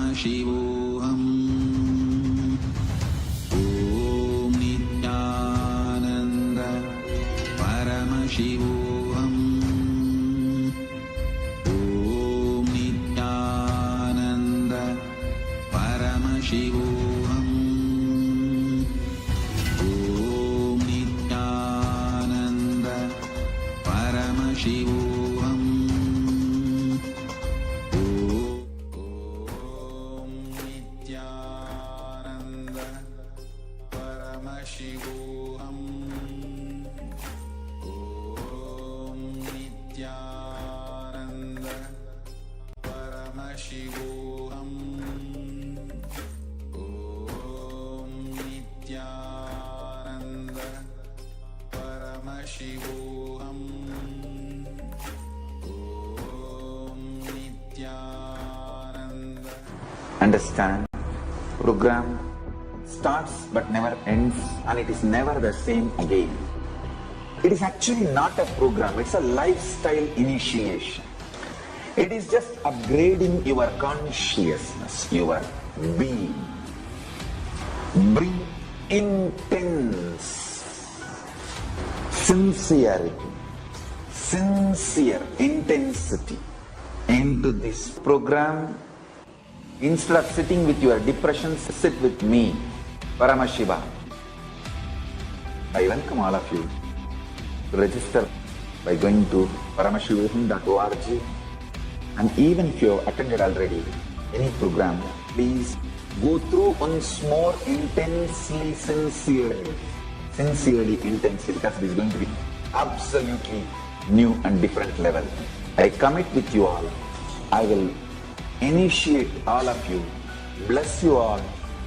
Paramashivoham. Om Nithyananda Paramashivoham. Om Nithyananda Paramashivoham. Om Nithyananda Paramashivoham. Om Nithyananda Paramashivoham. Om Nithyananda Paramashivoham. Om Nithyananda Paramashivoham. Om Nithyananda. Understand? Program starts but never ends, and it is never the same again. It is actually not a program, it's a lifestyle initiation. It is just upgrading your consciousness, your being. Bring intense sincerity, sincere intensity into this program. Instead of sitting with your depressions, sit with me, Paramashiva. I welcome all of you to register by going to paramashivoham.org. And even if you have attended already any program, please go through once more intensely, sincerely, intensely, because it is going to be absolutely new and different level. I commit with you all. I will initiate all of you, bless you all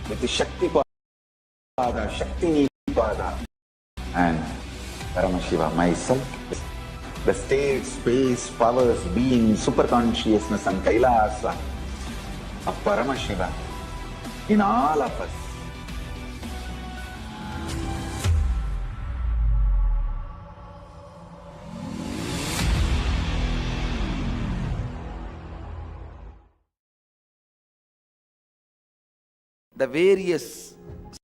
with the Shakti Pada, Shakti Pada, and Paramashiva, myself, the state, space, powers, being, super consciousness, and KAILASA of Paramashiva in all of us. The various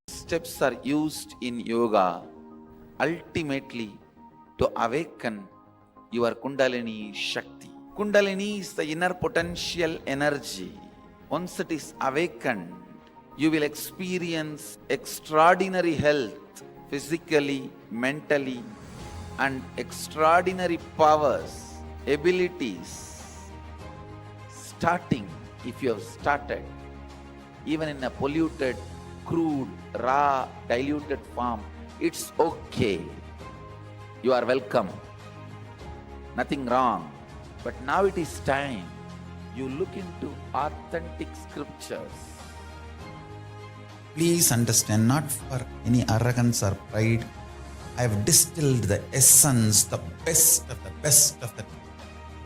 steps are used in yoga ultimately to awaken your Kundalini Shakti. Kundalini is the inner potential energy. Once it is awakened, you will experience extraordinary health, physically, mentally, and extraordinary powers, abilities. Starting, if you have started, even in a polluted, crude, raw, diluted form, it's okay. You are welcome. Nothing wrong. But now it is time you look into authentic scriptures. Please understand, not for any arrogance or pride, I have distilled the essence, the best of the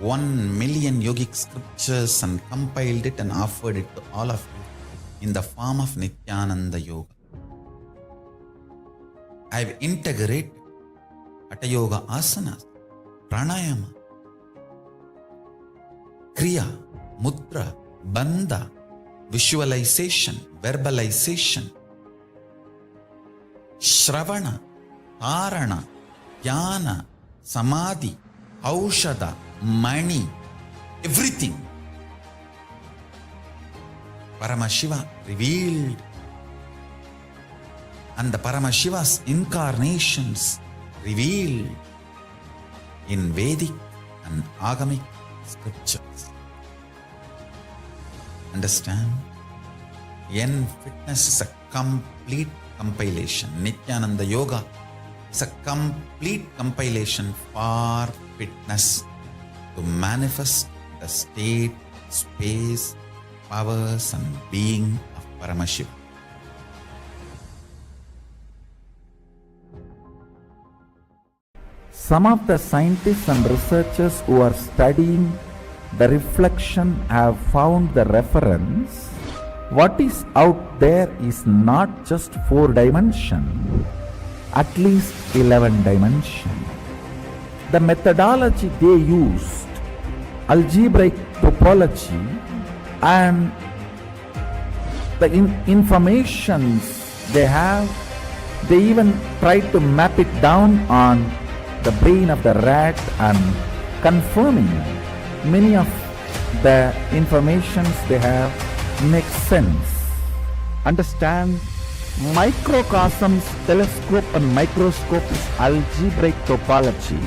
1 million yogic scriptures and compiled it and offered it to all of you in the form of Nithyananda Yoga. I have integrated Hatha Yoga asanas, pranayama, kriya, mudra, bandha, visualization, verbalization, shravana, dharana, jnana, samadhi, aushada, mani, everything. Paramashiva revealed, and the Paramashiva's incarnations revealed in Vedic and Agamic scriptures. Understand? Yen Fitness is a complete compilation. Nithyananda Yoga is a complete compilation for fitness to manifest the state, space, powers and being of Paramashiva. Some of the scientists and researchers who are studying the reflection have found the reference. What is out there is not just 4 dimension, at least 11 dimension. The methodology they used, algebraic topology and the informations they have, they even try to map it down on the brain of the rat and confirming many of the informations they have makes sense. Understand, microcosms, telescope and microscope is algebraic topology.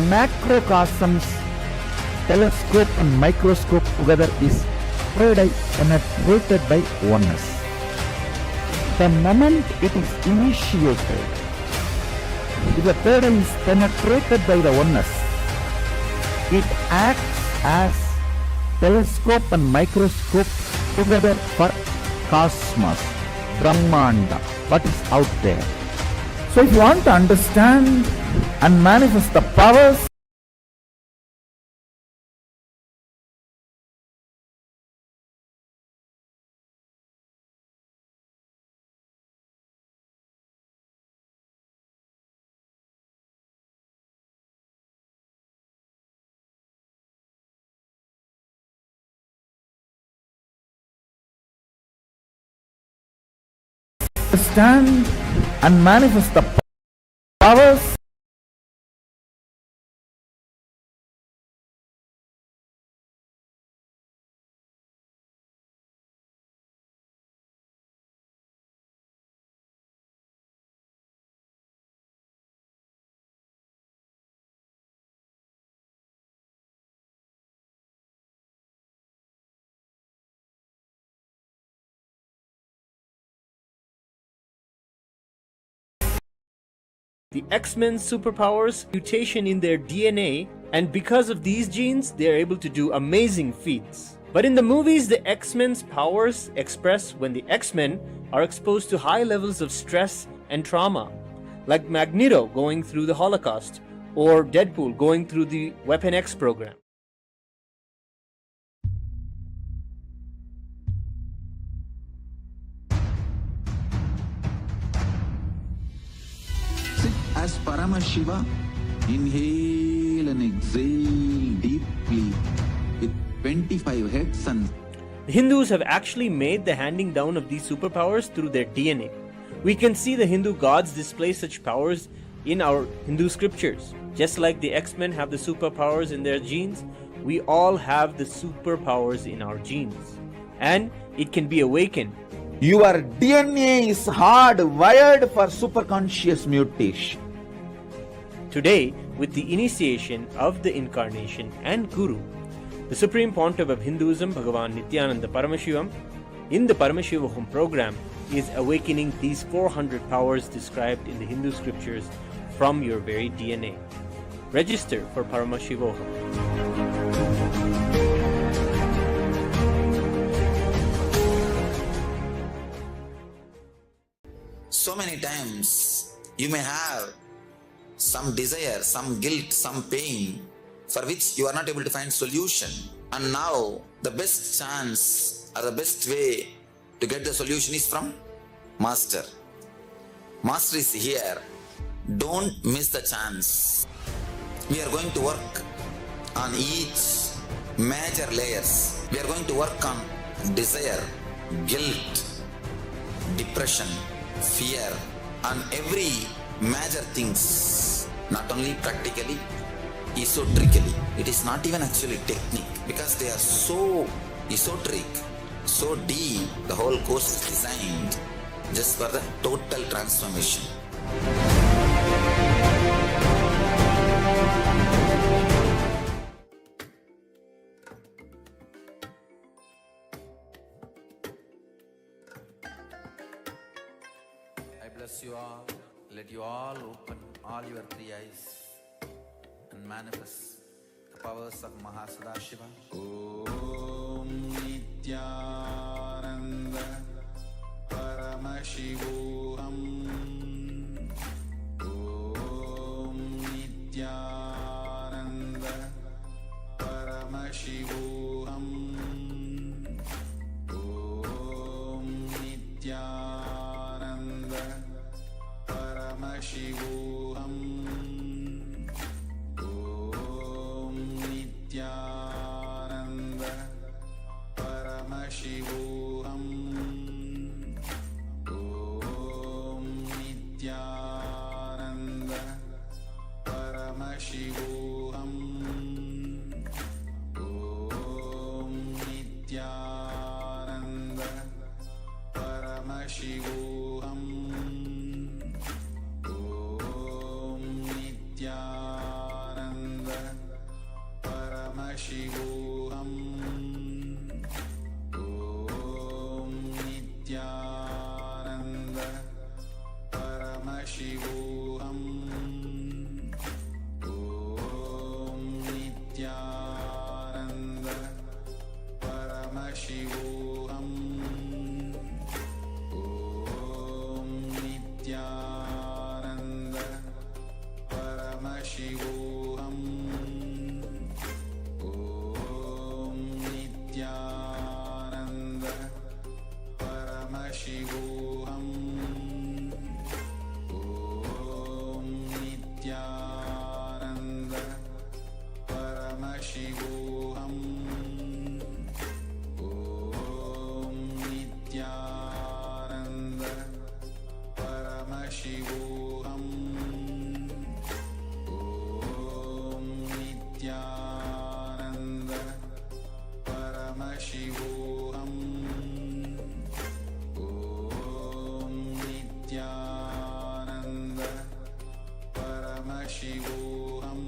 Macrocosms, telescope and microscope together is penetrated by oneness. The moment it is initiated, if the third eye is penetrated by the oneness, it acts as telescope and microscope together for cosmos, Brahmanda, what is out there. So if you want to understand and manifest the powers, understand and manifest the powers, the X-Men's superpowers, mutation in their DNA, and because of these genes, they are able to do amazing feats. But in the movies, the X-Men's powers express when the X-Men are exposed to high levels of stress and trauma, like Magneto going through the Holocaust, or Deadpool going through the Weapon X program. Sit as Paramashiva, inhale and exhale deeply with 25 heads and The Hindus have actually made the handing down of these superpowers through their DNA. We can see the Hindu gods display such powers in our Hindu scriptures. Just like the X-Men have the superpowers in their genes, we all have the superpowers in our genes. And it can be awakened. your DNA is hardwired for superconscious mutation. Today, with the initiation of the Incarnation and Guru, the Supreme Pontiff of Hinduism, Bhagavan Nithyananda Paramashivoham, in the Paramashivoham program, is awakening these 400 powers described in the Hindu scriptures from your very DNA. Register for Paramashivoham. So many times you may have some desire, some guilt, some pain for which you are not able to find solution. And now the best chance or the best way to get the solution is from Master. Master is here. Don't miss the chance. We are going to work on each major layers. We are going to work on desire, guilt, depression, fear, and every major things, not only practically, esoterically. It is not even actually technique, because they are so esoteric, so deep. The whole course is designed just for the total transformation. I bless you all. Let you all open all your three eyes and manifest the powers of Mahasadashiva. Om Nithyananda Paramashivoham. Om Nithyananda Paramashivoham. Om Nithyananda Paramashivoham. Om Nithyananda Paramashivoham. Paramashivoham Om Nithyananda Paramashivoham Om Nithyananda Paramashivoham Om Nithyananda Paramashivoham Om Nithyananda Paramashivoham Om Nithyananda Paramashivoham Om Nithyananda Paramashivoham Om Nithyananda Paramashivoham Om Nithyananda Paramashivoham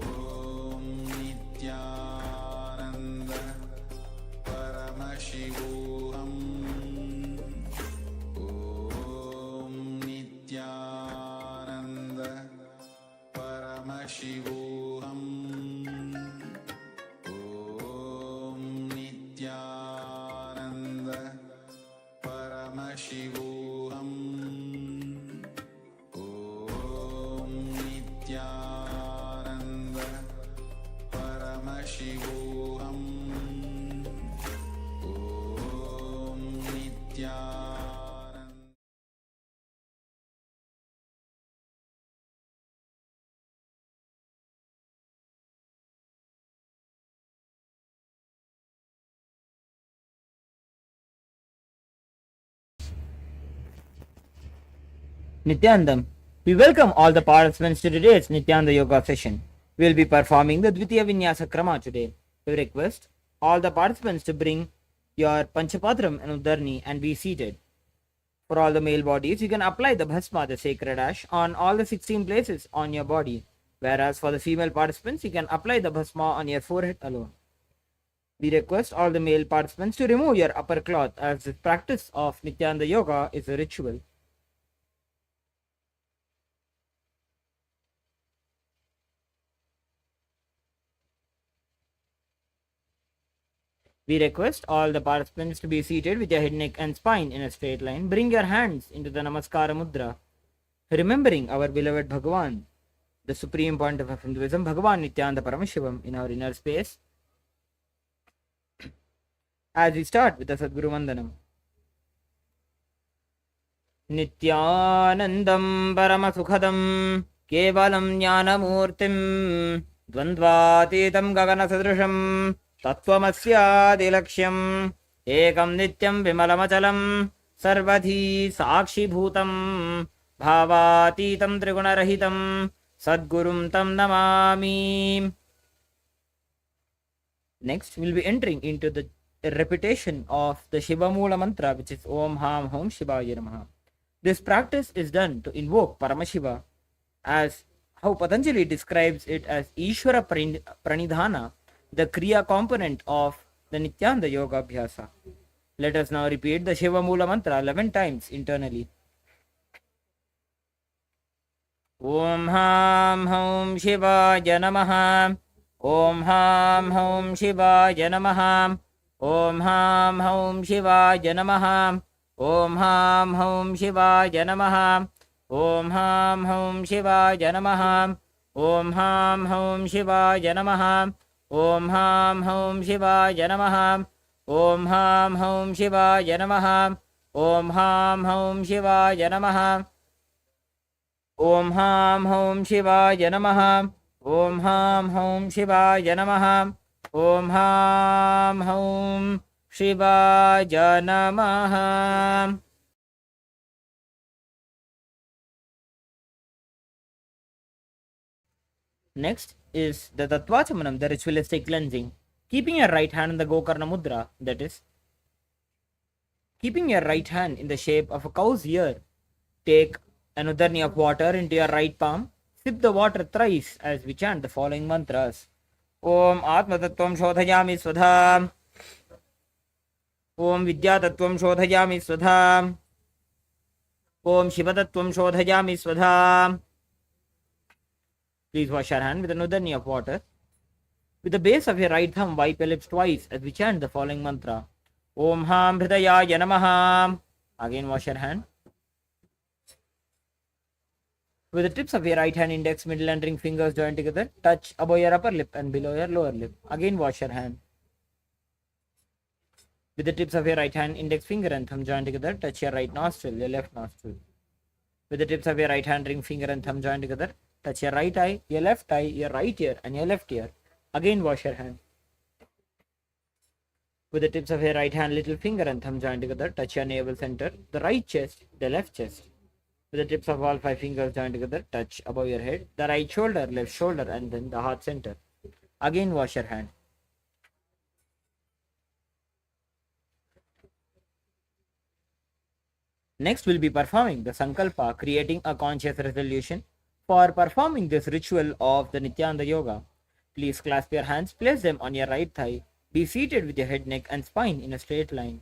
Om Nithyananda Paramashivoham Om Nithyananda Paramashivoham Om Nithyananda Paramashivoham Om Nithyananda Paramashivoham Om Nithyananda. Nityanandam. We welcome all the participants to today's Nityananda Yoga session. We will be performing the Dvitiya Vinyasa Krama today. We request all the participants to bring your Panchapatram and Udarni and be seated. For all the male bodies, you can apply the Bhasma, the sacred ash, on all the 16 places on your body. Whereas for the female participants, you can apply the Bhasma on your forehead alone. We request all the male participants to remove your upper cloth as the practice of Nityananda Yoga is a ritual. We request all the participants to be seated with your head, neck and spine in a straight line. Bring your hands into the Namaskara Mudra, remembering our beloved Bhagavan, the Supreme Pontiff of Hinduism, Bhagavan Nithyananda Paramashivoham in our inner space. As we start with the Sadguru Vandanam. Nithyanandam Paramasukhadam Kevalam Jnanamurtim Dvandvatitam Gagana Sadrisham Tattvamasyaadilaksham Ekam Nityam Vimalamachalam Sarvadhi Sakshibhutam Bhavatitam Trigunarahitam Sadgurum Tam Namami. Next, we will be entering into the repetition of the Shiva Mula mantra, which is Om Ham Hom Shivaya Namaha. This practice is done to invoke Paramashiva, as how Patanjali describes it as Ishvara Pranidhana, the Kriya component of the Nityananda Yoga Abhyasa. Let us now repeat the Shiva Mula mantra 11 times internally. Om Ham Hom Shivaya Namaha. Om Ham Hom Shivaya Namaha. Om Ham Hom Shivaya Namaha. Om Ham Hom Shivaya Namaha. Om Ham Hom Shivaya Namaha. Om Ham Hom Shivaya Namaha. Om Ham Hom Shivaya Namaha. Om Ham Hom Shivaya Namaha. Om Ham Hom Shivaya Namaha. Om Ham Hom Shivaya Namaha. Om Ham Hom Shivaya Namaha. Om Ham Hom Shivaya Namaha. Next is the Tattvachamanam, the ritualistic cleansing. Keeping your right hand in the Gokarna Mudra, that is, keeping your right hand in the shape of a cow's ear, take an udarni of water into your right palm, Sip the water thrice as we chant the following mantras. Om Atma Tattvam Shodhayami Svadha. Om Vidya Tattvam Shodhayami Svadha. Om Shiva Tattvam Shodhayami Svadha. Please wash your hand with another knee of water. With the base of your right thumb, wipe your lips twice as we chant the following mantra. Om Ham Hridayaya Namaha. Again wash your hand. With the tips of your right hand, index, middle and ring fingers joined together, touch above your upper lip and below your lower lip. Again wash your hand. With the tips of your right hand, index finger and thumb joined together, touch your right nostril, your left nostril. With the tips of your right hand, ring finger and thumb joined together, touch your right eye, your left eye, your right ear and your left ear. Again wash your hand. With the tips of your right hand, little finger and thumb joined together, touch your navel center, the right chest, the left chest. With the tips of all 5 fingers joined together, touch above your head, the right shoulder, left shoulder and then the heart center. Again wash your hand. Next we'll be performing the Sankalpa, creating a conscious resolution. For performing this ritual of the Nithyananda Yoga, please clasp your hands, place them on your right thigh, be seated with your head, neck and spine in a straight line.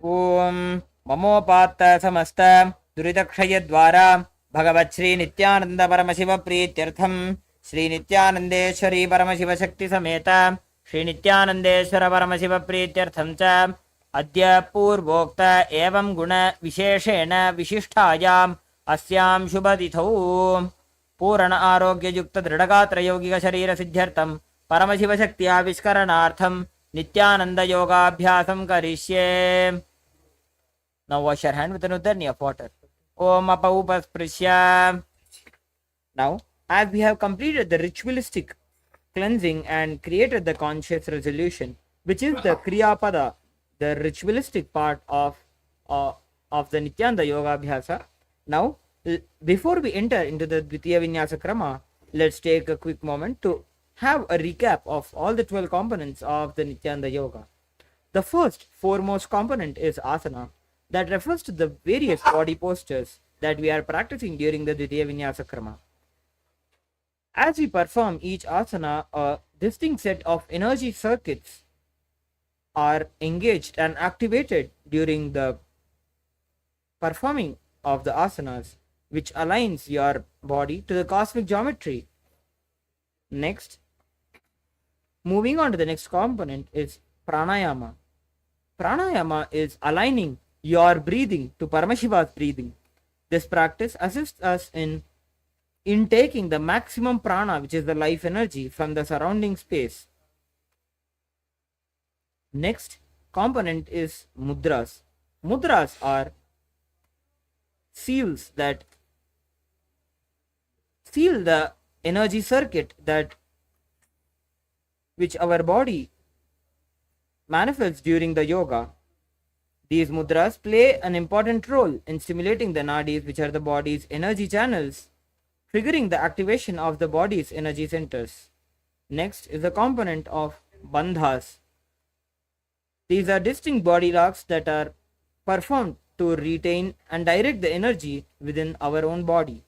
Om Mamopata Samasta Duridakshaya Dwara Bhagavat Sri Nithyananda Paramashiva Prityartham Sri Nithyanandeshwari Paramashiva Shakti Sameta Sri Nithyanandeshwara Paramashiva Prityartham Cha Adya Purvokta Evam Guna Visheshena Vishishtayam Asyam Shubhadithau Purana Arogya Yukta Dridagatra Yogiga Sharira Siddhyartham Paramashiva Shakti Aviskaranaartham Nithyananda Yoga Abhyasam Karishye. Now wash your hand with another knee of water. Om Apaupasprisya. Now, as we have completed the ritualistic cleansing and created the conscious resolution, which is the Kriyapada, the ritualistic part of the Nithyananda Yoga Abhyasa. Now, before we enter into the Dvitiya Vinyasa Krama, let's take a quick moment to have a recap of all the 12 components of the Nithyananda Yoga. The first, foremost component is asana, that refers to the various body postures that we are practicing during the Dvitiya Vinyasa Krama. As we perform each asana, a distinct set of energy circuits are engaged and activated during the performing of the asanas, which aligns your body to the cosmic geometry. Next, moving on to the next component is pranayama. Pranayama is aligning your breathing to Paramashiva's breathing. This practice assists us in intaking the maximum prana, which is the life energy, from the surrounding space. Next component is mudras. Mudras are seals that seal the energy circuit that which our body manifests during the yoga. These mudras play an important role in stimulating the nadis, which are the body's energy channels, triggering the activation of the body's energy centers. Next is the component of bandhas. These are distinct body locks that are performed to retain and direct the energy within our own body.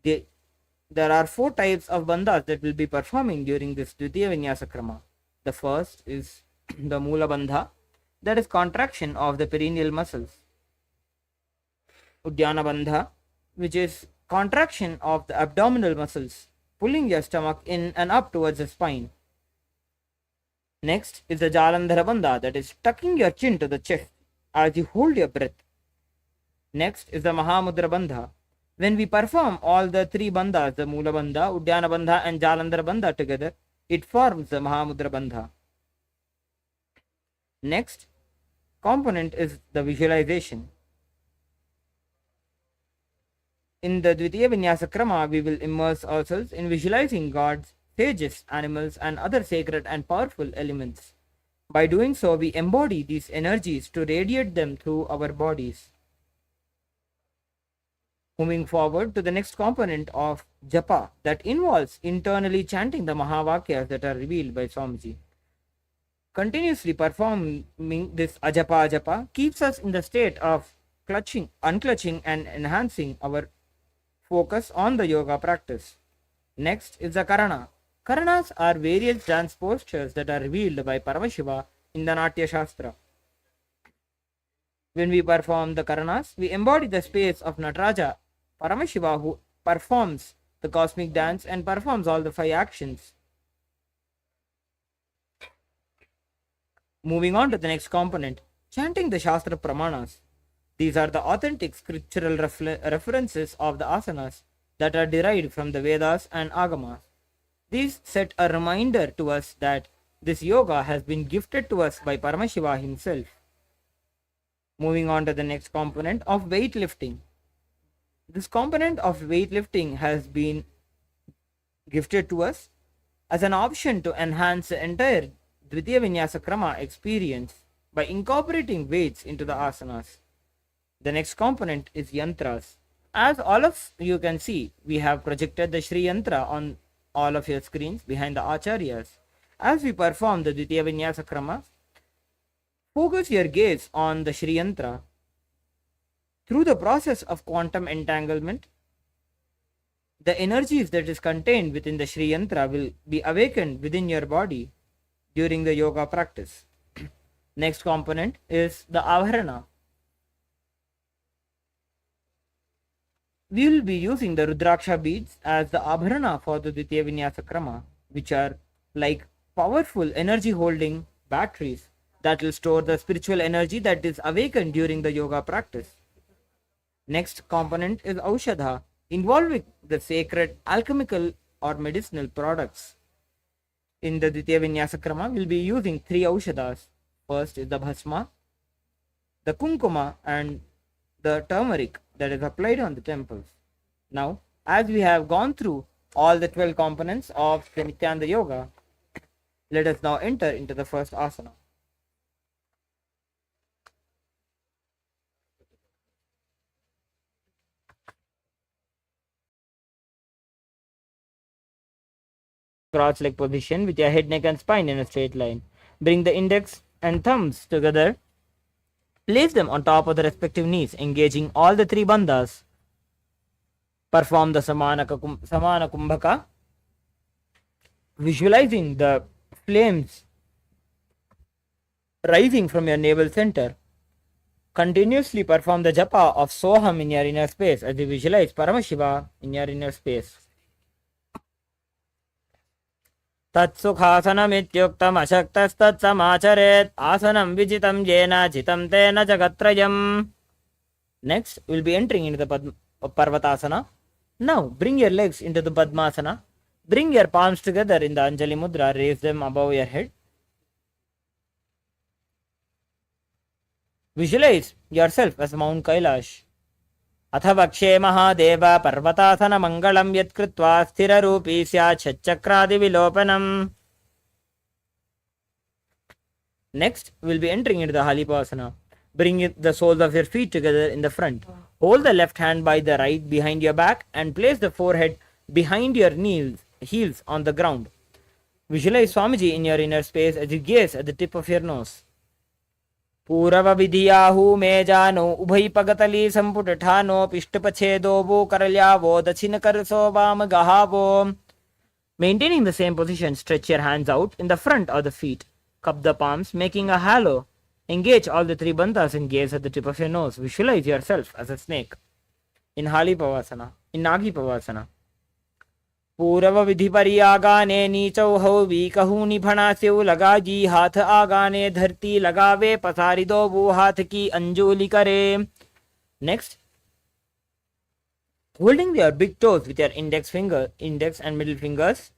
There are 4 types of bandhas that will be performing during this Dvitiya Vinyasa Krama. The first is the Mula Bandha, that is contraction of the perineal muscles. Uddiyana Bandha, which is contraction of the abdominal muscles, pulling your stomach in and up towards the spine. Next is the Jalandhara Bandha, that is tucking your chin to the chest as you hold your breath. Next is the Mahamudra Bandha. When we perform all the 3 bandhas, the Mula Bandha, Uddiyana Bandha and Jalandhara Bandha together, it forms the Mahamudra Bandha. Next component is the visualization. In the Dvitiya Vinyasa Krama, we will immerse ourselves in visualizing gods, sages, animals and other sacred and powerful elements. By doing so, we embody these energies to radiate them through our bodies. Moving forward to the next component of japa, that involves internally chanting the Mahavakyas that are revealed by Swamiji. Continuously performing this ajapa keeps us in the state of unclutching and enhancing our focus on the yoga practice. Next is the Karana. Karanas are various dance postures that are revealed by Paramashiva in the Natya Shastra. When we perform the Karanas, we embody the space of Nataraja, Paramashiva, who performs the cosmic dance and performs all the 5 actions. Moving on to the next component, chanting the Shastra Pramanas. These are the authentic scriptural references of the asanas that are derived from the Vedas and Agamas. These set a reminder to us that this yoga has been gifted to us by Paramashiva himself. Moving on to the next component of weightlifting. This component of weightlifting has been gifted to us as an option to enhance the entire Dvitiya Vinyasa Krama experience by incorporating weights into the asanas. The next component is yantras. As all of you can see, we have projected the Shri Yantra on all of your screens behind the Acharyas. As we perform the Dvitiya Vinyasa Krama, focus your gaze on the Shri Yantra. Through the process of quantum entanglement, the energies that is contained within the Shri Yantra will be awakened within your body during the yoga practice. Next component is the Avarana. We will be using the Rudraksha beads as the Abharana for the Dvitiya Vinyasa Krama, which are like powerful energy holding batteries that will store the spiritual energy that is awakened during the yoga practice. Next component is Aushadha, involving the sacred alchemical or medicinal products. In the Dvitiya Vinyasa Krama, we will be using 3 Aushadhas. First is the Bhasma, the Kumkuma, and the turmeric that is applied on the temples. Now, as we have gone through all the 12 components of the Nithyananda Yoga, let us now enter into the first asana. Cross leg position with your head, neck and spine in a straight line. Bring the index and thumbs together. Place them on top of the respective knees, engaging all the 3 bandhas. Perform the Samana Kumbhaka, visualizing the flames rising from your navel center. Continuously perform the japa of Soham in your inner space as you visualize Paramashiva in your inner space. तत्सुखासनमित्युक्तम् अशक्तस्तत्समाचरेत् आसनं विजितं येन जितं तेन जगत्त्रयम्. Next, we will be entering into the Parvatasana. Now, bring your legs into the Padmasana. Bring your palms together in the Anjali Mudra. Raise them above your head. Visualize yourself as Mount Kailash. अथ वक्षे महादेव पर्वतासन मंगलम यत्कृत्वा स्थिररूपी स्यात् षट्चक्रादिविलोपनम्. Next, we will be entering into the Halipasana. Bring the soles of your feet together in the front. Hold the left hand by the right behind your back and place the forehead behind your heels on the ground. Visualize Swamiji in your inner space as you gaze at the tip of your nose. पूरव विधियाहु मे जानो उभय पगतली संपुटठानो पिष्टपछेदो वो करल्यावो दक्षिण करसो वाम गहावो. Maintaining the same position, stretch your hands out in the front of the feet. Cup the palms, making a halo. Engage all the 3 bandhas and gaze at the tip of your nose. Visualize yourself as a snake. In Halipavasana, in Nagipavasana. पूरव विधि परियागाने नीचौ हौ वीकहू निभणास्यौ लगाजी हाथ आगाने धरती लगावे पसारी दो वो हाथ की अंजुली करे. Next, holding your big toes with your index and middle fingers,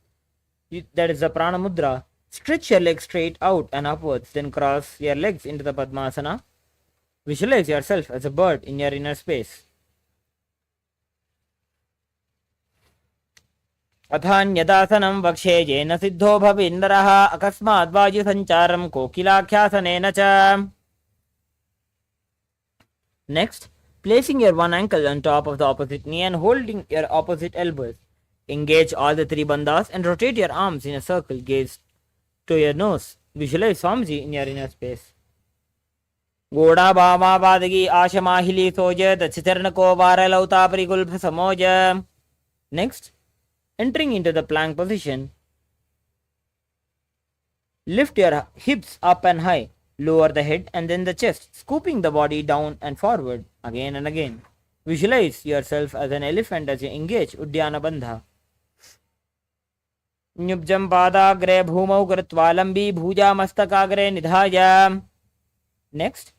that is the prana mudra. Stretch your legs straight out and upwards, then cross your legs into the Padmasana. Visualize yourself as a bird in your inner space. अथान्यदासनं वक्षे येन सिद्धो भवेन्द्रः अकस्मात् वायुसञ्चारं कोकिलाख्यासनेन च. Next, placing your one ankle on top of the opposite knee and holding your opposite elbows. Engage all the 3 bandhas and rotate your arms in a circle. Gaze to your nose. Visualize Swamiji in your inner space. गोड़ा बामा बादगी आशमाहिली सोज दचितर्णको वारलौता परिगुल्भ समोज. Next, entering into the plank position, lift your hips up and high, lower the head and then the chest, scooping the body down and forward again and again. Visualize yourself as an elephant as you engage Udyana Bandha. Nyubjam padagre bhumau kritva lambi bhuja mastakagre nidhaya. Next,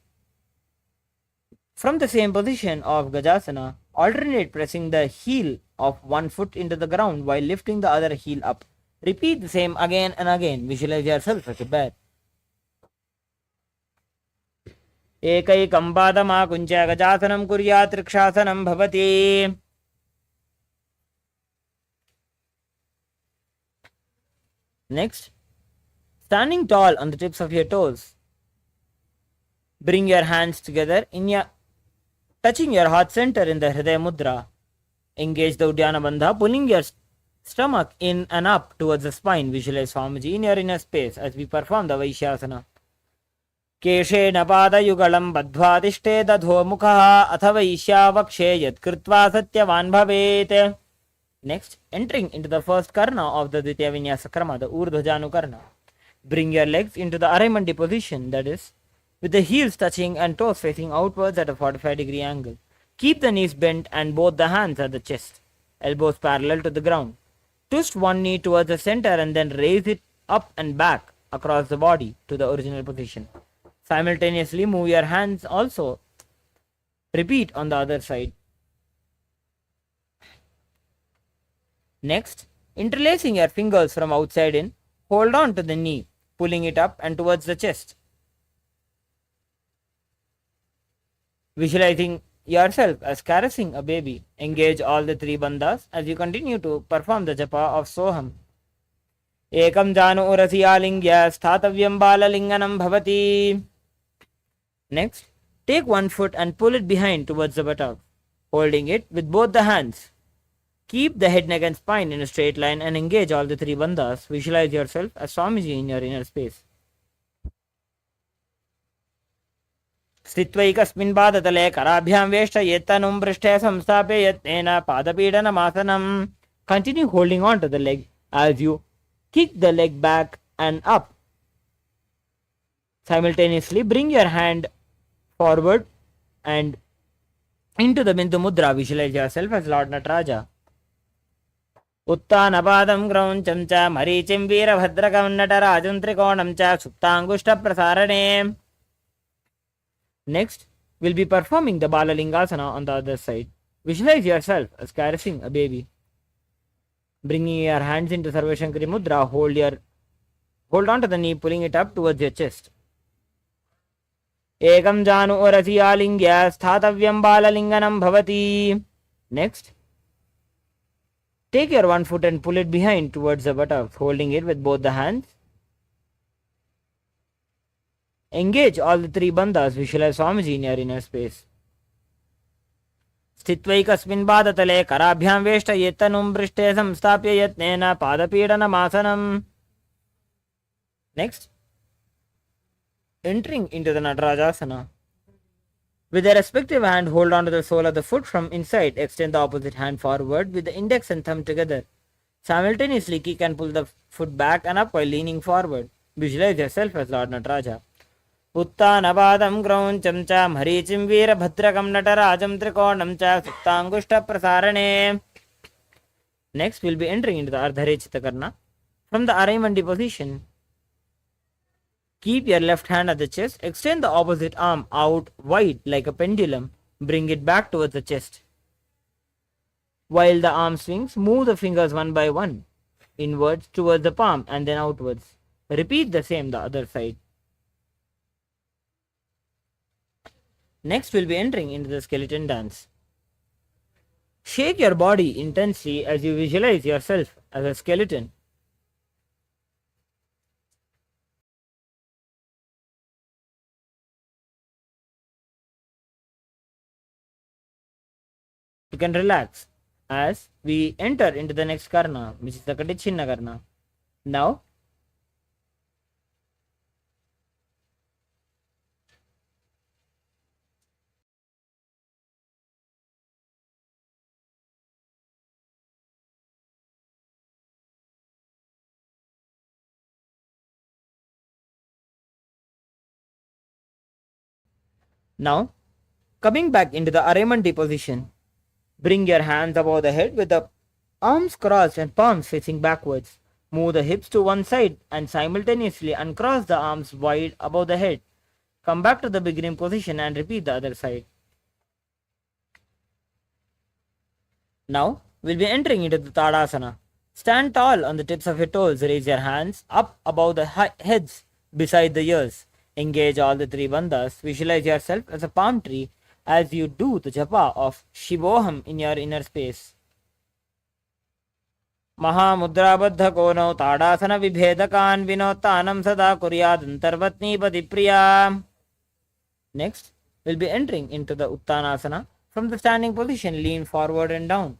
from the same position of Gajasana, alternate pressing the heel of one foot into the ground while lifting the other heel up. Repeat the same again and again. Visualize yourself as a bear. एकैकं पादमाकुञ्च गजासनं कुर्यात् त्रिक्षासनं भवति. Next, standing tall on the tips of your toes. Bring your hands together touching your heart center in the Hridaya Mudra. Engage the Udyana Bandha, pulling your stomach in and up towards the spine. Visualize Swamiji in your inner space as we perform the Vaishyasana. केशेन पादयुगलं बद्ध्वा तिष्ठे दधो मुखः अथ वैश्यावक्षे यत्कृत्वा सत्यवान् भवेत्. Next, entering into the first karna of the Dvitiya Vinyasa Krama, the Urdhvajanu Karna. Bring your legs into the Arimandi position, that is, with the heels touching and toes facing outwards at a 45-degree angle. Keep the knees bent and both the hands at the chest, elbows parallel to the ground. Twist one knee towards the center and then raise it up and back across the body to the original position. Simultaneously move your hands also. Repeat on the other side. Next, interlacing your fingers from outside in, hold on to the knee, pulling it up and towards the chest. Visualizing yourself as caressing a baby. Engage all the three bandhas as you continue to perform the japa of Soham. Ekam janu urasi alingya sthathavyam balalinganam bhavati. Next, take one foot and pull it behind towards the buttock, holding it with both the hands. Keep the head, neck and spine in a straight line and engage all the three bandhas. Visualize yourself as Swamiji in your inner space. स्थित्वैकस्मिन् पादतले कराभ्यां वेष्टयेत्तनुं पृष्ठे संस्थापयेत्तेन पादपीडनमासनम्. Continue holding on to the leg as you kick the leg back and up. Simultaneously bring your hand forward and into the Bindu Mudra. Visualize yourself as Lord Nataraja. उत्तानपादं क्रौञ्चं च मरीचिं वीरभद्रकं नटराजं त्रिकोणं च सुप्ताङ्गुष्ठप्रसारणे. Next, we'll be performing the Balalingasana on the other side. Visualize yourself as caressing a baby. Bringing your hands into Sarva Shankari Mudra, hold on to the knee, pulling it up towards your chest. Ekam janu orasi alingya sthathavyam balalinganam bhavati. Next, take your one foot and pull it behind towards the buttocks, holding it with both the hands. Engage all the three bandhas. Visualize Swamiji in your inner space. स्थित्वैकस्मिन् पादतले कराभ्यां वेष्टयेत्तनुं पृष्ठे संस्थाप्य यत्नेन पादपीडनमासनम्. Next, entering into the Natarajasana. With the respective hand, hold on to the sole of the foot from inside. Extend the opposite hand forward with the index and thumb together. Simultaneously kick and pull the foot back and up while leaning forward. Visualize yourself as Lord Nataraja. उत्तानपादं क्रौञ्चं च मरीचिं वीरभद्रकं नटराजं त्रिकोणं च सुप्ताङ्गुष्ठप्रसारणे. Next, we'll be entering into the Ardharechita Karna. From the Araimandi position, keep your left hand at the chest. Extend the opposite arm out wide like a pendulum. Bring it back towards the chest. While the arm swings, move the fingers one by one, inwards towards the palm and then outwards. Repeat the same the other side. Next, we'll be entering into the skeleton dance. Shake your body intensely as you visualize yourself as a skeleton. You can relax as we enter into the next karna, which is the Kadichinna karna. Now, Now, coming back into the Aramanti position, bring your hands above the head with the arms crossed and palms facing backwards. Move the hips to one side and simultaneously uncross the arms wide above the head. Come back to the beginning position and repeat the other side. Now, we'll be entering into the Tadasana. Stand tall on the tips of your toes. Raise your hands up above the heads beside the ears. Engage all the three bandhas. Visualize yourself as a palm tree as you do the japa of Shivoham in your inner space. महामुद्राबद्ध कोनौ ताड़ासन विभेदकान् विनोत्तानं सदा कुर्यात् अंतर्वत्नीपति प्रिया. Next, we'll be entering into the Uttanasana. From the standing position, lean forward and down,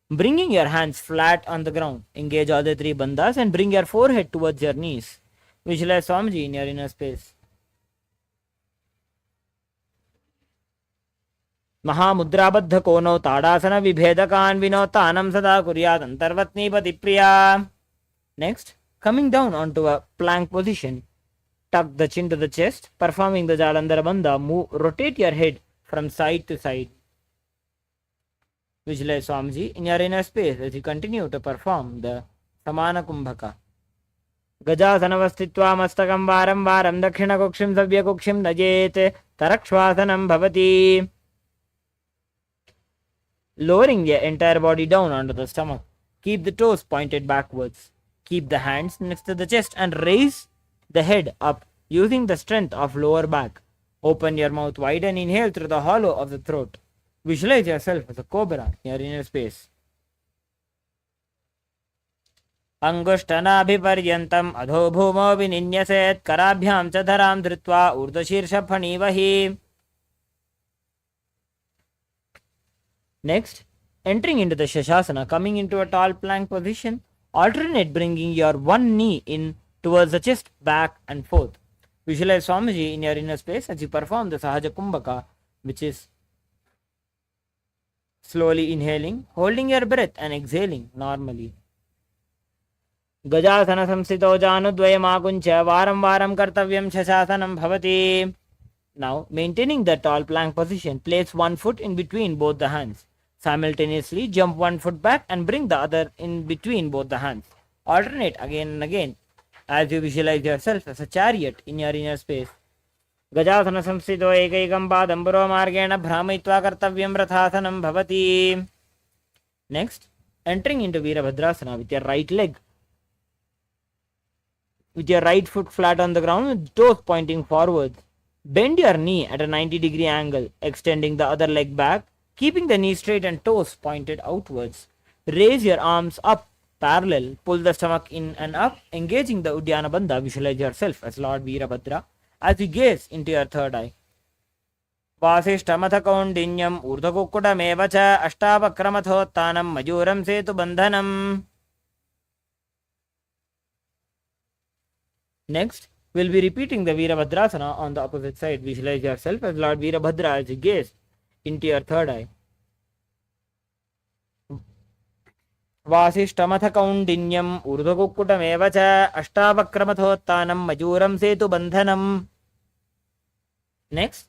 bringing your hands flat on the ground. Engage all the three bandhas and bring your forehead towards your knees. Visualize Swamiji in your inner space. महामुद्राबद्ध कोनौ ताड़ासन विभेदकान् विनोत्तानं सदा कुर्यात् अंतर्वत्नीपति प्रिया. Next, coming down onto a plank position, tuck the chin to the chest, performing the Jalandhara Bandha. Rotate your head from side to side. Visualize Swamiji in your inner space as you continue to perform the Samana Kumbhaka. गजासनवस्थित्वा मस्तकं वारं वारं दक्षिणकुक्षिं सव्यकुक्षिं नजेत् तरक्ष्वासनं भवति. Lowering the entire body down onto the stomach. Keep the toes pointed backwards. Keep the hands next to the chest and raise the head up using the strength of lower back. Open your mouth wide and inhale through the hollow of the throat. Visualize yourself as a cobra in your inner space. अंगुष्ठनाभिपर्यन्तम् अधो भूमौ विनिन्यसेत् कराभ्यां च धरां धृत्वा ऊर्ध्वशीर्षफणीवहि. Next, entering into the Shashasana, coming into a tall plank position, alternate bringing your one knee in towards the chest, back and forth. Visualize Swamiji in your inner space as you perform the Sahaja Kumbhaka, which is slowly inhaling, holding your breath and exhaling normally. Gajasana samsito janudvayamaguncha varam varam kartavyam Shashasanam bhavati. Now, maintaining the tall plank position, place one foot in between both the hands. Simultaneously, jump one foot back and bring the other in between both the hands. Alternate again and again as you visualize yourself as a chariot in your inner space. Gajasana samsito ekaikam padam puro margena bhramayitva kartavyam rathasanam bhavati. Next, entering into Virabhadrasana with your right leg. With your right foot flat on the ground with toes pointing forward. Bend your knee at a 90-degree angle, extending the other leg back, keeping the knee straight and toes pointed outwards. Raise your arms up parallel, pull the stomach in and up, engaging the Uddiyana Bandha. Visualize yourself as Lord Virabhadra as you gaze into your third eye. वासिष्ठमथ कौण्डिन्यम् ऊर्ध्वकुक्कुटमेव च अष्टावक्रमथोत्थानं मयूरं सेतुबन्धनम्. Next, we'll be repeating the Virabhadrasana on the opposite side. Visualize yourself as Lord Virabhadra as you gaze into your third eye. वासिष्ठमथ कौण्डिन्यम् ऊर्ध्वकुक्कुटमेव च अष्टावक्रमथोत्थानं मयूरं सेतुबन्धनम्. Next,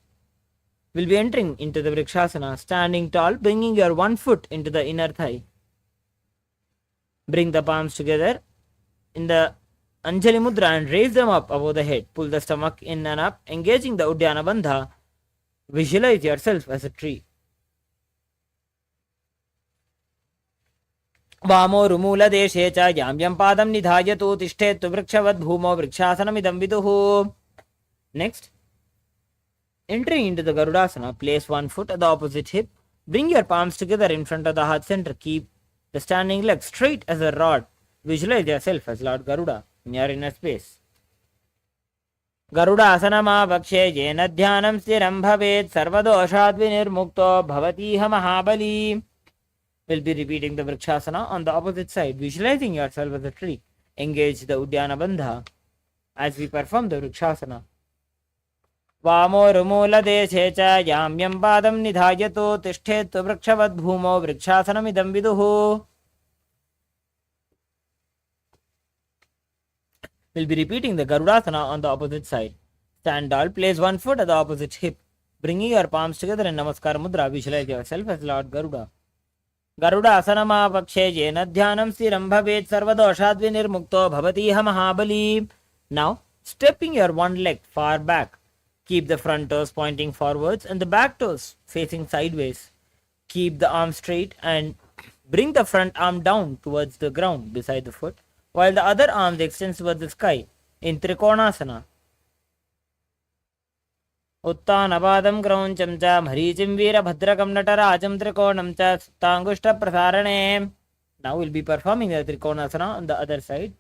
we'll be entering into the Vrikshasana, standing tall, bringing your one foot into the inner thigh. Bring the palms together in the Anjali Mudra and raise them up above the head. Pull the stomach in and up, engaging the Uddiyana Bandha. Visualize yourself as a tree. वामो रुमूलदेशे च याम्यं पादं निधायतु तिष्ठेत् वृक्षवद् भूमौ वृक्षासनमिदं विदुः. Next, entering into the Garudasana, place one foot at the opposite hip. Bring your palms together in front of the heart center. Keep the standing leg straight as a rod. Visualize yourself as Lord Garuda in your inner space. Garudasana येन ध्यानं स्थिरं भवेत् सर्वदोषाद् विनिर्मुक्तो भवतीह महाबली. We'll be repeating the Vrikshasana on the opposite side, visualizing yourself as a tree. Engage the Uddiyana Bandha as we perform the Vrikshasana. वामो रुमूलदेशे च याम्यं पादं निधायतु तिष्ठेत् वृक्षवद् भूमौ वृक्षासनमिदं विदुः. We'll be repeating the Garudasana on the opposite side. Stand tall, place one foot at the opposite hip. Bringing your palms together in Namaskar Mudra, visualize yourself as Lord Garuda. Garuda asanama pakshe jena dhyanam stiram bhavet sarvadoshat vinirmukto bhavatiha mahabali. Now, stepping your one leg far back. Keep the front toes pointing forwards and the back toes facing sideways. Keep the arm straight and bring the front arm down towards the ground beside the foot, while the other arm extends towards the sky in Trikonasana. उत्तानपादं क्रौञ्चं च मरीचिं वीरभद्रकं नटराजं त्रिकोणं च सुप्ताङ्गुष्ठप्रसारणे. Now we'll be performing the Trikonasana on the other side.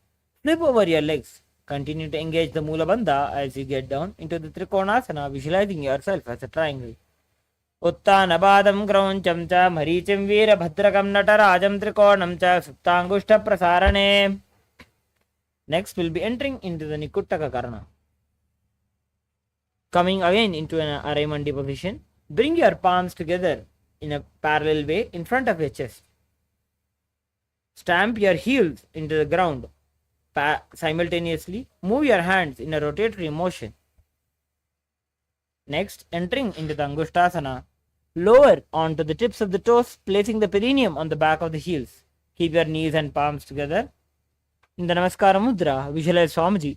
Flip over your legs. Continue to engage the Mula Bandha as you get down into the Trikonasana, visualizing yourself as a triangle. उत्तानपादं क्रौञ्चं च मरीचिं वीरभद्रकं नटराजं त्रिकोणं च सुप्ताङ्गुष्ठप्रसारणे. Next we'll be entering into the Nikuttaka Karana. Coming again into an Araimandi position, bring your palms together in a parallel way in front of your chest. Stamp your heels into the ground. Simultaneously, move your hands in a rotatory motion. Next, entering into the Angushtasana, lower onto the tips of the toes, placing the perineum on the back of the heels. Keep your knees and palms together. In the Namaskara Mudra, visualize Swamiji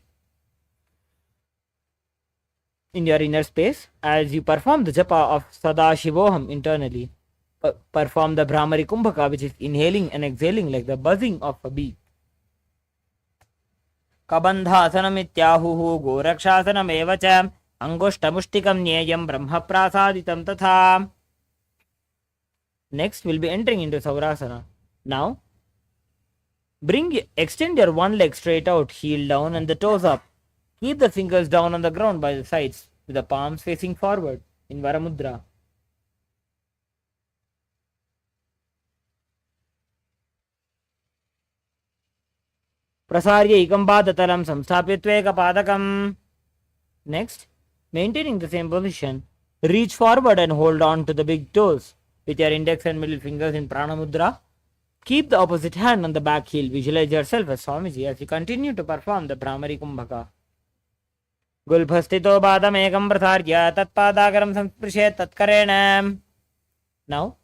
in your inner space as you perform the japa of Sadashivoham internally. Perform the Brahmari Kumbhaka, which is inhaling and exhaling like the buzzing of a bee. Kabandhasanamittyahuhu gorakshasanam ch angushtamushtikam nyayam brahmaprasaditam tatha. Next, we'll be entering into Saurasana. Now, extend your one leg straight out, heel down and the toes up. Keep the fingers down on the ground by the sides with the palms facing forward in Varamudra. Prasarya ikambadatalam samstapyatve padakam. Next, maintaining the same position, reach forward and hold on to the big toes with your index and middle fingers in Pranamudra. Keep the opposite hand on the back heel. Visualize yourself as Swamiji as you continue to perform the Brahmari Kumbhaka. Gulbhastito badam ekam prasarya tatpadagaram samsprishet tatkarena. Now,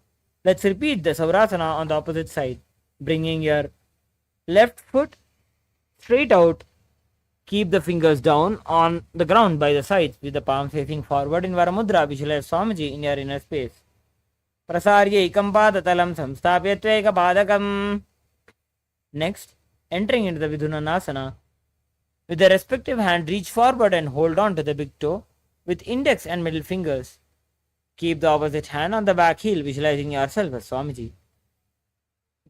let's repeat the Saurasana on the opposite side. Bringing your left foot straight out. Keep the fingers down on the ground by the sides with the palms facing forward in Varamudra. Visualize Swamiji in your inner space. Prasarya ikam padatalam samstapyatveka padakam. Next, entering into the Vidhunanasana. With the respective hand, reach forward and hold on to the big toe with index and middle fingers. Keep the opposite hand on the back heel, visualizing yourself as Swamiji.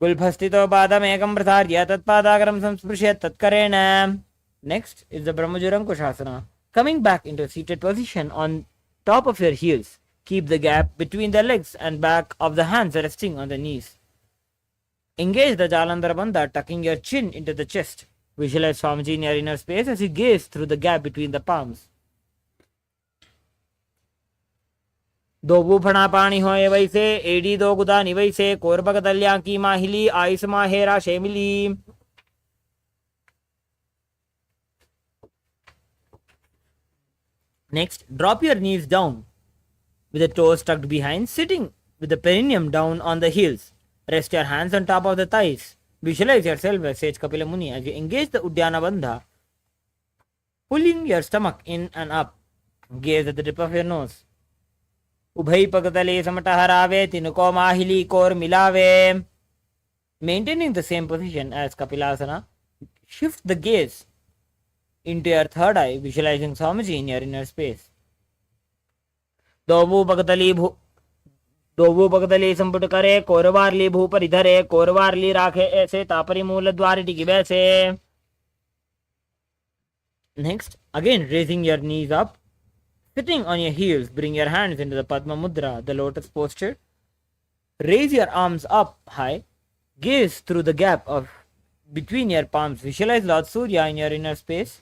Gulbhastito padam ekam prasarya tatpadagaram samsprishyat tatkarena. Next is the Brahmajurankushasana. Coming back into a seated position on top of your heels. Keep the gap between the legs and back of the hands resting on the knees. Engage the Jalandhara Bandha, tucking your chin into the chest. Visualize Swamiji in your inner space as you gaze through the gap between the palms. दो फणा पानी होए वैसे AD दो गुदा निवैसे कोरबक दल्या की माहिली ice माहेरा शेमिली. Next, drop your knees down with the toes tucked behind, sitting with the perineum down on the heels. Rest your hands on top of the thighs. Visualize yourself as Sage Kapila Muni as you engage the Uddiyana Bandha, pulling your stomach in and up. Gaze at the tip of your nose. Ubhai pagatale samataharave tinuko mahili kor milave. Maintaining the same position as Kapilasana, shift the gaze into your third eye, visualizing Swamiji in your inner space. दोवु पगतली संपुट करे कोरवारली भूपरि धरे कोरवारली राखे ऐसे तापरी मूल द्वार टिकी बैसे. Next, again raising your knees up, sitting on your heels, bring your hands into the Padma Mudra, the lotus posture. Raise your arms up high, gaze through the gap of between your palms. Visualize Lord Surya in your inner space.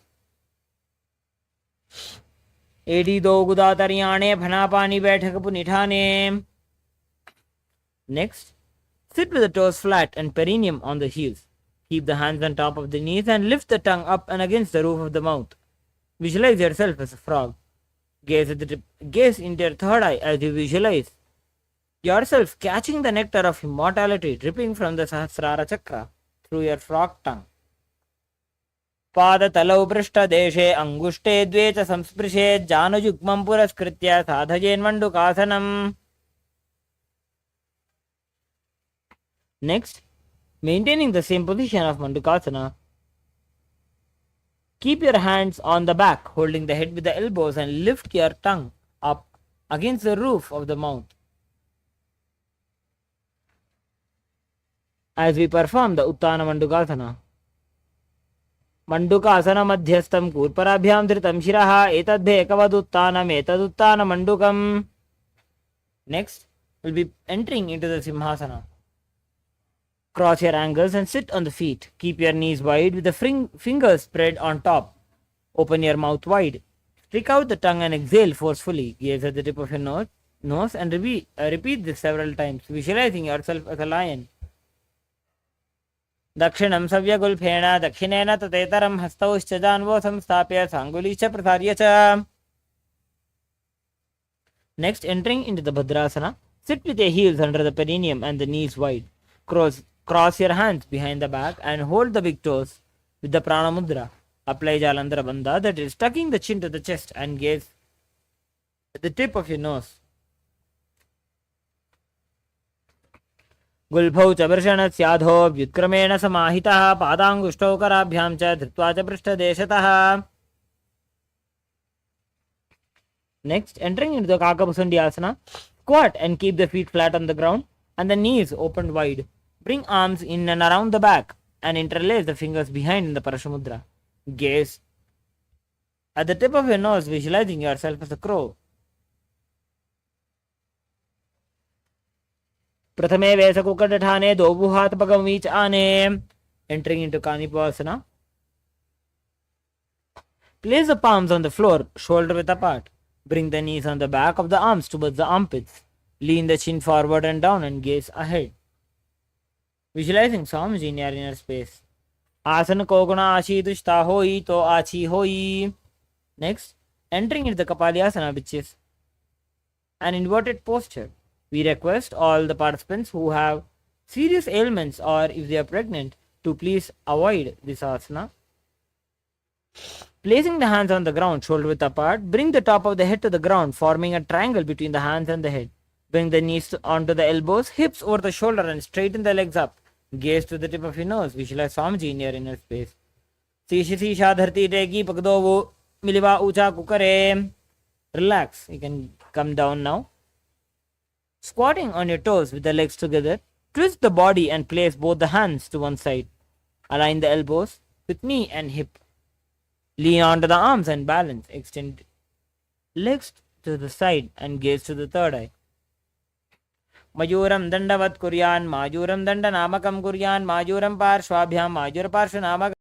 एडी दो गुदा तरियाणे फना पानी बैठक पुनिठाने. Next, sit with the toes flat and perineum on the heels. Keep the hands on top of the knees and lift the tongue up and against the roof of the mouth. Visualize yourself as a frog. Gaze into your third eye as you visualize yourself catching the nectar of immortality dripping from the Sahasrara Chakra through your frog tongue. पादतलौ पृष्ठदेशे अङ्गुष्ठे द्वे च संस्पृशेत् जानुयुग्मं पुरस्कृत्य साधयेन्मण्डुकासनम्. Next, maintaining the same position of Mandukasana, keep your hands on the back, holding the head with the elbows, and lift your tongue up against the roof of the mouth. As we perform the Uttana Mandukasana, Mandukasana madhyastam kurparabhyam dhritam shiraha etadbhe ekavaduttanam etaduttana mandukam. Next, we'll be entering into the Simhasana. Cross your ankles and sit on the feet. Keep your knees wide with the fingers spread on top. Open your mouth wide. Stick out the tongue and exhale forcefully. Gaze at the tip of your nose and repeat this several times, visualizing yourself as a lion. दक्षिणं सव्यगुल्फेण दक्षिणेन ततेतरं हस्तौश्च जान्वो संस्थाप्य साङ्गुलीश्च प्रसार्य च. Next, entering into the Bhadrasana, sit with your heels under the perineum and the knees wide. Cross your hands behind the back and hold the big toes with the Prana Mudra. Apply Jalandhara Bandha, that is, tucking the chin to the chest, and gaze at the tip of your nose. गुल्फौ च वृषणस्याधो व्युत्क्रमेण समाहितः पादाङ्गुष्ठौ कराभ्यां च धृत्वा च पृष्ठदेशतः. Next, entering into the Kakabusandi Asana, squat and keep the feet flat on the ground and the knees opened wide. Bring arms in and around the back and interlace the fingers behind in the Parashamudra. Gaze at the tip of your nose, visualizing yourself as a crow. प्रथमे वेशकुकटठाने दोबुहातपगमीच आने. Entering into Kanipasana, place the palms on the floor, shoulder width apart. Bring the knees on the back of the arms towards the armpits. Lean the chin forward and down and gaze ahead, visualizing Swamiji in your inner space. Asana koguna ashitushta hoi to achi hoi. Next, entering into the Kapalyasana, which is an inverted posture. We request all the participants who have serious ailments or if they are pregnant to please avoid this asana. Placing the hands on the ground, shoulder width apart, bring the top of the head to the ground, forming a triangle between the hands and the head. Bring the knees onto the elbows, hips over the shoulder, and straighten the legs up. Gaze to the tip of your nose. Visualize Swamiji in your inner space. Sisha dharti regi pagdovu miliva ucha kukare. Relax. You can come down now. Squatting on your toes with the legs together, twist the body and place both the hands to one side. Align the elbows with knee and hip. Lean onto the arms and balance. Extend legs to the side and gaze to the third eye. Majuram dandavat kuryan, majuram dandanamakam kuryan, majuram parshvabhyam, majur parshvanamakam.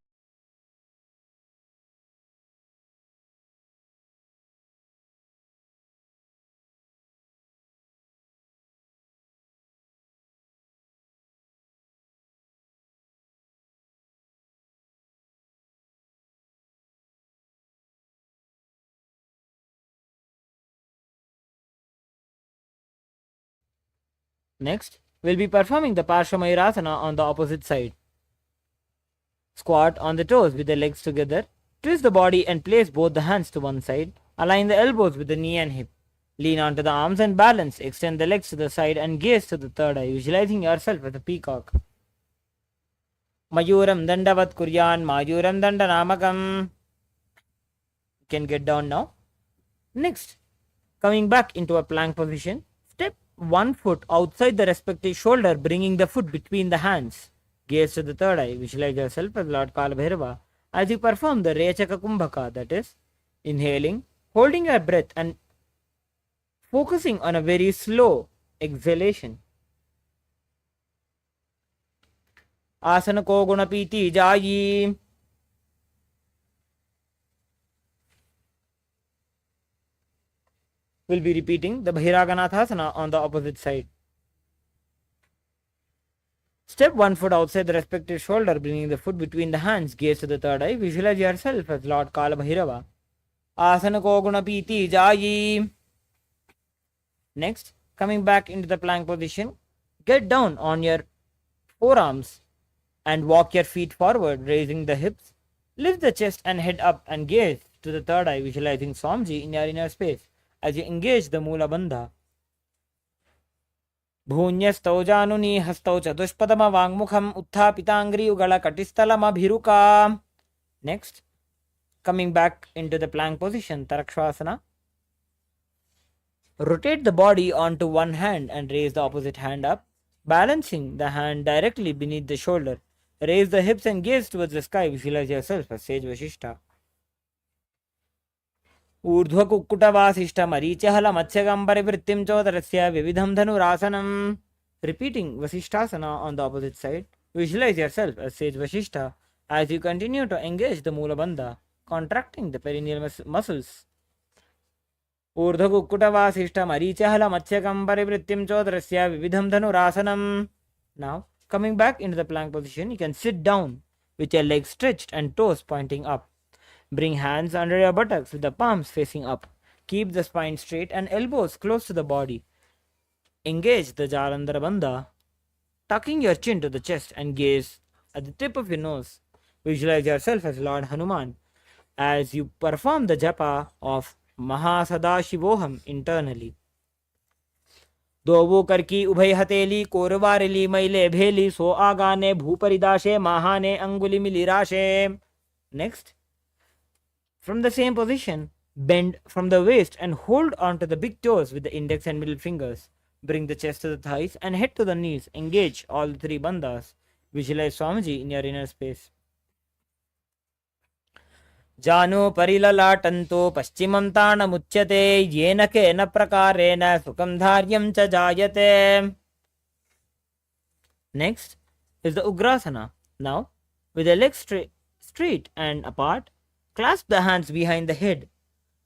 Next, we'll be performing the Parshamayurasana on the opposite side. Squat on the toes with the legs together. Twist the body and place both the hands to one side. Align the elbows with the knee and hip. Lean onto the arms and balance. Extend the legs to the side and gaze to the third eye, visualizing yourself as a peacock. Mayuram dandavat kuryan, majuram dandanamakam. You can get down now. Next, coming back into a plank position, step one foot outside the respective shoulder, bringing the foot between the hands. Gaze to the third eye. Visualize yourself as Lord Kalabhairava as you perform the Rechaka Kumbhaka, that is, inhaling, holding your breath, and focusing on a very slow exhalation. Asana ko gunapiti jayi. We'll be repeating the Bhairaganathasana on the opposite side. Step one foot outside the respective shoulder, bringing the foot between the hands. Gaze to the third eye. Visualize yourself as Lord Kalabhairava. आसन को गुण पीति जाई. Next, coming back into the plank position, get down on your forearms and walk your feet forward, raising the hips. Lift the chest and head up and gaze to the third eye, visualizing Swamiji in your inner space as you engage the Mula Bandha. भून्यस्तौ जानुनी हस्तौ चतुष्पदम वाङ्मुखम उत्थापितांग्री उगल कटिस्थलमभिरुका. Next, coming back into the plank position, Tarakshasana. Rotate the body onto one hand and raise the opposite hand up, balancing the hand directly beneath the shoulder. Raise the hips and gaze towards the sky. Visualize yourself as Sage Vasishta. ऊर्ध्व कुक्कुटवासिष्ठ मरीचहल मत्स्यगंबरिवृत्तिं चोदरस्य विविधं धनुरासनम. Repeating Vasishtasana on the opposite side. Visualize yourself as Sage Vasishta as you continue to engage the Mula Bandha, contracting the perineal muscles. ऊर्ध्व कुक्कुटवासिष्ठ मरीचहल मत्स्यगंबरिवृत्तिं चोदरस्य विविधं धनुरासनम. Now, coming back into the plank position, you can sit down with your legs stretched and toes pointing up. Bring hands under your buttocks with the palms facing up. Keep the spine straight and elbows close to the body. Engage the Jalandhara Bandha, tucking your chin to the chest and gaze at the tip of your nose. Visualize yourself as Lord Hanuman as you perform the japa of Mahasadashivoham internally. दोवो करकी उभय हथेली कोरवारिली मैले भेली सो आगाने भूपरिदाशे महाने अंगुली मिलिराशे. Next, from the same position, bend from the waist and hold onto the big toes with the index and middle fingers. Bring the chest to the thighs and head to the knees. Engage all the three bandhas. Visualize Swamiji in your inner space. जानो परिललाटन्तो पश्चिमं ताणमुच्यते येन केन प्रकारेण सुखं धार्यं च जायते. Next is the Ugrasana. Now, with the legs straight and apart, clasp the hands behind the head.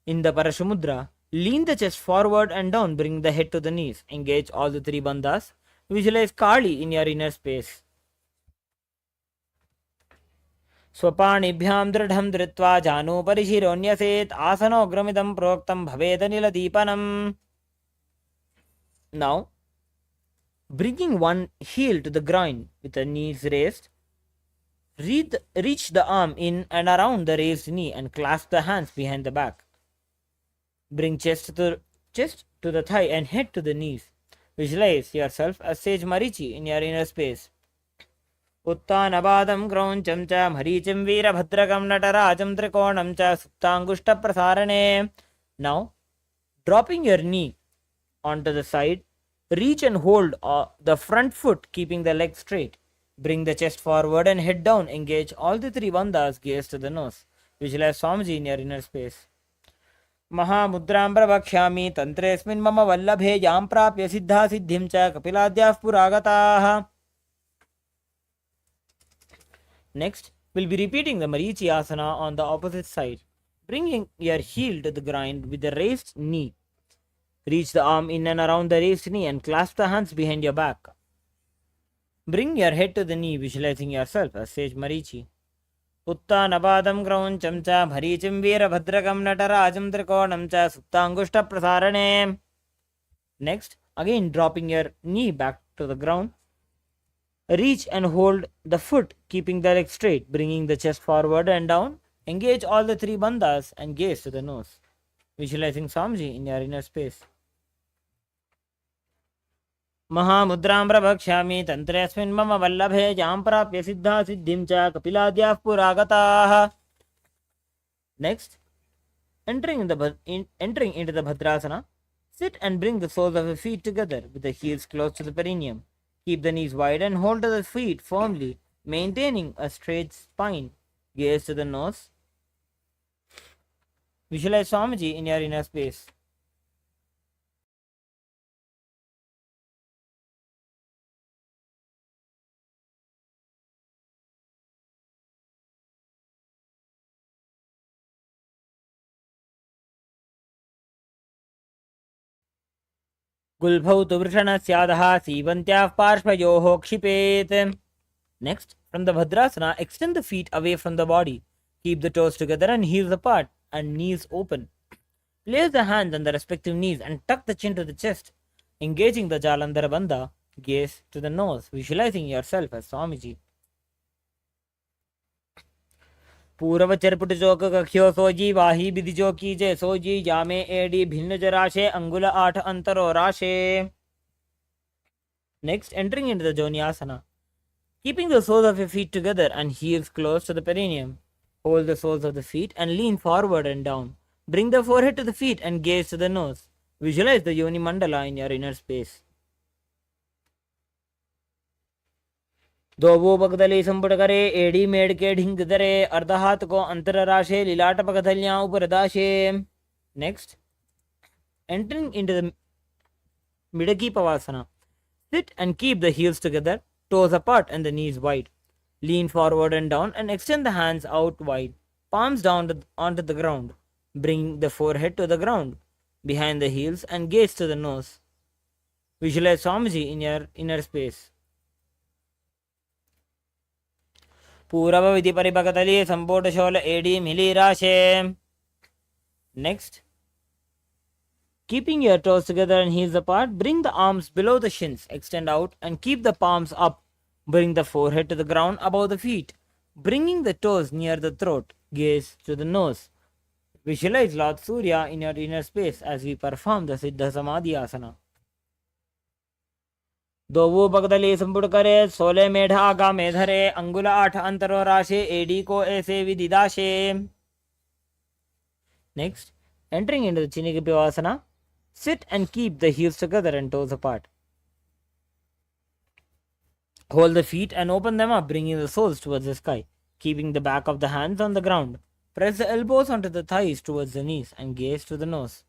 In the Parashumudra, lean the chest forward and down, bring the head to the knees. Engage all the three bandhas. Visualize Kali in your inner space. स्वपाणिभ्यां दृढं धृत्वा जानोपरिशिरोऽन्यसेत् आसनोग्रमिदं प्रोक्तं भवेदनिलदीपनम्. Now, bringing one heel to the groin with the knees raised, reach the arm in and around the raised knee and clasp the hands behind the back. Bring chest to the thigh and head to the knees. Visualize yourself as Sage Marichi in your inner space. उत्तानपादं क्रौञ्चं च मरीचिं वीरभद्रकं नटराजं त्रिकोणं च सुप्ताङ्गुष्ठप्रसारणे. Now, dropping your knee onto the side, reach and hold the front foot, keeping the leg straight. Bring the chest forward and head down. Engage all the three bandhas, gaze to the nose. Visualize Swamiji in your inner space. महामुद्रां प्रवक्ष्यामि तन्त्रेऽस्मिन् मम वल्लभे यां प्राप्य सिद्धा सिद्धिं च कपिलाद्याः पुरागताः. Next, we'll be repeating the Marichi Asana on the opposite side. Bringing your heel to the ground with the raised knee. Reach the arm in and around the raised knee and clasp the hands behind your back. Bring your head to the knee, visualizing yourself as Sage Marichi. उत्तानपादं क्रौञ्चं च मरीचिं वीरभद्रकं नटराजं त्रिकोणं च सुप्ताङ्गुष्ठप्रसारणे. Next, again dropping your knee back to the ground. Reach and hold the foot, keeping the leg straight, bringing the chest forward and down. Engage all the three bandhas and gaze to the nose. Visualizing Swamiji in your inner space. महामुद्रां प्रवक्ष्यामि तन्त्रेऽस्मिन् मम वल्लभे यां प्राप्य सिद्धा सिद्धिं च कपिलाद्याः पुरागताः. Next, entering into the Bhadrasana, sit and bring the soles of the feet together with the heels close to the perineum. Keep the knees wide and hold to the feet firmly, maintaining a straight spine. Gaze to the nose. Visualize Swamiji in your inner space. गुल्भौ तु वृषणस्याधः सीवन्त्याः पार्श्वयोः क्षिपेत्. Next, from the Bhadrasana, extend the feet away from the body. Keep the toes together and heels apart. and knees open. Place the hands on the respective knees and tuck the chin to the chest. Engaging the Jalandhara Bandha, gaze to the nose, visualizing yourself as Swamiji. पूर्व चरपुट चौक कख्यो सोजी वाही विधि जो कीजे सोजी जामे AD भिन्न जराशे अंगुल 8 अंतरो राशे. Next, entering into the Jonyasana. Keeping the soles of your feet together and heels close to the perineum. Hold the soles of the feet and lean forward and down. Bring the forehead to the feet and gaze to the nose. Visualize the Yoni Mandala in your inner space. दोवो पगदली संपुट करे AD made के ढिंग दरे अर्ध हाथ को अंतर राशे लीलाट पगदलियां ऊपर दाशे. Next, entering into the Midaki Pavasana. Sit and keep the heels together, toes apart and the knees wide. Lean forward and down and extend the hands out wide, palms down onto the ground. Bring the forehead to the ground, behind the heels and gaze to the nose. Visualize Swamiji in your inner space. Purava Vidhi Paripakatali Sampota Shola Edi Mili Rashe. Next, keeping your toes together and heels apart, bring the arms below the shins, extend out and keep the palms up. Bring the forehead to the ground above the feet, bringing the toes near the throat, gaze to the nose. Visualize Lord Surya in your inner space as we perform the Siddha Samadhi Asana. दोवो पगदली संपुट करे 16 मेढ आगा में धरे अंगुल 8 अंतरो राशे AD को ऐसे विदिदाशे. Next, entering into the Chinikipivasana. Sit and keep the heels together and toes apart. Hold the feet and open them up, bringing the soles towards the sky, keeping the back of the hands on the ground. Press the elbows onto the thighs towards the knees and gaze to the nose.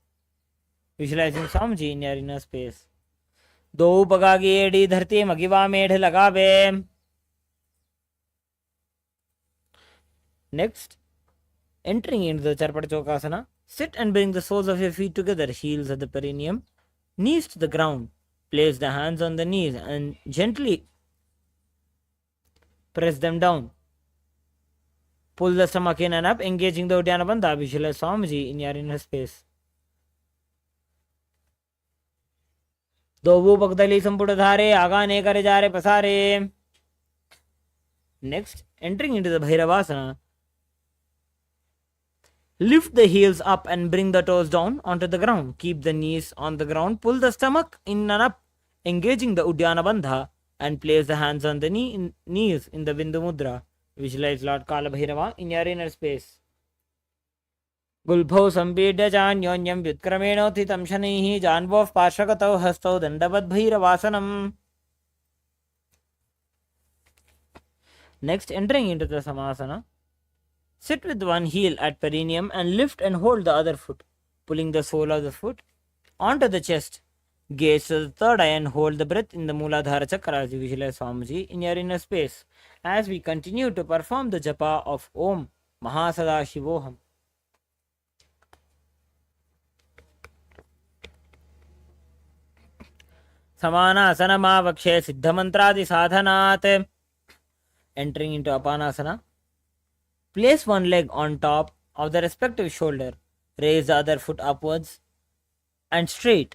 Visualizing Swamiji in your inner space. दो पगागी AD धरती मगिवा मेढ़ लगावे. Next, entering into the Charpat Chokasana. Sit and bring the soles of your feet together, heels at the perineum, knees to the ground. Place the hands on the knees and gently press them down. Pull the stomach in and up, engaging the Uddiyana Bandha. Visualize Swamiji in your inner space. दोवो पगदली संपुट धारे आगाने करे जारे पसारे. Next, entering into the Bhairavasana. Lift the heels up and bring the toes down onto the ground. Keep the knees on the ground. Pull the stomach in and up, engaging the Uddiyana Bandha, and place the hands on the knees in the Bindu Mudra. Visualize Lord Kala Bhairava in your inner space. गुल्भौ संपीड्य चान्योन्यं व्युत्क्रमेणोत्थितं शनैः जान्वोः पार्श्वगतौ हस्तौ दण्डवद्भैरवासनम्. Next, entering into the Samasana. Sit with one heel at perineum and lift and hold the other foot, pulling the sole of the foot onto the chest. Gaze to the third eye and hold the breath in the Mooladhara Chakra as you visualize Swamiji in your inner space as we continue to perform the japa of Om Mahasada-Shivoham. Samanasanamavakshe Siddhamantradi Sadhanat. Entering into Apanasana. Place one leg on top of the respective shoulder. Raise the other foot upwards and straight.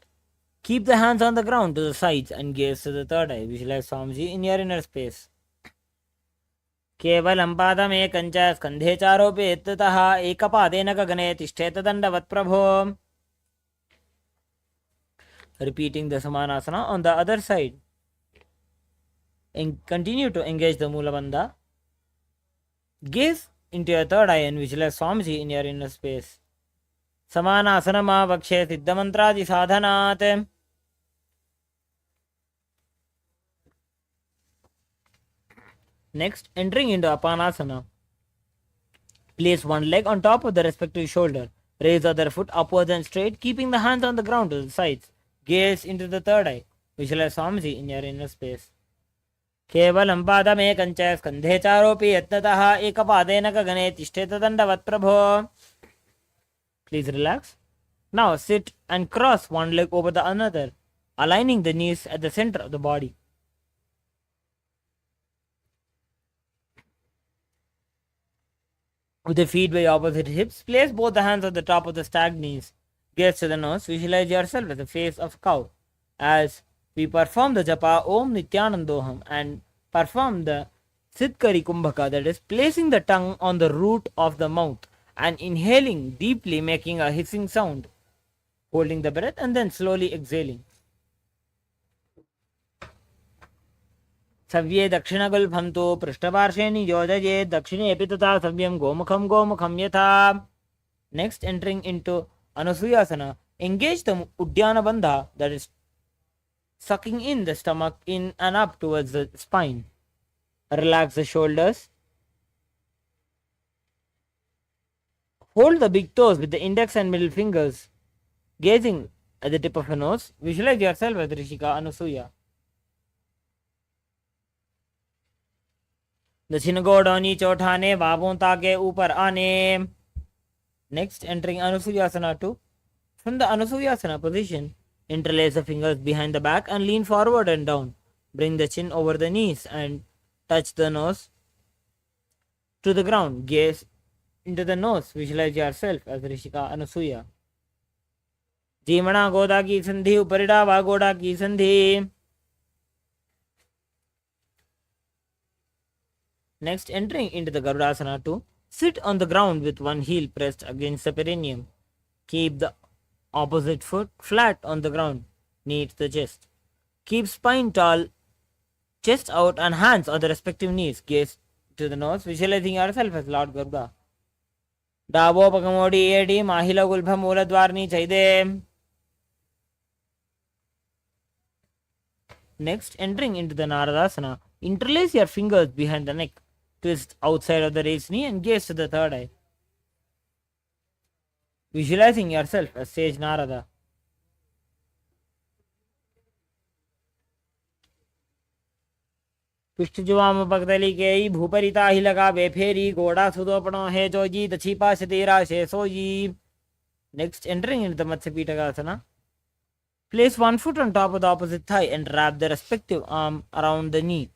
Keep the hands on the ground to the sides and gaze to the third eye. Visualize Swamiji in your inner space. केवलं पादमेकञ्च स्कन्धे चारोपेत्ततः एकपादेन गगने तिष्ठेत दण्डवत् प्रभो. Repeating the Samanasana on the other side. And continue to engage the Mula Bandha. Gaze into your third eye and visualize Swamiji in your inner space. Samanasanama vakshe siddhamantradi sadhanat. Next, entering into Apanasana. Place one leg on top of the respective shoulder. Raise the other foot upwards and straight, keeping the hands on the ground to the sides. Gaze into the third eye. Visualize Swamiji in your inner space. केवलं पादमेकञ्च स्कन्धे चारोपि यत्नतः एकपादेन गगने तिष्ठेत दण्डवत् प्रभो. Please relax. Now sit and cross one leg over the another, aligning the knees at the center of the body. With the feet by opposite hips, place both the hands on the top of the stacked knees. Gaze to the nose. Visualize yourself as the face of a cow. As we perform the japa Om Nithyanandoham and perform the Sitkari Kumbhaka, that is, placing the tongue on the root of the mouth and inhaling deeply, making a hissing sound, holding the breath and then slowly exhaling. सव्ये दक्षिणगुल्फं तु पृष्ठपार्श्वे नियोजयेत् दक्षिणेऽपि तथा सव्यं गोमुखं गोमुखं यथा. Next, entering into Anusuyasana, engage the Uddiyana Bandha, that is, sucking in the stomach in and up towards the spine. Relax the shoulders. Hold the big toes with the index and middle fingers, gazing at the tip of your nose. Visualize yourself as Rishika Anusuya. दक्षिण गोड़ोनी चौठाने बाबोंता के ऊपर आने. Next, entering Anusuyasana 2. From the Anusuyasana position, interlace the fingers behind the back and lean forward and down. Bring the chin over the knees and touch the nose to the ground. Gaze into the nose. Visualize yourself as Rishika Anusuya. जीमणा गोदा की संधि उपरिडा वा गोड़ा की संधि. Next, entering into the Garudasana 2, sit on the ground with one heel pressed against the perineum. Keep the opposite foot flat on the ground, knees to the chest. Keep spine tall, chest out and hands on the respective knees. Gaze to the nose, visualizing yourself as Lord Garuda. Davo Pakamodi Edi Mahila Gulbha Mula Dwarni Chaide. Next, entering into the Naradasana, interlace your fingers behind the neck. Twist outside of the raised knee and gaze to the third eye. Visualizing yourself as Sage Narada. पृष्ठजुवाम पगदली के भूपरिता ही लगा बेफेरी गोड़ा सुदोपणो है Joji दछीपा शतेरा शेषोजी. Next, entering into the Matsyapitakasana. Place one foot on top of the opposite thigh and wrap the respective arm around the knee.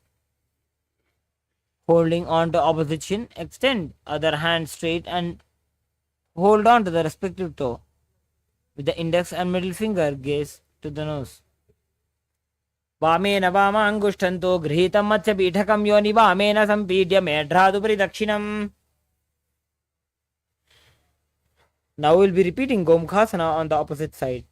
Holding on to opposite shin, extend other hand straight and hold on to the respective toe. With the index and middle finger, gaze to the nose. वामेन वामाङ्गुष्ठन्तो गृहीतं मत्स्यपीठकं योनि वामेन सम्पीड्य मेढ्रादुपरि दक्षिणम्. Now we'll be repeating Gomkhasana on the opposite side.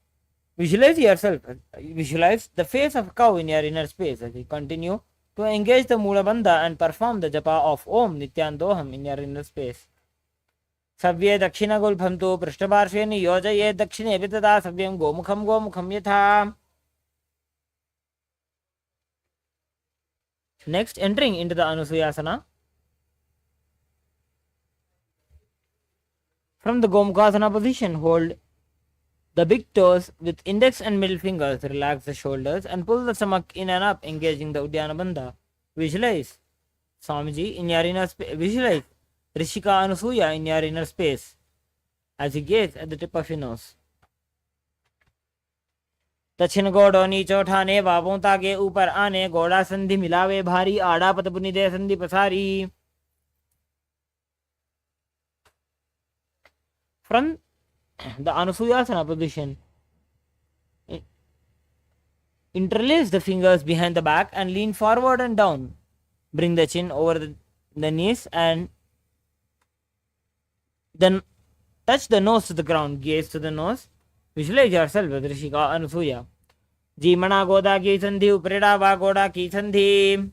Visualize yourself, visualize the face of a cow in your inner space as you continue to engage the Mula Bandha and perform the japa of Om Nithyandoham in your inner space. Savye Dakshina Gulbham tu Prishtaparshve Niyojaye Dakshine Vitata Savyam Gomukham Gomukham Yatha. Next, entering into the Anusuyasana. From the Gomkhasana position, hold the big toes with index and middle fingers. Relax the shoulders and pull the stomach in and up, engaging the Uddiyana Bandha. Visualize Swamiji in your inner space. Visualize Rishika Anusuya in your inner space as you gaze at the tip of your nose. दक्षिण गोड़ो नीचो ठाने बाबोंता के ऊपर आने गोड़ा संधि मिलावे भारी आड़ा पतपुनि दे संधि पसारी. From the Anusuyasana position, interlace the fingers behind the back and lean forward and down. Bring the chin over the knees and then touch the nose to the ground. Gaze to the nose. Visualize yourself as Rishika Anusuya. जीमणा गोदा की संधि उपरिड़ा वा गोड़ा की संधि.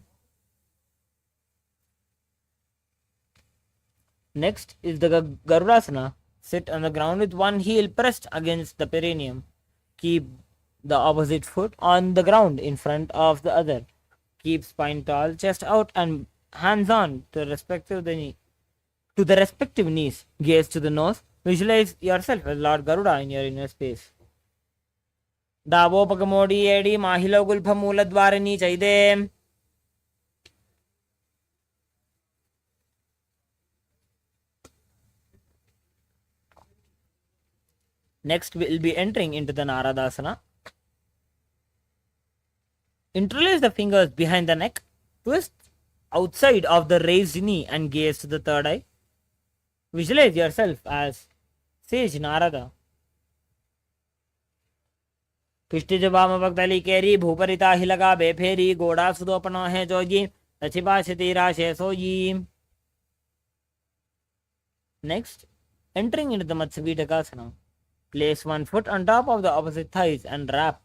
Next is the Garudasana. Sit on the ground with one heel pressed against the perineum. Keep the opposite foot on the ground in front of the other. Keep spine tall, chest out and hands on to the respective knees. Gaze to the nose. Visualize yourself as Lord Garuda in your inner space. दावोपगमोडी एडी माहिलो गुल्फ मूलद्वारिणी चैदे. Next, we will be entering into the Naradasana. Interlace the fingers behind the neck. Twist outside of the raised knee and gaze to the third eye. Visualize yourself as Sage Narada. पिष्टिज वाम भक्तली केरी भूपरिता ही लगा बेफेरी गोड़ा सुदोपना है जोगी रचिपा क्षतिरा शेषोयी. Next, entering into the Matsyavidakasana. Place one foot on top of the opposite thighs and wrap.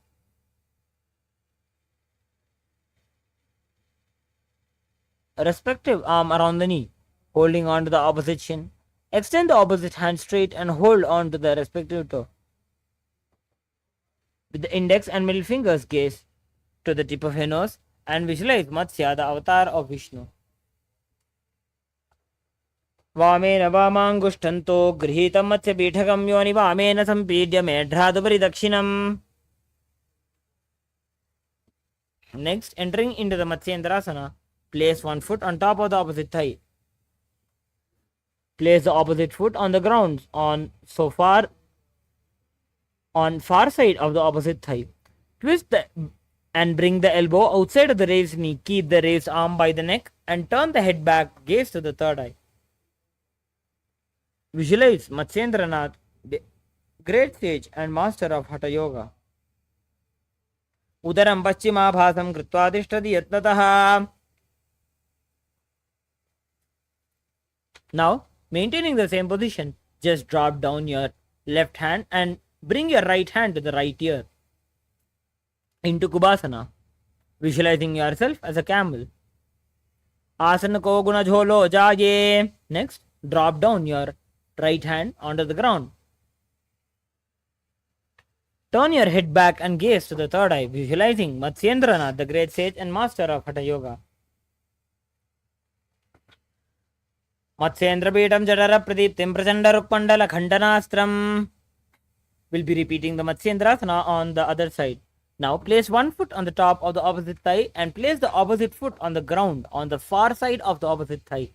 A respective arm around the knee, holding on to the opposite shin. Extend the opposite hand straight and hold on to the respective toe. With the index and middle fingers gaze to the tip of your nose and visualize Matsya, the avatar of Vishnu. वामेन वामाङ्गुष्ठन्तो गृहीतं मत्स्यपीठकं योनि वामेन सम्पीड्य मेढ्रादुपरि दक्षिणम्. Next, entering into the Matsyendrasana, place one foot on top of the opposite thigh. Place the opposite foot on the ground on far side of the opposite thigh. Twist and bring the elbow outside of the raised knee. Keep the raised arm by the neck and turn the head back, gaze to the third eye. Visualize Matsyendranath, the great sage and master of Hatha Yoga. Udaram paschimabhasam kritva tishtati yatnatah. Now, maintaining the same position, just drop down your left hand and bring your right hand to the right ear into Kubasana, visualizing yourself as a camel. Asana ko guna jholo jaye. Next, drop down your right hand onto the ground. Turn your head back and gaze to the third eye, visualizing Matsyendranath, the great sage and master of Hatha Yoga. Matsyendra Peetam Jadara Pradiptim Prachanda Rukmandala Khandanastram. We'll be repeating the Matsyendrasana on the other side. Now place one foot on the top of the opposite thigh and place the opposite foot on the ground on the far side of the opposite thigh.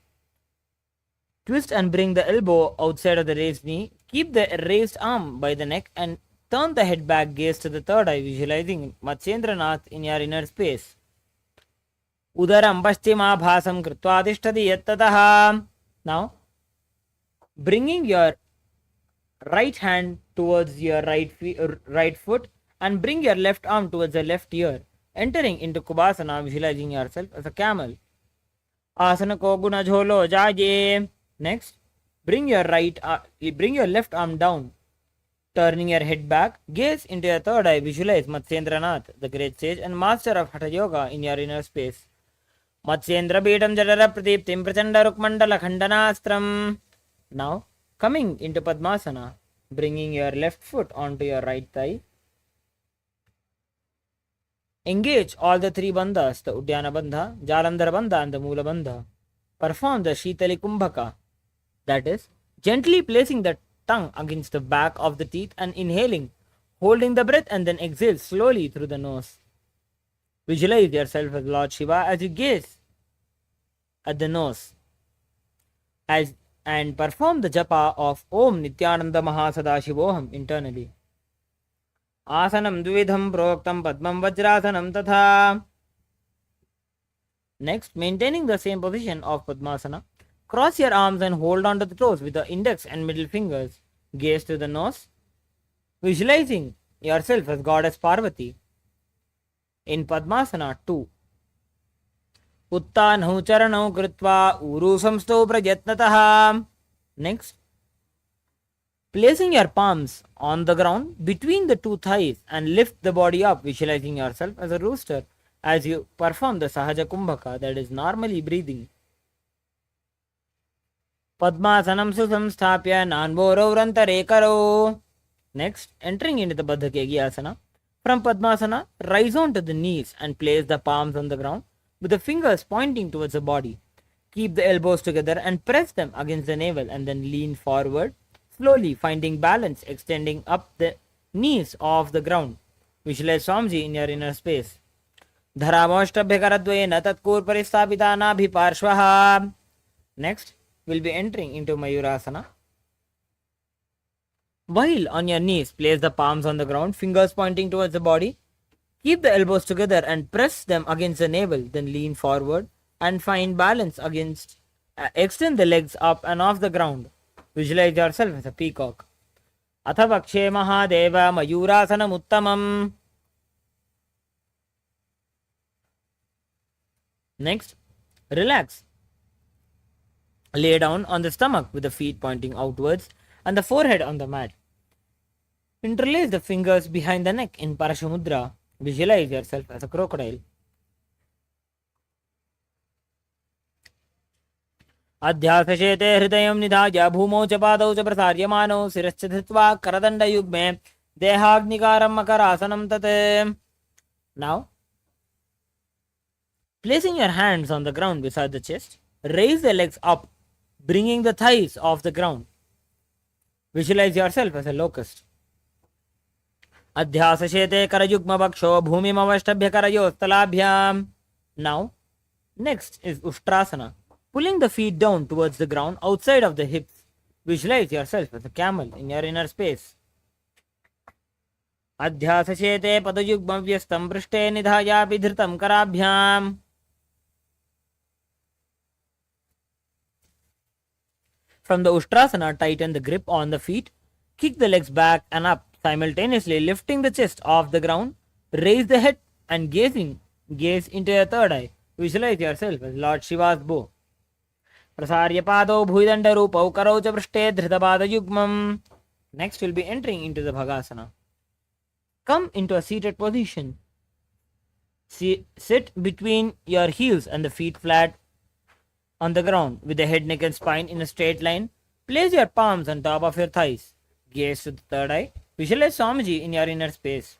Twist and bring the elbow outside of the raised knee. Keep the raised arm by the neck and turn the head back, gaze to the third eye, visualizing Matsyendranath in your inner space. Udaram paschimabhasam kritva tishtati yattatah. Now, bringing your right hand towards your right foot and bring your left arm towards the left ear, entering into Kubasana, visualizing yourself as a camel. Asana ko guna jholo jaye. Next, bring your left arm down, turning your head back, gaze into your third eye, visualize Matsyendranath, the great sage and master of Hatha Yoga in your inner space. Matsyendra Peetam Jadara Pradiptim Prachanda Rukmandala Khandanastram. Now, coming into Padmasana, bringing your left foot onto your right thigh. Engage all the three bandhas, the Udyana Bandha, Jalandhara Bandha and the Mula Bandha. Perform the Shitali Kumbhaka, that is, gently placing the tongue against the back of the teeth and inhaling, holding the breath and then exhale slowly through the nose. Visualize yourself as Lord Shiva as you gaze at the nose and perform the japa of Om Nithyananda Mahasadaशिवोहम internally. Asanam dvidham proktam padmam vajrasanam tatha. Next, maintaining the same position of Padmasana, cross your arms and hold on to the toes with the index and middle fingers. Gaze to the nose, visualizing yourself as Goddess Parvati in Padmasana 2. Uttanau charanau kritva uru samsto prajatnatah. Next, placing your palms on the ground between the two thighs and lift the body up, visualizing yourself as a rooster as you perform the Sahaja Kumbhaka, that is normally breathing. Padmasanam susamsthapya nanboro vrantare karo. Next, entering into the Baddhakegi Asana. From Padmasana, rise on to the knees and place the palms on the ground with the fingers pointing towards the body. Keep the elbows together and press them against the navel and then lean forward, slowly finding balance, extending up the knees off the ground. Visualize Swamiji in your inner space. Dharamoshtabhyakaradvayena tatkur paristapita nabhi parshvaha. Next, we'll be entering into Mayurasana. While on your knees, place the palms on the ground, fingers pointing towards the body. Keep the elbows together and press them against the navel, then lean forward and find balance extend the legs up and off the ground. Visualize yourself as a peacock. Atha vakshe mahadeva mayurasanam uttamam. Next, relax. Lay down on the stomach with the feet pointing outwards and the forehead on the mat. Interlace the fingers behind the neck in Parashamudra. Visualize yourself as a crocodile. अध्यासशेते हृदयं निधाय भूमौ च पादौ च प्रसार्यमानौ शिरश्च धृत्वा करदण्डयुग्मे देहाग्निकारं मकरासनं तत्. Now, placing your hands on the ground beside the chest, raise the legs up, bringing the thighs off the ground. Visualize yourself as a locust. Adhyasashete karayugma vaksho bhumimavashtabhya karayosthalabhyam. Now, next is Ushtrasana. Pulling the feet down towards the ground outside of the hips. Visualize yourself as a camel in your inner space. Adhyasashete padayugma vyastam prishte nidhaya vidhritam karabhyam. From the Ushtrasana, tighten the grip on the feet, kick the legs back and up, simultaneously lifting the chest off the ground, raise the head and gaze into your third eye. Visualize yourself as Lord Shiva's bow. Prasarya padau bhuidanda rupau karau cha prishte dhritapada yugmam. Next we'll be entering into the Bhagasana. Come into a seated position. Sit between your heels and the feet flat on the ground with the head, neck and spine in a straight line. Place your palms on top of your thighs. Gaze to the third eye. Visualize Swamiji in your inner space.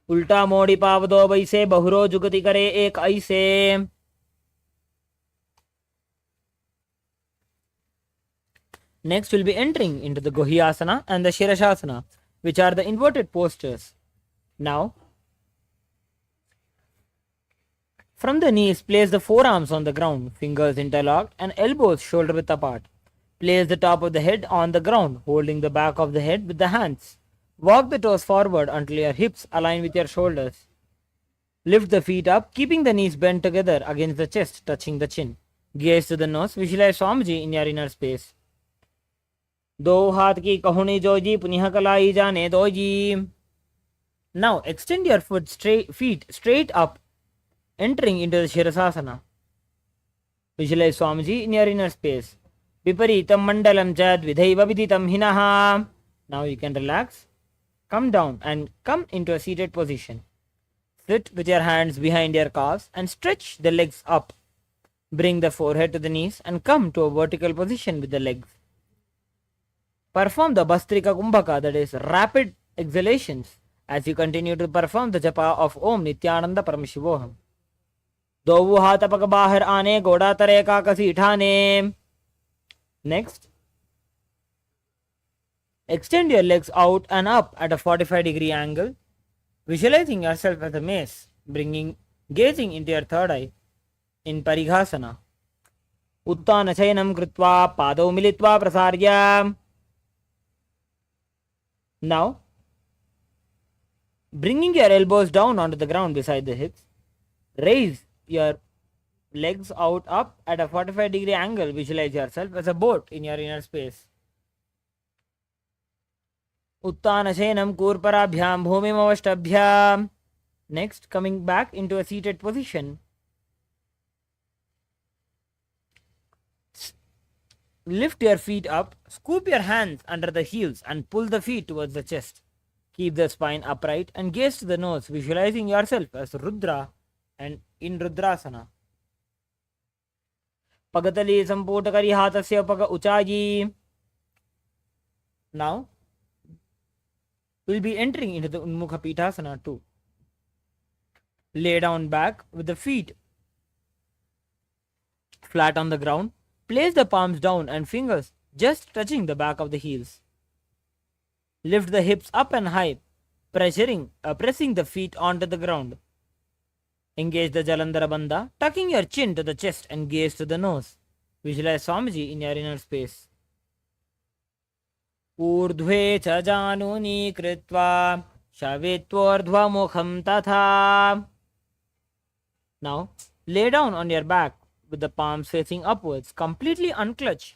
Ulta modi pavado vaise bahuro jugati kare ek aise. Next we'll be entering into the Gohyasana and the Shirashasana, which are the inverted postures. Now, from the knees, place the forearms on the ground, fingers interlocked and elbows shoulder width apart. Place the top of the head on the ground, holding the back of the head with the hands. Walk the toes forward until your hips align with your shoulders. Lift the feet up, keeping the knees bent together against the chest, touching the chin. Gaze to the nose, visualize Swamiji in your inner space. दो हाथ की कहुनी जोजी पुनिह कलाई जाने दो जी. Now extend your feet straight up, entering into the Shirasasana. Visualize Swamiji in your inner space. Viparitam mandalam chad vidhaiva viditam hinaha. Now you can relax, come down and come into a seated position. Sit with your hands behind your calves and stretch the legs up. Bring the forehead to the knees and come to a vertical position with the legs. Perform the Bastrika Kumbhaka, that is rapid exhalations, as you continue to perform the japa of Om Nithyananda Paramashivoham. Dovu hata pak bahar aane goda tare ka kasi thane. Next, extend your legs out and up at a 45-degree angle, visualizing yourself as a mace, gazing into your third eye in Parighasana. Uttana chayanam kritva padau militva prasarya. Now, bringing your elbows down onto the ground beside the hips, raise your legs out up at a 45-degree angle. Visualize yourself as a boat in your inner space. Uttana shenam kurparabhyam bhumim avashtabhyam. Next, coming back into a seated position. Lift your feet up, scoop your hands under the heels and pull the feet towards the chest. Keep the spine upright and gaze to the nose, visualizing yourself as Rudra and in Rudrasana. Pagatali samputakari hatasya paga uchaji. Now, we'll be entering into the Unmukha Pitasana too. Lay down back with the feet flat on the ground. Place the palms down and fingers just touching the back of the heels. Lift the hips up and high, pressing the feet onto the ground. Engage the Jalandhara Bandha, tucking your chin to the chest and gaze to the nose. Visualize Swamiji in your inner space. Urdhve cha januni kritva shavitvordhva mukham tatha. Now, lay down on your back with the palms facing upwards, completely unclutch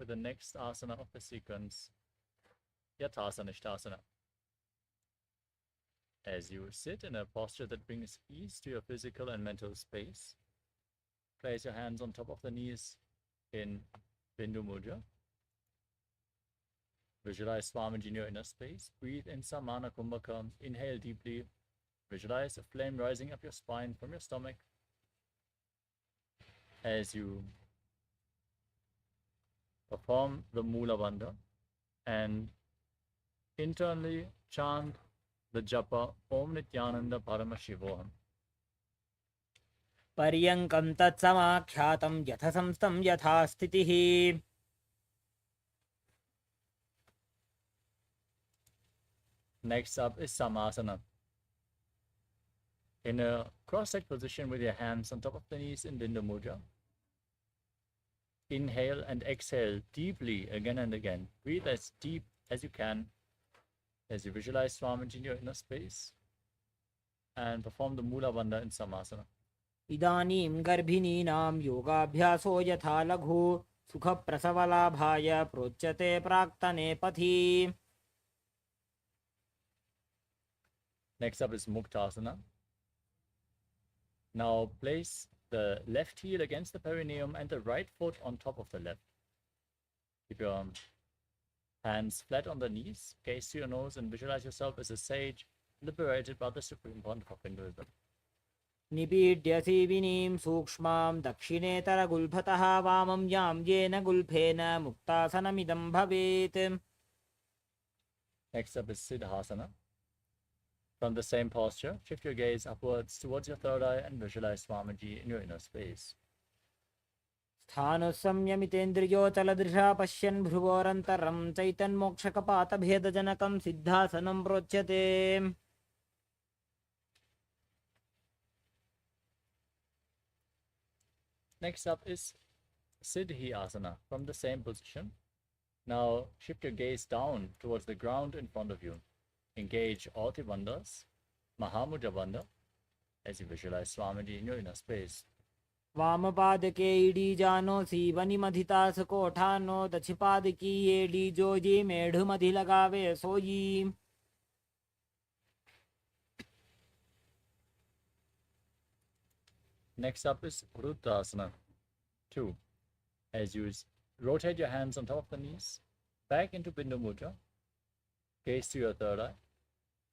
with the next asana of the sequence, Yathasana Ishtasana. As you sit in a posture that brings ease to your physical and mental space, place your hands on top of the knees in Bindu Mudra. Visualize Swamiji in your inner space. Breathe in Samana Kumbhaka. Inhale deeply. Visualize a flame rising up your spine from your stomach. As you perform the Mula Bandha and internally chant the japa Om Nithyananda Paramashivoham. पर्यङ्कं तत्समाख्यातं यथसंस्थं यथा स्थितिः. Next up is Samasana. In a cross-legged position with your hands on top of the knees in Bindu Mudra. Inhale and exhale deeply again and again. Breathe as deep as you can as you visualize Swamiji in your inner space and perform the Mula Bandha in Samasana. इदानीं गर्भिणीनां योगाभ्यासो यथा लघु सुखप्रसवलाभाय प्रोच्यते प्राक्तने पथि. Next up is Muktasana. Now place the left heel against the perineum and the right foot on top of the left. Keep your hands flat on the knees, gaze to your nose and visualize yourself as a sage liberated by the Supreme Pontiff of Hinduism. निपीड्य सीविनीं सूक्ष्मां दक्षिणेतरगुल्फतः वामं यां येन गुल्फेन मुक्तासनमिदं भवेत्. Next up is Siddhasana. From the same posture, shift your gaze upwards towards your third eye and visualize Swamiji in your inner space. स्थानुसंयमितेन्द्रियोचलदृशा पश्यन् भ्रुवोरन्तरं चैतन्मोक्षकपातभेदजनकं सिद्धासनं प्रोच्यते. Next up is Siddhi Asana. From the same position, now shift your gaze down towards the ground in front of you. Engage all the bandhas, Mahamudra Bandha, as you visualize Swamiji in your inner space. वामपादके इडीजानो सीवनिमधिता सकोठानो दक्षिपादकी एडी जोजी मेढुमधिलगावे सोयी. Next up is Rudasana 2. As you rotate your hands on top of the knees, back into Bindu Mudra, gaze to your third eye,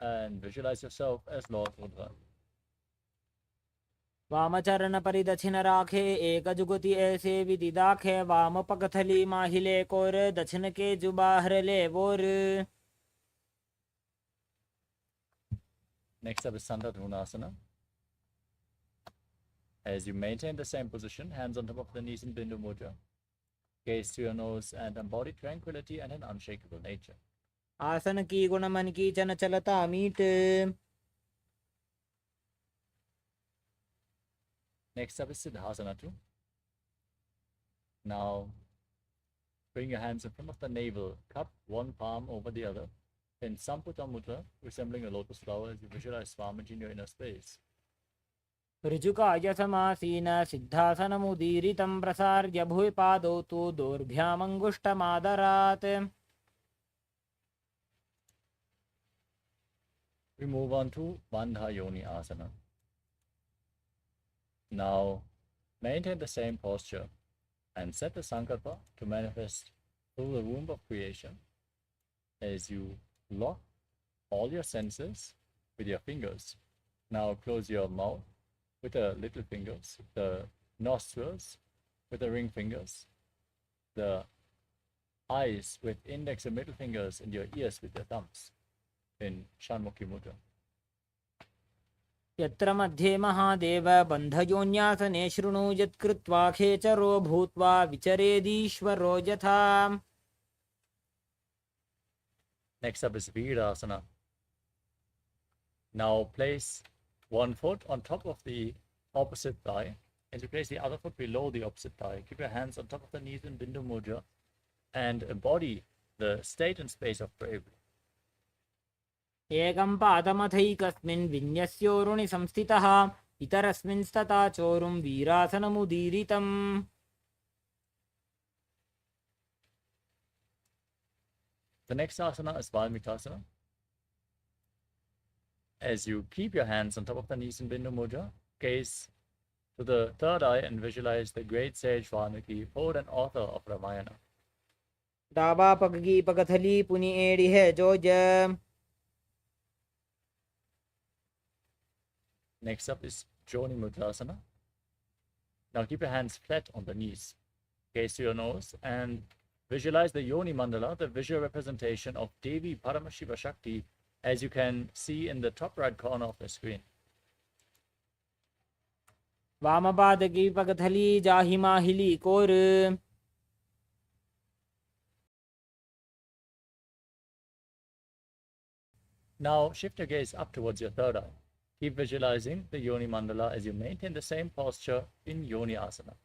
and visualize yourself as Lord Rudra. वामचरण परिदक्षिण राखे एक जुगति ऐसे विधि दाखे वाम पगथली माहिले कोर दक्षिण के जुबाहर ले वोर. Next up is Sandadhunasana. As you maintain the same position, hands on top of the knees in Bindu Mudra, gaze to your nose and embody tranquility and an unshakable nature. आसन की गुण मन की चन चलता meet. Next up is Siddhasana 2. Now, bring your hands in front of the navel, cup one palm over the other, in Samputa Mudra, resembling a lotus flower as you visualize Swamiji in your inner space. ऋजुकाय समासीन सिद्धासनमुदीरितं प्रसार्य भूपादौ तु दोर्भ्यामङ्गुष्ठमादरात्. We move on to Bandha Yoni Asana. Now, maintain the same posture and set the sankalpa to manifest through the womb of creation as you lock all your senses with your fingers. Now close your mouth with the little fingers, the nostrils with the ring fingers, the eyes with index and middle fingers, and your ears with your thumbs in Shanmukhi Mudra. यत्र मध्ये महादेव बन्धयोन्यासने शृणु यत्कृत्वा खेचरो भूत्वा विचरेदीश्वरो यथा. Next up is Virasana. Now place one foot on top of the opposite thigh and you place the other foot below the opposite thigh. Keep your hands on top of the knees in Bindu Mudra and embody the state and space of bravery. एकं पादमथैकस्मिन् विन्यस्योरुणि संस्थितः इतरस्मिंस्तथा चोरुं वीरासनमुदीरितम्. The next asana is Valmikasana. As you keep your hands on top of the knees in Bindu Mudra, gaze to the third eye and visualize the great sage Valmiki, poet and author of Ramayana. डाबा पगगी पगथली पुनि एड़ी है जोज. Next up is Joni Mudrasana. Now keep your hands flat on the knees. Gaze to your nose and visualize the Yoni Mandala, the visual representation of Devi Paramashiva Shakti, as you can see in the top right corner of the screen. वामपादगी पगथली जाहि माहिली core. Now shift your gaze up towards your third eye. Keep visualizing the Yoni Mandala as you maintain the same posture in Yoni Asana.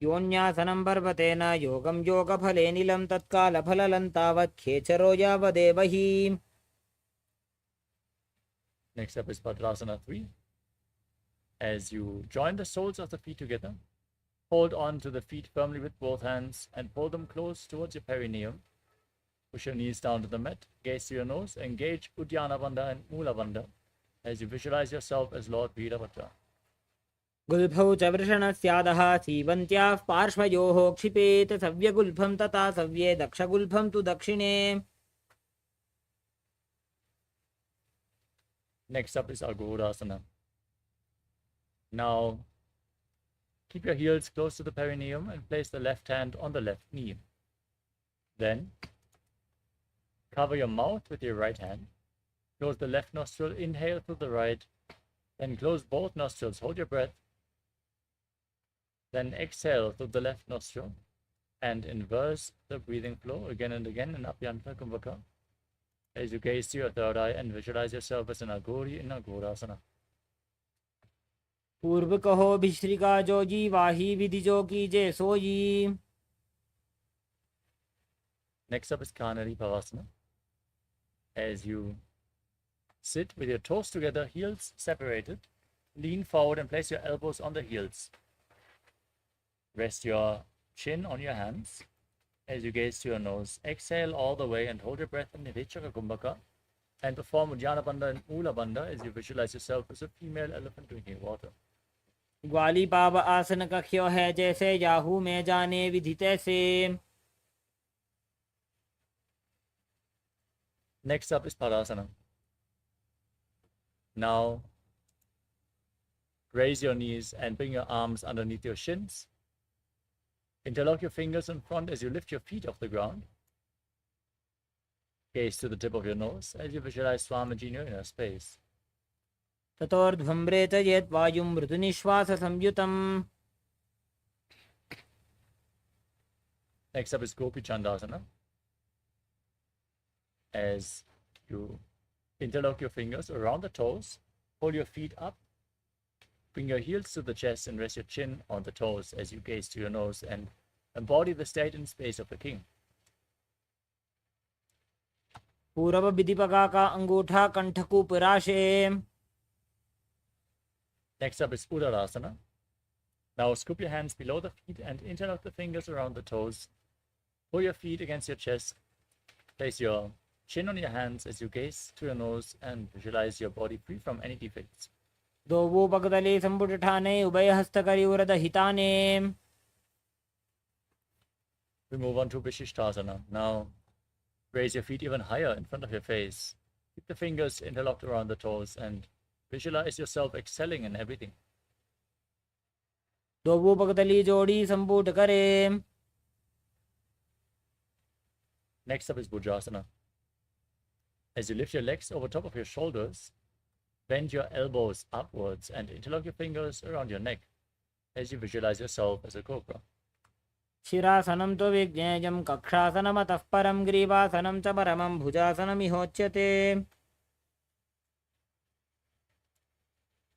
योन्यासनं पर्वतेन योगं योगफले नीलं तत्कालफललं तावत् खेचरो यावदेवहि. Next up is Bhadrasana 3. As you join the soles of the feet together, hold on to the feet firmly with both hands and pull them close towards your perineum. Push your knees down to the mat, gaze to your nose, engage Uddiyana Bandha and Mula Bandha as you visualize yourself as Lord Veerabhadra. गुल्फौ च वृषणस्यादः सीवन्त्याः पार्श्वयोः क्षिपेत सव्यगुल्फं तथा सव्ये दक्षगुल्फं तु दक्षिणे. Next up is Agorasana. Now, keep your heels close to the perineum and place the left hand on the left knee. Then, cover your mouth with your right hand. Close the left nostril, inhale through the right. Then close both nostrils, hold your breath. Then exhale through the left nostril and inverse the breathing flow again and again in Apyanta Kumbhaka as you gaze to your third eye and visualize yourself as an Agori in Agorasana. पूर्व कहो भिश्रिका जोजी वाही विधि जो कीजे सोई. Next up is Kanari Pavasana. As you sit with your toes together, heels separated, lean forward and place your elbows on the heels. Rest your chin on your hands as you gaze to your nose. Exhale all the way and hold your breath in Nithyananda Kumbhaka and perform Uddiyana Bandha and Mula Bandha as you visualize yourself as a female elephant drinking water. ग्वाली पाव आसन कख्यो है जैसे Yahoo में जाने विधि तैसे. Next up is Padasana. Now, raise your knees and bring your arms underneath your shins. Interlock your fingers in front as you lift your feet off the ground. Gaze to the tip of your nose as you visualize Swamiji in your inner space. ततोर्ध्वम्रे च यत् वायुं मृदुनिश्वास संयुतम्. Next up is Gopi Chandasana. As you interlock your fingers around the toes, pull your feet up, bring your heels to the chest and rest your chin on the toes as you gaze to your nose and embody the state and space of the king. पूरव विधिपका का अंगूठा कंठकूप राशे. Next up is Uddarasana. Now scoop your hands below the feet and interlock the fingers around the toes. Pull your feet against your chest. Place your chin on your hands as you gaze to your nose and visualize your body free from any defects. दोवो पगदले संपुट ठाने उभय हस्तकरी उरद हिताने. We move on to Vishishtasana. Now raise your feet even higher in front of your face. Keep the fingers interlocked around the toes and visualize yourself excelling in everything. दोवो पगदली जोड़ी संपुट करे. Next up is Bhujasana. As you lift your legs over top of your shoulders, bend your elbows upwards and interlock your fingers around your neck as you visualize yourself as a cobra. शिरासनं तो विज्ञेयं कक्षासनमतः परं ग्रीवासनं च परमं भुजासनमिहोच्यते.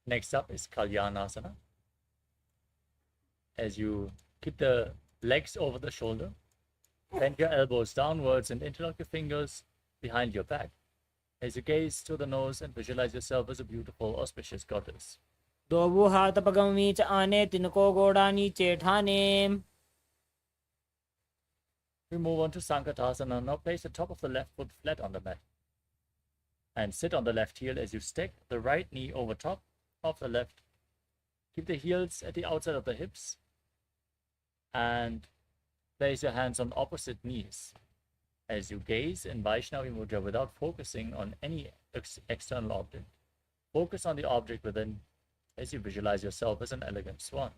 Next up is Kalyanasana. As you keep the legs over the shoulder, bend your elbows downwards and interlock your fingers behind your back as you gaze to the nose and visualize yourself as a beautiful, auspicious goddess. दोवो हाथ पगम नीच आने तिनको गोड़ा नीचे ठाने. We move on to Sankatasana. Now place the top of the left foot flat on the mat. And sit on the left heel as you stack the right knee over top of the left. Keep the heels at the outside of the hips. And place your hands on opposite knees as you gaze in Vaishnavi Mudra without focusing on any external object. Focus on the object within as you visualize yourself as an elegant swan.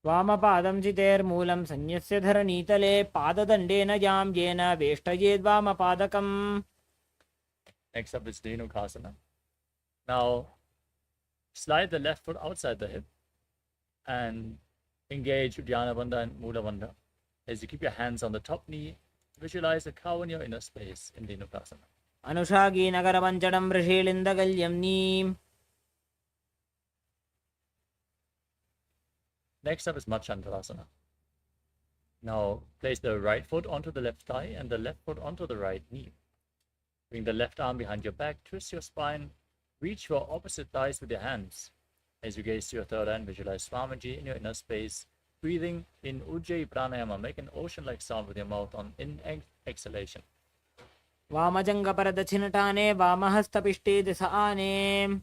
वामपादं चितेर्मूलं संन्यस्य धरणीतले पाददण्डेन यां येन वेष्टयेद्वामपादकम्. Next up is Dhenukasana. Now, slide the left foot outside the hip and engage Uddiyana Bandha and Mula Bandha. As you keep your hands on the top knee, visualize a cow in your inner space in Dhenukasana. अनुषागी नगरपञ्चडं वृषीलिन्दगल्यं neem. Next up is Machandrasana. Now, place the right foot onto the left thigh and the left foot onto the right knee. Bring the left arm behind your back, twist your spine, reach your opposite thighs with your hands. As you gaze to your third eye and visualize Swamiji in your inner space, breathing in Ujjayi Pranayama, make an ocean-like sound with your mouth on in exhalation. वामजङ्गपरदक्षिणटाने वामहस्तपिष्टे दिश आने.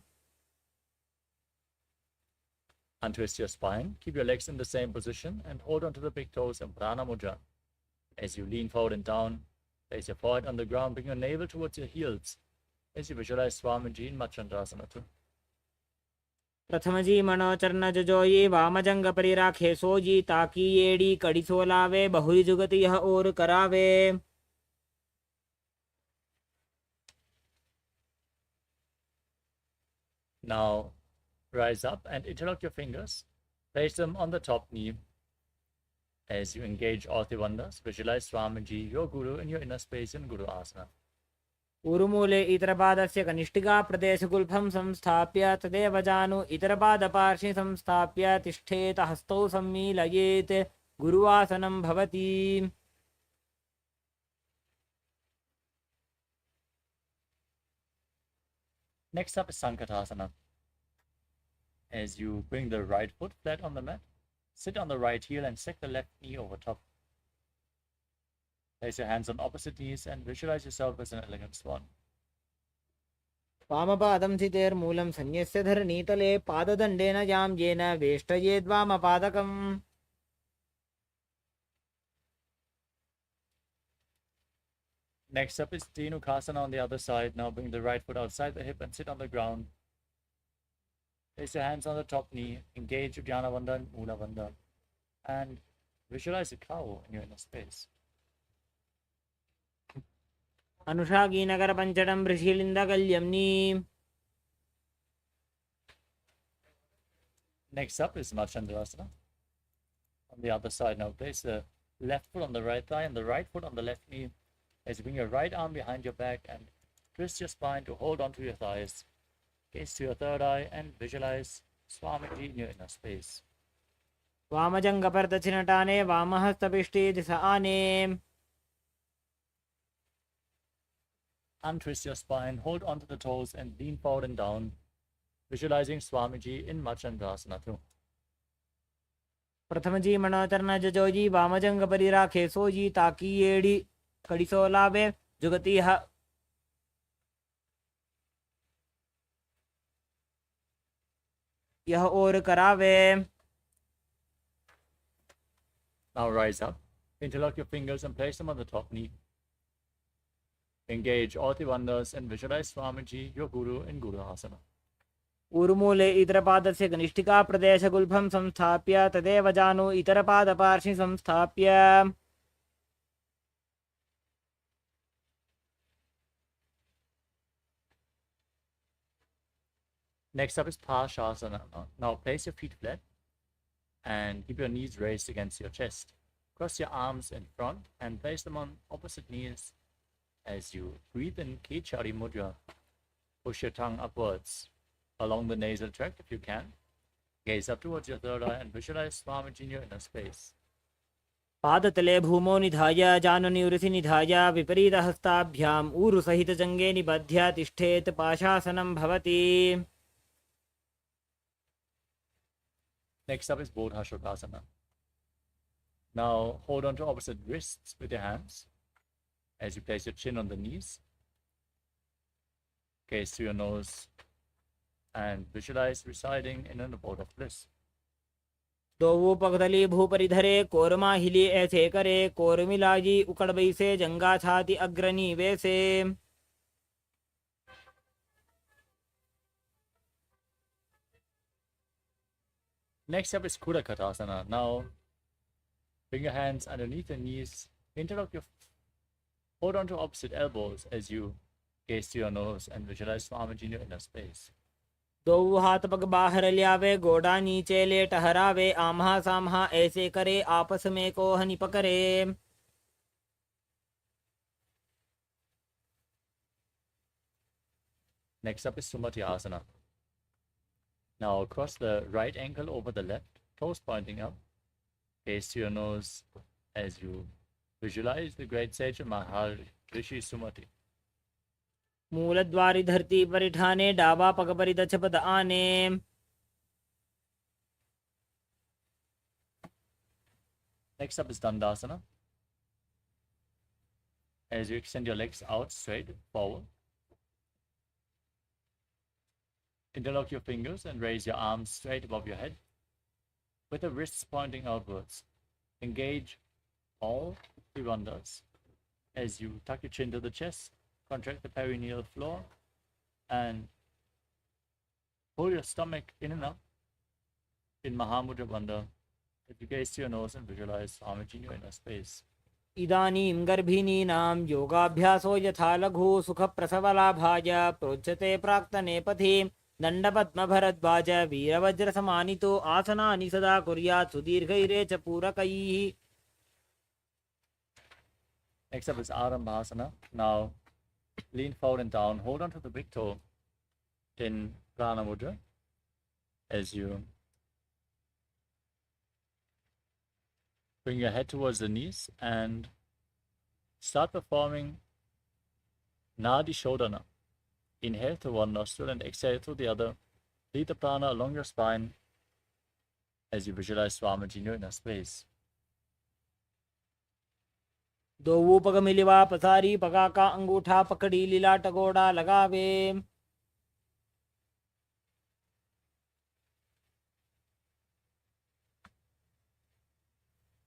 Untwist your spine, keep your legs in the same position and hold onto the big toes in Prana Mudra. As you lean forward and down, place your forehead on the ground, bring your navel towards your heels. As you visualize Swamiji in Machandrasana too. प्रथमजी मनोचरण जजोई वामजंग परिराखे sooji ताकी येड़ी कड़ी सोलावे बहुरी जुगति यह और करावे. Now, rise up and interlock your fingers. Place them on the top knee. As you engage all the bandhas, visualize Swamiji, your Guru, in your inner space in Guru Asana. उरुमूले इतरपादस्य कनिष्ठिका प्रदेशगुल्फं संस्थाप्य तदेव जानु इतरपादपार्श्वे संस्थाप्य तिष्ठेत हस्तौ सम्मीलयेत् गुरुवासनं भवति. Next up is Sankatasana. As you bring the right foot flat on the mat, sit on the right heel and stack the left knee over top. Place your hands on opposite knees and visualize yourself as an elegant swan. वामपादं चितेर्मूलं संन्यस्य धरणीतले पाददण्डेन यां येन वेष्टयेद्वामपादकम्. Next up is Dhenukasana on the other side. Now bring the right foot outside the hip and sit on the ground. Place your hands on the top knee, engage Uddiyana Bandha and Mula Bandha, and visualize a cow in your inner space. अनुषागी नगरपञ्चडं वृषीलिन्दगल्यं neem. Next up is Machandrasana. On the other side now, place the left foot on the right thigh and the right foot on the left knee. As you bring your right arm behind your back and twist your spine to hold onto your thighs. Gaze to your third eye and visualize Swamiji in your inner space. वामजङ्गपरदक्षिणटाने वामहस्तपिष्टे दिश आने. Untwist your spine, hold onto the toes and lean forward and down, visualizing Swamiji in Machandrasana too. प्रथमजी मनोचरण जजोजी वामजंग परिराखे sooji ताकी येड़ी कड़ी सोलावे जुगति यह और करावे. Now rise up, interlock your fingers and place them on the top knee. Engage all the bandhas and visualize Swamiji, your Guru, in Guru Asana. उर्मूले इतरपादस्य कनिष्ठिका प्रदेशगुल्फं संस्थाप्य तदेव जानु इतरपादपार्श्वे संस्थाप्य. Next up is Parshasana. Now place your feet flat and keep your knees raised against your chest. Cross your arms in front and place them on opposite knees. As you breathe in Kichari Mudra, push your tongue upwards along the nasal tract if you can. Gaze up towards your third eye and visualize Swamiji in your inner space. पादतले भूमौ निधाय जानुनिवृति निधाय विपरीतहस्ताभ्याम् ऊरुसहितजङ्गे निबध्य तिष्ठेत् पाशासनं भवति. Next up is Bodhashokasana. Now hold on to opposite wrists with your hands as you place your chin on the knees. Gaze through your nose and visualize residing in an abode of bliss. दोवु पगदली भूपरि धरे कोरमा हिली ऐसे करे कोरमिलाजी उकड़ बैसे जंगा छाती अग्रणी वैसे. Next up is Kura Katasana. Now bring your hands underneath your knees, hold on to opposite elbows as you gaze to your nose and visualize Swamiji in your inner space. दोवु हाथ पग बाहर लियावे गोड़ा नीचे ले टहरावे आम्हा साम्हा ऐसे करे आपस में को हनि पकरे. Next up is Sumati Asana. Now cross the right ankle over the left, toes pointing up. Gaze to your nose as you visualize the great sage of Maharishi Sumati. मूलद्वारी धरती परिठाने डाबा पग परि दछपद आने. Next up is Dandasana. As you extend your legs out straight forward, interlock your fingers and raise your arms straight above your head with the wrists pointing outwards. Engage all the bandhas as you tuck your chin to the chest, contract the perineal floor, and pull your stomach in and up in Mahamudra Bandha. If you gaze to your nose and visualize Swamiji in your inner space. इदानीं गर्भिणीनां योगाभ्यासो यथा लघु सुख प्रसवलाभाय प्रोच्यते प्राक्तने पथि दण्डपद्मभरद्वाज वीरवज्र समानितो आसनानि सदा कुर्यात् सुदीर्घैरे च पूरकैः. Next up is Arambhasana. Now lean forward and down. Hold on to the big toe in Prana Mudra as you bring your head towards the knees and start performing Nadi Shodhana. Inhale through one nostril and exhale through the other. Lead the prana along your spine as you visualize Swamiji in your inner space. दोवु पग मिलिवा पसारी पगा का अंगूठा पकड़ी लीला टगोड़ा लगावे.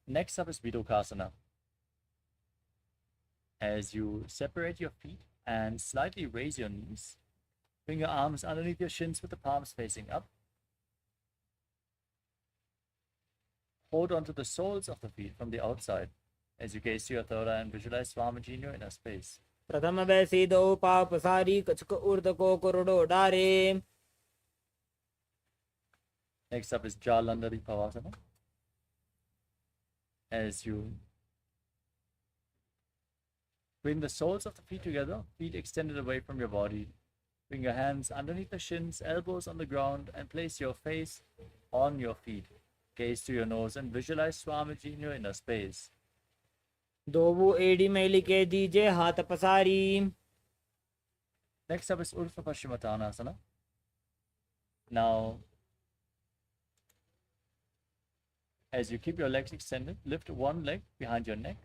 Next up is Vidokasana. As you separate your feet and slightly raise your knees, bring your arms underneath your shins with the palms facing up. Hold onto the soles of the feet from the outside as you gaze to your third eye and visualize Swamiji in your inner space. प्रथम वैसी दो पाव पसारी कछुक उर्द को कुरडो डारे. Next up is Jalandhari Pavasana. As you bring the soles of the feet together, feet extended away from your body. Bring your hands underneath the shins, elbows on the ground, and place your face on your feet. Gaze to your nose and visualize Swamiji in your inner space. दोवु एडी मैली के दीजे हाथ पसारी. Next up is Urdhva Paschimottanasana. Now, as you keep your legs extended, lift one leg behind your neck.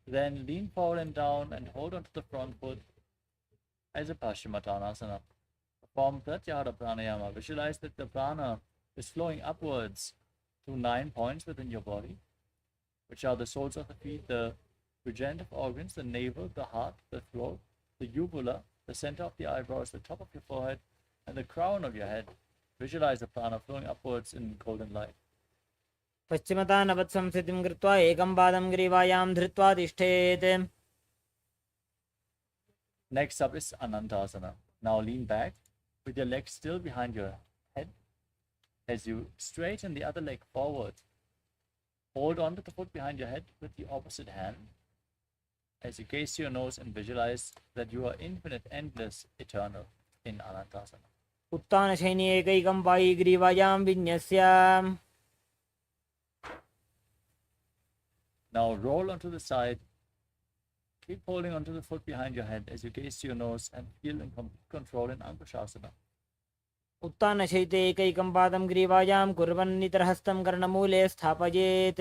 Then lean forward and down and hold onto the front foot as a Paschimottanasana. Perform Pratyahara Pranayama. Visualize that the prana is flowing upwards to 9 points within your body, which are the soles of the feet, the regenerative organs, the navel, the heart, the throat, the uvula, the center of the eyebrows, the top of your forehead, and the crown of your head. Visualize the prana flowing upwards in golden light. पश्चिमता नवत् संस्थितिं कृत्वा एकं पादं ग्रीवायां धृत्वा तिष्ठेत्. Next up is Anantasana. Now lean back with your legs still behind your head as you straighten the other leg forward. Hold on to the foot behind your head with the opposite hand as you gaze to your nose and visualize that you are infinite, endless, eternal in Anantasana. उत्तानशयनी एकैकं पायी ग्रीवायां विन्यस्य. Now roll onto the side. Keep holding onto the foot behind your head as you gaze to your nose and feel in complete control in Ankushasana. उत्तानशयिते एकैकं पादं ग्रीवायां कुर्वन् नितरहस्तं कर्णमूले स्थापयेत्.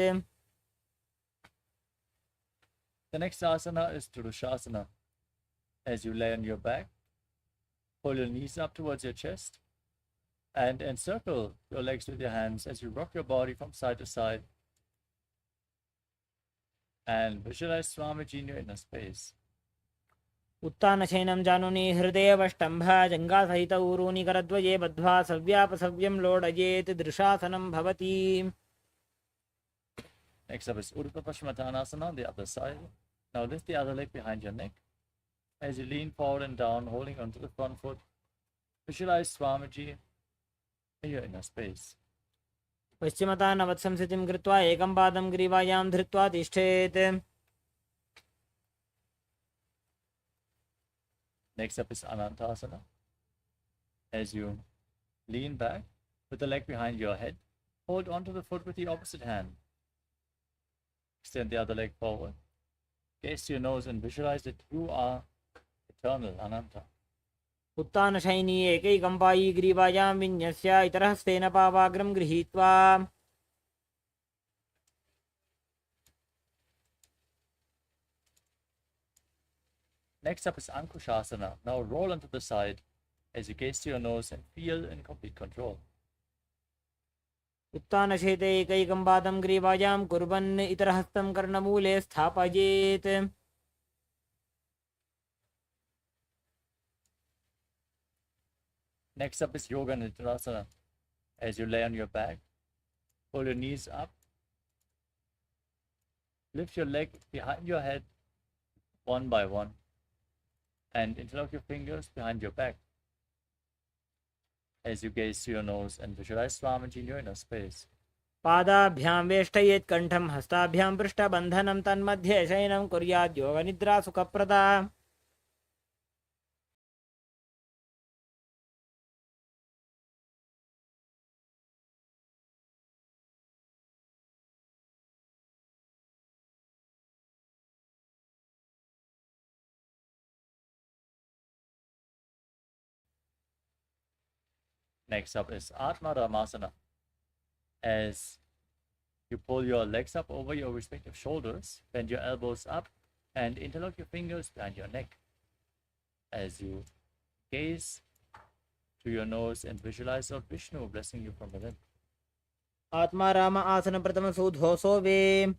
The next asana is Purushasana. As you lay on your back, pull your knees up towards your chest and encircle your legs with your hands as you rock your body from side to side. And visualize Swamiji in your inner space. उत्तानशयनं जानुनि हृदयवष्टम्भ जङ्घासहित ऊरूनि करद्वये बद्ध्वा सव्यापसव्यं लोडयेत् दृशासनं भवति. Next up is Urdhva Paschimottanasana on the other side. Now lift the other leg behind your neck. As you lean forward and down, holding onto the front foot, visualize Swamiji in your inner space. पश्चिमतानवत्संस्थितिं कृत्वा एकं पादं ग्रीवायां धृत्वा तिष्ठेत्. Next up is Anantasana. As you lean back with the leg behind your head, hold onto the foot with the opposite hand. Extend the other leg forward. Gaze to your nose and visualize that you are eternal, Ananta. उत्तानशयनी एकैकं पायी ग्रीवायां विन्यस्य इतरहस्तेन पावाग्रं गृहीत्वा. Next up is Ankushasana. Now roll onto the side as you gaze to your nose and feel in complete control. उत्तानशेते एकैकं पादं ग्रीवायां कुर्वन् इतरहस्तं कर्णमूले स्थापयेत्. Next up is Yoga Nidrasana. As you lay on your back, pull your knees up, lift your leg behind your head one by one, and interlock your fingers behind your back as you gaze to your nose and visualize Swamiji in your inner space. पादाभ्यां वेष्टयेत् कण्ठं हस्ताभ्यां पृष्ठबन्धनं तन्मध्ये शयनं कुर्यात् योगनिद्रा सुखप्रदा. Next up is Atma Ramasana. As you pull your legs up over your respective shoulders, bend your elbows up, and interlock your fingers behind your neck. As you gaze to your nose and visualize Lord Vishnu blessing you from within. आत्मा राम आसन प्रथम सुधोसो वे.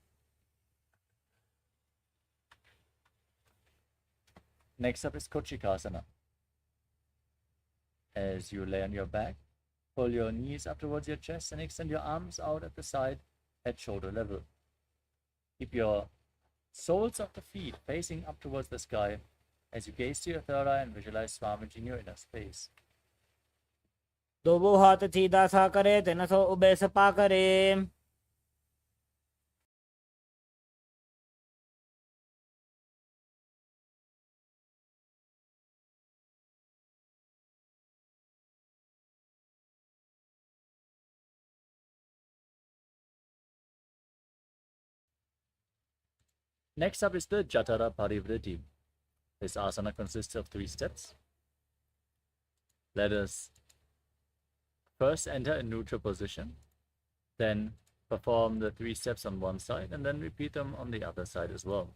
Next up is Kochikasana. As you lay on your back, pull your knees up towards your chest and extend your arms out at the side at shoulder level. Keep your soles of the feet facing up towards the sky as you gaze to your third eye and visualize Swamiji in your inner space. दो हाथ सीधा सा करे तेन सो ube Sapa करे. Next up is the Jatara Parivritti. This asana consists of 3 steps. Let us first enter a neutral position, then perform the 3 steps on one side, and then repeat them on the other side as well.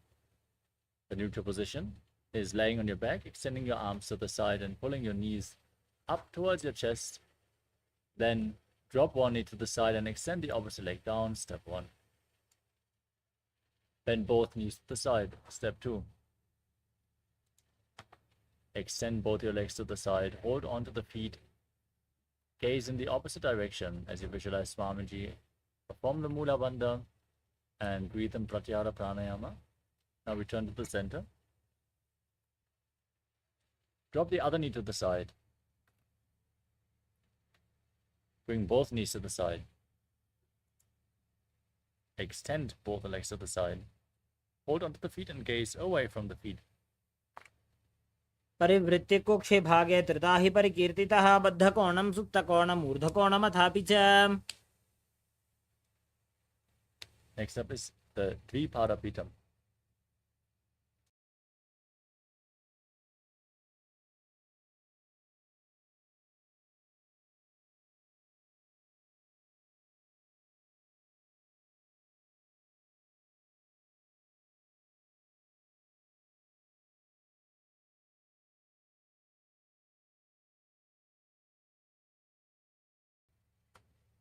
The neutral position is laying on your back, extending your arms to the side and pulling your knees up towards your chest. Then drop one knee to the side and extend the opposite leg down, step 1. Bend both knees to the side, step 2. Extend both your legs to the side, hold onto the feet, gaze in the opposite direction as you visualize Swamiji. Perform the Mula Bandha and breathe in Pratyahara Pranayama. Now return to the center. Drop the other knee to the side. Bring both knees to the side. Extend both the legs to the side. Hold onto the feet and gaze away from the feet. परिवृत्ति कोक्षे भागे त्रिता हि परिकीर्तितः बद्धकोणं सुप्तकोणं ऊर्ध्वकोणमथापि च. Next up is the Dvipadapitam.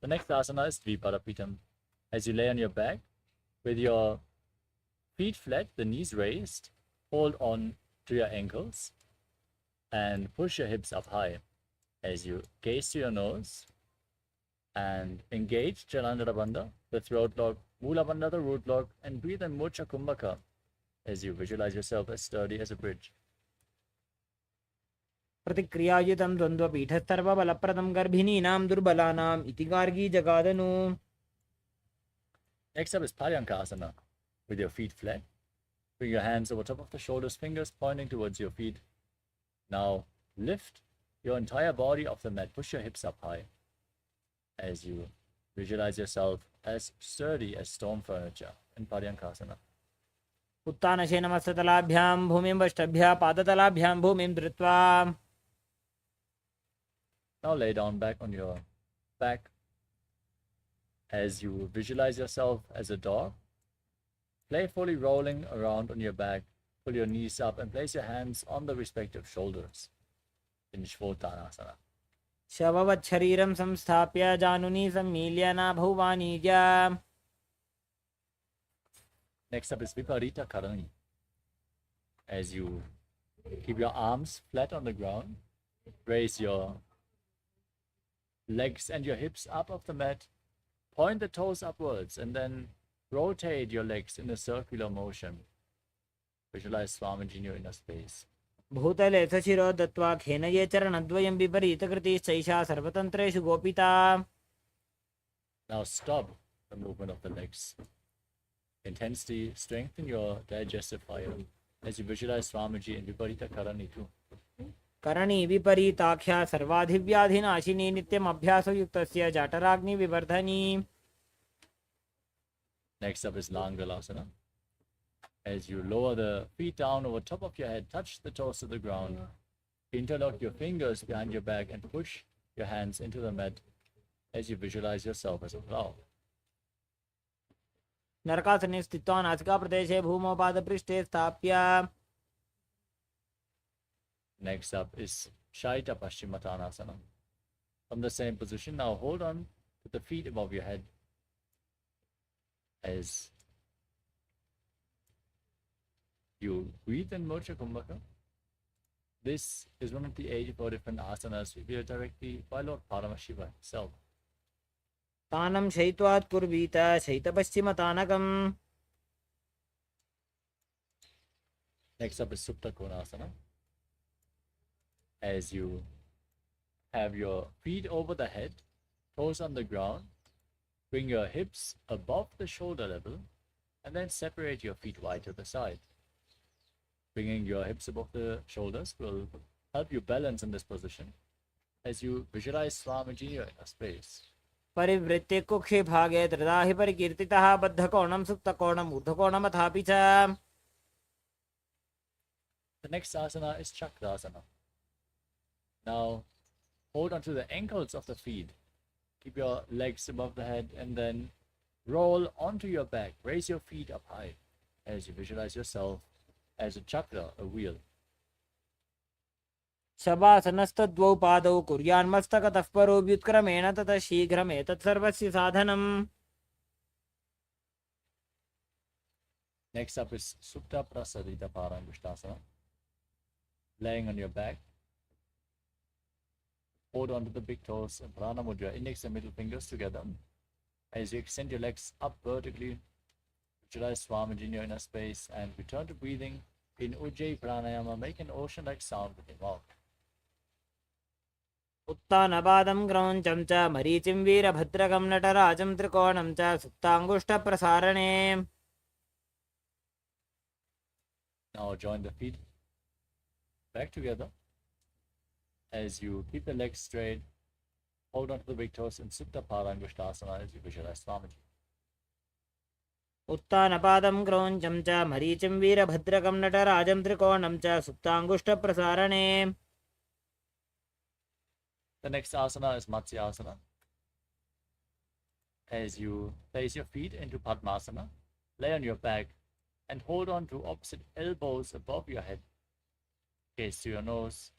The next asana is Dvipadapitam. As you lay on your back, with your feet flat, the knees raised, hold on to your ankles, and push your hips up high. As you gaze to your nose, and engage Jalandhara Bandha, the throat lock, Mula Bandha, the root lock, and breathe in Mocha Kumbhaka as you visualize yourself as sturdy as a bridge. प्रतिक्रियायुतं द्वन्द्वपीठस्तर्वबलप्रदं गर्भिणीनां दुर्बलानाम् इति Gargi जगादनु. Next up is Paryankasana. With your feet flat, bring your hands over top of the shoulders, fingers pointing towards your feet. Now lift your entire body off the mat. Push your hips up high as you visualize yourself as sturdy as stone furniture in Paryankasana. उत्तानशयनमस्ततलाभ्यां भूमिं वष्टभ्यः पादतलाभ्यां भूमिं धृत्वा. Now lay down back on your back as you visualize yourself as a dog, playfully rolling around on your back. Pull your knees up and place your hands on the respective shoulders in Shvottanasana. शववच्छरीरं संस्थाप्य जानुनी सम्मील्य नाभौ वाणिज्य. Next up is Viparita Karani. As you keep your arms flat on the ground, raise your legs and your hips up off the mat, point the toes upwards, and then rotate your legs in a circular motion. Visualize Swamiji in your inner space. भूतले सशिरो दत्वा खेनये चरणद्वयं विपरीतकृतिश्चैषा सर्वतन्त्रेषु गोपिता. Now stop the movement of the legs. Intensity, strengthen your digestive fire as you visualize Swamiji in Viparita Karani too. करणी विपरीताख्या सर्वाधिव्याधिनाशिनी नित्यम् अभ्यासयुक्तस्य जाटराग्नि विवर्धनी. Next up is Langalasana. As you lower the feet down over top of your head, touch the toes to the ground, interlock your fingers behind your back and push your hands into the mat as you visualize yourself as a plow. नरकासने स्थित्वा नासिकाप्रदेशे भूमौ पादपृष्ठे स्थाप्य. Next up is Shaita Paschimottanasana. From the same position, now hold on to the feet above your head as you breathe in Mocha Kumbhaka. This is one of the 84 different asanas revealed directly by Lord Paramashiva himself. तानं शयित्वात् कुर्वीत शयितपश्चिमतानकम्. Next up is Supta Konasana. As you have your feet over the head, toes on the ground, bring your hips above the shoulder level, and then separate your feet wide to the side. Bringing your hips above the shoulders will help you balance in this position as you visualize Swamiji in a space. परिवृत्ते कुक्षे भागे त्रिदाहि परिकीर्तितः बद्धकोणं सुप्तकोणम् ऊर्ध्वकोणमथापि च. The next asana is Chakrasana. Now hold onto the ankles of the feet. Keep your legs above the head and then roll onto your back. Raise your feet up high as you visualize yourself as a chakra, a wheel. शवासनस्तद्वौ पादौ कुर्यान्मस्तकतः परो व्युत्क्रमेण ततः शीघ्रमेतत् सर्वस्य साधनम्. Next up is Supta Prasadita Parangushtasana. Laying on your back. Hold on to the big toes and Prana Mudra, index and middle fingers together. As you extend your legs up vertically, visualize Swamiji in your inner space and return to breathing in Ujjayi Pranayama. Make an ocean-like sound with your mouth. उत्तानपादं क्रौञ्चं च मरीचिं वीरभद्रकं नटराजं त्रिकोणं च सुप्ताङ्गुष्ठप्रसारणे. Now join the feet back together as you keep the legs straight. Hold on to the big toes in Supta Parangushtasana as you visualize Swamiji. उत्तानपादं क्रौञ्चं च मरीचिं वीरभद्रकं नटराजं त्रिकोणं च सुप्ताङ्गुष्ठप्रसारणे. The next asana is Matsyasana. As you place your feet into Padmasana, lay on your back and hold on to opposite elbows above your head. Gaze to your nose.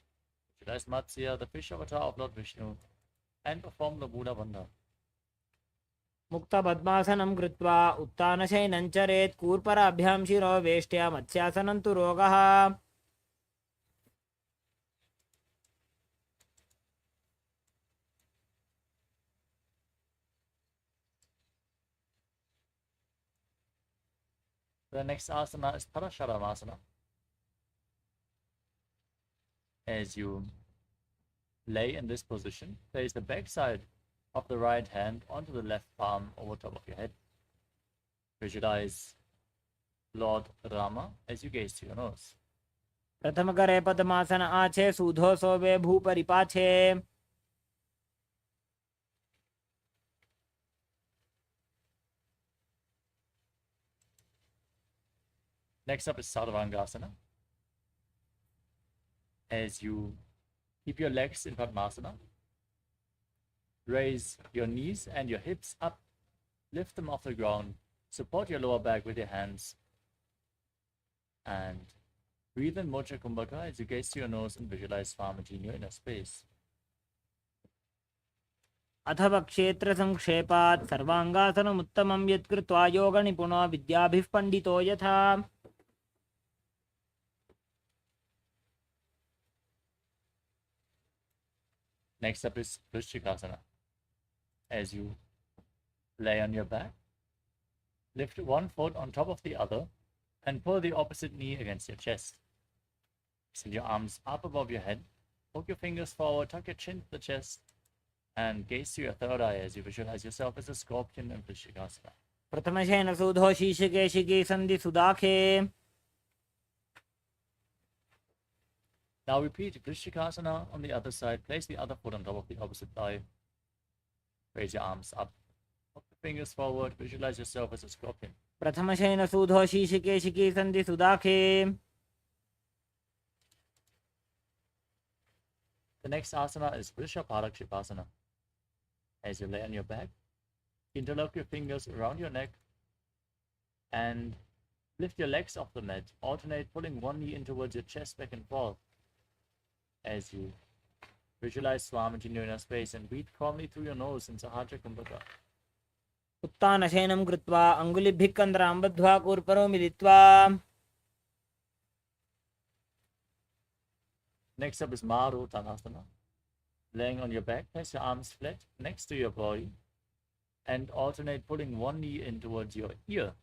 Visualize Matsya, the fish avatar of Lord Vishnu, and perform the Buddha Bandha. मुक्तपद्मासनं कृत्वा उत्तानशयनं चरेत् कूर्पराभ्यां शिरो वेष्ट्या मत्स्यासनं तु रोगः. The next asana is Parasharamasana. As you lay in this position, place the back side of the right hand onto the left palm over top of your head. Visualize Lord Rama as you gaze to your nose. प्रथम करे पद्मासन आछे सूधो सोवे भूपरि पाछे. Next up is Sarvangasana. As you keep your legs in Padmasana, raise your knees and your hips up, lift them off the ground, support your lower back with your hands, and breathe in Mocha Kumbhaka as you gaze to your nose and visualize Swamiji in your inner space. अथवा क्षेत्र संक्षेपात् सर्वांगासनमुत्तमं यत्कृत्वा योगनिपुणो विद्याभिः पंडितो यथा. Next up is Vrishchikasana. As you lay on your back, lift one foot on top of the other and pull the opposite knee against your chest. Extend your arms up above your head, poke your fingers forward, tuck your chin to the chest, and gaze to your third eye as you visualize yourself as a scorpion in Vrishchikasana. प्रथमशयन सूधो शीर्षकेशिकी संधि सुदाखे. Now repeat Vrishchikasana on the other side. Place the other foot on top of the opposite thigh. Raise your arms up. Hook the fingers forward. Visualize yourself as a scorpion. प्रथमशयन सूधो शीर्षकेशिकी संधि सुदाखे. The next asana is Vrishabharakshipasana. As you lay on your back, interlock your fingers around your neck and lift your legs off the mat. Alternate pulling one knee in towards your chest back and forth. As you visualize Swamiji in your inner space and breathe calmly through your nose in Sahaja Kumbhaka. उत्तानशयनं कृत्वा अङ्गुलिभिः कन्द्रां बद्ध्वा कूर्परो मिलित्वा. Next up is Maruttanasana. Laying on your back, place your arms flat next to your body and alternate pulling one knee in towards your ear.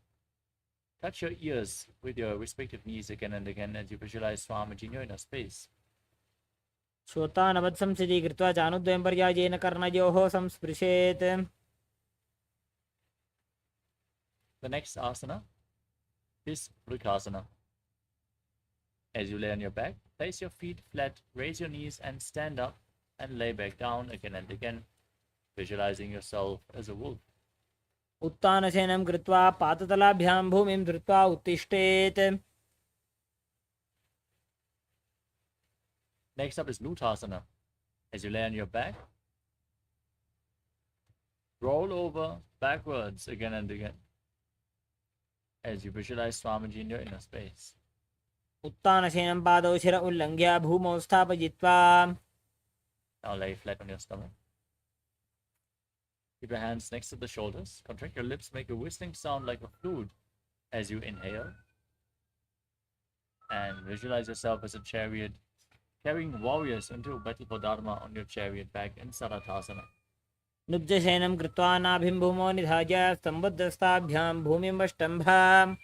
Touch your ears with your respective knees again and again as you visualize Swamiji in your inner space. श्रोतानवत् संसिद्धि कृत्वा जानुद्वयं पर्यायेन कर्णयोः संस्पृशेत्. The next asana is Vrikasana. As you lay on your back, place your feet flat, raise your knees and stand up and lay back down again and again, visualizing yourself as a wolf. उत्तानशयनं कृत्वा पादतलाभ्यां भूमिं धृत्वा उत्तिष्ठेत्. Next up is Lutasana. As you lay on your back, roll over backwards again and again as you visualize Swamiji in your inner space. उत्तानशयनं पादौ शिर उल्लङ्घ्य भूमौ स्थापयित्वा. Now lay flat on your stomach. Keep your hands next to the shoulders. Contract your lips, make a whistling sound like a flute as you inhale. And visualize yourself as a chariot, carrying warriors into battle for Dharma on your chariot back in Sarathasana. नुब्जशयनं कृत्वा नाभिं भूमौ निधाय स्तम्भद्रस्ताभ्यां भूमिं वष्टम्भ.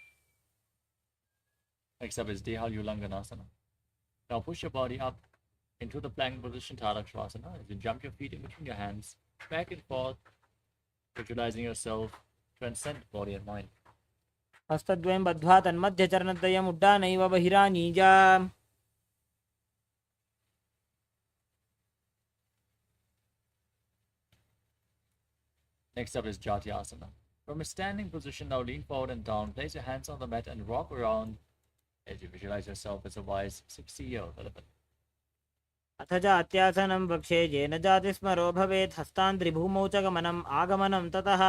Next up is Dehalulanganasana. Now push your body up into the plank position, Tadakshasana, as you jump your feet in between your hands, back and forth, visualizing yourself transcend body and mind. हस्तद्वयं बद्ध्वा तन्मध्यचरणद्वयम् उड्डानैव बहिरानीजा. Next up is Jatyasana. From a standing position, now lean forward and down, place your hands on the mat and rock around as you visualize yourself as a wise 60-year-old elephant. अथ जात्यासनं वक्षे येन जातिस्मरो भवेत् हस्तान्त्रिभूमौ च गमनम् आगमनं ततः.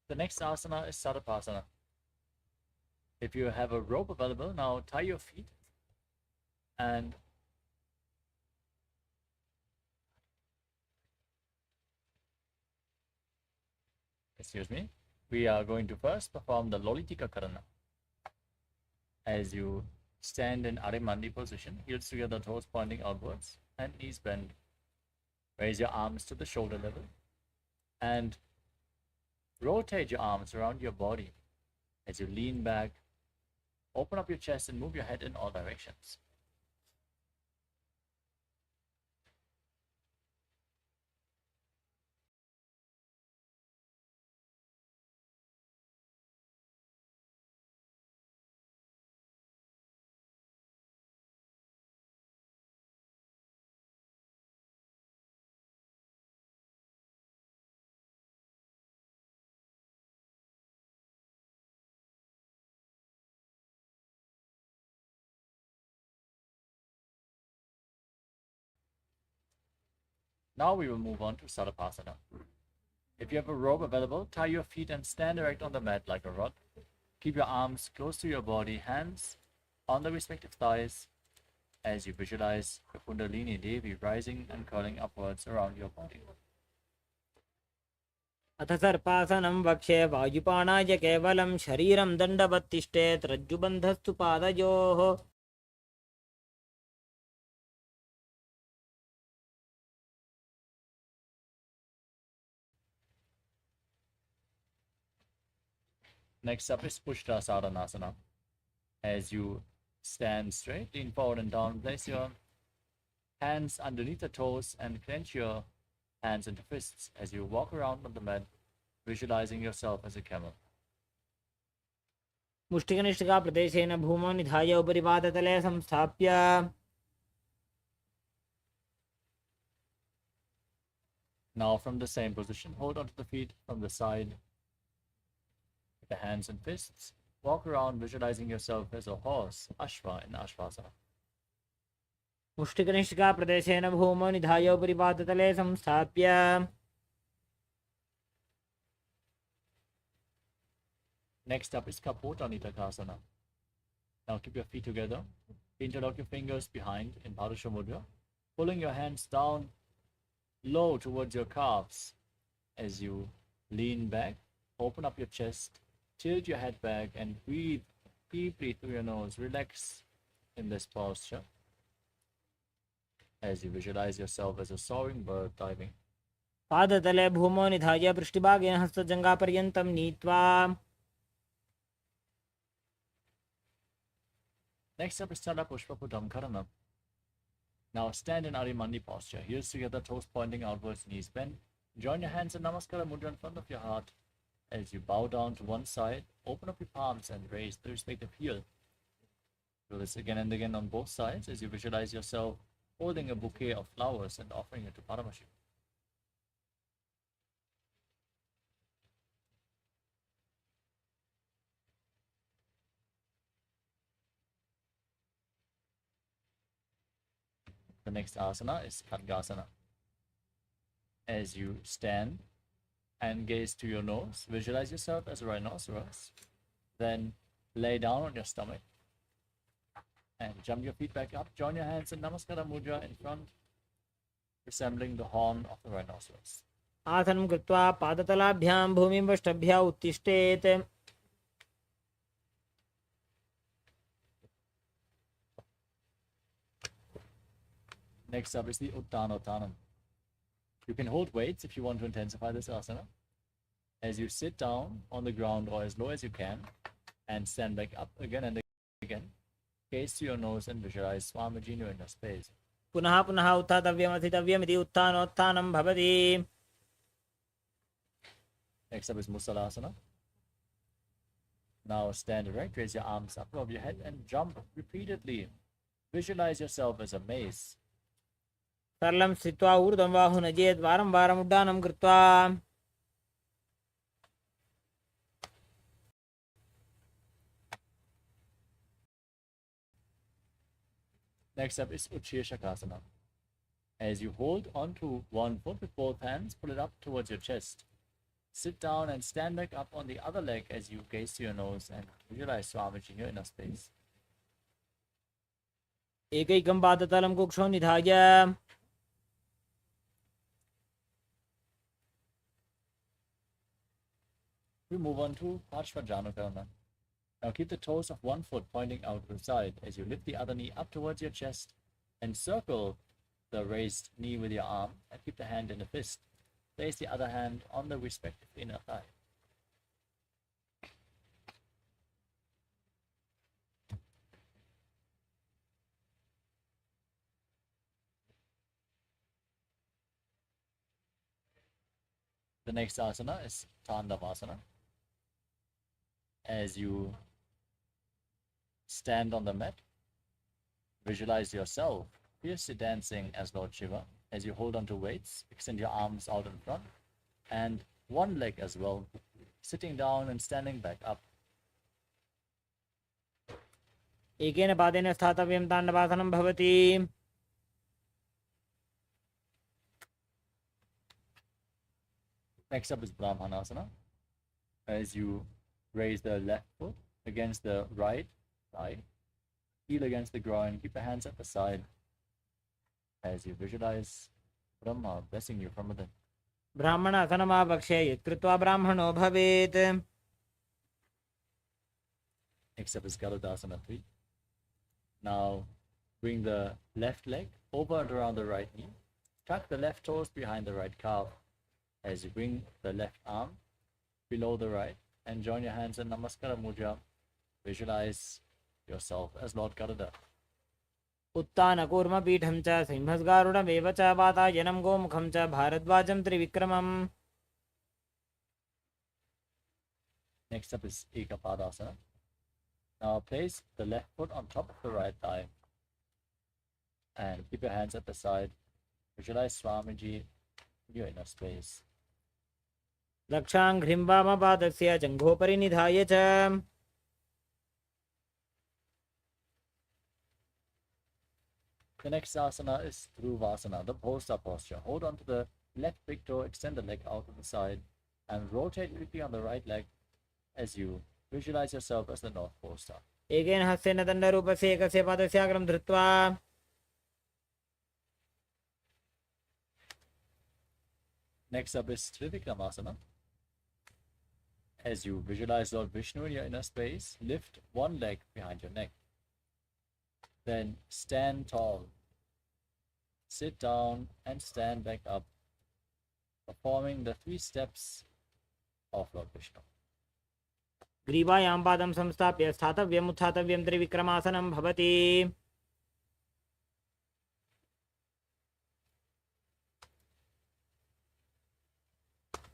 The next asana is Sarapasana. If you have a rope available, now tie your feet And excuse me, we are going to first perform the Lolitika Karana. As you stand in Arimandi position, heels together, toes pointing outwards, and knees bend. Raise your arms to the shoulder level and rotate your arms around your body as you lean back. Open up your chest and move your head in all directions. Now we will move on to Salapasana. If you have a rope available, tie your feet and stand erect on the mat like a rod. Keep your arms close to your body, hands on the respective thighs as you visualize the Kundalini Devi rising and curling upwards around your body. अथ सर्पासनं वक्षे वायुपाणाय केवलं शरीरं दण्डवत्तिष्ठेत् रज्जुबन्धस्तु पादयोः. Next up is Pushta Sadhanasana. As you stand straight, lean forward and down, place your hands underneath the toes and clench your hands into fists as you walk around on the mat, visualizing yourself as a camel. मुष्टिकनिष्ठिकाप्रदेशेन भूमौ निधाय उपरि पादतले संस्थाप्य. Now from the same position, hold onto the feet from the side with the hands and fists. Walk around visualizing yourself as a horse, Ashva in Ashvasana. मुष्टिकनिष्ठिकाप्रदेशेन भूमौ निधाय उपरि पादतले संस्थाप्य. Next up is Kapota Nitakasana. Now keep your feet together. Interlock your fingers behind in Padusha Mudra, pulling your hands down low towards your calves as you lean back. Open up your chest, tilt your head back, and breathe deeply through your nose. Relax in this posture as you visualize yourself as a soaring bird diving. पादतले भूमौ निधाय पृष्ठभागेन हस्तजङ्घापर्यन्तं नीत्वा. Next up is Tala Pushpa Pudam Karana. Now stand in Arimandi posture. Heels together, toes pointing outwards, knees bent. Join your hands in Namaskara Mudra in front of your heart. As you bow down to one side, open up your palms and raise the respective heel. Do this again and again on both sides as you visualize yourself holding a bouquet of flowers and offering it to Paramashiv. The next asana is Khadgasana. As you stand and gaze to your nose, visualize yourself as a rhinoceros. Then lay down on your stomach and jump your feet back up. Join your hands in Namaskara Mudra in front, resembling the horn of the rhinoceros. आसनं कृत्वा पादतलाभ्यां भूमिं वष्टभ्या उत्तिष्ठेत्. Next up is the Uttanottanam. You can hold weights if you want to intensify this asana. As you sit down on the ground or as low as you can and stand back up again and again, gaze to your nose and visualize Swamiji in your space. पुनः पुनः उत्थातव्यमथितव्यमिति उत्थानोत्थानं भवति. Next up is Musalasana. Now stand erect, raise your arms up above your head and jump repeatedly. Visualize yourself as a mace. सरलं स्थित्वा ऊर्ध्वं बाहुं नजेत् वारं वारम् उड्डानं कृत्वा. Next up is Ucheshakasana. As you hold onto one foot with both hands, pull it up towards your chest. Sit down and stand back up on the other leg as you gaze to your nose and visualize Swamiji in your inner space. एकैकं पादतलं कुक्षौ निधाय We move on to Parshvajanukarana. Now keep the toes of one foot pointing out to the side as you lift the other knee up towards your chest and circle the raised knee with your arm and keep the hand in a fist. Place the other hand on the respective inner thigh. The next asana is Tandavasana. As you stand on the mat, visualize yourself fiercely dancing as Lord Shiva. As you hold onto weights, extend your arms out in front and one leg as well, sitting down and standing back up. एकेन पादेन स्थातव्यं ताण्डवासनं भवति Next up is Brahmanasana. As you raise the left foot against the right thigh, heel against the groin, keep the hands at the side as you visualize Brahma blessing you from within. ब्राह्मणासनमावक्ष्य यत्कृत्वा ब्राह्मणो भवेत् Next up is Garudasana 3. Now bring the left leg over and around the right knee. Tuck the left toes behind the right calf as you bring the left arm below the right and join your hands in Namaskara Mudra. Visualize yourself as Lord Garuda. उत्तानकूर्मपीठं च सिंहस्गारुडमेव च वातायनं गोमुखं च भारद्वाजं त्रिविक्रमम् Next up is Ekapadasana. Now place the left foot on top of the right thigh and keep your hands at the side. Visualize Swamiji in your inner space. रक्षाङ्घ्रिं वामपादस्य जङ्घोपरि निधाय च The next asana is Dhruvasana, the pole star posture. Hold on to the left big toe, extend the leg out to the side, and rotate quickly on the right leg as you visualize yourself as the North Pole star. एकेन हस्तेन दण्डरूपस्य एकस्य पादस्याग्रं धृत्वा Next up is Trivikramasana. As you visualize Lord Vishnu in your inner space, lift one leg behind your neck. Then stand tall. Sit down and stand back up, performing the 3 steps of Lord Vishnu. ग्रीवायां पादं संस्थाप्य स्थातव्यम् उत्थातव्यं त्रिविक्रमासनं भवति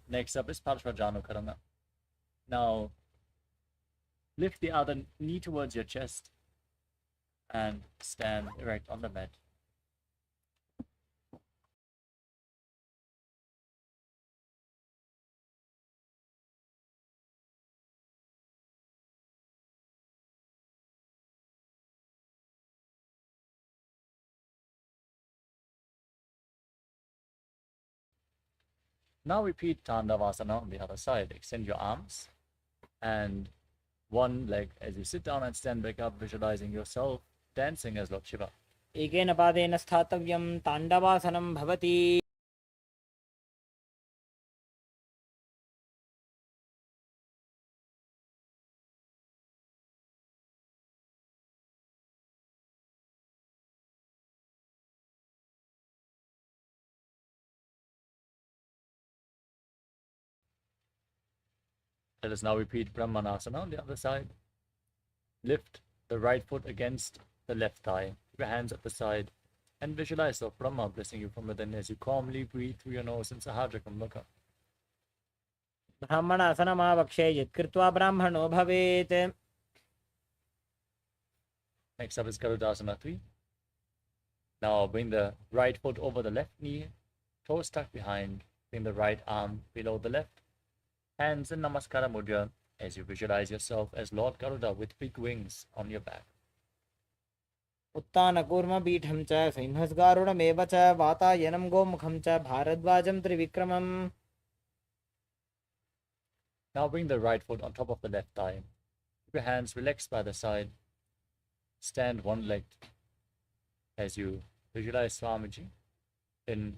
Next up is Parshvajanukarana. Now, lift the other knee towards your chest and stand erect on the mat. Now repeat Tandavasana on the other side. Extend your arms and one leg as you sit down and stand back up, visualizing yourself dancing as Lord Shiva. एकेन पादेन स्थातव्यं ताण्डवासनं भवति Let us now repeat Brahmanasana on the other side. Lift the right foot against the left thigh. Keep your hands at the side and visualize Lord Brahma blessing you from within as you calmly breathe through your nose in Sahajrakam Mukha. ब्राह्मणासनमावक्ष्य यत्कृत्वा ब्राह्मणो भवेत् Next up is Garudasana 3. Now bring the right foot over the left knee, toes tucked behind, bring the right arm below the left, hands in Namaskara Mudra as you visualize yourself as Lord Garuda with big wings on your back. उत्तानकूर्मपीठं च सिंहस्गारुडमेव च वातायनं गोमुखं च भारद्वाजं त्रिविक्रमम् Now bring the right foot on top of the left thigh. Keep your hands relaxed by the side. Stand one-legged. as you visualize Swamiji in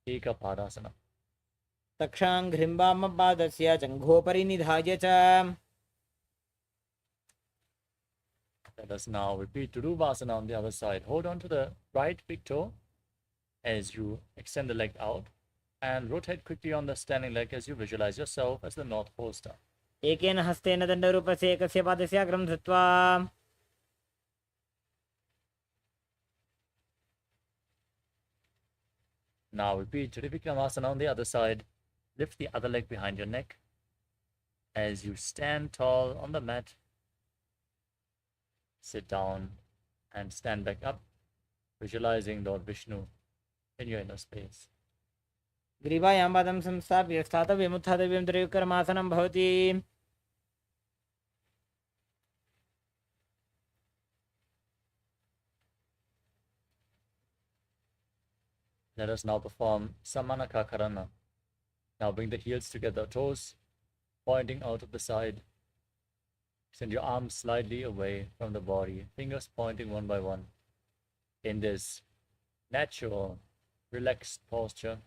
Eka Padasana. तक्षाङ्घ्रिम्बामपादस्य चङ्घोपरि निधाय च. Let us now repeat Duruvasana on the other side. Hold on to the right big toe as you extend the leg out and rotate quickly on the standing leg as you visualize yourself as the North Pole star. एकेन हस्तेन दण्डरूपस्य एकस्य पादस्य अग्रं धृत्वा. Now repeat Trivikramasana on the other side. Lift the other leg behind your neck as you stand tall on the mat. Sit down and stand back up, visualizing Lord Vishnu in your inner space. ग्रीवायां पादं संस्थाप्य स्थातव्यम् उत्थातव्यं त्रिविक्रमासनं भवति. Let us now perform Samanaka Karana. Now bring the heels together, toes pointing out of the side. Send your arms slightly away from the body, fingers pointing one by one. In this natural, relaxed posture,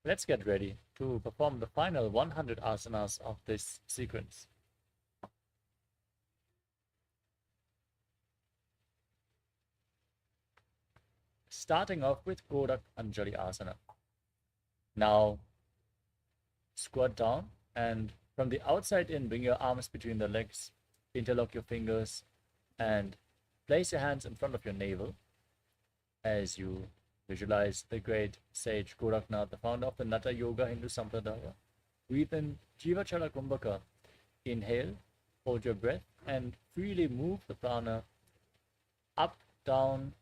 let's get ready to perform the final 100 asanas of this sequence. Starting off with Godak Anjali Asana. Now, squat down and from the outside in, bring your arms between the legs, interlock your fingers, and place your hands in front of your navel as you visualize the great sage Goraknath, the founder of the Natha Yoga Hindu Sampradaya. Breathe in Jivachala Kumbhaka. Inhale, hold your breath, and freely move the prana up, down,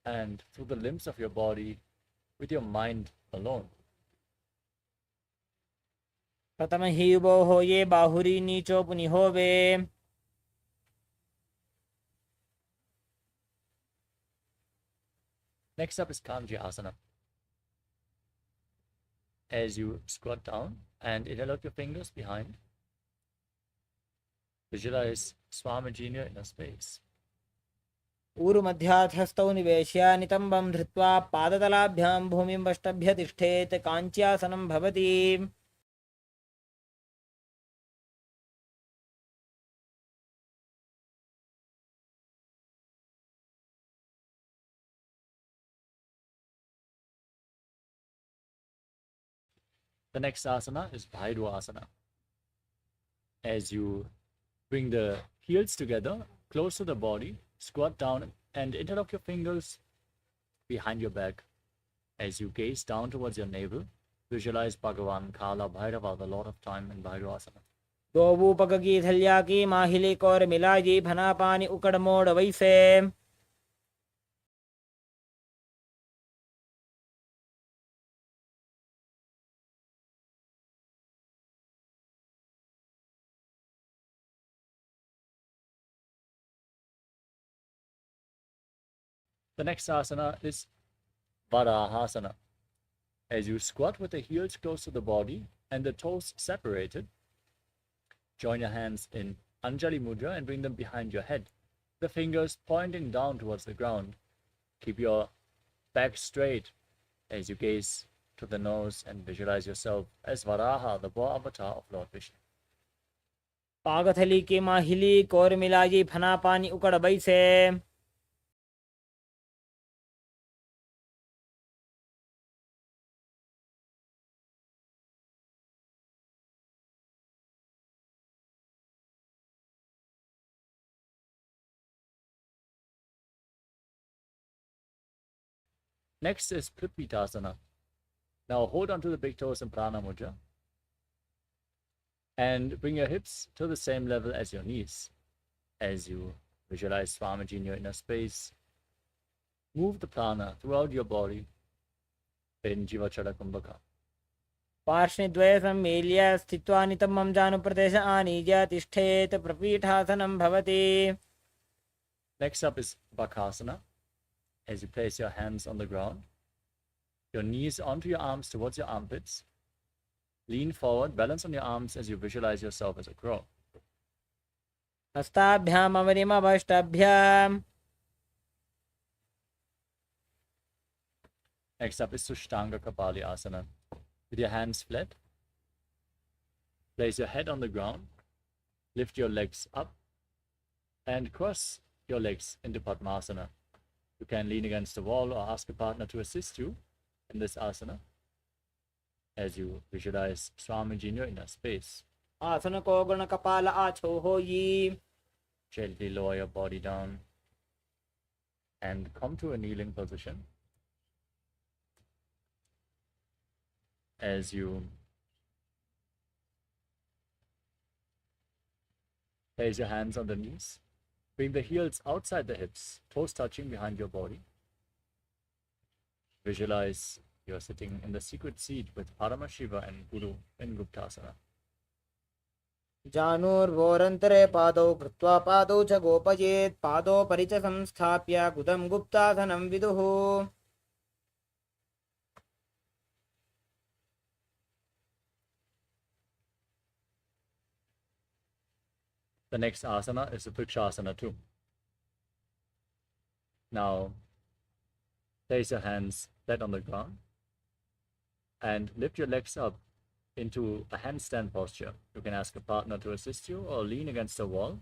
and through the limbs of your body with your mind alone. प्रथम हि उभो ये बाहुरी नीचो पुनिहोवे. Next up is Kanji Asana. As you squat down and interlock your fingers behind, visualize Swamiji in your inner space. ऊरुमध्याधस्थौ निवेश्य नितम्बं धृत्वा पादतलाभ्यां भूमिं वष्टभ्य तिष्ठेत्. काञ्च्यासनं भवति. The next asana is Bhairu Asana. As you bring the heels together, close to the body, squat down and interlock your fingers behind your back. As you gaze down towards your navel, visualize Bhagavan Kala Bhairava, the Lord of Time, in Bhairu Asana. दोबूपकी थल्या की माहिली कौर मिलाजी फना पानी उकड़ मोड़ वैसे. The next asana is Varahasana. As you squat with the heels close to the body and the toes separated, join your hands in Anjali Mudra and bring them behind your head, the fingers pointing down towards the ground. Keep your back straight as you gaze to the nose and visualize yourself as Varaha, the boar avatar of Lord Vishnu. पागथली की माहिली कौर मिलाजी फना पानी उकड़ वैसे. Next is Prithvitasana. Now hold on to the big toes in Prana Mudra and bring your hips to the same level as your knees. As you visualize Swamiji in your inner space, move the prana throughout your body in Jivachala Kumbhaka. पार्श्वद्वय सम्मील्य स्थित्वा नितम्बं जानुप्रदेश आनीय तिष्ठेत्. प्रपीठासनं भवति. Next up is Bakasana. As you place your hands on the ground, your knees onto your arms towards your armpits. Lean forward, balance on your arms as you visualize yourself as a crow. हस्ताभ्यामवरिमवष्टाभ्याम्. Next up is Sushtanga Kapali Asana. With your hands flat, place your head on the ground, lift your legs up, and cross your legs into Padmasana. You can lean against the wall or ask a partner to assist you in this asana as you visualize Swamiji in your inner space. आसन को गण कपाल आछो होई. Gently lower your body down and come to a kneeling position. As you place your hands on the knees, bring the heels outside the hips, toes touching behind your body. Visualize you're sitting in the secret seat with Paramashiva and Guru in Guptasana. जानुर्वोरन्तरे पादौ कृत्वा पादौ च गोपयेत्. पादोपरि च संस्थाप्य गुदं गुप्तासनं विदुः. The next asana is the Vrikshasana too. Now, place your hands flat on the ground and lift your legs up into a handstand posture. You can ask a partner to assist you or lean against a wall.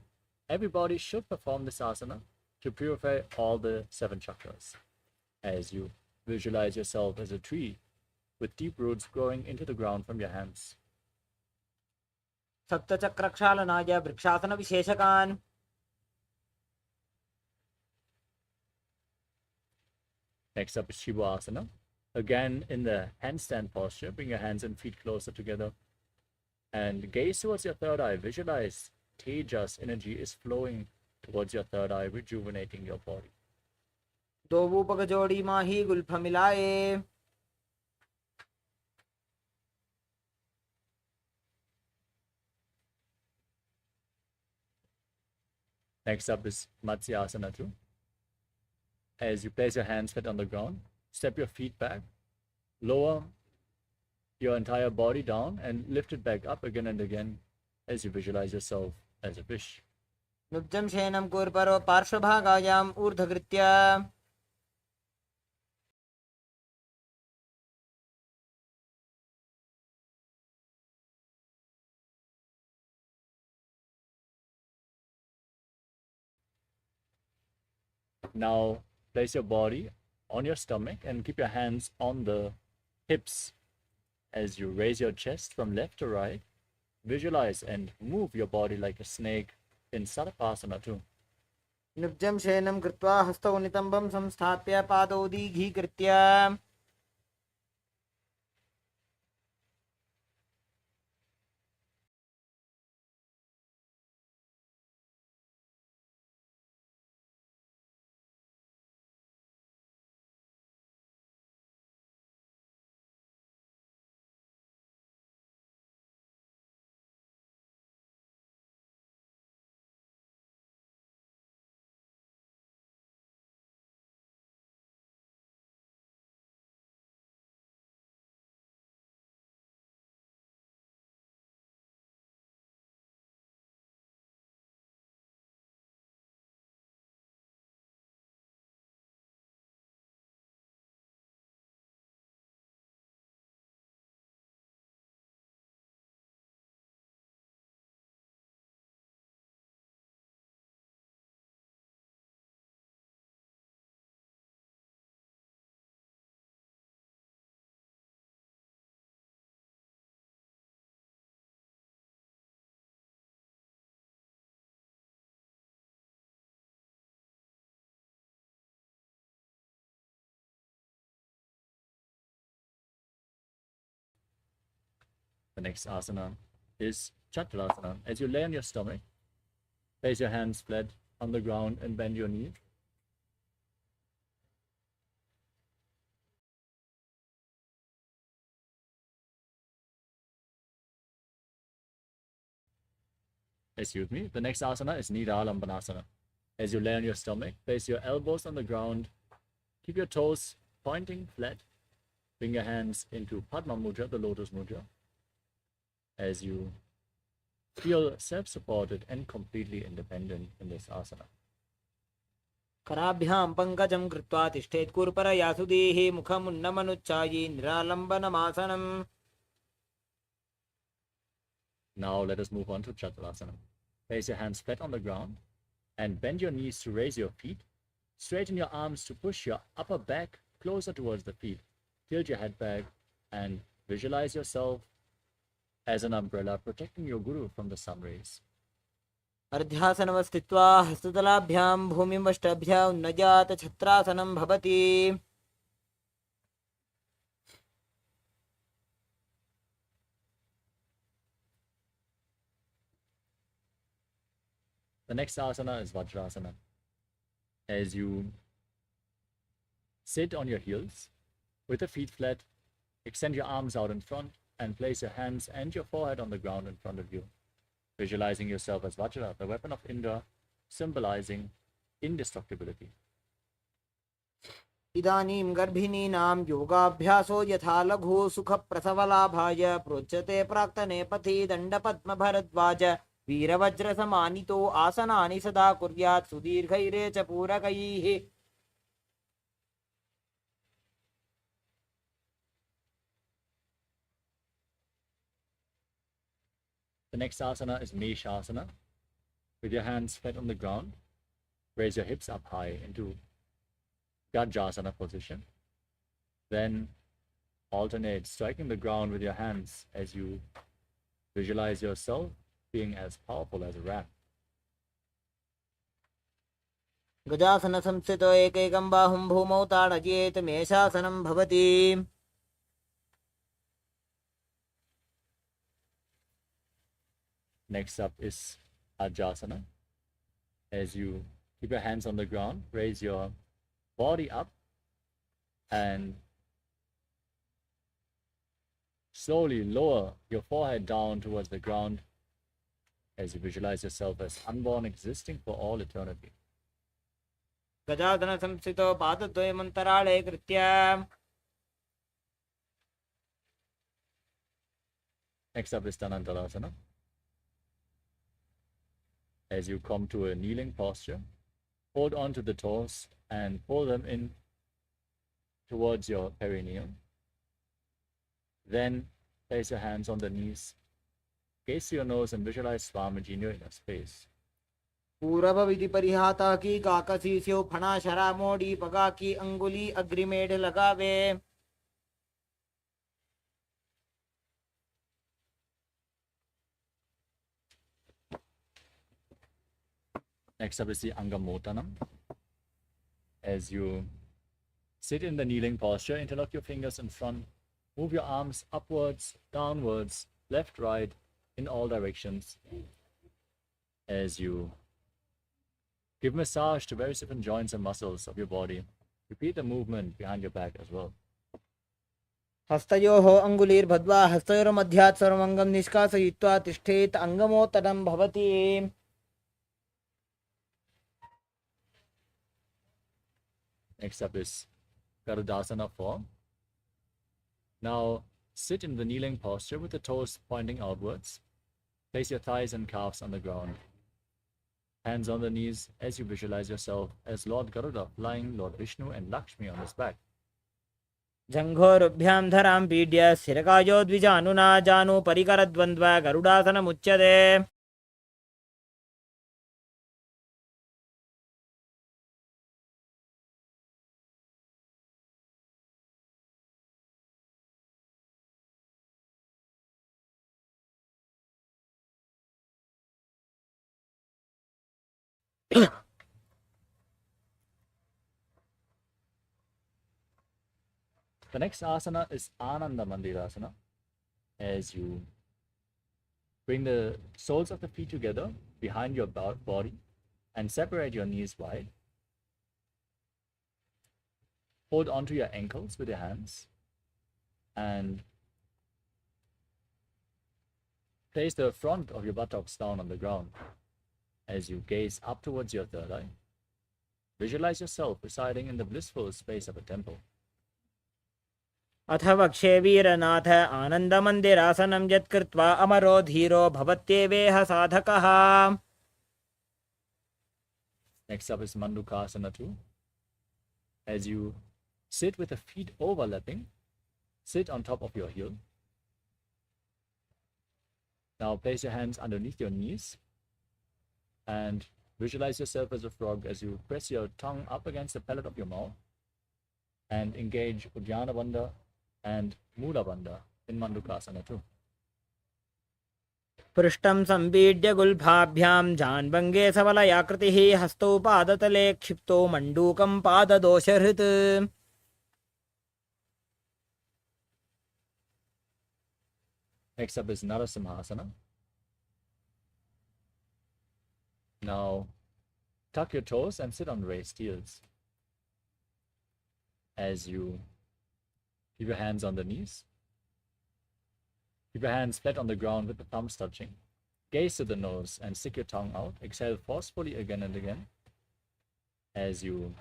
Everybody should perform this asana to purify all the 7 chakras. As you visualize yourself as a tree with deep roots growing into the ground from your hands. सप्तचक्रक्षालनाय vrikshasana विशेषकान्. Next up is Shivasana. Again, in the handstand posture, bring your hands and feet closer together and gaze towards your third eye. Visualize Tejas energy is flowing towards your third eye, rejuvenating your body. दो वूपक जोड़ी माही Gulf मिलाए. Next up is Matsyasana too. As you place your hands flat on the ground, step your feet back, lower your entire body down and lift it back up again and again as you visualize yourself as a fish. नुब्जं शयनं कूर्परो पार्श्वभागायाम् ऊर्ध्वकृत्य. Now place your body on your stomach and keep your hands on the hips as you raise your chest from left to right. Visualize and move your body like a snake in Sarapasana too. नुब्जं शयनं कृत्वा हस्तौ नितम्बं संस्थाप्य पादौ दीघीकृत्य. The next asana is Chakrasana. As you lay on your stomach, place your hands flat on the ground and bend your knee. Excuse me. The next asana is Nidhalambanasana. As you lay on your stomach, place your elbows on the ground. Keep your toes pointing flat. Bring your hands into Padma Mudra, the lotus mudra. As you Feel self-supported and completely independent in this asana. कराभ्यां पङ्कजं कृत्वा तिष्ठेत् कुर्परया सुधीः मुखमुन्नमनुच्चायी निरालम्बनमासनम्. Now let us move on to Chaturasana. Place your hands flat on the ground and bend your knees to raise your feet. Straighten your arms to push your upper back closer towards the feet. Tilt your head back and visualize yourself as an umbrella protecting your guru from the sun rays. अर्ध्यासनवस्थित्वा हस्ततलाभ्यां भूमिमष्टाभ्या उन्नजात छत्रासनं भवति. The next asana is Vajrasana. As you sit on your heels with the feet flat, extend your arms out in front and place your hands and your forehead on the ground in front of you, visualizing yourself as Vajra, the weapon of Indra, symbolizing indestructibility. इदानीं गर्भिणीनां योगाभ्यासो यथा लघु सुखप्रसवलाभाय प्रोच्यते प्राक्तने पथि दण्डपद्मभरद्वाज वीरवज्रसमानितो आसनानि सदा कुर्यात् सुदीर्घैरे च पूरकैः. The next asana is Meshasana. With your hands flat on the ground, raise your hips up high into Gajasana position. Then alternate striking the ground with your hands as you visualize yourself being as powerful as a ram. गजासनसंस्थितो एकैकं बाहुं भूमौ ताडयेत् मेषासनं भवति. Next up is Ajasana. As you keep your hands on the ground, raise your body up and slowly lower your forehead down towards the ground as you visualize yourself as unborn, existing for all eternity. गजासनसंस्थितो पादद्वयमन्तराळे कृत्य. Next up is Dhanantalasana. As you come to a kneeling posture, hold on to the toes and pull them in towards your perineum. Then place your hands on the knees, gaze to your nose and visualize Swamiji in your inner space. पूरभविधि परिहाता की काकसी स्यो फणा शरा मोड़ी पगा की अंगुली अग्रिमेढ़ लगावे. Next up is the Angamotanam. As you sit in the kneeling posture, interlock your fingers in front, move your arms upwards, downwards, left, right, in all directions. As you give massage to various different joints and muscles of your body, repeat the movement behind your back as well. हस्तयोः अंगुलीर्भद्वा हस्तयोर्मध्यात् सर्वमङ्गं निष्कासयित्वा तिष्ठेत् अंगमोत्तरं भवति. Next up is Garudasana form. Now sit in the kneeling posture with the toes pointing outwards. Place your thighs and calves on the ground. Hands on the knees as you visualize yourself as Lord Garuda flying Lord Vishnu and Lakshmi on his back. जङ्घोरुभ्यां धरां पीड्य स्थिरकायो द्विजानुना जानु परिकरद्वन्द्व गरुडासनमुच्यते. The next asana is Ananda Mandirasana. As you bring the soles of the feet together behind your body and separate your knees wide. Hold onto your ankles with your hands and place the front of your buttocks down on the ground as you gaze up towards your third eye. Visualize yourself residing in the blissful space of a temple. अथ वक्षे वीरनाथ आनन्दमन्दिरासनं यत्कृत्वा अमरो धीरो भवत्येवेह साधकः. Next up is Mandukasana 2. As you sit with the feet overlapping, sit on top of your heel. Now place your hands underneath your knees and visualize yourself as a frog as you press your tongue up against the palate of your mouth and engage Uddiyana Bandha and Mula Bandha in Mandukasana 2. पृष्ठं संपीड्य गुल्फाभ्यां जान्भङ्गे सबलयाकृतिः हस्तौ पादतले क्षिप्तो मण्डूकं पाददोषहृत्. Next up is Narasimhasana. Now tuck your toes and sit on raised heels. As you keep your hands on the knees. Keep your hands flat on the ground with the thumbs touching. Gaze to the nose and stick your tongue out. Exhale forcefully again and again. As you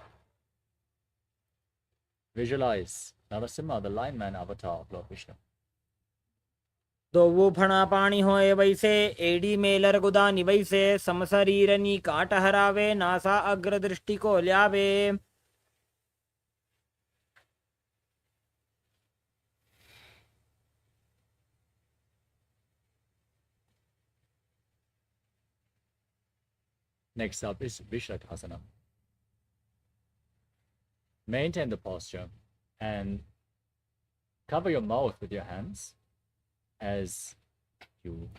visualize Narasimha, the lion man avatar of Lord Vishnu. दोवो फणा पाणी होए वैसे AD Mailer गुदानी वैसे समशरीरनी काट हरावे NASA अग्र दृष्टि को ल्यावे. Next up is Vishakasana. Maintain the posture and cover your mouth with your hands as you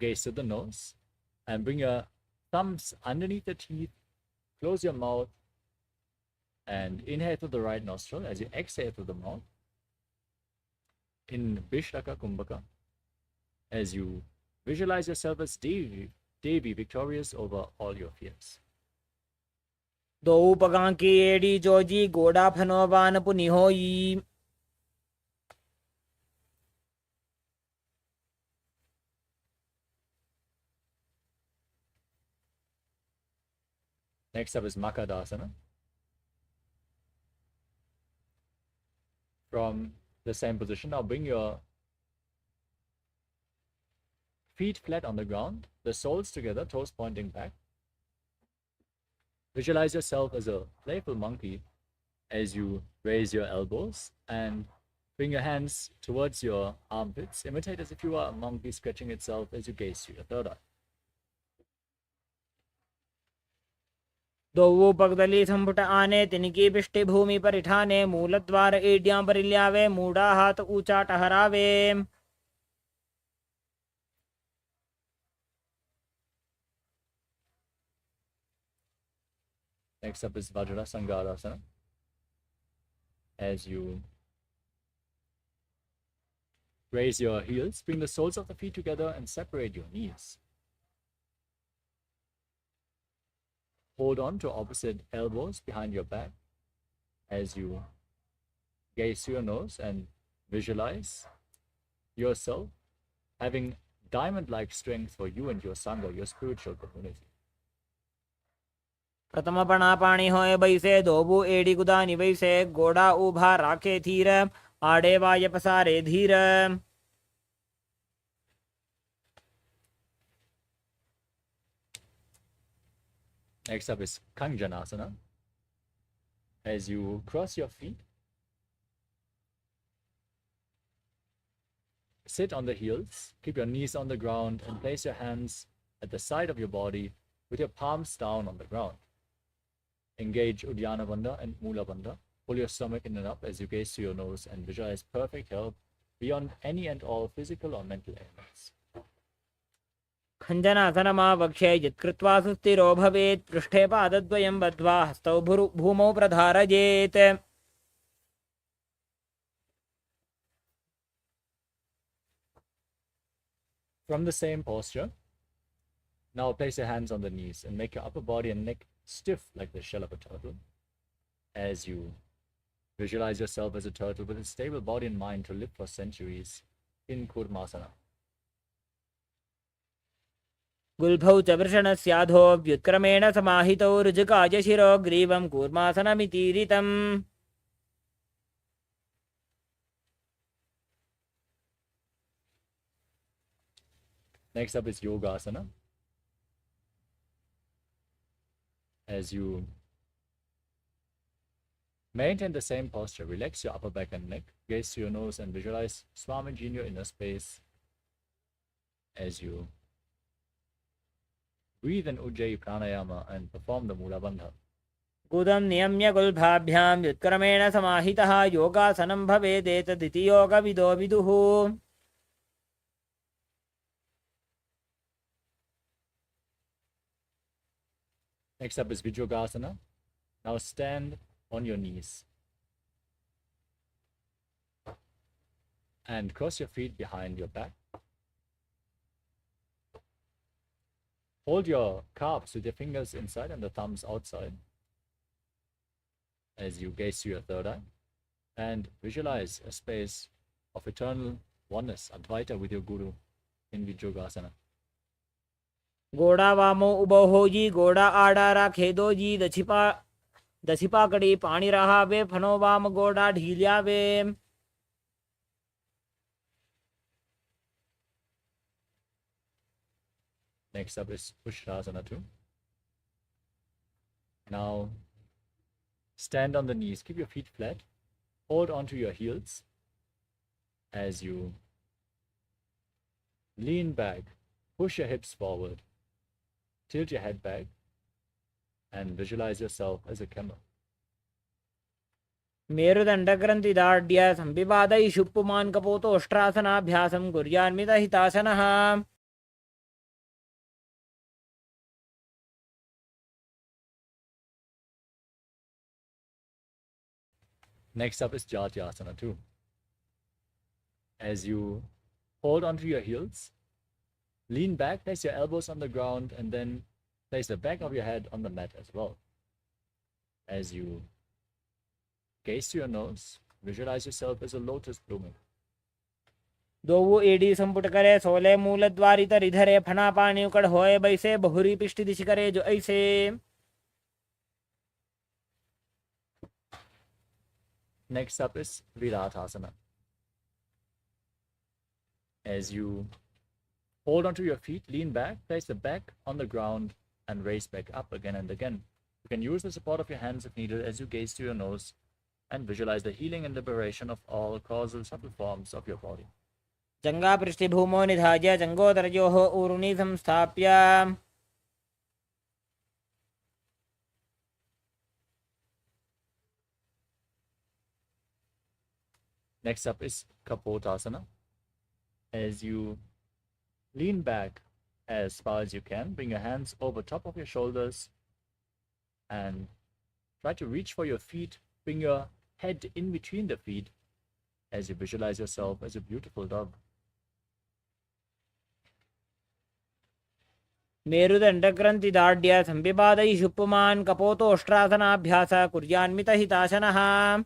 gaze to the nose and bring your thumbs underneath the teeth. Close your mouth and inhale through the right nostril as you exhale through the mouth in Vishraka Kumbhaka as you visualize yourself as Devi victorious over all your fears. दो पगां की AD Joji गोडा फनोबान पुनि होई. Next up is Makadasana. From the same position, now bring your feet flat on the ground, the soles together, toes pointing back. Visualize yourself as a playful monkey as you raise your elbows and bring your hands towards your armpits. Imitate as if you are a monkey stretching itself as you gaze to your third eye. दोवो पगदली संपुट आने तिनकी पिष्टि भूमि परिठाने मूलद्वार एड्यां परिल्यावे मूडा हाथ ऊंचा टहरावे. Next up is Vajrasangarasana. As you raise your heels, bring the soles of the feet together and separate your knees. Hold on to opposite elbows behind your back as you gaze to your nose and visualize yourself having diamond-like strength for you and your Sangha, your spiritual community. प्रथम पणा पाणी होए बैसे दोबू AD गुदानी वैसे गोडा उभा राखे their आड़े वाय पसारे धीर. Next up is Kanjanasana. As you cross your feet, sit on the heels, keep your knees on the ground and place your hands at the side of your body with your palms down on the ground. Engage Uddiyana Bandha and Mula Bandha. Pull your stomach in and up as you gaze to your nose and visualize perfect health beyond any and all physical or mental ailments. खञ्जनासनमा वक्षे यत्कृत्वा सुस्थिरो भवेत् पृष्ठे पादद्वयं बद्ध्वा हस्तौ भूमौ प्रधारयेत्. From the same posture, now place your hands on the knees and make your upper body and neck stiff like the shell of a turtle as you visualize yourself as a turtle with a stable body and mind to live for centuries in Kurmasana. गुल्फौ च वृषणस्याधो व्युत्क्रमेण समाहितौ ऋजुकाय शिरो ग्रीवं कूर्मासनमितीरितम्. Next up is Yogasana. As you maintain the same posture, relax your upper back and neck, gaze to your nose and visualize Swamiji in your inner space. As you breathe in Ujjayi Pranayama and perform the Mula Bandha. गुदं नियम्य गुल्भाभ्यां व्युत्क्रमेण समाहितः योगासनं भवेदेतदिति योगविदो विदुः. Next up is Vijyogasana. Now stand on your knees and cross your feet behind your back. Hold your calves with your fingers inside and the thumbs outside as you gaze to your third eye and visualize a space of eternal oneness, Advaita, with your Guru in Vijyogasana. गोड़ा वामो उबहो जी गोड़ा आड़ा खेदो जी दछिपा कड़ी पानी रहा वे फनो वाम गोड़ा ढीलिया वे. Next up is Ushrasana 2. Now stand on the knees, keep your feet flat, hold onto your heels as you lean back, push your hips forward, tilt your head back and visualize yourself as a camel. मेरुदंडग्रंथि दाढ्य संविवादय शुप्पुमान कपोतो अष्ट्रासनाभ्यासं कुर्यान्मित हितासनः. Next up is Jatyasana 2. As you hold onto your heels, lean back, place your elbows on the ground, and then place the back of your head on the mat as well. As you gaze to your nose, visualize yourself as a lotus blooming. दोवु एडी संपुट करे सोले मूल द्वारी तरिधरे फना पानी उकड़ होए बैसे बहुरी पिष्टि दिश करे जो ऐसे. Next up is Viratasana. As you hold onto your feet, lean back, place the back on the ground and raise back up again and again. You can use the support of your hands if needed as you gaze to your nose and visualize the healing and liberation of all causal subtle forms of your body. जंगा पृष्ठभूमो निधाय जंगोदरयोः ऊरुनि संस्थाप्य. Next up is Kapotasana. As you lean back as far as you can, bring your hands over top of your shoulders and try to reach for your feet. Bring your head in between the feet as you visualize yourself as a beautiful dove. मेरुदंडग्रंथि दाढ्य संविवादय शुप्पुमान कपोतो अष्ट्रासनाभ्यास कुर्यान्मित हितासनः.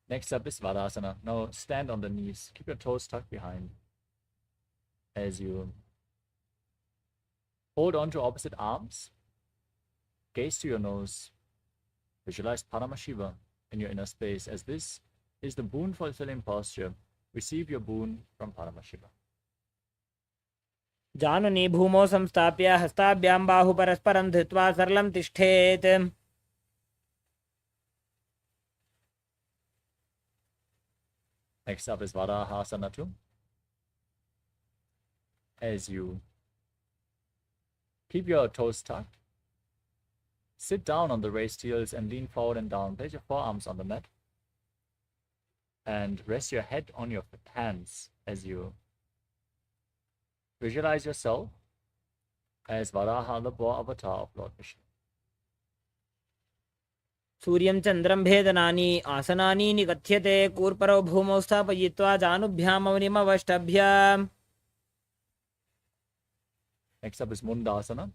Next up is Vadasana. Now stand on the knees. Keep your toes tucked behind. As you hold on to opposite arms, gaze to your nose, visualize Paramashiva in your inner space as this is the boon fulfilling posture. Receive your boon from Paramashiva. जानुनि भूमौ संस्थाप्य हस्ताभ्यां बाहु परस्परं धृत्वा सरलं तिष्ठेत्. Next up is Varahasana 2. As you keep your toes tucked, sit down on the raised heels and lean forward and down. Place your forearms on the mat and rest your head on your hands as you visualize yourself as Varaha, the boar avatar of Lord Vishnu. सूर्यं चन्द्रं भेदनानि आसनानि निकथ्यते कूर्परौ भूमौ स्थापयित्वा जानुभ्यामवनिमवष्टभ्य. Next up is Mundasana.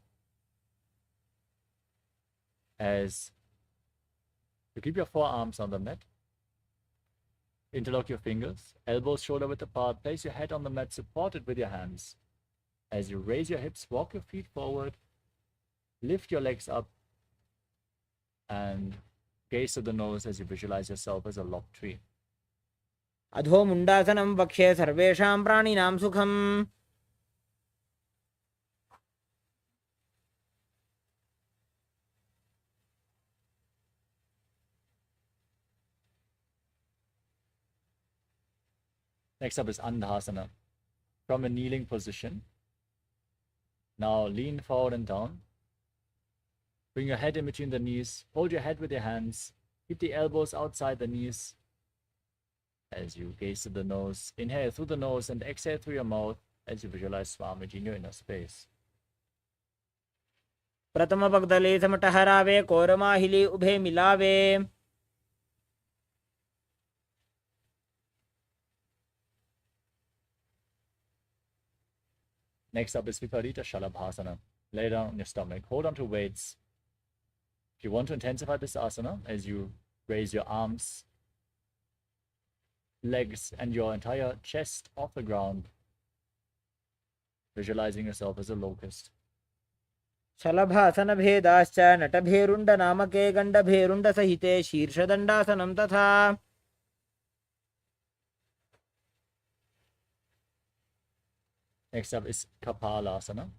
As you keep your forearms on the mat, interlock your fingers, elbows shoulder width apart, place your head on the mat supported with your hands. As you raise your hips, walk your feet forward, lift your legs up and Gaze to the nose as you visualize yourself as a locked tree. अधो मुण्डासनं वक्ष्ये सर्वेषां प्राणिनां सुखम्. Next up is Andhasana. From a kneeling position, now lean forward and down. Bring your head in between the knees. Hold your head with your hands. Keep the elbows outside the knees. As you gaze to the nose, inhale through the nose and exhale through your mouth as you visualize Swamiji in your inner space. प्रथम पगदले समटहरावे कोरमाहिली उभे मिलावे. Next up is Viparita Shalabhasana. Lay down on your stomach. Hold on to weights. If you want to intensify this asana, as you raise your arms, legs, and your entire chest off the ground, visualizing yourself as a locust. शलभासन भेदाश्च नटभेरुण्ड नामके गण्डभेरुण्ड सहिते शीर्षदण्डासनं तथा. Next up is Kapalasana.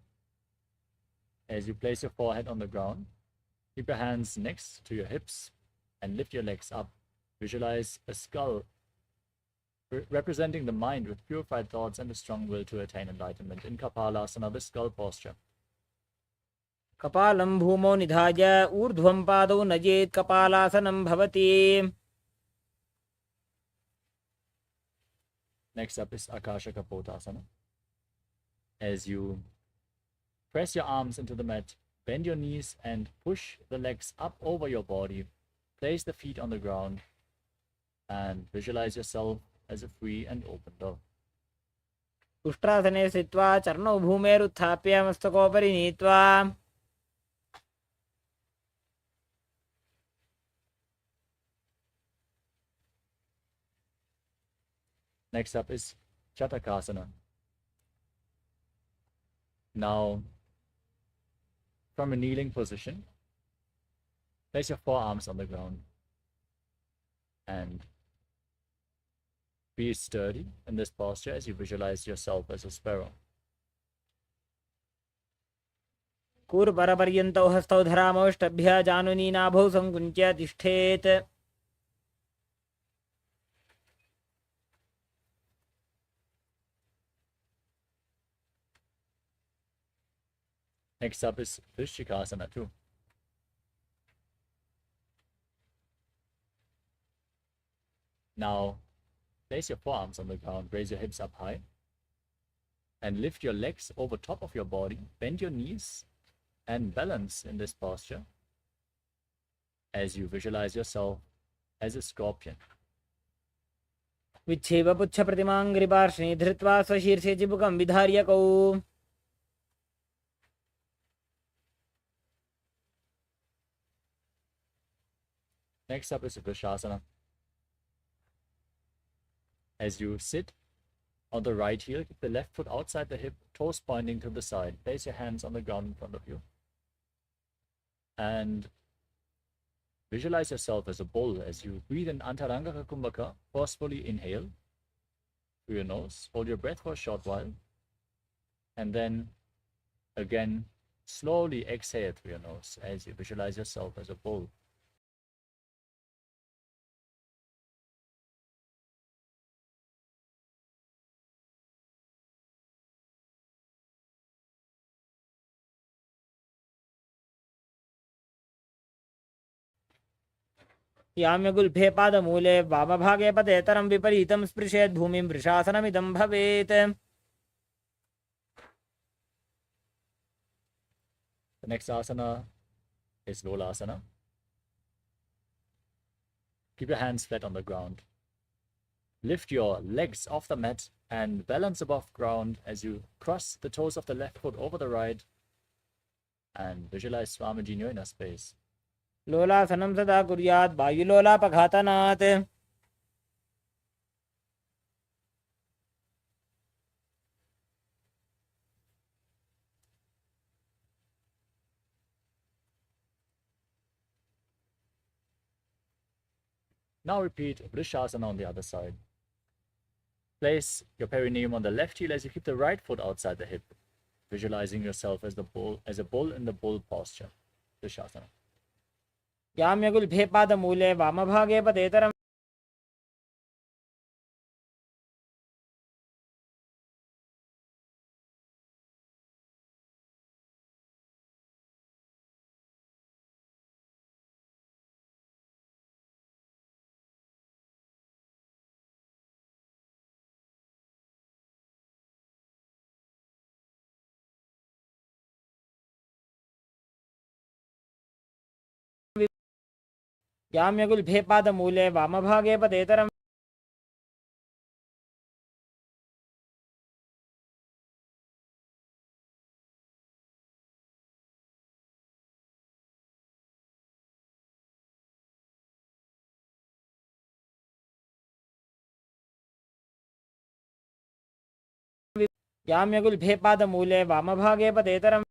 As you place your forehead on the ground, keep your hands next to your hips and lift your legs up. Visualize a skull representing the mind with purified thoughts and a strong will to attain enlightenment. In Kapalasana, the skull posture. कपालं भूमौ निधाय ऊर्ध्वं पादौ नजेत् कपालासनं भवति. Next up is Akasha Kapotasana. As you press your arms into the mat, bend your knees and push the legs up over your body. Place the feet on the ground and visualize yourself as a free and open dove. उष्ट्रासने स्थित्वा चरणौ भूमेरुत्थाप्य मस्तकोपरि नीत्वा. Next up is Chatakasana. Now, from a kneeling position, place your forearms on the ground and be sturdy in this posture as you visualize yourself as a sparrow. कूर्परपर्यन्तौ हस्तौ धरामौष्टभ्य जानुनी नाभौ संकुञ्च्य तिष्ठेत्. Next up is Vrishchikasana too. Now, place your forearms on the ground, raise your hips up high, and lift your legs over top of your body, bend your knees, and balance in this posture as you visualize yourself as a scorpion. विच्छेव पुच्छप्रतिमाङ्घ्रिपार्श्वे धृत्वा स्वशीर्षे चिबुकं विधार्यकौ. Next up is Vrishasana. As you sit on the right heel, keep the left foot outside the hip, toes pointing to the side. Place your hands on the ground in front of you. And visualize yourself as a bull as you breathe in Antaranga Kumbhaka. Forcefully inhale through your nose. Hold your breath for a short while. And then again, slowly exhale through your nose as you visualize yourself as a bull. याम्यगुल्फे पादमूले वामभागे पतेतरं विपरीतं स्पृशेत् भूमिं वृषासनमिदं भवेत्. The next asana is Lolasana. Keep your hands flat on the ground. Lift your legs off the mat and balance above ground as you cross the toes of the left foot over the right and visualize Swamiji in your inner space. लोलासनं सदा कुर्यात् वायुलोलापघातनात्. Now repeat Vrishasana on the other side. Place your perineum on the left heel as you keep the right foot outside the hip, visualizing yourself as a bull in the bull posture. Vrishasana. Yamyagul bhepada mule vamabhage padetaram Yamyagul bhepada mule vamabhage padetaram Yamyagul bhepada mule vamabhage padetaram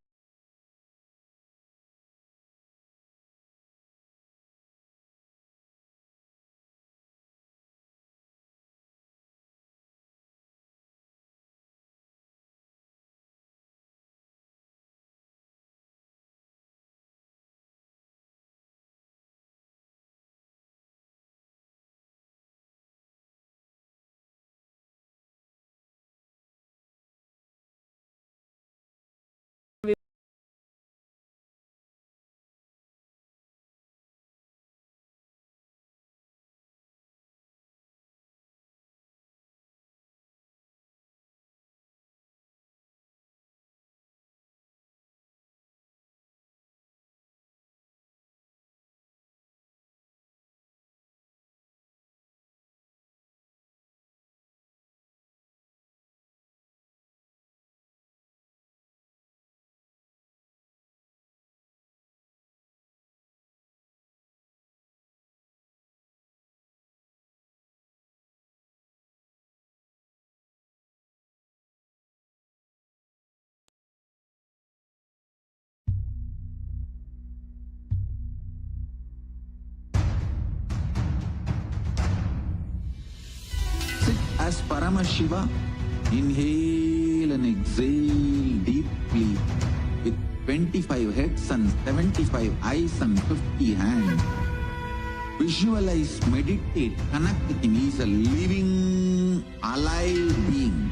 Sit as Paramashiva. Inhale and exhale deeply with 25 heads and 75 eyes and 50 hands. Visualize, meditate, connect with him. He is a living, alive being.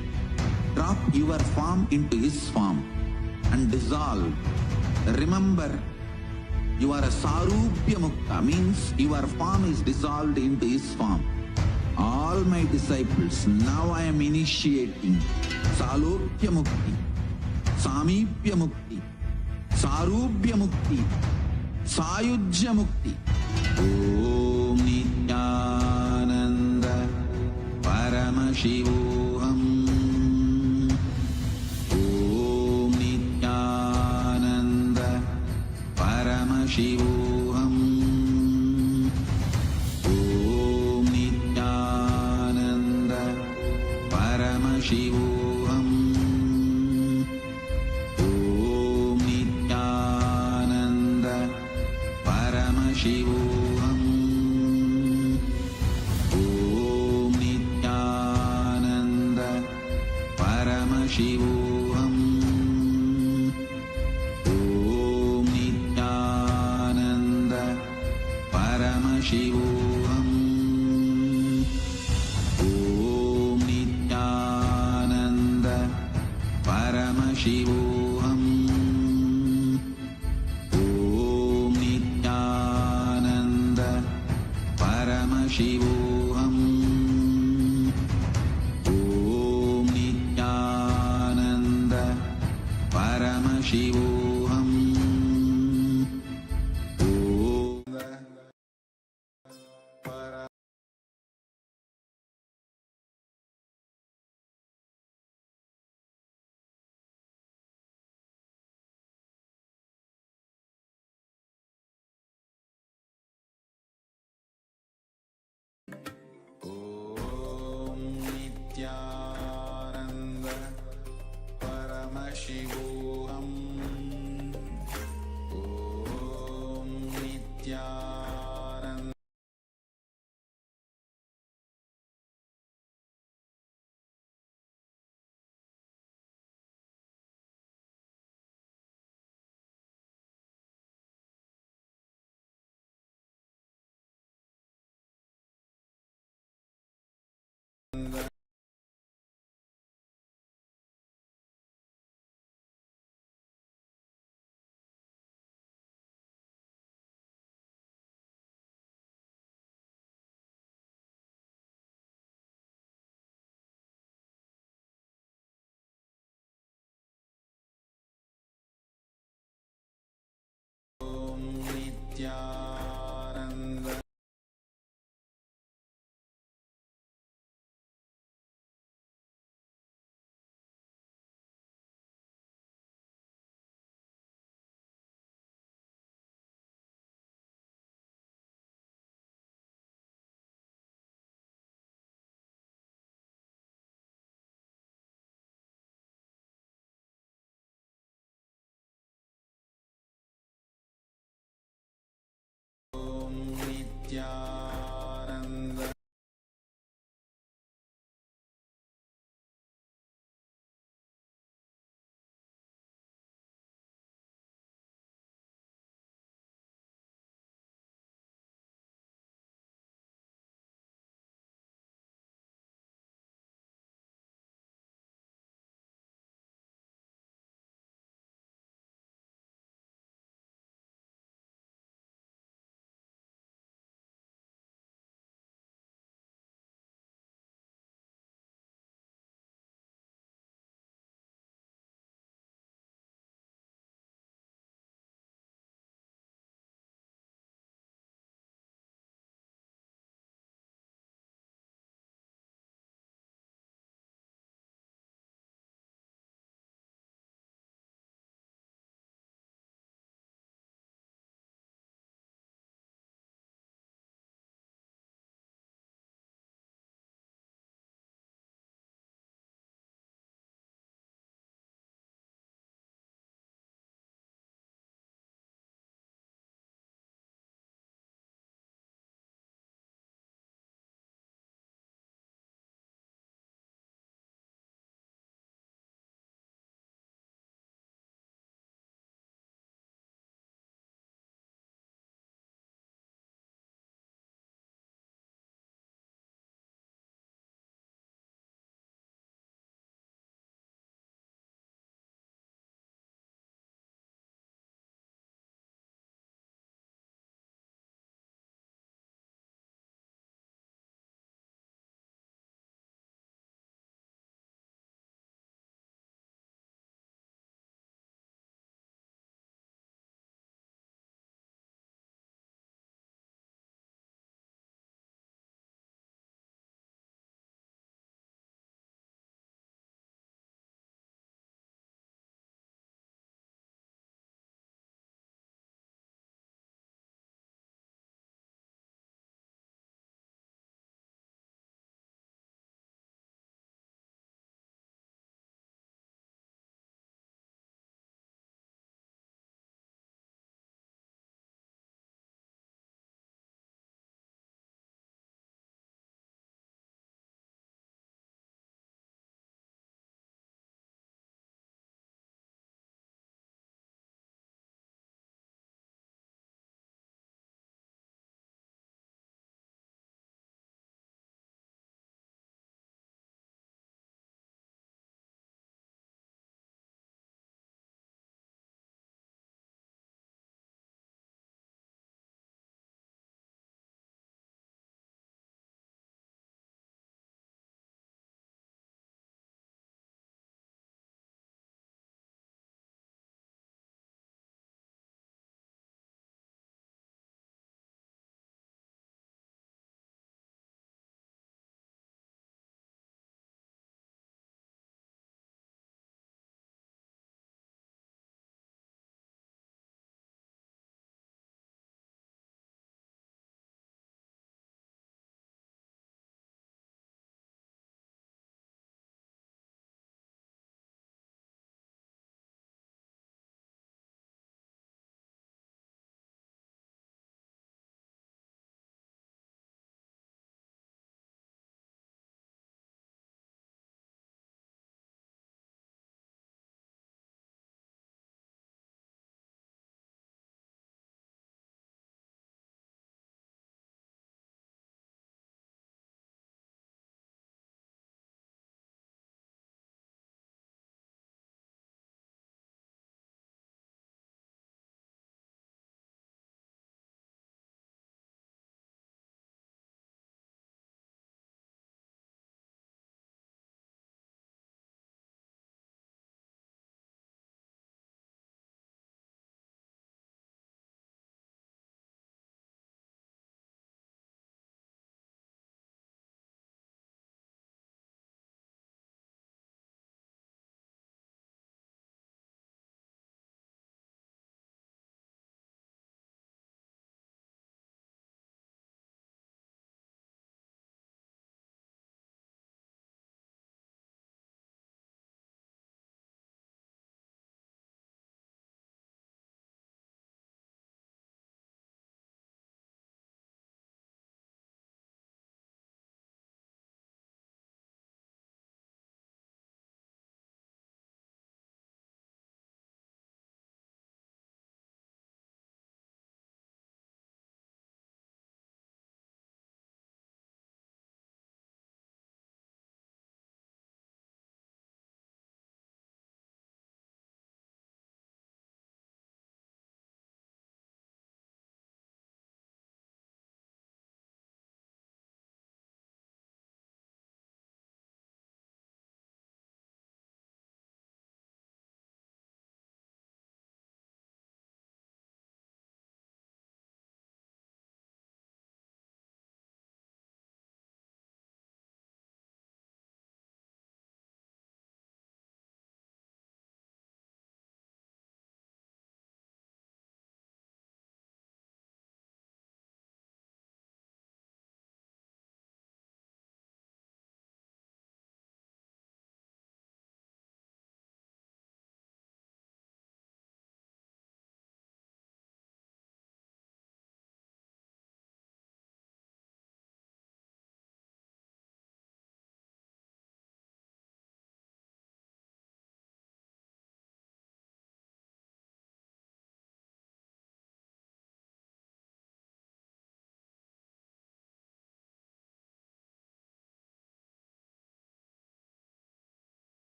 Drop your form into his form and dissolve. Remember, you are a Sarupya Mukta, means your form is dissolved into his form. All my disciples, now I am initiating Salokya Mukti, Samipya Mukti, Sarupya Mukti, Sayujya Mukti. Om Nithyananda Paramashivoham. Om Nithyananda Paramashivoham. Om Nithyananda Paramashivoham. Om Nithyananda Paramashivoham. Om Nithyananda Paramashivoham. Om Nithyananda Paramashivoham. Om Nithyananda Paramashivoham. Om Nithyananda Paramashivoham. Om Nithyananda Paramashivoham. Om Nithyananda Paramashivoham.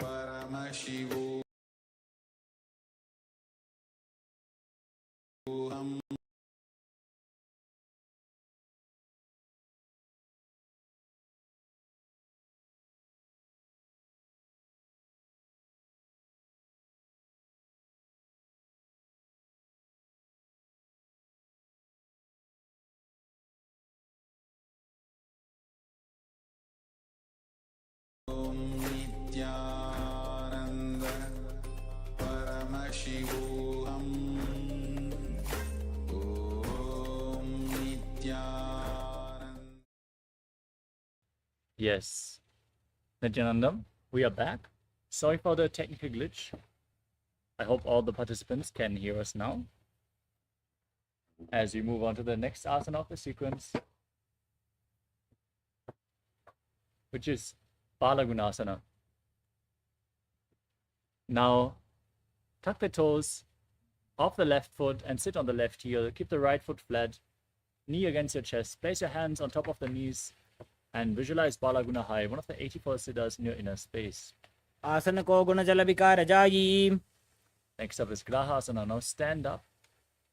Paramashivoham Nithyananda Paramashivoham Om Nithyananda. Yes. Nithyanandam, we are back. Sorry for the technical glitch. I hope all the participants can hear us now. As we move on to the next asana of the sequence, which is Balagunasana. Now, tuck the toes off the left foot and sit on the left heel. Keep the right foot flat, knee against your chest. Place your hands on top of the knees and visualize Balaguna High, one of the 84 siddhas in your inner space. आसन को गुण जल विकार जायी. Next up is Grahasana. Now stand up.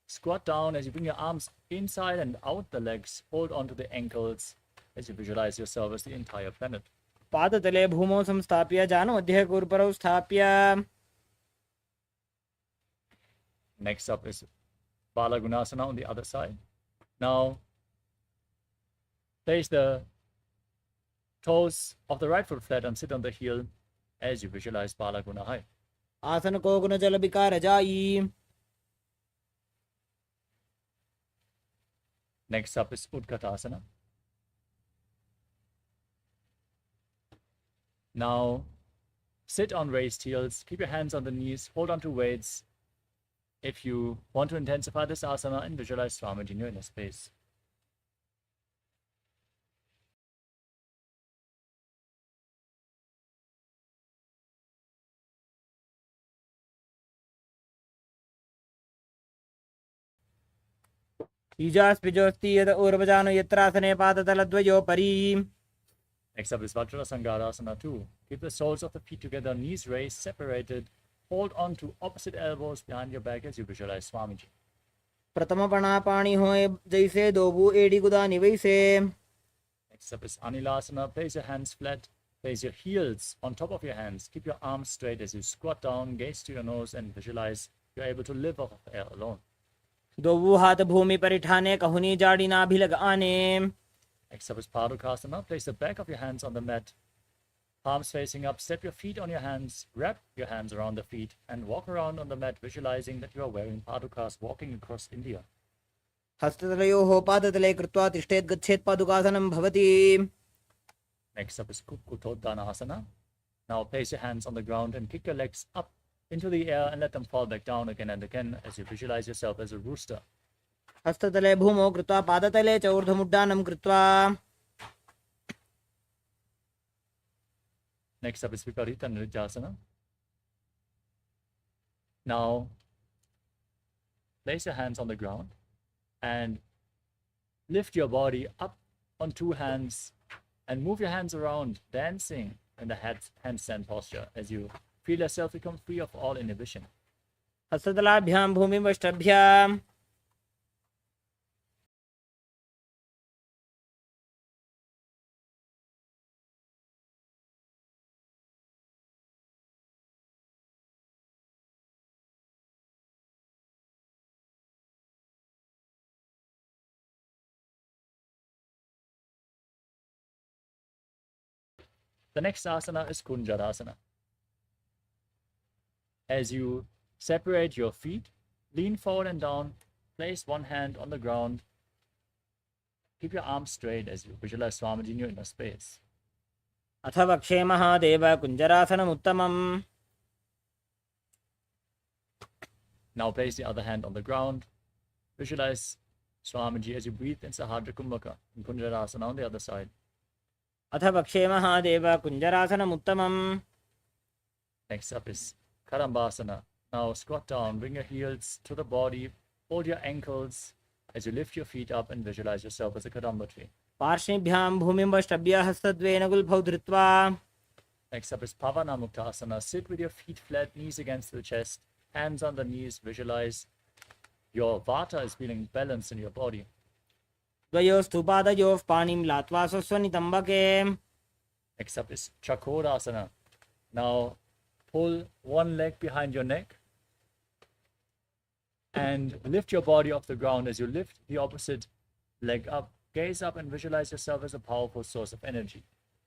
Squat down as you bring your arms inside and out the legs. Hold on to the ankles as you visualize yourself as the entire planet. पादतले भूमौ संस्थाप्य जानमध्ये गुरुपरौ स्थाप्य. Next up is Balagunasana on the other side. Now, place the toes of the right foot flat and sit on the heel as you visualize Balaguna High. आसन को गुण जल विकार जायी. Next up is Utkatasana. Now, sit on raised heels. Keep your hands on the knees. Hold on to weights. If you want to intensify this asana and visualize Swamiji in your inner space. ईजास्पिजोस्ति यद ऊर्वजानो यत्रासने पादतलद्वयोपरि. Next up is Vajrasangarasana 2. Keep the soles of the feet together, knees raised, separated. Hold on to opposite elbows behind your back as you visualize Swamiji. प्रथम पणा पाणी होए जैसे दोबू एड़ी गुदानी वैसे. Next up is Anilasana. Place your hands flat. Place your heels on top of your hands. Keep your arms straight as you squat down, gaze to your nose and visualize you're able to live off of air alone. दोबू हाथ भूमि पर ठाने कहुनी जाड़ी ना भी लग आने. Next up is Padukasana. Place the back of your hands on the mat. Palms facing up. Step your feet on your hands. Wrap your hands around the feet and walk around on the mat, visualizing that you are wearing Padukas walking across India. हस्ततलयोः पादतले कृत्वा तिष्ठेत् गच्छेत् पादुकासनं भवति. Next up is Kukkutoddanasana. Now place your hands on the ground and kick your legs up into the air and let them fall back down again and again as you visualize yourself as a rooster. हस्ततले भूमौ कृत्वा पादतले च ऊर्ध्वमुड्डानं कृत्वा. Next up is Viparita Nrijasana. Now, place your hands on the ground and lift your body up on two hands and move your hands around, dancing in the handstand posture as you feel yourself become free of all inhibition. हस्ततलाभ्यां भूमिमष्टभ्याम्. The next asana is Kunjarasana. As you separate your feet, lean forward and down, place one hand on the ground. Keep your arms straight as you visualize Swamiji in your inner space. अथ वक्षे Mahadev कुञ्जरासनमुत्तमम्. Now place the other hand on the ground. Visualize Swamiji as you breathe in Sahadra Kumbhaka in Kunjarasana on the other side. अथ वक्षे Mahadev कुञ्जरासनमुत्तमम्. Next up is Karambasana. Now squat down, bring your heels to the body, hold your ankles as you lift your feet up and visualize yourself as a Kadamba tree. पार्श्वेभ्यां भूमिमष्टभ्य हस्तद्वयेन गुल्फौ धृत्वा Next up is Pavana Muktasana. Sit with your feet flat, knees against the chest, hands on the knees. Visualize your vata is feeling balanced in your body. द्वयोस्तु पादयोः पाणिं लात्वा स्वस्वनितम्बके. Next up is Chakorasana. Now pull one leg behind your neck and lift your body off the ground. As you lift the opposite leg up, gaze up and visualize yourself as a powerful source of energy.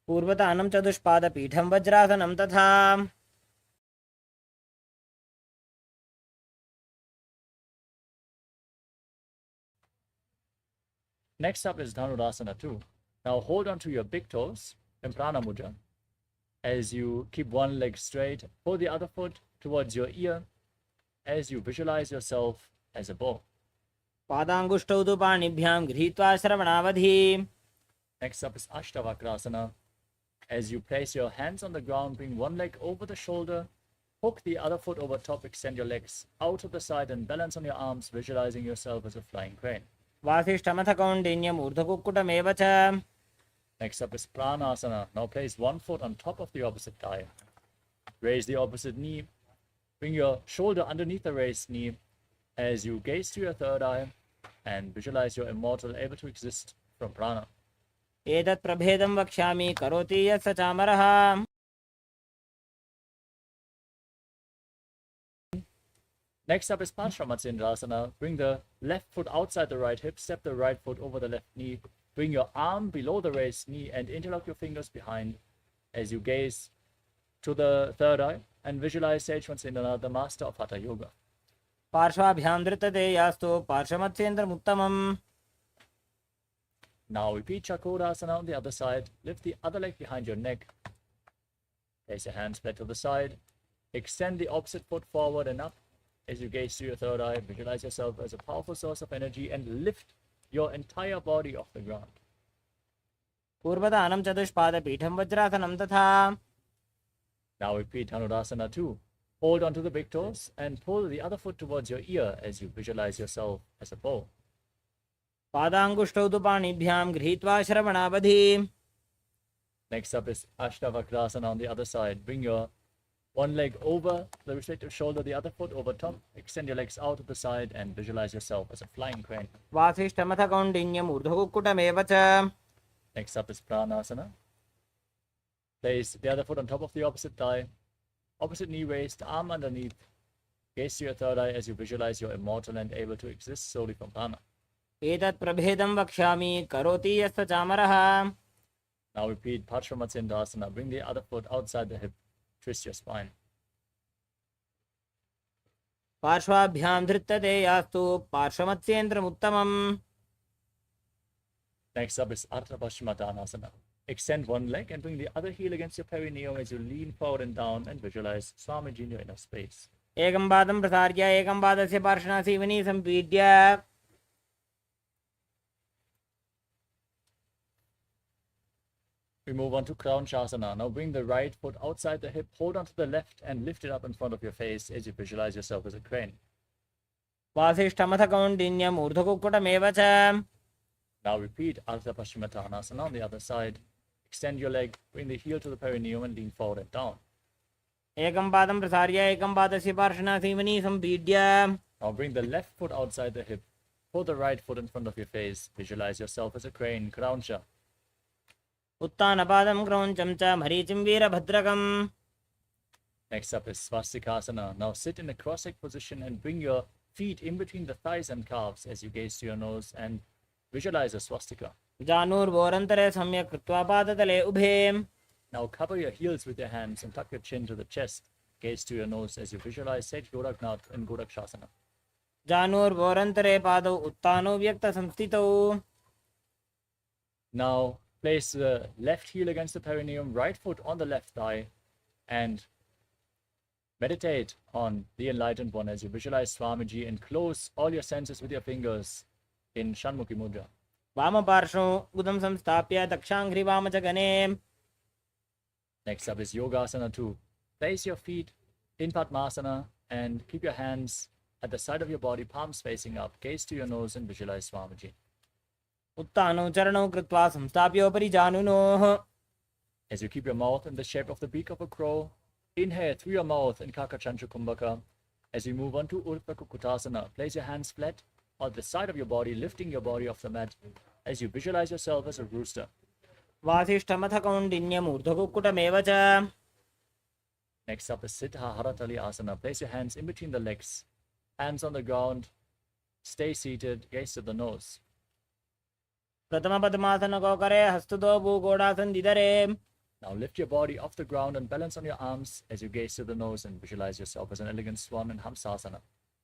पूर्वतानं चतुष्पादपीठं वज्रासनं तथा. Next up is Dhanurasana 2. Now hold on to your big toes in Prana Mudra. As you keep one leg straight, pull the other foot towards your ear as you visualize yourself as a bow. पादाङ्गुष्ठौ तु पाणिभ्यां गृहीत्वा श्रवणावधि. Next up is Ashtavakrasana. As you place your hands on the ground, bring one leg over the shoulder, hook the other foot over top, extend your legs out to the side and balance on your arms, visualizing yourself as a flying crane. वासिष्ठमथ कौण्डिन्यम् ऊर्ध्वकुक्कुटमेव च. Next up is Pranasana. Now place one foot on top of the opposite thigh. Raise the opposite knee. Bring your shoulder underneath the raised knee as you gaze to your third eye and visualize you're immortal, able to exist from prana. एतत् प्रभेदं वक्ष्यामि करोति यत् स चामरः. Next up is Panchamatsyendrasana. Bring the left foot outside the right hip, step the right foot over the left knee. Bring your arm below the raised knee and interlock your fingers behind as you gaze to the third eye and visualize Sage Vatsindana, the master of Hatha Yoga. पार्श्वाभ्यां धृतते यास्तु पार्श्वमत्स्येन्द्रमुत्तमम्. Now repeat Chakorasana on the other side. Lift the other leg behind your neck. Place your hands flat to the side. Extend the opposite foot forward and up. As you gaze to your third eye, visualize yourself as a powerful source of energy and lift your entire body off the ground. पूर्वदानं चतुष्पादपीठं वज्रासनं तथा. Now repeat Dhanurasana 2. Hold onto the big toes and pull the other foot towards your ear as you visualize yourself as a bow. पादाङ्गुष्ठौ तु पाणिभ्यां गृहीत्वा श्रवणावधि. Next up is Ashtavakrasana on the other side. Bring your one leg over the respective shoulder, the other foot over top. Extend your legs out to the side and visualize yourself as a flying crane. वासिष्ठमथ कौण्डिन्यम् ऊर्ध्वकुक्कुटमेव च. Next up is Pranasana. Place the other foot on top of the opposite thigh. Opposite knee raised, arm underneath. Gaze to your third eye as you visualize you're immortal and able to exist solely from prana. एतत् प्रभेदं वक्ष्यामि करोति यत् स चामरः. Now repeat Panchamatsyendrasana. Bring the other foot outside the hip. Twist your spine. पार्श्वाभ्यां धृतते यास्तु पार्श्वमत्स्येन्द्रमुत्तमम्. Next up is Ardha Paschimottanasana. Extend one leg and bring the other heel against your perineum as you lean forward and down and visualize Swamiji in your inner space. एकं पादं प्रसार्य एकं पादस्य पार्श्वनासीवनी सम्पीड्य. We move on to Crown Shasana. Now bring the right foot outside the hip, hold onto the left and lift it up in front of your face as you visualize yourself as a crane. वासिष्ठमथ कौण्डिन्यम् ऊर्ध्वकुक्कुटमेव च. Now repeat Ardha Paschimottanasana on the other side. Extend your leg, bring the heel to the perineum and lean forward and down. एकं पादं प्रसार्य एकं पादस्य पार्श्वनासीवनी सम्पीड्य. Now bring the left foot outside the hip, pull the right foot in front of your face, visualize yourself as a crane, Krauncha. उत्तानपादं क्रौञ्चं च मरीचिं वीरभद्रकम्. Next up is Swastikasana. Now sit in a cross-legged position and bring your feet in between the thighs and calves as you gaze to your nose and visualize a swastika. जानुर्वोरन्तरे सम्यक् कृत्वा पादतले उभे. Now cover your heels with your hands and tuck your chin to the chest. Gaze to your nose as you visualize Sage Goraknath in Gorakshasana. जानुर्वोरन्तरे पादौ उत्तानौ व्यक्तसंस्थितौ. Now place the left heel against the perineum, right foot on the left thigh, and meditate on the enlightened one as you visualize Swamiji and close all your senses with your fingers in Shanmukhi Mudra. वामपार्श्वौ उदं संस्थाप्य दक्षाङ्घ्रि वामचगने. Next up is Yogasana 2. Place your feet in Padmasana and keep your hands at the side of your body, palms facing up. Gaze to your nose and visualize Swamiji. उत्तानौ चरणौ कृत्वा संस्थाप्योपरि जानुनोः. As you keep your mouth in the shape of the beak of a crow, inhale through your mouth in Kakachantra Kumbhaka. As you move on to Urdhva Kukutasana, place your hands flat on the side of your body, lifting your body off the mat as you visualize yourself as a rooster. वासिष्ठमथ कौण्डिन्यम् ऊर्ध्वकुक्कुटमेव च. Next up is Siddha Haratali Asana. Place your hands in between the legs, hands on the ground, stay seated, gaze to the nose. प्रथमपद्मासन करे हस्तुतो भूगोडासन दिदरे. Now lift your body off the ground and balance on your arms as you gaze to the nose and visualize yourself as an elegant swan in Hamsasana.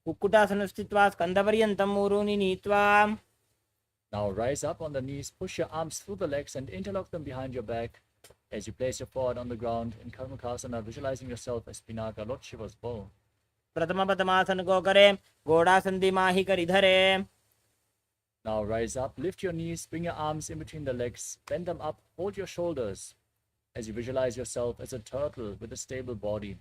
Kukkutasana स्थित्वा स्कन्धपर्यन्तं ऊरूनि नीत्वा. Now rise up on the knees, push your arms through the legs and interlock them behind your back. As you place your forehead on the ground in Karmakasana, visualizing yourself as Pinaka, Lord Shiva's bow. प्रथमपद्मासन करे घोडासन दिमाहि करिधरे. Now rise up, lift your knees, bring your arms in between the legs, bend them up, hold your shoulders as you visualize yourself as a turtle with a stable body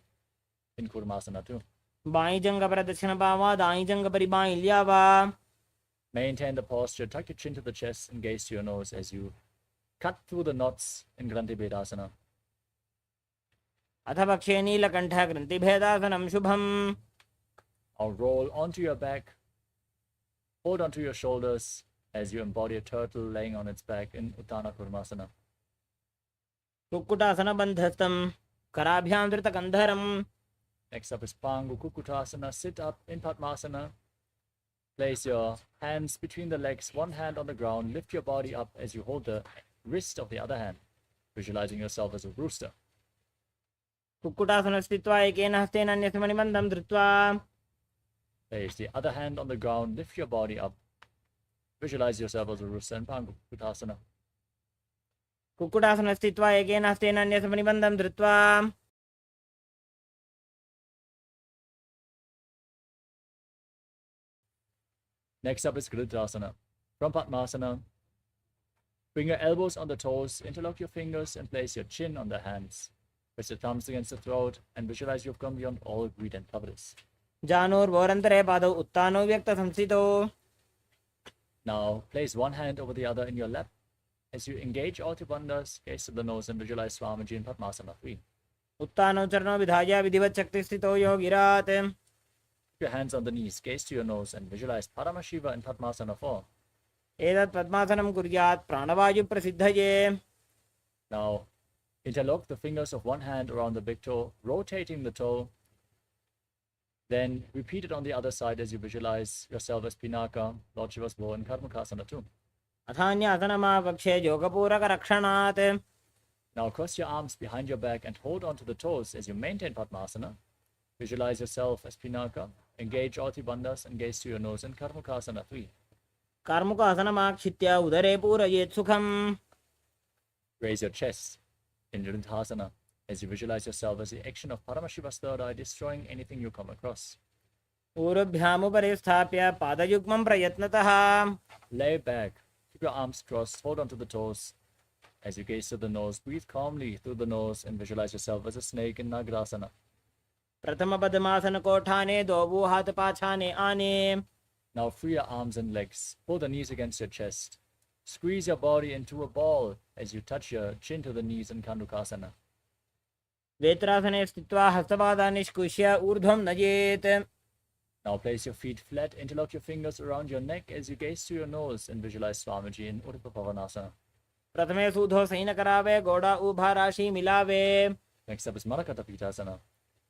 in Kurmasana too. By जंग प्रदक्षिण पावा दाई जंग परि by ल्यावा. Maintain the posture, tuck your chin to the chest and gaze to your nose as you cut through the knots in Granthi Bedasana. अथ पक्षे नीलकण्ठ ग्रन्थिभेदासनं शुभम्. Now roll onto your back, hold onto your shoulders as you embody a turtle laying on its back in Uttana Kurmasana. Kukkutasana बन्धस्थं कराभ्यां धृतकन्धरम्. Next up is Pangu Kukutasana. Sit up in Padmasana. Place your hands between the legs, one hand on the ground. Lift your body up as you hold the wrist of the other hand, visualizing yourself as a rooster. Kukkutasana स्थित्वा एकेन हस्तेन अन्यस्य मणिबन्धं धृत्वा. Place the other hand on the ground. Lift your body up. Visualize yourself as a rooster in Pangu Kukutasana. Kukkutasana स्थित्वा एकेन हस्तेन अन्यस्य मणिबन्धं धृत्वा. Next up is Gridasana. From Padmasana, bring your elbows on the toes, interlock your fingers, and place your chin on the hands. Press your thumbs against the throat and visualize you've come beyond all greed and covetous. जानोर्भोरन्तरे पादौ उत्तानौ व्यक्तसंस्थितौ. Now place one hand over the other in your lap. As you engage all your bandhas, gaze to the nose and visualize Swamiji in Padmasana 3. उत्तानौ चरणौ विधाय विधिवत् शक्तिस्थितौ योगिरात्. Keep your hands on the knees, gaze to your nose and visualize Paramashiva in Padmasana 4. एतत् पद्मासनं कुर्यात् प्राणवायुप्रसिद्धये. Now interlock the fingers of one hand around the big toe, rotating the toe. Then repeat it on the other side as you visualize yourself as Pinaka, Lord Shiva's bow in Karmakasana 2. अथान्यासनमापक्षे योगपूरकरक्षणात्. Now cross your arms behind your back and hold onto the toes as you maintain Padmasana. Visualize yourself as Pinaka, engage all bandhas and gaze to your nose in Karmakasana 3. कार्मुकासनमाक्षित्य उदरे पूरयेत् सुखम्. Raise your chest in Nithyananda as you visualize yourself as the action of Paramashiva's third eye, destroying anything you come across. ऊरुभ्यामुपरि स्थाप्य पादयुग्मं प्रयत्नतः. Lay back, keep your arms crossed, hold onto the toes. As you gaze to the nose, breathe calmly through the nose and visualize yourself as a snake in Nagrasana. प्रथमपद्मासन कोठाने द्वौ हाथ पाछाने आने. Now free your arms and legs, pull the knees against your chest. Squeeze your body into a ball as you touch your chin to the knees in Kandukasana. वेत्रासने स्थित्वा हस्तपादान् निष्कुष्य ऊर्ध्वं नयेत्. Now place your feet flat, interlock your fingers around your neck as you gaze to your nose and visualize Swamiji in Uddhva प्रथमे सूधो San करावे गोड़ा उभा राशि मिलावे. Next up is Marakata Pitasana.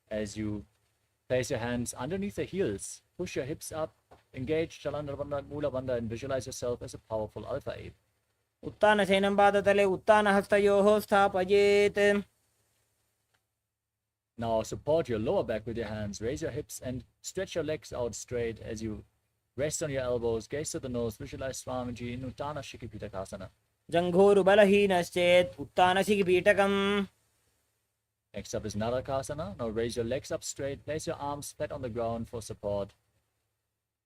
As you place your hands underneath the heels, push your hips up, engage Chalandra Bandha, Mula Bandha and visualize yourself as a powerful alpha ape. उत्तान शयनं पादतले उत्तान हस्तयोः स्थापयेत्. Now support your lower back with your hands, raise your hips and stretch your legs out straight as you rest on your elbows, gaze to the nose, visualize Swamiji in Uttana Shikipitakasana. जङ्घोरुबलहीनश्चेत् उत्तानशिखिपीठकम्. Next up is Narakasana. Now raise your legs up straight, place your arms flat on the ground for support.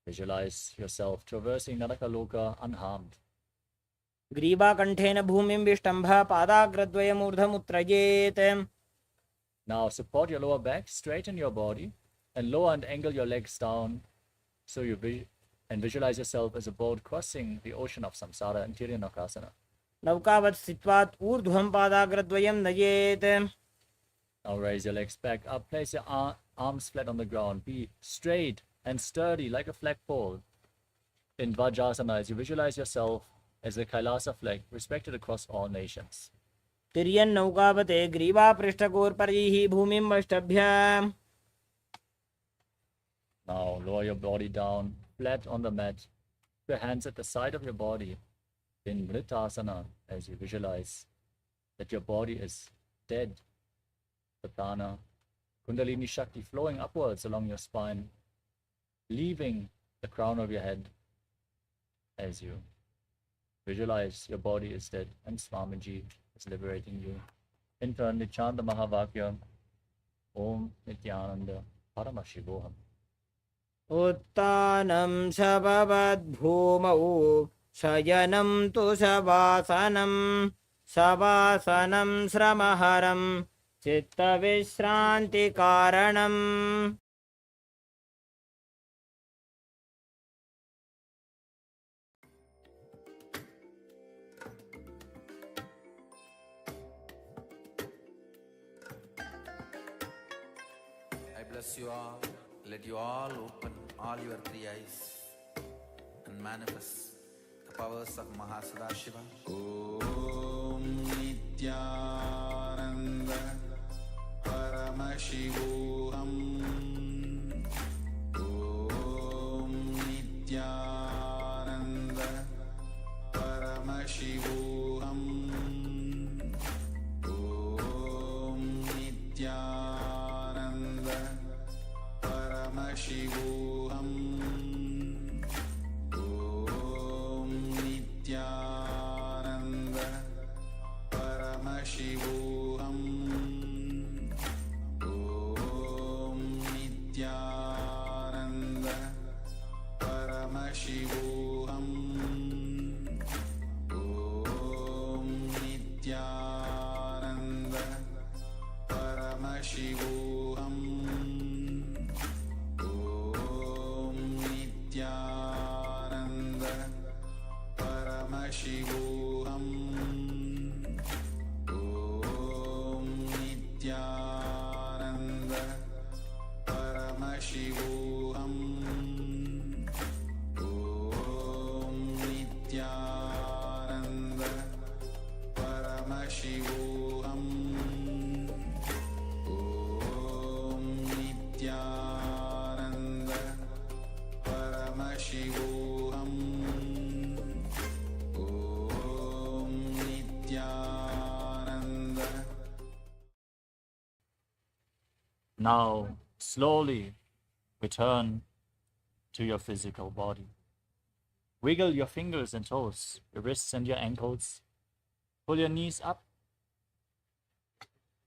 Visualize yourself traversing Narakaloka unharmed. ग्रीवाकण्ठेन भूमिं विष्टम्भ पादाग्रद्वयमूर्धमुत्रयेत्. Now support your lower back, straighten your body and lower and angle your legs down so you and visualize yourself as a boat crossing the ocean of samsara in Tiryanakasana. नौकावत् स्थित्वात् ऊर्ध्वं पादाग्रद्वयं नयेत्. Now raise your legs back up, place your arms flat on the ground, be straight and sturdy like a flagpole. In Vajrasana, as you visualize yourself as the Kailasa flag, respected across all nations. तिर्यन् नौकावते ग्रीवापृष्ठगोर्परैः भूमिं वष्टभ्य. Now lower your body down, flat on the mat. Keep your hands at the side of your body in Vritasana as you visualize that your body is dead. Satana, Kundalini Shakti flowing upwards along your spine, leaving the crown of your head as you visualize your body is dead and Swamiji is liberating you. Internally chant the Mahavakya, Om Nithyananda Paramashivoham. उत्तानं शववद्भूमौ शयनं तु शवासनं शवासनं श्रमहरं चित्तविश्रान्तिकारणम्. I bless you all. Let you all open all your three eyes and manifest the powers of Mahasadashiva. Om Nithyananda Paramashivoham. Om Nithyananda Paramashivoham. Om Nithyananda Paramashivoham. Om Nithyananda Paramashivoham. Om Nithyananda Paramashivoham. Om Nithyananda Paramashivoham. Om Nithyananda Paramashivoham. Om Nithyananda Paramashivoham. Om Nithyananda Paramashivoham. Om Nithyananda Paramashivoham. Om Nithyananda. Now, slowly return to your physical body. Wiggle your fingers and toes, your wrists and your ankles. Pull your knees up.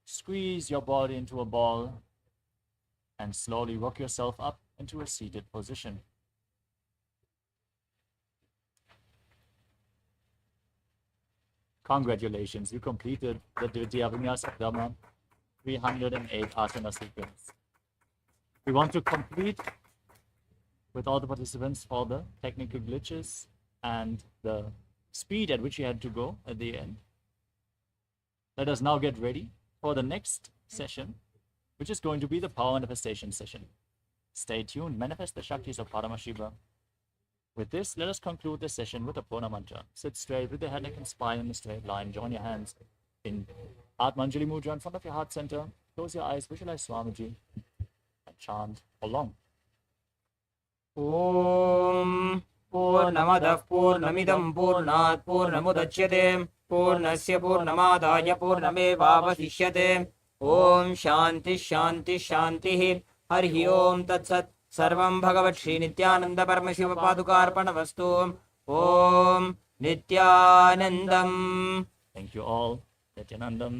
Squeeze your body into a ball and slowly rock yourself up into a seated position. Congratulations, you completed the Dvitiya Vinyasa Krama 308 asana sequence. We want to complete with all the participants for the technical glitches and the speed at which you had to go at the end. Let us now get ready for the next session, which is going to be the power manifestation session. Stay tuned, manifest the Shaktis of Paramashiva. With this, let us conclude the session with a Purna mantra. Sit straight with the head, neck, and spine in a straight line. Join your hands in Atmanjali Mudra in front of your heart center. Close your eyes, visualize Swamiji, and chant along. ॐ पूर्णमदः पूर्णमिदं पूर्णात् पूर्णमुदच्यते पूर्णस्य पूर्णमादाय पूर्णमेवावशिष्यते ॐ शान्ति शान्ति शान्तिः हरिः ॐ तत्सत् सर्वं भगवत् श्री नित्यानंद परमशिव पादुकार्पणमस्तु ॐ नित्यानन्दम्. Thank you all. Nithyanandam.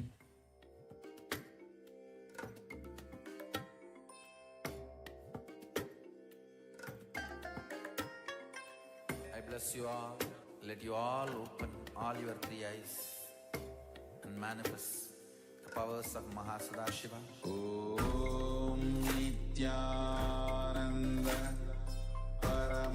I bless you all. Let you all open all your three eyes and manifest the powers of Mahasadashiva. Om Nithyananda Paramashivoham.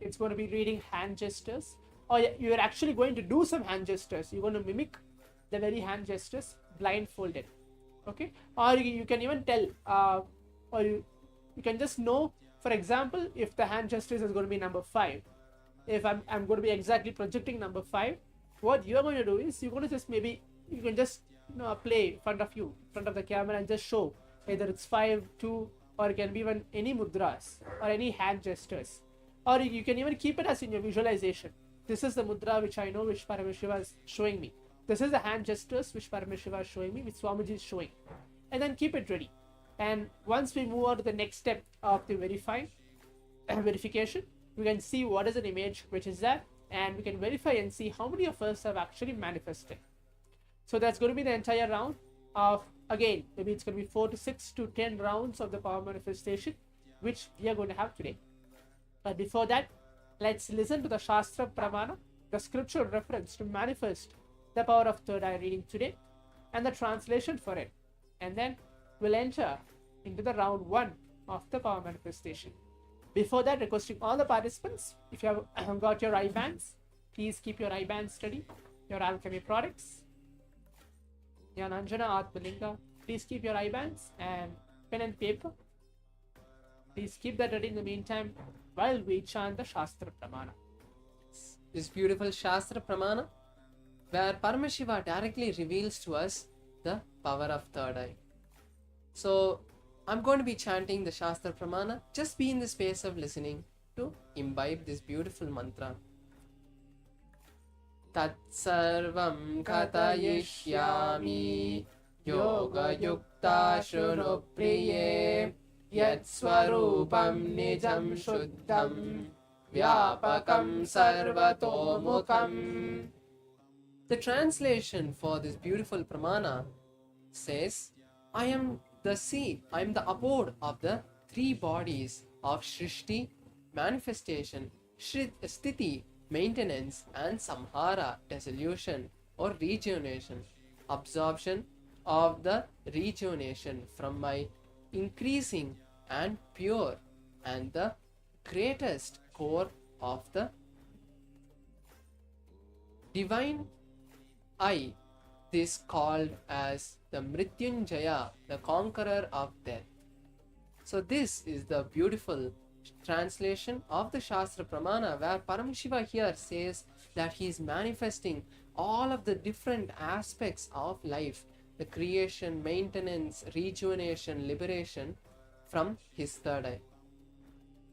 it's going to be reading hand gestures, or you're actually going to do some hand gestures. You're going to mimic the very hand gestures blindfolded. Okay, or you can even tell, or you can just know, for example, if the hand gestures is going to be number 5, if I'm going to be exactly projecting number 5, what you're going to do is you're going to just maybe, you can just play in front of you, in front of the camera, and just show either it's 5, 2, or it can be even any mudras or any hand gestures, or you can even keep it as in your visualization. This is the mudra which I know, which Paramashiva is showing me. This is the hand gestures which Paramashiva is showing me, which Swamiji is showing, and then keep it ready. And once we move on to the next step of the verification, we can see what is an image which is there, and we can verify and see how many of us have actually manifested. So that's going to be the entire round of, again, maybe it's going to be 4 to 6 to 10 rounds of the power manifestation, which we are going to have today. But before that, let's listen to the Shastra Pramana, the scriptural reference to manifest the power of third eye reading today, and the translation for it. And then we'll enter into the round 1 of the power manifestation. Before that, requesting all the participants, if you have got your eye bands, please keep your eye bands ready. Your alchemy products, your Anjana Atmalinga, please keep your eye bands and pen and paper. Please keep that ready in the meantime while we chant the Shastra Pramana. This beautiful Shastra Pramana, where Paramashiva directly reveals to us the power of third eye. So I'm going to be chanting the Shastra Pramana. Just be in the space of listening to imbibe this beautiful mantra. Tat sarvam katayishyami yoga yukta shruno priye yat swarupam nijam shuddham vyapakam sarvato mukham. The translation for this beautiful pramana says, I am the seed, I am the abode of the 3 bodies of Shrishti, manifestation, Sthiti, maintenance, and Samhara, dissolution or rejuvenation, absorption of the rejuvenation from my increasing and pure, and the greatest core of the divine I, this called as the Mrityunjaya, the conqueror of death. So this is the beautiful translation of the Shastra Pramana, where Paramashiva here says that he is manifesting all of the different aspects of life, the creation, maintenance, rejuvenation, liberation from his third eye.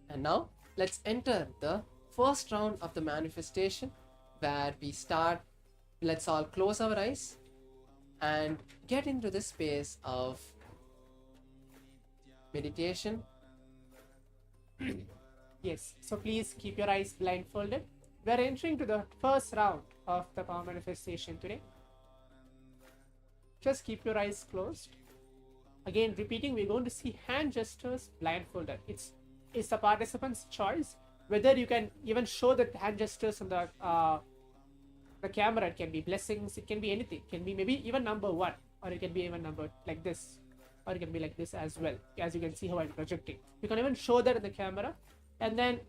And now let's enter the first round of the manifestation, where we start. Let's all close our eyes and get into the space of meditation. Yes, so please keep your eyes blindfolded. We are entering to the first round of the power manifestation today. Just keep your eyes closed. Again, repeating, we're going to see hand gestures blindfolded. It's the participant's choice whether you can even show the hand gestures on the camera. It can be blessings, it can be anything, it can be maybe even number 1, or it can be even number like this, or it can be like this as well. As you can see how I'm projecting, you can even show that in the camera, and then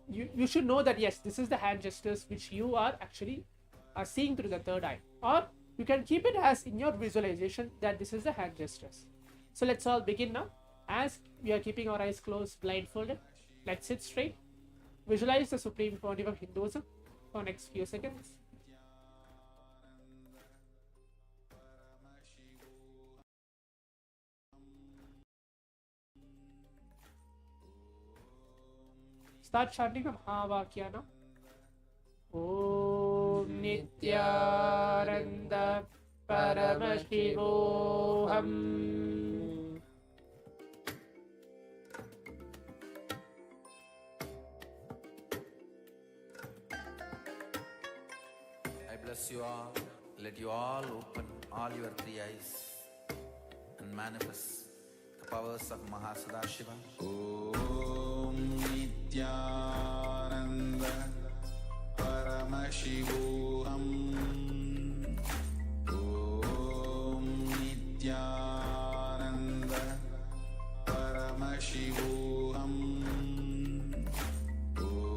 you should know that yes, this is the hand gestures which you are actually seeing through the third eye, or you can keep it as in your visualization that this is the hand gestures. So let's all begin now. As we are keeping our eyes closed, blindfolded, let's sit straight, visualize the Supreme Pontiff of Hinduism for next few seconds. Start chanting the Mahavakya now. Om Nithyananda Paramashivoham. I bless you all. Let you all open all your 3 eyes and manifest the powers of Mahasadashiva. Om Nithyananda Paramashivoham. Om Nithyananda Paramashivoham. Om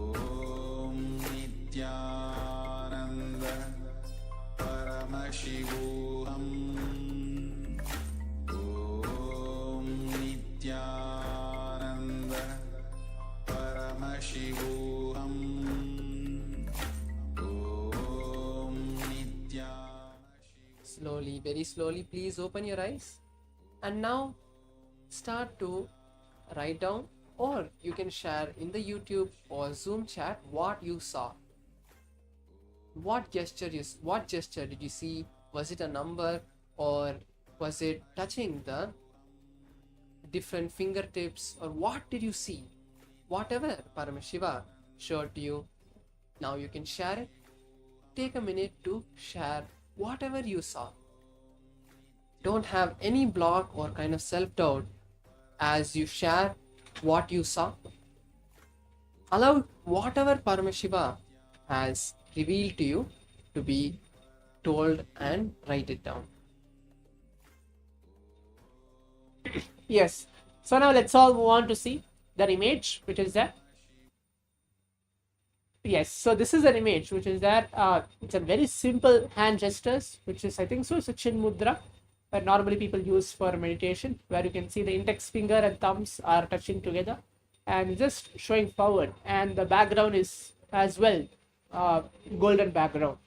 Slowly, very slowly, please open your eyes. And now start to write down, or you can share in the YouTube or Zoom chat what you saw. What gesture did you see? Was it a number, or was it touching the different fingertips, or what did you see? Whatever Paramashiva showed to you, now you can share it. Take a minute to share whatever you saw. Don't have any block or kind of self-doubt as you share what you saw. Allow whatever Paramashiva has revealed to you to be told and write it down. Yes. So now let's all move on to see that image which is there. Yes, so this is an image which is there. It's a very simple hand gestures, which is, I think so, it's a chin mudra that normally people use for meditation, where you can see the index finger and thumbs are touching together and just showing forward, and the background is as well golden background.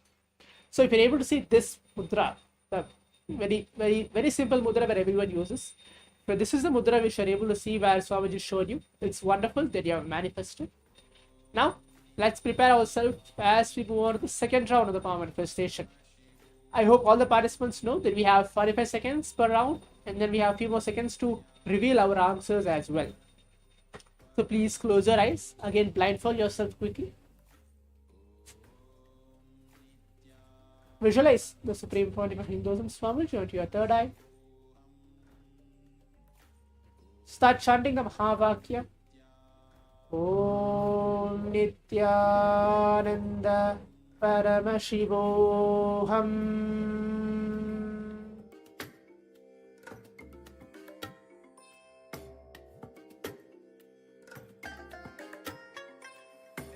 So if you're able to see this mudra, the very simple mudra where everyone uses, but this is the mudra which you're able to see where Swamiji showed you. It's wonderful that you have manifested. Now let's prepare ourselves as we move on to the second round of the power manifestation. I hope all the participants know that we have 45 seconds per round, and then we have a few more seconds to reveal our answers as well. So please close your eyes. Again, blindfold yourself quickly. Visualize the Supreme Pontiff of Hinduism, Swamiji, onto your third eye. Start chanting the Mahavakya. Om Nithyananda Paramashivoham.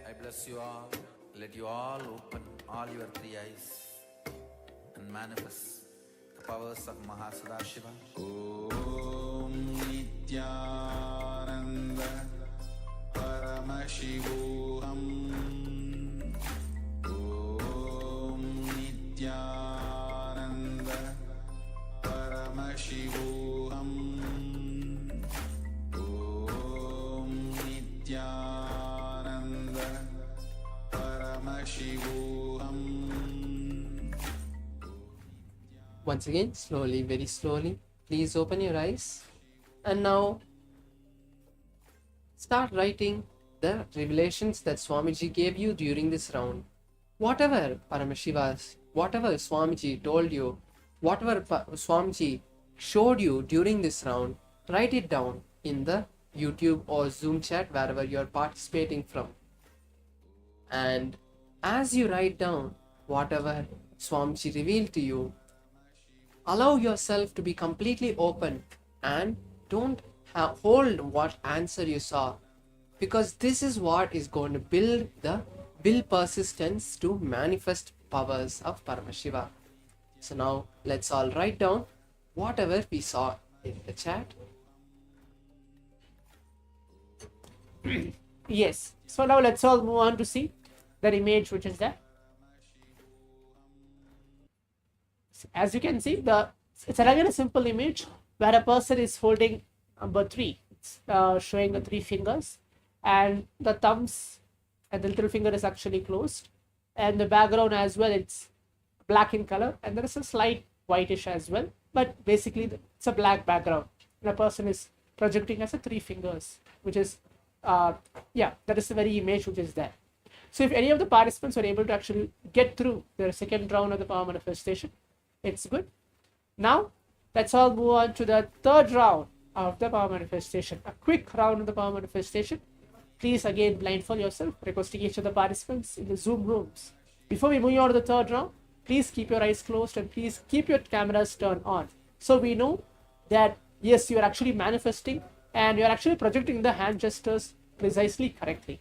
I bless you all. Let you all open all your three eyes and manifest the powers of Mahasadashiva. Om Nithyananda Paramashivoham. Om Nithyananda Paramashivoham. Om Nithyananda Paramashivoham. Once again, slowly, very slowly, please open your eyes. And now start writing the revelations that Swamiji gave you during this round. Whatever Paramashivas, whatever Swamiji told you, whatever Swamiji showed you during this round, write it down in the YouTube or Zoom chat wherever you are participating from. And as you write down whatever Swamiji revealed to you, allow yourself to be completely open and don't hold what answer you saw, because this is what is going to build persistence to manifest powers of Paramashiva. So now let's all write down whatever we saw in the chat. Yes, so now let's all move on to see that image which is there. As you can see, it's again a simple image where a person is holding number 3. It's showing the 3 fingers, and the thumbs and the little finger is actually closed, and the background as well, it's black in color, and there is a slight whitish as well, but basically it's a black background, and a person is projecting as a 3 fingers, which is that is the very image which is there. So if any of the participants are able to actually get through their second round of the power manifestation, it's good. Now let's all move on to the third round of the power manifestation, a quick round of the power manifestation. Please again blindfold yourself, requesting each of the participants in the Zoom rooms. Before we move on to the third round, please keep your eyes closed and please keep your cameras turned on, so we know that yes, you are actually manifesting and you are actually projecting the hand gestures precisely correctly.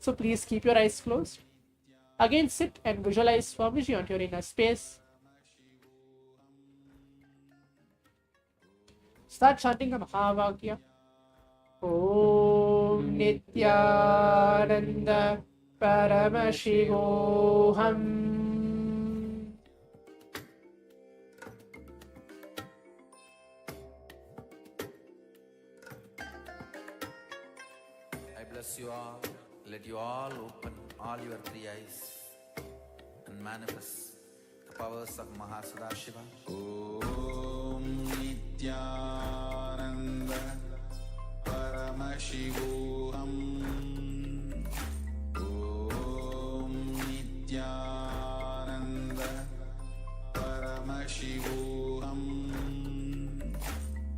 So please keep your eyes closed. Again, sit and visualize Swamiji onto your inner space. Start chanting the Mahavakya. Om Nithyananda Paramashivoham. bless you all. Let you all open all your three eyes and manifest the powers of Mahasadashiva. Om Nithyananda Paramashivoham. Om Nithyananda Paramashivoham.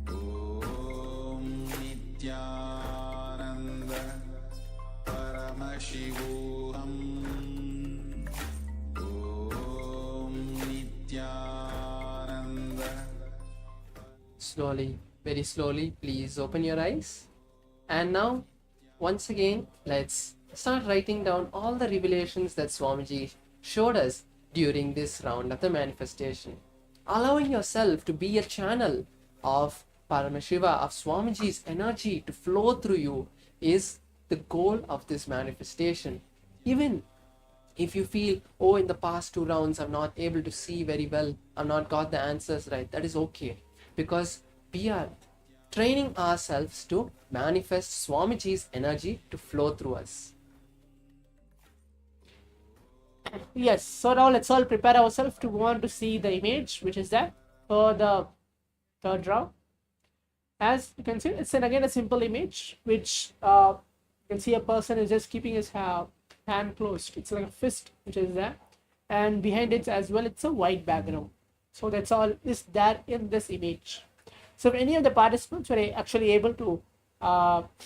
Om Nithyananda Paramashivoham. Om Nithyananda. Slowly, very slowly, please open your eyes. And now, once again, let's start writing down all the revelations that Swamiji showed us during this round of the manifestation. Allowing yourself to be a channel of Paramashiva, of Swamiji's energy to flow through you is the goal of this manifestation. Even if you feel, oh, in the past 2 rounds I'm not able to see very well, I've not got the answers right, that is okay, because we are training ourselves to manifest Swamiji's energy to flow through us. Yes, so now let's all prepare ourselves to want to see the image, which is there for the third round. As you can see, it's again a simple image, which you can see a person is just keeping his hand closed. It's like a fist, which is there, and behind it as well, it's a white background. So that's all is there in this image. So if any of the participants were actually able to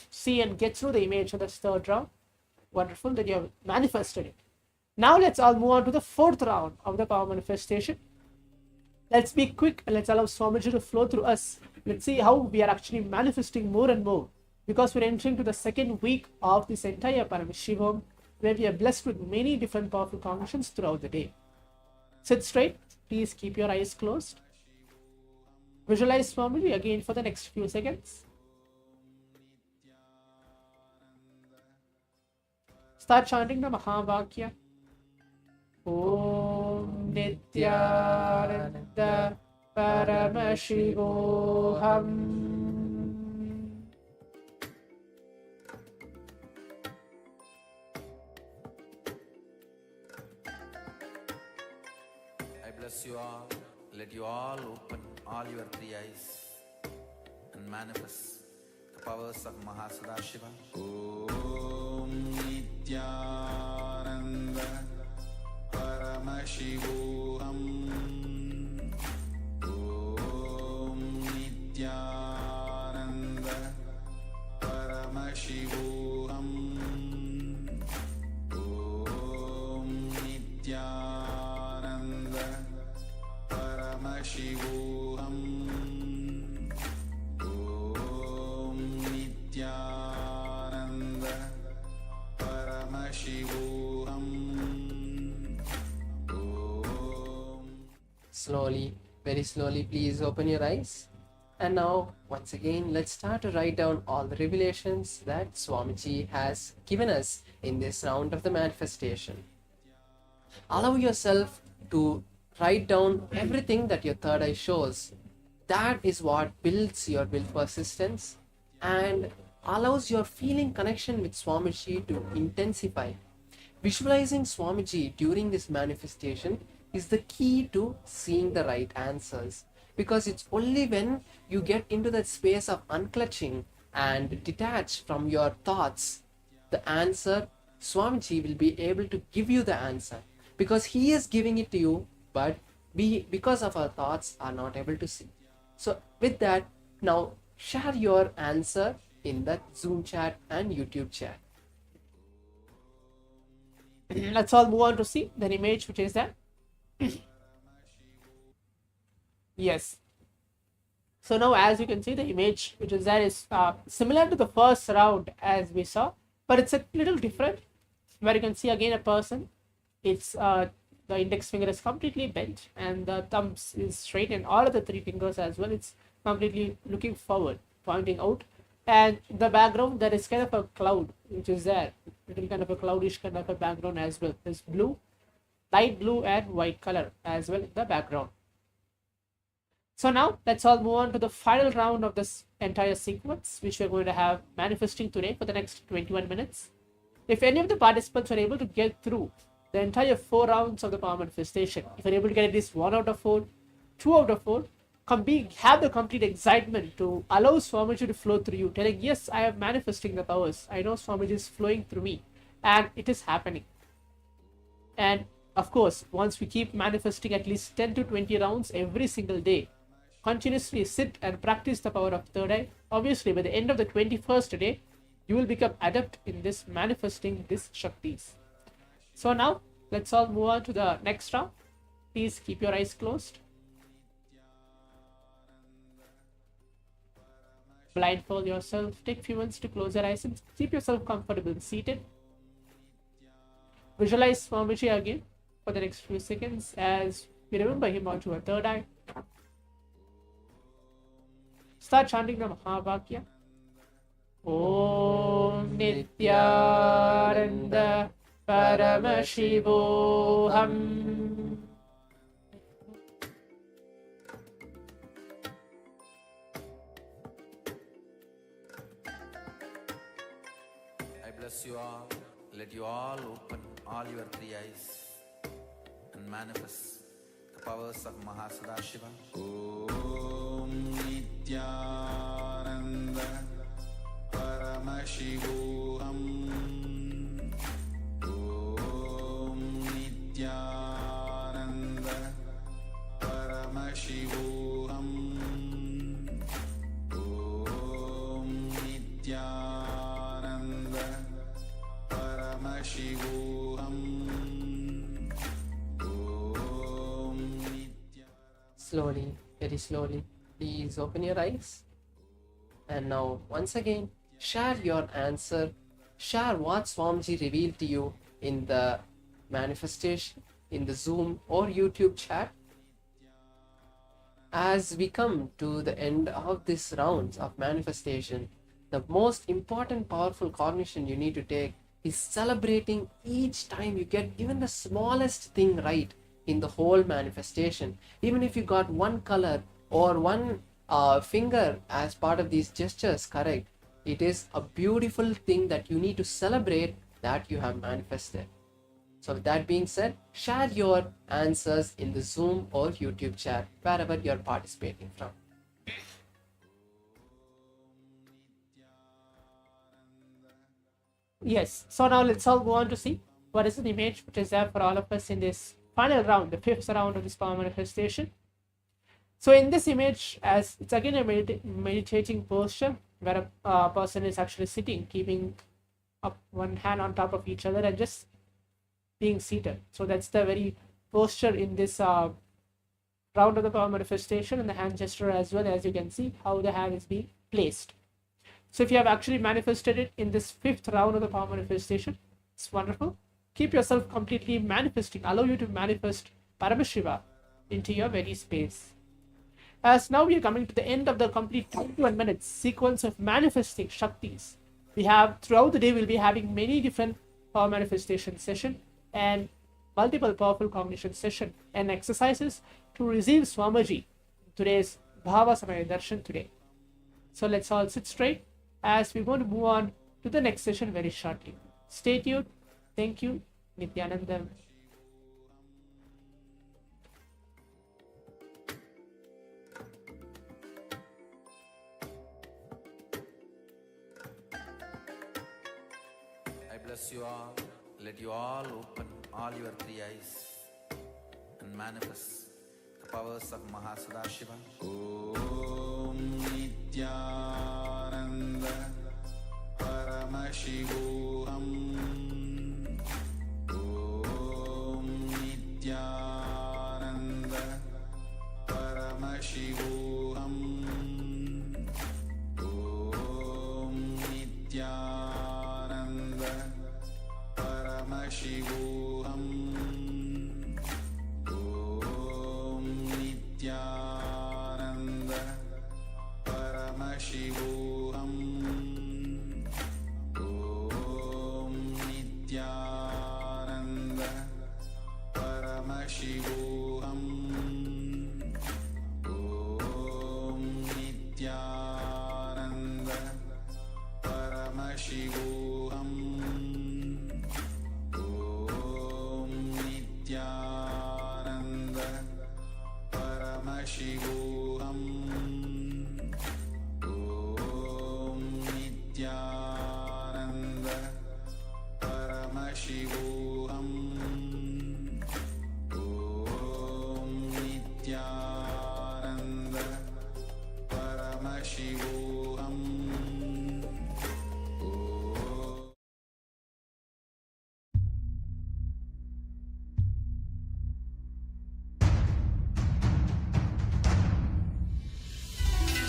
see and get through the image of the third round, wonderful, that you have manifested it. Now let's all move on to the fourth round of the power manifestation. Let's be quick and let's allow Swamiji to flow through us. Let's see how we are actually manifesting more and more, because we're entering to the second week of this entire Paramashivoham, where we are blessed with many different powerful cognitions throughout the day. Sit straight, please keep your eyes closed. Visualize Swamiji again for the next few seconds. Start chanting the Mahavakya. Om Nithyananda Paramashivoham. I bless you all. Let you all open all your three eyes and manifest the powers of Mahasadashiva. Om Nithyananda Paramashivoham. Om Nithyananda Paramashivoham. Om Nithyananda Paramashivoham. Om Nithyananda Paramashivoham. Slowly, very slowly, please open your eyes. And now, once again, let's start to write down all the revelations that Swamiji has given us in this round of the manifestation. Allow yourself to write down everything that your third eye shows. That is what builds your will persistence and allows your feeling connection with Swamiji to intensify. Visualizing Swamiji during this manifestation is the key to seeing the right answers, because it's only when you get into that space of unclutching and detach from your thoughts, the answer, Swamiji will be able to give you the answer, because he is giving it to you, but we, because of our thoughts, are not able to see. So with that, now share your answer in that Zoom chat and YouTube chat. Let's all move on to see the image, which is there. Yes. So now, as you can see, the image which is there is similar to the first round as we saw, but it's a little different, where you can see again a person. It's the index finger is completely bent and the thumb is straight, and all of the 3 fingers as well, it's completely looking forward, pointing out. And the background, there is kind of a cloud which is there, little kind of a cloudish kind of a background as well. There's blue, light blue and white color as well in the background. So now let's all move on to the final round of this entire sequence, which we're going to have manifesting today for the next 21 minutes. If any of the participants are able to get through the entire 4 rounds of the power manifestation, if you're able to get at least 1 out of 4, 2 out of 4, have the complete excitement to allow Swamiji to flow through you, telling, yes, I am manifesting the powers. I know Swamiji is flowing through me and it is happening. And of course, once we keep manifesting at least 10 to 20 rounds every single day, continuously sit and practice the power of third eye. Obviously, by the end of the 21st day, you will become adept in this manifesting these Shaktis. So now, let's all move on to the next round. Please keep your eyes closed. Blindfold yourself. Take a few minutes to close your eyes and keep yourself comfortable seated. Visualize Swamiji again for the next few seconds as we remember him onto our third eye. Start chanting the Mahavakya. Om Nithyananda Paramashivoham. I bless you all. Let you all open all your 3 eyes and manifest the powers of Mahasadashiva. Om Nithyananda Paramashivoham. Om Nithyananda Paramashivoham. Om Nithyananda Paramashivoham. Om Nithyananda. Slowly, very slowly, please open your eyes. And now, once again, share your answer. Share what Swamiji revealed to you in the manifestation, in the Zoom or YouTube chat. As we come to the end of this rounds of manifestation, the most important powerful cognition you need to take is celebrating each time you get even the smallest thing right in the whole manifestation. Even if you got one color or one finger as part of these gestures correct, it is a beautiful thing that you need to celebrate that you have manifested. So with that being said, share your answers in the Zoom or YouTube chat wherever you're participating from. Yes, so now let's all go on to see what is an image which is there for all of us in this final round, the 5th round of this power manifestation. So in this image, as it's again a meditating posture where a person is actually sitting, keeping up one hand on top of each other and just being seated. So that's the very posture in this round of the power manifestation, and the hand gesture as well, as you can see how the hand is being placed. So if you have actually manifested it in this 5th round of the power manifestation, it's wonderful. Keep yourself completely manifesting, allow you to manifest Paramashiva into your very space. As now we are coming to the end of the complete 21 minutes sequence of manifesting Shaktis. We have throughout the day, we'll be having many different power manifestation session and multiple powerful cognition session and exercises to receive Swamiji today's Bhava Samaya Darshan today. So let's all sit straight as we're going to move on to the next session very shortly. Stay tuned. Thank you. Nithyananda. I bless you all. Let you all open all your 3 eyes and manifest the powers of Mahasadashiva. Om Nithyananda Paramashivoham. Om Nithyananda Paramashivoham. Om Nithyananda Paramashivoham. Om Nithyananda Paramashivoham. Om Nithyananda Paramashivoham. Om Paramashivoham Om Nithyananda Paramashivoham Om Nithyananda Paramashivoham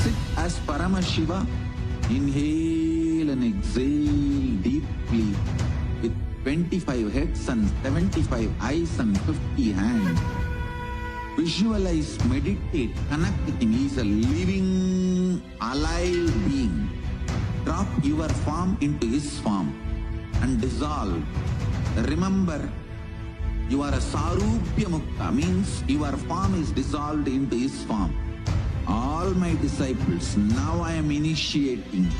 Sit as Paramashiva. Inhale and exhale deeply with 25 heads and 75 eyes and 50 hands. Visualize, meditate, connect with him. He is a living, alive being. Drop your form into his form and dissolve. Remember, you are a Sarupya Mukta, means your form is dissolved into his form. All my disciples, now I am initiating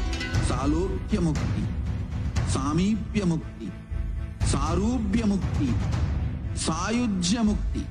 Salokya Mukti, Samipya Mukti, Sarupya Mukti, Sayujya Mukti.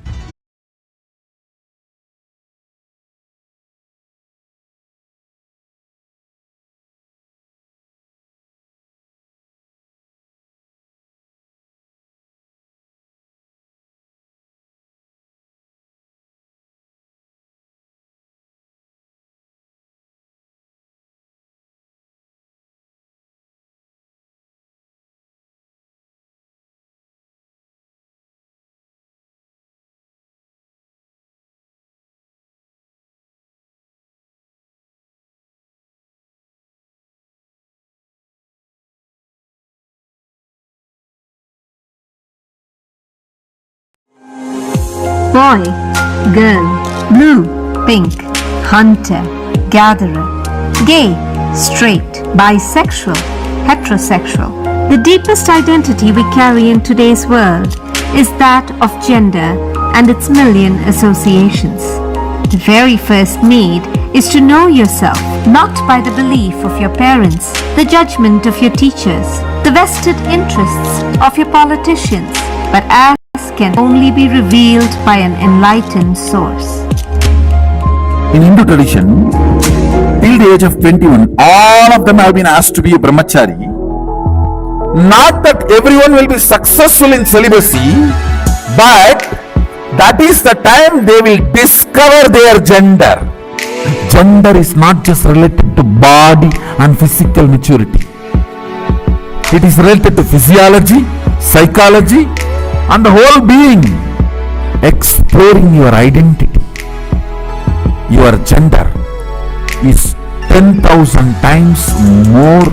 Boy, girl, blue, pink, hunter, gatherer, gay, straight, bisexual, heterosexual. The deepest identity we carry in today's world is that of gender and its million associations. The very first need is to know yourself, not by the belief of your parents, the judgment of your teachers, the vested interests of your politicians, but as can only be revealed by an enlightened source. In Hindu tradition, till the age of 21, all of them have been asked to be a brahmachari. Not that everyone will be successful in celibacy, but that is the time they will discover their gender. Gender is not just related to body and physical maturity. It is related to physiology, psychology, and the whole being. Exploring your identity, your gender is 10,000 times more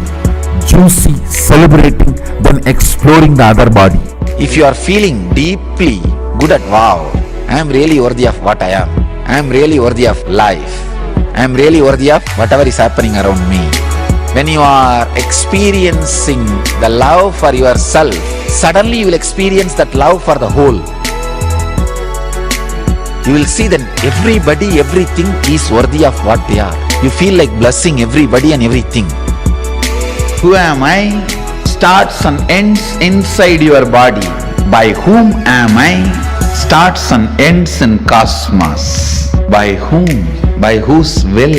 juicy celebrating than exploring the other body. If you are feeling deeply good at wow, I am really worthy of what I am. I am really worthy of life. I am really worthy of whatever is happening around me. When you are experiencing the love for yourself, suddenly you will experience that love for the whole. You will see that everybody, everything is worthy of what they are. You feel like blessing everybody and everything. Who am I? Starts and ends inside your body. By whom am I? Starts and ends in cosmos. By whom? By whose will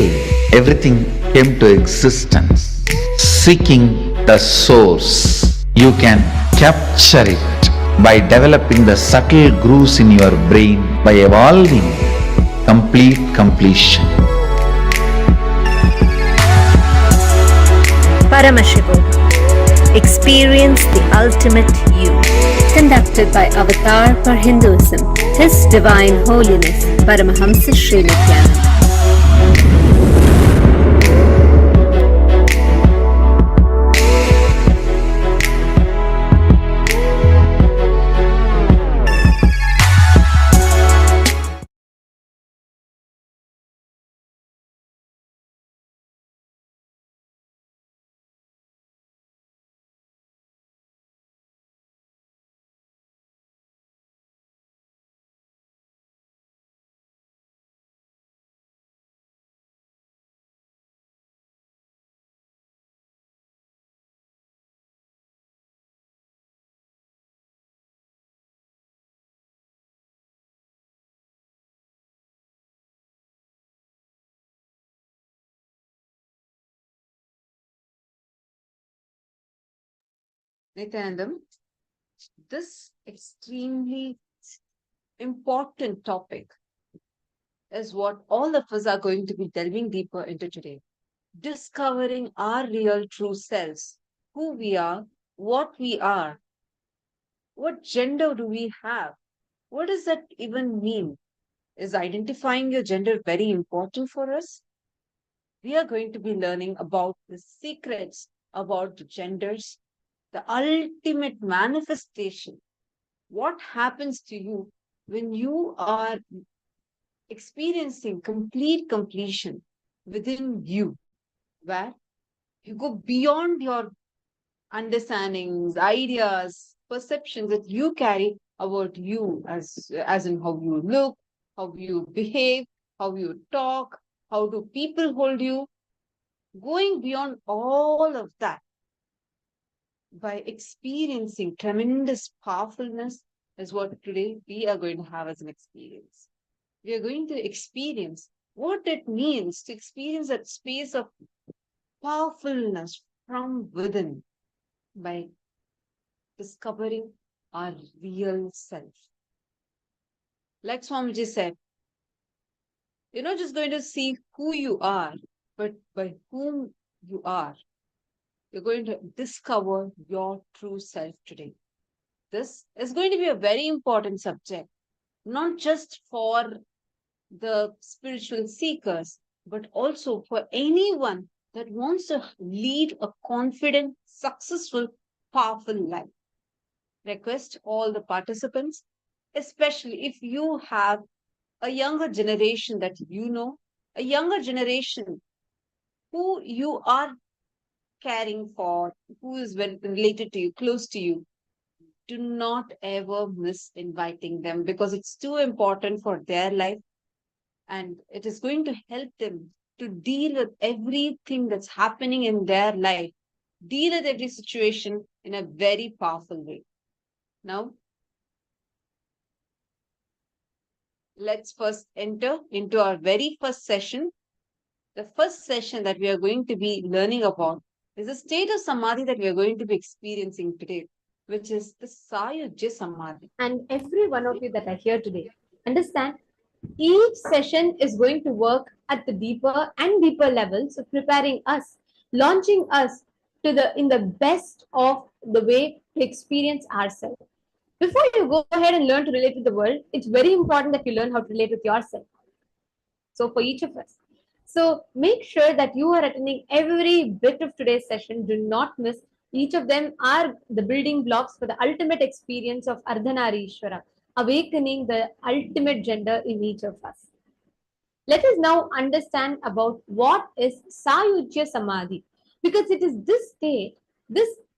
everything came to existence. Seeking the source, you can capture it by developing the subtle grooves in your brain, by evolving complete completion. Paramashivoham. Experience the ultimate you. Conducted by Avatar for Hinduism, His Divine Holiness Paramahamsa Sri Nithyananda. Nithyananda, this extremely important topic is what all of us are going to be delving deeper into today. Discovering our real true selves, who we are, what gender do we have, what does that even mean? Is identifying your gender very important for us? We are going to be learning about the secrets about the genders, the ultimate manifestation. What happens to you when you are experiencing complete completion within you, where you go beyond your understandings, ideas, perceptions that you carry about you, as in how you look, how you behave, how you talk, how do people hold you. Going beyond all of that by experiencing tremendous powerfulness is what today we are going to have as an experience. We are going to experience what it means to experience that space of powerfulness from within by discovering our real self. Like Swamiji said, you're not just going to see who you are, but by whom you are. You're going to discover your true self today. This is going to be a very important subject, not just for the spiritual seekers, but also for anyone that wants to lead a confident, successful, powerful life. Request all the participants, especially if you have a younger generation that you know, a younger generation who you are caring for, who is well related to you, close to you, do not ever miss inviting them because it's too important for their life and it is going to help them to deal with everything that's happening in their life, deal with every situation in a very powerful way. Now, let's first enter into our very first session. The first session that we are going to be learning about is a state of samadhi that we are going to be experiencing today, which is the Sayujya Samadhi. And every one of you that are here today, understand each session is going to work at the deeper and deeper levels of preparing us, launching us to the in the best of the way to experience ourselves. Before you go ahead and learn to relate with the world, it's very important that you learn how to relate with yourself. So for each of us. So make sure that you are attending every bit of today's session. Do not miss. Each of them are the building blocks for the ultimate experience of Ardhanarishwara, awakening the ultimate gender in each of us. Let us now understand about what is Sayujya Samadhi, because it is this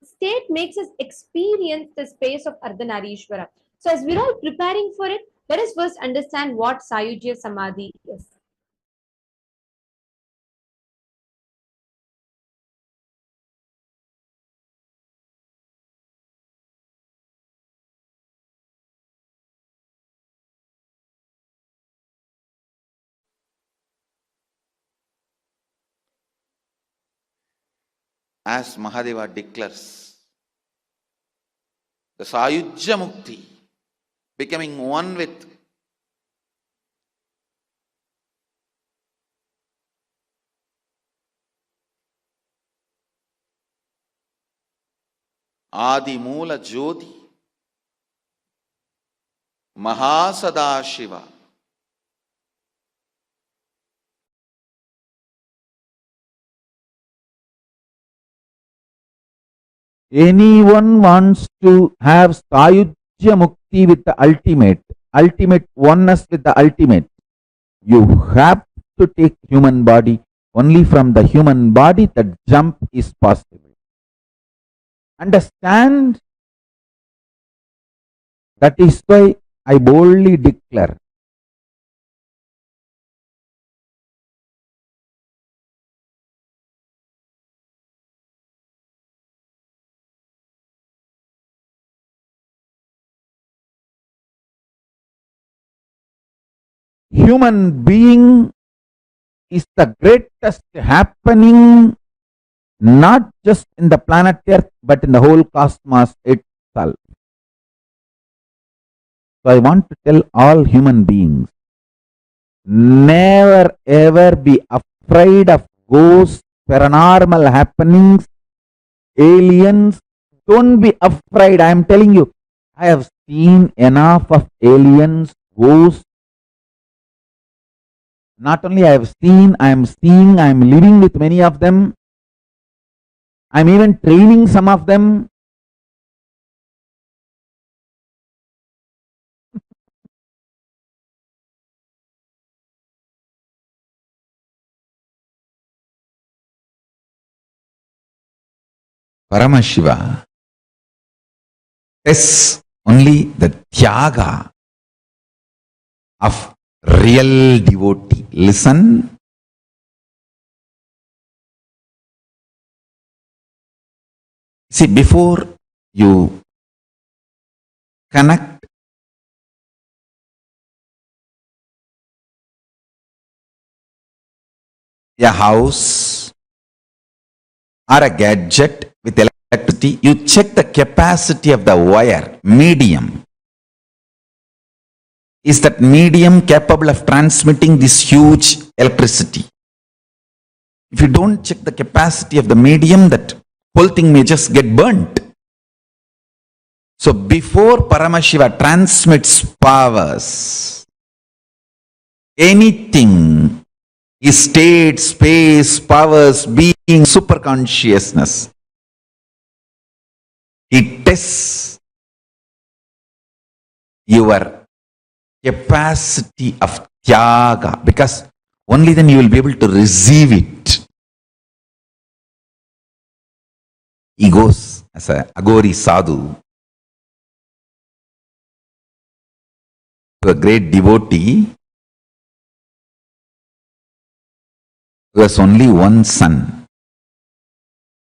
state makes us experience the space of Ardhanarishwara. So as we're all preparing for it, let us first understand what Sayujya Samadhi is. As Mahadeva declares, the Sayujya Mukti, becoming one with Adi Moola Jyoti, Mahasadashiva, Anyone wants to have Sayujya Mukti with the ultimate oneness with the ultimate, you have to take human body. Only from the human body that jump is possible. Understand? That is why I boldly declare, human being is the greatest happening not just in the planet Earth, but in the whole cosmos itself. So I want to tell all human beings, never ever be afraid of ghosts, paranormal happenings, aliens. Don't be afraid. I am telling you, I have seen enough of aliens, ghosts. Not only I have seen, I am seeing, I am living with many of them. I am even training some of them. Paramashiva is only the tyaga of real devotee. Listen. See, before you connect a house or a gadget with electricity, you check the capacity of the wire, medium. Is that medium capable of transmitting this huge electricity? If you don't check the capacity of the medium, that whole thing may just get burnt. So before Paramashiva transmits powers, anything is state, space, powers, being, super consciousness. It tests your capacity of tyaga, because only then you will be able to receive it. He goes as a Agori sadhu to a great devotee who has only one son.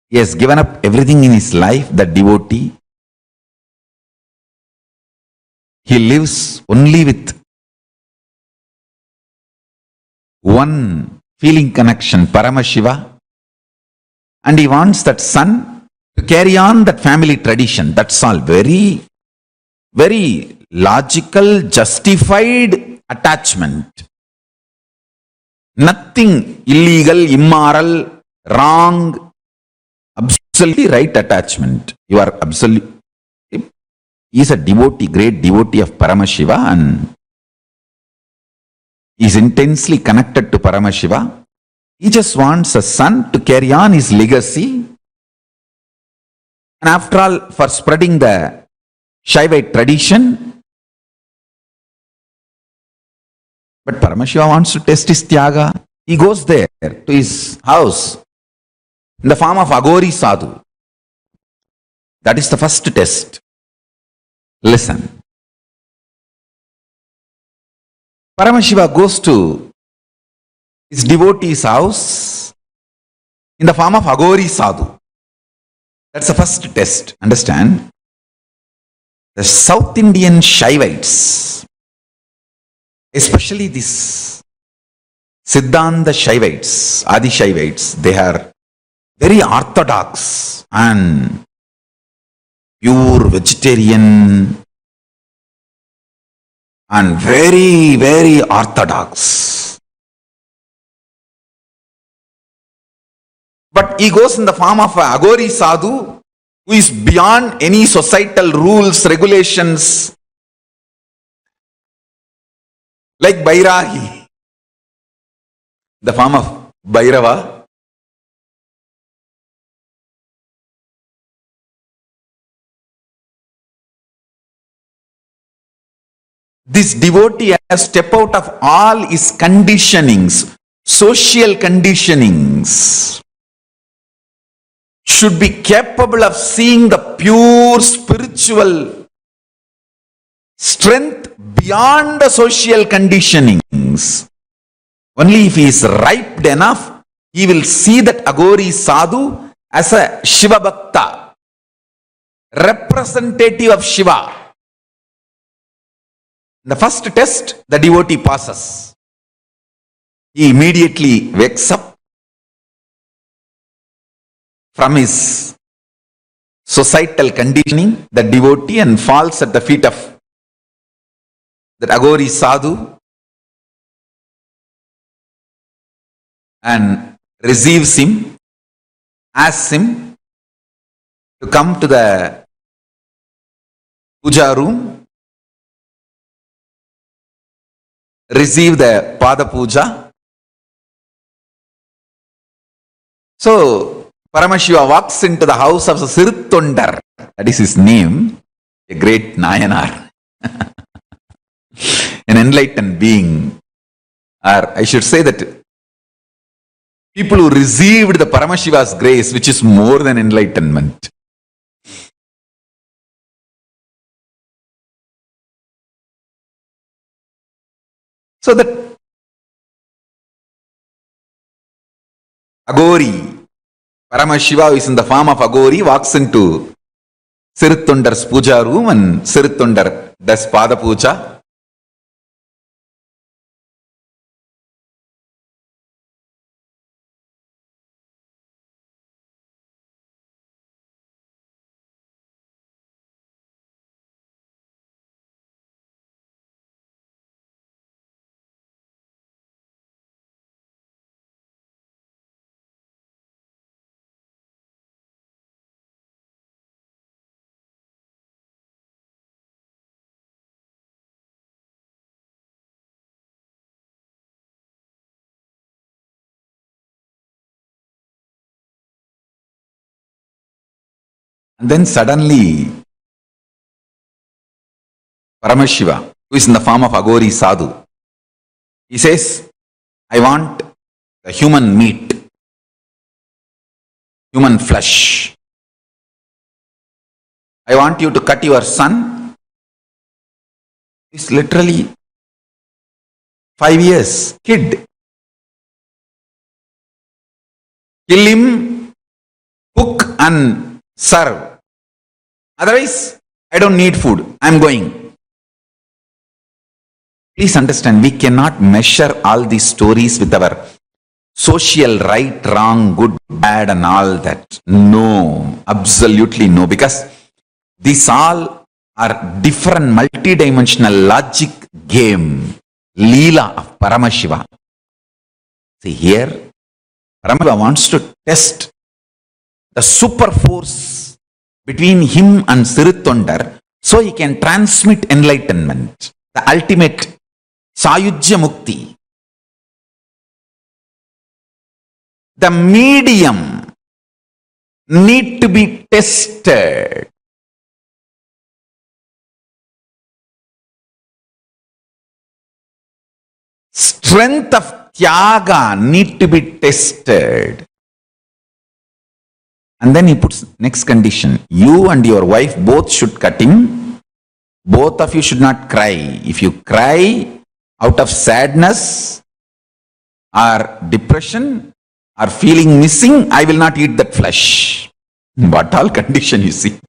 He has given up everything in his life, that devotee. He lives only with one feeling connection, Paramashiva, and he wants that son to carry on that family tradition. That's all. Very, very logical, justified attachment. Nothing illegal, immoral, wrong, absolutely right attachment. You are absolutely. He is a devotee, great devotee of Paramashiva, and he is intensely connected to Paramashiva. He just wants a son to carry on his legacy. And after all, for spreading the Shaivite tradition. But Paramashiva wants to test his tyaga. He goes there to his house in the form of Agori sadhu. That is the first test. Listen. Paramashiva goes to his devotee's house in the form of Agori sadhu. That's the first test. Understand? The South Indian Shaivites, especially this Siddhanta Shaivites, Adi Shaivites, they are very orthodox and pure vegetarian and very, very orthodox. But he goes in the form of a Agori sadhu who is beyond any societal rules, regulations, like Bairahi, the form of Bhairava. This devotee has stepped out of all his conditionings, social conditionings, should be capable of seeing the pure spiritual strength beyond the social conditionings. Only if he is ripe enough, he will see that Agori sadhu as a Shiva Bhakta, representative of Shiva. The first test, the devotee passes. He immediately wakes up. from his societal conditioning, the devotee, and falls at the feet of that Aghori sadhu and receives him, asks him to come to the puja room, receive the pada puja. So Paramashiva walks into the house of Sirthondar, that is his name, a great Nayanar, an enlightened being, or I should say that people who received the Paramashiva's grace, which is more than enlightenment. So that Aghori, Paramashiva, who is in the form of Aghori, walks into Sirthondar's puja room and Sirthondar does pada puja. And then suddenly, Paramashiva, who is in the form of Aghori sadhu, he says, I want the human meat, human flesh. I want you to cut your son. He's literally 5 years, kid. Kill him, cook and serve. Otherwise, I don't need food. I'm going. Please understand, we cannot measure all these stories with our social right, wrong, good, bad and all that. No, absolutely no. Because these all are different multidimensional logic game. Leela of Paramashiva. See here, Paramashiva wants to test the super force between him and Sirthondar so he can transmit enlightenment, the ultimate Sayujya Mukti. The medium need to be tested. Strength of Tyaga need to be tested. And then he puts next condition. You and your wife both should cut him. Both of you should not cry. If you cry out of sadness or depression or feeling missing, I will not eat that flesh. What all condition you see.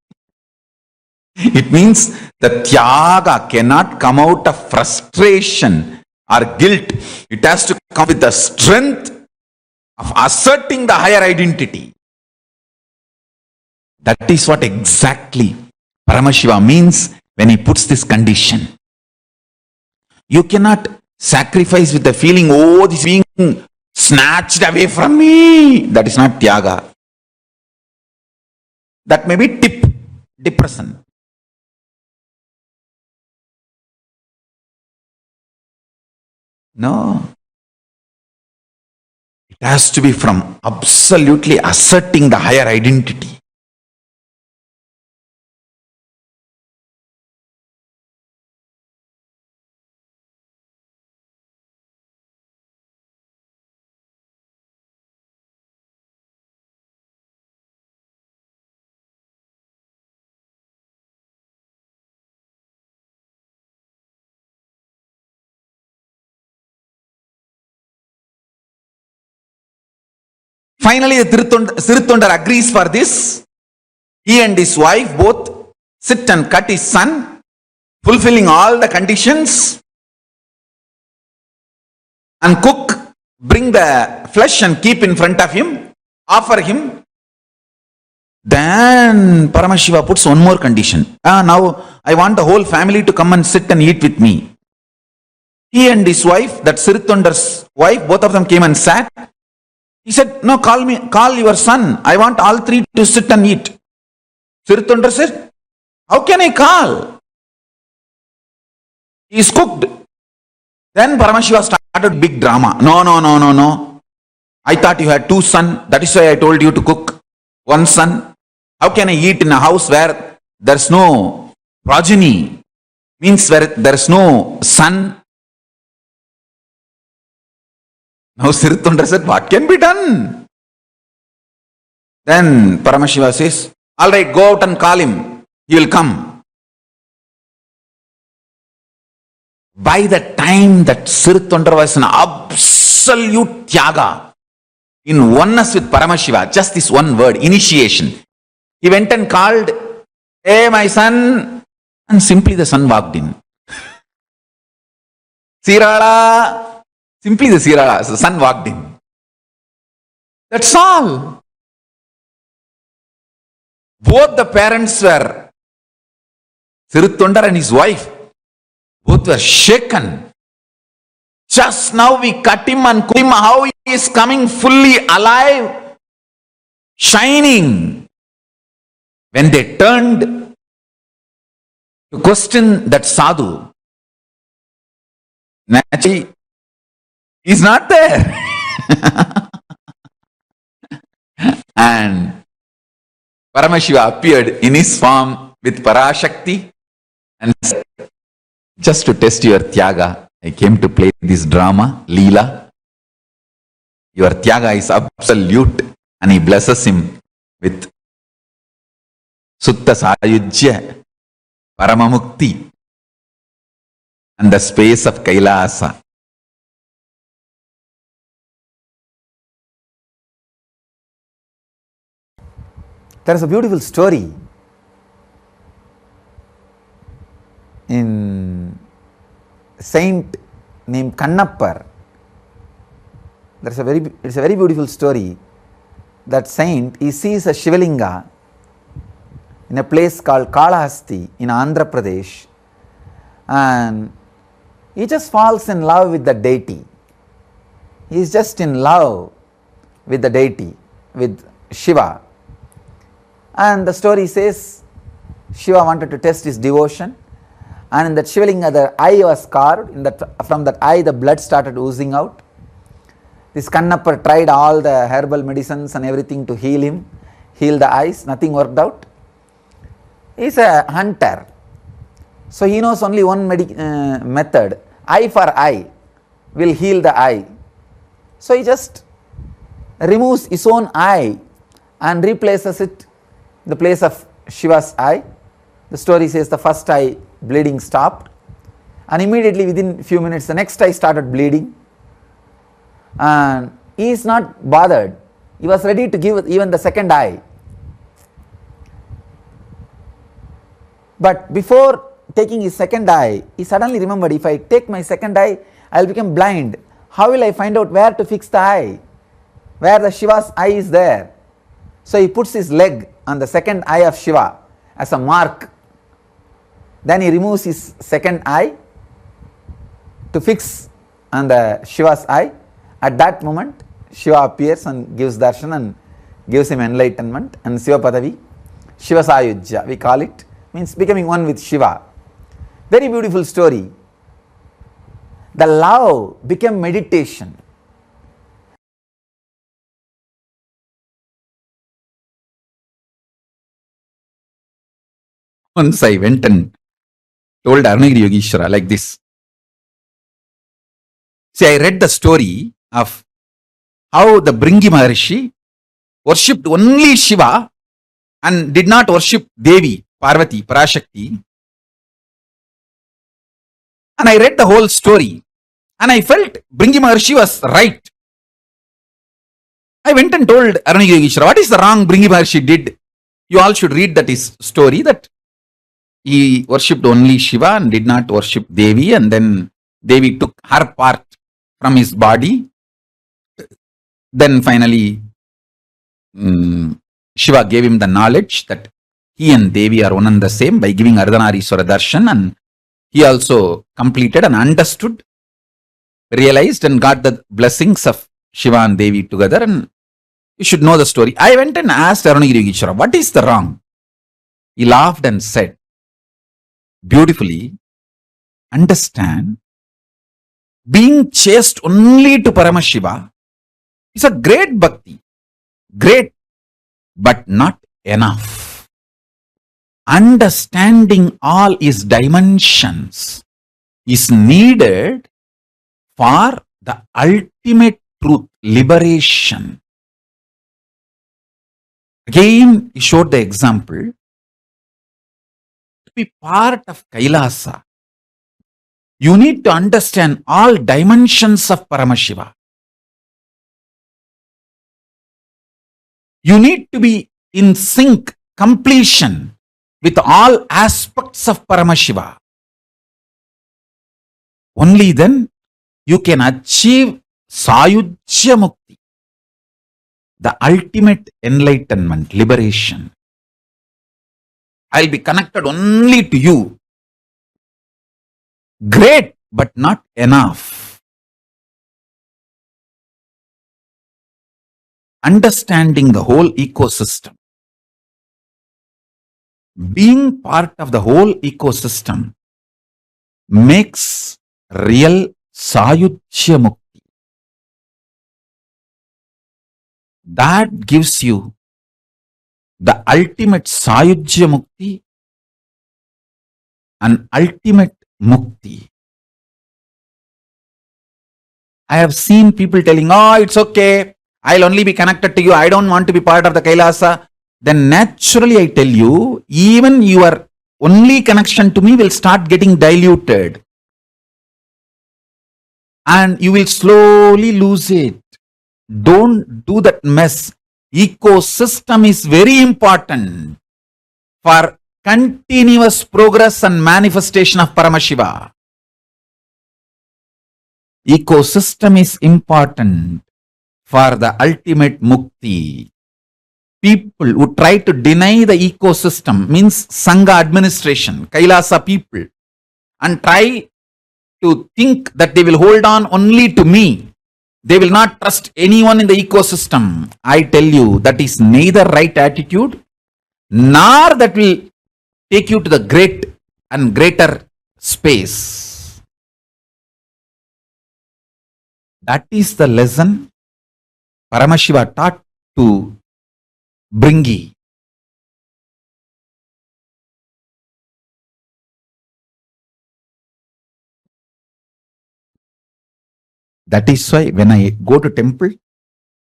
It means the Tyaga cannot come out of frustration or guilt. It has to come with the strength of asserting the higher identity. That is what exactly Paramashiva means when he puts this condition. You cannot sacrifice with the feeling, oh, this is being snatched away from me. That is not Tyaga. That may be depression. No. It has to be from absolutely asserting the higher identity. Finally, the Sirthondar agrees for this. He and his wife both sit and cut his son, fulfilling all the conditions, and cook, bring the flesh and keep in front of him, offer him. Then Paramashiva puts one more condition. Now I want the whole family to come and sit and eat with me. He and his wife, that Siritondar's wife, both of them came and sat. He said, no, call your son. I want all three to sit and eat. Siritondar said, how can I call? He is cooked. Then Paramashiva started big drama. No. I thought you had two sons. That is why I told you to cook one son. How can I eat in a house where there's no progeny? Means where there's no son. Now Siritondar said, what can be done? Then Paramashiva says, all right, go out and call him. He will come. By the time that Siritondar was an absolute tyaga, in oneness with Paramashiva, just this one word, initiation. He went and called, hey, my son, and simply the son walked in. Sirala, simply the Sirala, the son walked in. That's all. Both the parents were, Siritondar and his wife, both were shaken. Just now we cut him and cook him, how he is coming fully alive, shining. When they turned to question that sadhu, naturally, he's not there. And Paramashiva appeared in his form with Parashakti and said, just to test your tyaga, I came to play this drama, Leela. Your tyaga is absolute, and he blesses him with Sutta Sayujya, Paramamukti, and the space of Kailasa. There is a beautiful story in saint named Kannappar. It's a very beautiful story. That saint, he sees a Shivalinga in a place called Kalahasti in Andhra Pradesh, and he just falls in love with the deity. He is just in love with the deity, with Shiva. And the story says Shiva wanted to test his devotion, and in that Shivalinga the eye was carved. From that eye the blood started oozing out. This Kannappar tried all the herbal medicines and everything to heal the eyes. Nothing worked out. He is a hunter, so he knows only one method. Eye for eye will heal the eye. So he just removes his own eye and replaces it in the place of Shiva's eye. The story says the first eye bleeding stopped, and immediately within few minutes the next eye started bleeding, and he is not bothered. He was ready to give even the second eye. But before taking his second eye, he suddenly remembered, if I take my second eye, I will become blind. How will I find out where to fix the eye? Where the Shiva's eye is there? So he puts his leg on the second eye of Shiva as a mark. Then he removes his second eye to fix on the Shiva's eye. At that moment, Shiva appears and gives darshan and gives him enlightenment, and Shiva Padavi, Shiva Sayujya, we call it, means becoming one with Shiva. Very beautiful story. The love became meditation. Once I went and told Arunagiri Yogeshwara like this. See, I read the story of how the Bringi Maharshi worshipped only Shiva and did not worship Devi, Parvati, Parashakti. And I read the whole story and I felt Bringi Maharshi was right. I went and told Arunagiri Yogeshwara, what is the wrong Bringi Maharshi did? You all should read that his story, that he worshipped only Shiva and did not worship Devi, and then Devi took her part from his body. Then finally Shiva gave him the knowledge that he and Devi are one and the same by giving Ardhanarishwara darshan, and he also completed and understood, realized and got the blessings of Shiva and Devi together. And you should know the story. I went and asked Arunagiri Yogeshwara, what is the wrong? He laughed and said, beautifully, understand, being chaste only to Paramashiva is a great bhakti. Great, but not enough. Understanding all his dimensions is needed for the ultimate truth, liberation. Again, he showed the example. To be part of Kailasa, you need to understand all dimensions of Paramashiva. You need to be in sync, completion with all aspects of Paramashiva. Only then you can achieve Sayujya Mukti, the ultimate enlightenment, liberation. I'll be connected only to you. Great, but not enough. Understanding the whole ecosystem, being part of the whole ecosystem, makes real Sayujya Mukti. That gives you the ultimate Sayujya Mukti and ultimate Mukti. I have seen people telling, oh, it's okay, I'll only be connected to you, I don't want to be part of the Kailasa. Then naturally I tell you, even your only connection to me will start getting diluted. And you will slowly lose it. Don't do that mess. Ecosystem is very important for continuous progress and manifestation of Paramashiva. Ecosystem is important for the ultimate mukti. People who try to deny the ecosystem, means Sangha administration, Kailasa people, and try to think that they will hold on only to me, they will not trust anyone in the ecosystem. I tell you, that is neither right attitude, nor that will take you to the great and greater space. That is the lesson Paramashiva taught to Bringi. That is why when I go to temple,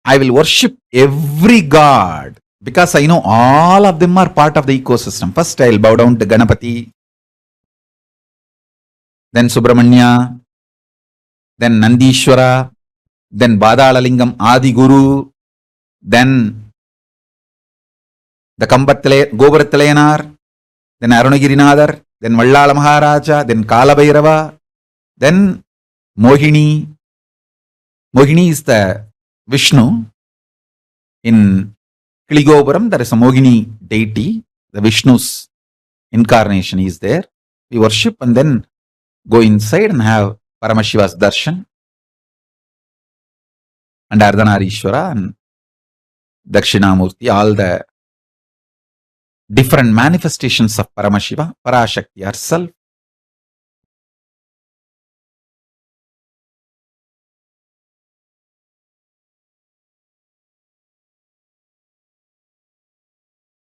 I will worship every god, because I know all of them are part of the ecosystem. First I will bow down to Ganapati, then Subramanya, then Nandishwara, then Badalalingam Adi Guru, then the Govaratalayanar, then Arunagirinadar, then Vallala Maharaja, then Kalabhairava, then Mohini. Mohini is the Vishnu. In Kiligopuram, there is a Mohini deity. The Vishnu's incarnation is there. We worship and then go inside and have Paramashiva's darshan. And Ardhanarishwara and Dakshinamurti, all the different manifestations of Paramashiva, Parashakti herself.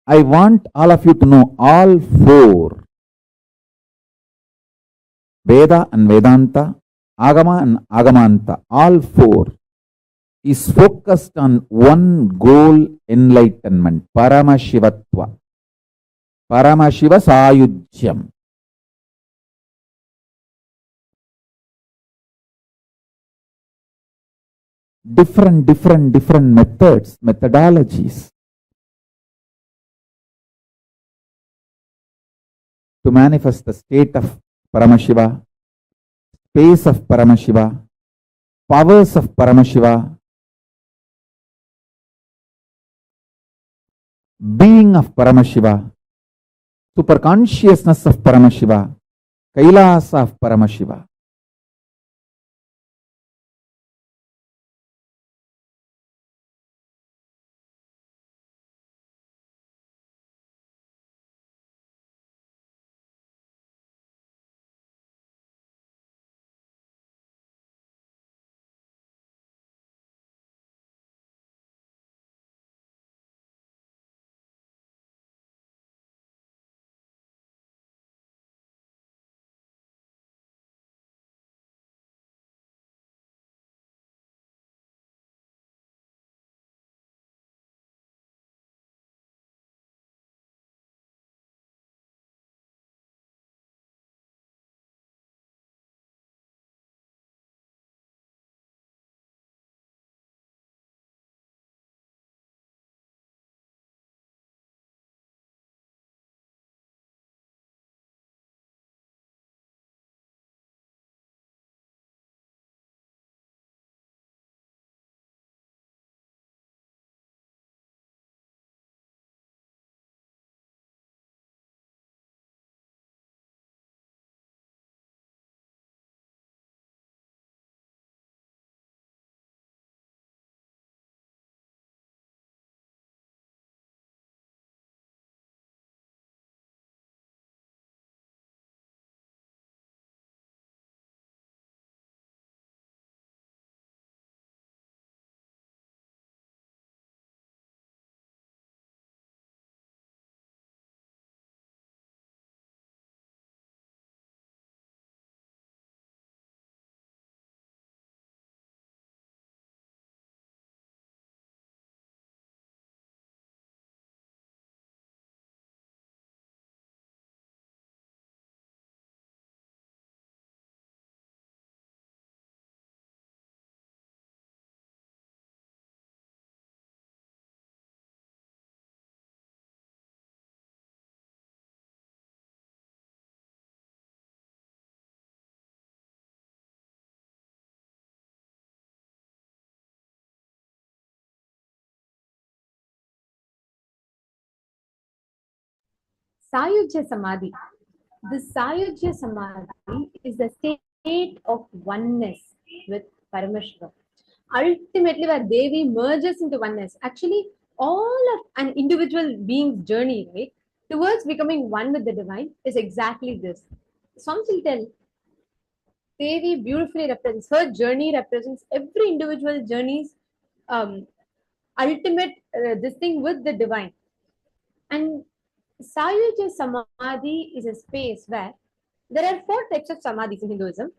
I want all of you to know all four, Veda and Vedanta, Agama and Agamanta, all four is focused on one goal, enlightenment, Paramashivatva, Paramashiva Sayujyam. Different methods, methodologies to manifest the state of Paramashiva, space of Paramashiva, powers of Paramashiva. being of Paramashiva, superconsciousness of Paramashiva, KAILASA of Paramashiva. Sayujya Samadhi. The Sayujya Samadhi is the state of oneness with Paramashiva. Ultimately, where Devi merges into oneness. Actually, all of an individual being's journey, right, towards becoming one with the divine is exactly this. Some will tell Devi beautifully represents her journey, represents every individual journey's um, ultimate this thing with the divine. And Sayuja Samadhi is a space where there are four types of samadhis in Hinduism.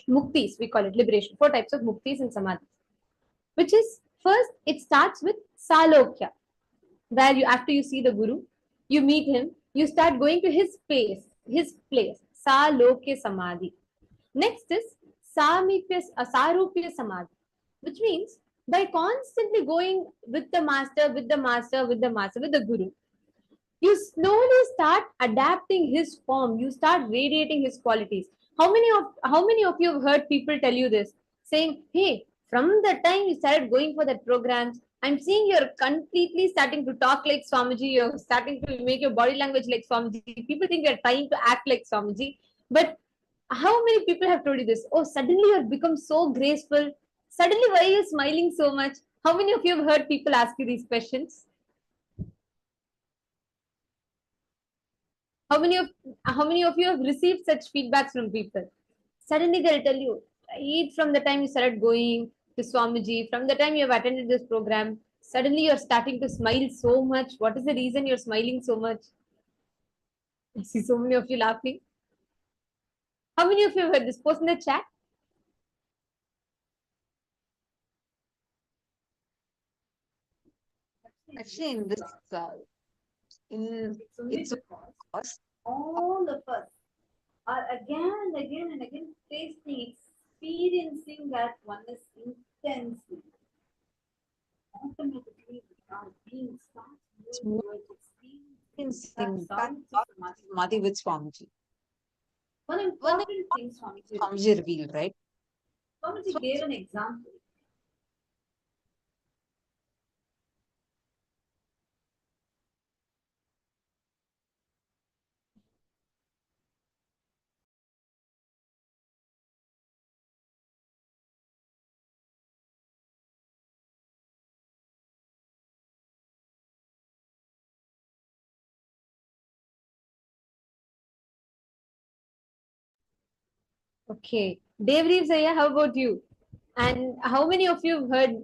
Muktis, we call it liberation. Four types of muktis and samadhis. Which is first, it starts with Salokya, where you after you see the Guru, you meet him, you start going to his place, Salokya Samadhi. Next is Sarupya Samadhi, which means by constantly going with the master, with the master, with the master, with the Guru, you slowly start adapting his form. You start radiating his qualities. How many of you have heard people tell you this, saying, "Hey, from the time you started going for that programs, I'm seeing you're completely starting to talk like Swamiji. You're starting to make your body language like Swamiji. People think you're trying to act like Swamiji." But how many people have told you this? Oh, suddenly you've become so graceful. Suddenly, why are you smiling so much? How many of you have heard people ask you these questions? How many of how many of you have received such feedbacks from people? Suddenly they'll tell you, right from the time you started going to Swamiji, from the time you have attended this program, suddenly you're starting to smile so much. What is the reason you're smiling so much? I see so many of you laughing. How many of you have heard this? Post in the chat. Actually, in this, in it's because All of us are again and again and again tasting, experiencing that oneness intensely. Automatically, our being starts it's moving more towards experiencing that Samadhi. Samadhi with Swamiji. One One important thing Swamiji revealed, right? Swamiji gave an example. Okay. Dave Reeves, how about you? And how many of you have heard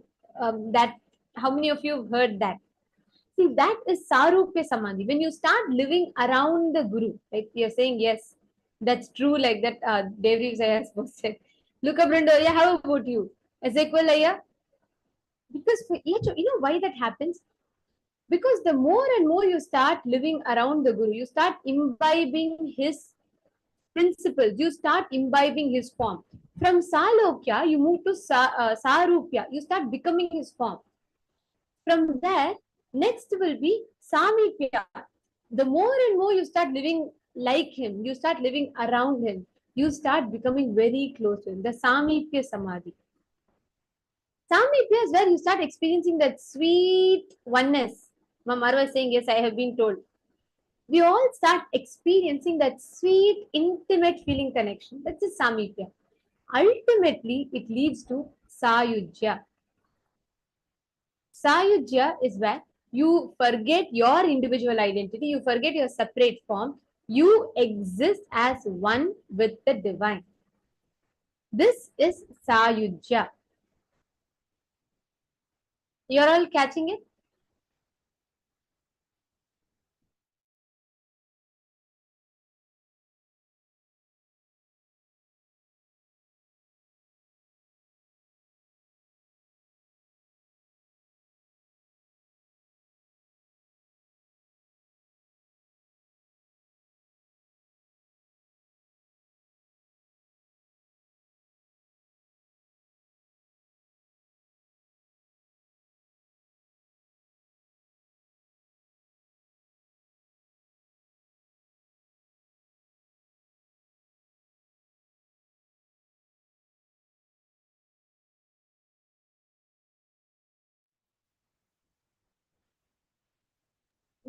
that? How many of you have heard that? See, that is Sarupya Samadhi. When you start living around the Guru, like you're saying, yes, that's true, like that Dave Reeves has posted. Look up, Brenda, how about you? Ezekiel, because for each, you know why that happens? Because the more and more you start living around the Guru, you start imbibing his principles, you start imbibing his form. From Salokya, you move to Sarupya, you start becoming his form. From there, next will be Samipya. The more and more you start living like him, you start living around him, you start becoming very close to him. The Samipya Samadhi. Samipya is where you start experiencing that sweet oneness. Marwa is saying, yes, I have been told. We all start experiencing that sweet, intimate feeling connection. That's a Samipya. Ultimately, it leads to Sayujya. Sayujya is where you forget your individual identity, you forget your separate form, you exist as one with the divine. This is Sayujya. You're all catching it?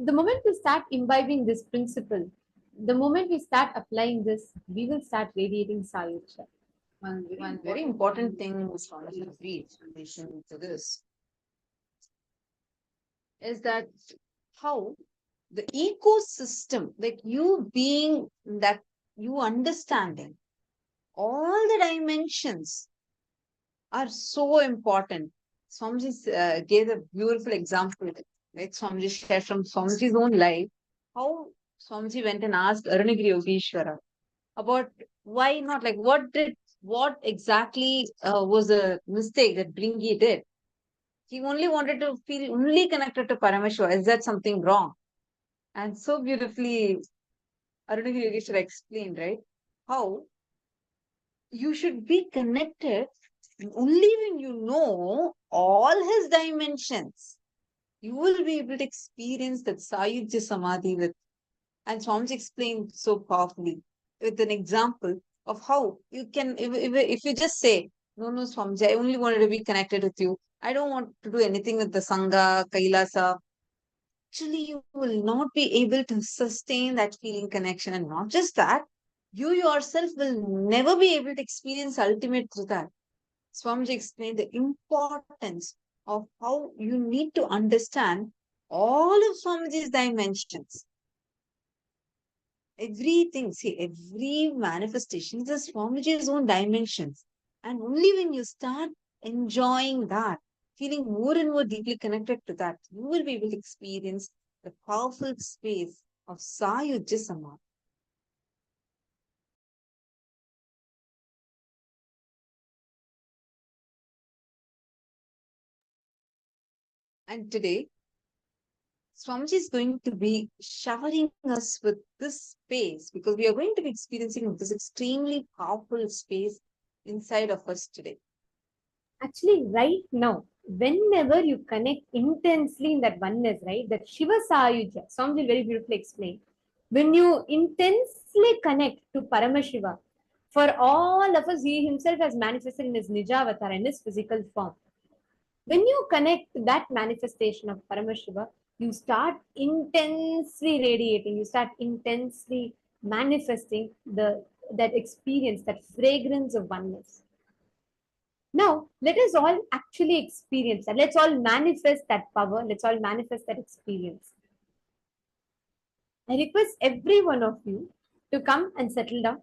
The moment we start imbibing this principle, the moment we start applying this, we will start radiating Sayujya. One very important thing was Swamiji agreed in relation to this is that how the ecosystem, like you being that, you understanding all the dimensions are so important. Swamiji gave a beautiful example, right? Swamiji shared from Swamiji's own life how Swamiji went and asked Arunagiri Yogeshwara about why not, like what exactly was the mistake that Bringi did. He only wanted to feel only connected to Paramashiva. Is that something wrong? And so beautifully, Arunagiri Yogeshwara explained, right? How you should be connected only when you know all his dimensions. You will be able to experience that Sayujya Samadhi with. And Swamiji explained so powerfully with an example of how you can, if you just say, no, Swamiji, I only wanted to be connected with you. I don't want to do anything with the Sangha, Kailasa. Actually, you will not be able to sustain that feeling connection. And not just that, you yourself will never be able to experience ultimate truth. Swamiji explained the importance of how you need to understand all of Swamiji's dimensions. Everything, see, every manifestation is Swamiji's own dimensions. And only when you start enjoying that, feeling more and more deeply connected to that, you will be able to experience the powerful space of Sayujya Samadhi. And today, Swamiji is going to be showering us with this space because we are going to be experiencing this extremely powerful space inside of us today. Actually, right now, whenever you connect intensely in that oneness, right, that Shiva Sayujya, Swamiji very beautifully explained. When you intensely connect to Paramashiva, for all of us, he himself has manifested in his Nija avatar, in his physical form. When you connect that manifestation of Paramashiva, you start intensely radiating, you start intensely manifesting that experience, that fragrance of oneness. Now, let us all actually experience that. Let's all manifest that power. Let's all manifest that experience. I request every one of you to come and settle down.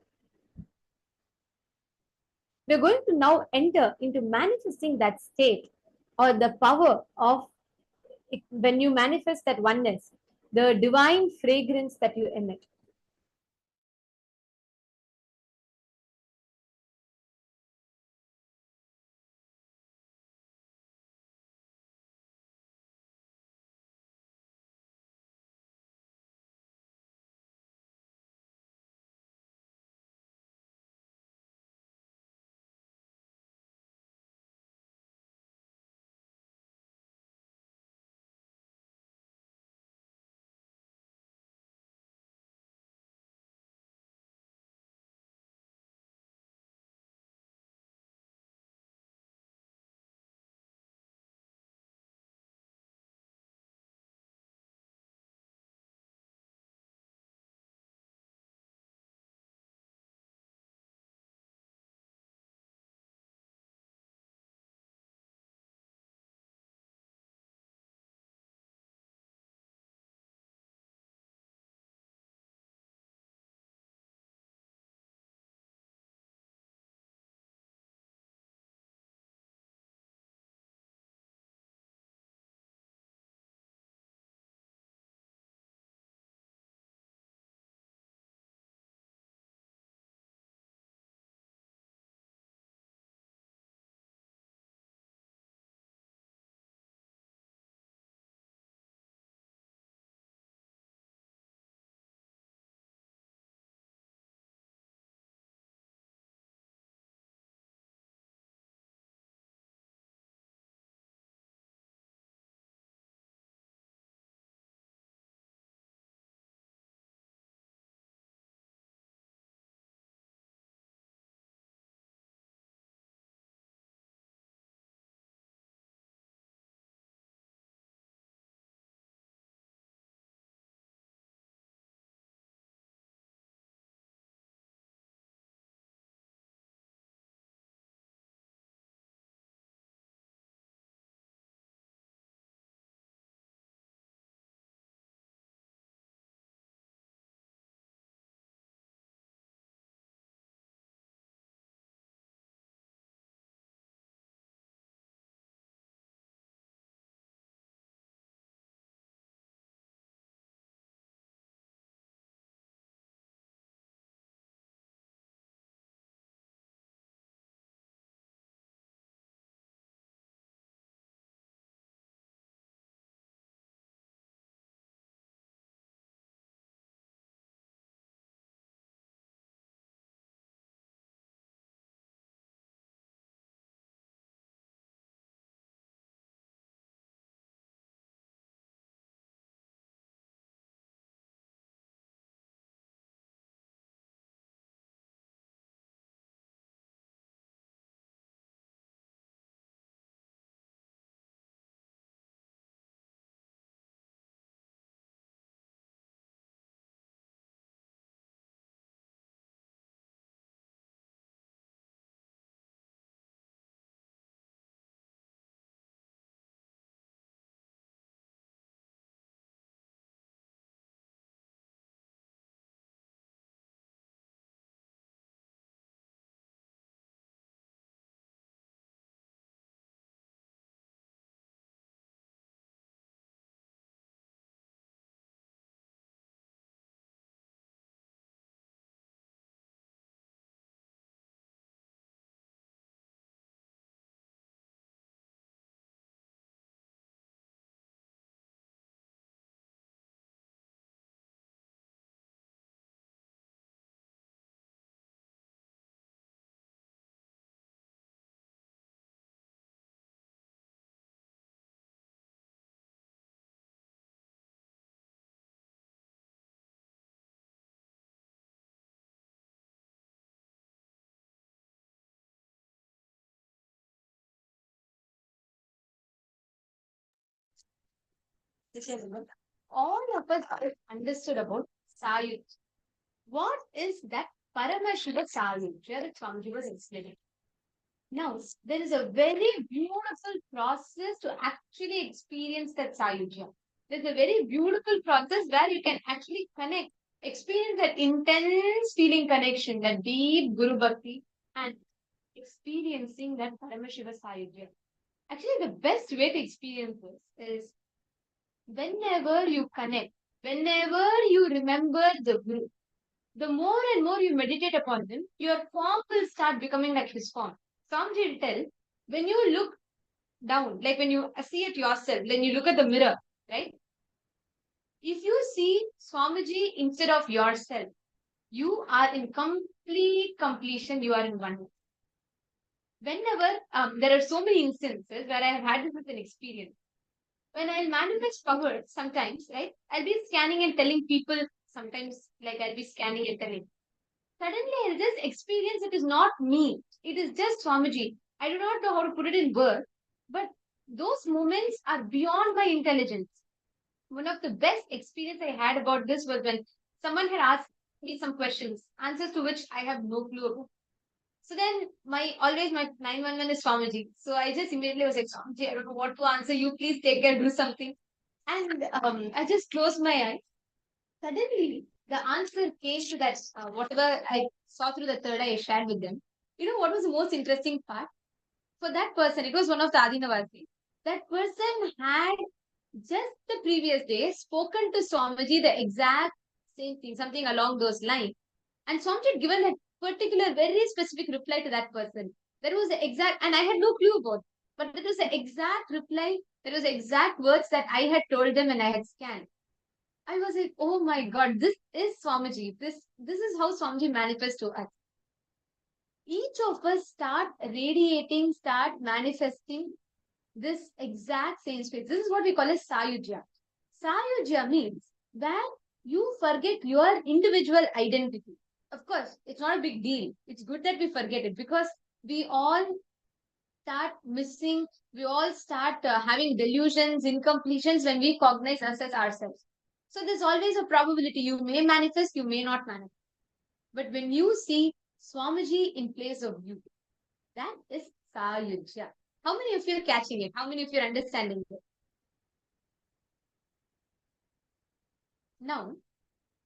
We're going to now enter into manifesting that state or the power of when you manifest that oneness, the divine fragrance that you emit. All of us have understood about Sayut. What is that Paramashiva Sayut? Here Swamiji was explaining. Now, there is a very beautiful process to actually experience that Sayujya. There's a very beautiful process where you can actually connect, experience that intense feeling connection, that deep Guru Bhakti, and experiencing that Paramashiva Sayudhya. Actually, the best way to experience this is whenever you connect, whenever you remember the Guru, the more and more you meditate upon him, your form will start becoming like his form. Swamiji will tell, when you look down, like when you see it yourself, when you look at the mirror, right? If you see Swamiji instead of yourself, you are in complete completion, you are in oneness. Whenever there are so many instances where I have had this as an experience. When I manifest power, sometimes, right, I'll be scanning and telling people, sometimes, like I'll be scanning and telling. Suddenly, I'll just experience it is not me. It is just Swamiji. I do not know how to put it in words, but those moments are beyond my intelligence. One of the best experience I had about this was when someone had asked me some questions, answers to which I have no clue about. So then my 911 is Swamiji. So I just immediately was like, Swamiji, I don't know what to answer you. Please take care, do something. And I just closed my eyes. Suddenly, the answer came to that, whatever I saw through the third eye I shared with them. You know what was the most interesting part? For that person, it was one of the Adinavasi. That person had just the previous day spoken to Swamiji the exact same thing, something along those lines. And Swamiji had given a particular, very specific reply to that person. That was the exact, and I had no clue about, but that was the exact reply, that was the exact words that I had told them and I had scanned. I was like, oh my God, this is Swamiji. This is how Swamiji manifests to us. Each of us start radiating, start manifesting this exact same space. This is what we call as Sayujya. Sayujya means that you forget your individual identity. Of course, it's not a big deal. It's good that we forget it because we all start missing, we all start having delusions, incompletions when we cognize us as ourselves. So there's always a probability you may manifest, you may not manifest. But when you see Swamiji in place of you, that is Sayujya. How many of you are catching it? How many of you are understanding it? Now,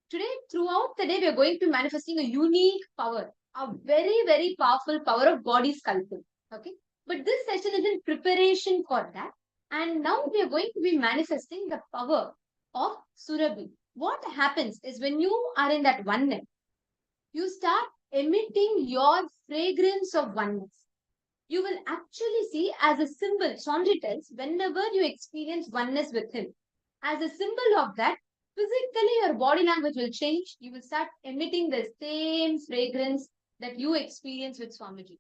today, throughout the day, we are going to be manifesting a unique power, a very, very powerful power of body sculpting. Okay. But this session is in preparation for that. And now we are going to be manifesting the power of Surabhi. What happens is when you are in that oneness, you start emitting your fragrance of oneness. You will actually see as a symbol, Swamiji tells, whenever you experience oneness with him, as a symbol of that, physically your body language will change. You will start emitting the same fragrance that you experience with Swamiji.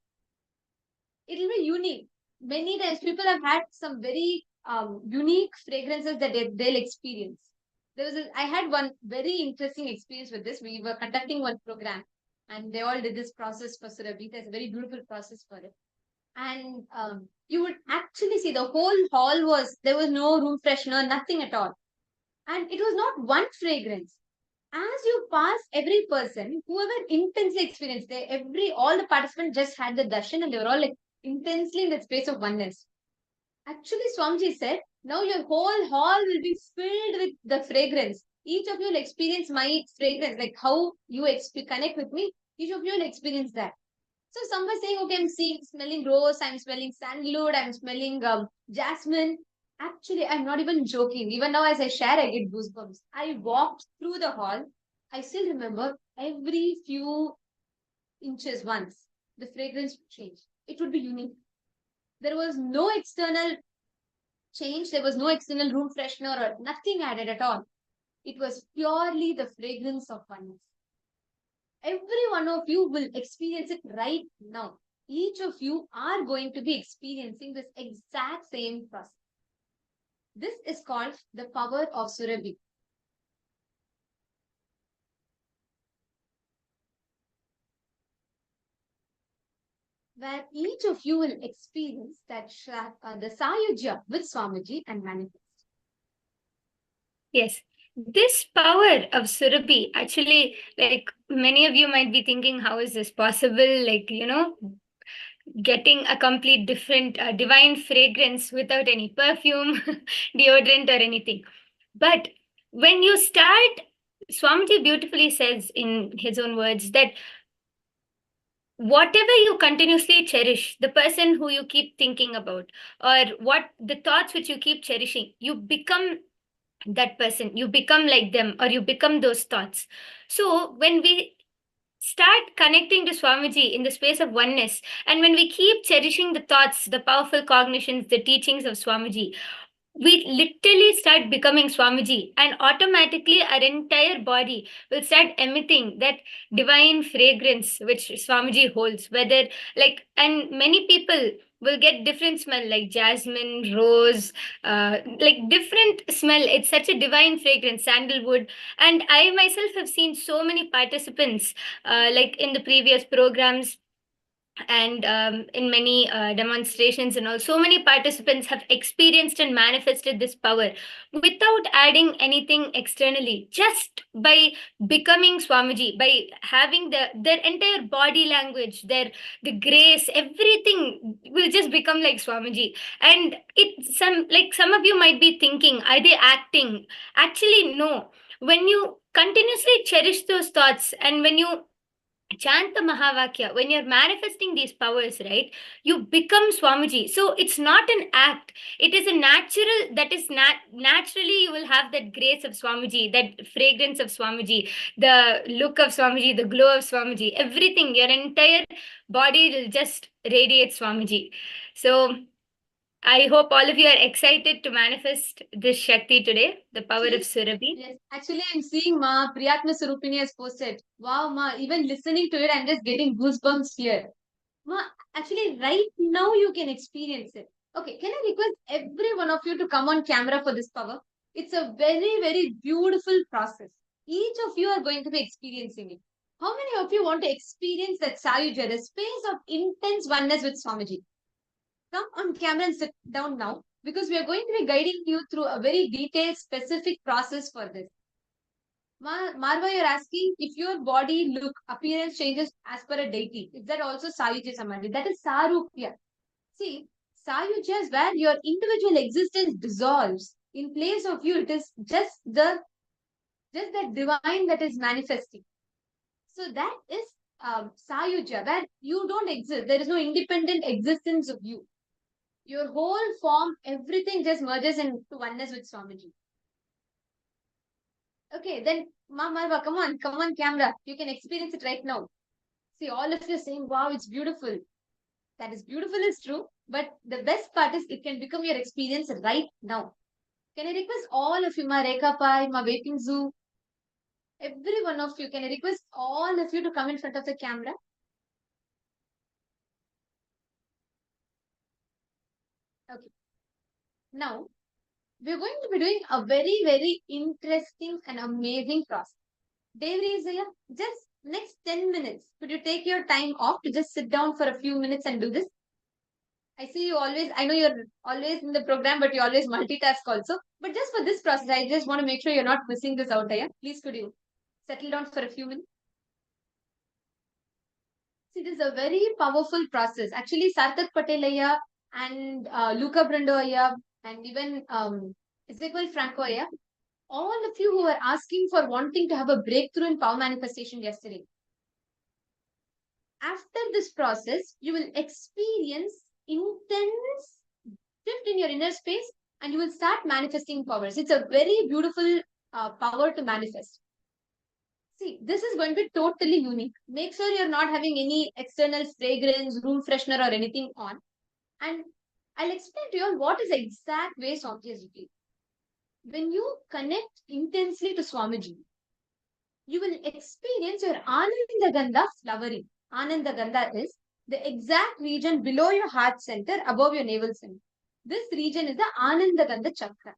It will be unique. Many times people have had some very unique fragrances that they'll experience. I had one very interesting experience with this. We were conducting one program and they all did this process for Surabhi. There's a very beautiful process for it. And you would actually see the whole hall there was no room freshener, nothing at all. And it was not one fragrance. As you pass every person, whoever intensely experienced all the participants just had the darshan and they were all like intensely in that space of oneness. Actually, Swamiji said, now your whole hall will be filled with the fragrance. Each of you will experience my fragrance, like how you connect with me. Each of you will experience that. So some were saying, okay, I'm smelling rose, I'm smelling sandalwood, I'm smelling jasmine. Actually, I'm not even joking. Even now, as I share, I get goosebumps. I walked through the hall. I still remember every few inches once, the fragrance would change. It would be unique. There was no external change. There was no external room freshener or nothing added at all. It was purely the fragrance of oneness. Every one of you will experience it right now. Each of you are going to be experiencing this exact same process. This is called the power of Surabhi. Where each of you will experience that the Sayujya with Swamiji and manifest. Yes, this power of Surabhi, actually, like many of you might be thinking, how is this possible? Like, getting a complete different divine fragrance without any perfume, deodorant, or anything. But when you start, Swamiji beautifully says in his own words that whatever you continuously cherish, the person who you keep thinking about, or what the thoughts which you keep cherishing, you become that person, you become like them, or you become those thoughts. So when we start connecting to Swamiji in the space of oneness, and when we keep cherishing the thoughts, the powerful cognitions, the teachings of Swamiji, we literally start becoming Swamiji, and automatically our entire body will start emitting that divine fragrance which Swamiji holds. Whether, like, and many people will get different smell, like jasmine, rose, like different smell. It's such a divine fragrance, sandalwood. And I myself have seen so many participants, like in the previous programs, and in many demonstrations and all, so many participants have experienced and manifested this power without adding anything externally, just by becoming Swamiji, by having their entire body language, the grace, everything will just become like Swamiji. And it some like some of you might be thinking, are they acting? Actually, no. When you continuously cherish those thoughts, and when you chant the Mahavakya, when you're manifesting these powers, right, you become Swamiji. So it's not an act. It is a natural, that is naturally you will have that grace of Swamiji, that fragrance of Swamiji, the look of Swamiji, the glow of Swamiji, everything, your entire body will just radiate Swamiji. So I hope all of you are excited to manifest this Shakti today, the power of Surabhi. Yes, actually, I'm seeing Ma Priyatma Surupini has posted. Wow, Ma, even listening to it, I'm just getting goosebumps here. Ma, actually, right now you can experience it. Okay, can I request every one of you to come on camera for this power? It's a very, very beautiful process. Each of you are going to be experiencing it. How many of you want to experience that Sayuja, the space of intense oneness with Swamiji? Come on camera and sit down now, because we are going to be guiding you through a very detailed, specific process for this. Marva, you're asking if your body look, appearance changes as per a deity. Is that also Sayuja Samadhi? That is Sarupya. See, Sayuja is where your individual existence dissolves. In place of you, it is just that divine that is manifesting. So that is Sayuja, where you don't exist. There is no independent existence of you. Your whole form, everything just merges into oneness with Swamiji. Okay, then Marva, come on, camera. You can experience it right now. See, all of you saying, wow, it's beautiful. That is beautiful is true, but the best part is it can become your experience right now. Can I request all of you, Ma Rekha Pai, Ma Vaping Zoo, every one of you, can I request all of you to come in front of the camera? Okay. Now, we're going to be doing a very, very interesting and amazing process. Devri Zaya, just next 10 minutes, could you take your time off to just sit down for a few minutes and do this? I see you always, I know you're always in the program, but you always multitask also. But just for this process, I just want to make sure you're not missing this out, Aya. Please could you settle down for a few minutes? See, this is a very powerful process. Actually, Sarthak Patel Aya and Luca Brando Aya and even Ezequiel Franco Aya, all of you who were asking for wanting to have a breakthrough in power manifestation yesterday. After this process, you will experience intense shift in your inner space and you will start manifesting powers. It's a very beautiful power to manifest. See, this is going to be totally unique. Make sure you're not having any external fragrance, room freshener or anything on. And I'll explain to you all what is the exact way Swamiji is looking. When you connect intensely to Swamiji, you will experience your Ananda Gandha flowering. Ananda Gandha is the exact region below your heart center, above your navel center. This region is the Ananda Gandha chakra.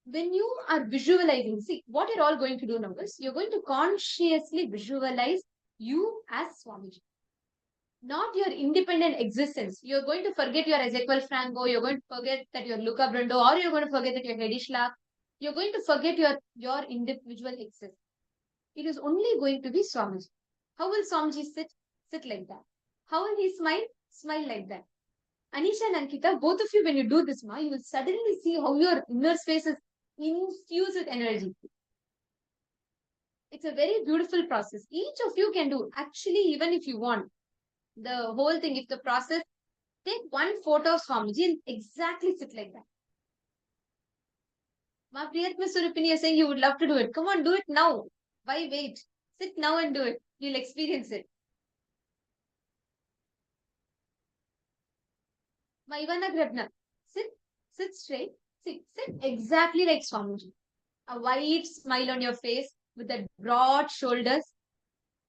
When you are visualizing, see what you're all going to do now is you're going to consciously visualize you as Swamiji. Not your independent existence. You're going to forget your Ezequiel Franco, you're going to forget that you're Luca Brando, or you're going to forget that you're Hedi Schlaf. You're going to forget your individual existence. It is only going to be Swamiji. How will Swamiji sit? Sit like that. How will he smile? Smile like that. Anisha and Ankita, both of you, when you do this, you will suddenly see how your inner space is infused with energy. It's a very beautiful process. Each of you can do. Actually, even if you want the whole thing, if the process, take one photo of Swamiji and exactly sit like that. Ma Priyatma Surupini is saying you would love to do it. Come on, do it now. Why wait? Sit now and do it. You'll experience it. Ma Ivana Grebna, sit straight. Sit exactly like Swamiji. A wide smile on your face with that broad shoulders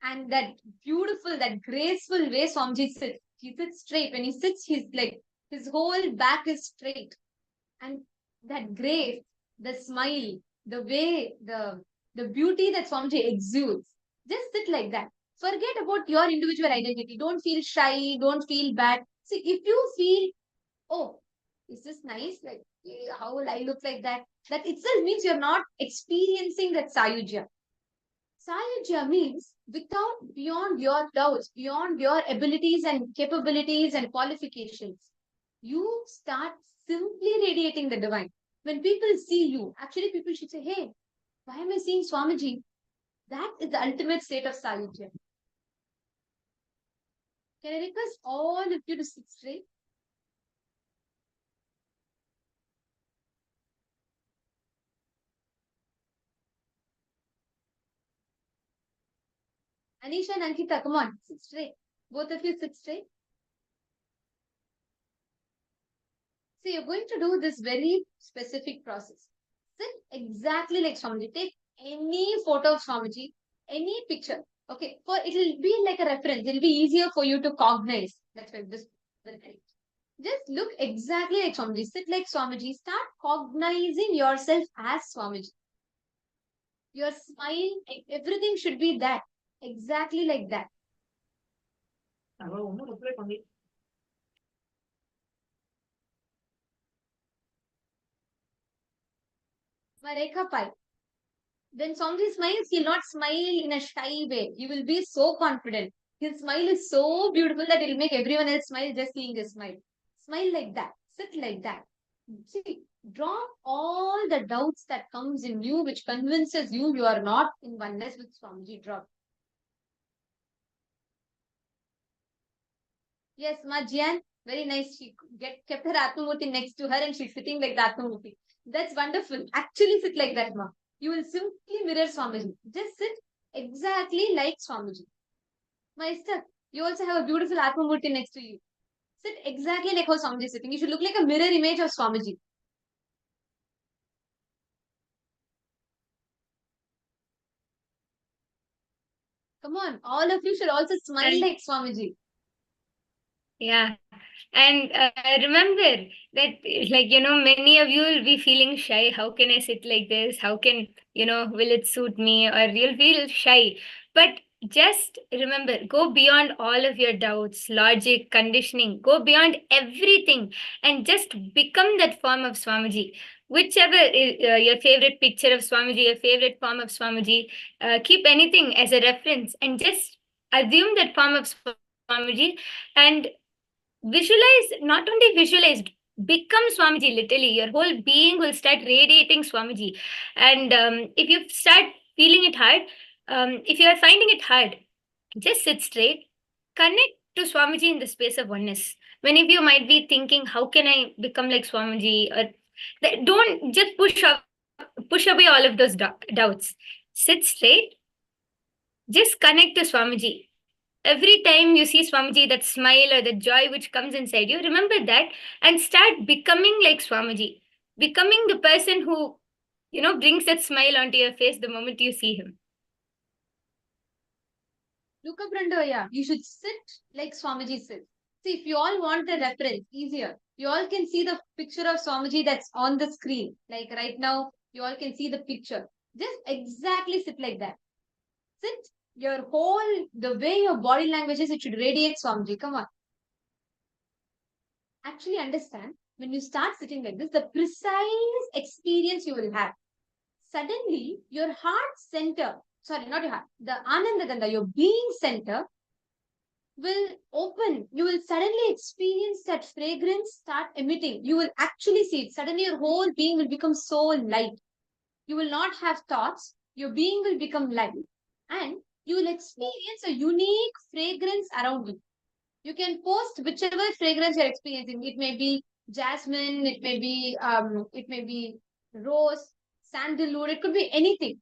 and that beautiful, that graceful way Swamiji sits. He sits straight. When he sits, he's like, his whole back is straight. And that grace, the smile, the way, the beauty that Swamiji exudes. Just sit like that. Forget about your individual identity. Don't feel shy. Don't feel bad. See, if you feel, oh, is this nice? Like, how will I look like that? That itself means you're not experiencing that Sayujya. Sayujya means without, beyond your doubts, beyond your abilities and capabilities and qualifications, you start simply radiating the divine. When people see you, actually people should say, hey, why am I seeing Swamiji? That is the ultimate state of Sayujya. Can I request all of you to sit straight? Anisha and Ankita, come on, sit straight. Both of you sit straight. So you're going to do this very specific process. Sit exactly like Swamiji. Take any photo of Swamiji, any picture. Okay, for it will be like a reference. It will be easier for you to cognize. That's why this. Just look exactly like Swamiji. Sit like Swamiji. Start cognizing yourself as Swamiji. Your smile, everything should be that. Exactly like that. Mareka Pai. When Swamiji smiles, he'll not smile in a shy way. He will be so confident. His smile is so beautiful that it'll make everyone else smile just seeing his smile. Smile like that. Sit like that. See, drop all the doubts that comes in you, which convinces you you are not in oneness with Swamiji. Drop. Yes, Ma Jian, very nice. She kept her Atmamurti next to her and she's sitting like the Atmamurti. That's wonderful. Actually sit like that, Ma. You will simply mirror Swamiji. Just sit exactly like Swamiji. Ma Esther, you also have a beautiful Atmamurti next to you. Sit exactly like how Swamiji is sitting. You should look like a mirror image of Swamiji. Come on, all of you should also smile like Swamiji. Yeah. And remember that, like, many of you will be feeling shy. How can I sit like this? How can, will it suit me? Or you'll feel shy. But just remember, go beyond all of your doubts, logic, conditioning. Go beyond everything and just become that form of Swamiji. Whichever is your favorite picture of Swamiji, your favorite form of Swamiji, keep anything as a reference and just assume that form of Swamiji and visualize, not only visualized, become Swamiji. Literally your whole being will start radiating Swamiji. And if you start feeling it hard, if you are finding it hard, just sit straight, connect to Swamiji in the space of oneness. Many of you might be thinking, how can I become like Swamiji? Or don't just push away all of those doubts. Sit straight, just connect to Swamiji. Every time you see Swamiji, that smile or the joy which comes inside you, remember that and start becoming like Swamiji. Becoming the person who, brings that smile onto your face the moment you see him. Look up, Randoya. You should sit like Swamiji sits. See, if you all want a reference, easier. You all can see the picture of Swamiji that's on the screen. Like right now, you all can see the picture. Just exactly sit like that. Sit your whole, the way your body language is, it should radiate Swamiji. Come on. Actually understand, when you start sitting like this, the precise experience you will have. Suddenly, your heart center, sorry, not your heart, the Anandaganda, your being center will open. You will suddenly experience that fragrance start emitting. You will actually see it. Suddenly, your whole being will become so light. You will not have thoughts. Your being will become light. and you will experience a unique fragrance around you. You can post whichever fragrance you're experiencing. It may be jasmine, it may be rose, sandalwood, it could be anything.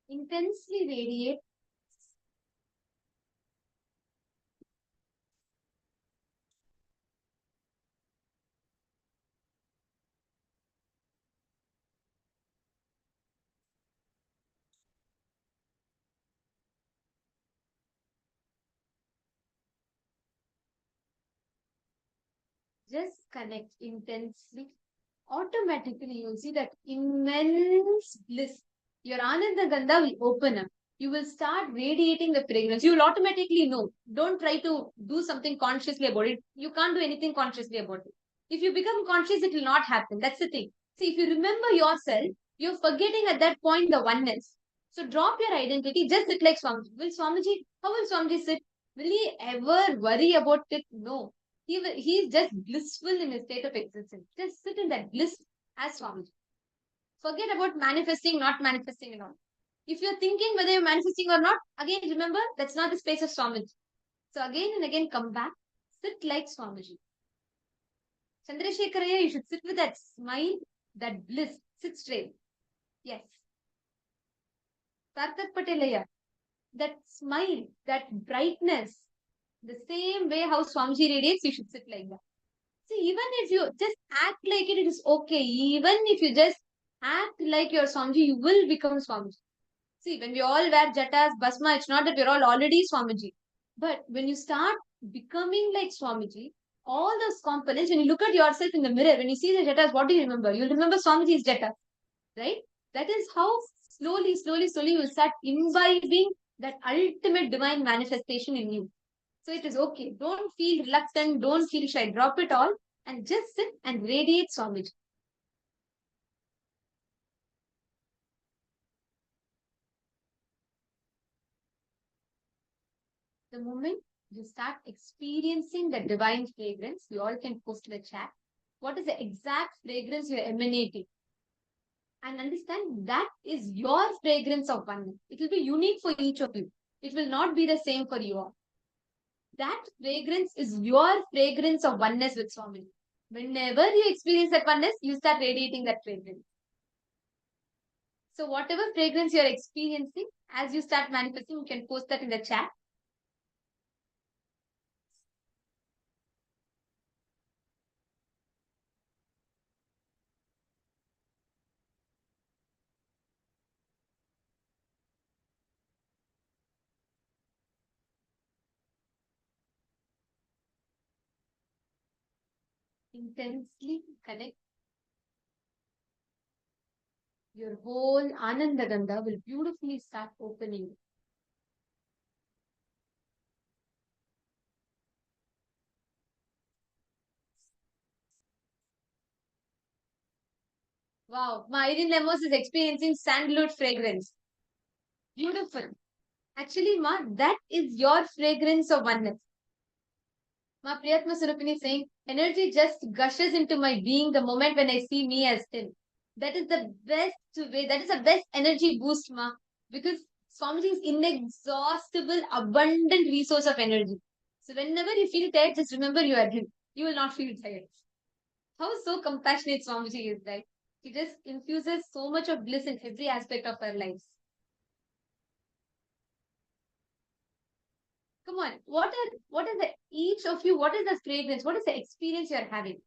Intensely radiate. Just connect intensely. Automatically, you'll see that immense bliss. Your Ananda Gandha will open up. You will start radiating the fragrance. You will automatically know. Don't try to do something consciously about it. You can't do anything consciously about it. If you become conscious, it will not happen. That's the thing. See, if you remember yourself, you're forgetting at that point the oneness. So drop your identity. Just sit like Swamiji. How will Swamiji sit? Will he ever worry about it? No. He is just blissful in his state of existence. Just sit in that bliss as Swamiji. Forget about manifesting, not manifesting and all. If you're thinking whether you're manifesting or not, again remember that's not the space of Swamiji. So again and again come back, sit like Swamiji. Chandrasekharaya, you should sit with that smile, that bliss. Sit straight. Yes. Kartak Patelaya, that smile, that brightness, the same way how Swamiji radiates, you should sit like that. See, even if you just act like it, it is okay. Even if you just act like your Swamiji, you will become Swamiji. See, when we all wear jatas, basma, it's not that we're all already Swamiji. But when you start becoming like Swamiji, all those components, when you look at yourself in the mirror, when you see the jatas, what do you remember? You'll remember Swamiji's jata, right? That is how slowly you will start imbibing that ultimate divine manifestation in you. So it is okay. Don't feel reluctant. Don't feel shy. Drop it all and just sit and radiate Swamiji. The moment you start experiencing the divine fragrance, you all can post in the chat. What is the exact fragrance you're emanating? And understand that is your fragrance of oneness. It will be unique for each of you. It will not be the same for you all. That fragrance is your fragrance of oneness with Swamiji. Whenever you experience that oneness, you start radiating that fragrance. So whatever fragrance you're experiencing, as you start manifesting, you can post that in the chat. Intensely connect. Your whole Ananda Gandha will beautifully start opening. Wow, my Irene Lemos is experiencing sandalwood fragrance. Beautiful. Actually, Ma, that is your fragrance of oneness. Ma Priyatma Surupini is saying, energy just gushes into my being the moment when I see me as still. That is the best way, that is the best energy boost, Ma. Because Swamiji is inexhaustible, abundant resource of energy. So whenever you feel tired, just remember you are him. You will not feel tired. How so compassionate Swamiji is, right? He just infuses so much of bliss in every aspect of our lives. Come on, what is the each of you? What is the fragrance? What is the experience you are having?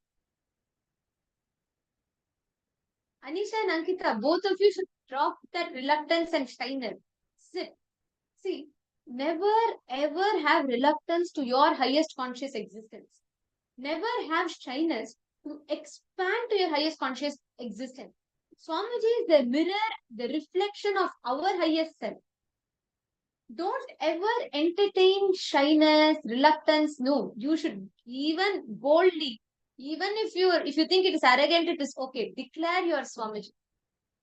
Anisha and Ankita, both of you should drop that reluctance and shyness. Sit. See, never ever have reluctance to your highest conscious existence. Never have shyness to expand to your highest conscious existence. Swamiji is the mirror, the reflection of our highest self. Don't ever entertain shyness, reluctance. No, you should even boldly, even if you think it is arrogant, it is okay. Declare your Swamiji.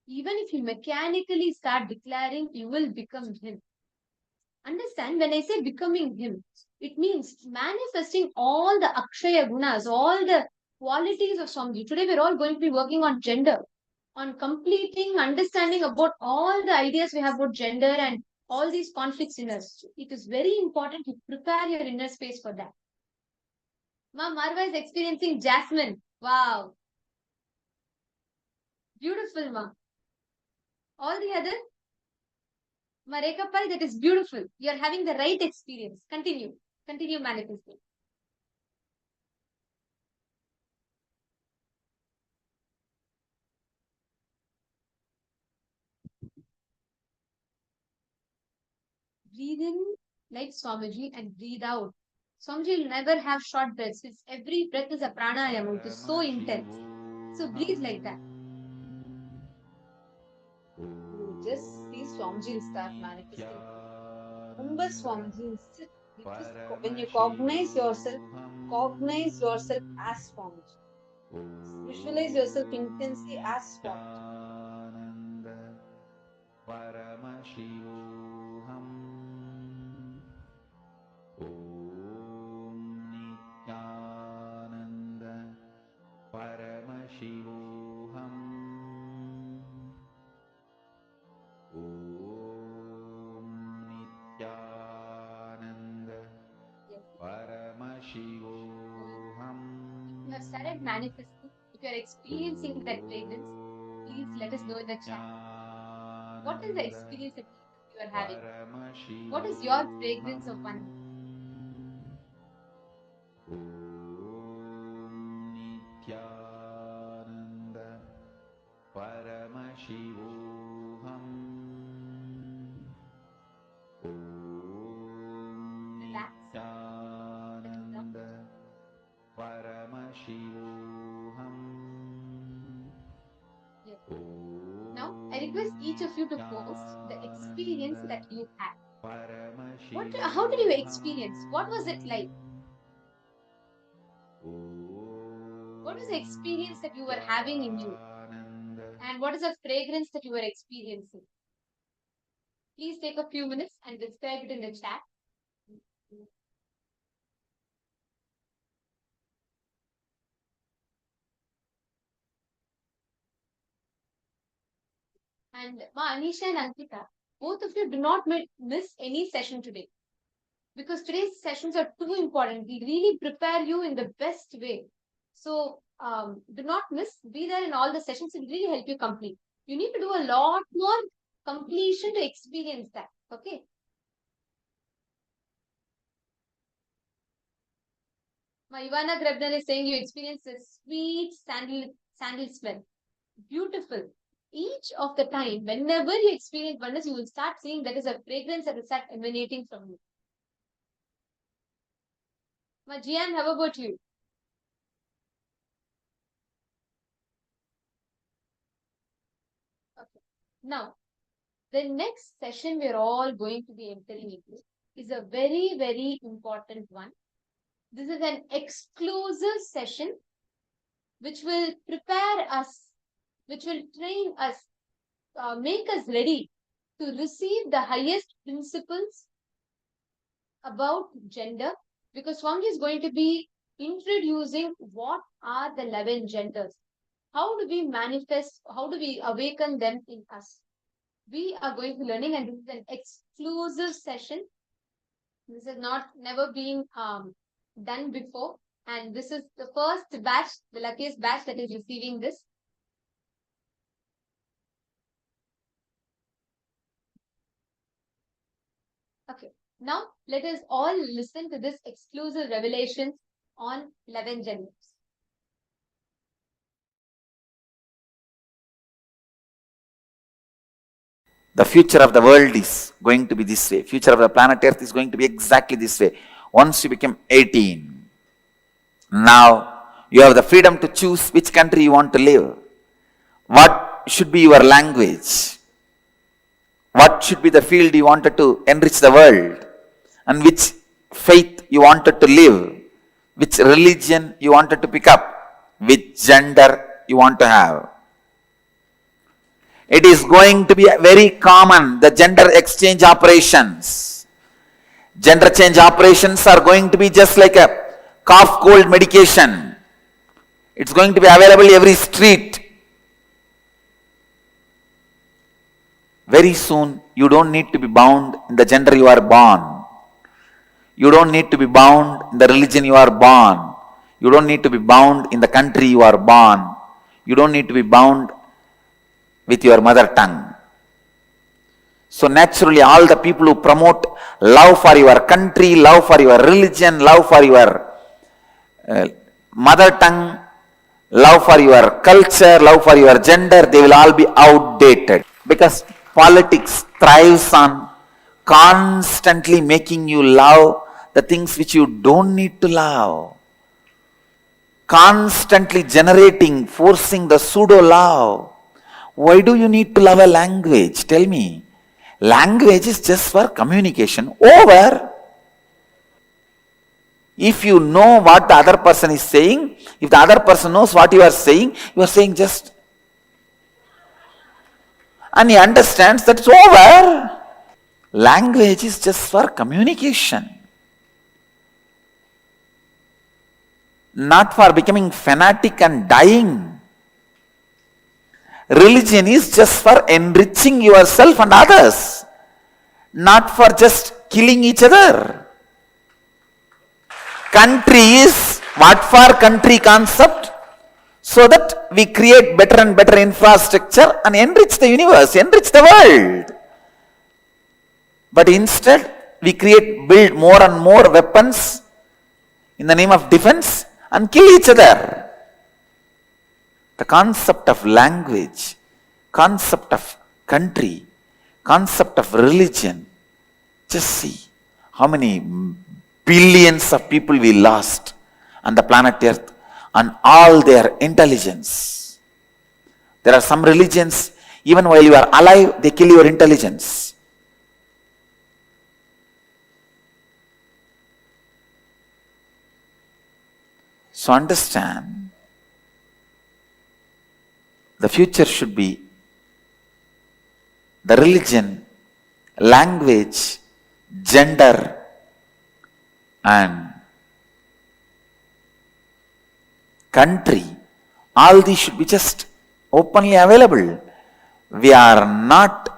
Even if you mechanically start declaring, you will become him. Understand, when I say becoming him, it means manifesting all the Akshaya Gunas, all the qualities of Swamiji. Today we're all going to be working on gender, on completing understanding about all the ideas we have about gender and all these conflicts in us. It is very important to prepare your inner space for that. Ma Marva is experiencing Jasmine. Wow. Beautiful, Ma. All the other? Mareka Pai, that is beautiful. You are having the right experience. Continue. Continue manifesting. Breathe in like Swamiji and breathe out. Swamiji will never have short breaths. Every breath is a pranayama. It is so intense. So breathe like that. You just see Swamiji will start manifesting. Remember Swamiji, when you cognize yourself as Swamiji. Visualize yourself intensely as Swamiji. Paramashivoham Om Nithyananda Paramashivoham Om Nithyananda Paramashivoham. You have started manifesting. If you are experiencing that fragrance, please let us know in the chat. What is the experience that you are having? What is your fragrance of oneness? Om Nithyananda Paramashivoham Om Nithyananda Paramashivoham. Now, I request each of you to post the experience that you had. How did you experience? What was it like? What was the experience that you were having in you? And what is the fragrance that you were experiencing? Please take a few minutes and describe it in the chat. And Ma Anisha and Ankita, both of you do not miss any session today. Because today's sessions are too important. We really prepare you in the best way. So do not miss. Be there in all the sessions. It will really help you complete. You need to do a lot more completion to experience that. Okay. My Ivana Grebner is saying you experience a sweet sandal smell. Beautiful. Each of the time, whenever you experience oneness, you will start seeing that is a fragrance that will start emanating from you. My Jian, how about you? Okay. Now, the next session we're all going to be entering into is a very, very important one. This is an exclusive session which will prepare us, which will train us, make us ready to receive the highest principles about gender, because Swamiji is going to be introducing what are the 11 genders. How do we manifest, how do we awaken them in us? We are going to be learning, and this is an exclusive session. This has never been done before, and this is the first batch, the luckiest batch that is receiving this. Okay, now let us all listen to this exclusive revelations on 11 genders. The future of the world is going to be this way. Future of the planet Earth is going to be exactly this way. Once you become 18, now you have the freedom to choose which country you want to live, what should be your language? What should be the field you wanted to enrich the world? And which faith you wanted to live? Which religion you wanted to pick up? Which gender you want to have? It is going to be very common, the gender exchange operations. Gender change operations are going to be just like a cough cold medication. It's going to be available every street. Very soon, you don't need to be bound in the gender you are born. You don't need to be bound in the religion you are born. You don't need to be bound in the country you are born. You don't need to be bound with your mother tongue. So naturally, all the people who promote love for your country, love for your religion, love for your mother tongue, love for your culture, love for your gender, they will all be outdated. Because politics thrives on constantly making you love the things which you don't need to love. Constantly generating, forcing the pseudo love. Why do you need to love a language? Tell me. Language is just for communication. Over. If you know what the other person is saying, if the other person knows what you are saying just. And he understands that it's over. Language is just for communication. Not for becoming fanatic and dying. Religion is just for enriching yourself and others, not for just killing each other. Country is what for country concept, so that we create better and better infrastructure and enrich the universe, enrich the world. But instead, we build more and more weapons in the name of defense and kill each other. The concept of language, concept of country, concept of religion. Just see how many billions of people we lost on the planet Earth and all their intelligence. There are some religions, even while you are alive, they kill your intelligence. So understand, the future should be the religion, language, gender, and country. All these should be just openly available. We are not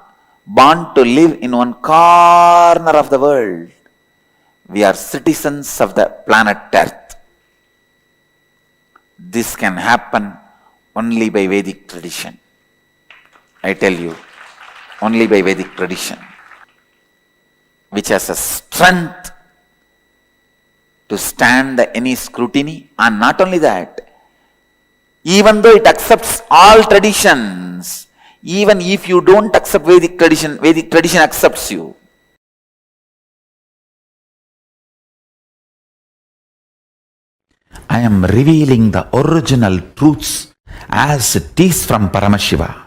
born to live in one corner of the world. We are citizens of the planet Earth. This can happen only by Vedic tradition. I tell you, only by Vedic tradition, which has a strength to stand any scrutiny. And not only that, even though it accepts all traditions, even if you don't accept Vedic tradition accepts you. I am revealing the original truths as it is from Paramashiva.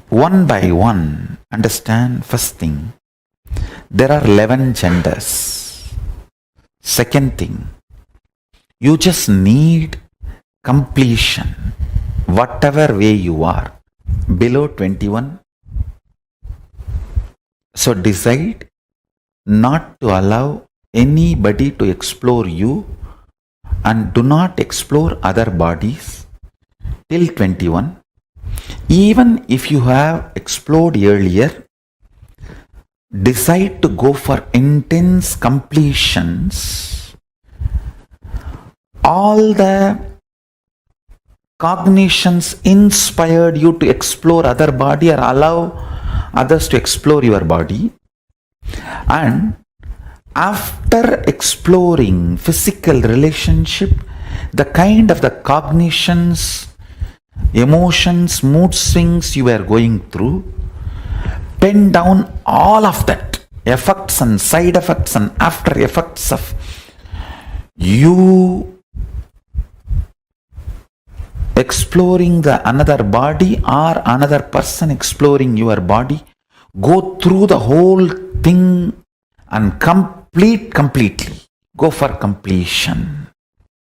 One by one, understand, first thing, there are 11 genders. Second thing, you just need completion, whatever way you are, below 21. So decide not to allow anybody to explore you and do not explore other bodies till 21. Even if you have explored earlier, decide to go for intense completions. All the cognitions inspired you to explore other body or allow others to explore your body. And after exploring physical relationship, the kind of the cognitions, emotions, mood swings you are going through, pen down all of that, effects and side effects and after effects of you exploring the another body or another person exploring your body, go through the whole thing and completely. Go for completion.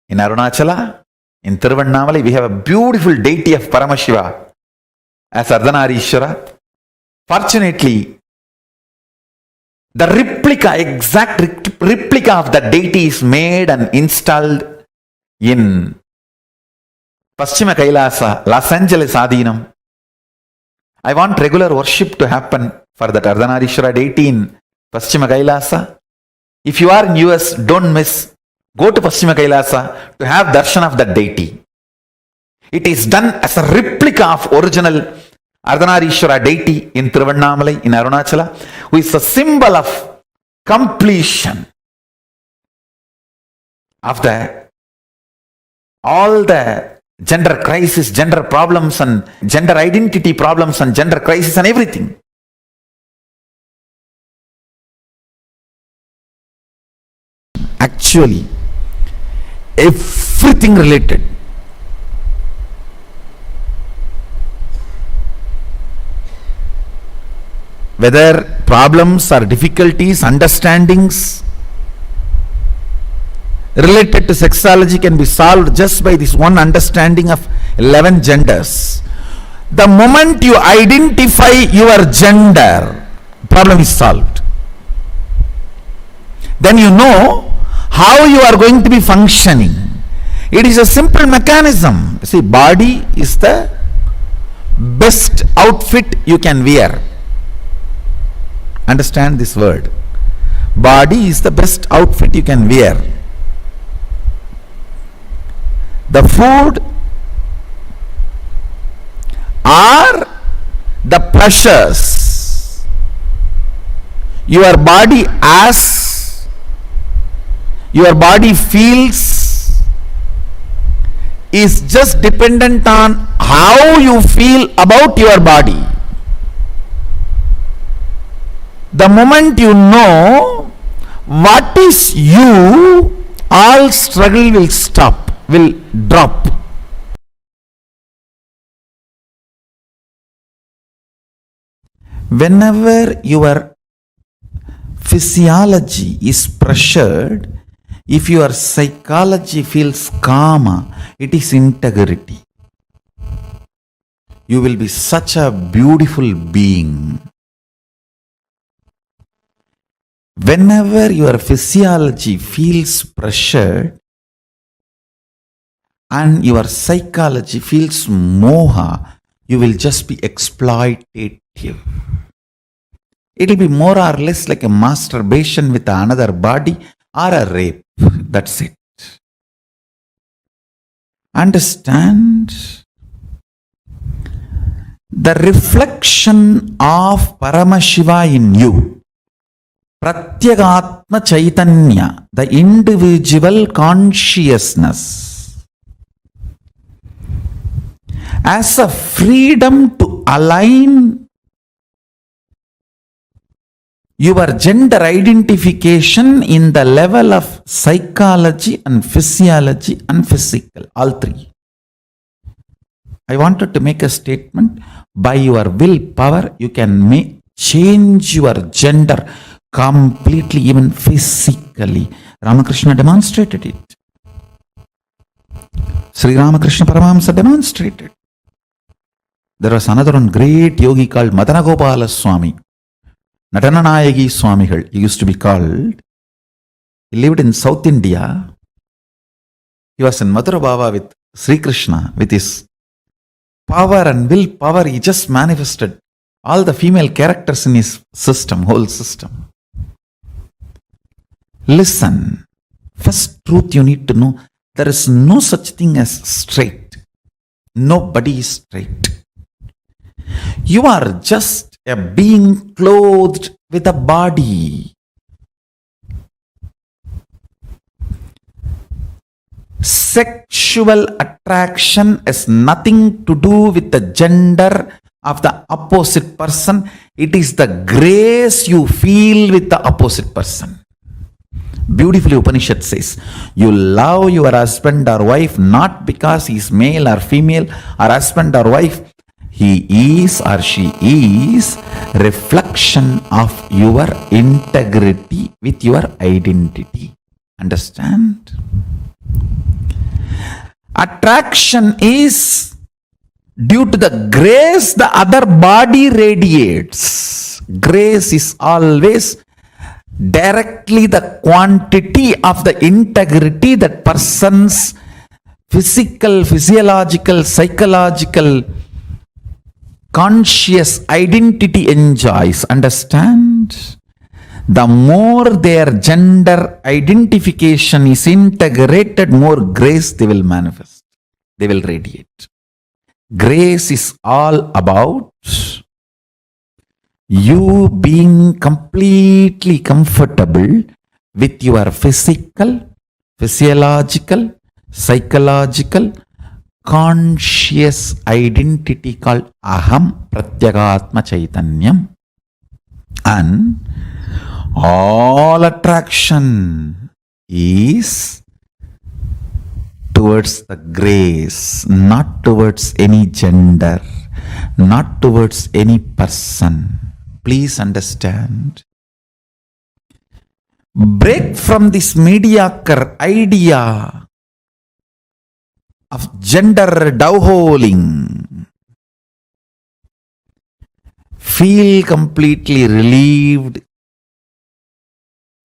In Arunachala, in Tiruvannamala, we have a beautiful deity of Paramashiva as Ardhanarishwara. Fortunately, the exact replica of the deity is made and installed in Paschima KAILASA, Los Angeles Adinam. I want regular worship to happen for that Ardhanarishwara deity in Paschima KAILASA. If you are in US, don't miss. Go to Paschima KAILASA to have darshan of that deity. It is done as a replica of original Ardhanarishwara deity in Tiruvannamalai in Arunachala, who is a symbol of completion of all the gender crisis, gender problems and gender identity problems and gender crisis and everything. Actually, everything related. Whether problems or difficulties, understandings related to sexuality can be solved just by this one understanding of 11 genders. The moment you identify your gender, problem is solved. Then you know how you are going to be functioning. It is a simple mechanism. See, body is the best outfit you can wear. Understand this word. Body is the best outfit you can wear. The food or the pleasures your body feels is just dependent on how you feel about your body. The moment you know what is you, all struggle will stop, will drop. Whenever your physiology is pressured, if your psychology feels calm, it is integrity. You will be such a beautiful being. Whenever your physiology feels pressured and your psychology feels moha, you will just be exploitative. It will be more or less like a masturbation with another body or a rape. That's it. Understand? The reflection of Paramashiva in you, Pratyagatma Chaitanya, the individual consciousness, as a freedom to align your gender identification in the level of psychology and physiology and physical, all three. I wanted to make a statement. By your willpower, you can change your gender completely, even physically. Ramakrishna demonstrated it. Sri Ramakrishna Paramahamsa demonstrated. There was another one great yogi called Madanagopala Swami. Natananayagi Swamigal, he used to be called. He lived in South India. He was in Mathura Bhava with Sri Krishna. With his power and willpower, he just manifested all the female characters in his system, whole system. Listen, first truth you need to know, there is no such thing as straight. Nobody is straight. You are just a being clothed with a body. Sexual attraction has nothing to do with the gender of the opposite person. It is the grace you feel with the opposite person. Beautifully Upanishad says, you love your husband or wife not because he is male or female or husband or wife. He is or she is reflection of your integrity with your identity. Understand? Attraction is due to the grace the other body radiates. Grace is always directly the quantity of the integrity that person's physical, physiological, psychological, conscious identity enjoys. Understand? The more their gender identification is integrated, more grace they will manifest. They will radiate. Grace is all about you being completely comfortable with your physical, physiological, psychological, conscious identity called Aham Pratyagatma Chaitanyam. And all attraction is towards the grace, not towards any gender, not towards any person. Please understand. Break from this mediocre idea of gender doveholing. Feel completely relieved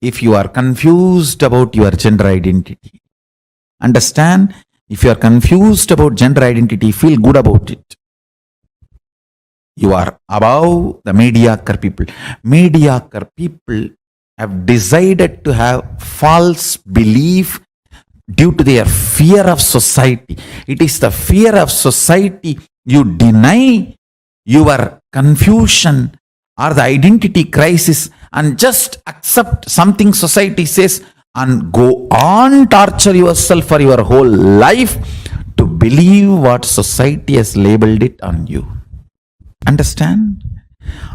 if you are confused about your gender identity. Understand, if you are confused about gender identity, feel good about it. You are above the mediocre people. Mediocre people have decided to have false belief due to their fear of society. It is the fear of society. You deny your confusion or the identity crisis and just accept something society says and go on torture yourself for your whole life to believe what society has labeled it on you. Understand?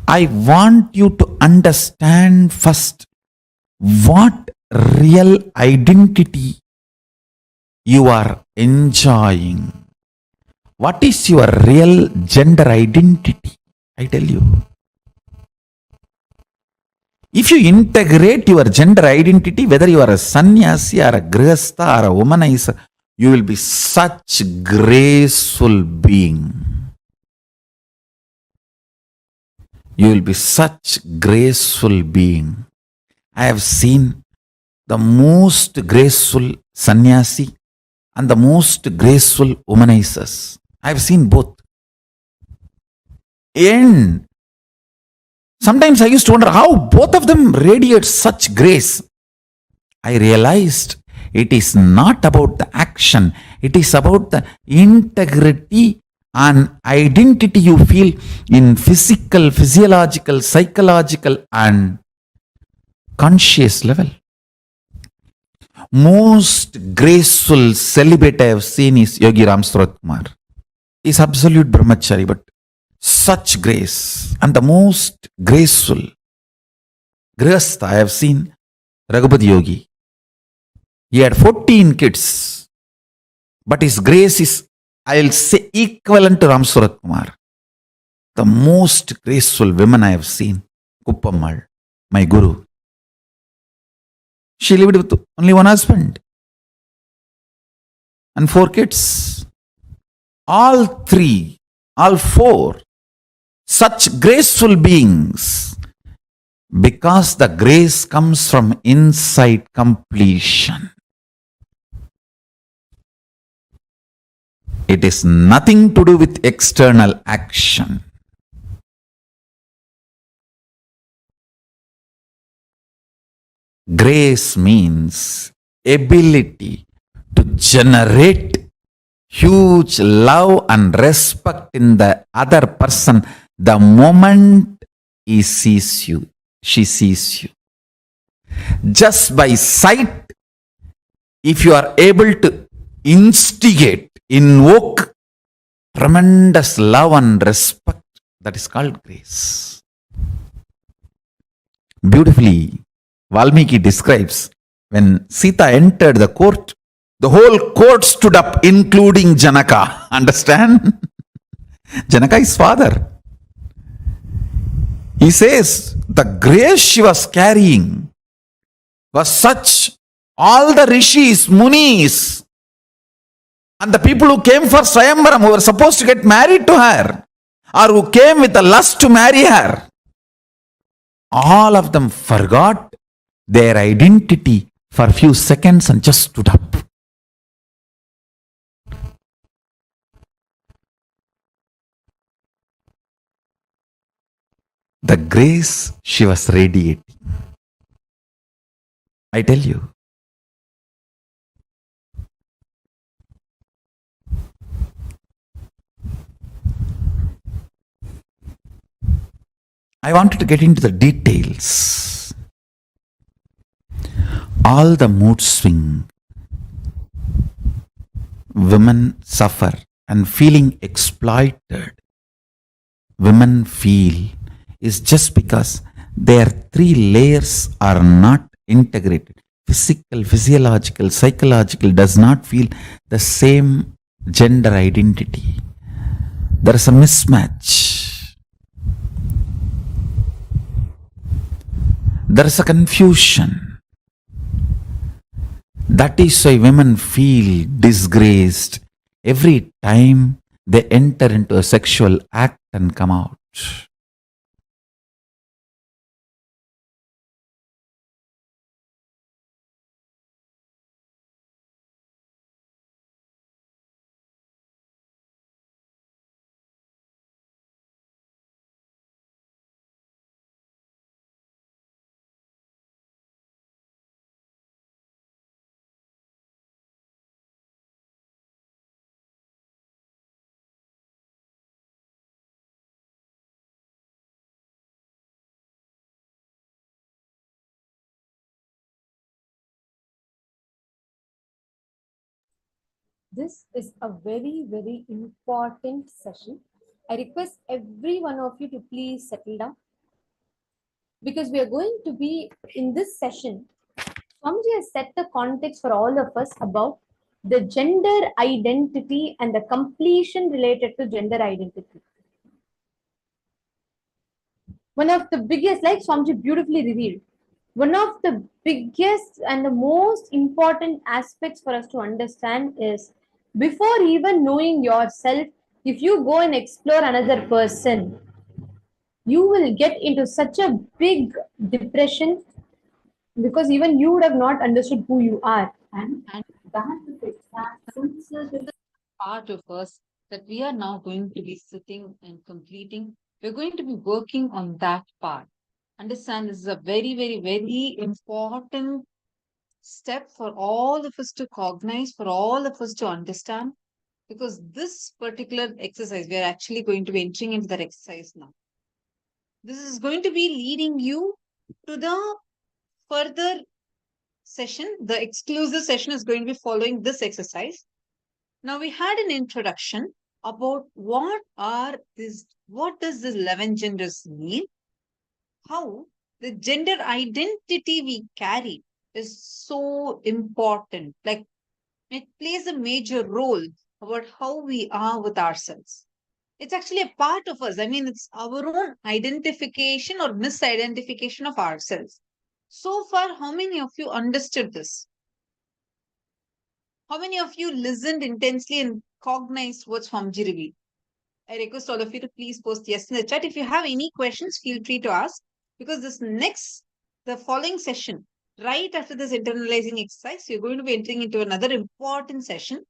I want you to understand first what real identity you are enjoying. What is your real gender identity? I tell you. If you integrate your gender identity, whether you are a sannyasi or a grihastha or a womanizer, you will be such graceful being. You will be such graceful being. I have seen the most graceful sannyasi and the most graceful womanizers. I have seen both. And sometimes I used to wonder how both of them radiate such grace. I realized it is not about the action. It is about the integrity and identity you feel in physical, physiological, psychological and conscious level. Most graceful celibate I have seen is Yogi Ram Surat Kumar. He is absolute brahmachari, but such grace. And the most graceful grihastha I have seen, Raghupati Yogi. He had 14 kids, but his grace is, I will say, equivalent to Ram Surat Kumar. The most graceful women I have seen, Kuppammal, my guru. She lived with only one husband and 4 kids. All 4, such graceful beings, because the grace comes from inside completion. It is nothing to do with external action. Grace means ability to generate huge love and respect in the other person the moment he sees you, she sees you. Just by sight, if you are able to instigate, invoke tremendous love and respect, that is called grace. Beautifully, Valmiki describes When Sita entered the court, the whole court stood up, including Janaka. Understand? Janaka is father. He says the grace she was carrying was such, all the rishis, munis, and the people who came for Swayamvaram, who were supposed to get married to her, or who came with a lust to marry her, all of them forgot their identity for a few seconds and just stood up. The grace she was radiating. I tell you. I wanted to get into the details. All the mood swing women suffer and feeling exploited women feel is just because their three layers are not integrated. Physical, physiological, psychological does not feel the same gender identity. There is a mismatch. There is a confusion. That is why women feel disgraced every time they enter into a sexual act and come out. This is a very, very important session. I request every one of you to please settle down because we are going to be in this session. Swamiji has set the context for all of us about the gender identity and the completion related to gender identity. One of the biggest, like Swamiji beautifully revealed, one of the biggest and the most important aspects for us to understand is before even knowing yourself, if you go and explore another person, you will get into such a big depression because even you would have not understood who you are. And that is the exact sensitive part of us that we are now going to be sitting and completing. We're going to be working on that part. Understand, this is a very, very, very important step for all of us to cognize, for all of us to understand, because this particular exercise, we are actually going to be entering into that exercise now. This is going to be leading you to the further session. The exclusive session is going to be following this exercise. Now we had an introduction about what does this 11 genders mean, how the gender identity we carry is so important. Like it plays a major role about how we are with ourselves. It's actually a part of us. I mean, it's our own identification or misidentification of ourselves. So far, how many of you understood this? How many of you listened intensely and cognized what Swamiji revealed? I request all of you to please post yes in the chat. If you have any questions, feel free to ask, because the following session, right after this internalizing exercise, you're going to be entering into another important session.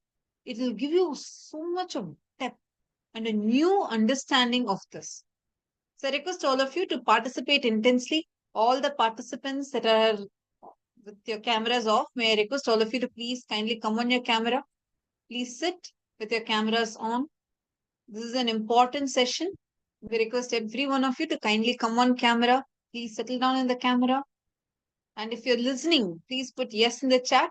It will give you so much of depth and a new understanding of this. So I request all of you to participate intensely. All the participants that are with your cameras off, may I request all of you to please kindly come on your camera. Please sit with your cameras on. This is an important session. We request every one of you to kindly come on camera. Please settle down in the camera. And if you're listening, please put yes in the chat.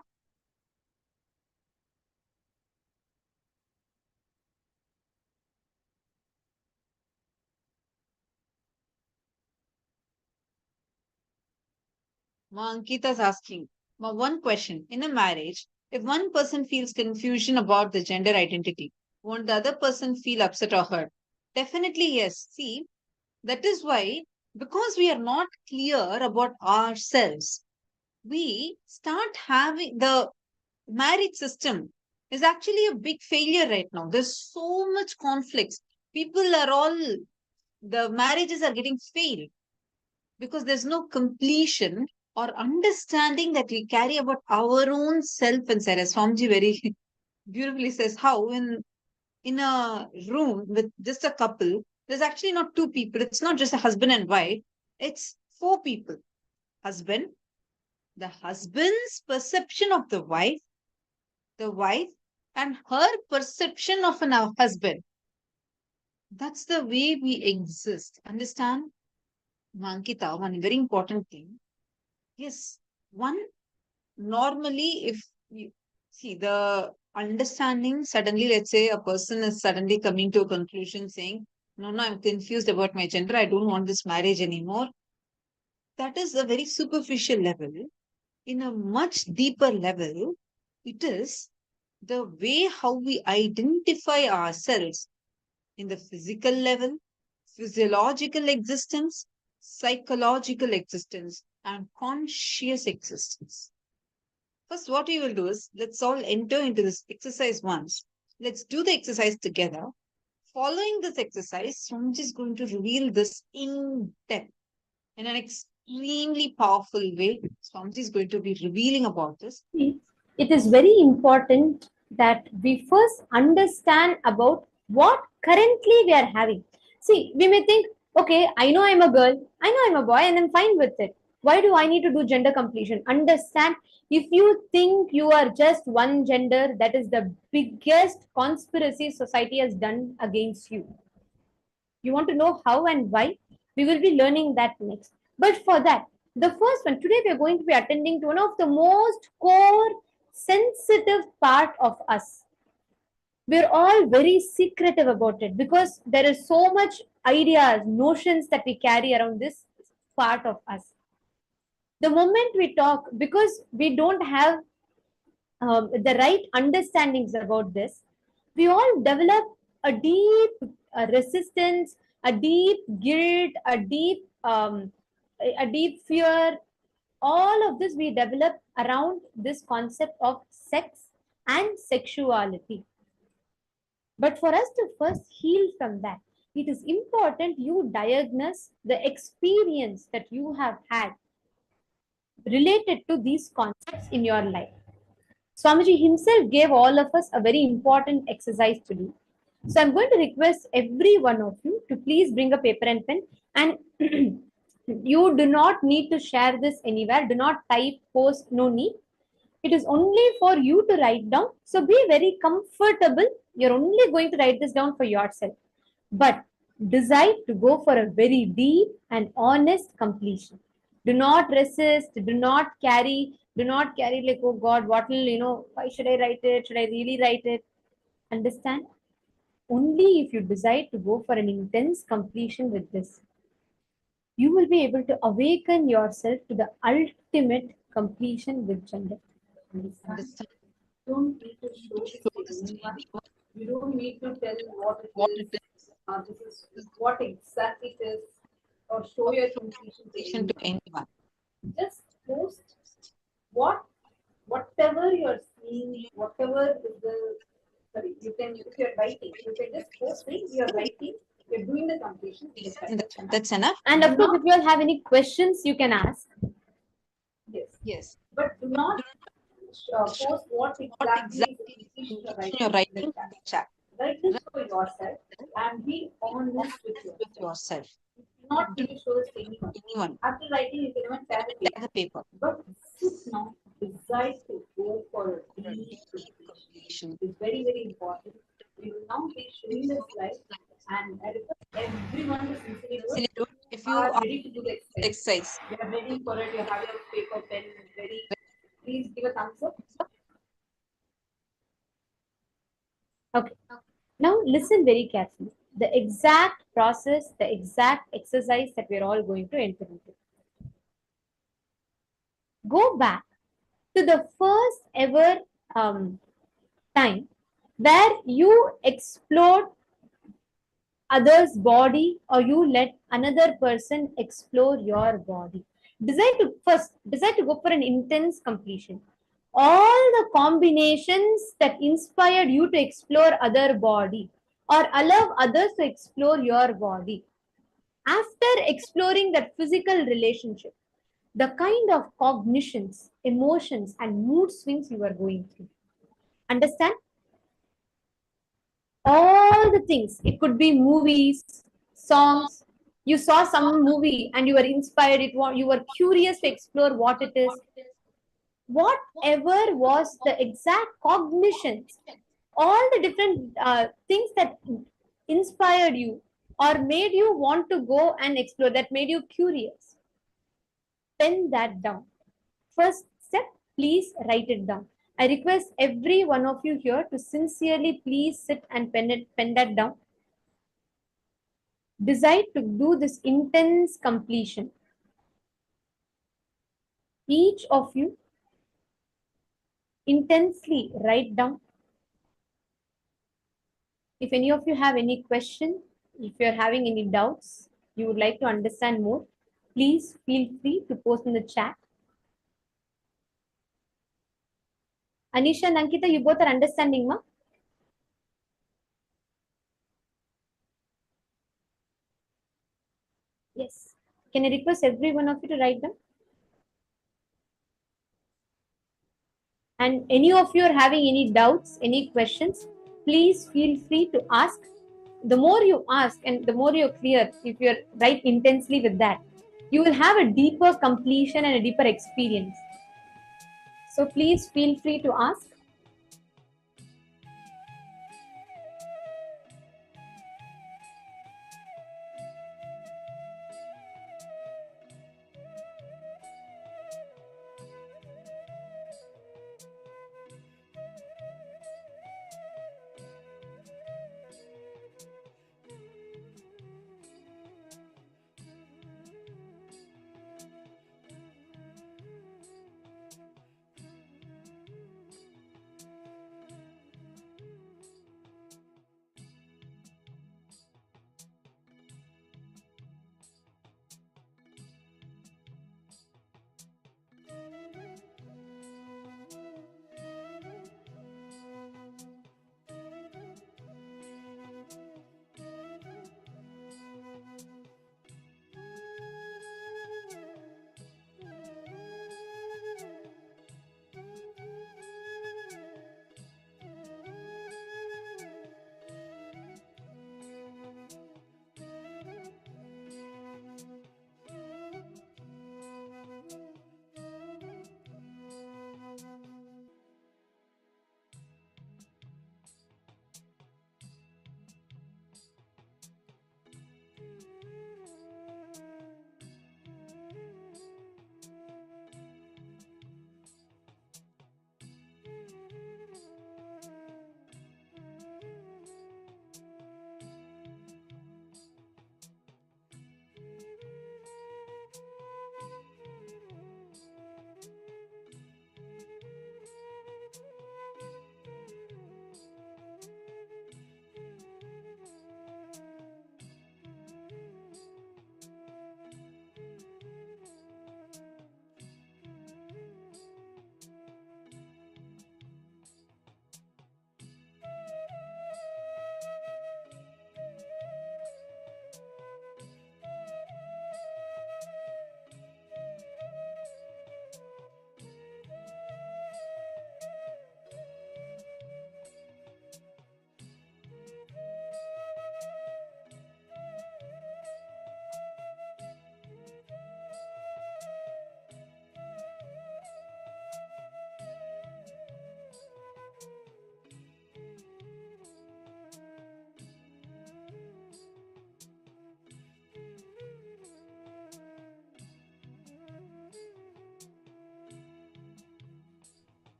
Ma Ankita is asking, Now, one question. In a marriage, if one person feels confusion about the gender identity, won't the other person feel upset or hurt? Definitely yes. See, that is why, because we are not clear about ourselves, we start having the marriage system is actually a big failure right now. There's so much conflicts. People are all, the marriages are getting failed because there's no completion or understanding that we carry about our own self inside. As Swamiji very beautifully says, how in a room with just a couple, there's actually not two people. It's not just a husband and wife. It's four people. Husband, the husband's perception of the wife, and her perception of an husband. That's the way we exist. Understand? Mankita, one very important thing. Yes, one normally, if you see the understanding, suddenly, let's say a person is suddenly coming to a conclusion saying, no, no, I'm confused about my gender. I don't want this marriage anymore. That is a very superficial level. In a much deeper level, it is the way how we identify ourselves in the physical level, physiological existence, psychological existence, and conscious existence. First, what we will do is let's all enter into this exercise once. Let's do the exercise together. Following this exercise, Swamiji is going to reveal this in depth in an extremely powerful way. Swamiji is going to be revealing about this. It is very important that we first understand about what currently we are having. See, we may think, okay, I know I'm a girl, I know I'm a boy, and I'm fine with it. Why do I need to do gender completion? Understand, if you think you are just one gender, that is the biggest conspiracy society has done against you. You want to know how and why? We will be learning that next. But for that, the first one, today we are going to be attending to one of the most core sensitive part of us. We're all very secretive about it because there is so much ideas, notions that we carry around this part of us. The moment we talk, because we don't have the right understandings about this, we all develop a deep resistance, a deep guilt, a deep fear. All of this we develop around this concept of sex and sexuality. But for us to first heal from that, it is important you diagnose the experience that you have had related to these concepts in your life. Swamiji himself gave all of us a very important exercise to do. So I'm going to request every one of you to please bring a paper and pen, and you do not need to share this anywhere. Do not type, post, no need. It is only for you to write down. So be very comfortable. You're only going to write this down for yourself. But decide to go for a very deep and honest completion. Do not resist, do not carry like, oh God, what will, why should I write it? Should I really write it? Understand? Only if you decide to go for an intense completion with this, you will be able to awaken yourself to the ultimate completion with gender. Understand? Don't need to show this to anyone. You don't need to tell what it is. This is what exactly it is, or show your completion to anyone. Just post whatever you're seeing, whatever is the. Sorry, you can, if you're writing, you can just post it. You're writing. You're doing the completion. That's enough. And of course, if you all have any questions, you can ask. Yes. Yes. But do not post what exactly you're writing in the chat. Write this for yourself and be honest with yourself. Do not really show this to anyone. After writing, you can even tear the paper. But sit now, decide to go for a deep completion. It's very, very important. We will now be showing the slide, and I request everyone to sincerely do it. If you are are ready to do the exercise, you are ready for it, you have your paper, pen ready, please give a thumbs up. Okay. Now listen very carefully. The exact process, the exact exercise that we're all going to enter into. Go back to the first ever time where you explored other's body or you let another person explore your body. Decide to go for an intense completion. All the combinations that inspired you to explore other body or allow others to explore your body. After exploring that physical relationship, the kind of cognitions, emotions, and mood swings you are going through. Understand? All the things. It could be movies, songs. You saw some movie and you were inspired. You were curious to explore what it is. Whatever was the exact cognitions, all the different things that inspired you or made you want to go and explore, that made you curious. Pen that down. First step, please write it down. I request every one of you here to sincerely please sit and pen that down. Decide to do this intense completion. Each of you intensely write down. If any of you have any question, if you're having any doubts, you would like to understand more, please feel free to post in the chat. Anisha and Ankita, you both are understanding, ma? Yes. Can I request every one of you to write down? And any of you are having any doubts, any questions, please feel free to ask. The more you ask and the more you're clear, if you're right intensely with that, you will have a deeper completion and a deeper experience. So please feel free to ask.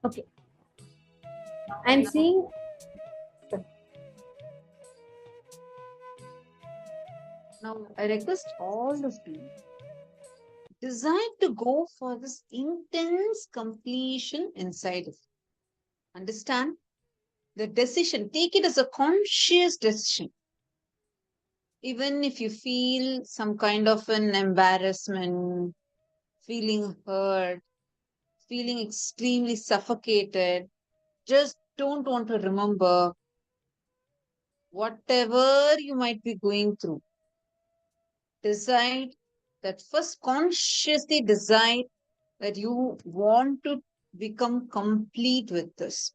Okay. I'm seeing. Now, I request all of you, decide to go for this intense completion inside of you. Understand? The decision, take it as a conscious decision. Even if you feel some kind of an embarrassment, feeling hurt, feeling extremely suffocated, just don't want to remember whatever you might be going through. Decide that first, consciously decide that you want to become complete with this.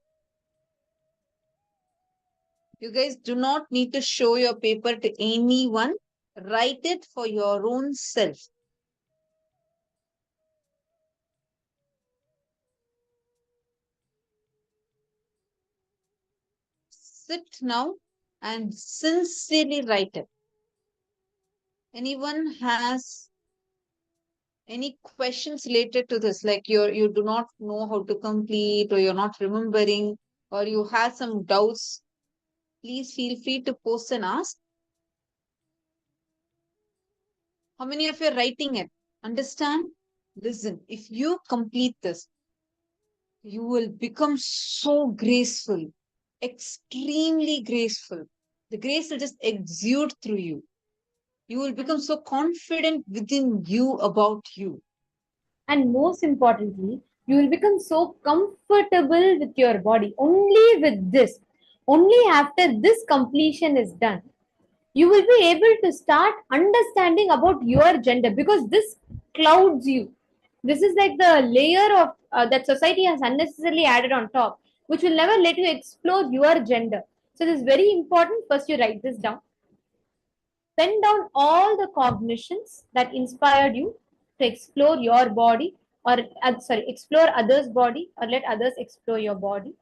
You guys do not need to show your paper to anyone. Write it for your own self. Sit now and sincerely write it. Anyone has any questions related to this, like you do not know how to complete, or you're not remembering, or you have some doubts, please feel free to post and ask. How many of you are writing it? Understand? Listen, if you complete this, you will become so graceful, extremely graceful. The grace will just exude through you. You will become so confident within you about you. And most importantly, you will become so comfortable with your body. Only with this, only after this completion is done, you will be able to start understanding about your gender, because this clouds you. This is like the layer of that society has unnecessarily added on top, which will never let you explore your gender. So this is very important. First, you write this down. Pen down all the cognitions that inspired you to explore your body, or explore others' body, or let others explore your body.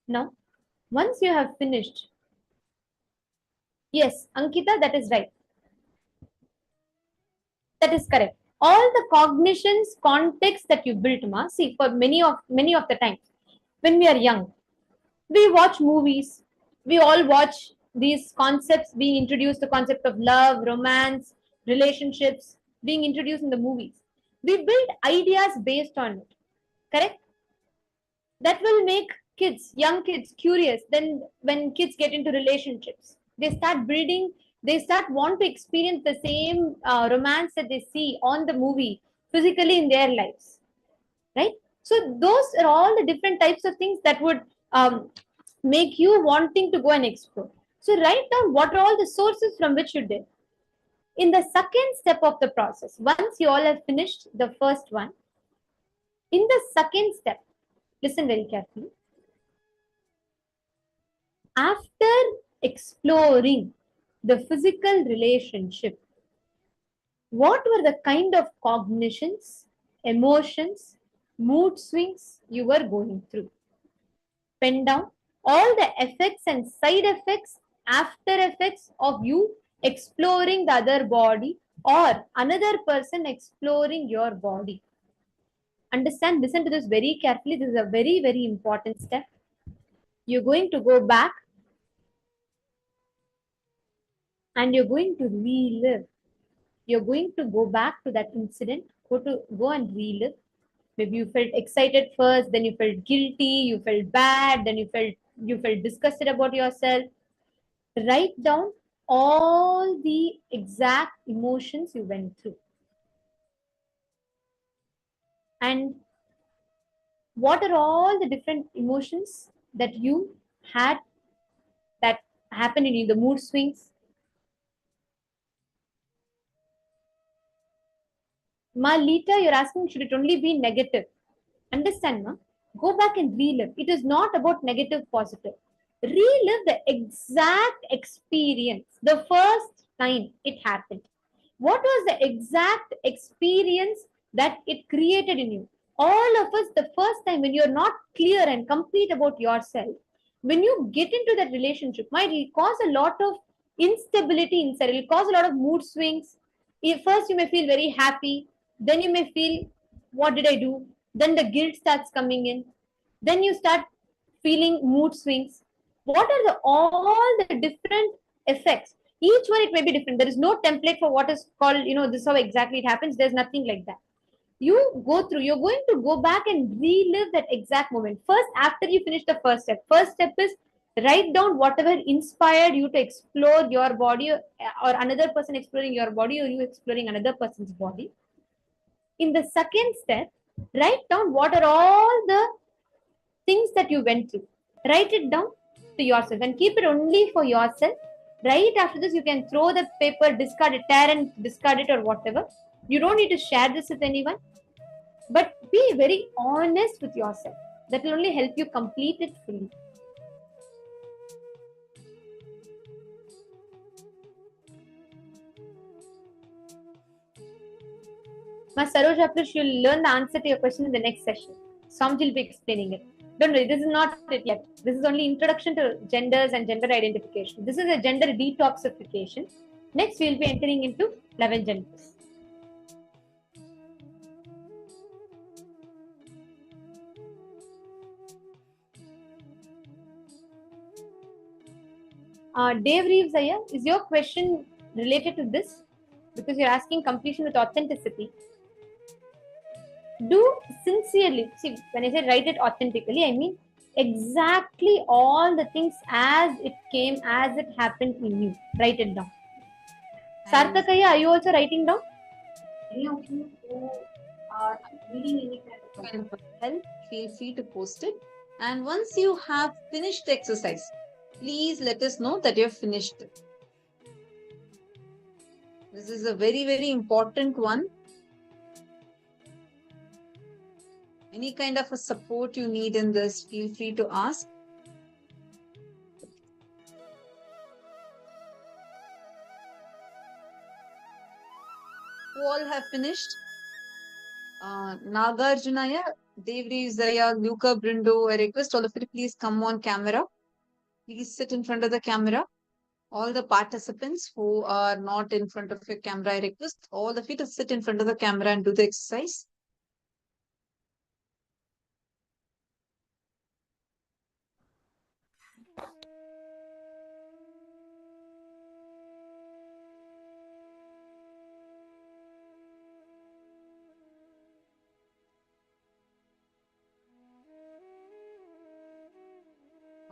Now, once you have finished, yes, Ankita, that is right. That is correct. All the cognitions, context that you built, ma. See, for many of the times, when we are young, we watch movies. We all watch these concepts being introduced, the concept of love, romance, relationships being introduced in the movies. We build ideas based on it. Correct? That will make young kids curious. Then when kids get into relationships, they start building, they start want to experience the same romance that they see on the movie physically in their lives. Right? So those are all the different types of things that would make you wanting to go and explore. So write down what are all the sources from which you did. In the second step of the process, once you all have finished the first one, in the second step, listen very carefully. After exploring the physical relationship, what were the kind of cognitions, emotions, mood swings you were going through? Pen down all the effects and side effects, after effects of you exploring the other body or another person exploring your body. Understand, listen to this very carefully. This is a very, very important step. You're going to go back and you're going to relive. You're going to go back to that incident, go and relive. Maybe you felt excited first, then you felt guilty, you felt bad, then you felt disgusted about yourself. Write down all the exact emotions you went through. And what are all the different emotions that you had that happened in you, the mood swings? Ma Lita, you're asking, should it only be negative? Understand, ma? Go back and relive. It is not about negative, positive. Relive the exact experience, the first time it happened. What was the exact experience that it created in you? All of us, the first time when you're not clear and complete about yourself, when you get into that relationship, might cause a lot of instability inside. It will cause a lot of mood swings. First, you may feel very happy. Then you may feel, what did I do? Then the guilt starts coming in. Then you start feeling mood swings. What are all the different effects? Each one, it may be different. There is no template for what is called, this is how exactly it happens. There's nothing like that. You go through, you're going to go back and relive that exact moment. First, after you finish the first step. First step is write down whatever inspired you to explore your body, or another person exploring your body, or you exploring another person's body. In the second step, write down what are all the things that you went through. Write it down to yourself and keep it only for yourself. Right after this, you can throw the paper, discard it, tear and discard it, or whatever. You don't need to share this with anyone, but be very honest with yourself. That will only help you complete it fully. Ma Saroja, you'll learn the answer to your question in the next session. Samji will be explaining it. Don't worry, this is not it yet. This is only introduction to genders and gender identification. This is a gender detoxification. Next, we will be entering into 11 genders. Dave Reeves, is your question related to this? Because you're asking completion with authenticity. Do sincerely, see, when I say write it authentically, I mean exactly all the things as it came, as it happened in you. Write it down. Sarthakaya, are you also writing down? Any of you who are reading any kind of help, feel free to post it. And once you have finished the exercise, please let us know that you have finished it. This is a very, very important one. Any kind of a support you need in this, feel free to ask. Who all have finished? Nagarjunaya, Devri Luca Brindo, I request all of you to please come on camera. Please sit in front of the camera. All the participants who are not in front of your camera, I request all of you to sit in front of the camera and do the exercise.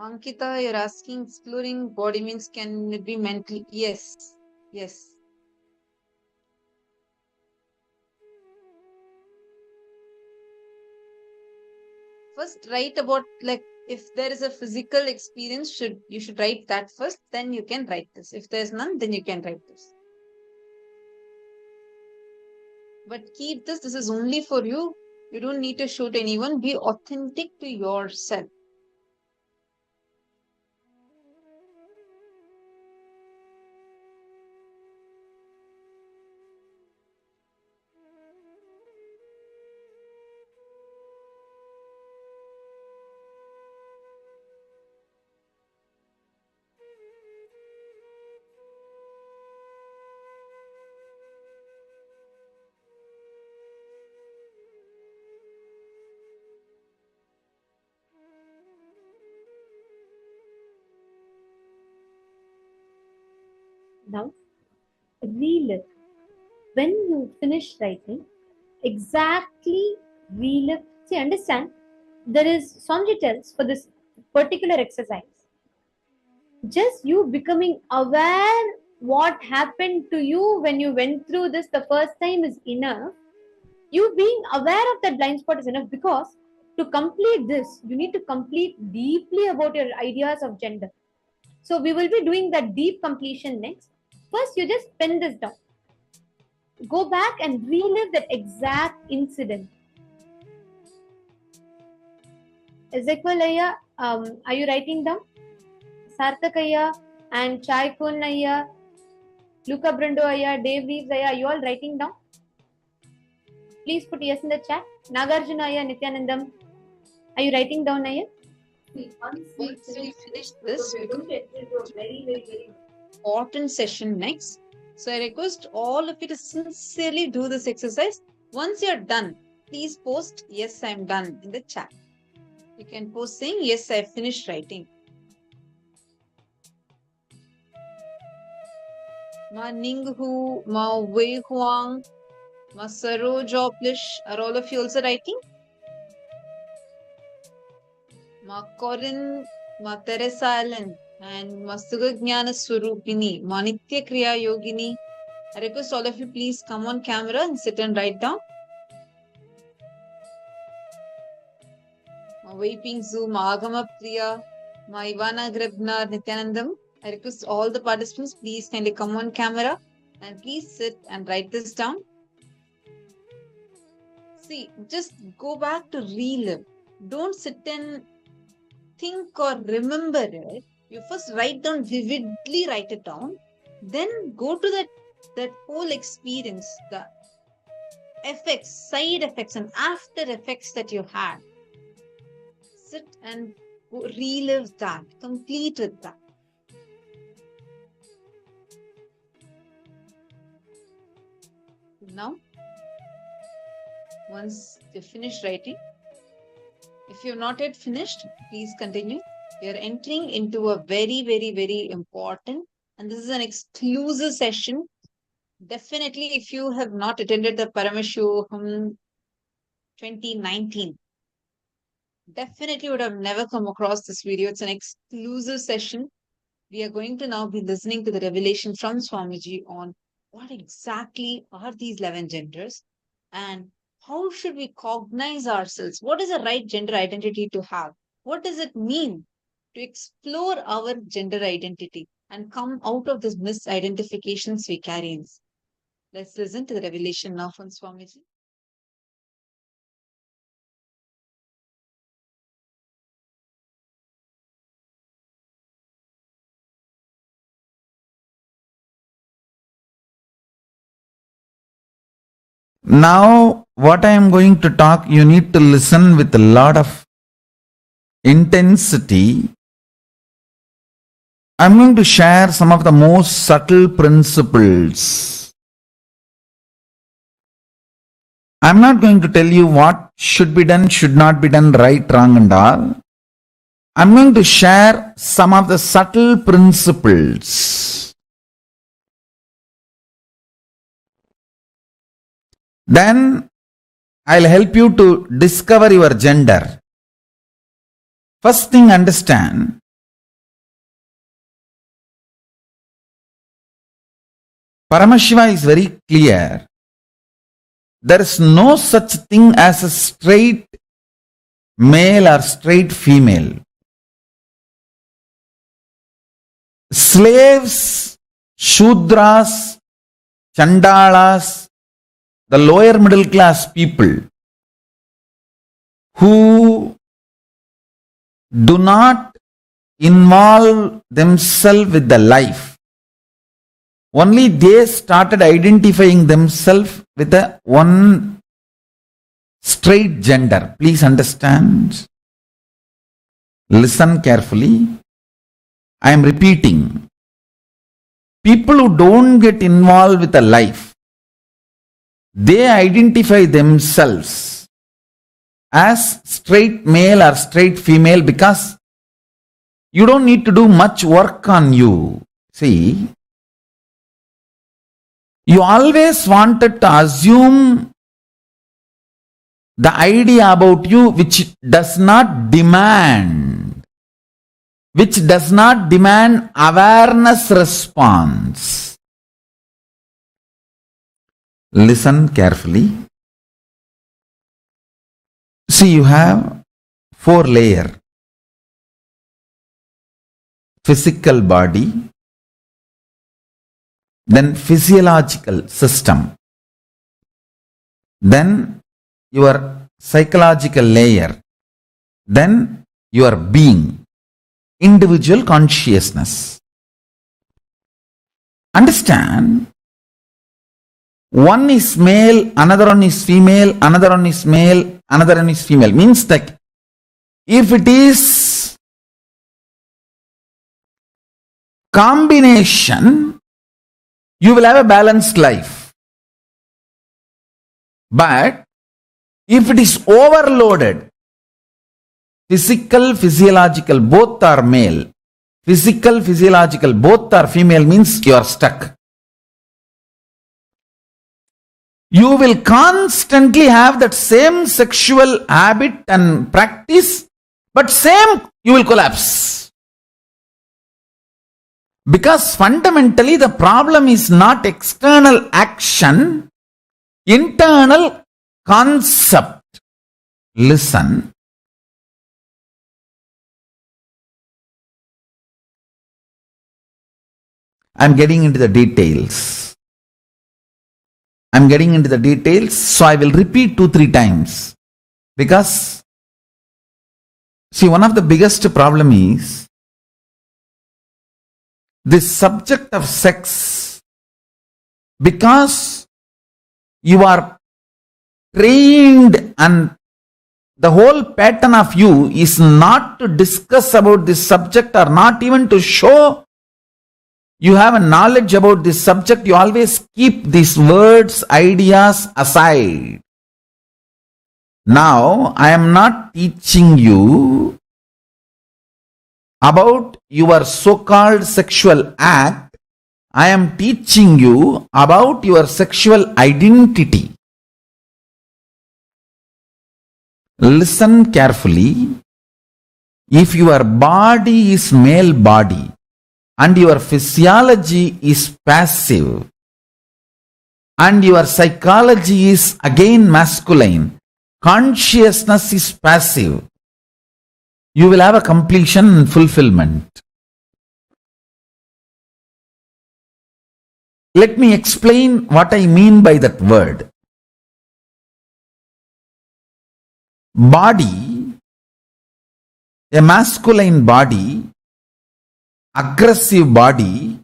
Ankita, you're asking exploring body means can it be mental? Yes. Yes. First write about, like, if there is a physical experience, you should write that first, then you can write this. If there's none, then you can write this. But keep this is only for you. You don't need to show to anyone. Be authentic to yourself. Now, relive. When you finish writing, exactly relive. See, understand, there is, Swamiji tells for this particular exercise, just you becoming aware what happened to you when you went through this the first time is enough. You being aware of that blind spot is enough, because to complete this, you need to complete deeply about your ideas of gender. So we will be doing that deep completion next. First, you just pen this down. Go back and relive that exact incident. Ezekiel, are you writing down? Sarthakaya and Chaikun Ayya, Luca Brundo Ayya, Dave Reeves Ayya, are you all writing down? Please put yes in the chat. Nagarjuna Ayya, Nithyanandam, are you writing down Ayya? Once we finish this, we will get into a very, very, very important session next. So I request all of you to sincerely do this exercise. Once you're done, please post yes, I'm done in the chat. You can post saying yes, I finished writing. Ma Ninghu, Ma Wei Huang, Ma Saroj Oplish. Are all of you also writing? Ma Corin, Ma Teresa Allen, and Ma Sugajnana Swarupini, Ma Nitya Kriya Yogini. I request all of you please come on camera and sit and write down. Ma Vaping Zoo, Ma Agama Priya, Ma Ivana Grebnar, Nithyanandam. I request all the participants please kindly come on camera and please sit and write this down. See, just go back to relive. Don't sit and think or remember it. You first write down, vividly write it down. Then go to that whole experience, the effects, side effects and after effects that you had. Sit and relive that, complete with that. Now, once you finish writing, if you have not yet finished, please continue. We are entering into a very, very, very important, and this is an exclusive session. Definitely, if you have not attended the Paramashivoham 2019, definitely would have never come across this video. It's an exclusive session. We are going to now be listening to the revelation from Swamiji on what exactly are these 11 genders and how should we cognize ourselves? What is the right gender identity to have? What does it mean to explore our gender identity and come out of these misidentifications we carry in? Let's listen to the revelation now from Swamiji. Now, what I am going to talk, you need to listen with a lot of intensity. I'm going to share some of the most subtle principles. I'm not going to tell you what should be done, should not be done, right, wrong and all. I'm going to share some of the subtle principles. Then I'll help you to discover your gender. First thing, understand, Paramashiva is very clear. There is no such thing as a straight male or straight female. Slaves, Shudras, Chandalas, the lower middle class people who do not involve themselves with the life, only they started identifying themselves with a one straight gender. Please understand. Listen carefully. I am repeating. People who don't get involved with a life, they identify themselves as straight male or straight female because you don't need to do much work on you. See, you always wanted to assume the idea about you which does not demand awareness response. Listen carefully. See, you have 4 layers. Physical body, then physiological system, then your psychological layer, then your being, individual consciousness. Understand? One is male, another one is female, another one is male, another one is female. Means that if it is combination, you will have a balanced life. But if it is overloaded, physical, physiological, both are male. Physical, physiological, both are female means you are stuck. You will constantly have that same sexual habit and practice, but same, you will collapse. Because fundamentally the problem is not external action, internal concept. Listen. I'm getting into the details. So I will repeat 2-3 times. Because, see, one of the biggest problem is this subject of sex. Because you are trained and the whole pattern of you is not to discuss about this subject or not even to show you have a knowledge about this subject. You always keep these words, ideas aside. Now, I am not teaching you about your so-called sexual act. I am teaching you about your sexual identity. Listen carefully. If your body is male body and your physiology is passive and your psychology is again masculine, consciousness is passive, you will have a completion and fulfillment. Let me explain what I mean by that word. Body, a masculine body, aggressive body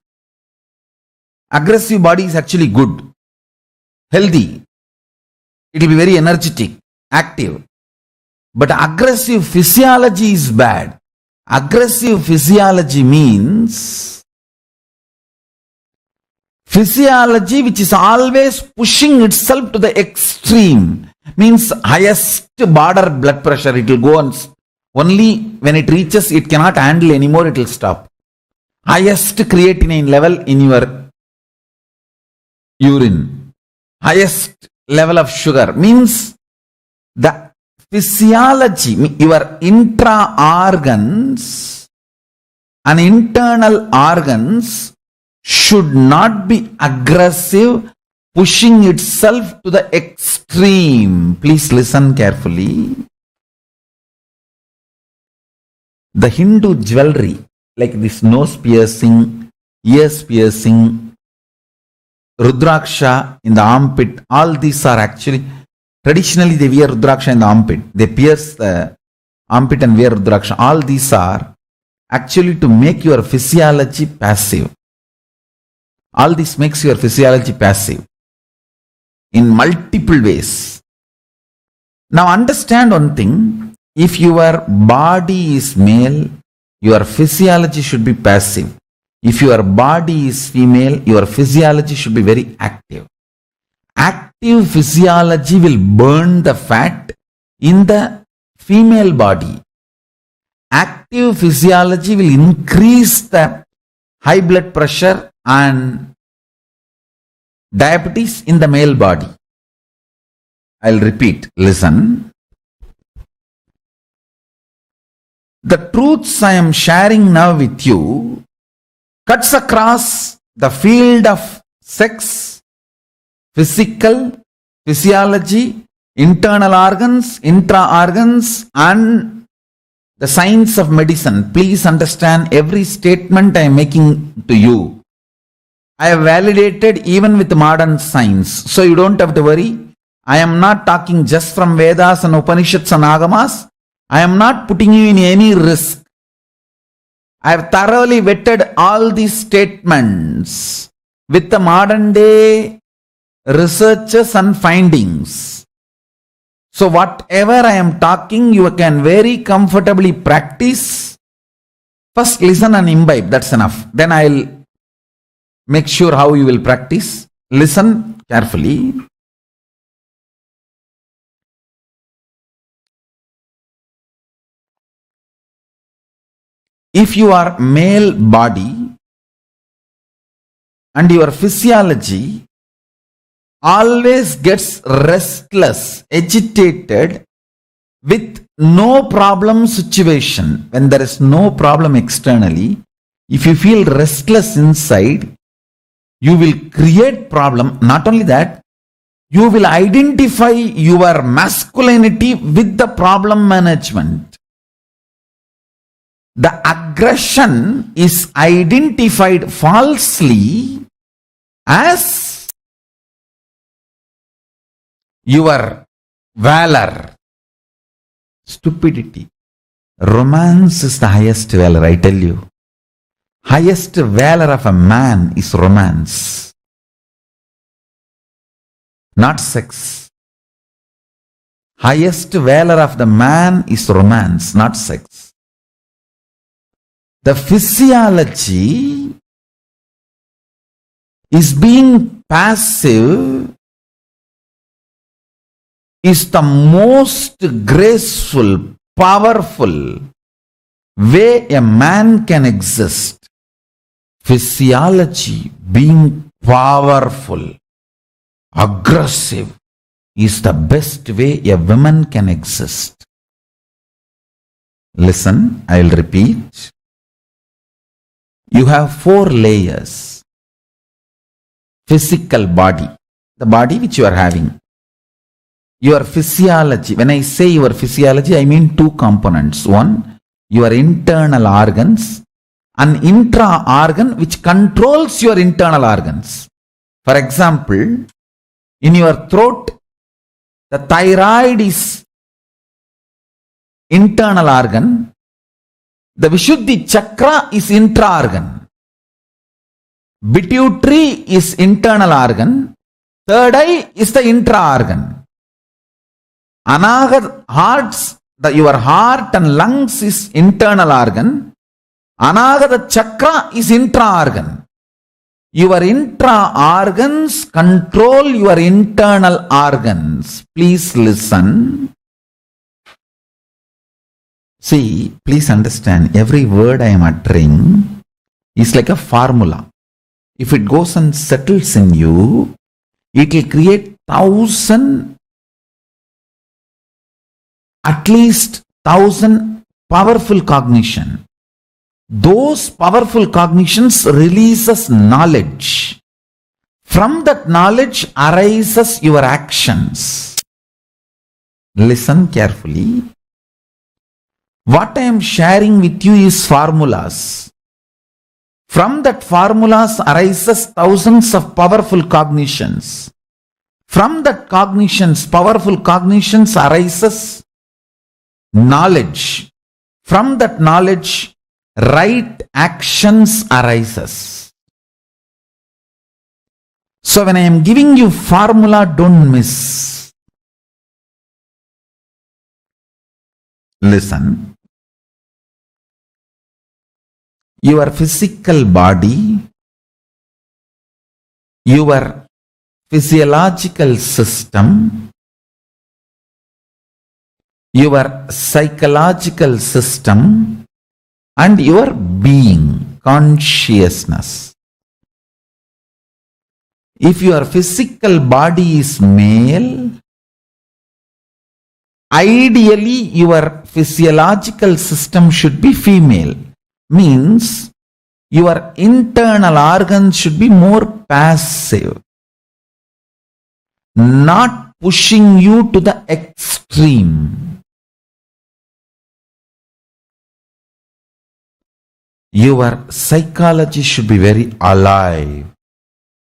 is actually good, healthy. It will be very energetic, active. But aggressive physiology is bad. Aggressive physiology means physiology which is always pushing itself to the extreme. Means highest border blood pressure, it will go on. Only when it reaches, it cannot handle anymore, it will stop. Highest creatinine level in your urine. Highest level of sugar. Means the physiology, your intra-organs and internal organs should not be aggressive, pushing itself to the extreme. Please listen carefully. The Hindu jewelry, like this nose piercing, ears piercing, Rudraksha in the armpit, all these are actually, traditionally they wear Rudraksha in the armpit. They pierce the armpit and wear Rudraksha. All these are actually to make your physiology passive. All this makes your physiology passive in multiple ways. Now understand one thing. If your body is male, your physiology should be passive. If your body is female, your physiology should be very active. Active physiology will burn the fat in the female body. Active physiology will increase the high blood pressure and diabetes in the male body. I'll repeat, listen. The truths I am sharing now with you cuts across the field of sex, physical, physiology, internal organs, intra-organs, and the science of medicine. Please understand every statement I am making to you. I have validated even with modern science. So you don't have to worry. I am not talking just from Vedas and Upanishads and Agamas. I am not putting you in any risk. I have thoroughly vetted all these statements with the modern day researches and findings. So whatever I am talking, you can very comfortably practice. First listen and imbibe, that's enough. Then I'll make sure how you will practice. Listen carefully. If you are male body and your physiology always gets restless, agitated with no problem situation. When there is no problem externally, if you feel restless inside, you will create problem. Not only that, you will identify your masculinity with the problem management. The aggression is identified falsely as your valor. Stupidity. Romance is the highest valor, I tell you. Highest valor of a man is romance, not sex. Highest valor of the man is romance, not sex. The physiology is being passive is the most graceful, powerful way a man can exist. Physiology being powerful, aggressive is the best way a woman can exist. Listen, I'll repeat. You have 4 layers. Physical body, the body which you are having. Your physiology, when I say your physiology, I mean 2 components. One, your internal organs, an intra-organ which controls your internal organs. For example, in your throat, the thyroid is internal organ, the Vishuddhi chakra is intra-organ, pituitary is internal organ, third eye is the intra-organ. Anagat hearts, your heart and lungs is internal organ. Anagata chakra is intra-organ. Your intra-organs control your internal organs. Please listen. See, please understand, every word I am uttering is like a formula. If it goes and settles in you, it will create 1,000, at least 1,000 powerful cognition. Those powerful cognitions releases knowledge. From that knowledge arises your actions. Listen carefully. What I am sharing with you is formulas. From that formulas arises thousands of powerful cognitions. From that cognitions, powerful cognitions arises knowledge. From that knowledge, right actions arises. So when I am giving you formula, don't miss. Listen. Your physical body, your physiological system, your psychological system, and your being, consciousness. If your physical body is male, ideally your physiological system should be female. Means your internal organs should be more passive, not pushing you to the extreme. Your psychology should be very alive,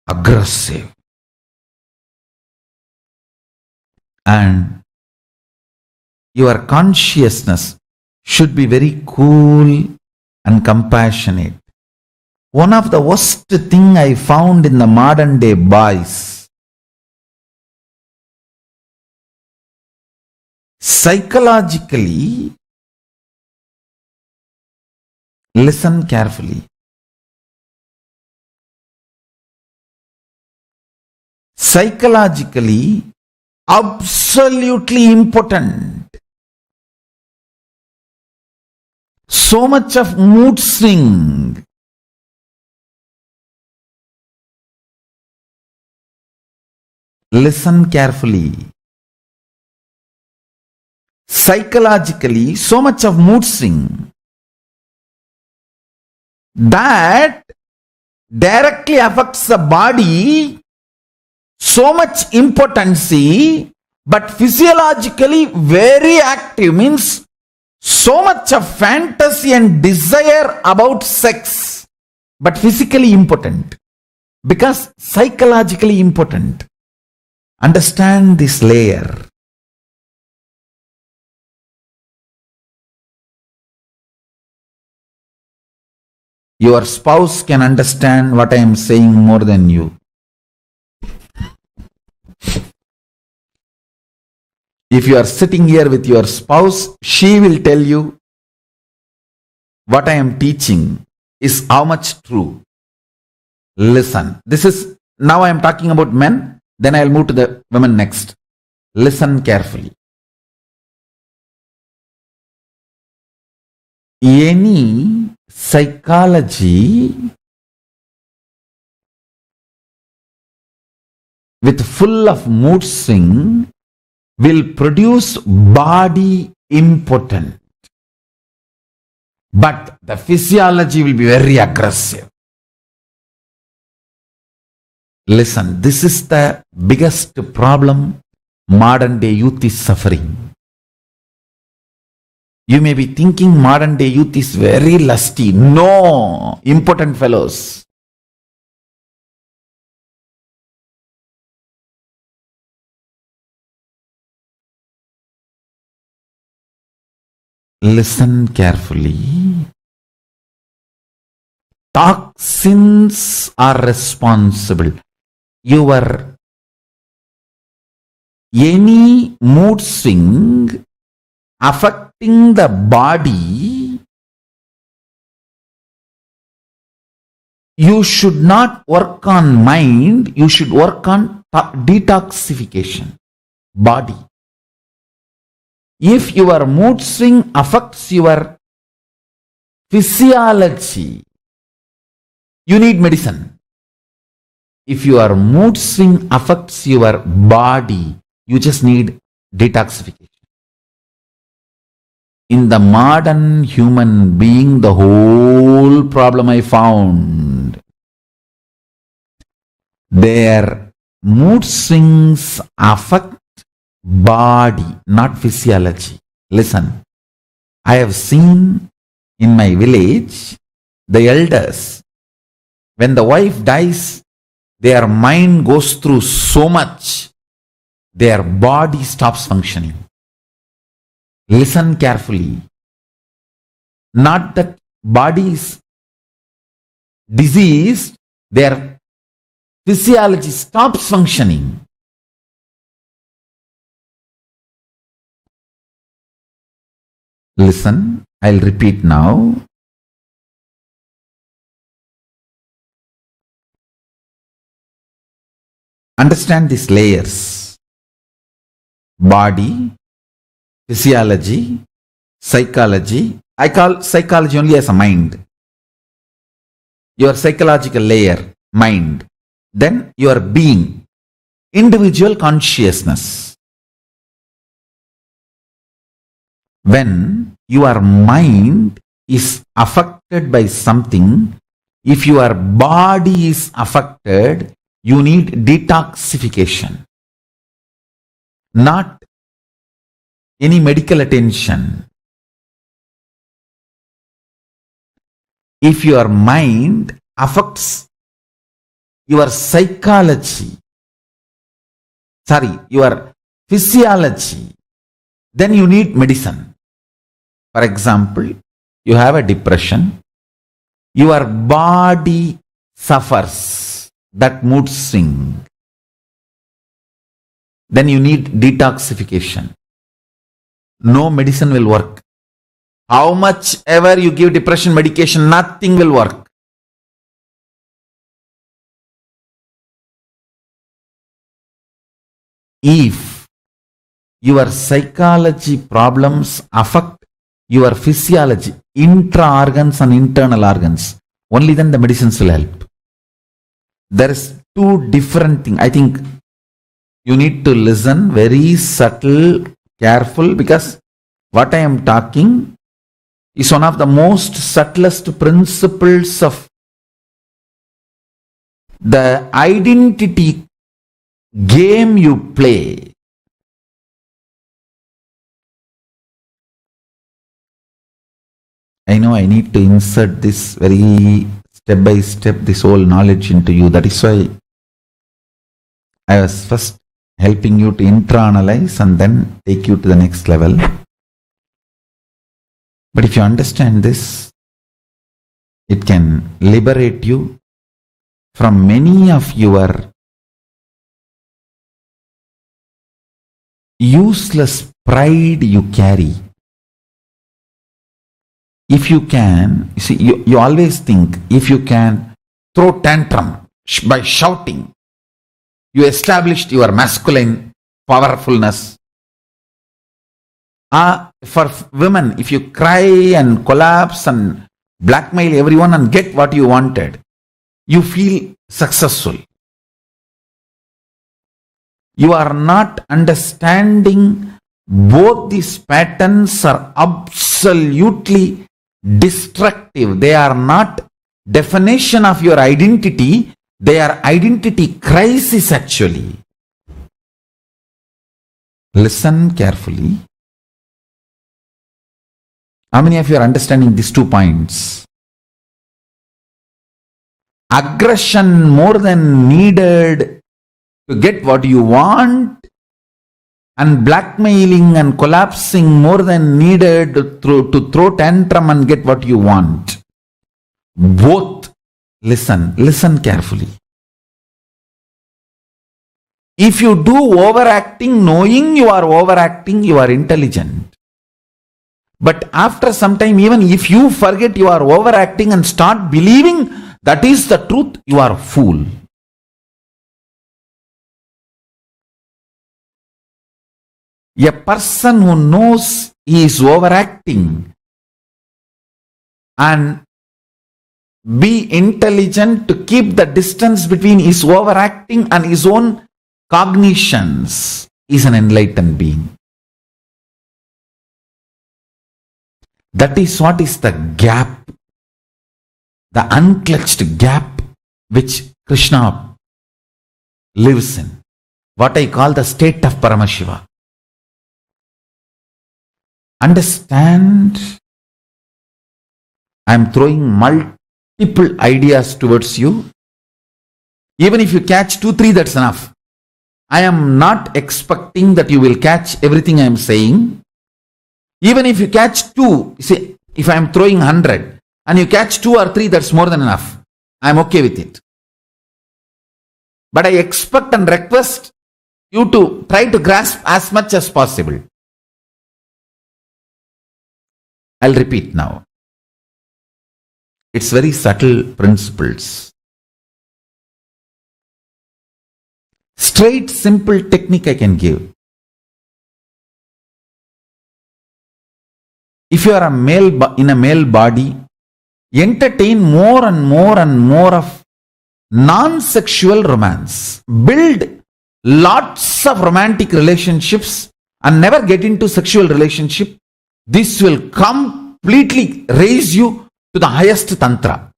aggressive, and your consciousness should be very cool and compassionate. One of the worst thing I found in the modern day boys, psychologically, listen carefully. Psychologically, absolutely impotent. So much of mood swing. Listen carefully. Psychologically, so much of mood swing that directly affects the body, so much impotency, but physiologically very active, means so much of fantasy and desire about sex, but physically impotent, because psychologically impotent. Understand this layer. Your spouse can understand what I am saying more than you. If you are sitting here with your spouse, she will tell you what I am teaching is how much true. Listen. This is, now I am talking about men, then I will move to the women next. Listen carefully. Any psychology with full of mood swing will produce body impotent, but the physiology will be very aggressive. Listen, this is the biggest problem modern day youth is suffering. You may be thinking modern day youth is very lusty. No, impotent fellows. Listen carefully. Toxins are responsible. Any mood swing affecting the body, you should not work on mind, you should work on detoxification, body. If your mood swing affects your physiology, you need medicine. If your mood swing affects your body, you just need detoxification. In the modern human being, the whole problem I found, their mood swings affect body, not physiology. Listen, I have seen in my village, the elders, when the wife dies, their mind goes through so much, their body stops functioning. Listen carefully. Not that body is diseased, their physiology stops functioning. Listen, I'll repeat now. Understand these layers. Body, physiology, psychology. I call psychology only as a mind. Your psychological layer, mind. Then your being, individual consciousness. When your mind is affected by something, if your body is affected, you need detoxification, not any medical attention. If your mind affects your psychology, your physiology, then you need medicine. For example, you have a depression, your body suffers that mood swing, then you need detoxification. No medicine will work. How much ever you give depression medication, nothing will work. If your psychology problems affect your physiology, intra-organs and internal organs, only then the medicines will help. There is two different things. I think You need to listen very subtle, careful, because what I am talking is one of the most subtlest principles of the identity game you play. I know I need to insert this very step by step, this whole knowledge into you. That is why I was first helping you to internalize and then take you to the next level. But if you understand this, it can liberate you from many of your useless pride you carry. If you can, you see, you always think, if you can throw tantrum by shouting, you established your masculine powerfulness. For women, if you cry and collapse and blackmail everyone and get what you wanted, you feel successful. You are not understanding both these patterns are absolutely destructive. They are not definition of your identity. They are identity crisis actually. Listen carefully. How many of you are understanding these 2 points? Aggression more than needed to get what you want, and blackmailing and collapsing more than needed to throw tantrum and get what you want. Both. Listen carefully. If you do overacting, knowing you are overacting, you are intelligent. But after some time, even if you forget you are overacting and start believing that is the truth, you are a fool. A person who knows he is overacting and be intelligent to keep the distance between his overacting and his own cognitions is an enlightened being. That is what is the gap, the unclutched gap which Krishna lives in. What I call the state of Paramashiva. Understand, I am throwing multiple ideas towards you. Even if you catch 2, 3, that's enough. I am not expecting that you will catch everything I am saying. Even if you catch 2, see, if I am throwing 100 and you catch 2 or 3, that's more than enough. I am okay with it. But I expect and request you to try to grasp as much as possible. I'll repeat now. It's very subtle principles. Straight, simple technique I can give. If you are a male in a male body, entertain more and more and more of non-sexual romance. Build lots of romantic relationships and never get into sexual relationship. This will completely raise you to the highest Tantra.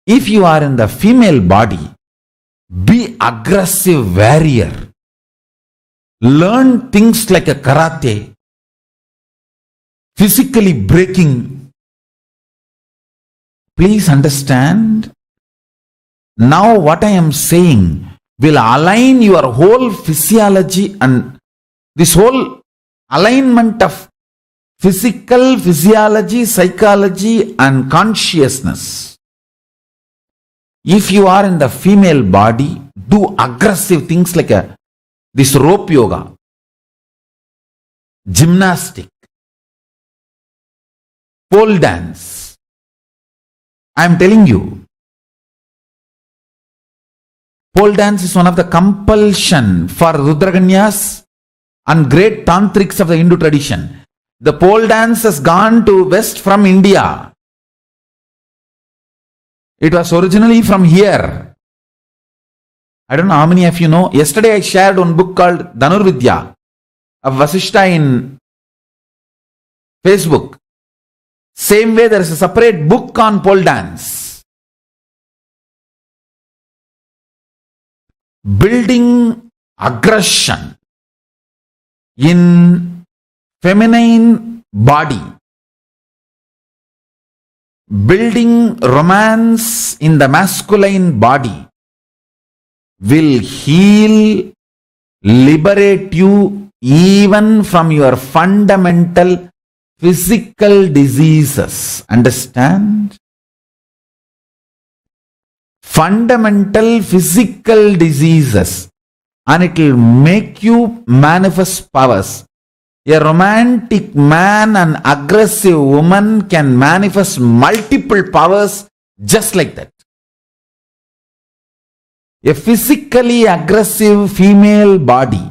If you are in the female body, be aggressive warrior. Learn things like a karate, physically breaking. Please understand, now what I am saying will align your whole physiology and this whole alignment of physical, physiology, psychology and consciousness. If you are in the female body, do aggressive things like this rope yoga, gymnastic, pole dance. I am telling you, pole dance is one of the compulsion for Rudraganyas and great tantrics of the Hindu tradition. The pole dance has gone to west from India. It was originally from here. I don't know how many of you know. Yesterday I shared one book called Dhanurvidya of Vasishta in Facebook. Same way there is a separate book on pole dance. Building aggression in feminine body. Building romance in the masculine body will heal, liberate you even from your fundamental physical diseases. Understand? Fundamental physical diseases. And it will make you manifest powers. A romantic man and aggressive woman can manifest multiple powers just like that. A physically aggressive female body,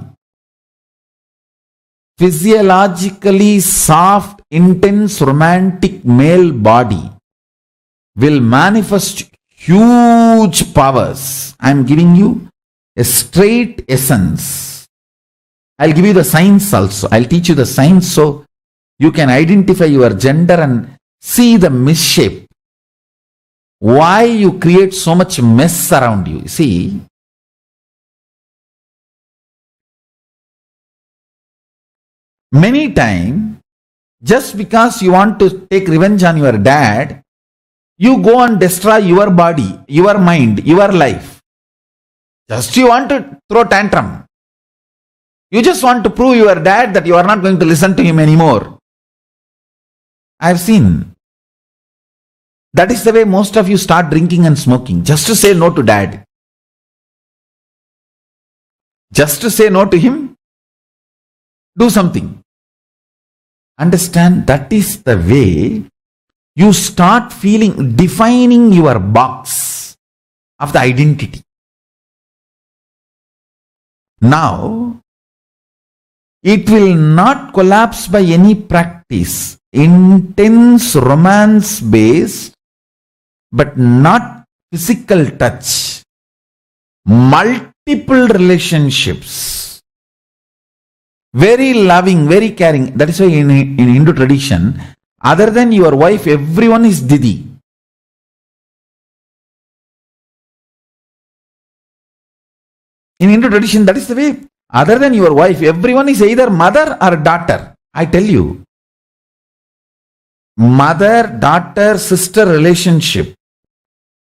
physiologically soft, intense, romantic male body will manifest huge powers. I am giving you a straight essence. I'll give you the science also. I'll teach you the science so you can identify your gender and see the misshape. Why you create so much mess around you. See, many times, just because you want to take revenge on your dad, you go and destroy your body, your mind, your life. Just you want to throw tantrum. You just want to prove your dad that you are not going to listen to him anymore. I have seen. That is the way most of you start drinking and smoking, just to say no to dad. Just to say no to him, do something. Understand, that is the way you start feeling, defining your box of the identity. Now, it will not collapse by any practice. Intense romance based, but not physical touch. Multiple relationships. Very loving, very caring. That is why in Hindu tradition, other than your wife, everyone is Didi. In Hindu tradition, that is the way. Other than your wife, everyone is either mother or daughter. I tell you. Mother, daughter, sister relationship,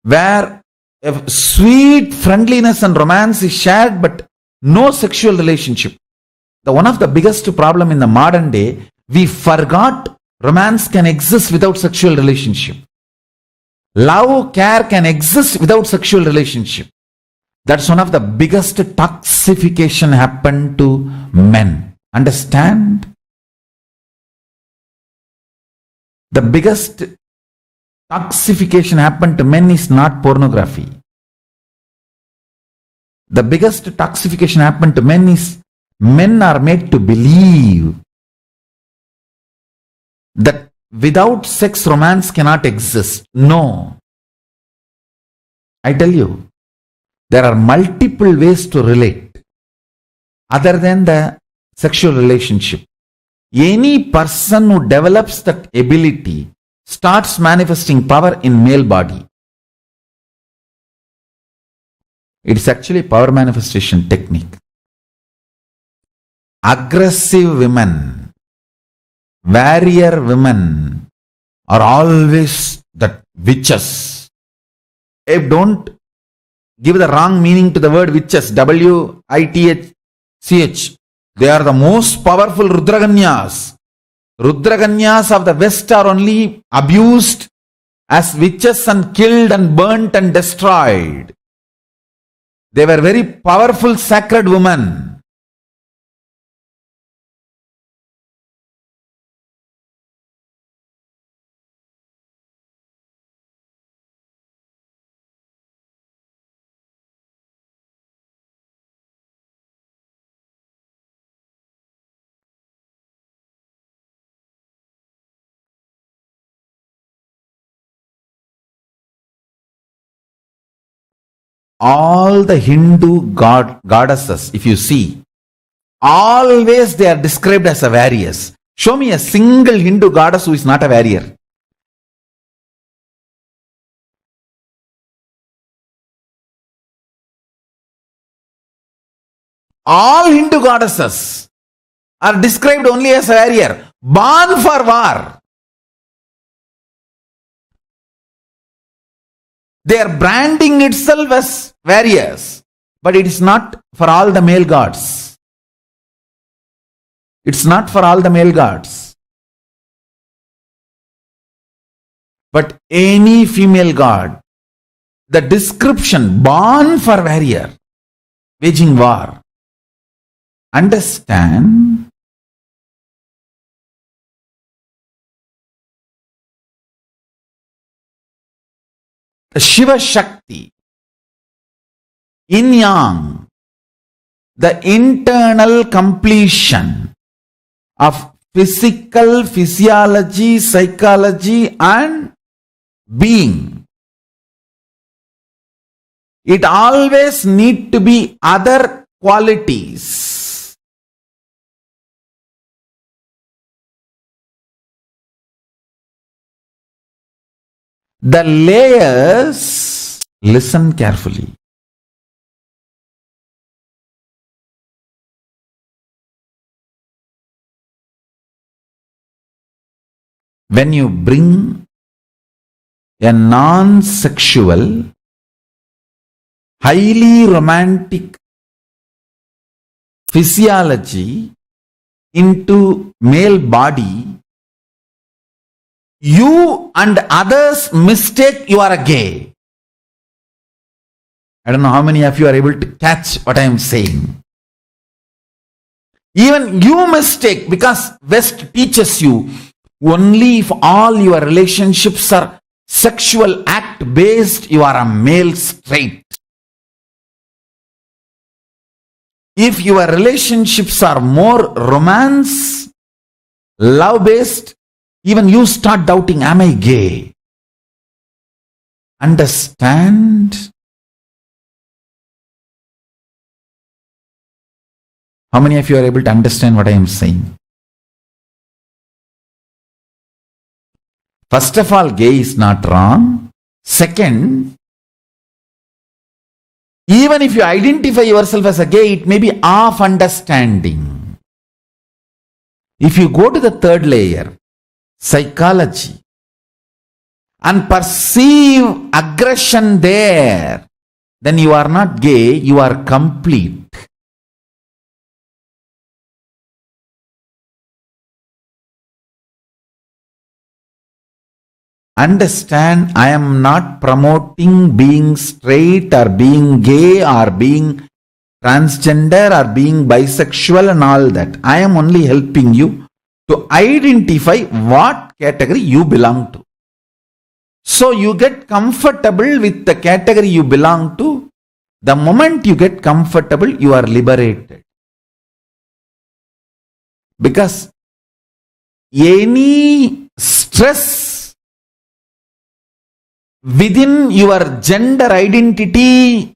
where sweet friendliness and romance is shared, but no sexual relationship. One of the biggest problem in the modern day, we forgot romance can exist without sexual relationship. Love, care can exist without sexual relationship. That's one of the biggest toxification happened to men. Understand? The biggest toxification happened to men is not pornography. The biggest toxification happened to men is men are made to believe that without sex romance cannot exist. No. I tell you, there are multiple ways to relate other than the sexual relationship. Any person who develops that ability starts manifesting power in male body. It's actually power manifestation technique. Aggressive women, warrior women are always the witches. Don't give the wrong meaning to the word witches. W-I-T-H-C-H. They are the most powerful Rudraganyas. Rudraganyas of the West are only abused as witches and killed and burnt and destroyed. They were very powerful sacred women. all the Hindu goddesses, if you see, always they are described as a warriors. Show me a single Hindu goddess who is not a warrior. All Hindu goddesses are described only as a warrior, born for war. They are branding itself as warriors, but it is not for all the male gods. It's not for all the male gods. But any female god, the description, born for warrior, waging war. Understand? The Shiva Shakti, yin yang, the internal completion of physical, physiology, psychology and being. It always need to be other qualities. The layers, listen carefully. When you bring a non-sexual, highly romantic physiology into male body, you and others mistake you are a gay. I don't know how many of you are able to catch what I am saying. Even you mistake, because West teaches you only if all your relationships are sexual act based, you are a male straight. If your relationships are more romance, love based, even you start doubting, am I gay? Understand? How many of you are able to understand what I am saying? First of all, gay is not wrong. Second, even if you identify yourself as a gay, it may be off understanding. If you go to the third layer, psychology, and perceive aggression there, then you are not gay, you are complete. Understand, I am not promoting being straight or being gay or being transgender or being bisexual and all that. I am only helping you to identify what category you belong to. So you get comfortable with the category you belong to. The moment you get comfortable, you are liberated. Because any stress within your gender identity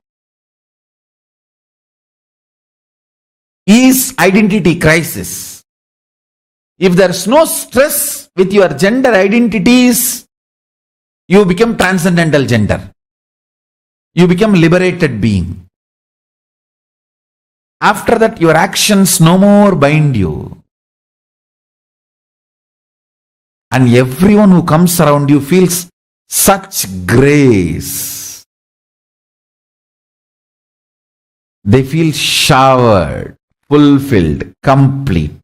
is identity crisis. If there is no stress with your gender identities, you become transcendental gender. You become liberated being. After that, your actions no more bind you. And everyone who comes around you feels such grace. They feel showered, fulfilled, complete.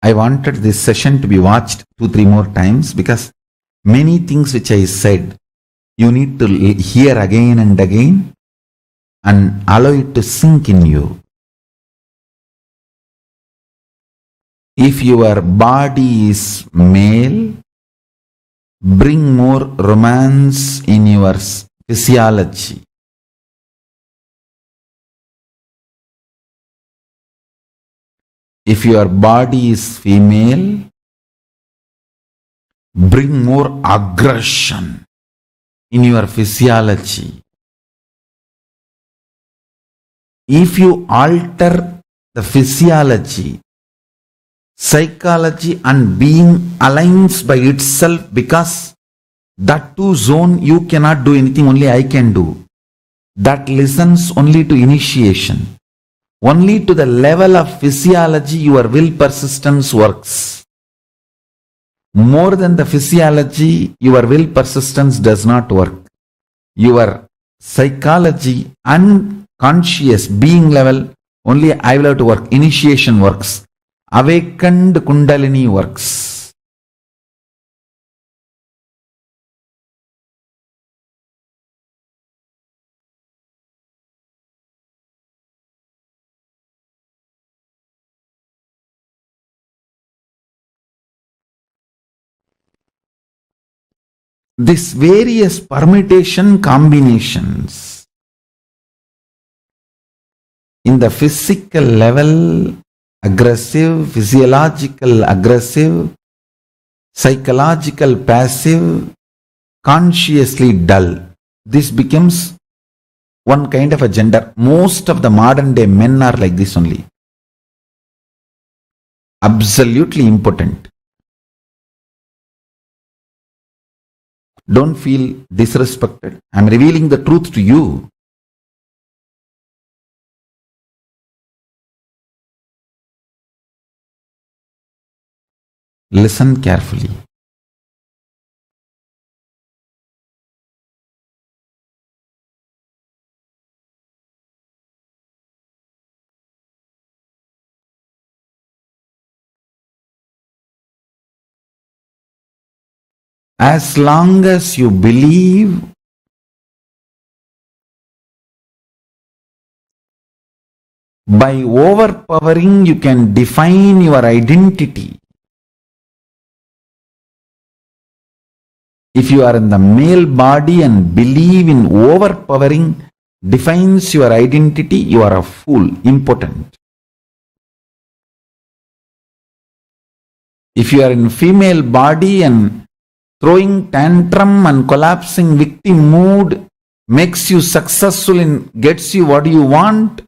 I wanted this session to be watched 2-3 more times, because many things which I said, you need to hear again and again and allow it to sink in you. If your body is male, bring more romance in your physiology. If your body is female, bring more aggression in your physiology. If you alter the physiology, psychology and being aligns by itself, because that too zone you cannot do anything, only I can do. That listens only to initiation. Only to the level of physiology your will persistence works. More than the physiology, your will persistence does not work. Your psychology and conscious being level, only I will have to work. Initiation works. Awakened Kundalini works. These various permutation combinations in the physical level, aggressive, physiological aggressive, psychological passive, consciously dull. This becomes one kind of a gender. Most of the modern day men are like this only. Absolutely impotent. Don't feel disrespected. I am revealing the truth to you. Listen carefully. As long as you believe by overpowering you can define your identity. If you are in the male body and believe in overpowering defines your identity, you are a fool, impotent. If you are in female body and throwing tantrum and collapsing victim mood makes you successful and gets you what you want,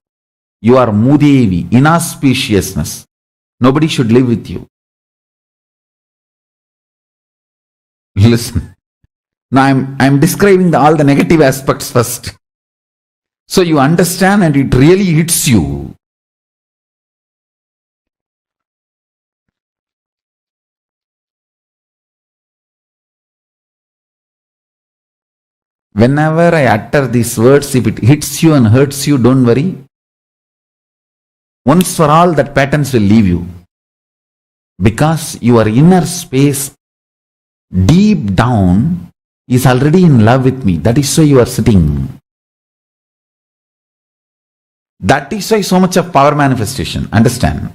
you are Mudevi, inauspiciousness. Nobody should live with you. Listen. Now I'm describing all the negative aspects first. So you understand and it really hits you. Whenever I utter these words, if it hits you and hurts you, don't worry. Once for all, that patterns will leave you. Because your inner space, deep down, is already in love with me. That is why you are sitting. That is why so much of power manifestation. Understand?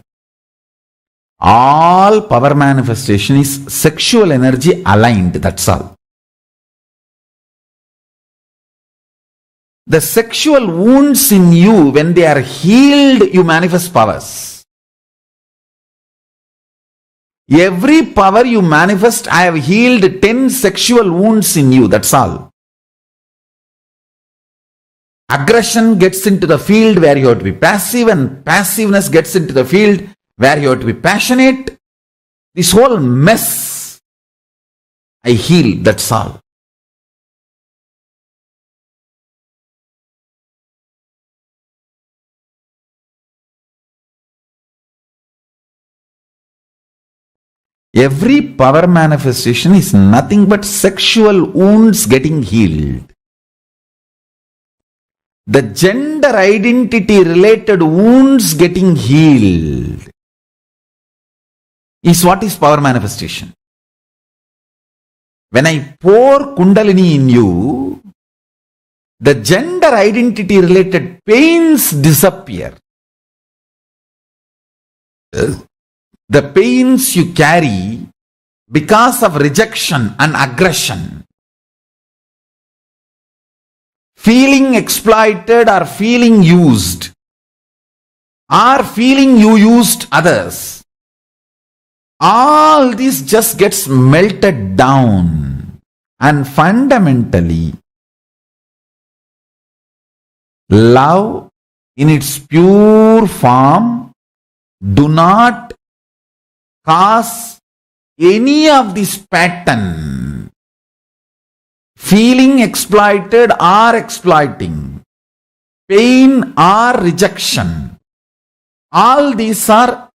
All power manifestation is sexual energy aligned. That's all. The sexual wounds in you, when they are healed, you manifest powers. Every power you manifest, I have healed 10 sexual wounds in you. That's all. Aggression gets into the field where you have to be passive, and passiveness gets into the field where you have to be passionate. This whole mess, I heal. That's all. Every power manifestation is nothing but sexual wounds getting healed. The gender identity related wounds getting healed is what is power manifestation. When I pour Kundalini in you, the gender identity related pains disappear. The pains you carry because of rejection and aggression, feeling exploited or feeling used, or feeling you used others, all this just gets melted down, and fundamentally love in its pure form do not cause any of this pattern, feeling exploited or exploiting, pain or rejection. All these are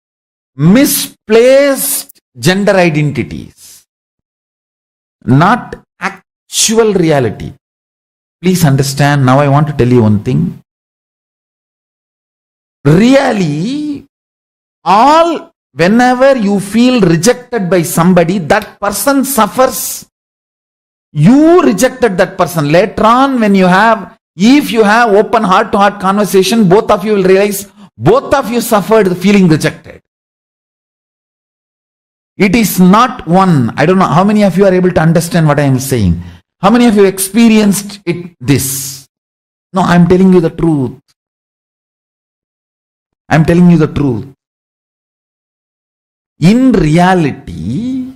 misplaced gender identities, not actual reality. Please understand, now I want to tell you one thing. Really, whenever you feel rejected by somebody, that person suffers. You rejected that person. Later on, if you have open heart-to-heart conversation, both of you will realize both of you suffered feeling rejected. It is not one. I don't know how many of you are able to understand what I am saying. How many of you experienced this? No, I am telling you the truth. I am telling you the truth. In reality,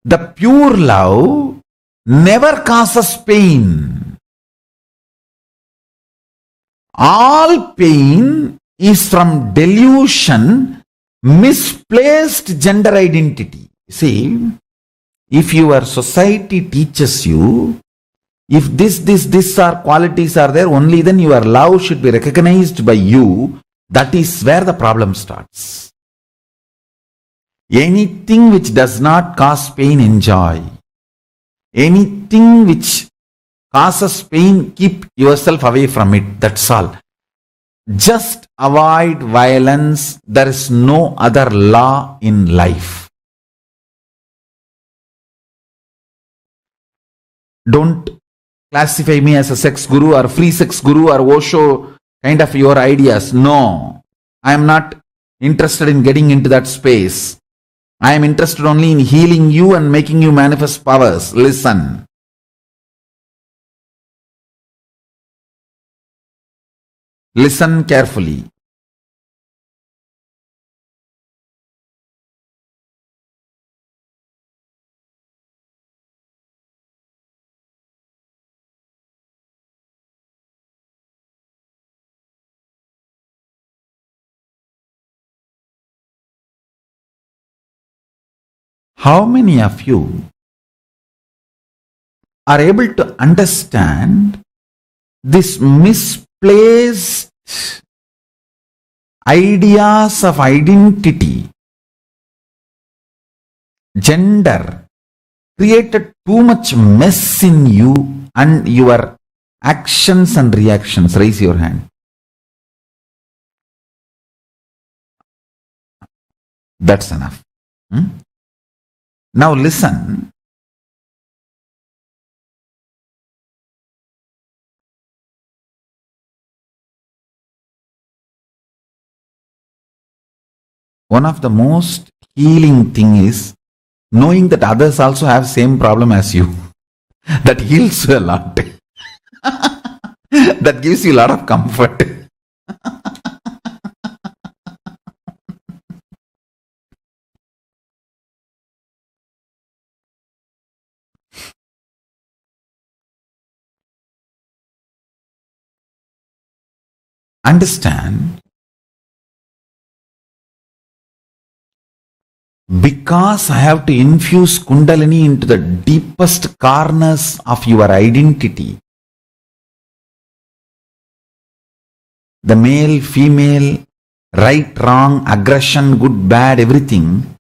the pure love never causes pain. All pain is from delusion, misplaced gender identity. See, if your society teaches you, if this are qualities are there, only then your love should be recognized by you, that is where the problem starts. Anything which does not cause pain, enjoy. Anything which causes pain, keep yourself away from it. That's all. Just avoid violence. There is no other law in life. Don't classify me as a sex guru or free sex guru or Osho kind of your ideas. No, I am not interested in getting into that space. I am interested only in healing you and making you manifest powers. Listen. Listen carefully. How many of you are able to understand this misplaced ideas of identity, gender, created too much mess in you and your actions and reactions? Raise your hand. That's enough. Now listen. One of the most healing thing is knowing that others also have same problem as you. That heals you a lot. That gives you a lot of comfort. Understand, because I have to infuse Kundalini into the deepest corners of your identity. The male, female, right, wrong, aggression, good, bad, everything.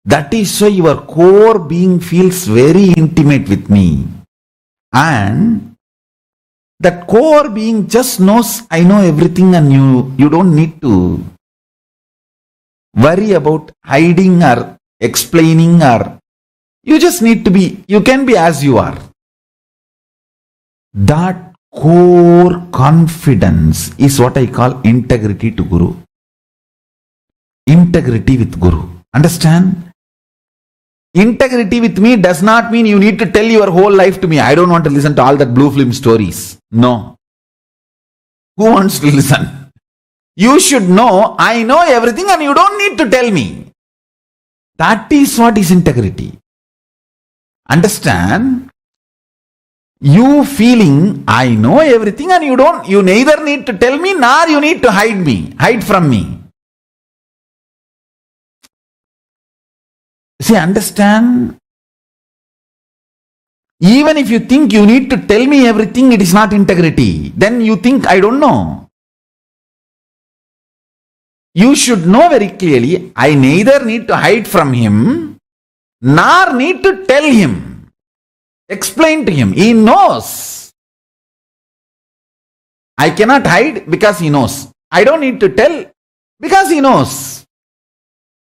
That is why your core being feels very intimate with me. And that core being just knows, I know everything, and you don't need to worry about hiding or explaining or You just need to be, you can be as you are. That core confidence is what I call integrity to Guru. Integrity with Guru. Understand? Integrity with me does not mean you need to tell your whole life to me. I don't want to listen to all that blue film stories. No. Who wants to listen? You should know, I know everything and you don't need to tell me. That is what is integrity. Understand? You feeling, I know everything and you neither need to tell me nor you need to hide from me. See, understand? Even if you think you need to tell me everything, it is not integrity. Then you think, I don't know. You should know very clearly, I neither need to hide from him, nor need to tell him. Explain to him. He knows. I cannot hide because he knows. I don't need to tell because he knows.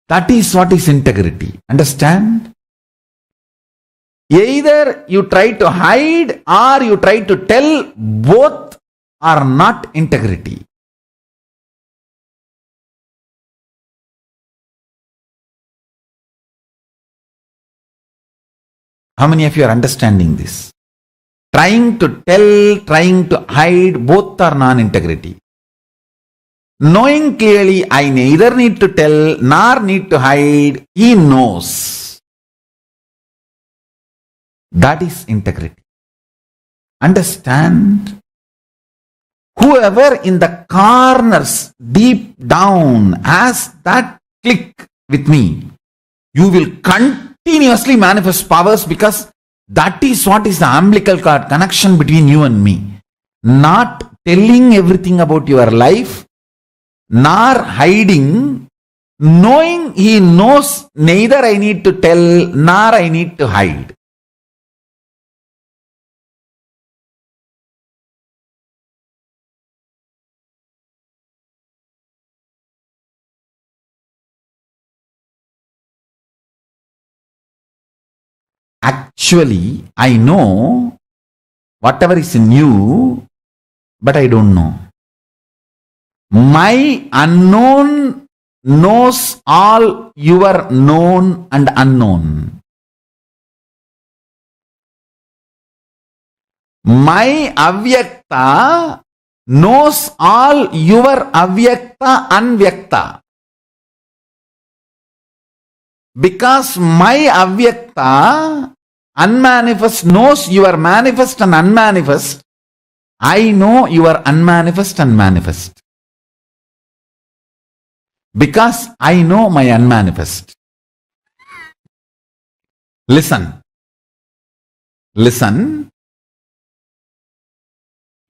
That is what is integrity. Understand? Either you try to hide or you try to tell, both are not integrity. How many of you are understanding this? Trying to tell, trying to hide, both are non-integrity. Knowing clearly, I neither need to tell nor need to hide, he knows. That is integrity. Understand? Whoever in the corners deep down has that click with me, you will continuously manifest powers, because that is what is the umbilical cord connection between you and me. Not telling everything about your life, nor hiding, knowing he knows neither I need to tell nor I need to hide. Actually, I know whatever is in you, but I don't know. My unknown knows all your known and unknown. My avyakta knows all your avyakta anvyakta. Because my avyakta, unmanifest, knows your manifest and unmanifest, I know your unmanifest and manifest. Because I know my unmanifest. Listen. Listen.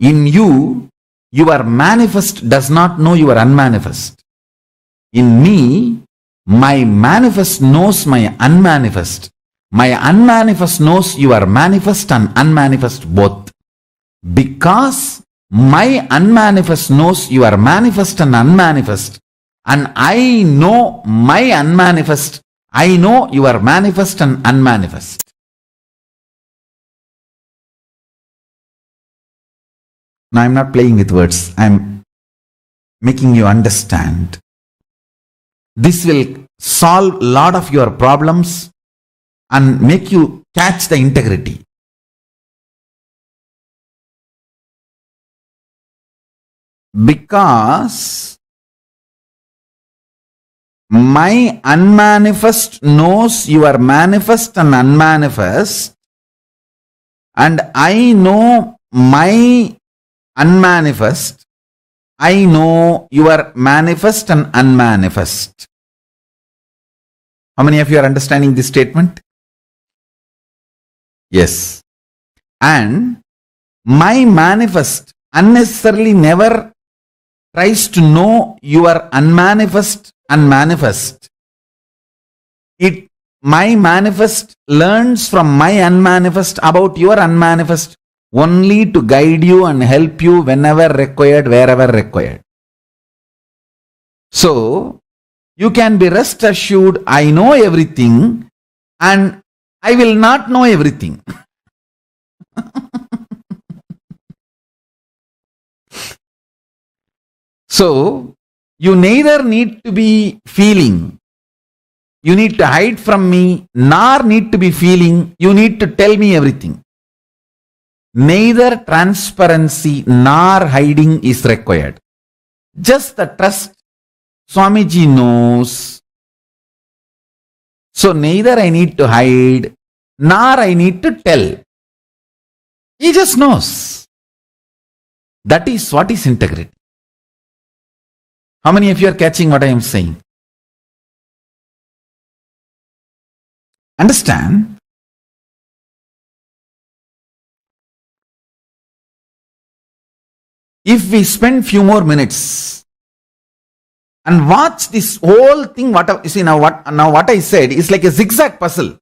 In you, your manifest does not know your unmanifest. In me, my manifest knows my unmanifest. My unmanifest knows your manifest and unmanifest both. Because my unmanifest knows your manifest and unmanifest, and I know my unmanifest, I know your manifest and unmanifest. Now I am not playing with words. I am making you understand. This will solve a lot of your problems and make you catch the integrity. Because my unmanifest knows your manifest and unmanifest, and I know my unmanifest, I know your manifest and unmanifest. How many of you are understanding this statement? Yes. And my manifest unnecessarily never tries to know your unmanifest and manifest. My manifest learns from my unmanifest about your unmanifest only to guide you and help you whenever required, wherever required. So, you can be rest assured, I know everything, and I will not know everything. So, you neither need to be feeling, you need to hide from me, nor need to be feeling, you need to tell me everything. Neither transparency nor hiding is required. Just the trust. Swamiji knows. So neither I need to hide, nor I need to tell. He just knows. That is what is integrity. How many of you are catching what I am saying? Understand? If we spend few more minutes and watch this whole thing, what you see now what I said is like a zigzag puzzle.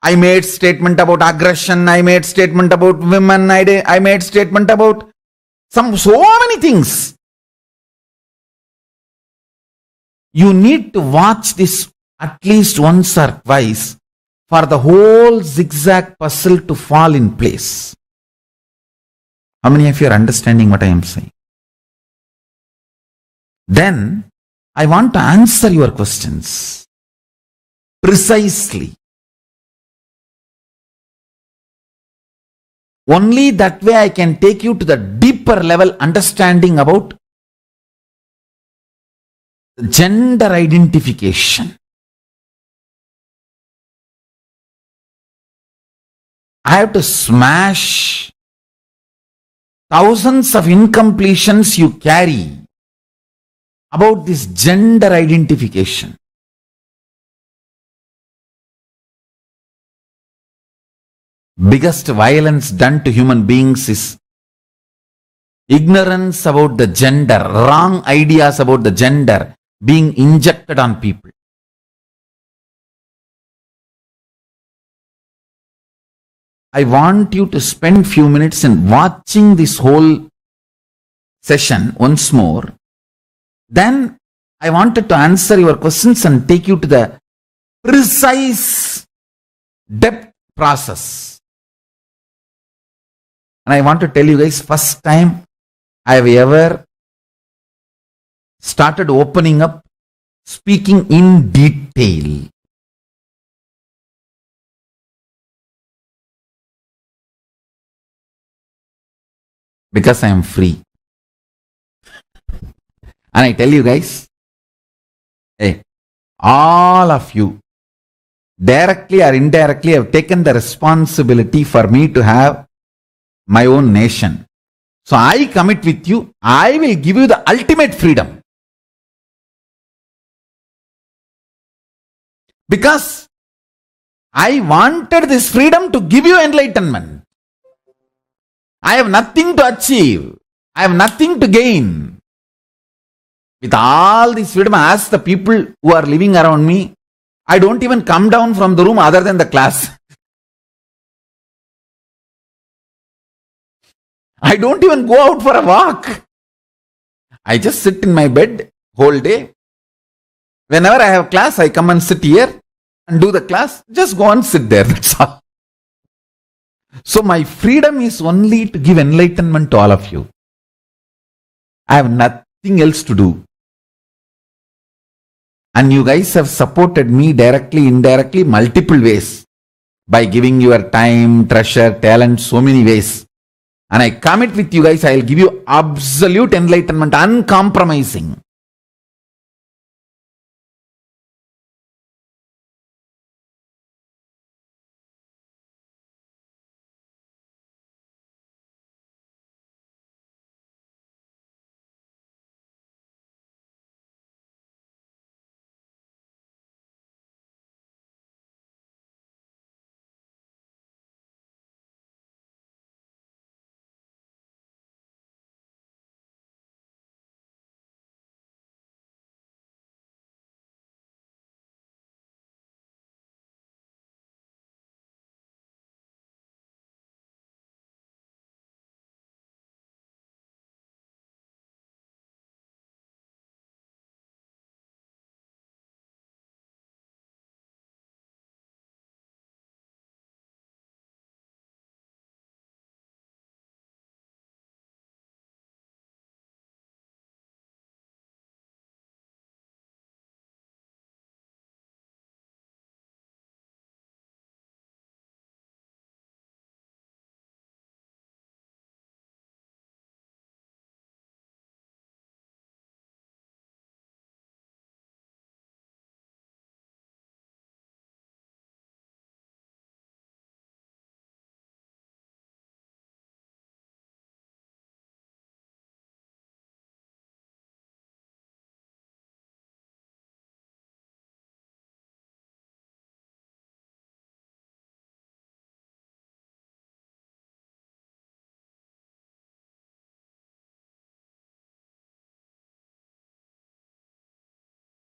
I made statement about aggression, I made statement about women, I made statement about so many things. You need to watch this at least once or twice for the whole zigzag puzzle to fall in place. How many of you are understanding what I am saying? Then I want to answer your questions precisely. Only that way I can take you to the deeper level understanding about gender identification. I have to smash thousands of incompletions you carry about this gender identification. Biggest violence done to human beings is ignorance about the gender, wrong ideas about the gender being injected on people. I want you to spend few minutes in watching this whole session once more. Then I wanted to answer your questions and take you to the precise depth process. And I want to tell you guys, first time I have ever started opening up, speaking in detail. Because I am free. And I tell you guys, hey, all of you, directly or indirectly, have taken the responsibility for me to have my own nation. So I commit with you, I will give you the ultimate freedom. Because I wanted this freedom to give you enlightenment. I have nothing to achieve. I have nothing to gain. With all this freedom, ask the people who are living around me, I don't even come down from the room other than the class. I don't even go out for a walk. I just sit in my bed whole day. Whenever I have class, I come and sit here and do the class. Just go and sit there. That's all. So my freedom is only to give enlightenment to all of you. I have nothing else to do. And you guys have supported me directly, indirectly, multiple ways. By giving your time, treasure, talent, so many ways. And I commit with you guys, I will give you absolute enlightenment, uncompromising.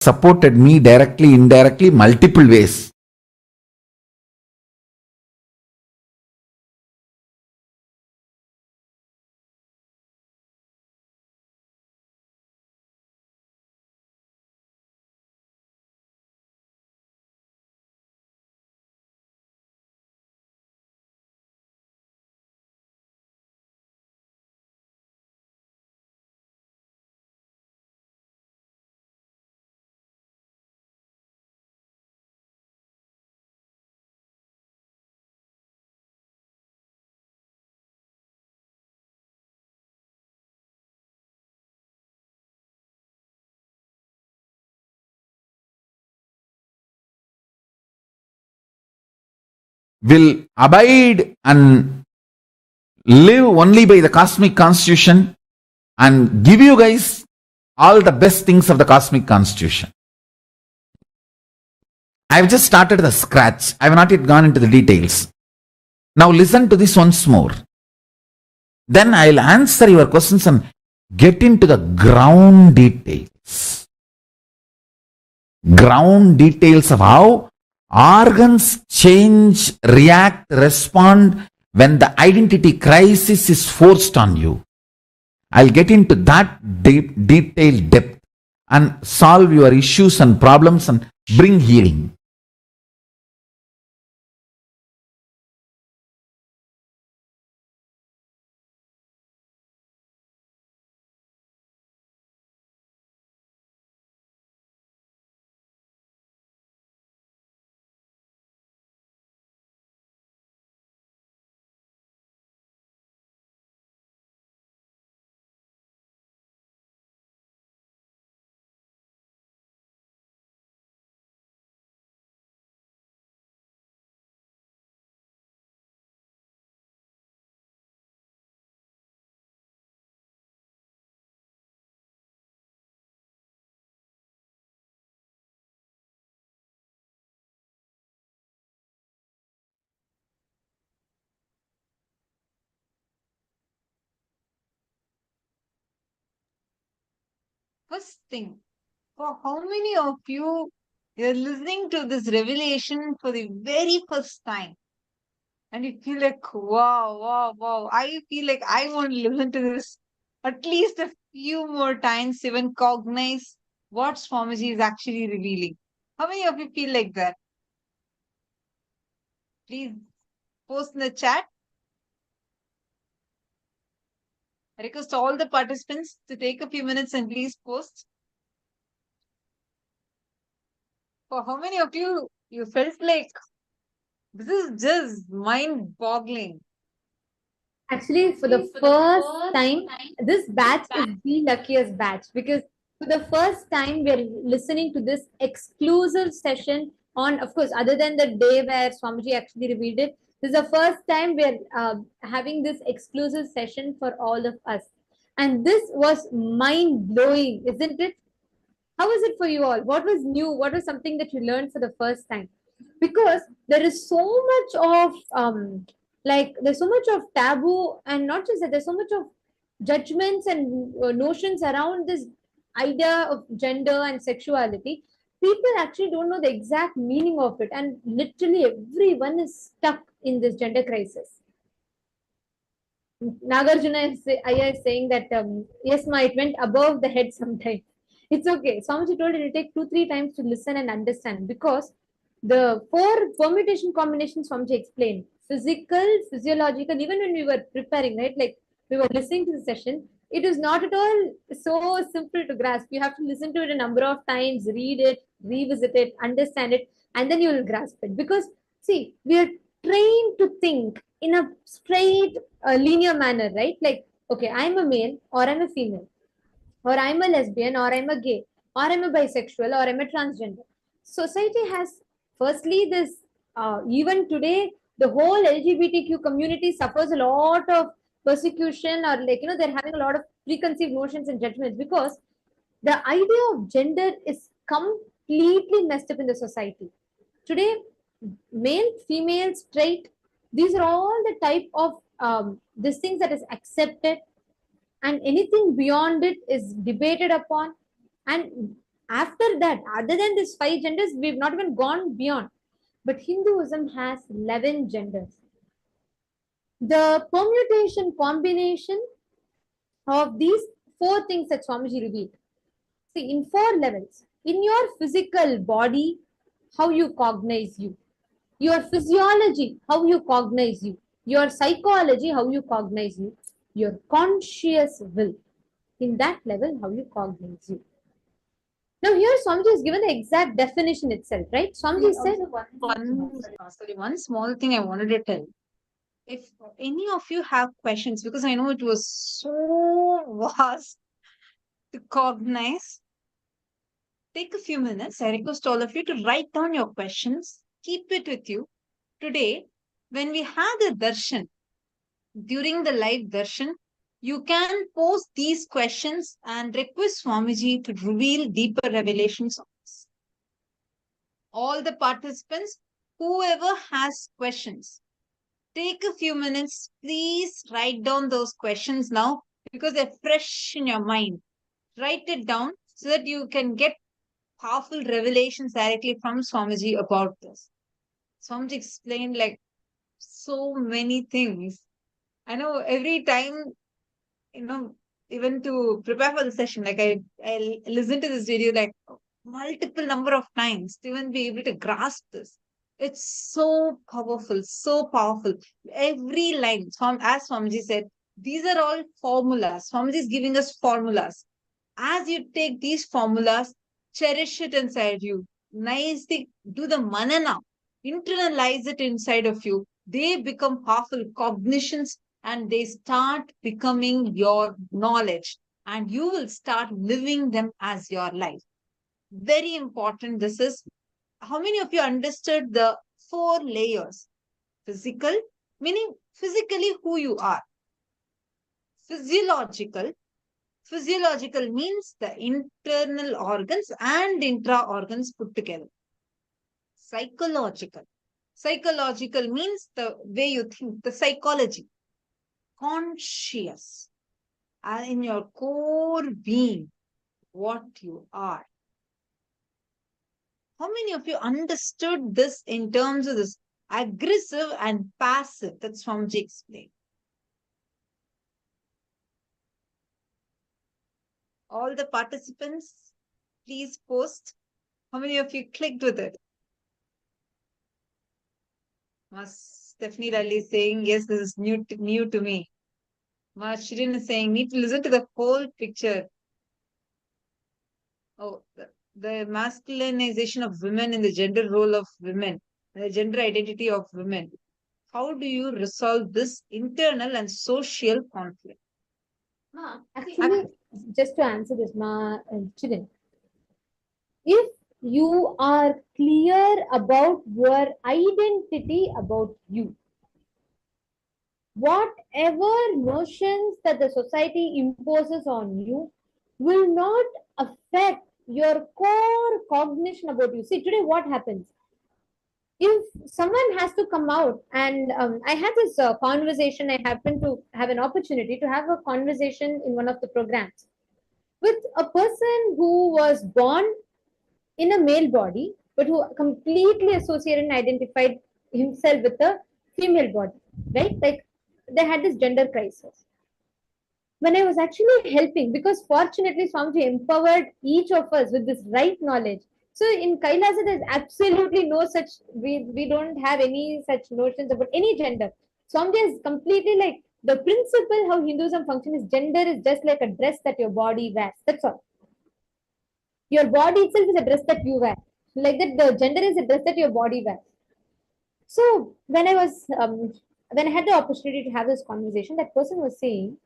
supported me directly, indirectly, multiple ways. Will abide and live only by the cosmic constitution and give you guys all the best things of the cosmic constitution. I've just started the scratch. I have not yet gone into the details. Now listen to this once more. Then I'll answer your questions and get into the ground details. Ground details of how organs change, react, respond when the identity crisis is forced on you. I'll get into that detailed depth and solve your issues and problems and bring healing. First thing, for how many of you are listening to this revelation for the very first time? And you feel like, wow, wow, wow. I feel like I want to listen to this at least a few more times, even cognize what Swamiji is actually revealing. How many of you feel like that? Please post in the chat. I request all the participants to take a few minutes and please post. For how many of you felt like this is just mind-boggling? Actually, for the first time, this batch is the luckiest batch because for the first time, we're listening to this exclusive session on, of course, other than the day where Swamiji actually revealed it. This is the first time we're having this exclusive session for all of us. And this was mind blowing, isn't it? How was it for you all? What was new? What was something that you learned for the first time? Because there is so much of there's so much of taboo, and not just that, there's so much of judgments and notions around this idea of gender and sexuality. People actually don't know the exact meaning of it, and literally everyone is stuck in this gender crisis. Nagarjuna is saying that yes, ma, it went above the head sometimes. It's okay. Swamiji told it will take 2-3 times to listen and understand, because the 4 permutation combinations Swamiji explained, physical, physiological, even when we were preparing, right? Like we were listening to the session, it is not at all so simple to grasp. You have to listen to it a number of times, read it, revisit it, understand it, and then you will grasp it. Because see, we are trained to think in a straight, linear manner, right? Like, okay, I'm a male or I'm a female, or I'm a lesbian or I'm a gay, or I'm a bisexual or I'm a transgender. Society has, firstly, this, even today, the whole LGBTQ community suffers a lot of persecution, or like, they're having a lot of preconceived notions and judgments, because the idea of gender is completely messed up in the society. Today, male, female, straight, these are all the type of these things that is accepted, and anything beyond it is debated upon. And After that, other than these 5 genders, we've not even gone beyond. But Hinduism has 11 genders. The permutation combination of these 4 things that Swamiji revealed. See, in 4 levels, in your physical body, how you cognize you, your physiology, how you cognize you, your psychology, how you cognize you, your conscious will, in that level, how you cognize you. Now, here Swamiji has given the exact definition itself, right? Swamiji said, One small thing I wanted to tell. If any of you have questions, because I know it was so vast to cognize, take a few minutes. I request all of you to write down your questions, keep it with you. Today, when we have the darshan, during the live darshan, you can post these questions and request Swamiji to reveal deeper revelations of this. All the participants, whoever has questions, take a few minutes. Please write down those questions now because they're fresh in your mind. Write it down so that you can get powerful revelations directly from Swamiji about this. Swamiji explained like so many things. I know every time, even to prepare for the session, like I listen to this video like multiple number of times to even be able to grasp this. It's so powerful, so powerful. Every line, as Swamiji said, these are all formulas. Swamiji is giving us formulas. As you take these formulas, cherish it inside you. Nicely do the manana, internalize it inside of you. They become powerful cognitions and they start becoming your knowledge, and you will start living them as your life. Very important. This is how many of you understood the 4 layers? Physical, meaning physically who you are. Physiological means the internal organs and intra organs put together. Psychological means the way you think, the psychology. Conscious, in your core being, what you are. How many of you understood this in terms of this aggressive and passive that Swamiji explained? All the participants, please post. How many of you clicked with it? Stephanie Lally is saying, yes, this is new to me. Shirin is saying, need to listen to the whole picture. Oh, the masculinization of women and the gender role of women, the gender identity of women. How do you resolve this internal and social conflict? actually, just to answer this, Chirin, if you are clear about your identity about you, whatever notions that the society imposes on you will not affect your core cognition about you. See, today what happens? If someone has to come out, and I had this conversation, I happened to have an opportunity to have a conversation in one of the programs with a person who was born in a male body, but who completely associated and identified himself with a female body, right? Like they had this gender crisis. When I was actually helping, because fortunately Swamiji empowered each of us with this right knowledge. So in Kailasa, there's absolutely no such, we don't have any such notions about any gender. Swamiji is completely like, the principle how Hinduism functions is gender is just like a dress that your body wears. That's all. Your body itself is a dress that you wear. Like that, the gender is a dress that your body wears. So when I had the opportunity to have this conversation, that person was saying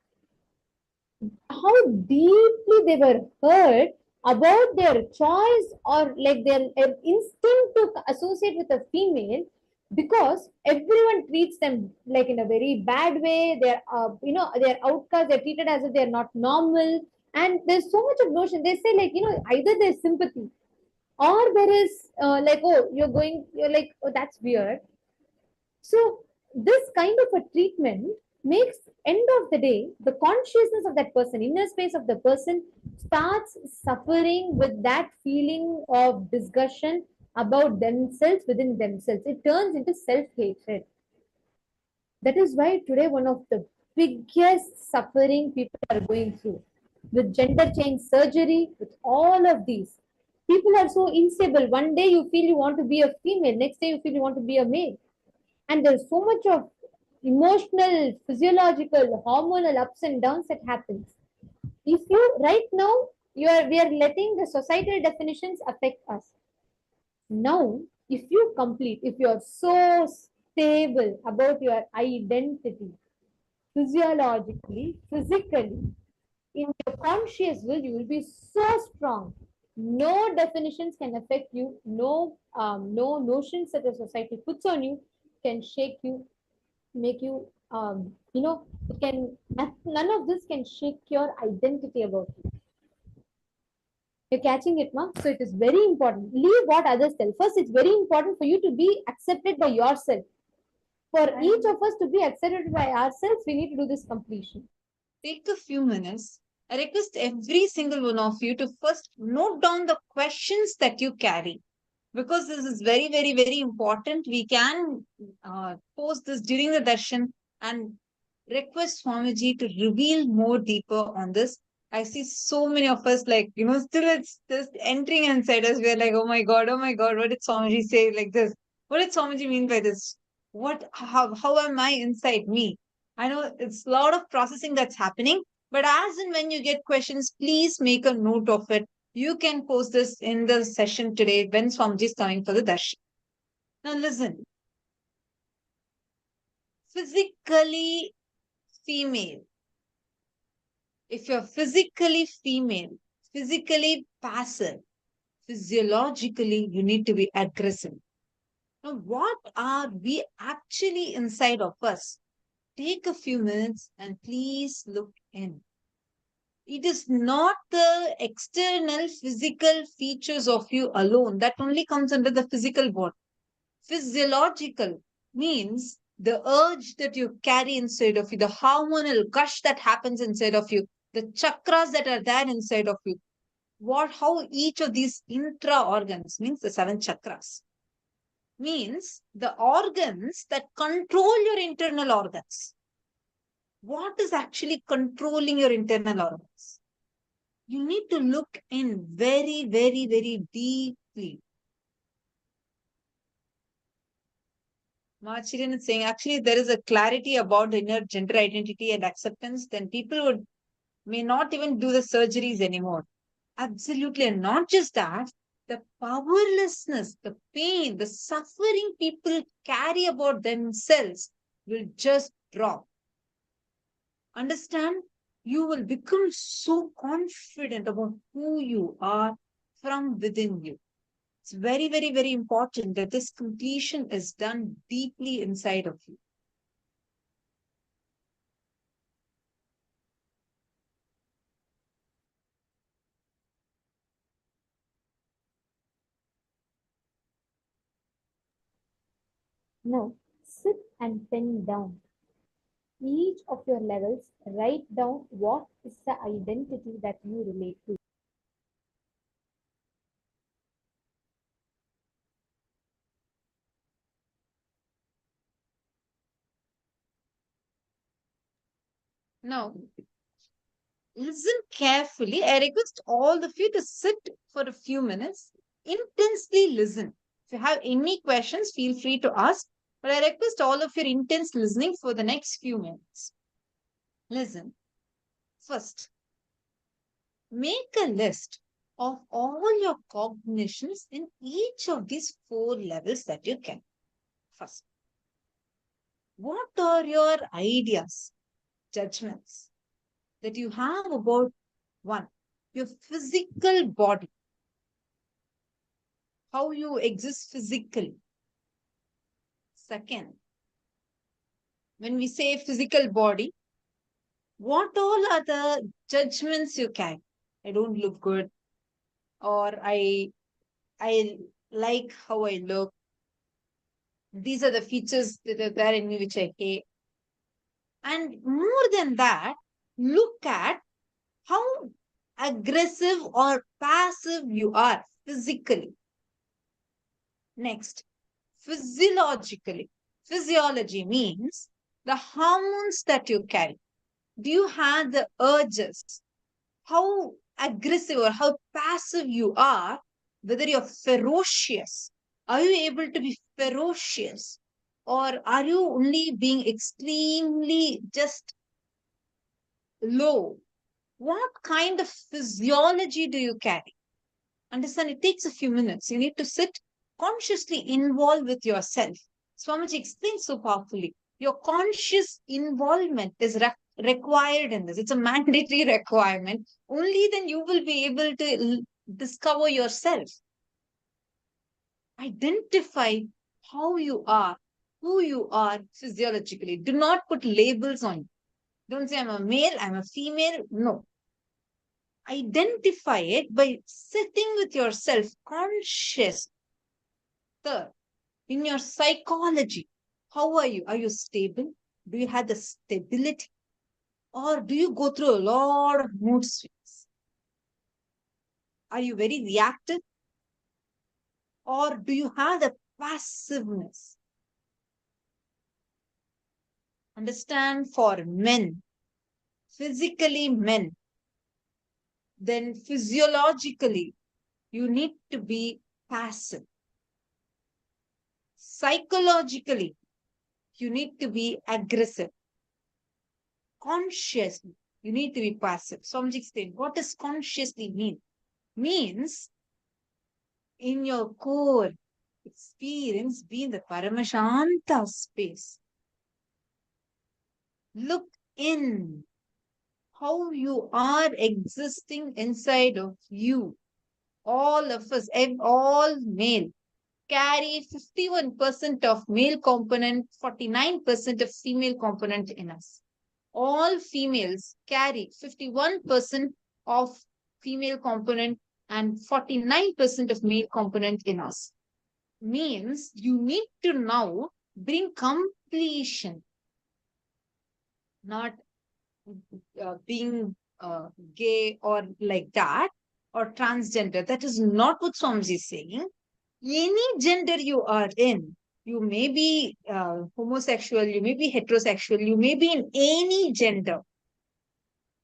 how deeply they were hurt about their choice or like their instinct to associate with a female, because everyone treats them like in a very bad way. They're they're outcasts, they're treated as if they're not normal, and there's so much of notion. They say like, either there's sympathy or there is like, oh, you're like, oh, that's weird. So this kind of a treatment makes end of the day the consciousness of that person, inner space of the person, starts suffering with that feeling of discussion about themselves within themselves. It turns into self-hatred. That is why today one of the biggest suffering people are going through with gender change surgery, with all of these. People are so unstable. One day you feel you want to be a female, next day you feel you want to be a male. And there's so much of emotional, physiological, hormonal ups and downs that happens. If you right now we are letting the societal definitions affect us. Now, if you are so stable about your identity, physiologically, physically, in your conscious will, you will be so strong. No definitions can affect you. No notions that the society puts on you can shake you, make you. It can. None of this can shake your identity about you. You're catching it, ma? So it is very important. Leave what others tell. First, it's very important for you to be accepted by yourself. For each of us to be accepted by ourselves, we need to do this completion. Take a few minutes. I request every single one of you to first note down the questions that you carry, because this is very, very, very important. We can post this during the darshan and request Swamiji to reveal more deeper on this. I see so many of us still it's just entering inside us. We're like, oh my God, what did Swamiji say like this? What did Swamiji mean by this? How am I inside me? I know it's a lot of processing that's happening, but as and when you get questions, please make a note of it. You can post this in the session today when Swamiji is coming for the darshan. Now listen. Physically female. If you're physically female, physically passive, physiologically you need to be aggressive. Now, what are we actually inside of us? Take a few minutes and please look in. It is not the external physical features of you alone that only comes under the physical body. Physiological means the urge that you carry inside of you, the hormonal gush that happens inside of you, the chakras that are there inside of you. How each of these intra organs means the 7 chakras means the organs that control your internal organs. What is actually controlling your internal organs? You need to look in very, very, very deeply. Marchiran is saying actually there is a clarity about the inner gender identity and acceptance, then people may not even do the surgeries anymore. Absolutely. And not just that, the powerlessness, the pain, the suffering people carry about themselves will just drop. Understand? You will become so confident about who you are from within you. It's very, very, very important that this completion is done deeply inside of you. Now, sit and pen down. Each of your levels, write down what is the identity that you relate to. Now, listen carefully. I request all of you to sit for a few minutes. Intensely listen. If you have any questions, feel free to ask. But I request all of your intense listening for the next few minutes. Listen. First, make a list of all your cognitions in each of these 4 levels that you can. First, what are your ideas, judgments that you have about one, your physical body, how you exist physically. Second, when we say physical body, what all are the judgments you carry? I don't look good, or I like how I look. These are the features that are there in me which I hate. And more than that, look at how aggressive or passive you are physically. Next, physiologically. Physiology means the hormones that you carry. Do you have the urges? How aggressive or how passive you are, whether you're ferocious. Are you able to be ferocious? Or are you only being extremely just low? What kind of physiology do you carry? Understand, it takes a few minutes. You need to sit consciously involved with yourself. Swamiji explains so powerfully. Your conscious involvement is required in this. It's a mandatory requirement. Only then you will be able to discover yourself. Identify how you are, who you are physiologically. Do not put labels on you. Don't say I'm a male, I'm a female. No. Identify it by sitting with yourself conscious. Third, in your psychology, how are you? Are you stable? Do you have the stability? Or do you go through a lot of mood swings? Are you very reactive? Or do you have the passiveness? Understand, for men, physically men, then physiologically, you need to be passive. Psychologically, you need to be aggressive. Consciously, you need to be passive. Swamiji explained, what does consciously mean? Means in your core experience, be in the Paramashanta space. Look in how you are existing inside of you. All of us, all male, carry 51% of male component, 49% of female component in us. All females carry 51% of female component and 49% of male component in us. Means you need to now bring completion, not being gay or like that, or transgender. That is not what Swamiji is saying. Any gender you are in, you may be homosexual, you may be heterosexual, you may be in any gender.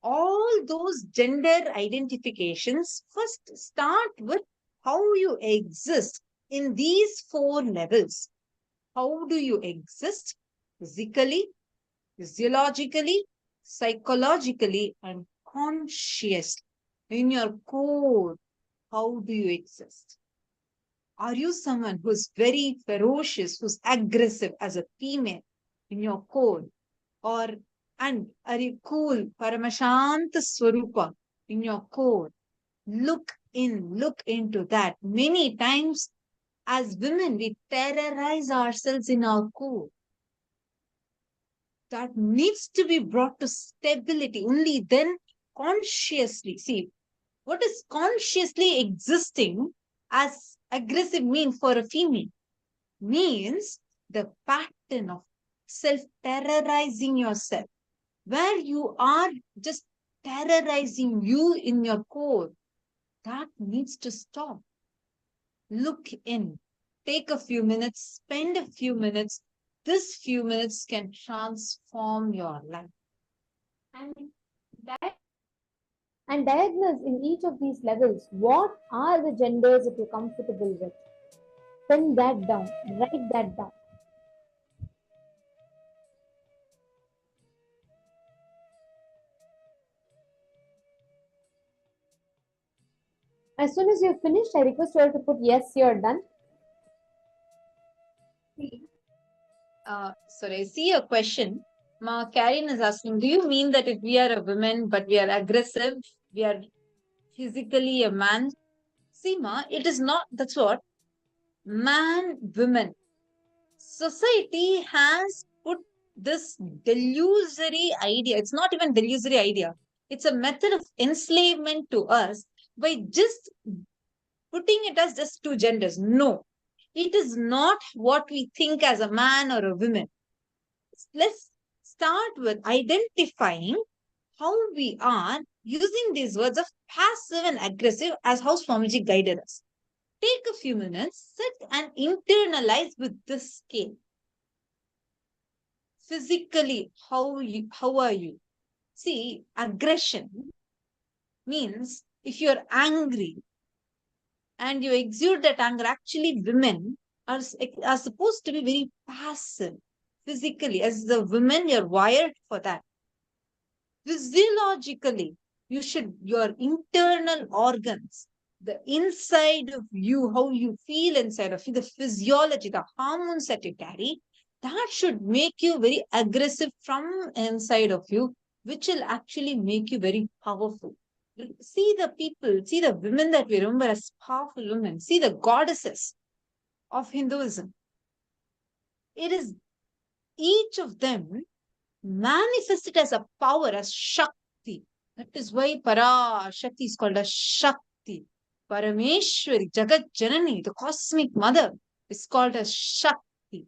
All those gender identifications first start with how you exist in these 4 levels. How do you exist? Physically, physiologically, psychologically, and consciously. In your core, how do you exist? Are you someone who's very ferocious, who's aggressive as a female in your core? And are you cool, Paramashanta Swarupa in your core? Look into that. Many times as women, we terrorize ourselves in our core. That needs to be brought to stability. Only then consciously. See, what is consciously existing as aggressive mean for a female? Means the pattern of self-terrorizing yourself, where you are just terrorizing you in your core. That needs to stop. Look in. Take a few minutes, spend a few minutes. This few minutes can transform your life. And diagnose in each of these levels what are the genders that you're comfortable with. Pen that down, write that down. As soon as you've finished, I request you all to put yes, you're done. Sorry, I see a question. Ma Karen is asking, do you mean that if we are a woman but we are aggressive, we are physically a man? See, Ma, it is not, that's what, man, women. Society has put this delusory idea. It's not even delusory idea. It's a method of enslavement to us by just putting it as just 2 genders. No, it is not what we think as a man or a woman. Let's start with identifying how we are using these words of passive and aggressive as how Swamiji guided us. Take a few minutes, sit and internalize with this scale. Physically, how are you? See, aggression means if you're angry and you exude that anger, actually women are supposed to be very passive physically. As the women, you're wired for that. Physiologically, your internal organs, the inside of you, how you feel inside of you, the physiology, the hormones that you carry, that should make you very aggressive from inside of you, which will actually make you very powerful. See the people, see the women that we remember as powerful women, see the goddesses of Hinduism. It is each of them manifested as a power, as Shakti. That is why Shakti is called as Shakti. Parameshwari, Jagat Janani, the cosmic mother, is called as Shakti.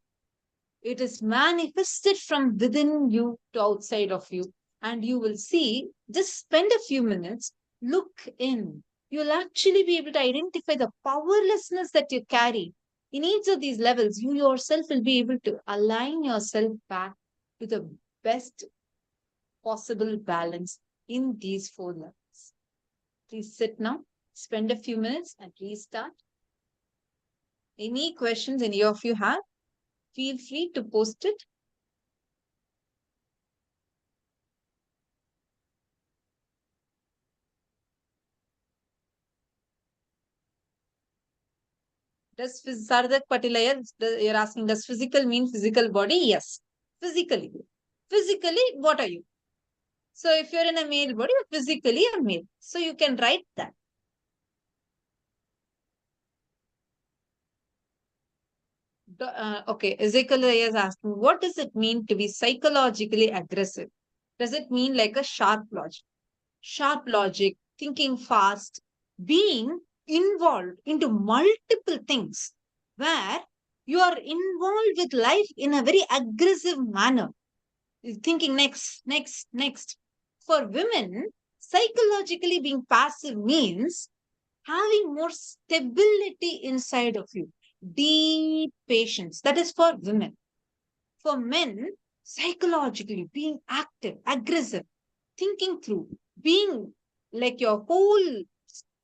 It is manifested from within you to outside of you. And you will see, just spend a few minutes, look in. You'll actually be able to identify the powerlessness that you carry. In each of these levels, you yourself will be able to align yourself back to the best possible balance in these 4 levels. Please sit now, spend a few minutes and restart. Any questions any of you have, feel free to post it. Does Sardak Patil, you're asking, does physical mean physical body? Yes. Physically. Physically, what are you? So if you're in a male body, you're physically a male. So you can write that. Okay, Ezekiel is asking, what does it mean to be psychologically aggressive? Does it mean like a sharp logic? Sharp logic, thinking fast, being involved into multiple things where you are involved with life in a very aggressive manner. Thinking next. For women, psychologically being passive means having more stability inside of you, deep patience. That is for women. For men, psychologically being active, aggressive, thinking through, being like your whole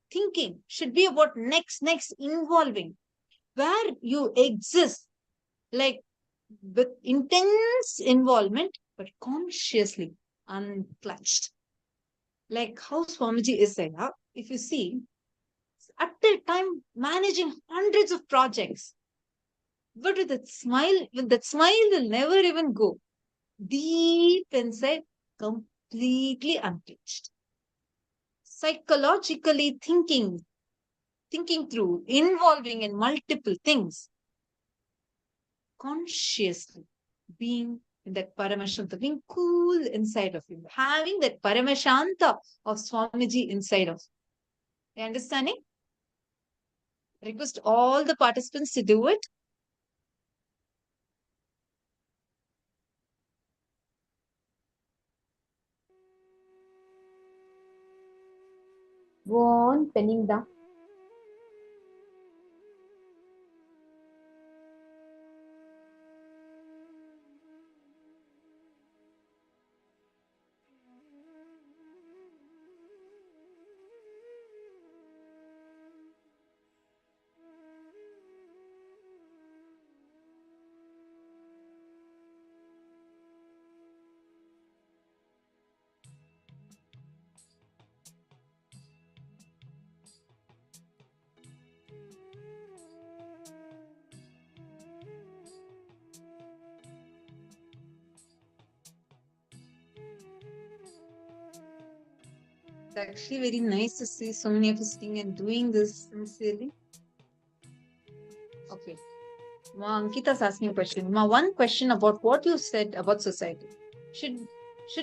thinking should be about next, involving, where you exist like with intense involvement, but consciously unclutched. Like how Swamiji is saying, if you see, at the time managing hundreds of projects, but with that smile will never even go. Deep inside, completely untouched. Psychologically thinking through, involving in multiple things, consciously being in that Paramashanta, being cool inside of you, having that Paramashanta of Swamiji inside of you. You understanding? Request all the participants to do it. Go on penning down. It's actually very nice to see so many of us sitting and doing this sincerely. Okay. Ma, Ankita's asking a question. Ma, one question about what you said about society. Should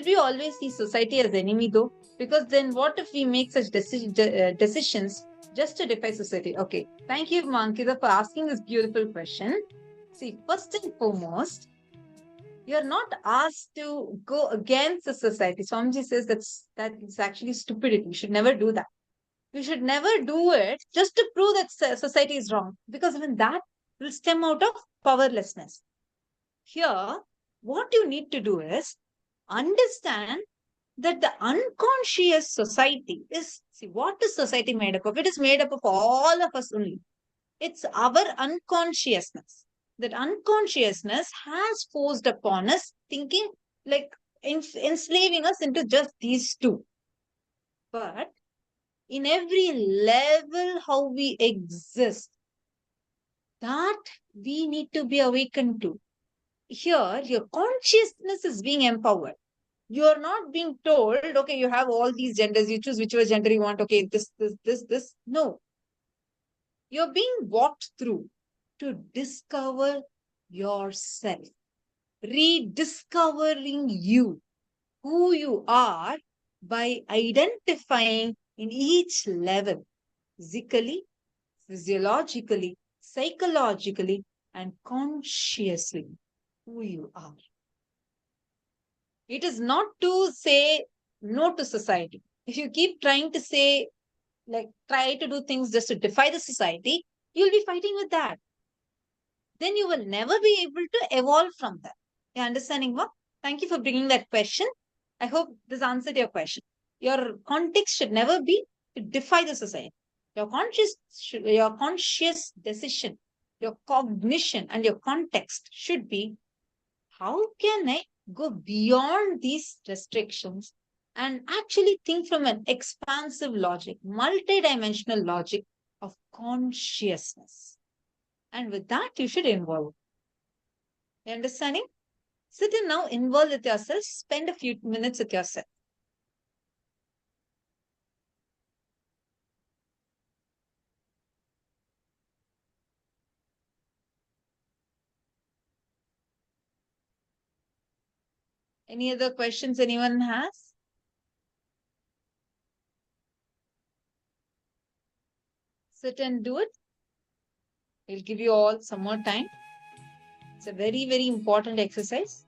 we always see society as enemy though? Because then what if we make such decisions just to defy society? Okay. Thank you, Ma Ankita, for asking this beautiful question. See, first and foremost, You're not asked to go against the society. Swamiji says that is actually stupidity. You should never do that. You should never do it just to prove that society is wrong, because even that will stem out of powerlessness. Here, what you need to do is understand that the unconscious society is, see, what is society made up of? It is made up of all of us only. It's our unconsciousness. That unconsciousness has forced upon us thinking, like enslaving us into just these two. But in every level how we exist, that we need to be awakened to. Here, your consciousness is being empowered. You're not being told, okay, you have all these genders, you choose whichever gender you want, okay, this. No. You're being walked through to discover yourself, rediscovering you, who you are, by identifying in each level, physically, physiologically, psychologically, and consciously, who you are. It is not to say no to society. If you keep trying to say, like, try to do things just to defy the society, you'll be fighting with that. Then you will never be able to evolve from that. You understanding what? Thank you for bringing that question. I hope this answered your question. Your context should never be to defy the society. Your conscious decision, your cognition, and your context should be, how can I go beyond these restrictions and actually think from an expansive logic, multidimensional logic of consciousness? And with that, you should involve. You understanding? Sit and now involve with yourself. Spend a few minutes with yourself. Any other questions anyone has? Sit and do it. We'll give you all some more time. It's a very, very important exercise.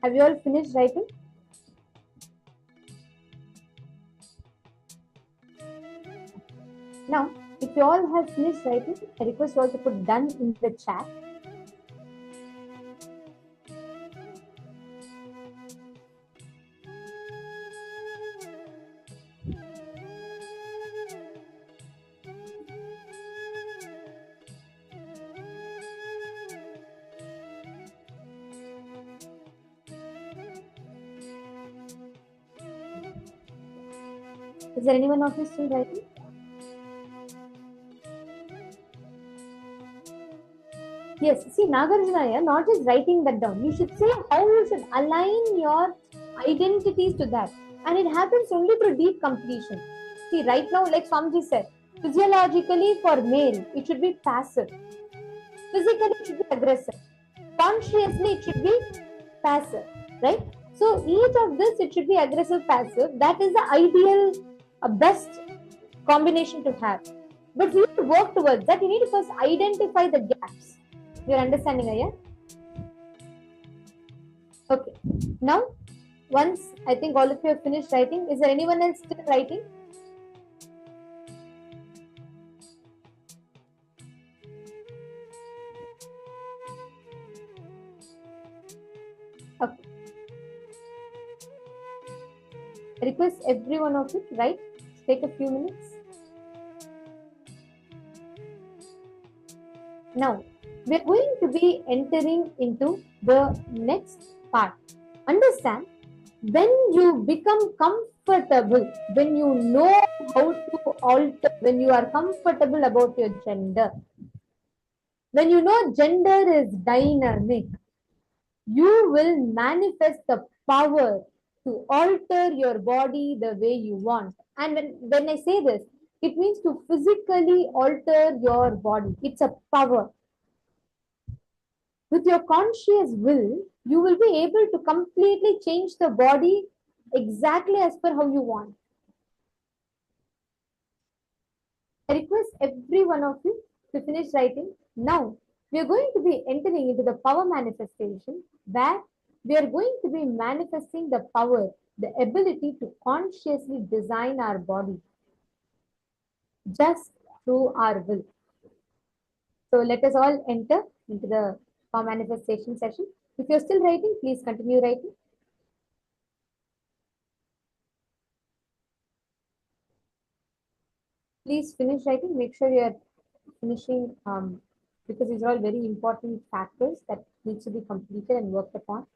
Have you all finished writing? Now, if you all have finished writing, I request you all to put done in the chat. Is there anyone of you still writing? Yes, see, Nagarjuna, not just writing that down. You should say how you should align your identities to that. And it happens only through deep completion. See, right now, like Swamiji said, physiologically for male, it should be passive. Physically, it should be aggressive. Consciously, it should be passive, right? So each of this, it should be aggressive, passive. That is the ideal, best combination to have. But you need to work towards that. You need to first identify the gaps. You're understanding, Aya? Okay. Now, once I think all of you have finished writing, is there anyone else still writing? Okay. I request every one of you to write. Take a few minutes. Now, we are going to be entering into the next part. Understand, when you become comfortable, when you know how to alter, when you are comfortable about your gender, When you know gender is dynamic, you will manifest the power to alter your body the way you want. And when I say this, it means to physically alter your body. It's a power. With your conscious will, you will be able to completely change the body exactly as per how you want. I request every one of you to finish writing. Now, we are going to be entering into the power manifestation where we are going to be manifesting the power, the ability to consciously design our body just through our will. So, let us all enter into the power manifestation session. If you're still writing, please continue writing. Please finish writing. Make sure you're finishing because these are all very important factors that needs to be completed and worked upon.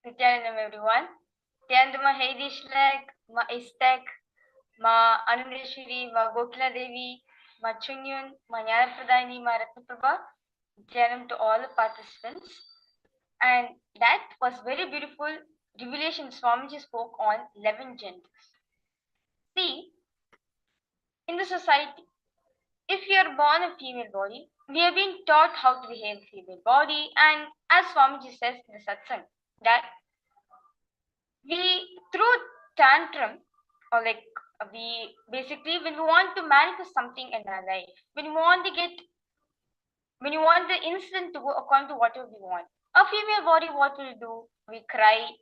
Nithyananda, everyone. Nithyananda, ma Heidishlek, ma Istek, ma Anandeshwari, ma Gokila Devi, ma Chunyun, ma Nyayapradani, ma Ratnaprabha. Nithyananda to all the participants. And that was very beautiful revelation Swamiji spoke on 11 genders. See, in the society, if you are born a female body, we have been taught how to behave in female body, and as Swamiji says in the satsang, that we through tantrum, or like we basically when we want to manifest something in our life, when you want the incident to go according to whatever we want, a female body, what will do? We cry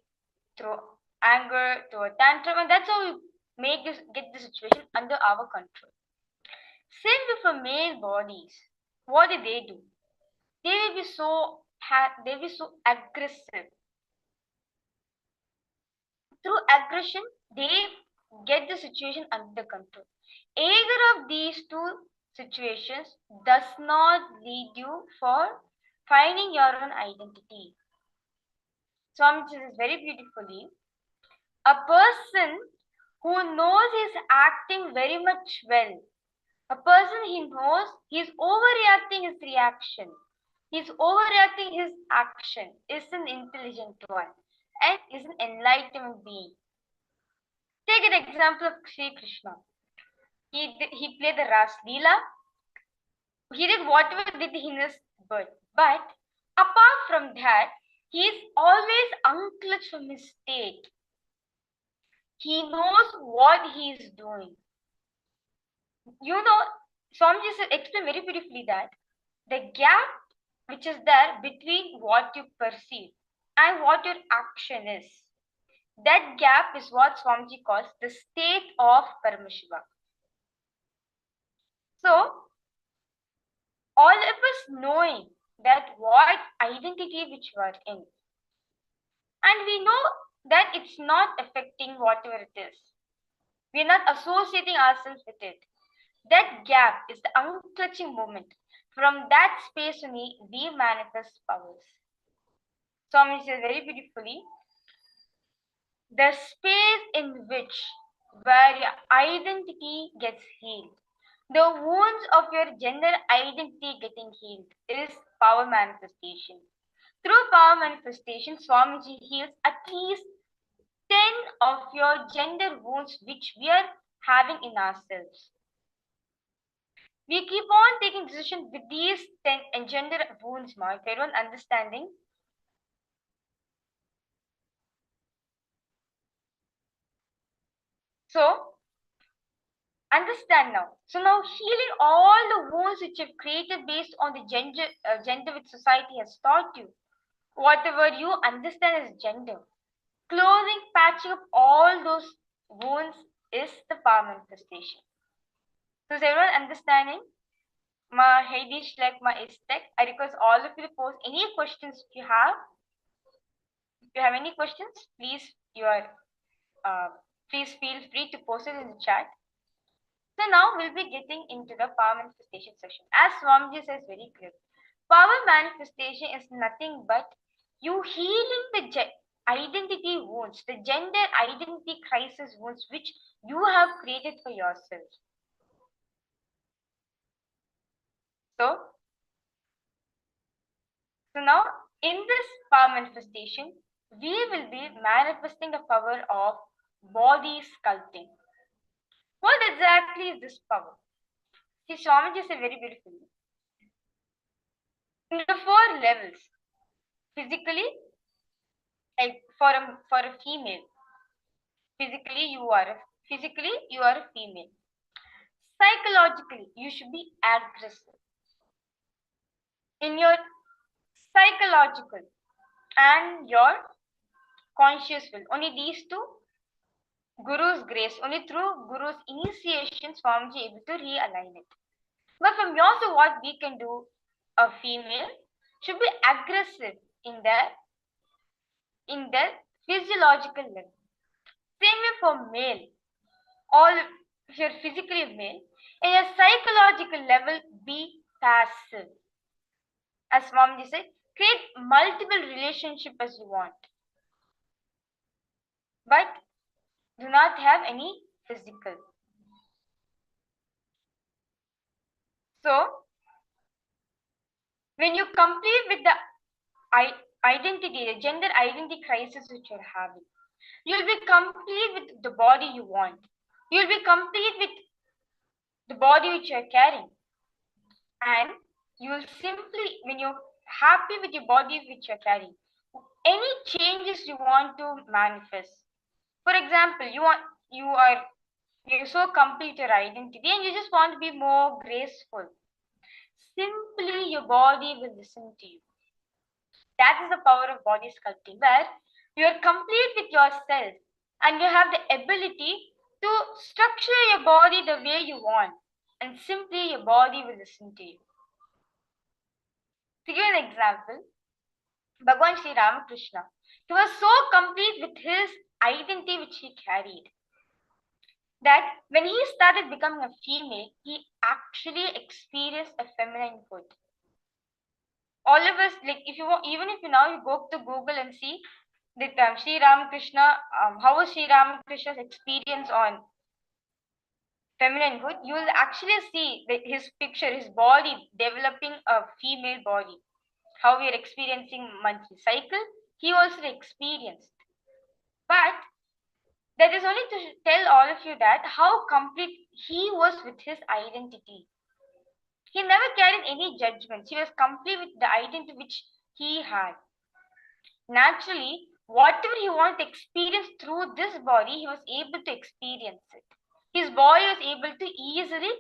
through anger, through a tantrum, and that's how we get the situation under our control. Same with for male bodies. What do? They will be so aggressive. Through aggression, they get the situation under control. Either of these two situations does not lead you for finding your own identity. Swami says very beautifully, a person who knows he's acting very much well, a person he knows he's overreacting his reaction, he's overreacting his action, is an intelligent one and is an enlightened being. Take an example of Sri Krishna. He played the Ras Leela. He did whatever did in his birth. But apart from that, he is always unclutched from his state. He knows what he is doing. You know, Swamiji explained very beautifully that the gap which is there between what you perceive and what your action is, that gap is what Swamiji calls the state of Paramashiva. So, all of us knowing that what identity which we are in, and we know that it's not affecting whatever it is, we are not associating ourselves with it. That gap is the unclutching moment. From that space only we manifest powers. Swami says very beautifully, the space in which where your identity gets healed, the wounds of your gender identity getting healed, is power manifestation. Through power manifestation, Swamiji heals at least 10 of your gender wounds which we are having in ourselves. We keep on taking decisions with these 10 gender wounds, if everyone understanding. So, understand now. So now healing all the wounds which you've created based on the gender which society has taught you, whatever you understand as gender, closing, patching up all those wounds is the power manifestation. So is everyone understanding? Ma Heidish like ma Istek. I request all of you to post any questions if you have. If you have any questions, please please feel free to post it in the chat. So now we'll be getting into the power manifestation section. As Swamiji says very clear, power manifestation is nothing but you healing the identity wounds, the gender identity crisis wounds which you have created for yourself. So now in this power manifestation, we will be manifesting the power of body sculpting. What exactly is this power? See, Swamiji said very beautifully. In the 4 levels, physically, like for a female, physically you are a female. Psychologically, you should be aggressive. In your psychological and your conscious will, only these two, Guru's grace, only through Guru's initiation, Swamiji able to realign it. But from your side, what we can do, a female should be aggressive in the physiological level. Same way for male, if you're physically male, in your psychological level, be passive. As Swamiji said, create multiple relationships as you want. but do not have any physical. So, when you complete with the identity, the gender identity crisis which you're having, you'll be complete with the body you want. You'll be complete with the body which you're carrying. And you'll simply, when you're happy with your body which you're carrying, any changes you want to manifest. For example, you're so complete your identity and you just want to be more graceful. Simply your body will listen to you. That is the power of body sculpting, where you are complete with yourself and you have the ability to structure your body the way you want, and simply your body will listen to you. To give an example, Bhagwan Sri Ramakrishna, he was so complete with his identity which he carried that when he started becoming a female, he actually experienced a femininehood. All of us, like if you want, even if you now you go to Google and see that Sri Ramakrishna, how was Sri Ramakrishna's experience on femininehood, you will actually see that his picture, his body developing a female body. How we are experiencing monthly cycle, he also experienced. But that is only to tell all of you that how complete he was with his identity. He never carried any judgments. He was complete with the identity which he had. Naturally, whatever he wanted to experience through this body, he was able to experience it. His body was able to easily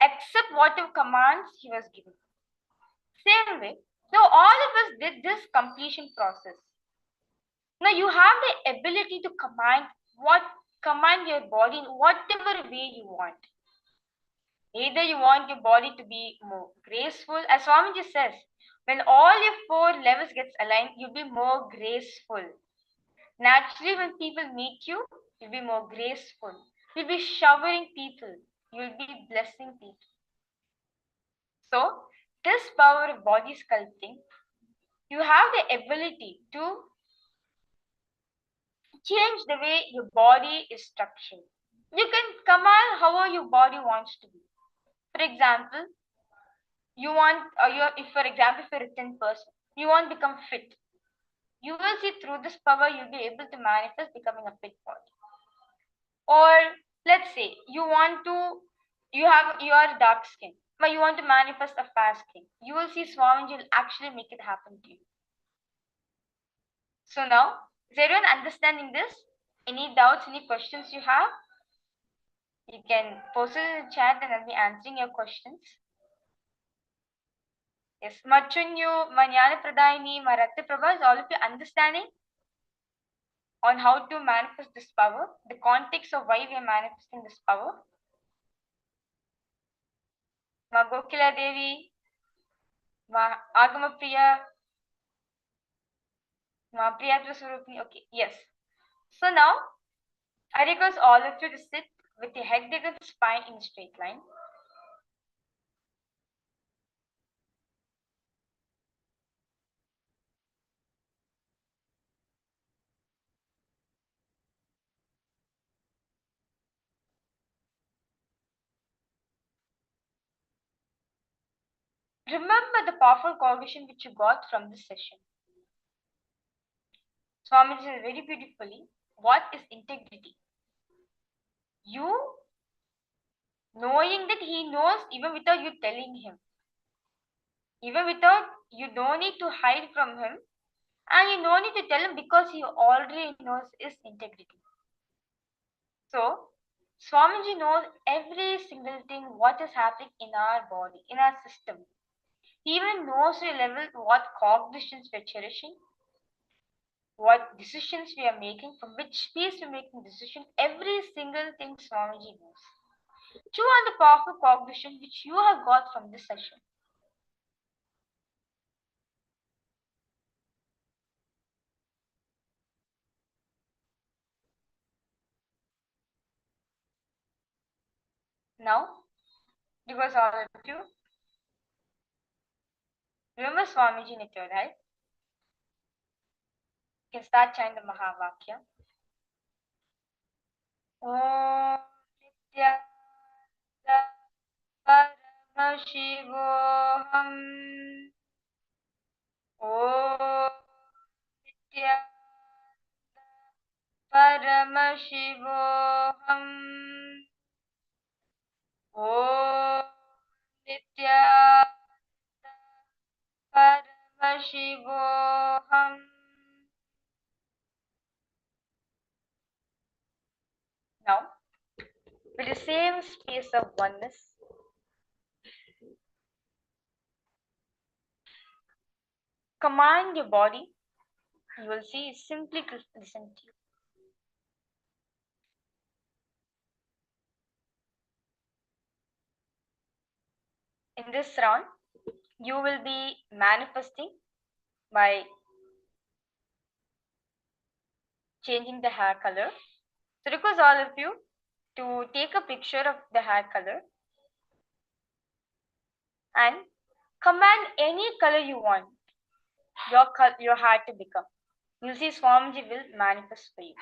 accept whatever commands he was given. Same way, so all of us did this completion process. Now you have the ability to command your body in whatever way you want. Either you want your body to be more graceful, as Swamiji says, when all your 4 levels gets aligned, you'll be more graceful. Naturally, when people meet you, you'll be more graceful. You'll be showering people. You'll be blessing people. So, this power of body sculpting, you have the ability to change the way your body is structured. You can command how your body wants to be. For example, you want, if for example, if you're a thin person, you want to become fit. You will see through this power, you'll be able to manifest becoming a fit body. Or let's say you are dark skin, but you want to manifest a fair skin. You will see Swamiji will actually make it happen to you. So now, is everyone understanding this? Any doubts, any questions you have? You can post it in the chat and I'll be answering your questions. Yes, Machunyu, Manyana Pradayini, Maratya Prabha, is all of you understanding on how to manifest this power, the context of why we are manifesting this power? Ma Gokila Devi, Ma Agama Priya, Ma Priyatra Swarupini. Okay, yes. So now, I request all of you to sit with your head and spine in a straight line. Remember the powerful cognition which you got from this session. Swami says very beautifully, what is integrity? You knowing that he knows even without you telling him. Even without, you don't need to hide from him and you don't need to tell him because he already knows his integrity. So, Swamiji knows every single thing what is happening in our body, in our system. He even knows to a level what cognitions we are cherishing, what decisions we are making, from which space we are making decision. Every single thing Swamiji knows. Chew on the powerful cognition which you have got from this session. Now, because all of you remember Swamiji Nithyananda, right? You can start chanting the Mahavakya. Om Nithyananda Paramashivoham. Om Nithyananda Paramashivoham. Om Nithyananda Paramashivoham. Now, with the same space of oneness, command your body. You will see it simply to listen to you. In this round, you will be manifesting by changing the hair color. So request all of you to take a picture of the hair color and command any color you want your hair to become. You'll see Swamiji will manifest for you.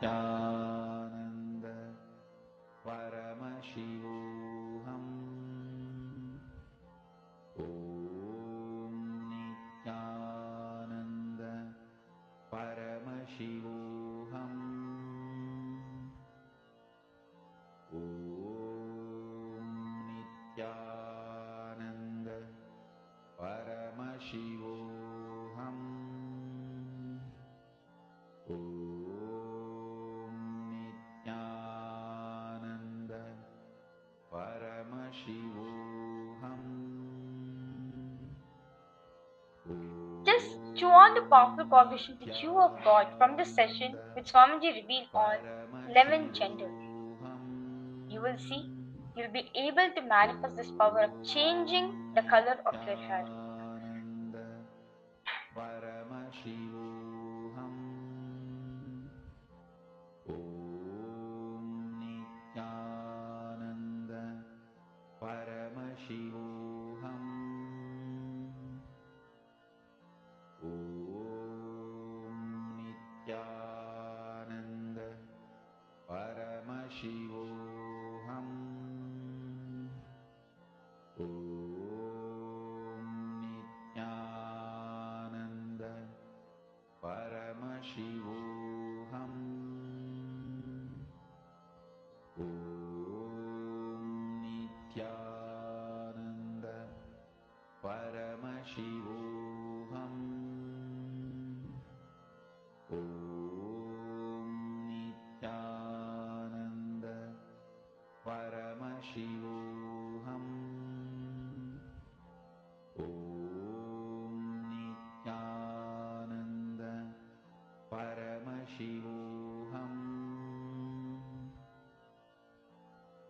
Nithyananda Paramashivoham. Om Nithyananda Paramashivoham. Om Nithyananda Paramashivoham. Om Nithyananda Paramashivoham. Just chew on the powerful vibration to chew of God from this session which Swamiji revealed on 11 genders. You will see you'll be able to manifest this power of changing the color of your hair. Paramashivoham. Om Nithyananda Paramashivoham. Om Nithyananda Paramashivoham. Om Nithyananda Paramashivoham. Om Nithyananda Paramashivoham. Om Nithyananda Paramashivoham. Om Nithyananda Paramashivoham.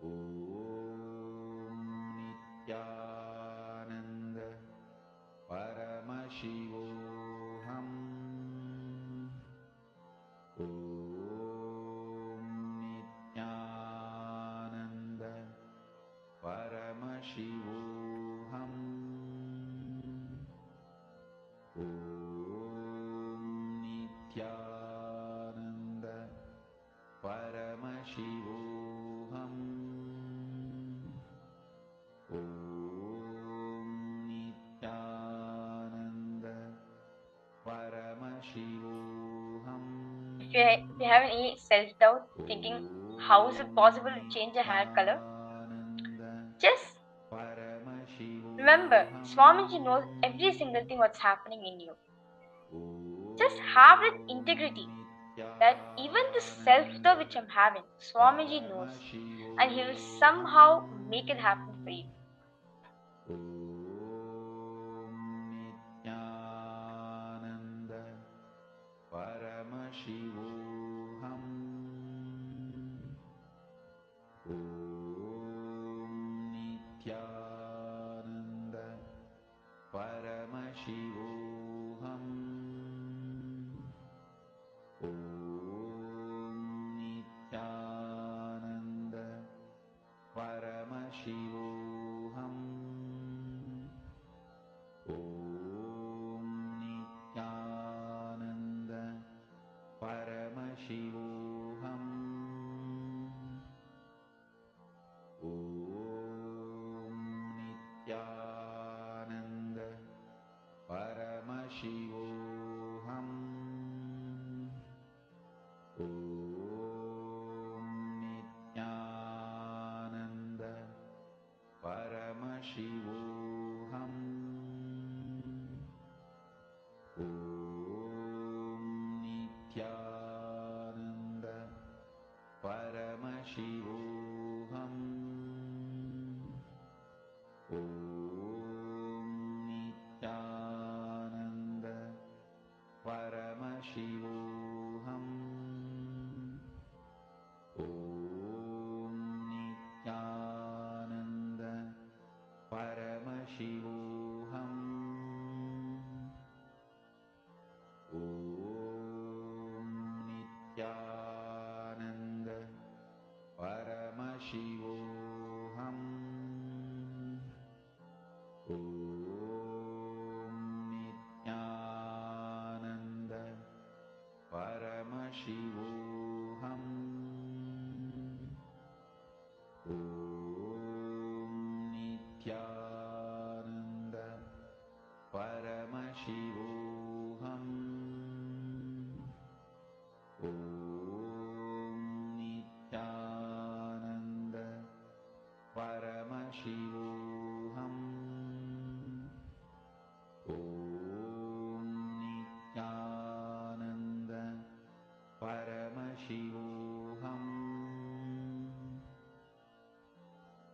Om Nithyananda Paramashivoham. Om Nithyananda Paramashivoham. Om Nithyananda Paramashivoham. Om Nithyananda Paramashivoham. If you have any self-doubt, thinking how is it possible to change a hair color, just remember Swamiji knows every single thing what's happening in you. Just have that integrity that even the self-doubt which I'm having, Swamiji knows, and he will somehow make it happen for you. Nithyananda Paramashivoham. Om Nithyananda Paramashivoham. Om Paramashivoham. Om Nithyananda Paramashivoham. Om Nithyananda Paramashivoham. Om Nithyananda Paramashivoham. Om Nithyananda Paramashivoham. Om Nithyananda Paramashivoham. Om Nithyananda Paramashivoham. Om Nithyananda Paramashivoham. Om Nithyananda Paramashivoham. Om Nithyananda Paramashivoham. Om Nithyananda Paramashivoham. Om Nithyananda Paramashivoham.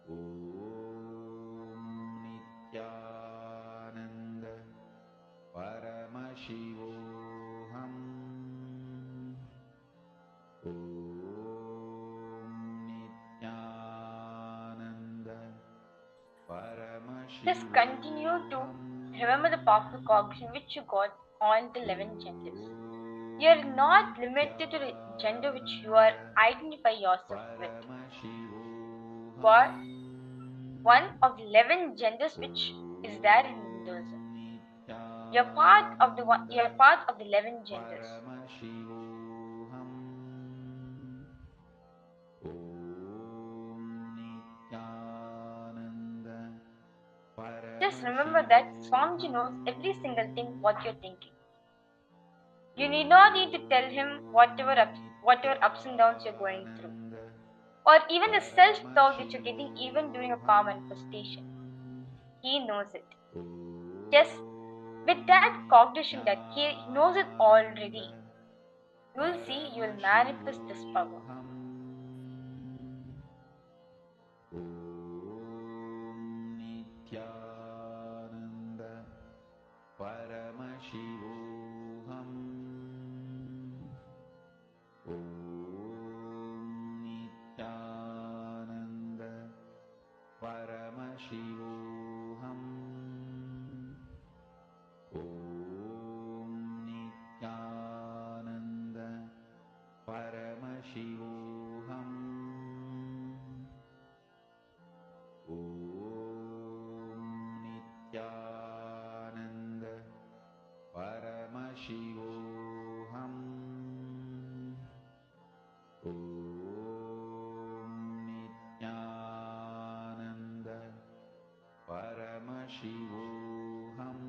Om Nithyananda Paramashivoham. Om Nithyananda Just continue to remember the powerful cognition which you got on the 11 genders. You are not limited to the gender which you are identify yourself with. But one of the 11 genders which is there in Hinduism. You're part of the 11 genders. Just remember that Swamiji knows every single thing what you're thinking. You need not need to tell him whatever ups and downs you're going through, or even the self-doubt that you're getting even during a calm manifestation. He knows it. Just with that cognition that he knows it already, you will see you will manifest this power. Om Nithyananda Paramashivoham. Om Nithyananda Paramashivoham. Om Nithyananda Paramashivoham. Om Nithyananda Paramashivoham. Om Nithyananda Paramashivoham.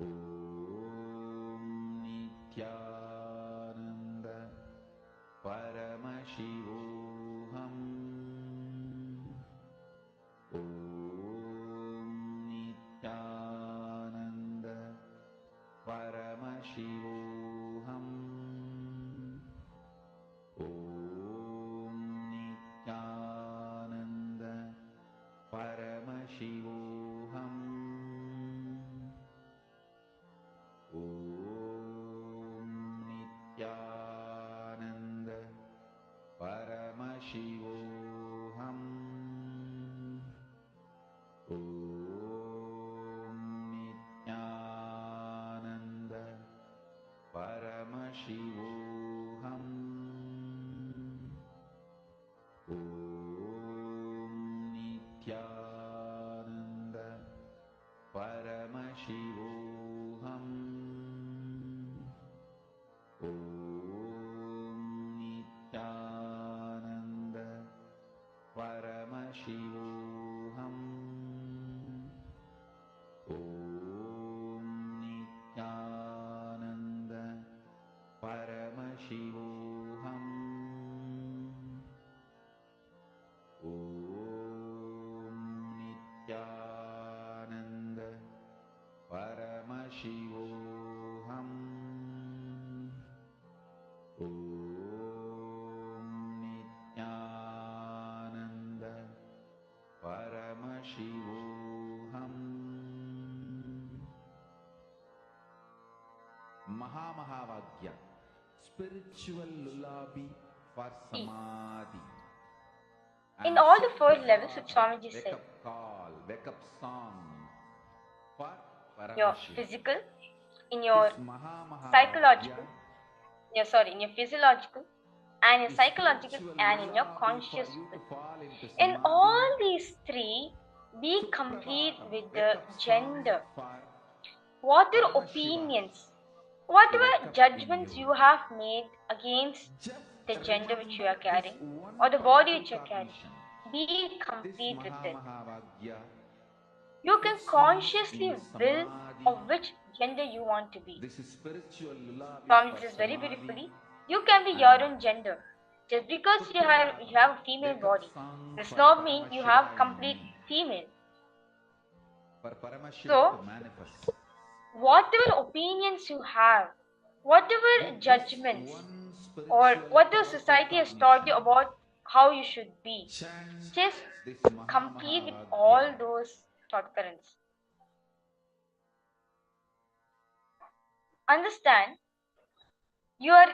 Om Nithyananda Paramashivoham. Om Nithyananda Paramashivoham. Om Nithyananda Paramashivoham. Mahamahavagya, spiritual lullaby for samadhi. In all the four levels which Swamiji Wake said, up call, wake up song for your Paramashiva. physical, in your This Mahamahavagya psychological, in your physiological, and your is psychological, spiritual and in your lullaby conscious for you to will. fall into In samadhi. all these three, be complete Suprabhatam, with wake the up song gender. for Whatever Paramashiva opinions, to whatever wake up in judgments you. you have made against Just the gender which you are remember this carrying, one or the body powerful which you are carrying, cognition. be This complete with it. Mahamahavagya You can puts you consciously in will samadhi. of which gender you want to be. This is spiritual lullaby Swami for says very samadhi. beautifully, you can be your own gender. Just because you have a female Wake up body song does for not mean you have Paramashiva in complete me. female. For Paramashiva So, to manifest. whatever opinions you have, whatever With judgments, this one or spiritual whatever powerful society has taught you cognition, about how you should be, chant just this complete with Mahamahavagya. all those thought currents. Understand, you are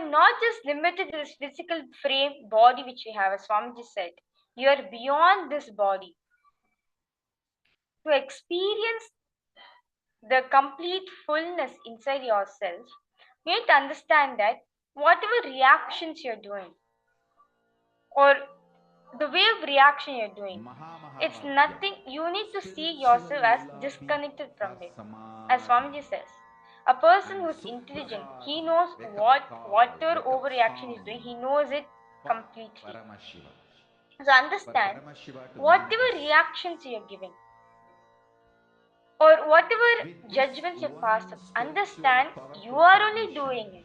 not just limited to this physical frame body which we have, as Swamiji said. You are beyond this body. To experience the complete fullness inside yourself, you need to understand that whatever reactions you're doing, or the way of reaction you're doing, it's nothing. You need to see yourself as disconnected from it. As Swamiji says, a person who's intelligent, he knows whatever overreaction is doing, he knows it completely. So understand, whatever reactions you're giving, or whatever judgments you pass up, understand you are only doing it.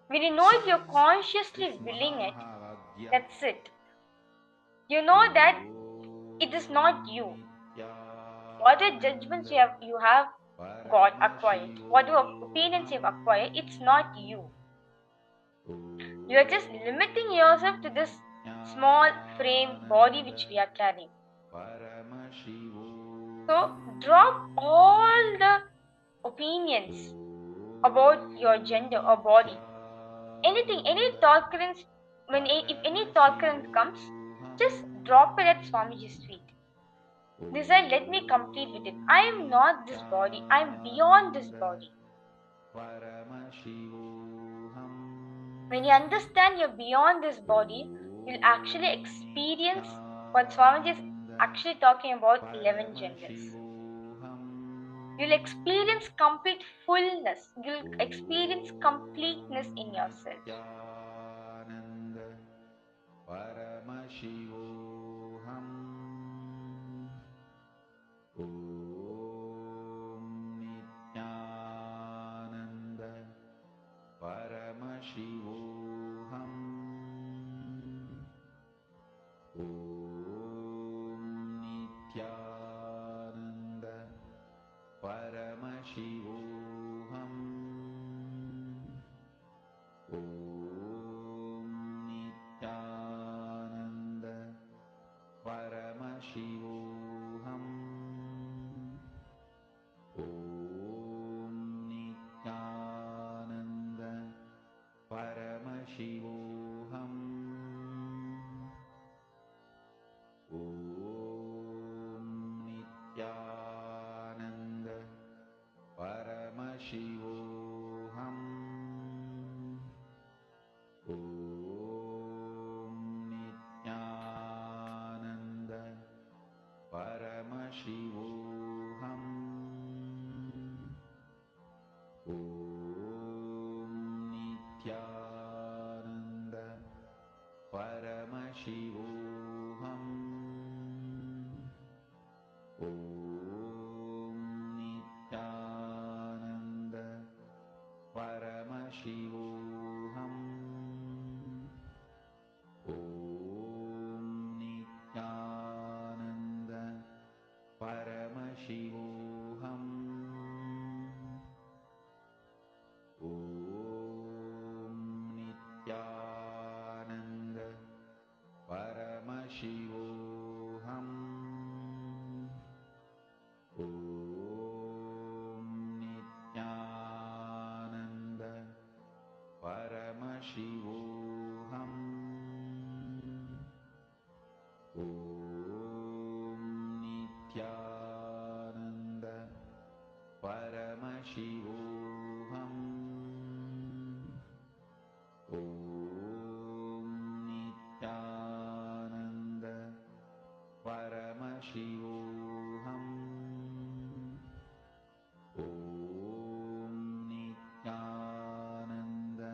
When you know it, you're consciously willing it, that's it. You know that it is not you. Whatever judgments you have got acquired, whatever opinions you've acquired, it's not you. You are just limiting yourself to this small frame body which we are carrying. So drop all the opinions about your gender or body. Anything, any thought currents, if any thought current comes, just drop it at Swamiji's feet. Decide, let me complete with it. I am not this body, I am beyond this body. When you understand you're beyond this body, you'll actually experience what Swamiji is actually talking about 11 genders. You'll experience complete fullness. You'll experience completeness in yourself. Paramashivoham. Om Nithyananda Paramashivoham. Om Nithyananda Paramashivoham. Om Nithyananda Paramashivoham. Om Nithyananda Paramashivoham. Om Nithyananda Paramashivoham. Om Nithyananda Paramashivoham. Om Nithyananda Paramashivoham. Om Nithyananda Paramashivoham. Om Nithyananda Paramashivoham. Paramashivoham. Om Nithyananda Paramashivoham. Om Nithyananda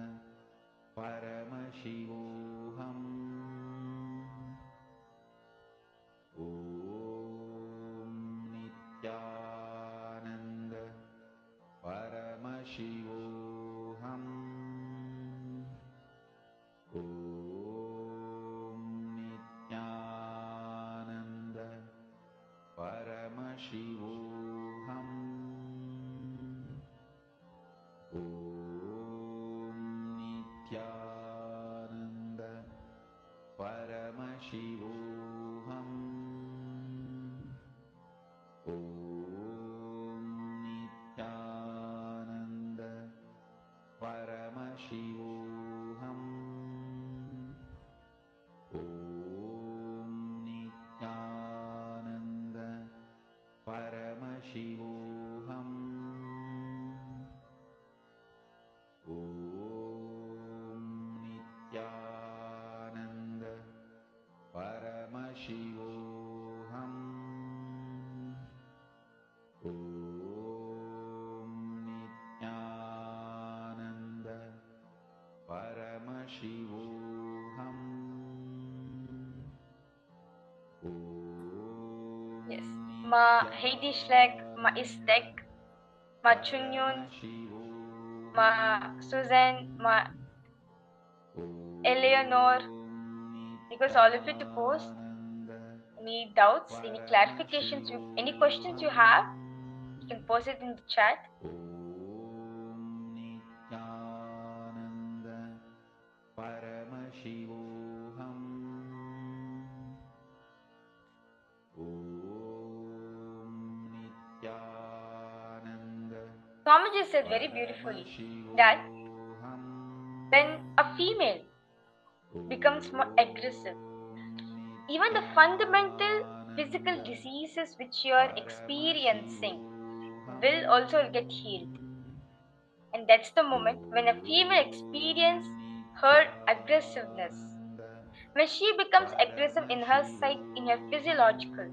Paramashivoham. Om Nithyananda Paramashivoham. Om Nithyananda Paramashivoham. Om Nithyananda Paramashivoham. Om Nithyananda Paramashivoham. Om Nithyananda Paramashivoham. Om Nithyananda Paramashivoham. Om Nithyananda Paramashivoham. Yes. Ma Heidishlek, Ma Istek, Ma Chunyun, Ma Susan, Ma Eleanor. Request all of you to post any doubts, any clarifications, any questions you have. You can post it in the chat. Om Nithyananda Paramashivoham. Om Nithyananda Swamiji said very beautifully that when a female becomes more aggressive, even the fundamental physical diseases which you are experiencing will also get healed. And that's the moment when a female experiences her aggressiveness. When she becomes aggressive in her psyche, in her physiological,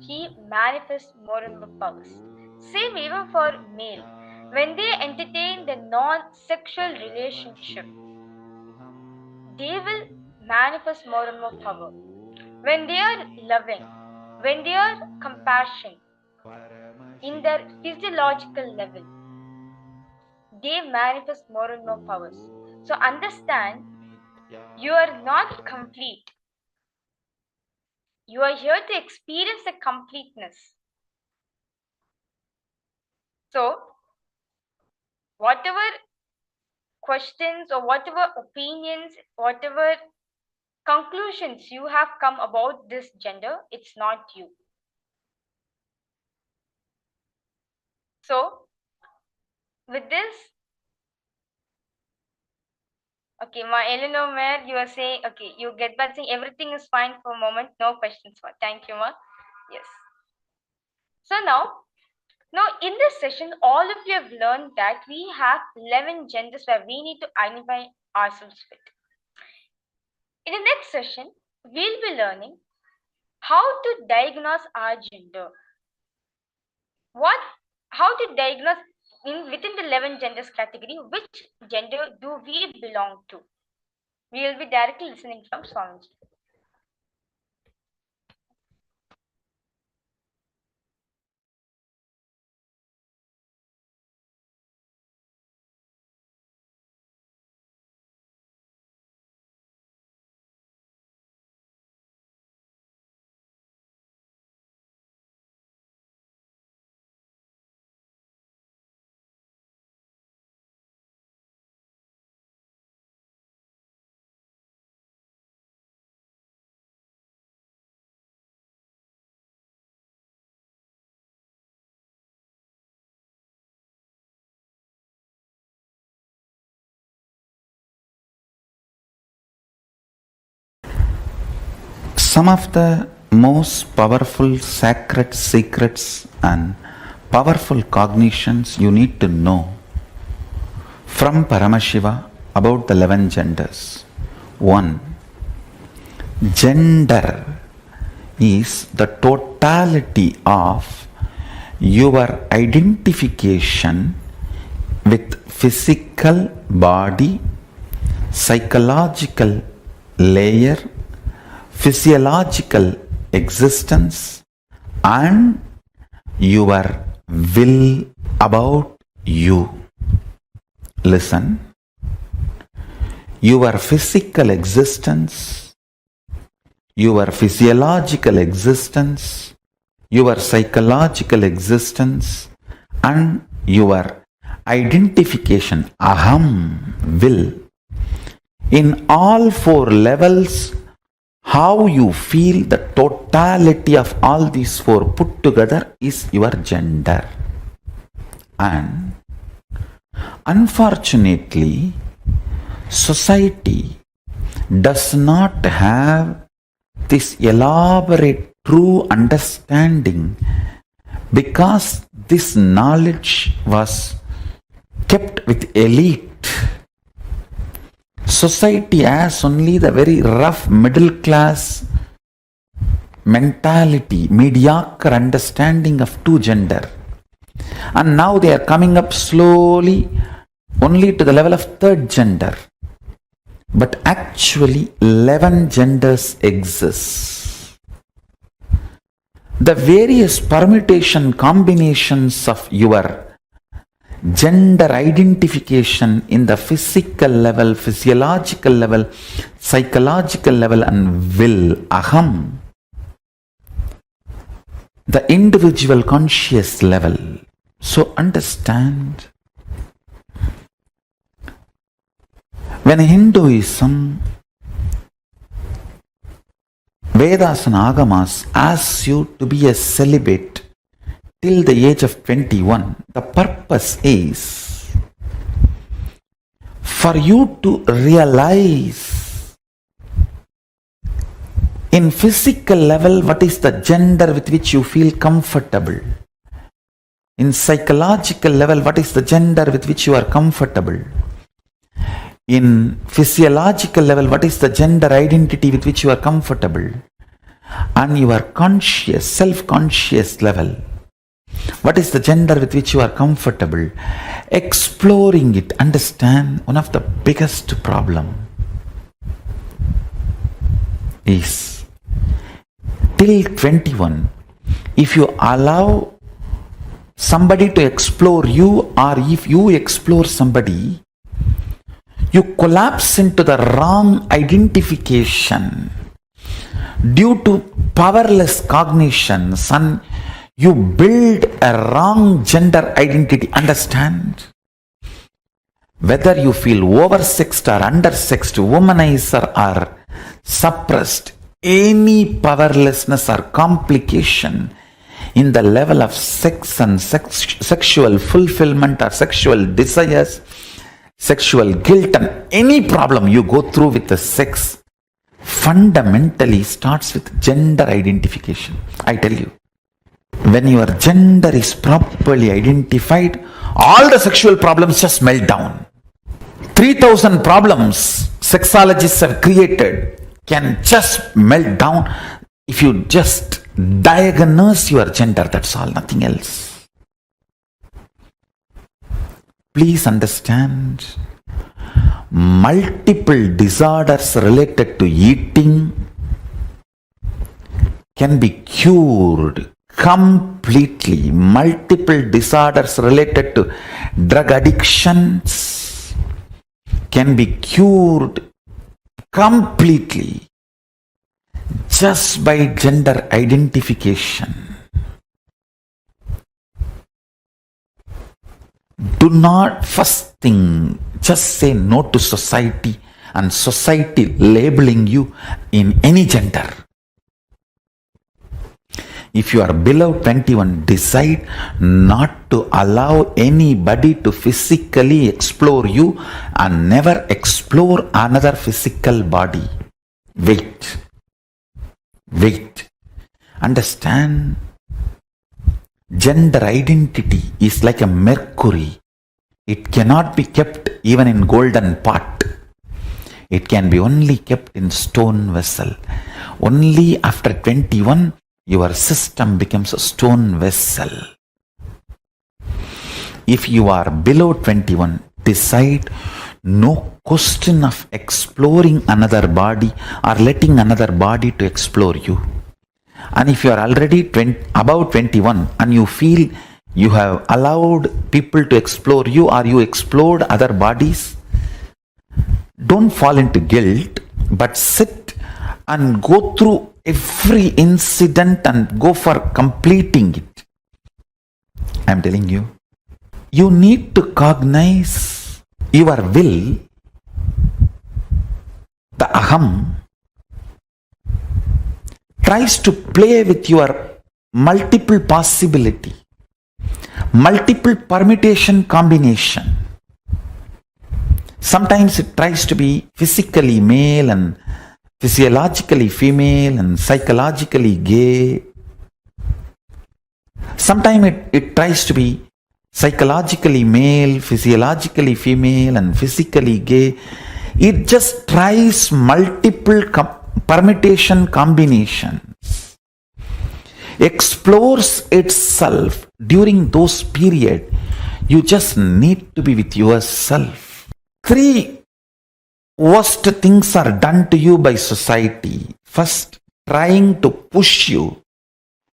she manifests more and more powers. Same even for male. When they entertain the non-sexual relationship, they will manifest more and more power. When they are loving, when they are compassionate, in their physiological level, they manifest more and more powers. So understand, you are not complete. You are here to experience the completeness. So, whatever questions or whatever opinions, whatever conclusions you have come about this gender, it's not you. So, with this, okay, Ma Eleanor Mayer, you are saying, okay, you get back saying everything is fine for a moment, no questions. Thank you, Ma. Yes. So now in this session, all of you have learned that we have 11 genders where we need to identify ourselves with. In the next session, we'll be learning how to diagnose our gender. How to diagnose within the 11 genders category, which gender do we belong to? We will be directly listening from Swamiji. Some of the most powerful sacred secrets and powerful cognitions you need to know from Paramashiva about the 11 genders. 1. Gender is the totality of your identification with physical body, psychological layer, physiological existence, and your will about you. Listen. Your physical existence, your physiological existence, your psychological existence, and your identification, aham, will. In all 4 levels, how you feel the totality of all these 4 put together is your gender. And unfortunately, society does not have this elaborate true understanding because this knowledge was kept with elite. Society has only the very rough middle class mentality, mediocre understanding of 2 gender. And now they are coming up slowly only to the level of 3rd gender. But actually 11 genders exist. The various permutation combinations of your gender identification in the physical level, physiological level, psychological level, and will, aham, the individual conscious level. So understand, when Hinduism, Vedas and Agamas asks you to be a celibate till the age of 21, the purpose is for you to realize in physical level what is the gender with which you feel comfortable. In psychological level, what is the gender with which you are comfortable. In physiological level, what is the gender identity with which you are comfortable. And your conscious, self-conscious level, what is the gender with which you are comfortable. Exploring it, understand, one of the biggest problem is till 21, if you allow somebody to explore you, or if you explore somebody, you collapse into the wrong identification due to powerless cognitions, and you build a wrong gender identity. Understand? Whether you feel oversexed or undersexed, womanizer or suppressed, any powerlessness or complication in the level of sex and sexual fulfillment or sexual desires, sexual guilt, and any problem you go through with the sex fundamentally starts with gender identification. I tell you, when your gender is properly identified, all the sexual problems just melt down. 3,000 problems sexologists have created can just melt down if you just diagnose your gender. That's all, nothing else. Please understand, multiple disorders related to eating can be cured completely. Multiple disorders related to drug addictions can be cured completely just by gender identification. Do not, first thing, just say no to society and society labeling you in any gender. If you are below 21, decide not to allow anybody to physically explore you and never explore another physical body. Wait. Understand, Gender identity is like a mercury. It cannot be kept even in golden pot. It can be only kept in stone vessel. Only after 21, your system becomes a stone vessel. If you are below 21, decide no question of exploring another body or letting another body to explore you. And if you are already above 21 and you feel you have allowed people to explore you or you explored other bodies, don't fall into guilt, but sit and go through every incident and go for completing it. I am telling you, you need to cognize your will, the aham, tries to play with your multiple possibility, multiple permutation combination. Sometimes it tries to be physically male and physiologically female and psychologically gay. Sometimes it tries to be psychologically male, physiologically female and physically gay. It just tries multiple permutation combinations, explores itself during those periods. You just need to be with yourself. 3 worst things are done to you by society. First, trying to push you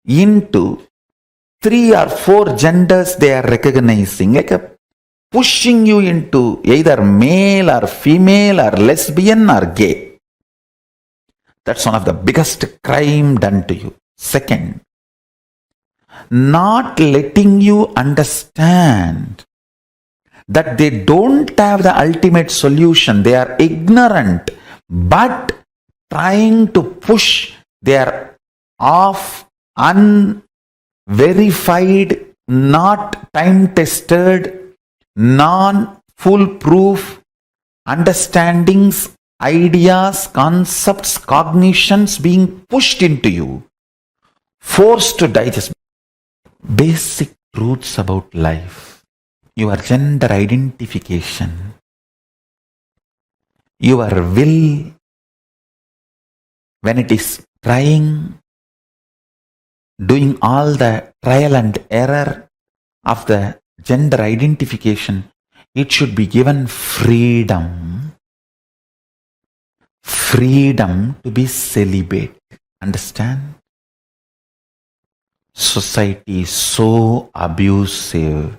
into 3 or 4 genders they are recognizing, like pushing you into either male or female or lesbian or gay. That's one of the biggest crime done to you. Second, not letting you understand that they don't have the ultimate solution. They are ignorant, but trying to push their unverified, not time-tested, non-foolproof understandings, ideas, concepts, cognitions being pushed into you, forced to digest basic truths about life, your gender identification, your will, when it is trying, doing all the trial and error of the gender identification, it should be given freedom. Freedom to be celibate. Understand? Society is so abusive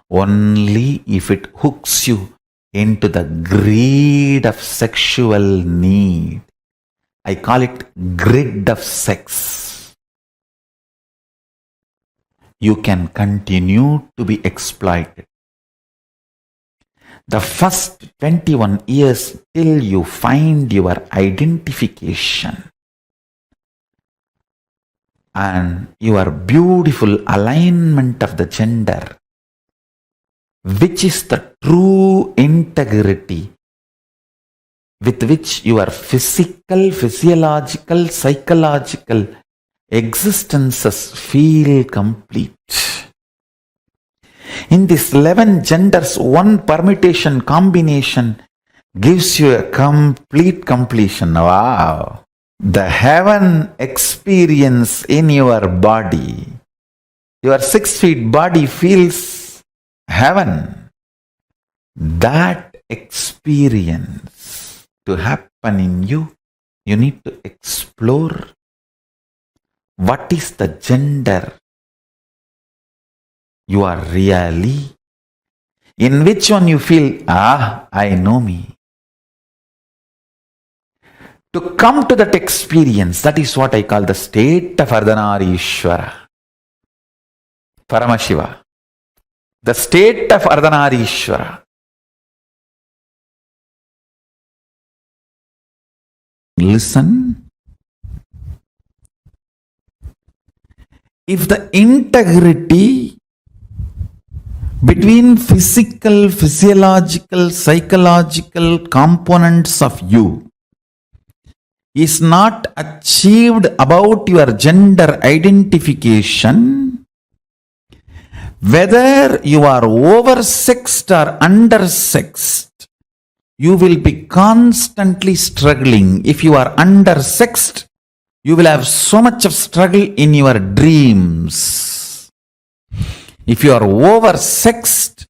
only if it hooks you into the greed of sexual need. I call it grid of sex. You can continue to be exploited. The first 21 years till you find your identification and your beautiful alignment of the gender, which is the true integrity with which your physical, physiological, psychological existences feel complete. In these 11 genders, one permutation combination gives you a complete completion. Wow! The heaven experience in your body, your 6 feet body feels heaven. That experience to happen in you, you need to explore what is the gender you are really, in which one you feel, I know me. To come to that experience, that is what I call the state of Ardhanarishwara. Paramashiva. The state of Ardhanarishwara. Listen. If the integrity between physical, physiological, psychological components of you is not achieved about your gender identification, Whether you are oversexed or undersexed, you will be constantly struggling. If you are undersexed, you will have so much of struggle in your dreams. If you are oversexed,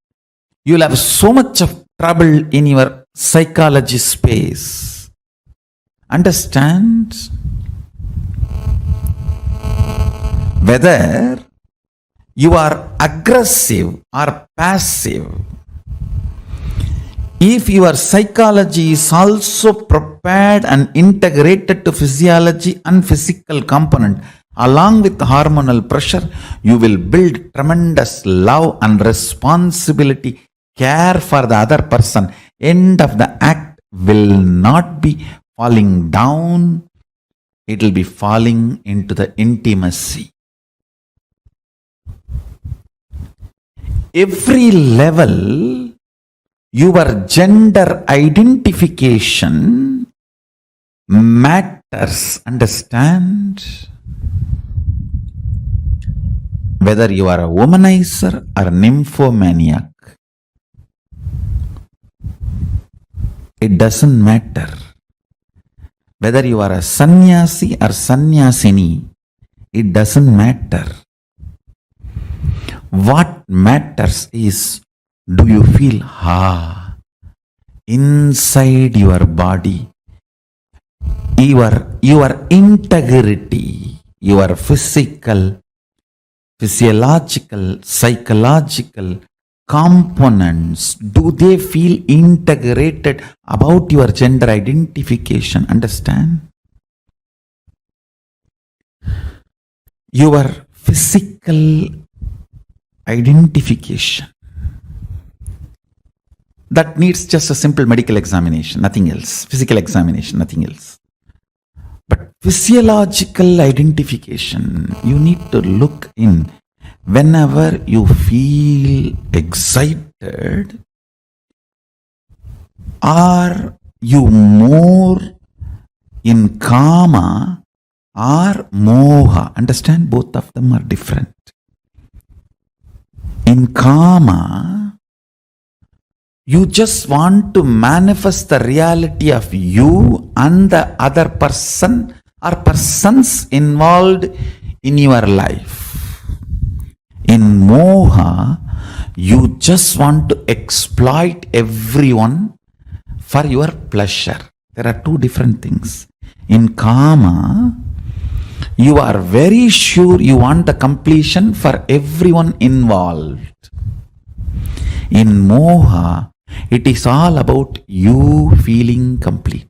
you will have so much of trouble in your psychology space. Understand? Whether you are aggressive or passive, if your psychology is also prepared and integrated to physiology and physical component along with hormonal pressure, you will build tremendous love and responsibility, care for the other person. End of the act will not be falling down, it will be falling into the intimacy. Every level, your gender identification matters. Understand? Whether you are a womanizer or nymphomaniac, it doesn't matter. Whether you are a sannyasi or sannyasini, it doesn't matter. What matters is, do you feel inside your body, your integrity, your physical, physiological, psychological components, do they feel integrated about your gender identification? Understand? Your physical identification, that needs just a simple medical examination, nothing else. Physical examination, nothing else. But physiological identification, you need to look in. Whenever you feel excited, are you more in kama or moha? Understand, both of them are different. In kama, you just want to manifest the reality of you and the other person or persons involved in your life. In moha, you just want to exploit everyone for your pleasure. There are two different things. In kama, you are very sure you want the completion for everyone involved. In moha, it is all about you feeling complete.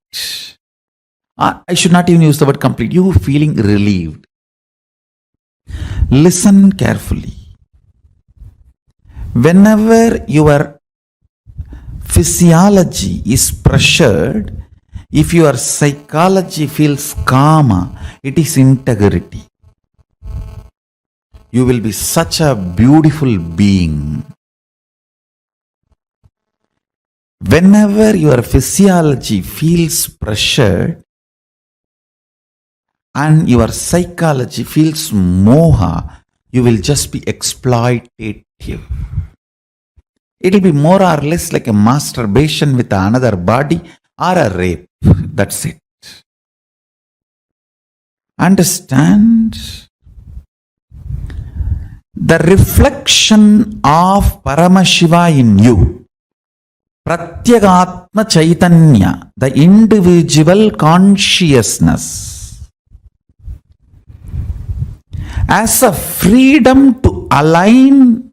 I should not even use the word complete. You feeling relieved. Listen carefully. Whenever your physiology is pressured, if your psychology feels kama, it is integrity. You will be such a beautiful being. Whenever your physiology feels pressured and your psychology feels moha, you will just be exploitative. It will be more or less like a masturbation with another body or a rape. That's it. Understand? The reflection of Paramashiva in you, Pratyagatma Chaitanya, the individual consciousness, as a freedom to align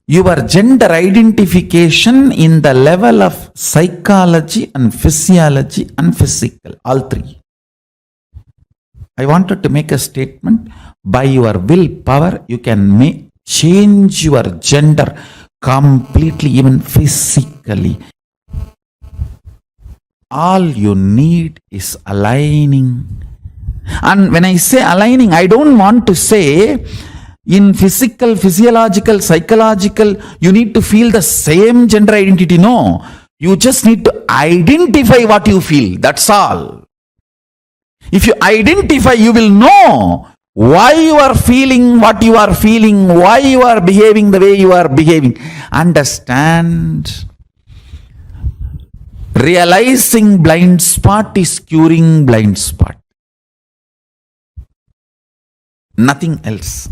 your gender identification in the level of psychology and physiology and physical, all three. I wanted to make a statement. By your willpower, you can change your gender completely, even physically. All you need is aligning. And when I say aligning, I don't want to say in physical, physiological, psychological, you need to feel the same gender identity. No. You just need to identify what you feel. That's all. If you identify, you will know why you are feeling what you are feeling, why you are behaving the way you are behaving. Understand? Realizing blind spot is curing blind spot. Nothing else.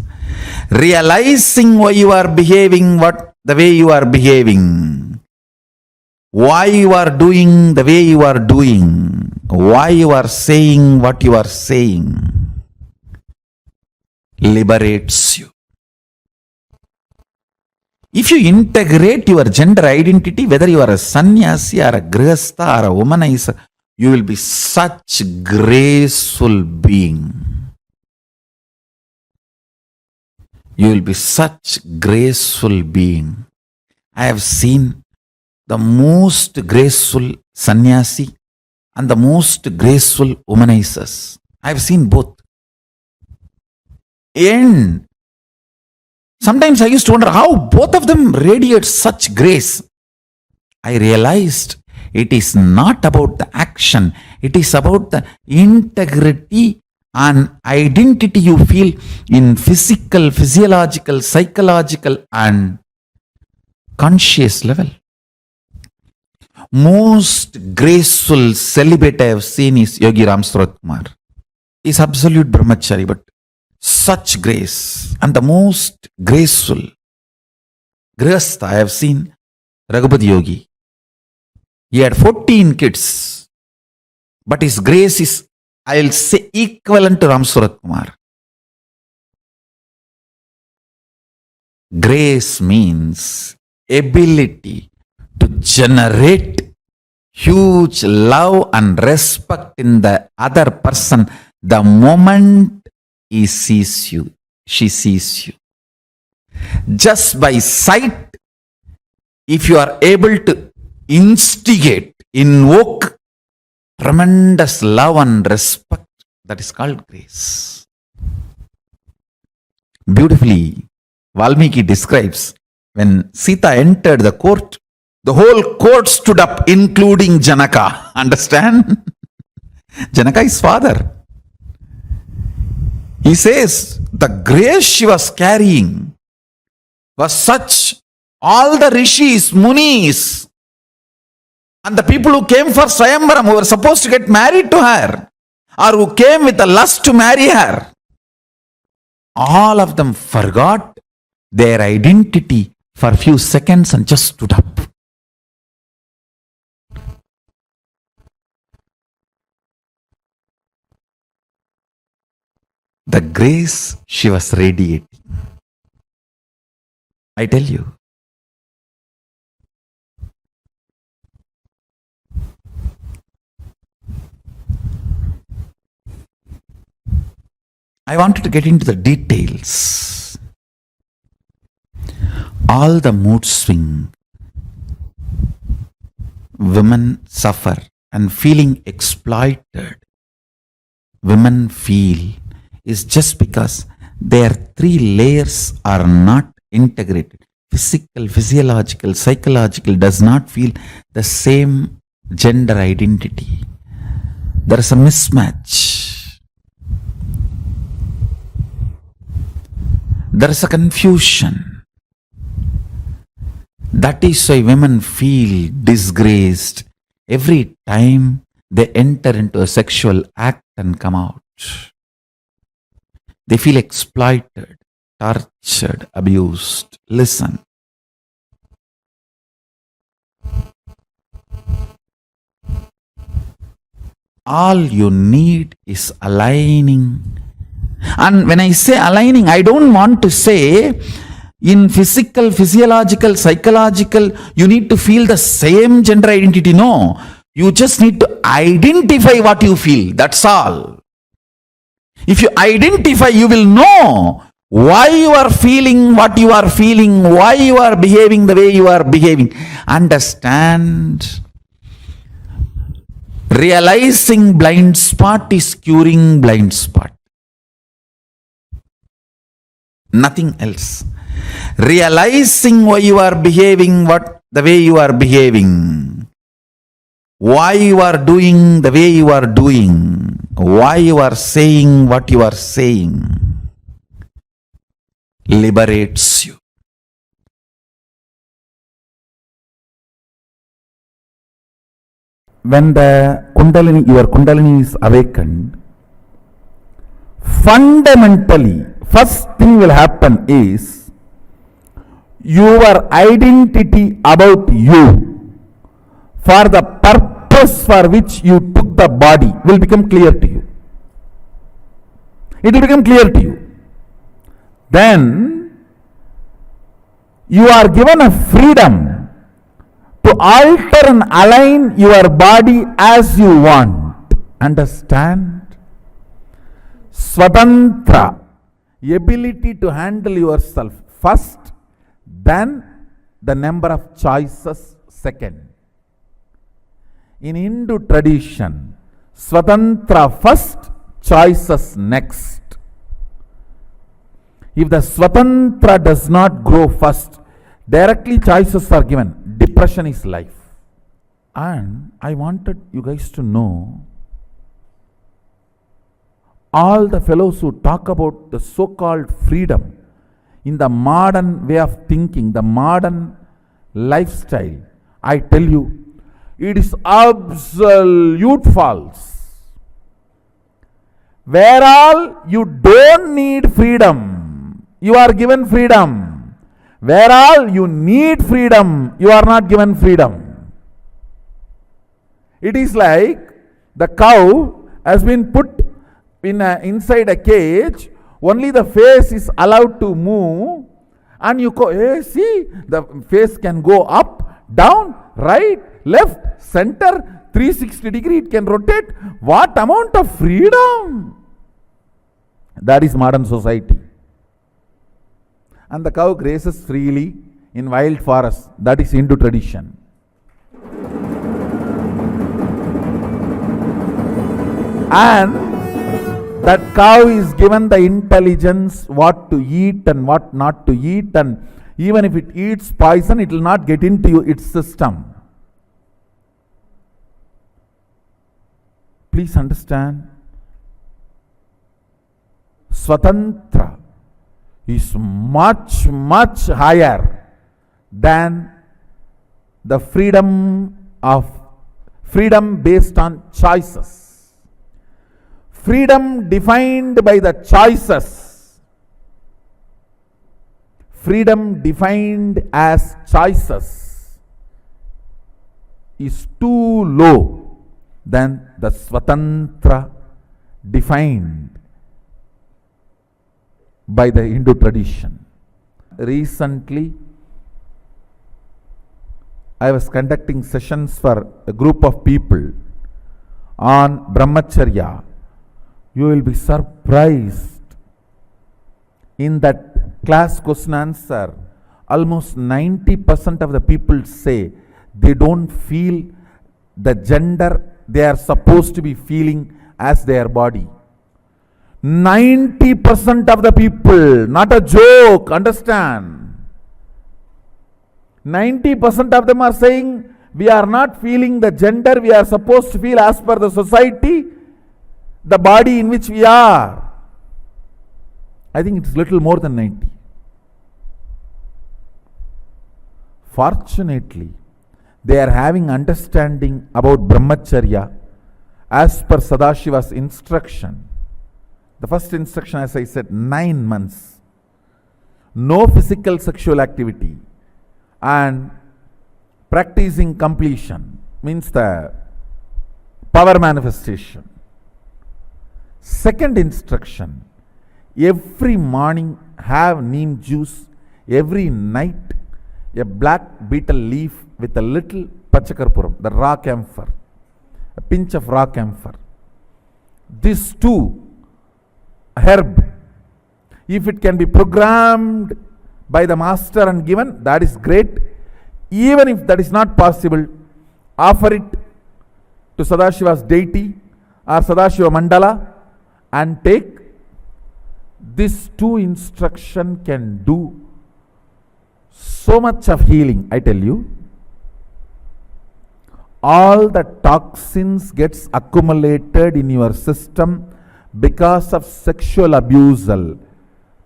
Realizing why you are behaving the way you are behaving, why you are doing the way you are doing, why you are saying what you are saying, liberates you. If you integrate your gender identity, whether you are a sannyasi or a grihastha or a womanizer, you will be such graceful being. You will be such graceful being. I have seen the most graceful sannyasi and the most graceful womanizers. I have seen both. And sometimes I used to wonder how both of them radiate such grace. I realized it is not about the action, it is about the integrity and identity you feel in physical, physiological, psychological and conscious level. Most graceful celibate I have seen is Yogi Ram Surat Kumar. He is absolute brahmachari, but such grace. And the most graceful grihastha I have seen, Raghupati Yogi. He had 14 kids, but his grace is, I'll say, equivalent to Ram Surat Kumar. Grace means ability to generate huge love and respect in the other person the moment he sees you, she sees you. Just by sight, if you are able to instigate, invoke tremendous love and respect, that is called grace. Beautifully, Valmiki describes when Sita entered the court, the whole court stood up, including Janaka. Understand? Janaka is father. He says the grace she was carrying was such, all the rishis, munis, and the people who came for Swayamvaram, who were supposed to get married to her, or who came with a lust to marry her, all of them forgot their identity for a few seconds and just stood up. The grace she was radiating. I tell you. I wanted to get into the details. All the mood swing women suffer and feeling exploited, women feel, is just because their three layers are not integrated. Physical, physiological, psychological does not feel the same gender identity. There is a mismatch. There is a confusion. That is why women feel disgraced every time they enter into a sexual act and come out. They feel exploited, tortured, abused. Listen. All you need is aligning. And when I say aligning, I don't want to say in physical, physiological, psychological, you need to feel the same gender identity. No. You just need to identify what you feel. That's all. If you identify, you will know why you are feeling what you are feeling, why you are behaving the way you are behaving. Understand? Realizing blind spot is curing blind spot. Nothing else. Realizing why you are behaving the way you are behaving, why you are doing the way you are doing, why you are saying what you are saying. liberates you. When your Kundalini is awakened, fundamentally, first thing will happen is your identity about you for the purpose for which you took the body will become clear to you. It will become clear to you. Then you are given a freedom to alter and align your body as you want. Understand? Swatantra, ability to handle yourself first, then the number of choices second. In Hindu tradition, Swatantra first, choices next. If the Swatantra does not grow first, directly choices are given. Depression is life. And I wanted you guys to know, all the fellows who talk about the so-called freedom in the modern way of thinking, the modern lifestyle, I tell you, it is absolute false. Where all you don't need freedom, you are given freedom. Where all you need freedom, you are not given freedom. It is like the cow has been put inside a cage, only the face is allowed to move, and you go, hey, see, the face can go up, down, right, left, center, 360 degree, it can rotate. What amount of freedom! That is modern society. And the cow grazes freely in wild forests. That is Hindu tradition. And that cow is given the intelligence what to eat and what not to eat, and even if it eats poison, it will not get into its system. Please understand, Swatantra is much, much higher than the freedom based on choices. Freedom defined by the choices. Freedom defined as choices is too low than the Swatantra defined by the Hindu tradition. Recently, I was conducting sessions for a group of people on Brahmacharya. You will be surprised. In that class question answer, almost 90% of the people say they don't feel the gender they are supposed to be feeling as their body. 90% of the people, not a joke, understand. 90% of them are saying we are not feeling the gender we are supposed to feel as per the society, the body in which we are. I think it's little more than 90. Fortunately, they are having understanding about Brahmacharya as per Sadashiva's instruction. The first instruction, as I said, 9 months. No physical sexual activity and practicing completion means the power manifestation. Second instruction, every morning have neem juice, every night a black betel leaf with a little pachakarpuram, the raw camphor, a pinch of raw camphor. These two herb, if it can be programmed by the master and given, that is great. Even if that is not possible, offer it to Sadashiva's deity or Sadashiva Mandala and take. These two instruction can do so much of healing, I tell you. All the toxins gets accumulated in your system because of sexual abusal,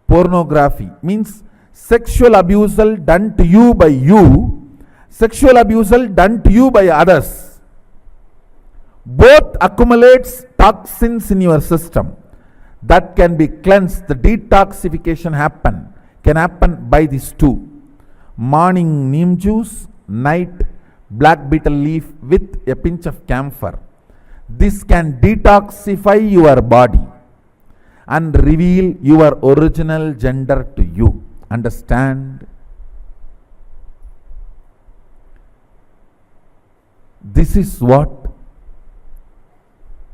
pornography means sexual abuse done to you by you, sexual abuse done to you by others. Both accumulates toxins in your system that can be cleansed. The detoxification can happen by these two. Morning neem juice, night black beetle leaf with a pinch of camphor. This can detoxify your body and reveal your original gender to you. Understand? This is what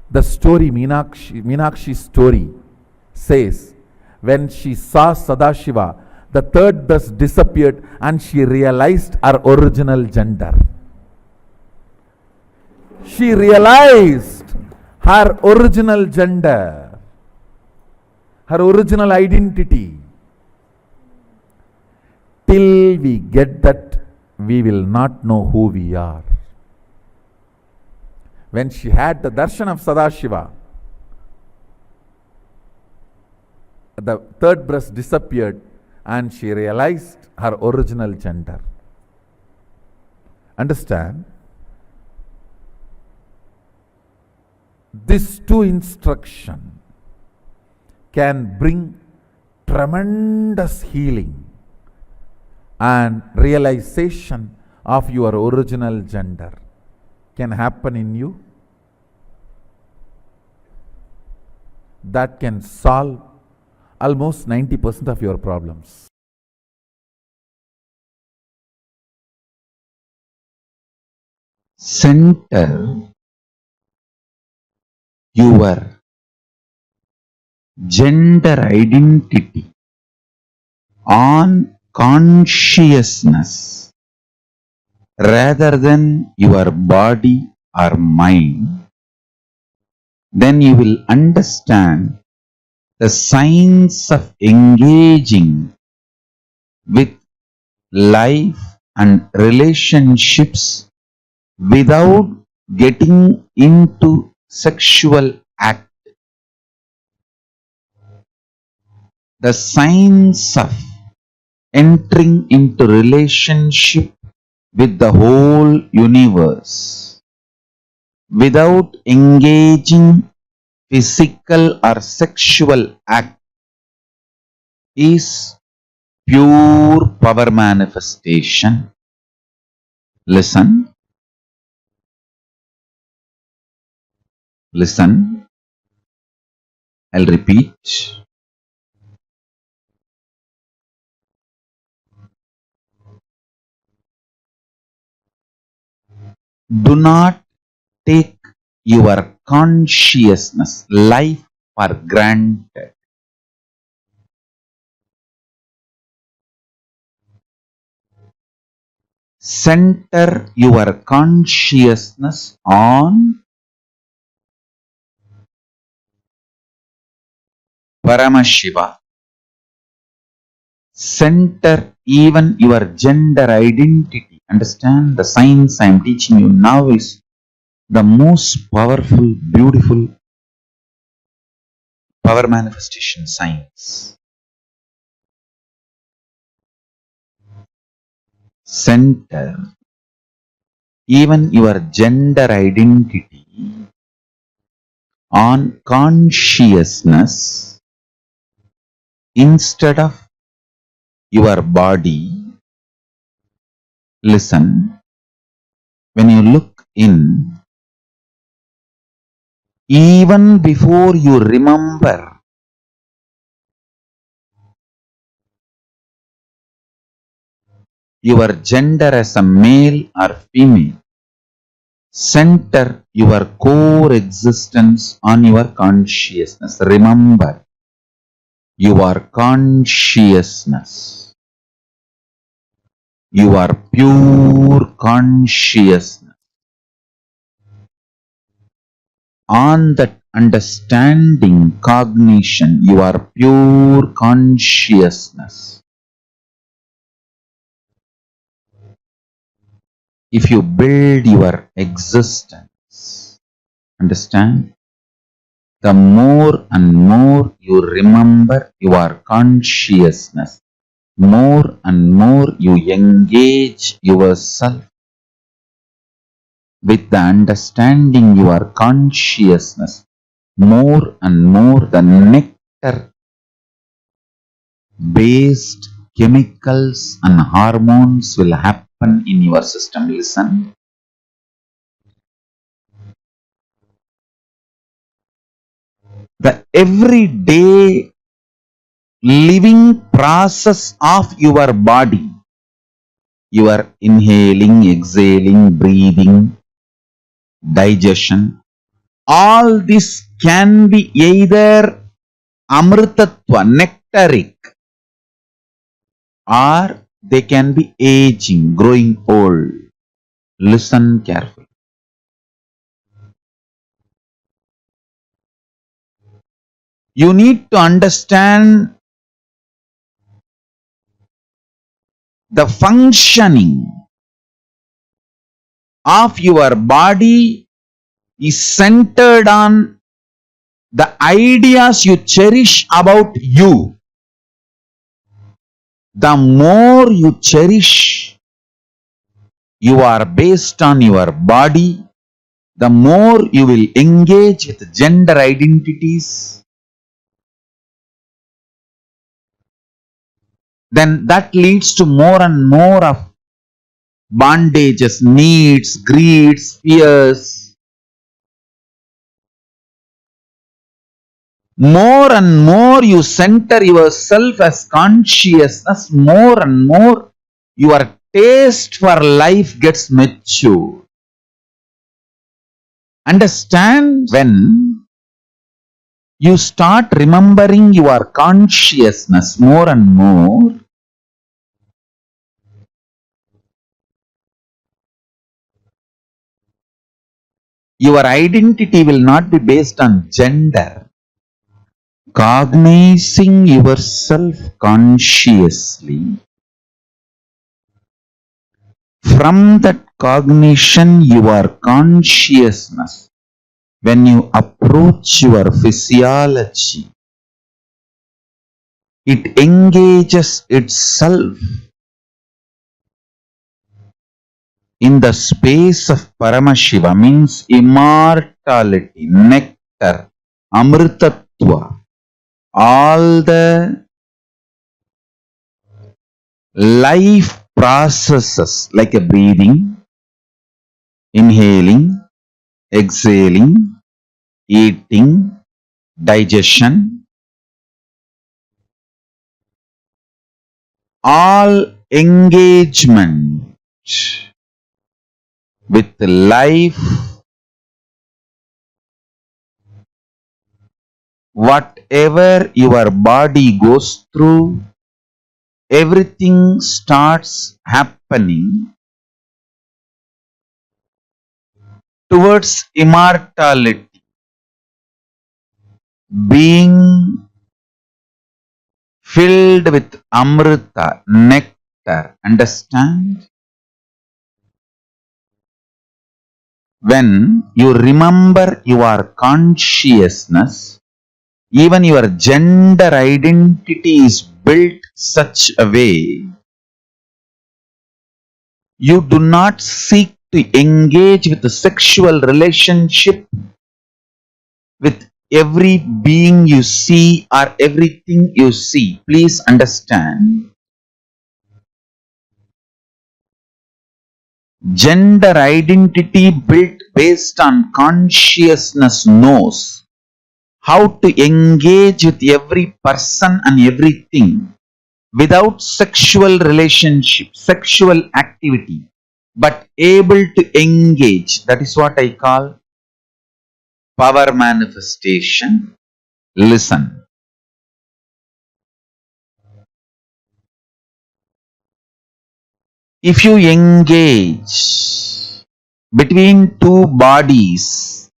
the story, Meenakshi's story says. When she saw Sadashiva, the third thus disappeared and she realized her original gender. She realized her original gender, her original identity. Till we get that, we will not know who we are. When she had the darshan of Sadashiva, the third breast disappeared and she realized her original gender. Understand? This two instruction can bring tremendous healing and realization of your original gender. Can happen in you. That can solve almost 90% of your problems. Center your gender identity on consciousness rather than your body or mind, then you will understand the science of engaging with life and relationships without getting into sexual act. The science of entering into relationship with the whole universe without engaging physical or sexual act is pure power manifestation. Listen. Listen. I'll repeat. Do not take your consciousness, life for granted. Center your consciousness on Paramashiva. Center even your gender identity. Understand, the science I am teaching you now is the most powerful, beautiful power manifestation science. Center even your gender identity on consciousness instead of your body. Listen, when you look in, even before you remember your gender as a male or female, center your core existence on your consciousness. Remember your consciousness. You are pure consciousness. On that understanding, cognition, you are pure consciousness. If you build your existence, understand, the more and more you remember your consciousness, more and more you engage yourself with the understanding your consciousness, more and more the nectar based chemicals and hormones will happen in your system. Listen. The everyday living process of your body, your inhaling, exhaling, breathing, digestion, all this can be either amritatva, nectaric, or they can be aging, growing old. Listen carefully. You need to understand the functioning of your body is centered on the ideas you cherish about you. The more you cherish you are based on your body, the more you will engage with gender identities, then that leads to more and more of bondages, needs, greeds, fears. More and more you center yourself as consciousness, more and more your taste for life gets mature. Understand, when you start remembering your consciousness more and more, your identity will not be based on gender. Cognizing yourself consciously, from that cognition, your consciousness, when you approach your physiology, it engages itself in the space of Paramashiva, means immortality, nectar, amritatva, all the life processes like a breathing, inhaling, exhaling, eating, digestion, all engagement with life, whatever your body goes through, everything starts happening towards immortality, being filled with amrita, nectar. Understand? When you remember your consciousness, even your gender identity is built such a way you do not seek to engage with a sexual relationship with every being you see or everything you see. Please understand. Gender identity built based on consciousness knows how to engage with every person and everything without sexual relationship, sexual activity, but able to engage. That is what I call power manifestation. Listen. If you engage between two bodies,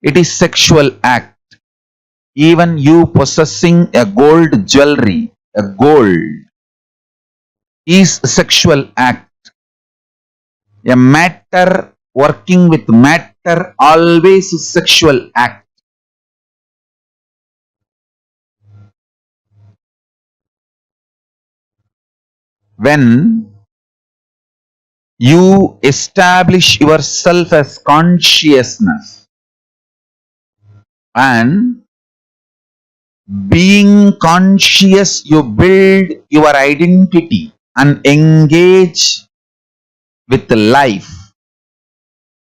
it is sexual act. Even you possessing a gold jewelry, a gold, is a sexual act. A matter working with matter always is sexual act. When you establish yourself as consciousness and being conscious, you build your identity and engage with life,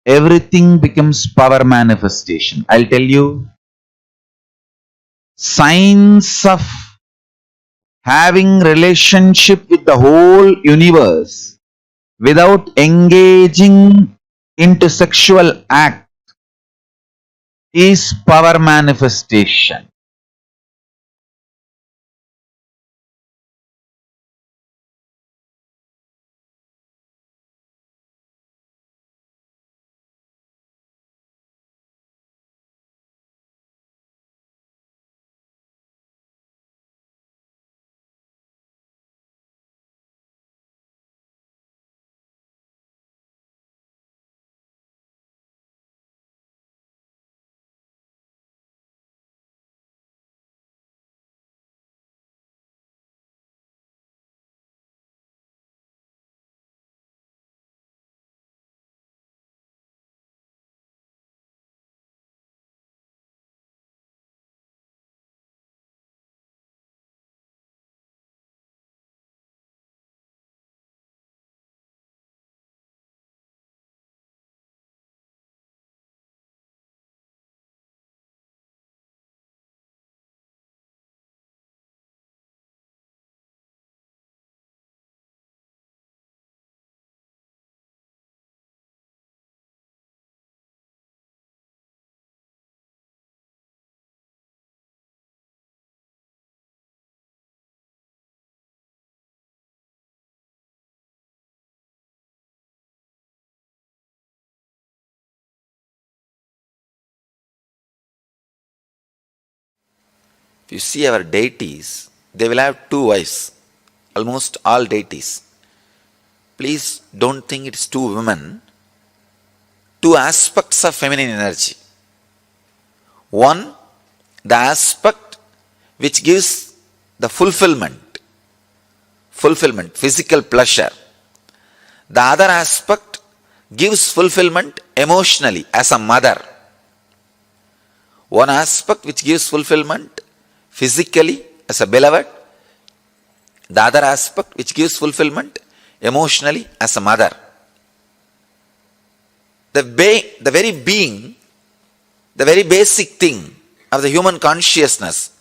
everything becomes power manifestation. I'll tell you, signs of having relationship with the whole universe without engaging into sexual act is power manifestation. If you see our deities, they will have two wives. Almost all deities. Please don't think it's two women. Two aspects of feminine energy. One, the aspect which gives the fulfillment, physical pleasure. The other aspect gives fulfillment emotionally as a mother. One aspect which gives fulfillment physically as a beloved. The other aspect which gives fulfillment emotionally as a mother. The very being, the very basic thing of the human consciousness,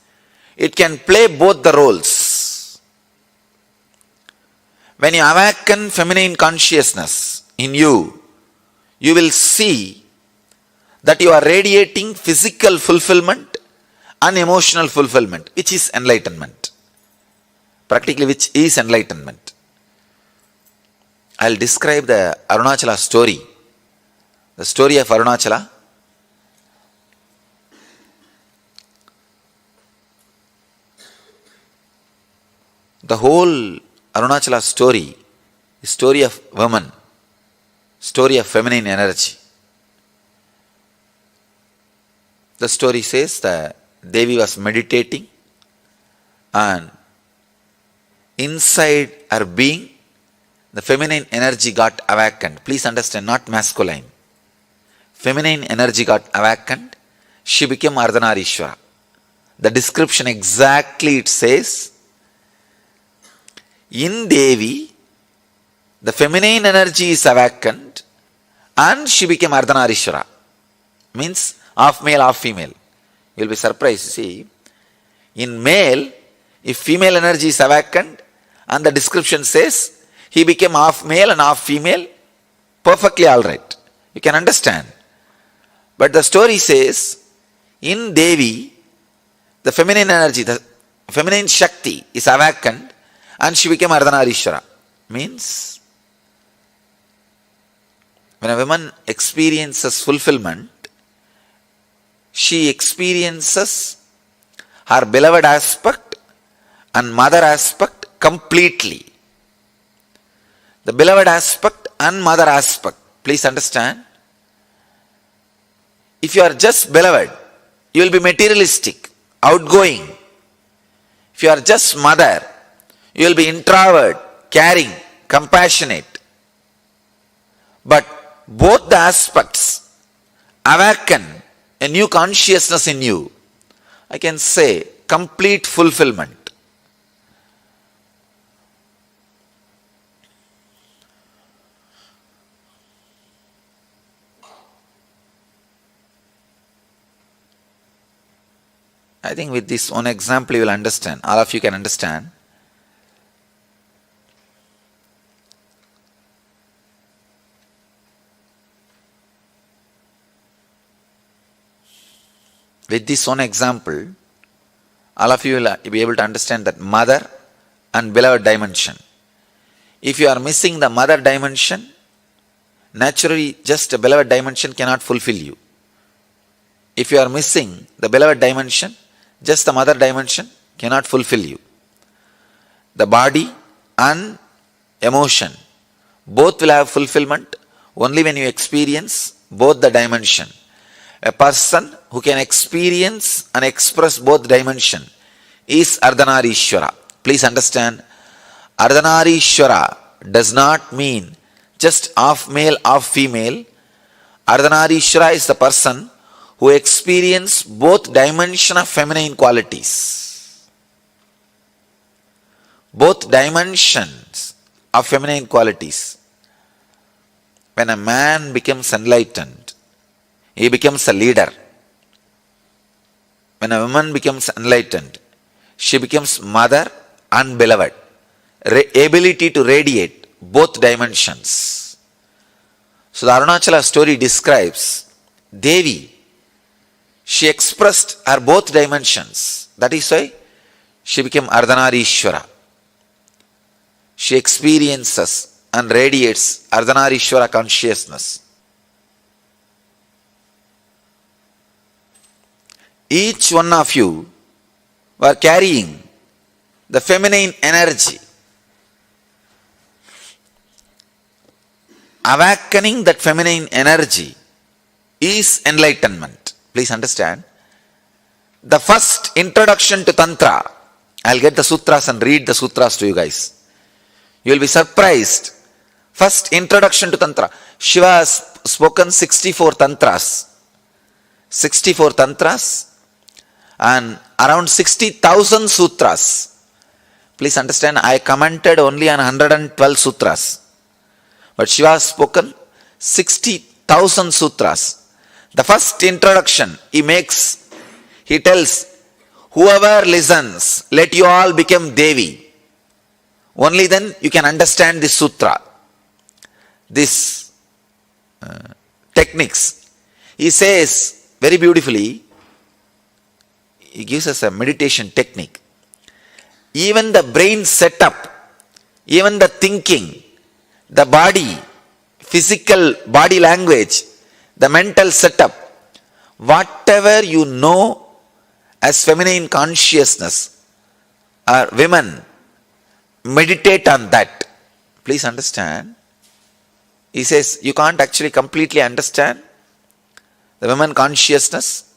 it can play both the roles. When you awaken feminine consciousness in you, you will see that you are radiating physical fulfillment and emotional fulfillment, which is enlightenment. Practically, which is enlightenment. I'll describe the Arunachala story. The story of Arunachala. The whole Arunachala story is story of women, story of feminine energy. The story says that Devi was meditating and inside her being, the feminine energy got awakened. Please understand, not masculine. Feminine energy got awakened. She became Ardhanarishwara. The description exactly it says, in Devi, the feminine energy is awakened and she became Ardhanarishwara. Means half male, half female. You will be surprised. See, in male, if female energy is awakened and the description says he became half male and half female, perfectly alright. You can understand. But the story says, in Devi, the feminine energy, the feminine Shakti is awakened and she became Ardhanarishwara. Means, when a woman experiences fulfillment, she experiences her beloved aspect and mother aspect completely. The beloved aspect and mother aspect, please understand. If you are just beloved, you will be materialistic, outgoing. If you are just mother, you will be introvert, caring, compassionate. But both the aspects awaken a new consciousness in you. I can say complete fulfillment. I think with this one example you will understand. All of you can understand. With this one example, all of you will be able to understand that mother and beloved dimension. If you are missing the mother dimension, naturally just a beloved dimension cannot fulfill you. If you are missing the beloved dimension, just the mother dimension cannot fulfill you. The body and emotion, both will have fulfillment only when you experience both the dimension. A person who can experience and express both dimension is Ardhanarishwara. Please understand, Ardhanarishwara does not mean just half male, half female. Ardhanarishwara is the person who experience both dimension of feminine qualities. Both dimensions of feminine qualities. When a man becomes enlightened, he becomes a leader. When a woman becomes enlightened, she becomes mother and beloved. Ability to radiate both dimensions. So the Arunachala story describes Devi. She expressed her both dimensions. That is why she became Ardhanarishwara. She experiences and radiates Ardhanarishwara consciousness. Each one of you were carrying the feminine energy. Awakening that feminine energy is enlightenment. Please understand. The first introduction to Tantra, I'll get the sutras and read the sutras to you guys. You will be surprised. First introduction to Tantra. Shiva has spoken 64 Tantras. 64 Tantras and around 60,000 sutras. Please understand, I commented only on 112 sutras. But Shiva has spoken 60,000 sutras. The first introduction he tells, whoever listens, let you all become Devi. Only then you can understand this sutra, this techniques. He says very beautifully, he gives us a meditation technique. Even the brain setup, even the thinking, the body, physical body language, the mental setup, whatever you know as feminine consciousness, women meditate on that. Please understand. He says you can't actually completely understand the women consciousness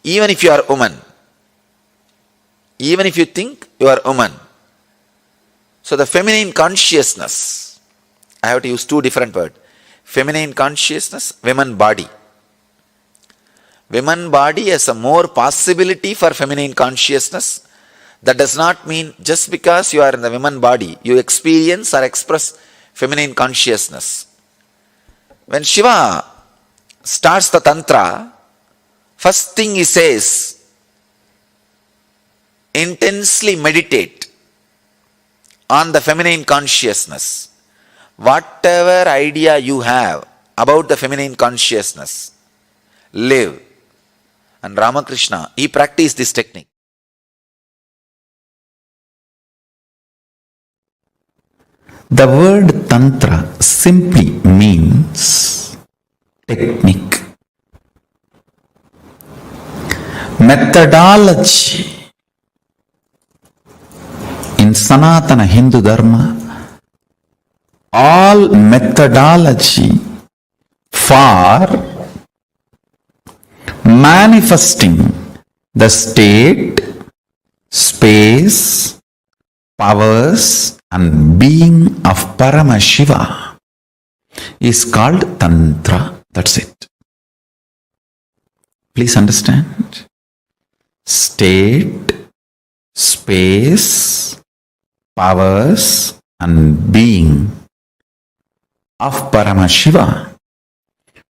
even if you are a woman. Even if you think you are a woman. So the feminine consciousness, I have to use two different words. Feminine consciousness, women body. Women body has a more possibility for feminine consciousness. That does not mean just because you are in the women body, you experience or express feminine consciousness. When Shiva starts the Tantra, first thing he says, intensely meditate on the feminine consciousness. Whatever idea you have about the feminine consciousness, live. And Ramakrishna, he practiced this technique. The word Tantra simply means technique, methodology. In Sanatana Hindu Dharma, all methodology for manifesting the state, space, powers, and being of Paramashiva is called Tantra. That's it. Please understand. State, space, powers and being of Paramashiva,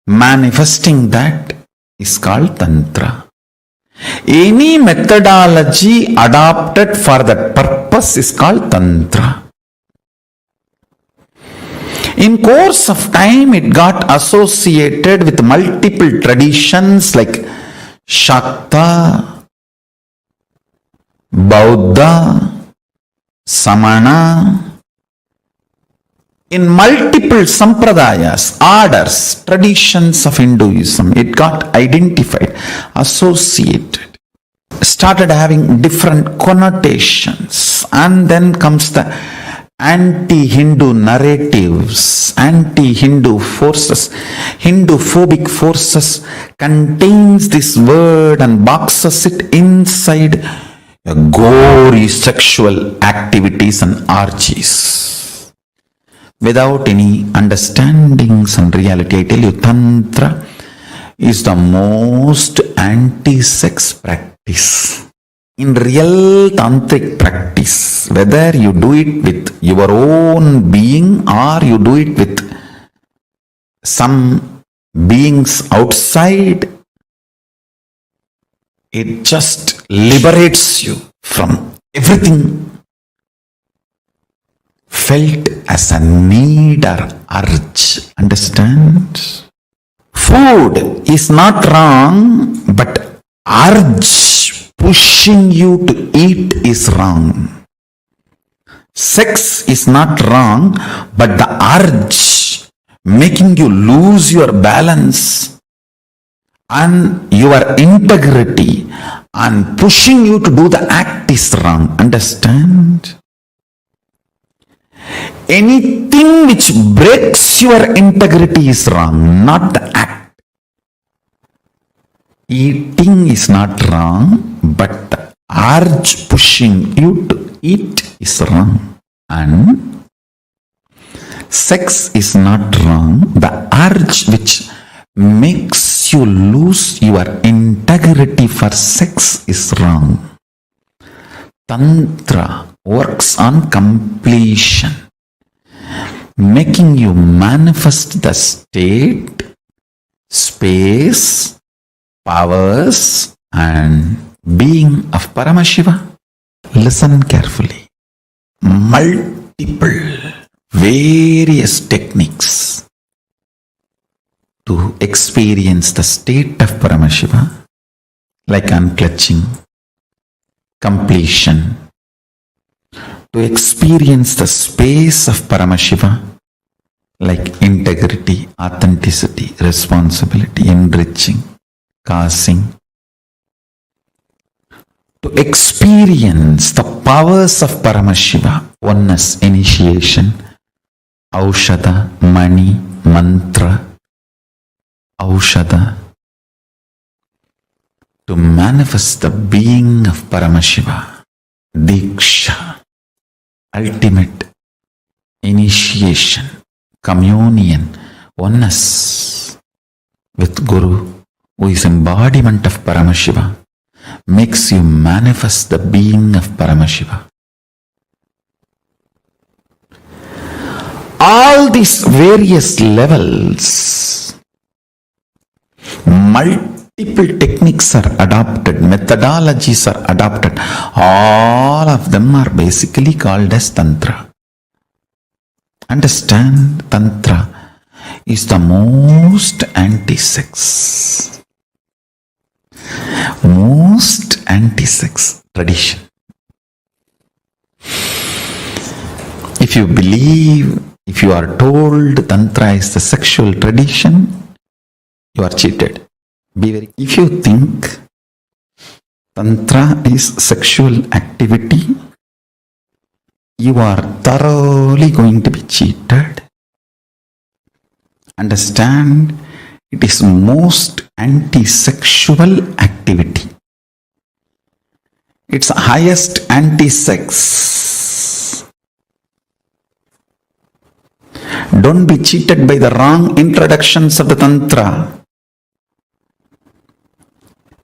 manifesting that is called Tantra. Any methodology adopted for that purpose is called Tantra. In course of time, it got associated with multiple traditions like Shakta, Bauddha, Samana. In multiple sampradayas, orders, traditions of Hinduism, it got identified, associated, started having different connotations, and then comes the anti-Hindu narratives, anti-Hindu forces, Hindu-phobic forces contains this word and boxes it inside gory sexual activities and orgies. Without any understandings and reality, I tell you, Tantra is the most anti-sex practice. In real tantric practice, whether you do it with your own being or you do it with some beings outside, it just liberates you from everything felt as a need or urge. Understand? Food is not wrong, but urge pushing you to eat is wrong. Sex is not wrong, but the urge making you lose your balance and your integrity and pushing you to do the act is wrong. Understand? Anything which breaks your integrity is wrong, not the act. Eating is not wrong, but the urge pushing you to eat is wrong. And sex is not wrong. The urge which makes you lose your integrity for sex is wrong. Tantra works on completion, making you manifest the state, space, powers and being of Paramashiva. Listen carefully. Multiple, various techniques to experience the state of Paramashiva, like unclutching, completion, to experience the space of Paramashiva, like integrity, authenticity, responsibility, enriching, causing, to experience the powers of Paramashiva, oneness, initiation, Aushada, money, mantra, Aushada, to manifest the being of Paramashiva, Diksha, ultimate initiation, communion, oneness with Guru, who is embodiment of Paramashiva, makes you manifest the being of Paramashiva. All these various levels, multiple techniques are adopted, methodologies are adopted. All of them are basically called as Tantra. Understand, Tantra is the most anti-sex, most anti-sex tradition. If you believe, if you are told Tantra is the sexual tradition, you are cheated. If you think Tantra is sexual activity, you are thoroughly going to be cheated. Understand, it is most anti-sexual activity. It's highest anti-sex. Don't be cheated by the wrong introductions of the Tantra.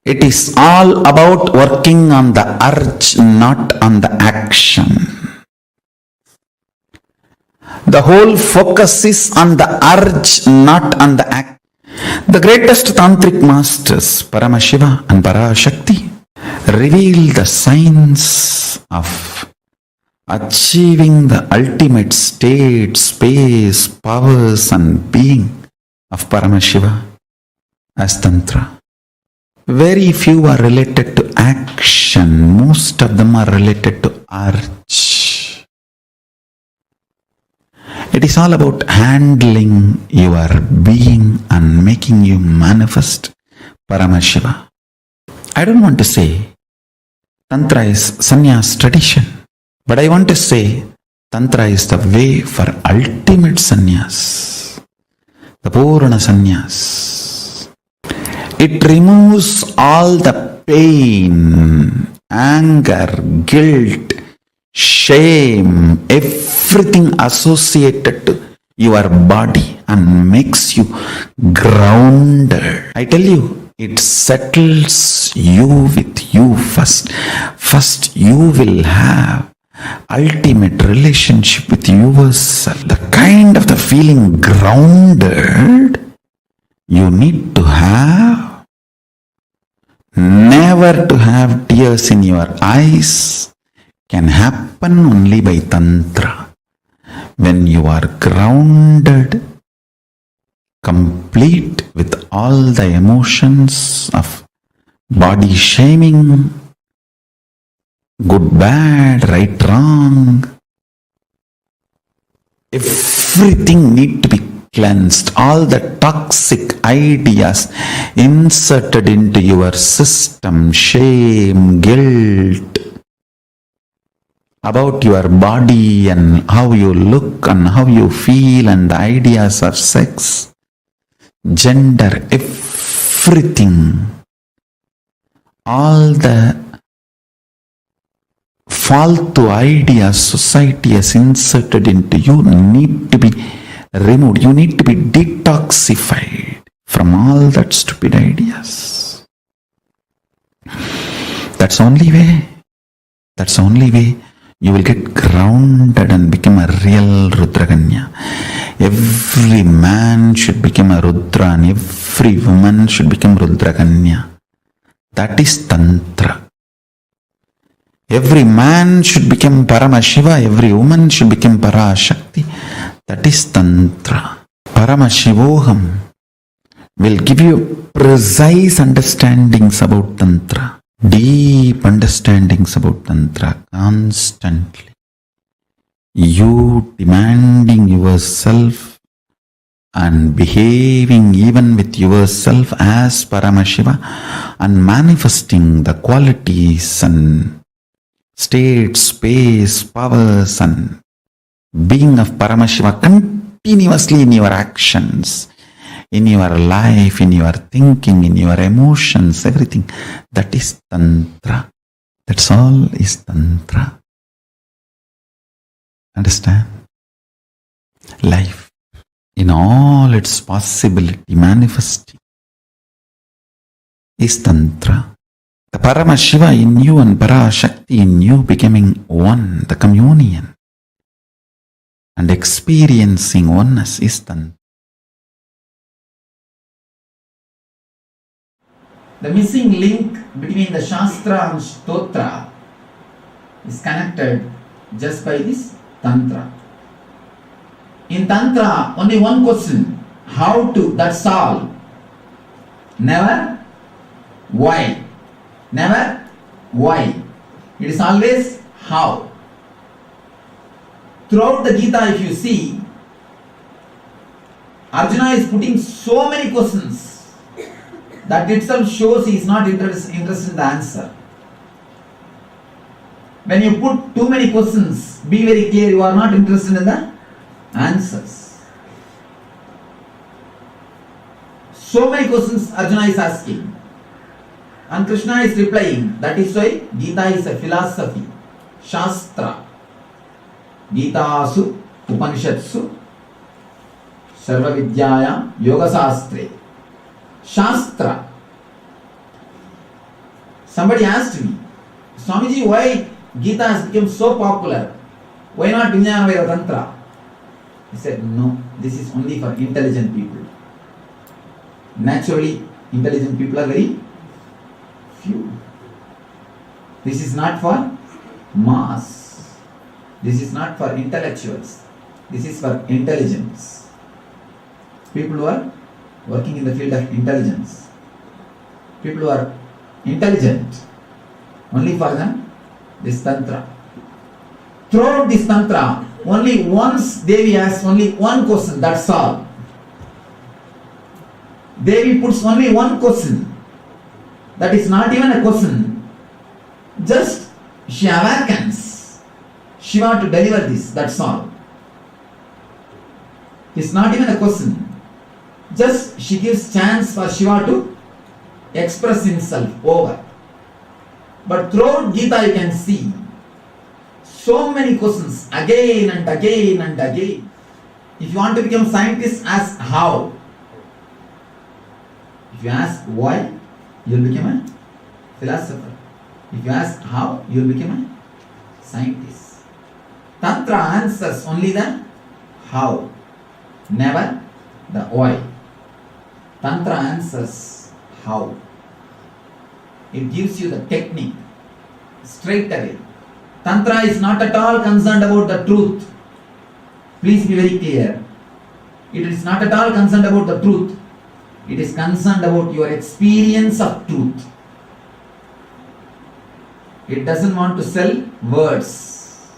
It is all about working on the urge, not on the action. The whole focus is on the urge, not on the act. The greatest tantric masters, Paramashiva and Parashakti, reveal the science of achieving the ultimate state, space, powers and being of Paramashiva as Tantra. Very few are related to action. Most of them are related to urge. It is all about handling your being and making you manifest Paramashiva. I don't want to say Tantra is sannyas tradition, but I want to say Tantra is the way for ultimate sannyas, the Purana sannyas. It removes all the pain, anger, guilt, shame, everything associated to your body and makes you grounded. I tell you, it settles you with you first. First, you will have ultimate relationship with yourself. The kind of the feeling grounded you need to have, never to have tears in your eyes, can happen only by Tantra. When you are grounded, complete with all the emotions of body shaming, good, bad, right, wrong, everything need to be cleansed. All the toxic ideas inserted into your system, shame, guilt, about your body and how you look and how you feel and the ideas of sex, gender, everything, all the faltu ideas society has inserted into you need to be removed. You need to be detoxified from all that stupid ideas. That's the only way. That's the only way you will get grounded and become a real Rudraganya. Every man should become a Rudra and every woman should become Rudraganya. That is Tantra. Every man should become Paramashiva, every woman should become Parashakti. That is Tantra. Paramashivoham will give you precise understandings about Tantra. Deep understandings about Tantra constantly. You demanding yourself and behaving even with yourself as Paramashiva and manifesting the qualities and state, space, powers and being of Paramashiva continuously in your actions, in your life, in your thinking, in your emotions, everything. That is Tantra. That's all is Tantra. Understand? Life in all its possibility manifesting is Tantra. The Paramashiva in you and Parashakti in you becoming one, the communion and experiencing oneness is Tantra. The missing link between the Shastra and Stotra is connected just by this Tantra. In Tantra, only one question, how to, that's all. Never why. Never why. It is always how. Throughout the Gita, if you see, Arjuna is putting so many questions. That itself shows he is not interested in the answer. When you put too many questions, be very clear, you are not interested in the answers. So many questions Arjuna is asking. And Krishna is replying. That is why Gita is a philosophy. Shastra. Gita-su, Upanishatsu, Sarva Vidyaya Yoga Sastre. Shastra. Somebody asked me, Swamiji, why Gita has become so popular? Why not Vijnana Tantra? He said, no, this is only for intelligent people. Naturally, intelligent people are very few. This is not for mass. This is not for intellectuals. This is for intelligence. People who are working in the field of intelligence. People who are intelligent. Only for them, this Tantra. Throughout this Tantra, only once Devi asks only one question, that's all. Devi puts only one question. That is not even a question. Just she awakens Shiva to deliver this, that's all. It's not even a question. Just she gives chance for Shiva to express himself over. But throughout Gita you can see so many questions again and again and again. If you want to become scientist, ask how. If you ask why, you will become a philosopher. If you ask how, you will become a scientist. Tantra answers only the how, never the why. Tantra answers how. It gives you the technique straight away. Tantra is not at all concerned about the truth. Please be very clear. It is not at all concerned about the truth. It is concerned about your experience of truth. It doesn't want to sell words.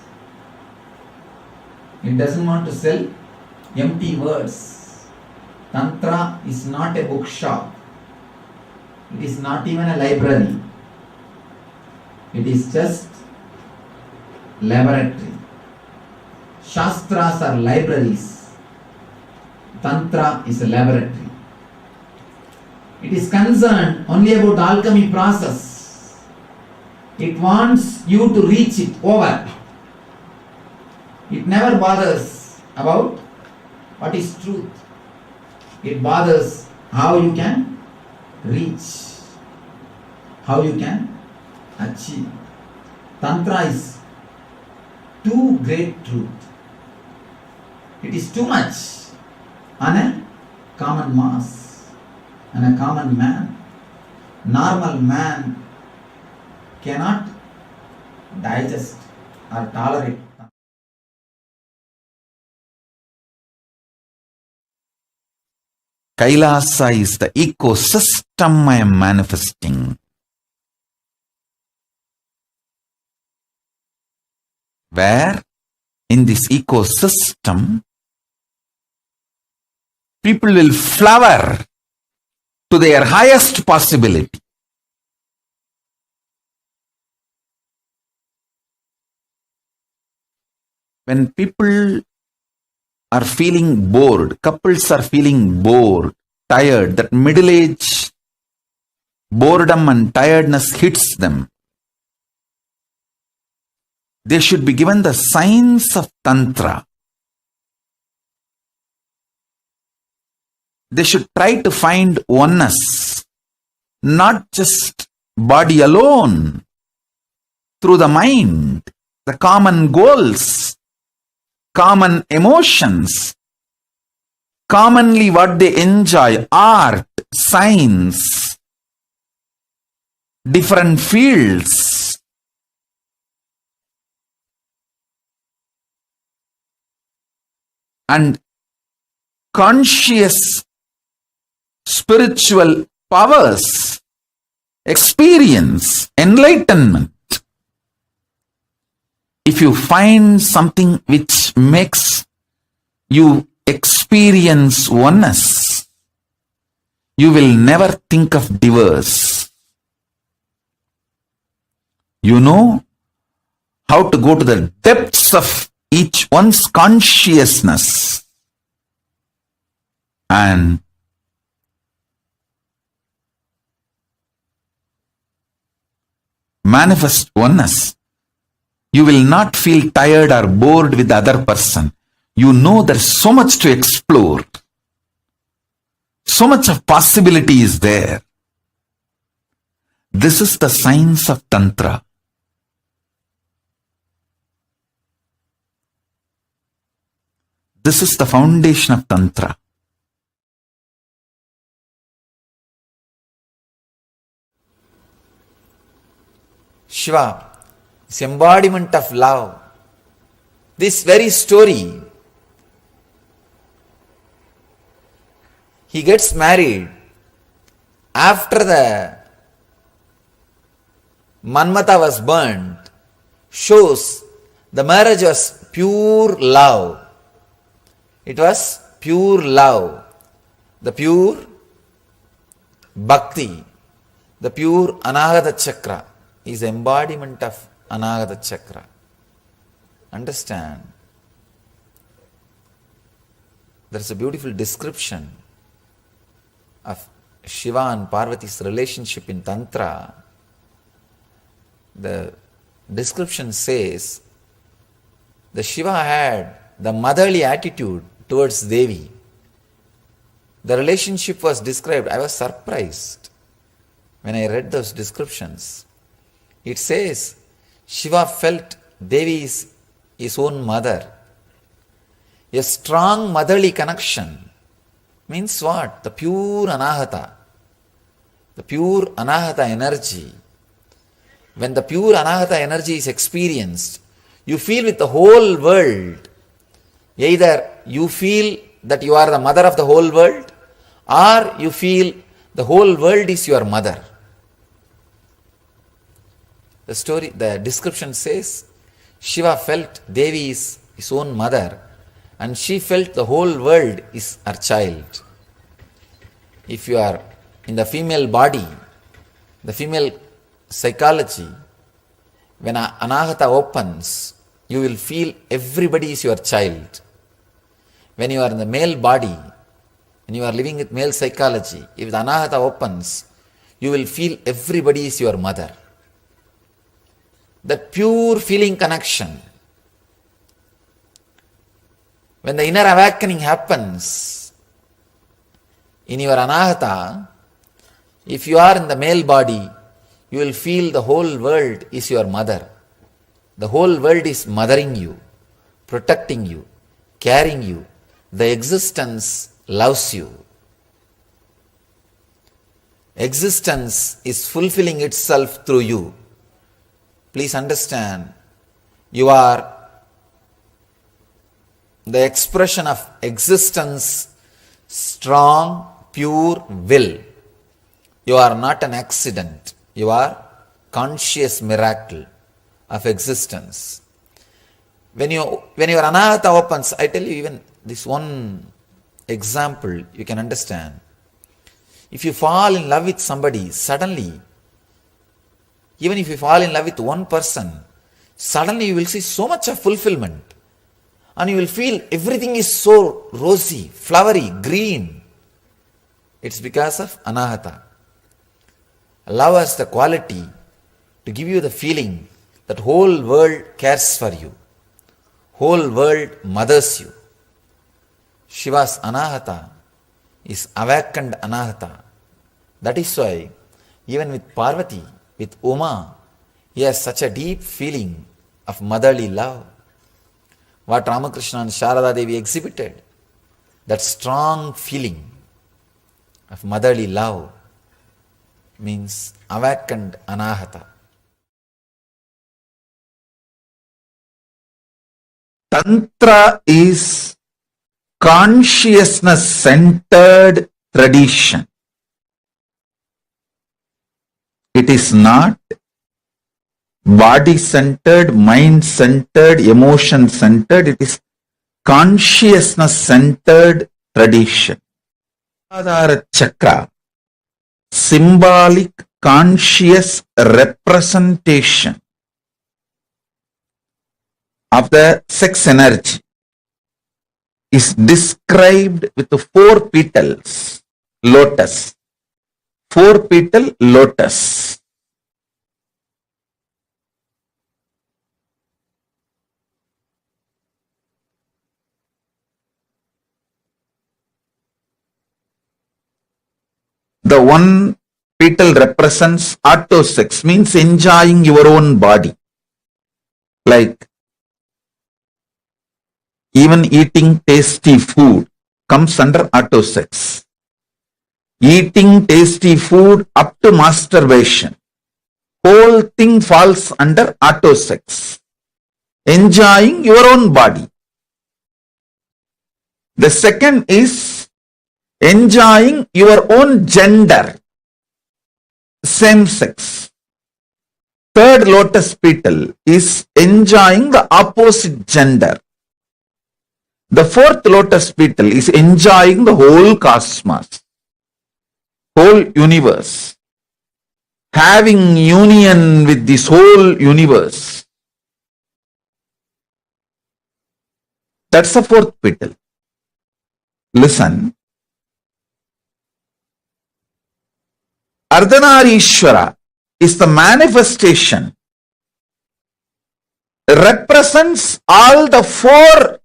It doesn't want to sell empty words. Tantra is not a bookshop. It is not even a library. It is just laboratory. Shastras are libraries. Tantra is a laboratory. It is concerned only about alchemy process. It wants you to reach it over. It never bothers about what is truth. It bothers how you can reach, how you can achieve. Tantra is too great truth. It is too much on a common mass, on a common man. Normal man cannot digest or tolerate. Kailasa is the ecosystem I am manifesting, where in this ecosystem people will flower to their highest possibility. When people are feeling bored, couples are feeling bored, tired, that middle age boredom and tiredness hits them, they should be given the signs of Tantra. They should try to find oneness, not just body alone, through the mind, the common goals, common emotions, commonly what they enjoy, art, science, different fields. And conscious spiritual powers, experience, enlightenment. If you find something which makes you experience oneness, you will never think of divorce. You know how to go to the depths of each one's consciousness and manifest oneness. You will not feel tired or bored with the other person. You know there's so much to explore. So much of possibility is there. This is the science of Tantra. This is the foundation of Tantra. Shiva is embodiment of love. This very story, he gets married after the Manmata was burnt, shows the marriage was pure love. It was pure love, the pure bhakti, the pure Anahata Chakra is embodiment of Anahata Chakra. Understand? There is a beautiful description of Shiva and Parvati's relationship in Tantra. The description says the Shiva had the motherly attitude towards Devi. The relationship was described. I was surprised when I read those descriptions. It says Shiva felt Devi is his own mother. A strong motherly connection means what? The pure Anahata. The pure Anahata energy. When the pure Anahata energy is experienced, you feel with the whole world. Either you feel that you are the mother of the whole world, or you feel the whole world is your mother. The description says, Shiva felt Devi is his own mother, and she felt the whole world is her child. If you are in the female body, the female psychology, when Anahata opens, you will feel everybody is your child. When you are in the male body, when you are living with male psychology, if the Anahata opens, you will feel everybody is your mother. That pure feeling connection. When the inner awakening happens in your Anahata, if you are in the male body, you will feel the whole world is your mother. The whole world is mothering you, protecting you, carrying you. The existence loves you. Existence is fulfilling itself through you. Please understand, you are the expression of existence, strong, pure will. You are not an accident. You are conscious miracle of existence. When your Anahata opens, I tell you even this one example you can understand. If you fall in love with somebody, suddenly, even if you fall in love with one person, suddenly you will see so much of fulfillment. And you will feel everything is so rosy, flowery, green. It's because of Anahata. Love has the quality to give you the feeling that whole world cares for you. Whole world mothers you. Shiva's Anahata is awakened Anahata. That is why even with Parvati, with Uma, he has such a deep feeling of motherly love. What Ramakrishna and Sharada Devi exhibited, that strong feeling of motherly love means awakened Anahata. Tantra is consciousness-centered tradition. It is not body-centered, mind-centered, emotion-centered. It is consciousness-centered tradition. Adhara Chakra, symbolic conscious representation of the sex energy, is described with the 4 petals, lotus. 4-petal lotus. The one petal represents autosex, means enjoying your own body. Like even eating tasty food comes under autosex. Eating tasty food up to masturbation, whole thing falls under autosex. Enjoying your own body. The second is enjoying your own gender, same sex. Third lotus petal is enjoying the opposite gender. The fourth lotus petal is enjoying the whole cosmos, whole universe, having union with this whole universe. That's the fourth petal. Listen. Ardhanarishwara is the manifestation, represents all the four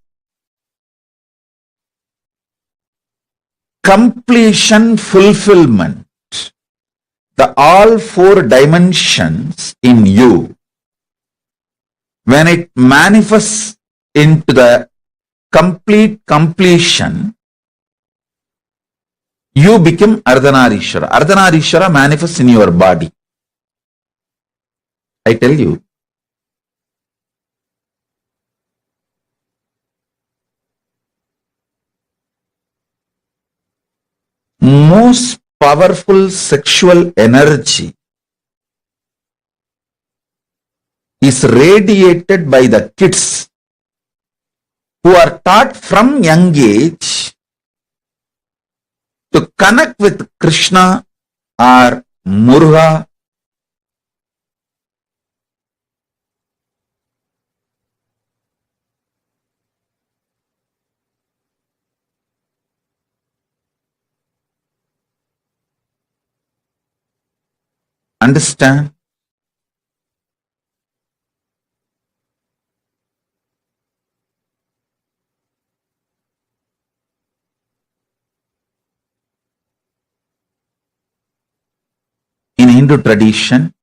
completion, fulfillment, the all four dimensions in you. When it manifests into the complete completion, you become Ardhanarishwara. Ardhanarishwara manifests in your body. I tell you. Most powerful sexual energy is radiated by the kids who are taught from young age to connect with Krishna or Muruga. Understand? In Hindu tradition,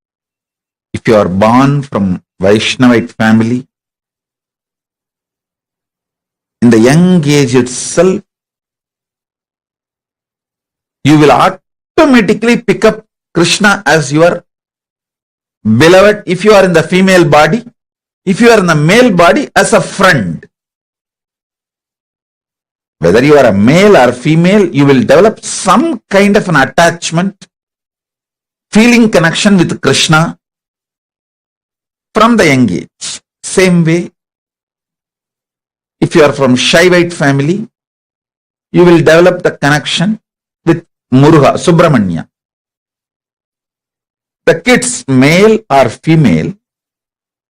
if you are born from Vaishnavite family, in the young age itself, you will automatically pick up Krishna as your beloved if you are in the female body, if you are in the male body as a friend. Whether you are a male or female, you will develop some kind of an attachment, feeling connection with Krishna from the young age. Same way, if you are from Shaivite family, you will develop the connection with Muruga, Subramanya. The kids, male or female,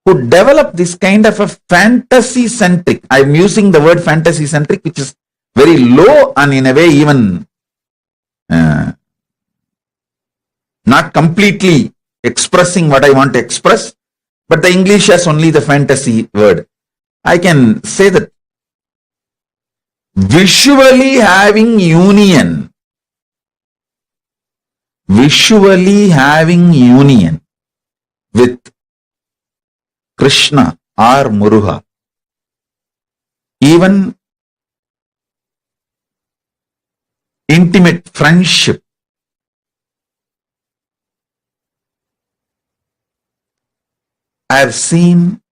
who develop this kind of a fantasy-centric, I am using the word fantasy-centric, which is very low and in a way even not completely expressing what I want to express, but the English has only the fantasy word. I can say that visually having union with Krishna or Muruga, even intimate friendship, I have seen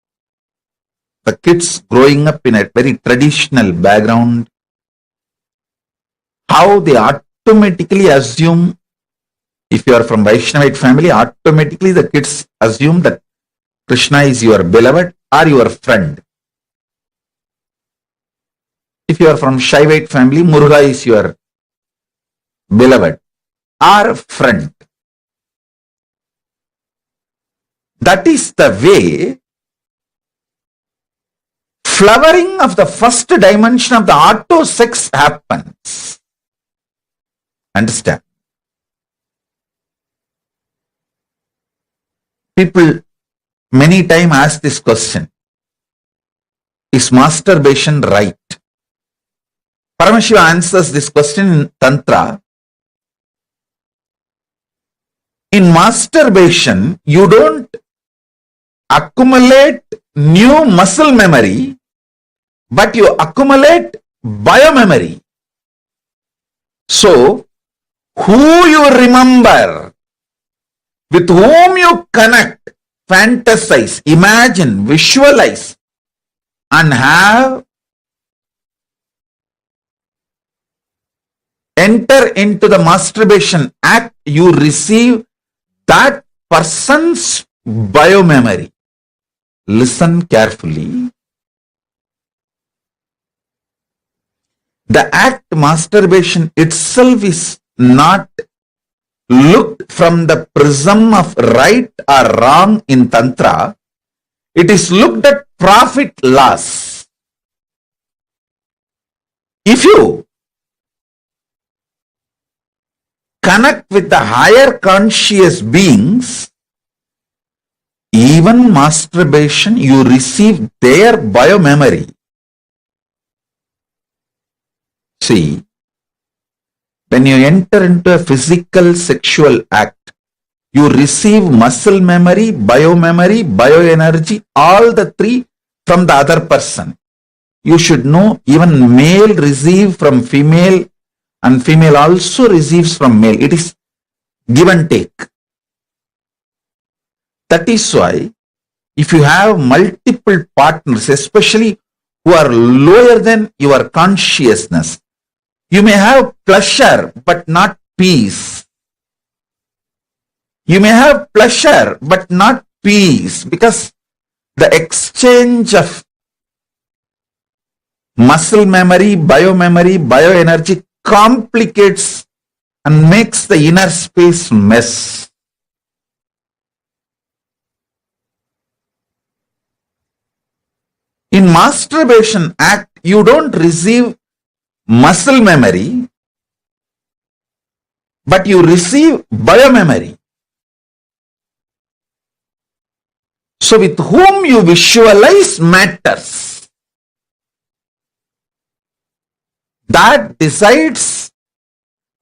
the kids growing up in a very traditional background, how they automatically assume, if you are from Vaishnavite family, automatically the kids assume that Krishna is your beloved or your friend. If you are from Shaivite family, Muruga is your beloved or friend. That is the way flowering of the first dimension of the auto sex happens. Understand? People many times ask this question: is masturbation right? Paramashiva answers this question in Tantra. In masturbation, you don't accumulate new muscle memory, but you accumulate biomemory. So, who you remember, with whom you connect, fantasize, imagine, visualize, and have enter into the masturbation act, you receive that person's biomemory. Listen carefully. The act masturbation itself is not looked from the prism of right or wrong in Tantra. It is looked at profit loss. If you connect with the higher conscious beings, even masturbation, you receive their biomemory. See, when you enter into a physical sexual act, you receive muscle memory, biomemory, bioenergy, all the three from the other person. You should know even male receive from female and female also receives from male. It is give and take. That is why if you have multiple partners, especially who are lower than your consciousness, you may have pleasure but not peace. You may have pleasure but not peace because the exchange of muscle memory, bioenergy complicates and makes the inner space mess. In masturbation act, you don't receive muscle memory, but you receive biomemory. So with whom you visualize matters. That decides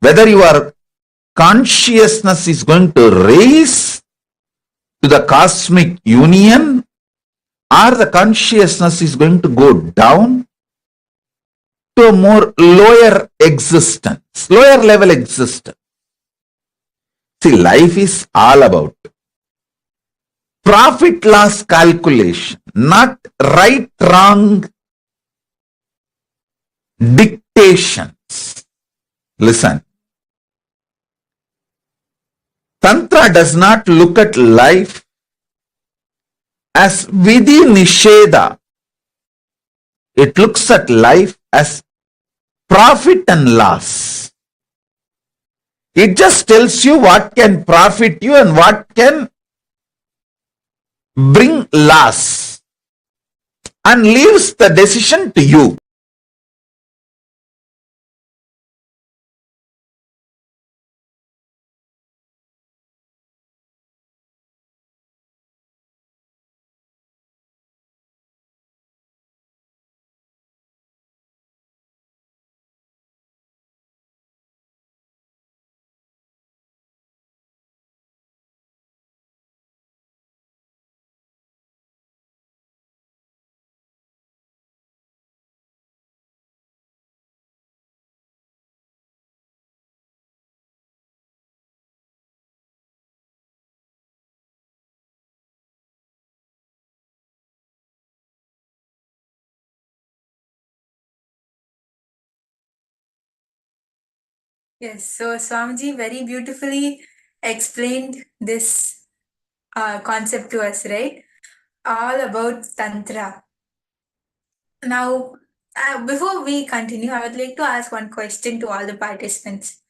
whether your consciousness is going to raise to the cosmic union or the consciousness is going to go down to a more lower existence, lower level existence. See, life is all about profit loss calculation, not right wrong dictations. Listen, Tantra does not look at life as vidhi nisheda. It looks at life as profit and loss. It just tells you what can profit you and what can bring loss and leaves the decision to you. Yes, so Swamiji very beautifully explained this concept to us, right? All about Tantra. Now, before we continue, I would like to ask one question to all the participants.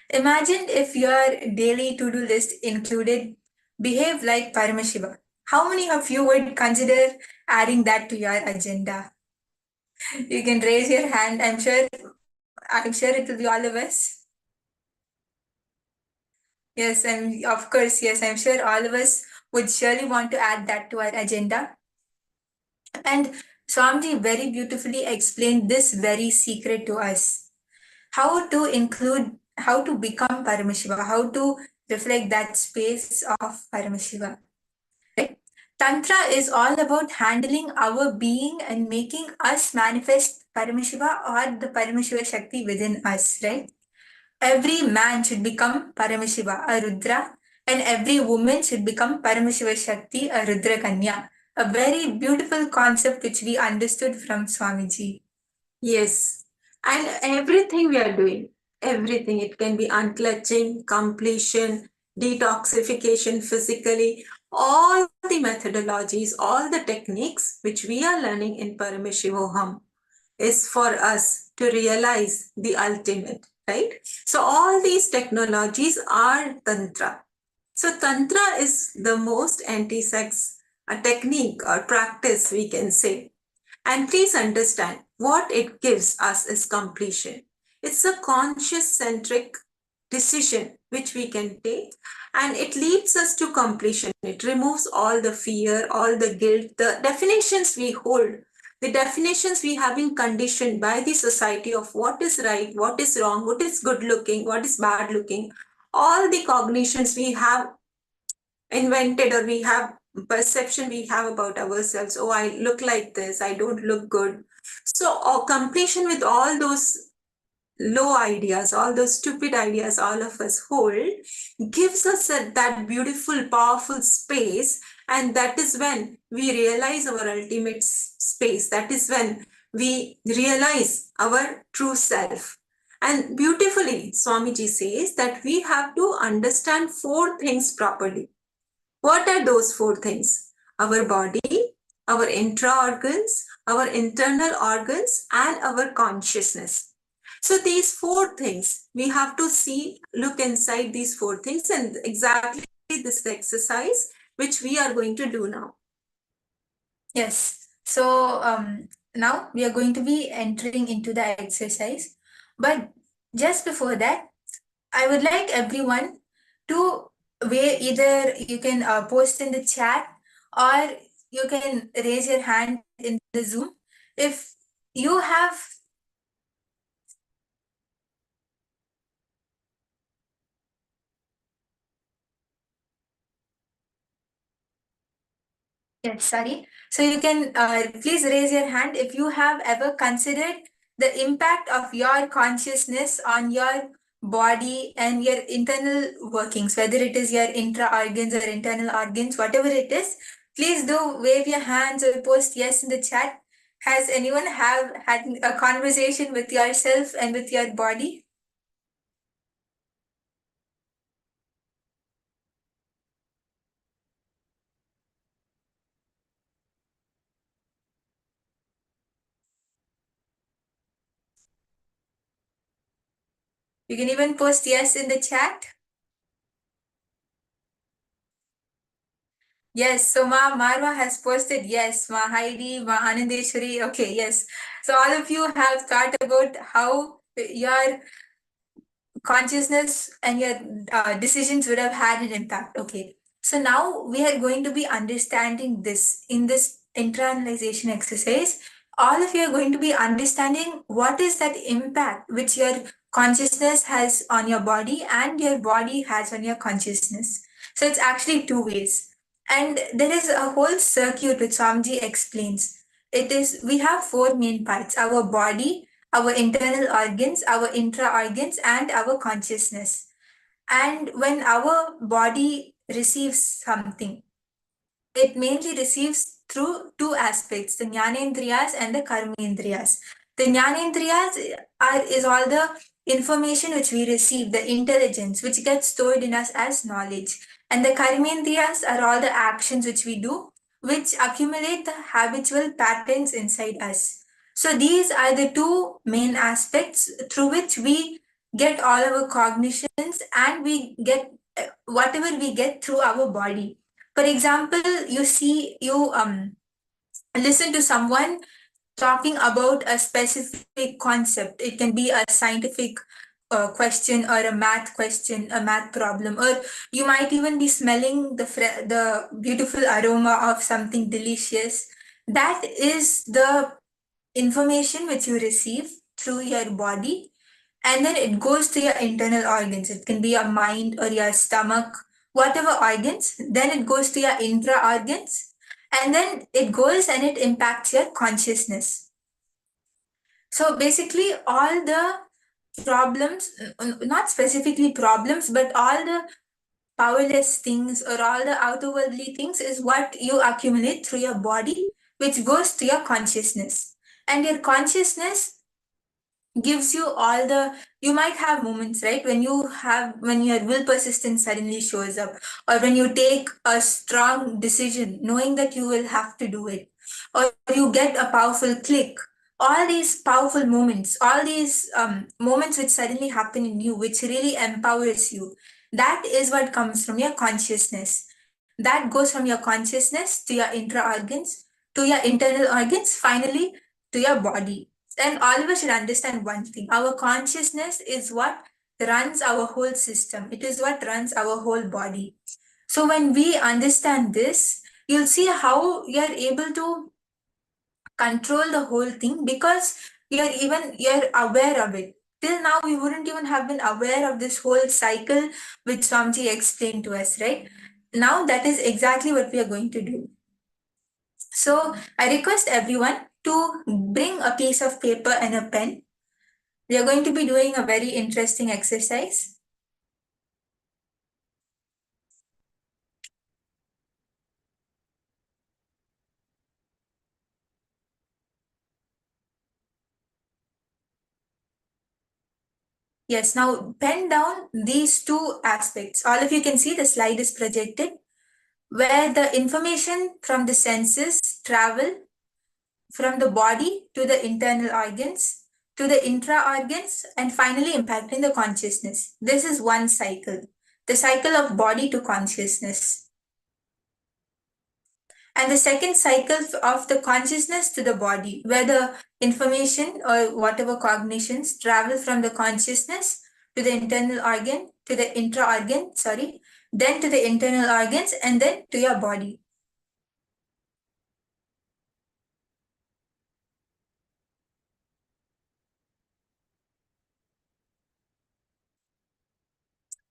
Imagine if your daily to-do list included behave like Paramashiva. How many of you would consider adding that to your agenda? You can raise your hand. I'm sure it will be all of us. Yes, and of course, yes, I'm sure all of us would surely want to add that to our agenda. And Swamiji very beautifully explained this very secret to us. How to include, how to become Paramashiva, how to reflect that space of Paramashiva. Right? Tantra is all about handling our being and making us manifest Paramashiva or the Paramashiva Shakti within us, right? Every man should become Paramashiva, a Rudra, and every woman should become Paramashiva Shakti, a Rudra Kanya. A very beautiful concept which we understood from Swamiji. Yes. And everything we are doing, everything, it can be unclutching, completion, detoxification physically, all the methodologies, all the techniques which we are learning in Paramashivoham is for us to realize the ultimate, right? So all these technologies are Tantra. So Tantra is the most anti-sex technique or practice, we can say. And please understand, what it gives us is completion. It's a conscious centric decision which we can take, and it leads us to completion. It removes all the fear, all the guilt, the definitions we hold, the definitions we have been conditioned by the society of what is right, what is wrong, what is good looking, what is bad looking, all the cognitions we have invented or we have perception we have about ourselves. Oh, I look like this, I don't look good. So completion with all those low ideas, all those stupid ideas all of us hold, gives us that beautiful, powerful space. And that is when we realize our ultimate space. That is when we realize our true self. And beautifully, Swamiji says that we have to understand 4 things properly. What are those 4 things? Our body, our intra-organs, our internal organs, and our consciousness. So these 4 things, we have to see, look inside these 4 things, and exactly this exercise which we are going to do now. Yes. So now we are going to be entering into the exercise. But just before that, I would like everyone to either you can post in the chat or you can raise your hand in the Zoom if you have. Yes, sorry. So you can please raise your hand if you have ever considered the impact of your consciousness on your body and your internal workings, whether it is your intra organs or internal organs, whatever it is. Please do wave your hands or post yes in the chat. Has anyone have had a conversation with yourself and with your body? You can even post yes in the chat. Yes, so Marwa has posted yes, Ma Heidi, Ma Anandeshwari. Okay, yes. So all of you have thought about how your consciousness and your decisions would have had an impact. Okay, so now we are going to be understanding this in this internalization exercise. All of you are going to be understanding what is that impact which your consciousness has on your body and your body has on your consciousness. So it's actually 2 ways. And there is a whole circuit which Swamiji explains. It is, we have 4 main parts: our body, our internal organs, our intra organs, and our consciousness. And when our body receives something, it mainly receives through 2 aspects: the jnanendriyas and the karmendriyas. The jnanendriyas is all the information which we receive, the intelligence which gets stored in us as knowledge. And the karmendriyas are all the actions which we do, which accumulate the habitual patterns inside us. So these are the 2 main aspects through which we get all our cognitions and we get whatever we get through our body. For example, you listen to someone talking about a specific concept. It can be a scientific question or a math question, a math problem, or you might even be smelling the beautiful aroma of something delicious. That is the information which you receive through your body. and then it goes to your internal organs. It can be your mind or your stomach, whatever organs. Then it goes to your intra organs, and then it goes and it impacts your consciousness. So basically, all the problems, not specifically problems, but all the powerless things or all the outerworldly things is what you accumulate through your body, which goes to your consciousness. And your consciousness gives you all the, you might have moments, right, when your will persistence suddenly shows up, or when you take a strong decision knowing that you will have to do it, or you get a powerful click. All these powerful moments, all these moments which suddenly happen in you, which really empowers you, that is what comes from your consciousness. That goes from your consciousness to your intra organs, to your internal organs, finally to your body. And all of us should understand one thing: our consciousness is what runs our whole system, it is what runs our whole body. So when we understand this, you'll see how you're able to control the whole thing, because you're aware of it. Till now we wouldn't even have been aware of this whole cycle which Swamiji explained to us, right? Now that is exactly what we are going to do. So I request everyone to bring a piece of paper and a pen. We are going to be doing a very interesting exercise. Yes, now pen down these two aspects. All of you can see the slide is projected, where the information from the senses travel from the body to the internal organs, to the intra organs, and finally impacting the consciousness. This is one cycle, the cycle of body to consciousness. And the second cycle of the consciousness to the body, where the information or whatever cognitions travel from the consciousness to the internal organ, to the intra organ, then to the internal organs, and then to your body.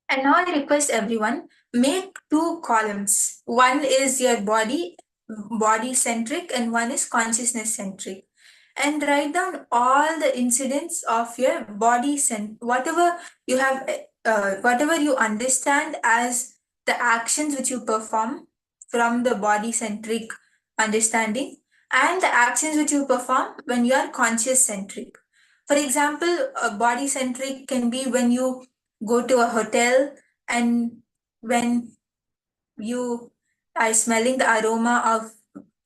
And now I request everyone, make two columns. One is your body centric, and one is consciousness centric. And write down all the incidents of your body whatever you have, whatever you understand as the actions which you perform from the body centric understanding, and the actions which you perform when you are conscious centric. For example, a body centric can be when you go to a hotel and when you are smelling the aroma of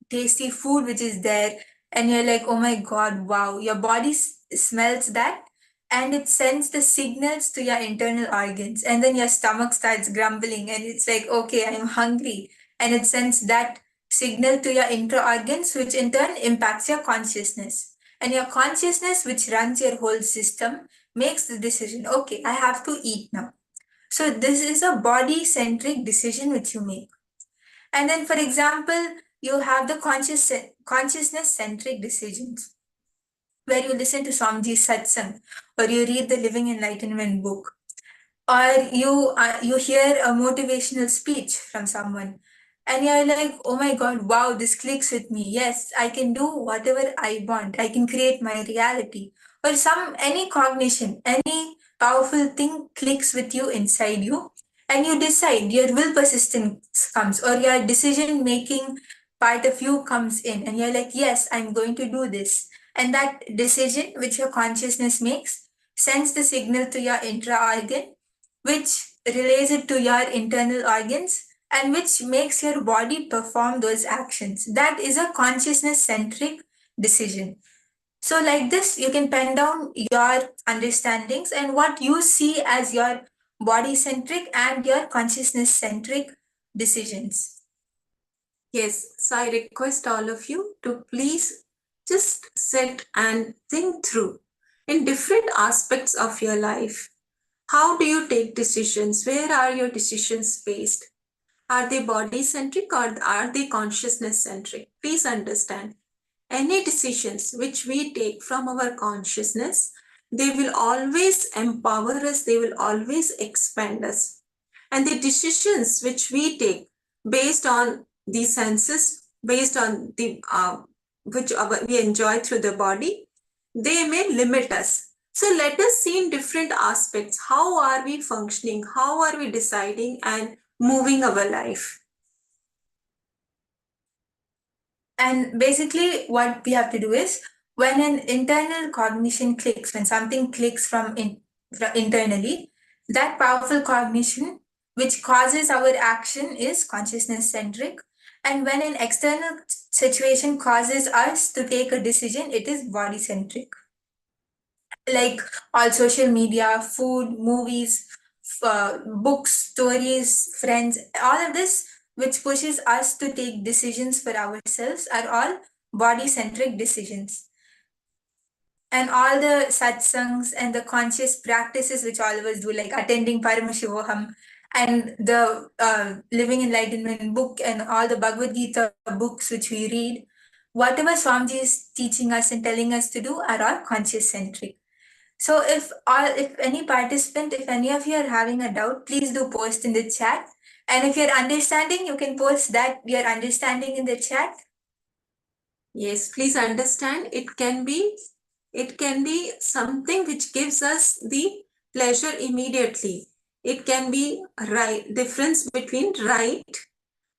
tasty food which is there, and you're like, oh my god, wow, your body smells that, and it sends the signals to your internal organs, and then your stomach starts grumbling and it's like, okay, I'm hungry, and it sends that signal to your intra organs, which in turn impacts your consciousness, and your consciousness, which runs your whole system, makes the decision, okay, I have to eat now. So this is a body centric decision which you make. And then, for example, you have the consciousness centric decisions, where you listen to Swamiji's satsang, or you read the Living Enlightenment book, or you hear a motivational speech from someone, and you're like, oh my god, wow, this clicks with me. Yes, I can do whatever I want. I can create my reality. Or any cognition, any powerful thing clicks with you inside you, and you decide, your will persistence comes, or your decision making part of you comes in, and you're like, yes, I'm going to do this. And that decision which your consciousness makes sends the signal to your intra organ, which relays it to your internal organs, and which makes your body perform those actions. That is a consciousness centric decision. So, like this, you can pen down your understandings and what you see as your body centric and your consciousness centric decisions. Yes, so I request all of you to please just sit and think through in different aspects of your life. How do you take decisions? Where are your decisions based? Are they body centric or are they consciousness centric? Please understand, any decisions which we take from our consciousness they will always empower us, they will always expand us. And the decisions which we take based on the senses, based on the which we enjoy through the body, they may limit us. So let us see in different aspects, how are we functioning, how are we deciding and moving our life. And basically, what we have to do is when an internal cognition clicks, when something clicks from internally, that powerful cognition which causes our action is consciousness centric. And when an external situation causes us to take a decision, it is body centric. Like all social media, food, movies, books, stories, friends, all of this which pushes us to take decisions for ourselves are all body centric decisions. And all the satsangs and the conscious practices which all of us do, like attending Paramashivoham and the Living Enlightenment book and all the Bhagavad Gita books which we read, whatever Swamiji is teaching us and telling us to do are all conscious centric. So if any participant, if any of you are having a doubt, please do post in the chat. And if you're understanding, you can post that your understanding in the chat. Yes, please understand, it can be something which gives us the pleasure immediately. It can be right, difference between right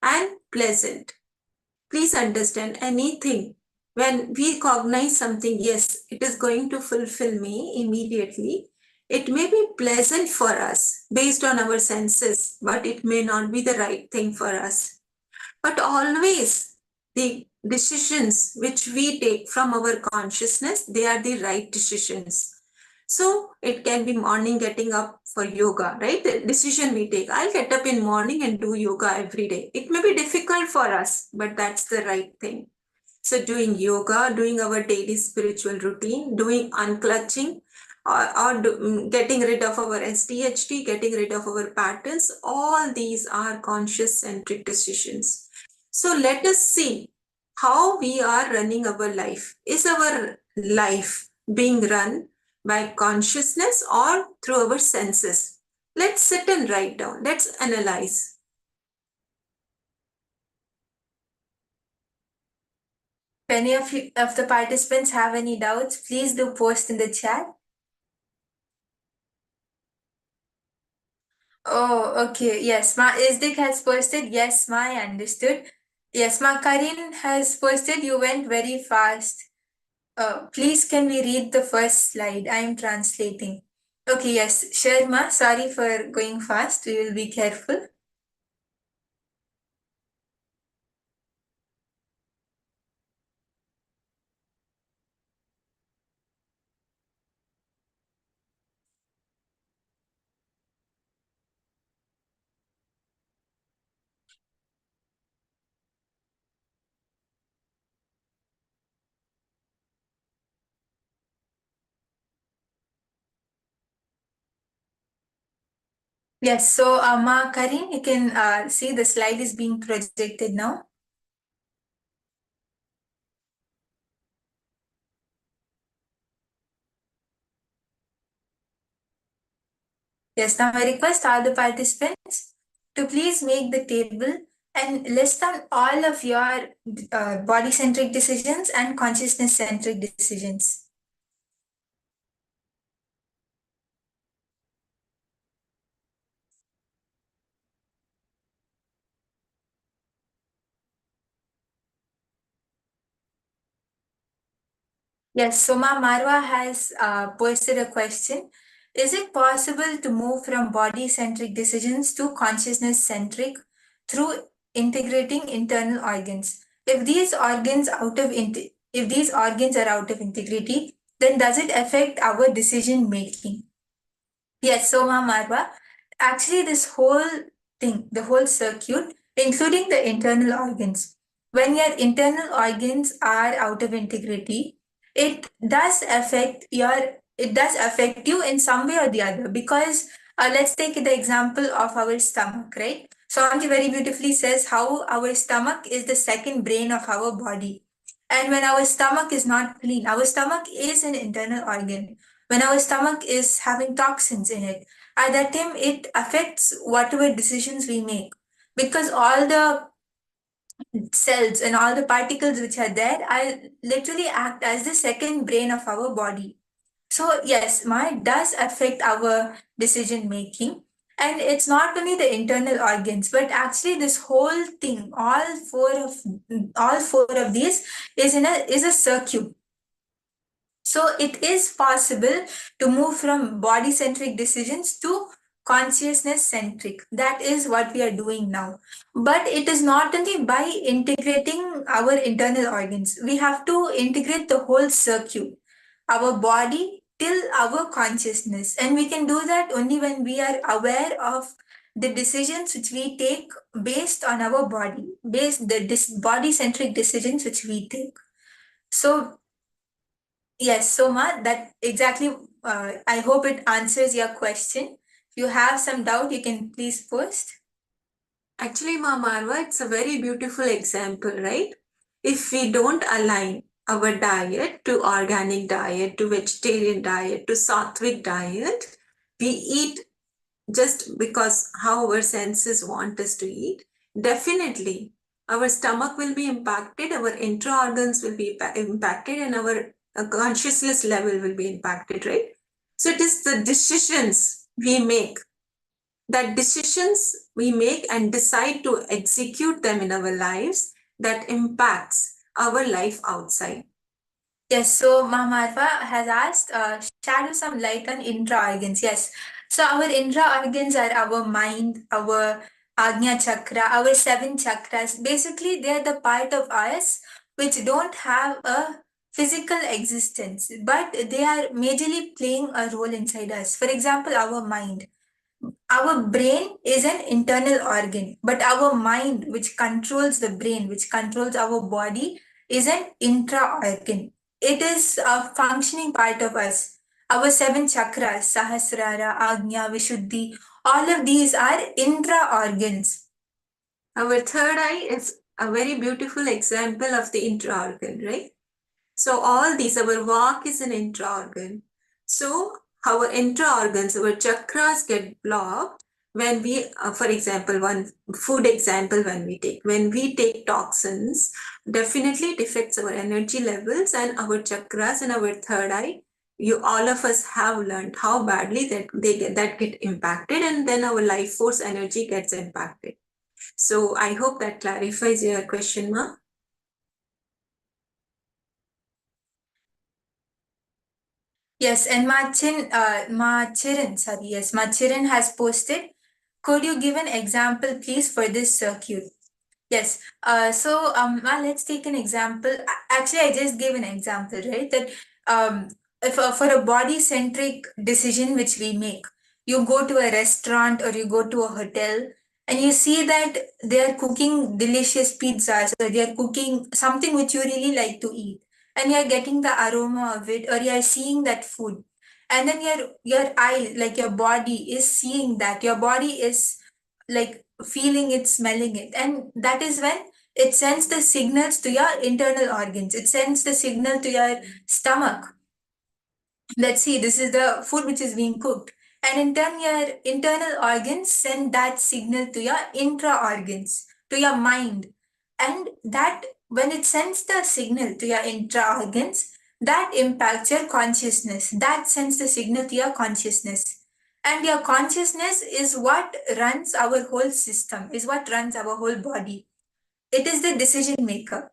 and pleasant. Please understand, anything, when we cognize something, yes, it is going to fulfill me immediately. It may be pleasant for us based on our senses, but it may not be the right thing for us. But always the decisions which we take from our consciousness, they are the right decisions. So it can be morning getting up for yoga, right? The decision we take, I'll get up in morning and do yoga every day. It may be difficult for us, but that's the right thing. So doing yoga, doing our daily spiritual routine, doing unclutching, getting rid of our SDHD, getting rid of our patterns, all these are conscious centric decisions. So let us see how we are running our life. Is our life being run by consciousness or through our senses? Let's sit and write down. Let's analyze. If any of the participants have any doubts, please do post in the chat. Oh, okay. Yes, Ma Isdik has posted. Yes, Ma, I understood. Yes, Ma Karin has posted. You went very fast. Please, can we read the first slide? I am translating. Okay, yes, sure, Ma. Sorry for going fast. We will be careful. Yes, so Ma Karin, you can see the slide is being projected now. Yes, now I request all the participants to please make the table and list down all of your body-centric decisions and consciousness-centric decisions. Yes, Soma Marwa has posted a question. Is it possible to move from body-centric decisions to consciousness-centric through integrating internal organs? If these organs are out of integrity, then does it affect our decision making? Yes, Soma Marwa. Actually, this whole thing, the whole circuit, including the internal organs, when your internal organs are out of integrity, it does affect you in some way or the other. Because let's take the example of our stomach, right? Swamiji very beautifully says how our stomach is the second brain of our body. And when our stomach is not clean, our stomach is an internal organ. when our stomach is having toxins in it, at that time it affects whatever decisions we make, because all the cells and all the particles which are there are literally act as the second brain of our body. So yes, mind does affect our decision making, and it's not only the internal organs, but actually this whole thing, all four of these is a circuit. So it is possible to move from body centric decisions to consciousness centric. That is what we are doing now. But it is not only by integrating our internal organs, we have to integrate the whole circuit, our body till our consciousness. And we can do that only when we are aware of the decisions which we take based on our body, based the body centric decisions which we take. So yes, so Ma, that exactly, I hope it answers your question. If you have some doubt, you can please post. Actually, Ma Marwa, it's a very beautiful example, right? If we don't align our diet to organic diet, to vegetarian diet, to sattvic diet, we eat just because how our senses want us to eat, definitely our stomach will be impacted, our intra-organs will be impacted, and our consciousness level will be impacted, right? So it is the decisions we make, that decisions we make and decide to execute them in our lives, that impacts our life outside. Yes, so Marfa has asked, shadow some light on intra-organs. Yes, so our intra-organs are our mind, our Agnya chakra, our 7 chakras. Basically, they are the part of us which don't have a physical existence, but they are majorly playing a role inside us. For example, our mind. Our brain is an internal organ, but our mind, which controls the brain, which controls our body, is an intra organ. It is a functioning part of us. Our 7 chakras, Sahasrara, Agnya, Vishuddhi, all of these are intra organs. Our third eye is a very beautiful example of the intra organ, right? So all these, our walk is an intra organ. So our intra organs, our chakras get blocked when we, for example, one food example when we take toxins, definitely it affects our energy levels and our chakras and our third eye. All of us have learned how badly that get impacted, and then our life force energy gets impacted. So I hope that clarifies your question, Ma. Yes, and Machiran has posted. Could you give an example, please, for this circuit? Yes. Let's take an example. Actually, I just gave an example, right? That if for a body-centric decision which we make, you go to a restaurant or you go to a hotel and you see that they are cooking delicious pizzas or they are cooking something which you really like to eat, and you are getting the aroma of it, or you are seeing that food, and then your eye, like your body, is seeing that. Your body is like feeling it, smelling it, and that is when it sends the signals to your internal organs. It sends the signal to your stomach. Let's see, this is the food which is being cooked, and in turn your internal organs send that signal to your intra organs, to your mind, and that when it sends the signal to your intra organs, that impacts your consciousness. That sends the signal to your consciousness, and your consciousness is what runs our whole system, is what runs our whole body. It is the decision maker.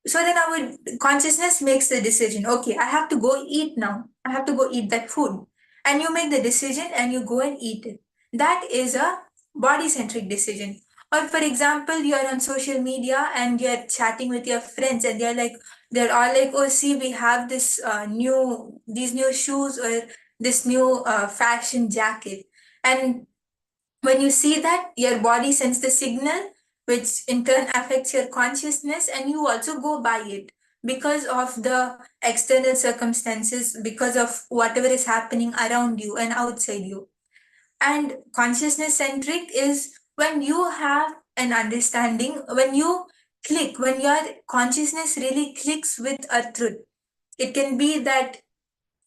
So then our consciousness makes the decision. Okay, I have to go eat now. I have to go eat that food. And you make the decision and you go and eat it. That is a body centric decision. Or for example, you're on social media and you're chatting with your friends and they're all like, oh, see, we have these new shoes or this new fashion jacket. And when you see that, your body sends the signal, which in turn affects your consciousness, and you also go buy it because of the external circumstances, because of whatever is happening around you and outside you. And consciousness centric is when you have an understanding, when you click, when your consciousness really clicks with a truth. It can be that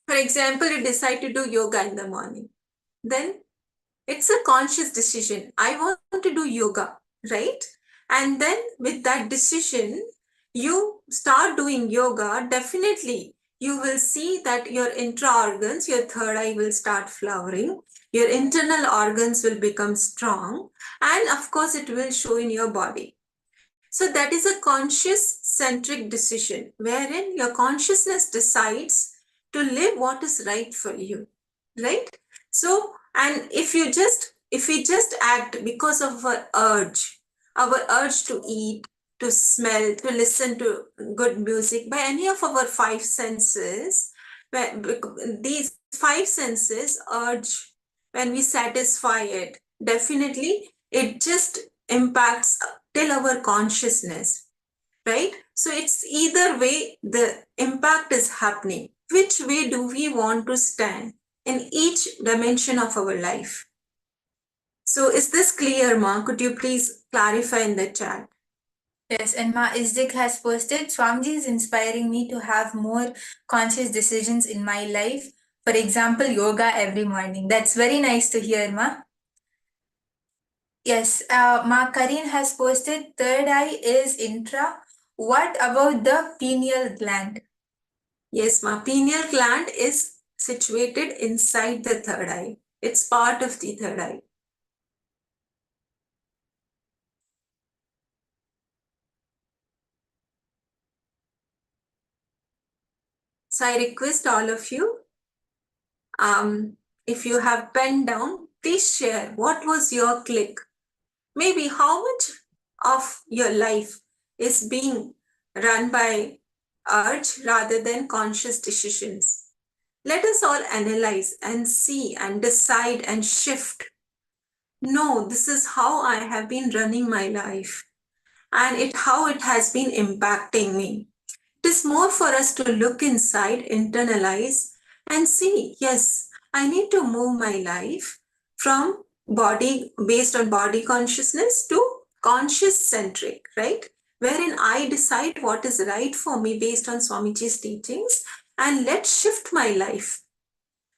For example, you decide to do yoga in the morning. Then it's a conscious decision. I want to do yoga, right? And then with that decision, you start doing yoga, definitely you will see that your intra organs, your third eye will start flowering, your internal organs will become strong, and of course, it will show in your body. So, that is a conscious centric decision wherein your consciousness decides to live what is right for you, right? So, and if we just act because of our urge to eat, to smell, to listen to good music by any of our five senses, these five senses urge, when we satisfy it, definitely it just impacts till our consciousness, right? So it's either way the impact is happening. Which way do we want to stand in each dimension of our life? So is this clear, Ma? Could you please clarify in the chat? Yes, and Ma Isdik has posted, Swamiji is inspiring me to have more conscious decisions in my life. For example, yoga every morning. That's very nice to hear, Ma. Yes, Ma Karin has posted, third eye is intra. What about the pineal gland? Yes, Ma. Pineal gland is situated inside the third eye. It's part of the third eye. So I request all of you, if you have pen down, please share what was your click. Maybe how much of your life is being run by urge rather than conscious decisions. Let us all analyze and see and decide and shift. No, this is how I have been running my life and how it has been impacting me. It is more for us to look inside, internalize, and see, yes, I need to move my life from body based on body consciousness to conscious centric, right? Wherein I decide what is right for me based on Swamiji's teachings, and let's shift my life.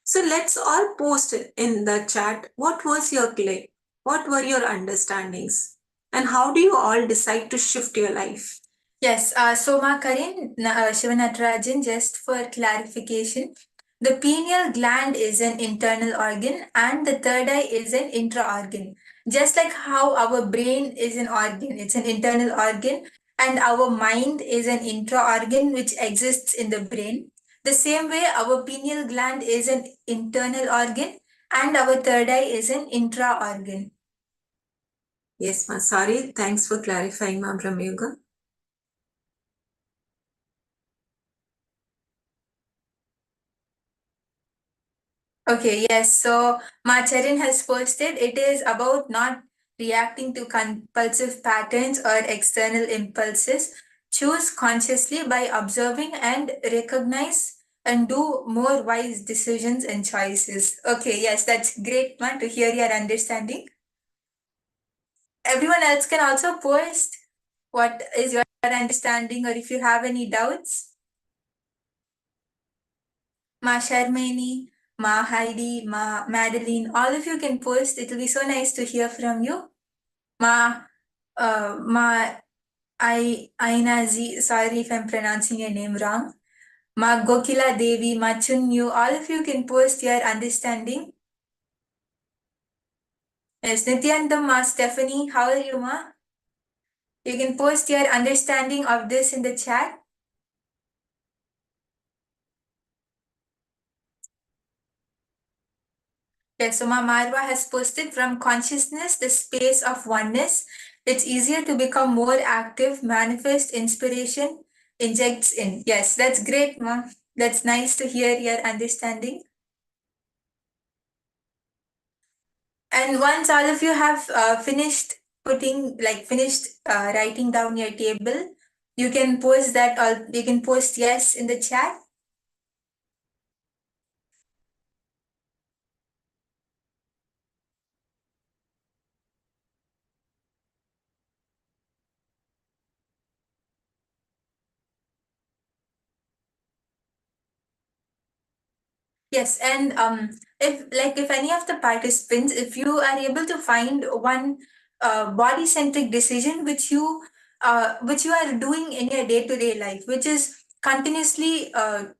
So let's all post in the chat what was your click, what were your understandings, and how do you all decide to shift your life? Yes, so Ma Karin, Shivanatarajan, just for clarification, the pineal gland is an internal organ and the third eye is an intra-organ. Just like how our brain is an organ, it's an internal organ, and our mind is an intra-organ which exists in the brain. The same way, our pineal gland is an internal organ and our third eye is an intra-organ. Yes, Ma. Sorry. Thanks for clarifying, Ma Brahmayuga. Okay, yes. So Macharin has posted it is about not reacting to compulsive patterns or external impulses. Choose consciously by observing and recognize and do more wise decisions and choices. Okay, yes, that's great, man, to hear your understanding. Everyone else can also post what is your understanding or if you have any doubts. Ma Sharmini, Ma Heidi, Ma Madeline, all of you can post. It will be so nice to hear from you. Ma Aina Z, sorry if I'm pronouncing your name wrong. Ma Gokila Devi, Ma Chunyu, all of you can post your understanding. Yes, Nithyananda, Ma Stephanie, how are you, Ma? You can post your understanding of this in the chat. Yes, so Ma Marwa has posted, from consciousness, the space of oneness. It's easier to become more active, manifest inspiration, injects in. Yes, that's great, Ma. That's nice to hear your understanding. And once all of you have finished writing down your table, you can post that, or you can post yes in the chat. Yes, and if any of the participants, if you are able to find one body centric decision which you are doing in your day to day life, which is continuously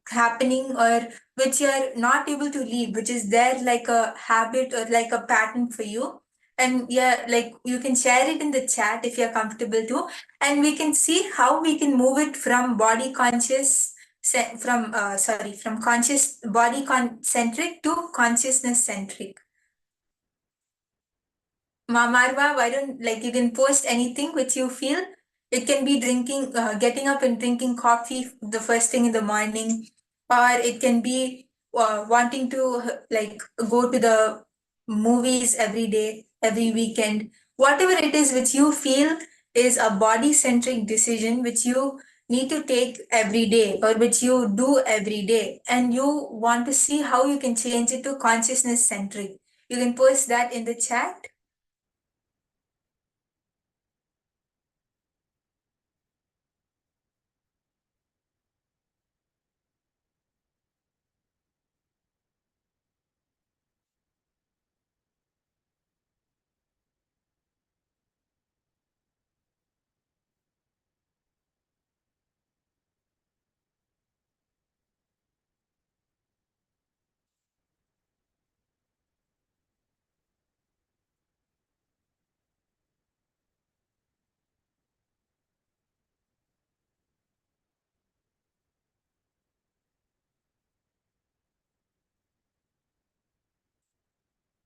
happening, or which you are not able to leave, which is there like a habit or like a pattern for you. And yeah, like you can share it in the chat if you're comfortable to, and we can see how we can move it from body conscious from conscious body centric to consciousness centric. Marwa, why don't like you can post anything which you feel. It can be drinking, getting up and drinking coffee the first thing in the morning, or it can be wanting to like go to the movies every day, every weekend. Whatever it is which you feel is a body centric decision which you need to take every day or which you do every day, and you want to see how you can change it to consciousness centric. You can post that in the chat.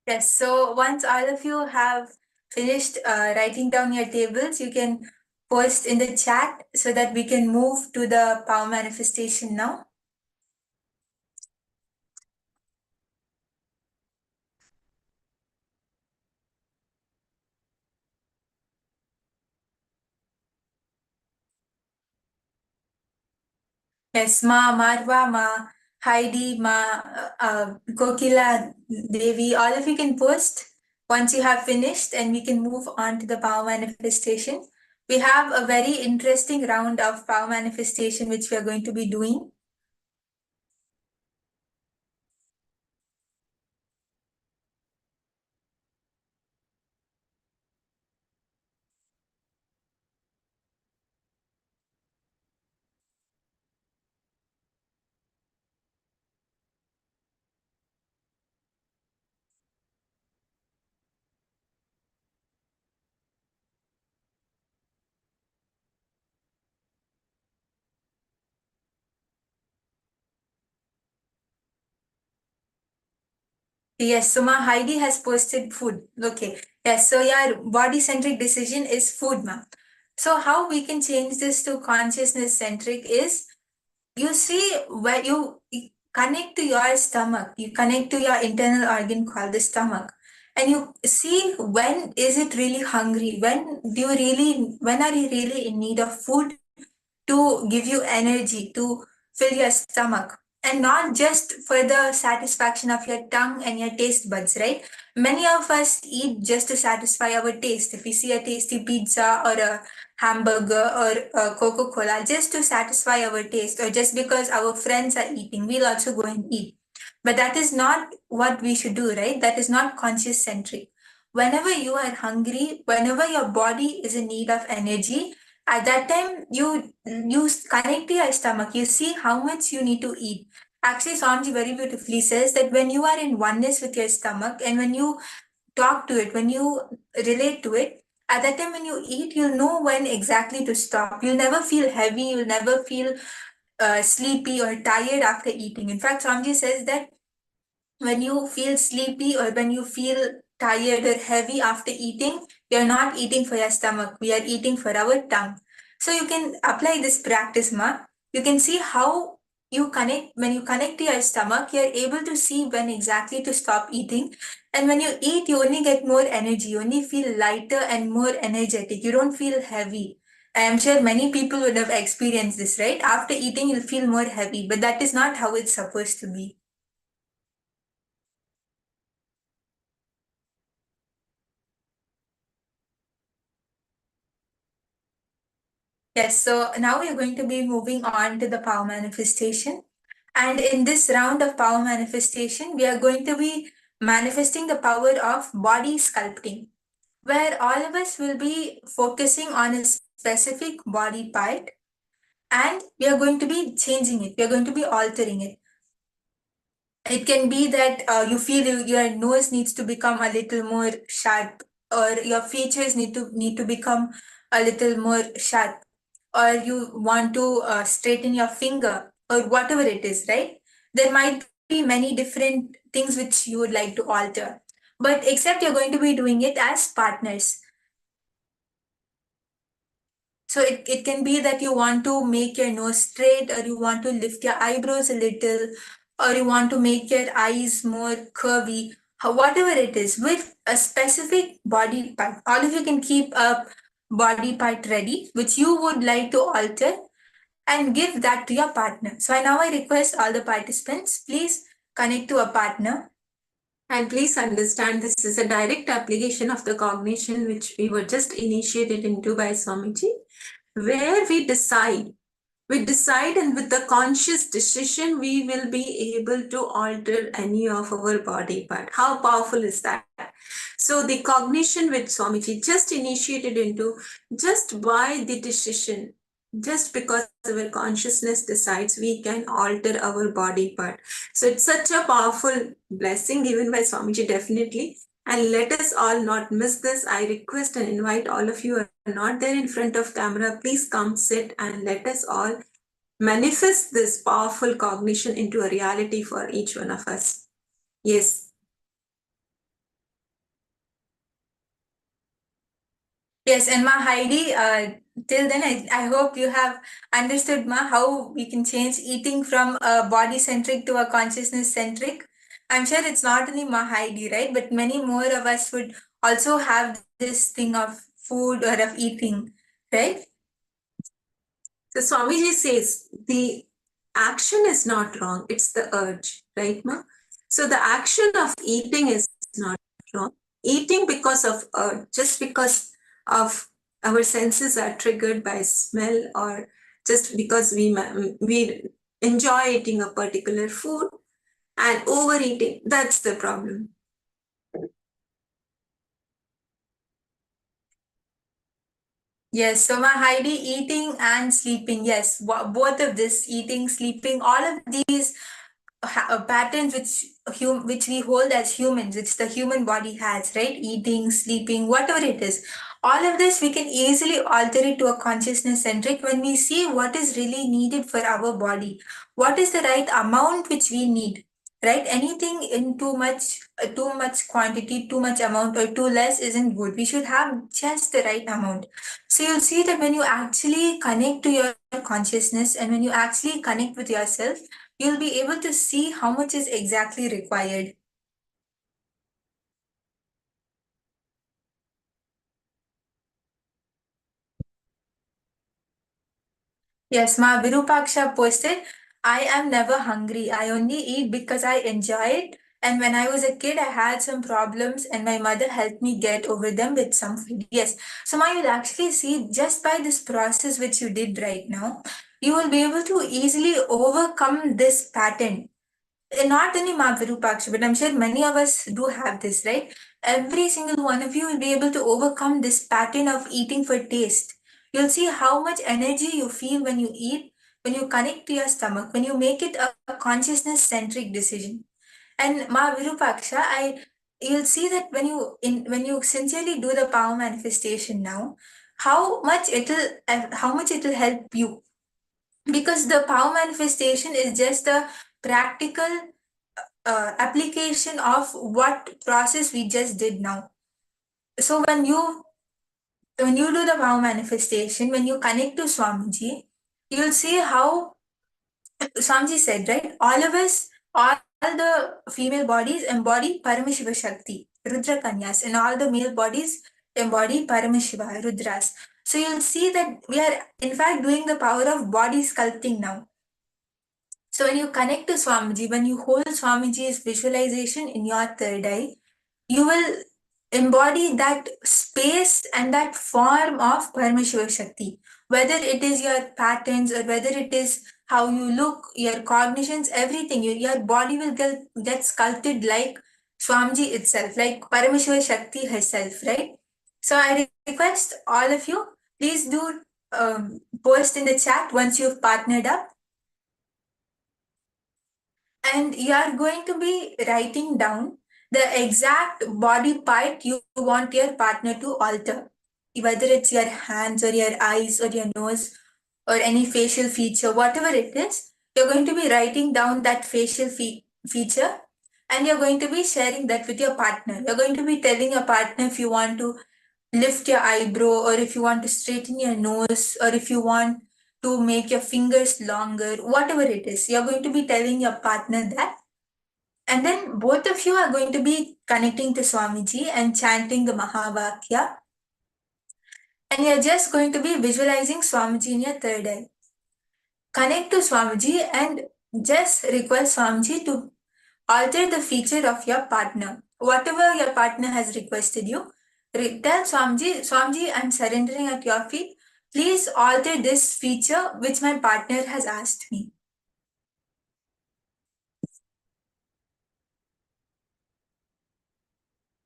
Yes, so once all of you have finished writing down your tables, you can post in the chat so that we can move to the power manifestation now. Yes, Marwa, Heidi, Kokila, Devi, all of you can post once you have finished, and we can move on to the power manifestation. We have a very interesting round of power manifestation which we are going to be doing. Yes, Suma Heidi has posted food. Okay. Yes, so your body centric decision is food, ma'am. So how we can change this to consciousness centric is, you see, where you connect to your stomach, you connect to your internal organ called the stomach, and you see when is it really hungry, when are you really in need of food to give you energy to fill your stomach, and not just for the satisfaction of your tongue and your taste buds, right? Many of us eat just to satisfy our taste. If we see a tasty pizza or a hamburger or a Coca-Cola, just to satisfy our taste, or just because our friends are eating, we'll also go and eat. But that is not what we should do, right? That is not conscious centric. Whenever you are hungry, whenever your body is in need of energy, at that time you connect to your stomach, you see how much you need to eat. Actually, Swamiji very beautifully says that when you are in oneness with your stomach, and when you talk to it, when you relate to it, at that time when you eat, you'll know when exactly to stop. You'll never feel heavy, you'll never feel sleepy or tired after eating. In fact, Swamiji says that when you feel sleepy or when you feel tired or heavy after eating, you're not eating for your stomach. We are eating for our tongue. So you can apply this practice, ma. You can see how you connect. When you connect to your stomach, you're able to see when exactly to stop eating. And when you eat, you only get more energy. You only feel lighter and more energetic. You don't feel heavy. I am sure many people would have experienced this, right? After eating, you'll feel more heavy, but that is not how it's supposed to be. Yes, so now we're going to be moving on to the power manifestation. And in this round of power manifestation, we are going to be manifesting the power of body sculpting, where all of us will be focusing on a specific body part and we are going to be changing it, we are going to be altering it. It can be that you feel your nose needs to become a little more sharp, or your features need to become a little more sharp, or you want to straighten your finger, or whatever it is, right? There might be many different things which you would like to alter, but except you're going to be doing it as partners. So it can be that you want to make your nose straight, or you want to lift your eyebrows a little, or you want to make your eyes more curvy, whatever it is, with a specific body part. All of you can keep a body part ready, which you would like to alter, and give that to your partner. So now I request all the participants, please connect to a partner. And please understand, this is a direct application of the cognition which we were just initiated into by Swamiji, where we decide, and with the conscious decision, we will be able to alter any of our body part. How powerful is that? So the cognition which Swamiji just initiated into, just by the decision, just because our consciousness decides, we can alter our body part. So it's such a powerful blessing given by Swamiji, definitely. And let us all not miss this. I request and invite all of you who are not there in front of camera, please come sit and let us all manifest this powerful cognition into a reality for each one of us. Yes. Yes, and Ma Heidi, till then, I hope you have understood, Ma, how we can change eating from a body-centric to a consciousness-centric. I'm sure it's not only Ma Heidi, right? But many more of us would also have this thing of food or of eating, right? So Swamiji says the action is not wrong, it's the urge, right, Ma? So the action of eating is not wrong. Eating because of urge, just because of our senses are triggered by smell, or just because we enjoy eating a particular food and overeating, that's the problem. Yes, so my Heidi, eating and sleeping. Yes, both of this, eating, sleeping, all of these patterns which we hold as humans, which the human body has, right? Eating, sleeping, whatever it is. All of this we can easily alter it to a consciousness centric when we see what is really needed for our body, what is the right amount which we need, right? Anything in too much quantity, too much amount, or too less isn't good. We should have just the right amount. So you'll see that when you actually connect to your consciousness and when you actually connect with yourself, you'll be able to see how much is exactly required. Yes, Ma Virupaksha posted, I am never hungry. I only eat because I enjoy it. And when I was a kid, I had some problems and my mother helped me get over them with some food. Yes. So Ma, you'll actually see just by this process which you did right now, you will be able to easily overcome this pattern. Not only Ma Virupaksha, but I'm sure many of us do have this, right? Every single one of you will be able to overcome this pattern of eating for taste. You'll see how much energy you feel when you eat, when you connect to your stomach, when you make it a consciousness-centric decision. And Ma Virupaksha, you'll see that when you sincerely do the power manifestation now, how much it'll help you, because the power manifestation is just a practical application of what process we just did now. So when you do the power manifestation, when you connect to Swamiji, you'll see how Swamiji said, right? All of us, all the female bodies embody Paramashiva Shakti, Rudra Kanyas, and all the male bodies embody Paramashiva, Rudras. So you'll see that we are in fact doing the power of body sculpting now. So when you connect to Swamiji, when you hold Swamiji's visualization in your third eye, you will embody that space and that form of Paramashiva Shakti. Whether it is your patterns or whether it is how you look, your cognitions, everything. Your body will get sculpted like Swamiji itself, like Paramashiva Shakti herself, right? So I request all of you, please do post in the chat once you've partnered up. And you are going to be writing down the exact body part you want your partner to alter, whether it's your hands or your eyes or your nose or any facial feature, whatever it is. You're going to be writing down that facial feature, and you're going to be sharing that with your partner. You're going to be telling your partner if you want to lift your eyebrow, or if you want to straighten your nose, or if you want to make your fingers longer, whatever it is, you're going to be telling your partner that. And then both of you are going to be connecting to Swamiji and chanting the Mahavakya. And you're just going to be visualizing Swamiji in your third eye. Connect to Swamiji and just request Swamiji to alter the feature of your partner. Whatever your partner has requested you, tell Swamiji, I'm surrendering at your feet. Please alter this feature which my partner has asked me.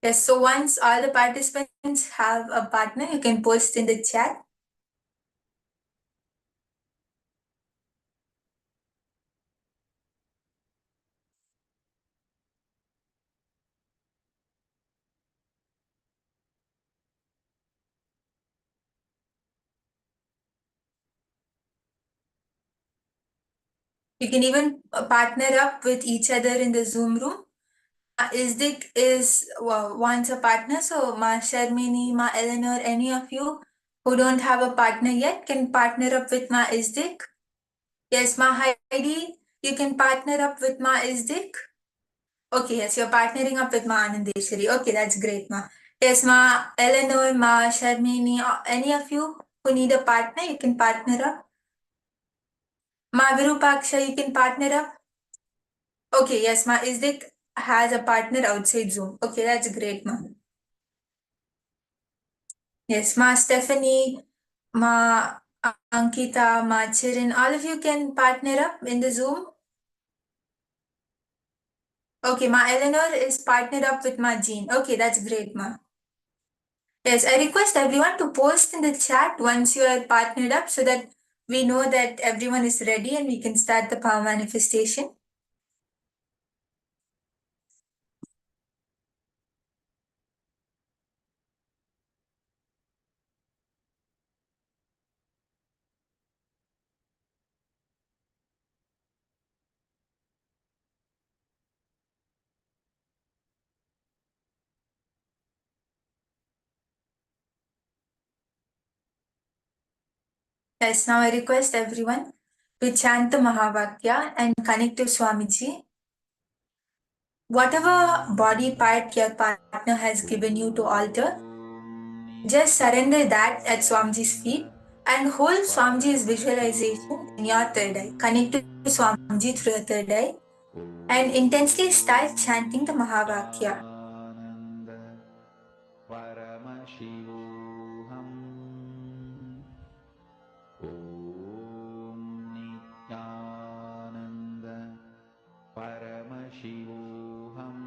Yes, so once all the participants have a partner, you can post in the chat. You can even partner up with each other in the Zoom room. Isdik is wants a partner, so Ma Sharmini, Ma Eleanor, any of you who don't have a partner yet can partner up with Ma Isdik. Yes, Ma Heidi, you can partner up with Ma Isdik. Okay, yes, you're partnering up with Ma Anandeshwari. Okay, that's great, Ma. Yes, Ma Eleanor, Ma Sharmini, any of you who need a partner, you can partner up. Ma Virupaksha, you can partner up. Okay, yes, Ma Isdik has a partner outside Zoom. Okay, that's great, Ma. Yes, Ma Stephanie, Ma Ankita, Ma Chirin, all of you can partner up in the Zoom. Okay, Ma Eleanor is partnered up with Ma Jean. Okay, that's great, Ma. Yes, I request everyone to post in the chat once you are partnered up so that we know that everyone is ready and we can start the power manifestation. Yes, now I request everyone to chant the Mahavakya and connect to Swamiji. Whatever body part your partner has given you to alter, just surrender that at Swamiji's feet and hold Swamiji's visualization in your third eye. Connect to Swamiji through your third eye and intensely start chanting the Mahavakya. Paramashivoham Om Nithyananda Paramashivoham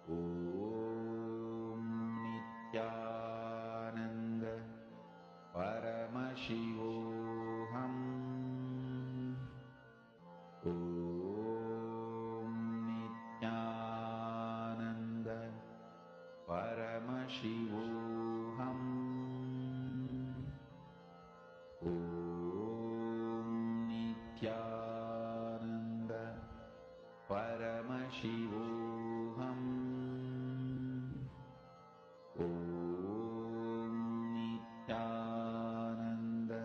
Om Nithyananda Paramashivoham Om Nithyananda Paramashivoham Om Nithyananda Paramashivoham Om Nithyananda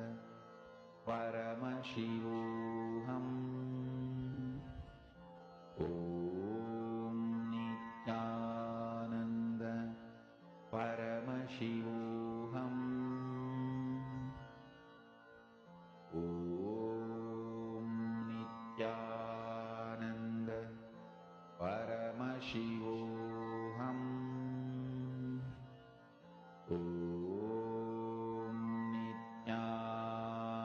Paramashivoham Om Nithyananda Paramashivoham Om Nithyananda Paramashivoham Om Nithyananda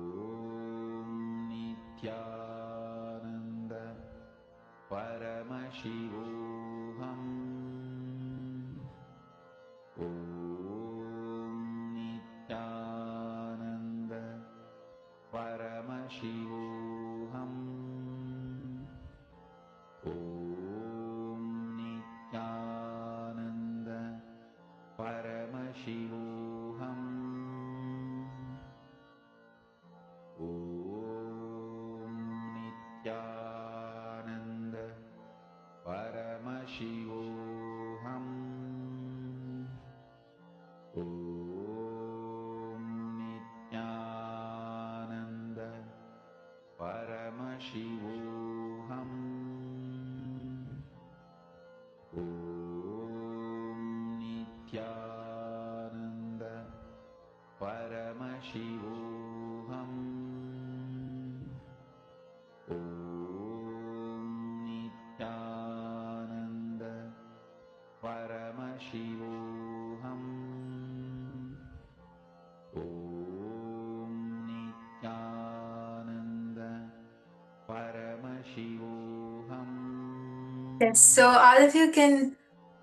Yes, so all of you can,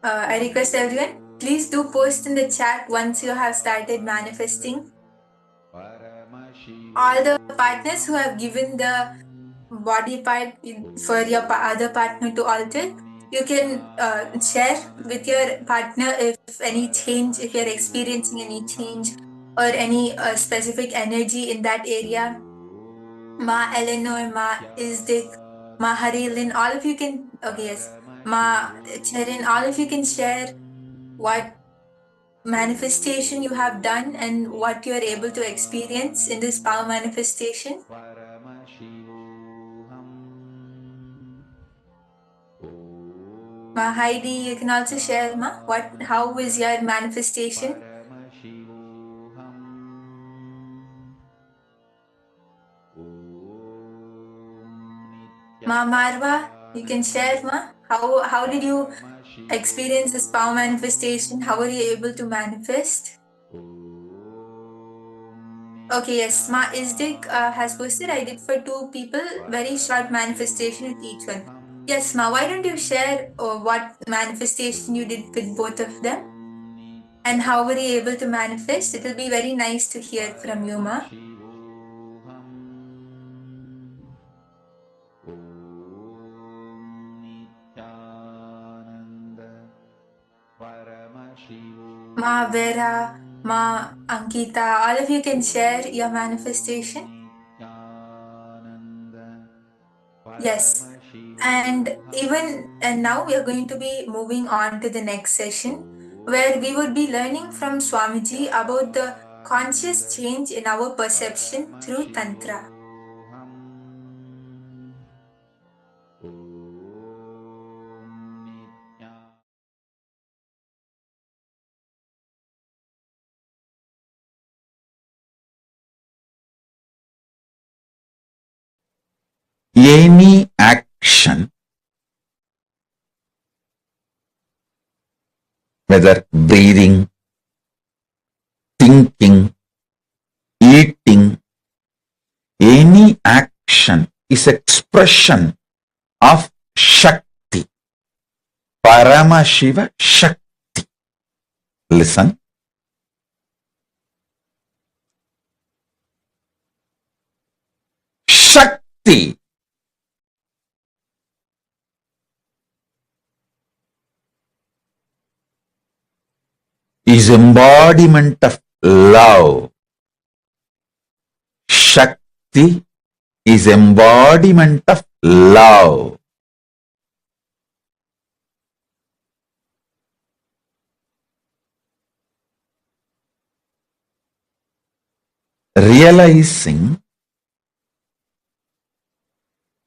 I request everyone, please do post in the chat once you have started manifesting. All the partners who have given the body part for your other partner to alter, you can share with your partner if any change, if you're experiencing any change or any specific energy in that area. Ma Eleanor, Ma Isdik, Ma Harilin, all of you can, okay, yes, Ma Cherin, all of you can share what manifestation you have done and what you are able to experience in this power manifestation. Ma Heidi, you can also share, Ma, how was your manifestation? Ma Marwa, you can share, Ma, how did you experience this power manifestation? How were you able to manifest? Okay, yes, Ma Isdik has posted. I did for 2 people, very short manifestation with each one. Yes, Ma, why don't you share what manifestation you did with both of them? And how were you able to manifest? It will be very nice to hear from you, Ma. Ma Vera, Ma Ankita, all of you can share your manifestation. Yes, and now we are going to be moving on to the next session where we would be learning from Swamiji about the conscious change in our perception through Tantra. Any action, whether breathing, thinking, eating, any action is expression of Shakti, Paramashiva Shakti. Listen. Shakti is embodiment of love. Shakti is embodiment of love. Realizing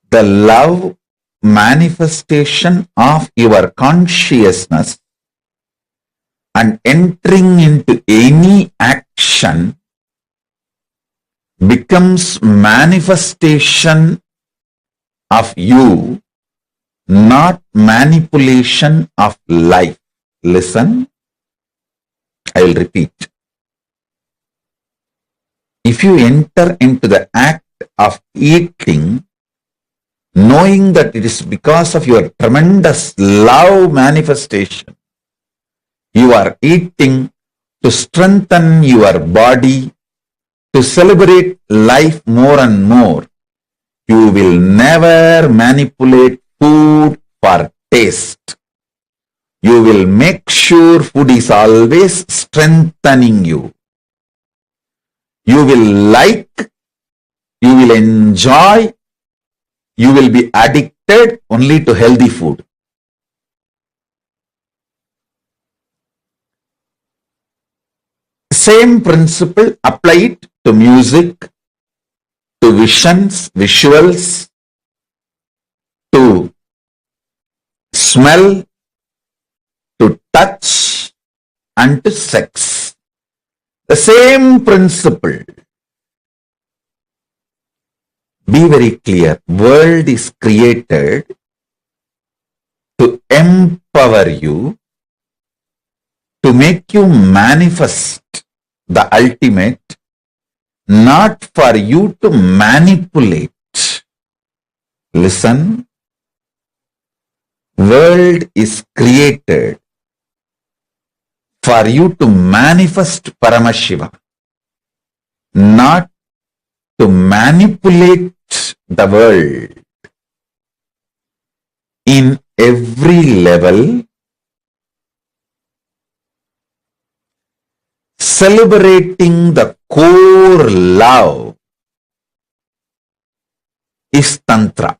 the love manifestation of your consciousness and entering into any action becomes manifestation of you, not manipulation of life. Listen, I will repeat. If you enter into the act of eating, knowing that it is because of your tremendous love manifestation, you are eating to strengthen your body, to celebrate life more and more, You will never manipulate food for taste. You will make sure food is always strengthening you. You will like, you will enjoy, you will be addicted only to healthy food. Same principle, apply it to music, to visions, visuals, to smell, to touch, and to sex. The same principle. Be very clear. World is created to empower you, to make you manifest the ultimate, not for you to manipulate. Listen. World is created for you to manifest Paramashiva, not to manipulate the world. In every level, celebrating the core love is Tantra.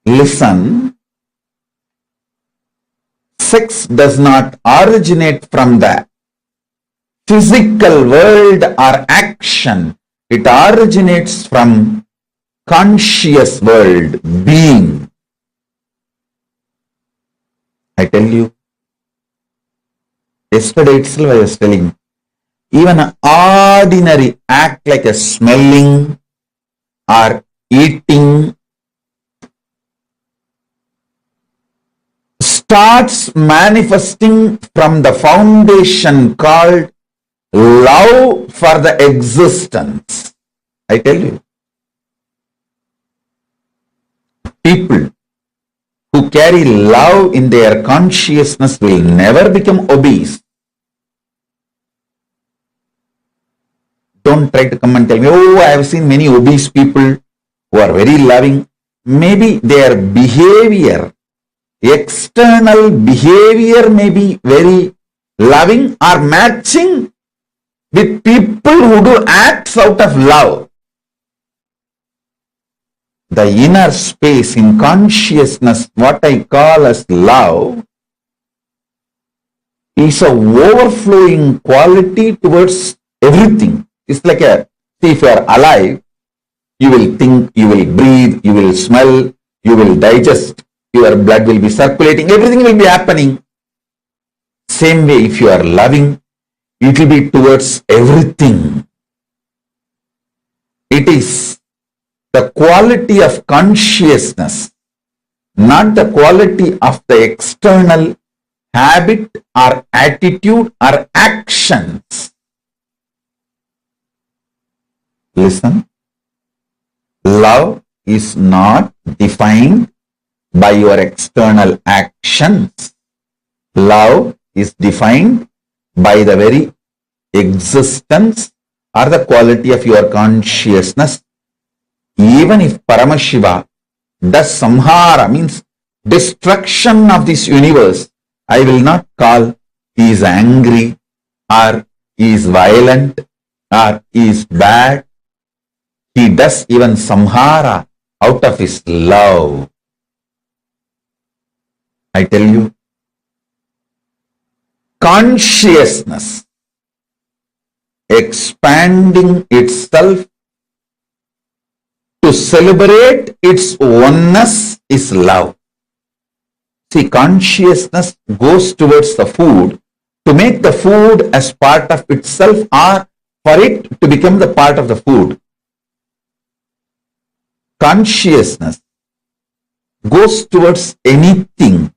Listen, sex does not originate from the physical world or action. It originates from conscious world, being. I tell you, yesterday itself I was telling, even an ordinary act like a smelling or eating starts manifesting from the foundation called love for the existence. I tell you, people who carry love in their consciousness will never become obese. Don't try to come and tell me, oh, I have seen many obese people who are very loving. Maybe their behavior, external behavior may be very loving or matching with people who do acts out of love. The inner space in consciousness, what I call as love, is a overflowing quality towards everything. It's like see, if you are alive, you will think, you will breathe, you will smell, you will digest, your blood will be circulating, everything will be happening. Same way, if you are loving, it will be towards everything. It is the quality of consciousness, not the quality of the external habit or attitude or actions. Listen, love is not defined by your external actions. Love is defined by the very existence or the quality of your consciousness. Even if Paramashiva does samhara, means destruction of this universe, I will not call he is angry or he is violent or he is bad. He does even samhara out of his love. I tell you, consciousness expanding itself to celebrate its oneness is love. See, consciousness goes towards the food to make the food as part of itself or for it to become the part of the food. Consciousness goes towards anything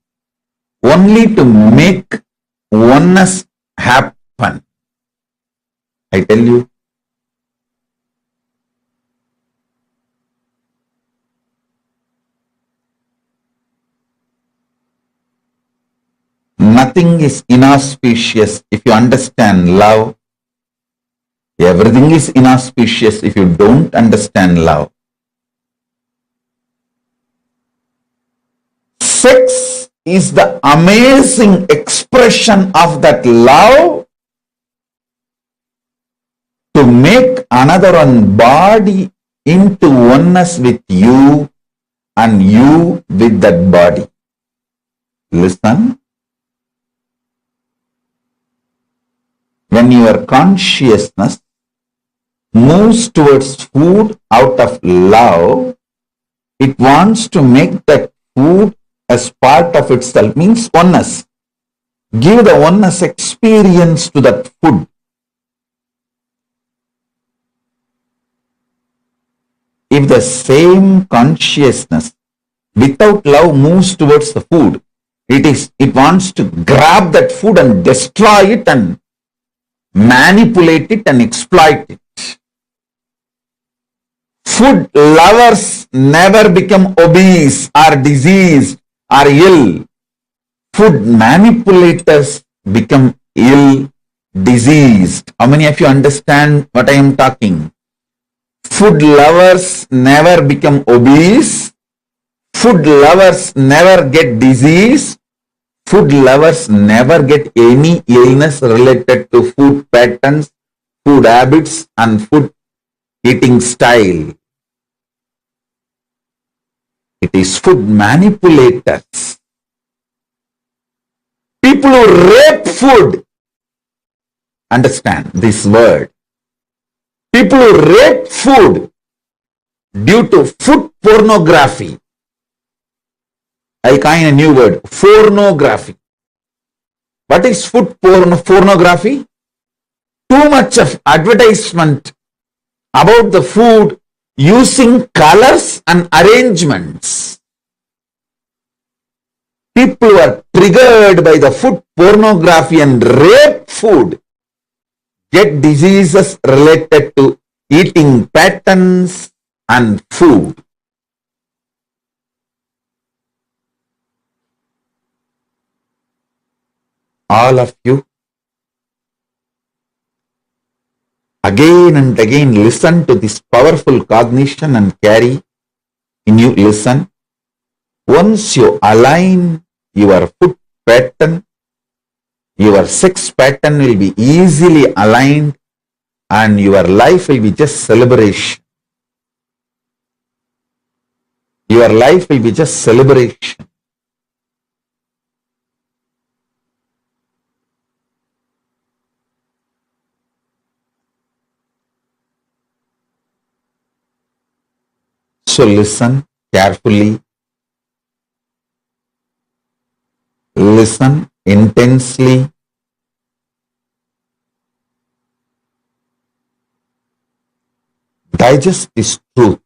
only to make oneness happen. I tell you, nothing is inauspicious if you understand love. Everything is inauspicious if you don't understand love. Sex is the amazing expression of that love to make another one body into oneness with you and you with that body. Listen. When your consciousness moves towards food out of love, it wants to make that food as part of itself, means oneness. Give the oneness experience to that food. If the same consciousness without love moves towards the food, it wants to grab that food and destroy it and manipulate it and exploit it. Food lovers never become obese or diseased or ill. Food manipulators become ill, diseased. How many of you understand what I am talking? Food lovers never become obese. Food lovers never get disease. Food lovers never get any illness related to food patterns, food habits, and food eating style. It is food manipulators. People who rape food. Understand this word. People who rape food due to food pornography. I coin a new word, pornography. What is food pornography? Too much of advertisement about the food using colors and arrangements. People who are triggered by the food pornography and rape food get diseases related to eating patterns and food. All of you, again and again listen to this powerful cognition and carry in you. Listen. Once you align your food pattern, your sex pattern will be easily aligned and your life will be just celebration. Your life will be just celebration. So listen carefully. Listen intensely. Digest this truth.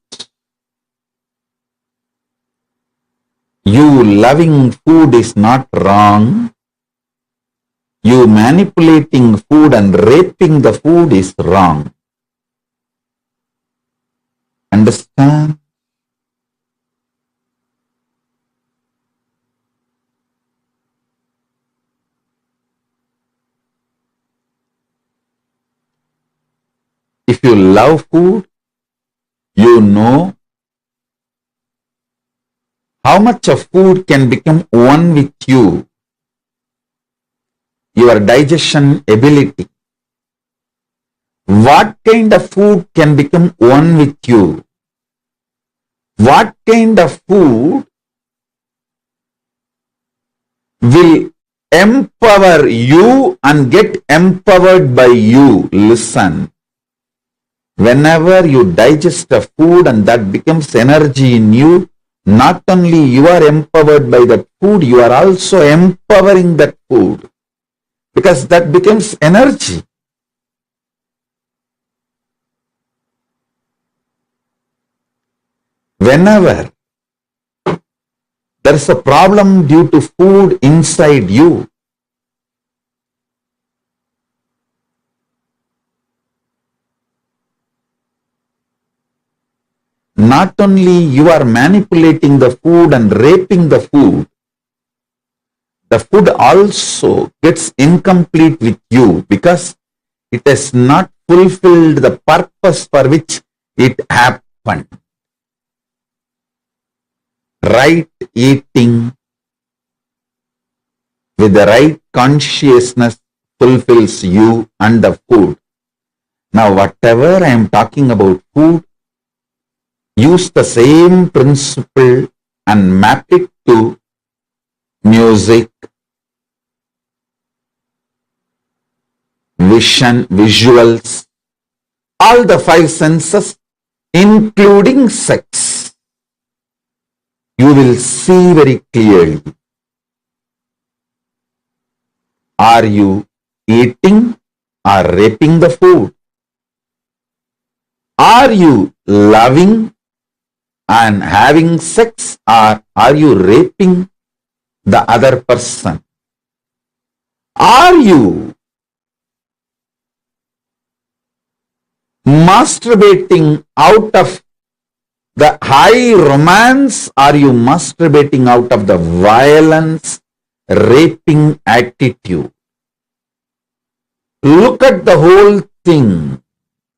You loving food is not wrong. You manipulating food and raping the food is wrong. Understand? If you love food, you know how much of food can become one with you, your digestion ability. What kind of food can become one with you? What kind of food will empower you and get empowered by you? Listen. Whenever you digest a food and that becomes energy in you, not only you are empowered by that food, you are also empowering that food because that becomes energy. Whenever there is a problem due to food inside you, not only you are manipulating the food and raping the food, the food also gets incomplete with you because it has not fulfilled the purpose for which it happened. Right eating with the right consciousness fulfills you and the food. Now, whatever I am talking about food, use the same principle and map it to music, vision, visuals, all the five senses, including sex. You will see very clearly. Are you eating or raping the food? Are you loving and having sex, or are you raping the other person? Are you masturbating out of the high romance? Are you masturbating out of the violence, raping attitude? Look at the whole thing.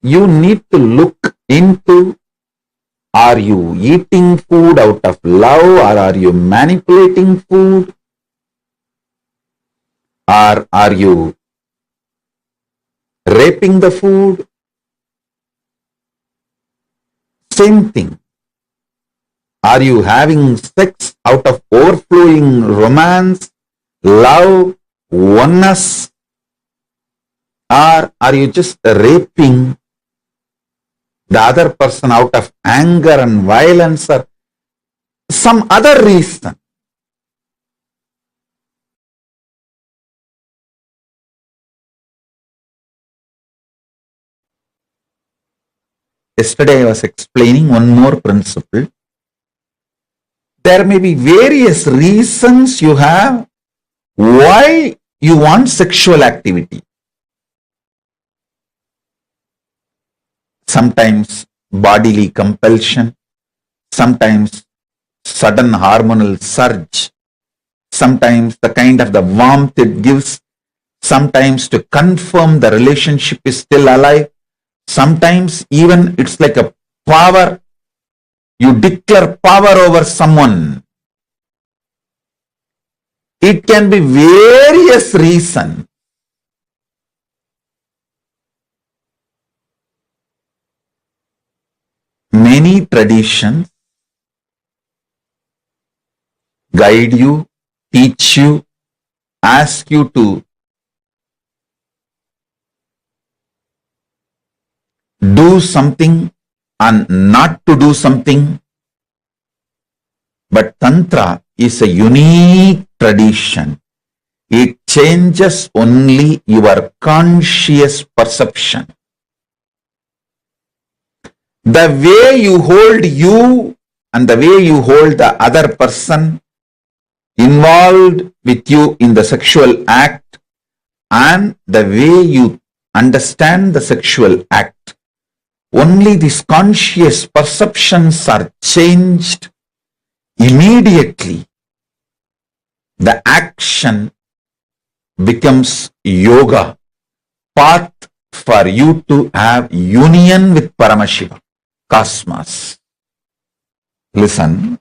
You need to look into, are you eating food out of love, or are you manipulating food? Or are you raping the food? Same thing. Are you having sex out of overflowing romance, love, oneness? Or are you just raping the other person out of anger and violence or some other reason? Yesterday I was explaining one more principle. There may be various reasons you have why you want sexual activity. Sometimes bodily compulsion, sometimes sudden hormonal surge, sometimes the kind of the warmth it gives, sometimes to confirm the relationship is still alive, sometimes even it's like a power. You declare power over someone. It can be various reasons. Many traditions guide you, teach you, ask you to do something and not to do something. But Tantra is a unique tradition. It changes only your conscious perception. The way you hold you and the way you hold the other person involved with you in the sexual act and the way you understand the sexual act. Only these conscious perceptions are changed immediately. The action becomes yoga, path for you to have union with Paramashiva, cosmos. Listen.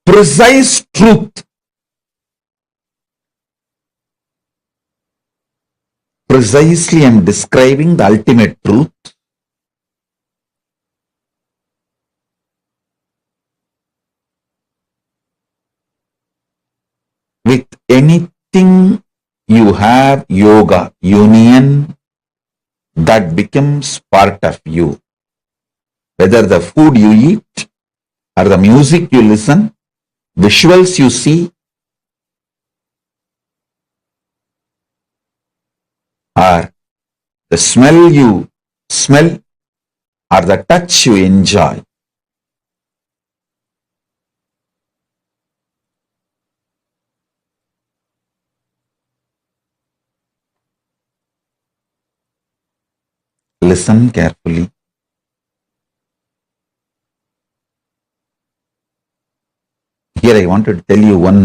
Precise truth. Precisely, I am describing the ultimate truth. With anything you have yoga, union, that becomes part of you. Whether the food you eat, or the music you listen, visuals you see, or the smell you smell, or the touch you enjoy. Listen carefully. Here I wanted to tell you one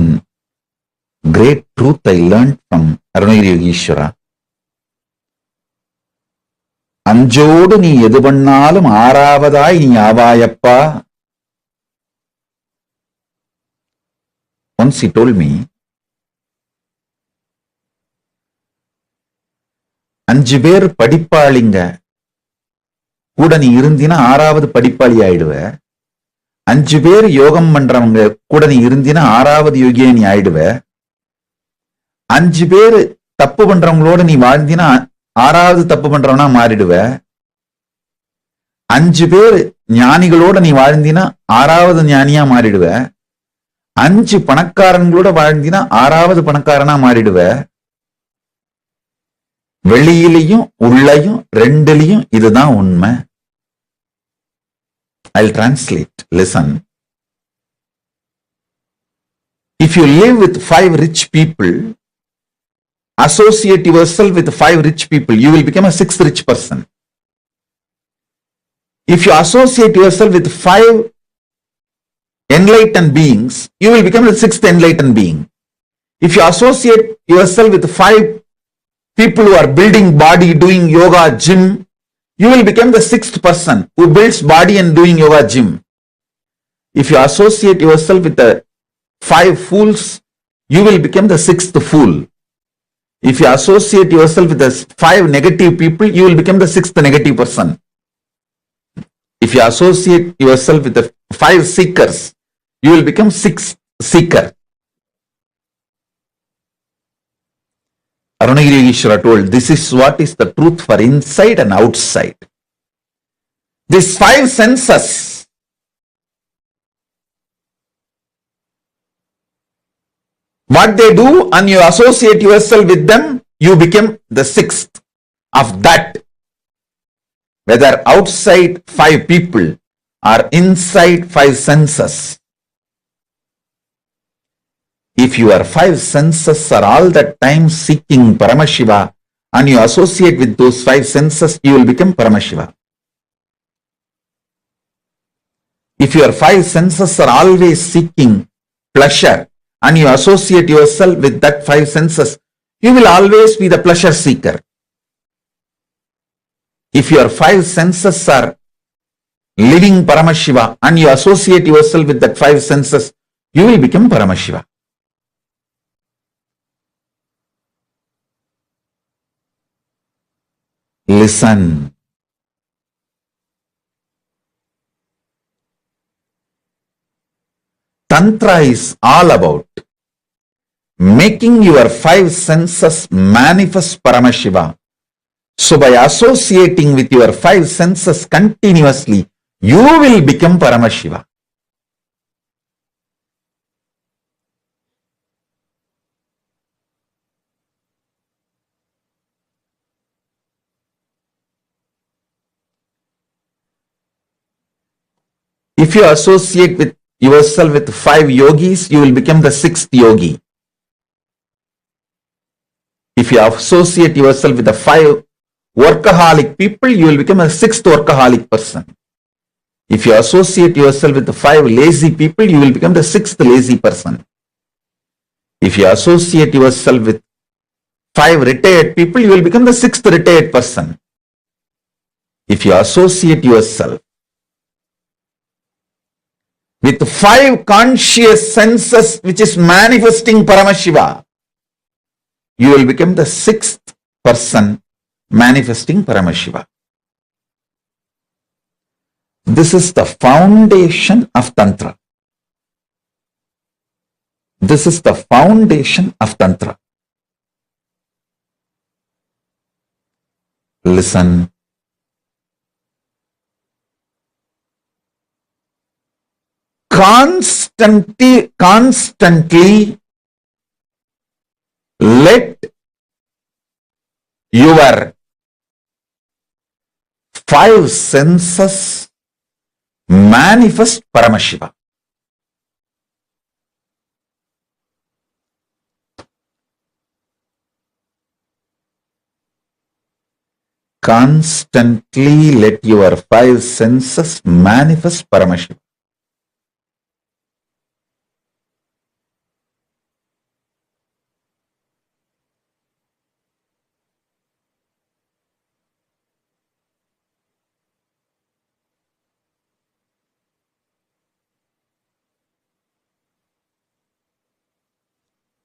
great truth I learned from Arunagiri Yogeshwara. அஞ்சோடு நீ எது பண்ணாலும் ஆறாவதாய் நீ ஆவாயப்பா. Once he told me, 5 பேர் படிப்பாளிங்க கூட நீ இருந்தினா 6வது படிப்பாளி ஆயிடுவ. 5 பேர் யோகம் பண்றவங்க கூட நீ இருந்தினா 6வது யோகியா நீ ஆயிடுவ. 5 பேர் தப்பு பண்றவங்களோட நீ வாழ்ந்தினா 6வது தப்பு பண்றவனா மாறிடுவ. 5 பேர் ஞானிகளோட நீ வாழ்ந்தினா 6வது ஞானியா மாறிடுவ. 5 பணக்காரங்களோட வாழ்ந்தினா 6வது பணக்காரனா மாறிடுவ. வெளியிலையும் உள்ளையும் ரெண்டுலையும் இதுதான் உண்மை. I'll translate. Listen. If you live with 5 rich people, associate yourself with 5 rich people, you will become a 6th rich person. If you associate yourself with 5 enlightened beings, you will become the 6th enlightened being. If you associate yourself with 5 people who are building body, doing yoga, gym, you will become the 6th person who builds body and doing yoga, gym. If you associate yourself with the 5 fools, you will become the 6th fool. If you associate yourself with the 5 negative people, you will become the 6th negative person. If you associate yourself with the 5 seekers, you will become 6th seeker. Arunagiri Yogeshwara told, this is what is the truth for inside and outside. These 5 senses, what they do and you associate yourself with them, you become the 6th of that. Whether outside 5 people or inside 5 senses. If your 5 senses are all the time seeking Paramashiva and you associate with those 5 senses, you will become Paramashiva. If your 5 senses are always seeking pleasure and you associate yourself with that 5 senses, you will always be the pleasure seeker. If your 5 senses are living Paramashiva and you associate yourself with that 5 senses, you will become Paramashiva. Listen. Tantra is all about making your 5 senses manifest Paramashiva. So by associating with your 5 senses continuously, you will become Paramashiva. If you associate with yourself with 5 yogis, you will become the 6th yogi. If you associate yourself with the 5 workaholic people, you will become a 6th workaholic person. If you associate yourself with the 5 lazy people, you will become the 6th lazy person. If you associate yourself with 5 retired people, you will become the 6th retired person. If you associate yourself with 5 conscious senses which is manifesting Paramashiva, you will become the 6th person manifesting Paramashiva. This is the foundation of Tantra. This is the foundation of Tantra. Listen. Constantly let your 5 senses manifest Paramashiva. constantly let your five senses manifest Paramashiva.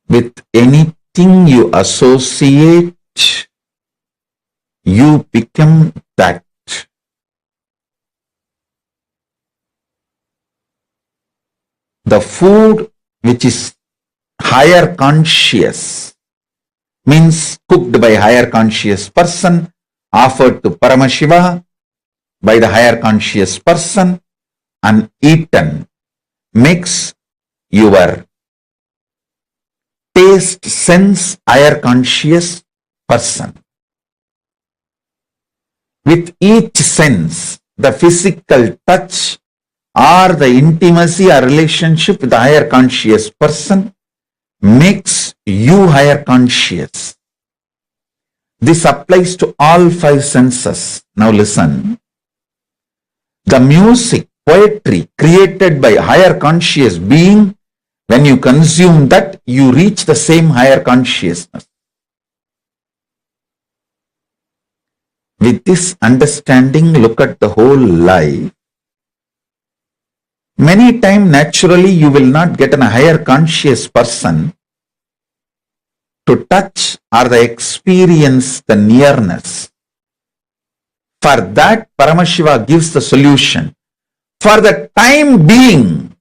With anything you associate, you become that. The food which is higher conscious means cooked by higher conscious person, offered to Paramashiva by the higher conscious person and eaten, makes your taste sense higher conscious person. With each sense, the physical touch or the intimacy or relationship with the higher conscious person makes you higher conscious. This applies to all five senses. Now listen. The music, poetry created by higher conscious being, when you consume that, you reach the same higher consciousness. With this understanding, look at the whole life. Many times, naturally, you will not get a higher conscious person to touch or the experience the nearness. For that, Paramashiva gives the solution. For the time being,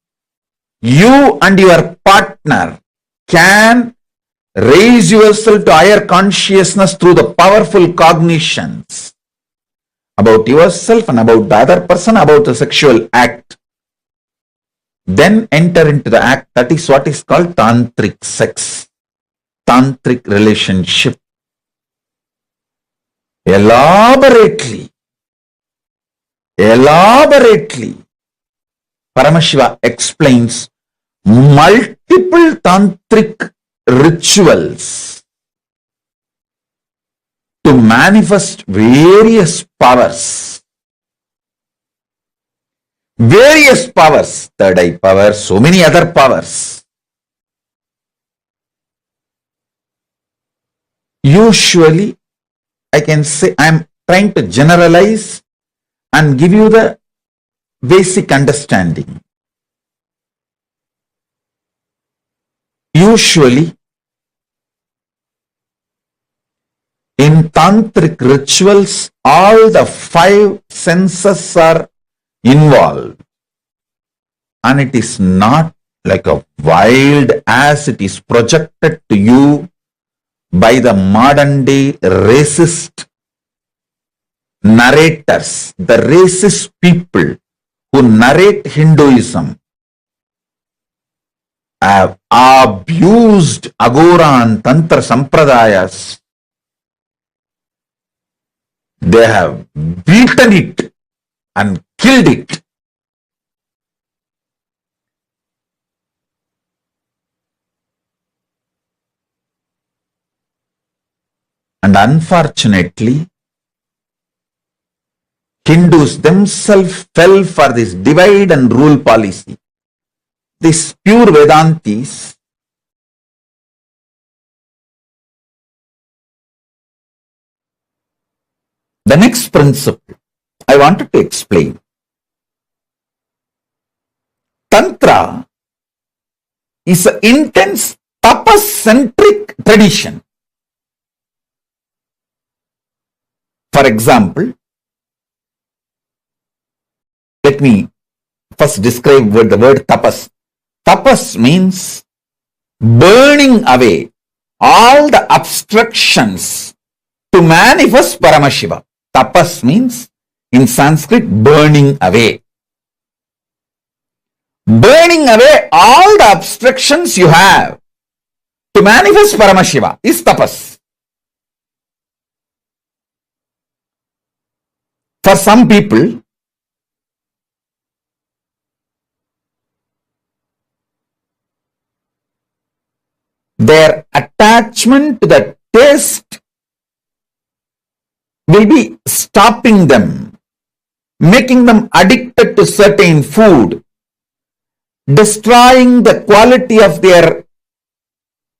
you and your partner can raise yourself to higher consciousness through the powerful cognitions about yourself and about the other person, about the sexual act. Then enter into the act. That is what is called tantric sex, tantric relationship. Elaborately, Paramashiva explains multiple tantric rituals to manifest various powers. Third eye power, so many other powers. Usually, I can say, I am trying to generalize and give you the basic understanding. Usually, in tantric rituals, all the five senses are involved. And it is not like a wild as it is projected to you by the modern day racist narrators, the racist people who narrate Hinduism have abused Agora and Tantra Sampradayas. They have beaten it and killed it. And unfortunately, Hindus themselves fell for this divide and rule policy. These pure Vedantis the next principle I wanted to explain. Tantra is an intense tapas-centric tradition. For example, let me first describe the word tapas. Tapas means burning away all the obstructions to manifest Paramashiva. Tapas means in Sanskrit burning away. Burning away all the obstructions you have to manifest Paramashiva is tapas. For some people, their attachment to the taste will be stopping them, making them addicted to certain food, destroying the quality of their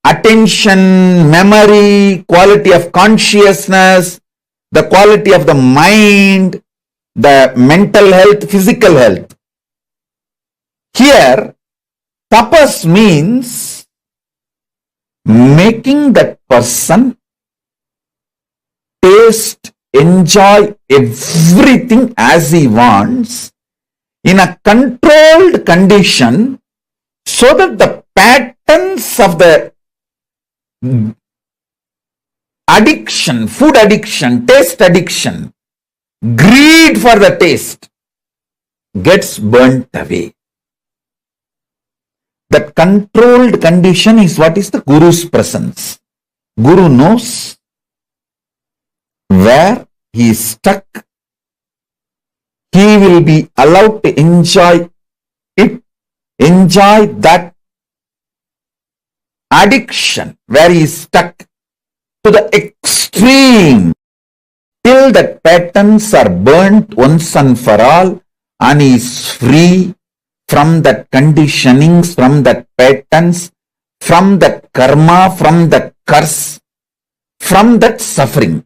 attention, memory, quality of consciousness, the quality of the mind, the mental health, physical health. Here, tapas means making that person taste, enjoy everything as he wants in a controlled condition so that the patterns of the addiction, food addiction, taste addiction, greed for the taste gets burnt away. That controlled condition is what is the Guru's presence. Guru knows where he is stuck. He will be allowed to enjoy it, enjoy that addiction where he is stuck to the extreme till that patterns are burnt once and for all and he is free from that conditionings, from that patterns, from that karma, from that curse, from that suffering,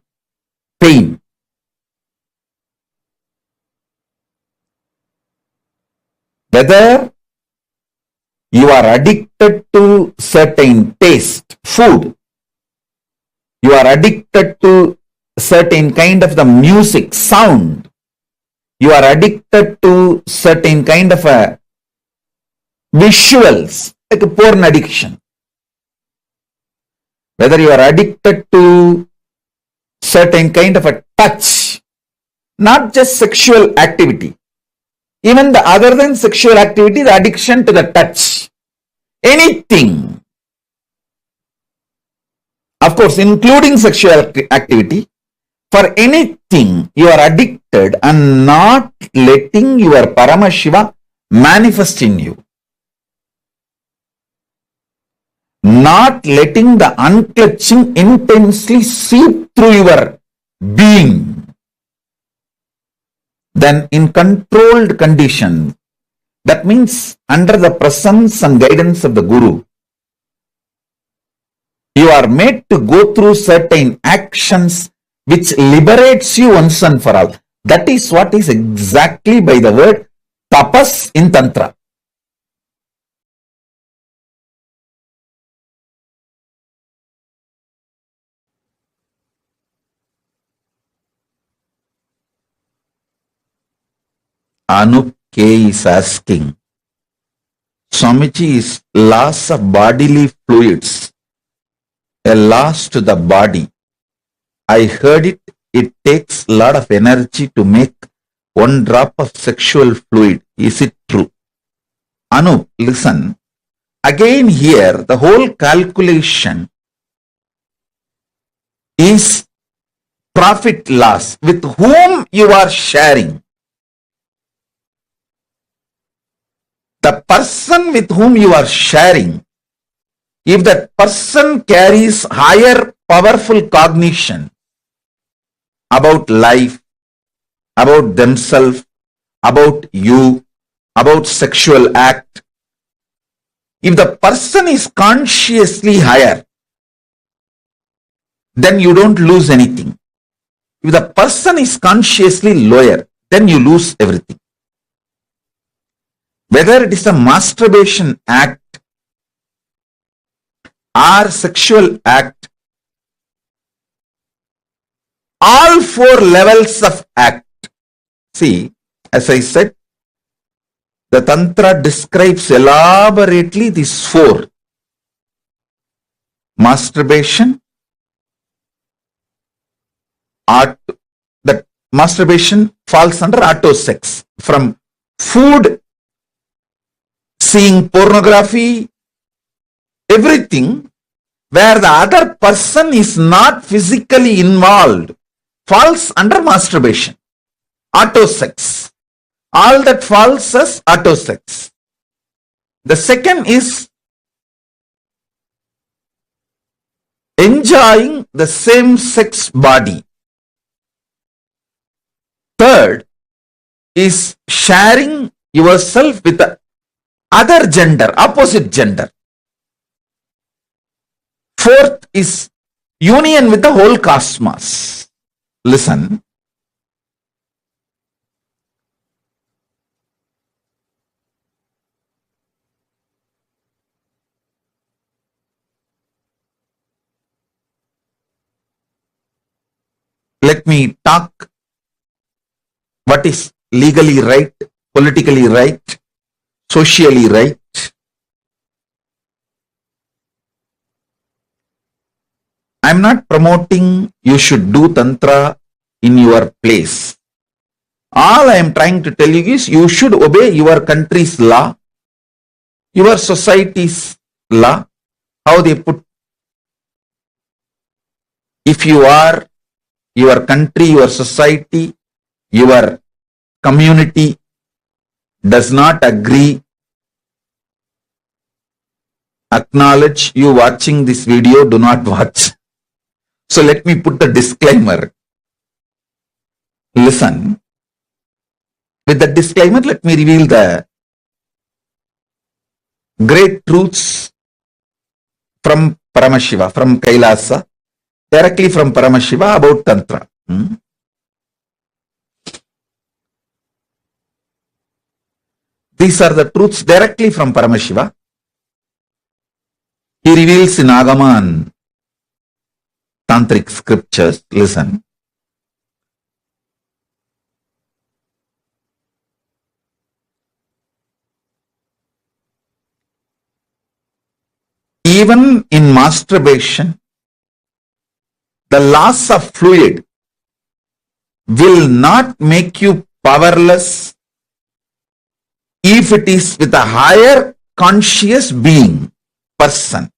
pain. Whether you are addicted to certain taste, food, you are addicted to certain kind of the music, sound, you are addicted to certain kind of a visuals, like a porn addiction. Whether you are addicted to certain kind of a touch, not just sexual activity, even the other than sexual activity, the addiction to the touch, anything, of course, including sexual activity, for anything you are addicted and not letting your Paramashiva manifest in you. Not letting the unclutching intensely seep through your being. Then in controlled condition, that means under the presence and guidance of the Guru, you are made to go through certain actions which liberates you once and for all. That is what is exactly by the word tapas in Tantra. Anup K is asking, Swamiji, is loss of bodily fluids a loss to the body? I heard it takes a lot of energy to make one drop of sexual fluid. Is it true? Anup, listen. Again here, the whole calculation is profit loss. With whom you are sharing? The person with whom you are sharing, if that person carries higher powerful cognition about life, about themselves, about you, about sexual act, if the person is consciously higher, then you don't lose anything. If the person is consciously lower, then you lose everything. Whether it is a masturbation act or sexual act, all four levels of act. See, as I said, the Tantra describes elaborately these four. Masturbation, that masturbation falls under auto sex, from food, seeing pornography, everything where the other person is not physically involved falls under masturbation, auto sex. All that falls as auto sex. The second is enjoying the same sex body. Third is sharing yourself with the other gender, opposite gender. Fourth is union with the whole cosmos. Listen. Let me talk what is legally right, politically right, socially right. I'm not promoting you should do Tantra in your place. All I am trying to tell you is you should obey your country's law, your society's law, how they put. If you are, your country, your society, your community does not agree, acknowledge, you watching this video, do not watch. So let me put the disclaimer. Listen. With the disclaimer, let me reveal the great truths from Paramashiva, from KAILASA, directly from Paramashiva about Tantra. These are the truths directly from Paramashiva. He reveals in Agama and Tantric scriptures. Listen. Even in masturbation, the loss of fluid will not make you powerless if it is with a higher conscious being, person.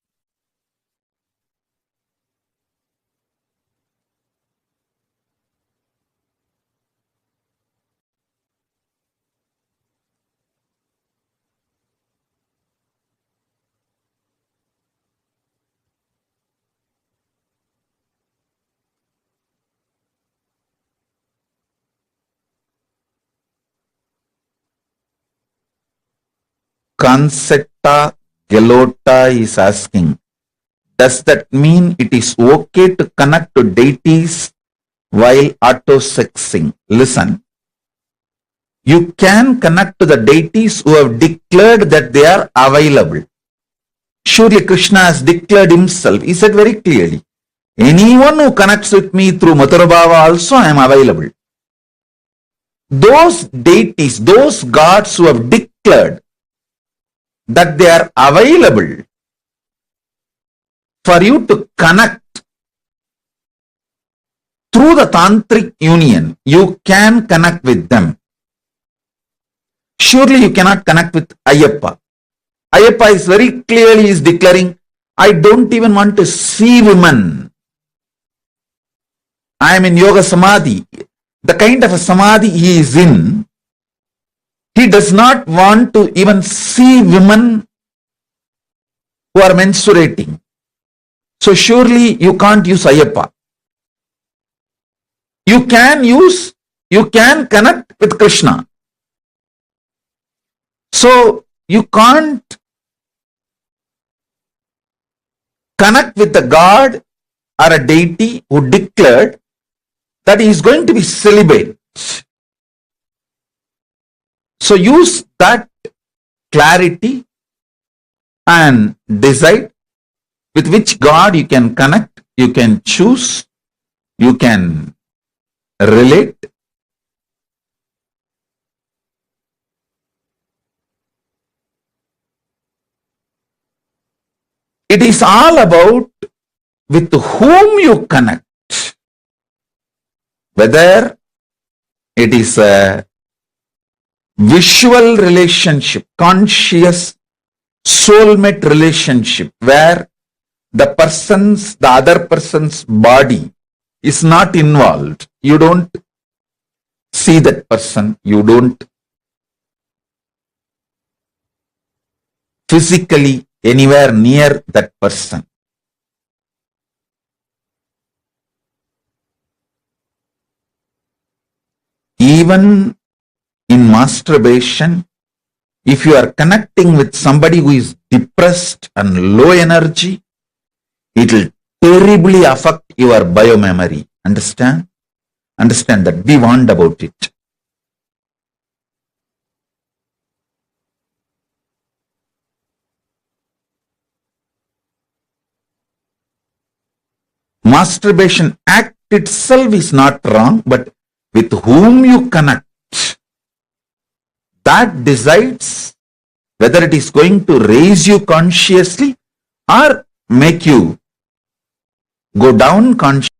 Concepta Gelota is asking, does that mean it is okay to connect to deities while auto-sexing? Listen, you can connect to the deities who have declared that they are available. Surely Krishna has declared himself. He said very clearly, anyone who connects with me through Mathurabhava also, I am available. Those deities, those gods who have declared that they are available for you to connect through the tantric union, you can connect with them. Surely you cannot connect with Ayyappa. Ayyappa is very clearly is declaring, I don't even want to see women. I am in yoga samadhi. The kind of a samadhi he is in, he does not want to even see women who are menstruating. So surely you can't use Ayyappa. You can connect with Krishna. So you can't connect with the God or a deity who declared that he is going to be celibate. So use that clarity and decide with which God you can connect, you can choose, you can relate. It is all about with whom you connect. Whether it is a visual relationship, conscious soulmate relationship, where the other person's body is not involved. You don't see that person. You don't physically anywhere near that person. even in masturbation, if you are connecting with somebody who is depressed and low energy, it will terribly affect your biomemory. Understand? Understand that. Be warned about it. Masturbation act itself is not wrong, but with whom you connect, that decides whether it is going to raise you consciously or make you go down consciously.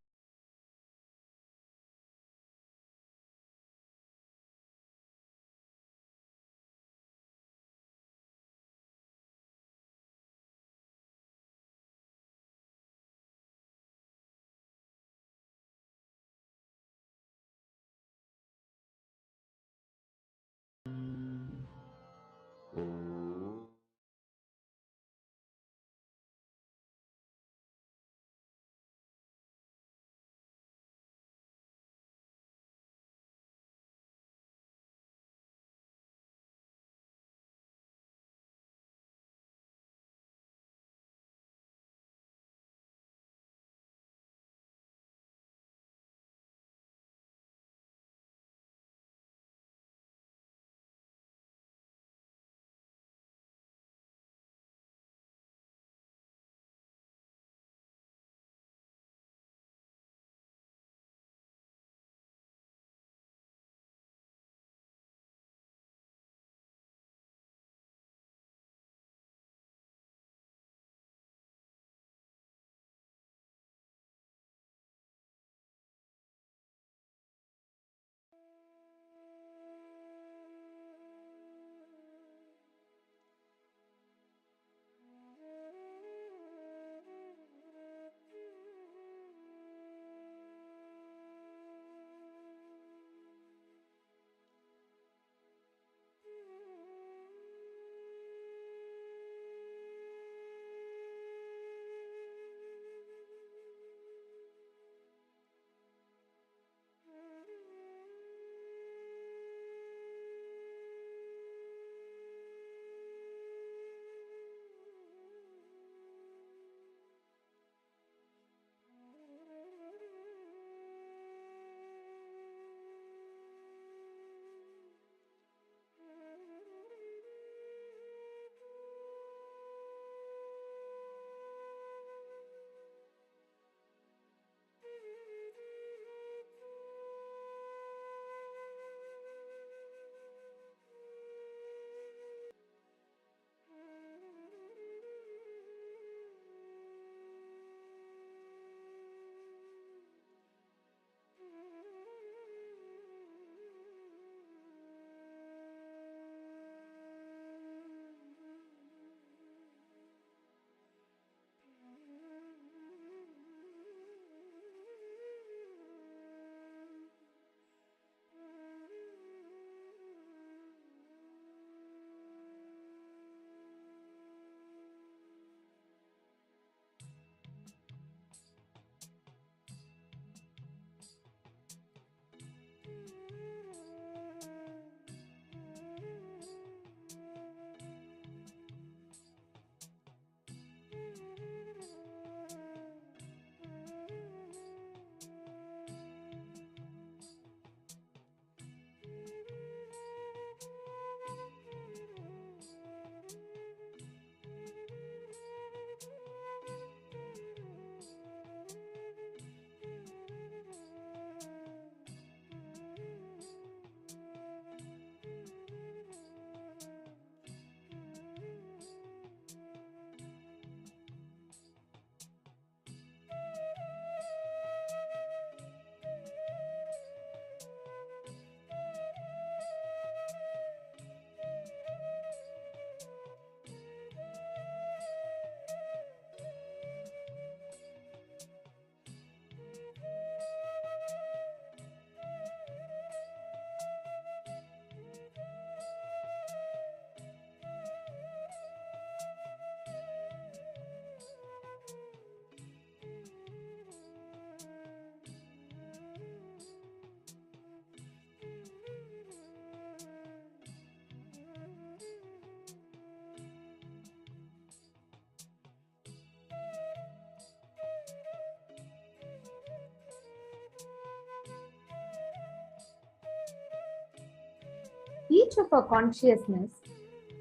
each of our consciousness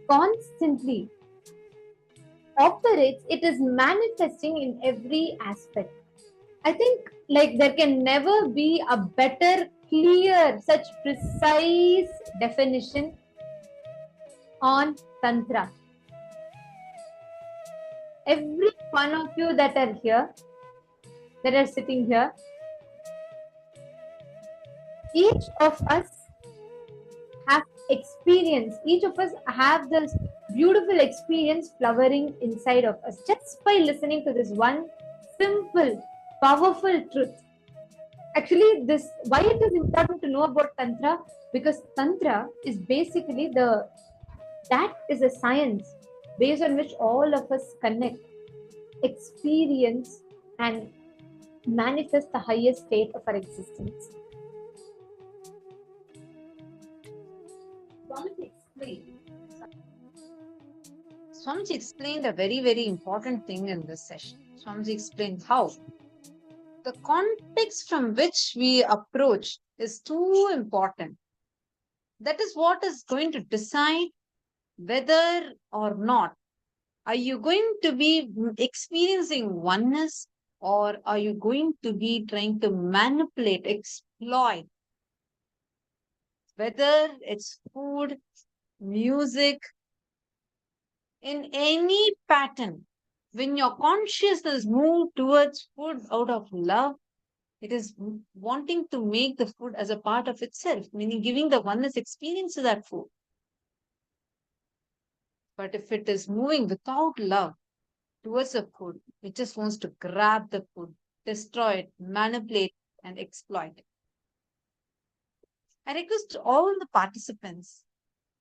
constantly operates, it is manifesting in every aspect. I think like there can never be a better, clear, such precise definition on Tantra. Every one of you that are here, that are sitting here, each of us have experience, each of us have this beautiful experience flowering inside of us just by listening to this one simple, powerful truth. Actually, this why it is important to know about Tantra, because Tantra is basically that is a science based on which all of us connect, experience, and manifest the highest state of our existence. Swamiji explained a very, very important thing in this session. Swamiji explained how the context from which we approach is too important. That is what is going to decide whether or not are you going to be experiencing oneness, or are you going to be trying to manipulate, exploit, whether it's food, music, in any pattern. When your consciousness moves towards food out of love, it is wanting to make the food as a part of itself, meaning giving the oneness experience to that food. But if it is moving without love towards the food, it just wants to grab the food, destroy it, manipulate, and exploit it. I request all the participants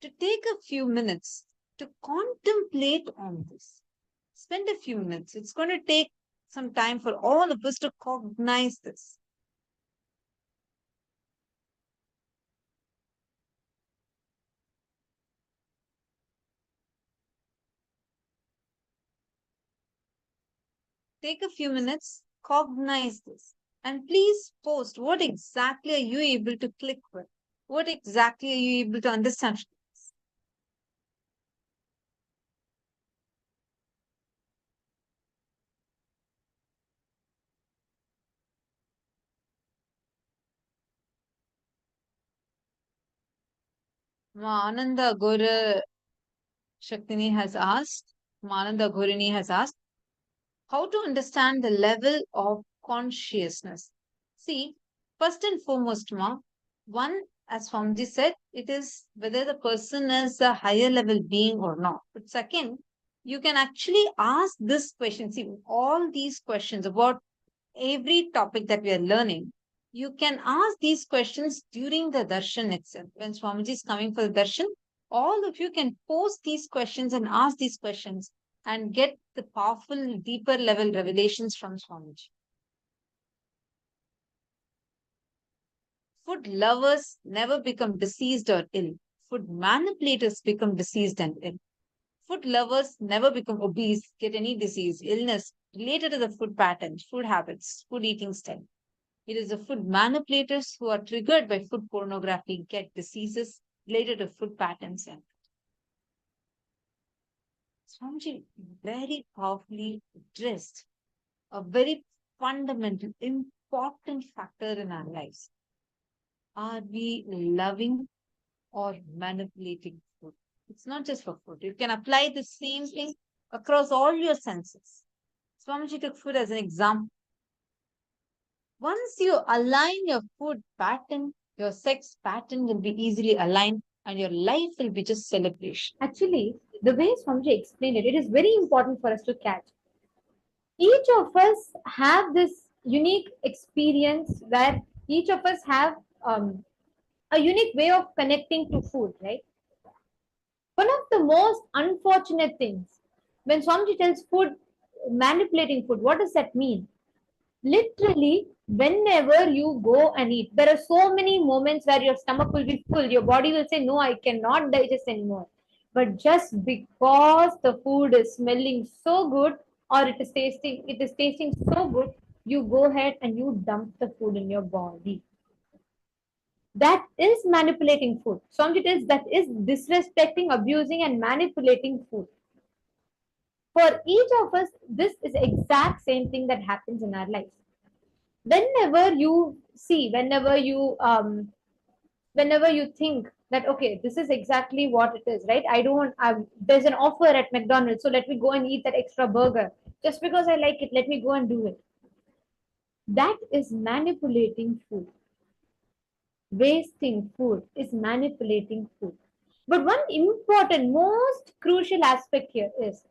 to take a few minutes to contemplate on this. Spend a few minutes. It's going to take some time for all of us to cognize this. Take a few minutes, cognize this, and please post what exactly are you able to click with? What exactly are you able to understand? Ananda Guru Shaktini has asked, Ananda Gurini has asked, how to understand the level of consciousness. See, first and foremost, one, as Swamiji said, it is whether the person is a higher level being or not. But second, you can actually ask this question. See, all these questions about every topic that we are learning, you can ask these questions during the darshan itself. When Swamiji is coming for the darshan, all of you can post these questions and ask these questions and get the powerful, deeper level revelations from Swamiji. Food lovers never become diseased or ill. Food manipulators become diseased and ill. Food lovers never become obese, get any disease, illness related to the food patterns, food habits, food eating style. It is the food manipulators who are triggered by food pornography get diseases related to food patterns. And Swamiji very powerfully addressed a very fundamental, important factor in our lives. Are we loving or manipulating food? It's not just for food. You can apply the same thing across all your senses. Swamiji took food as an example. Once you align your food pattern, your sex pattern will be easily aligned and your life will be just celebration. Actually, the way Swamiji explained it, it is very important for us to catch. Each of us have this unique experience where each of us have a unique way of connecting to food, right? One of the most unfortunate things when Swamiji tells food, manipulating food, what does that mean? Literally, whenever you go and eat, there are so many moments where your stomach will be full, your body will say, no, I cannot digest anymore. But just because the food is smelling so good, or it is tasting so good, you go ahead and you dump the food in your body. That is manipulating food. Swamiji tells that is disrespecting, abusing, and manipulating food. For each of us, this is exact same thing that happens in our lives. Whenever you see, whenever you think that okay, this is exactly what it is, right? I don't. There's an offer at McDonald's, so let me go and eat that extra burger just because I like it. Let me go and do it. That is manipulating food. Wasting food is manipulating food. But one important, most crucial aspect here is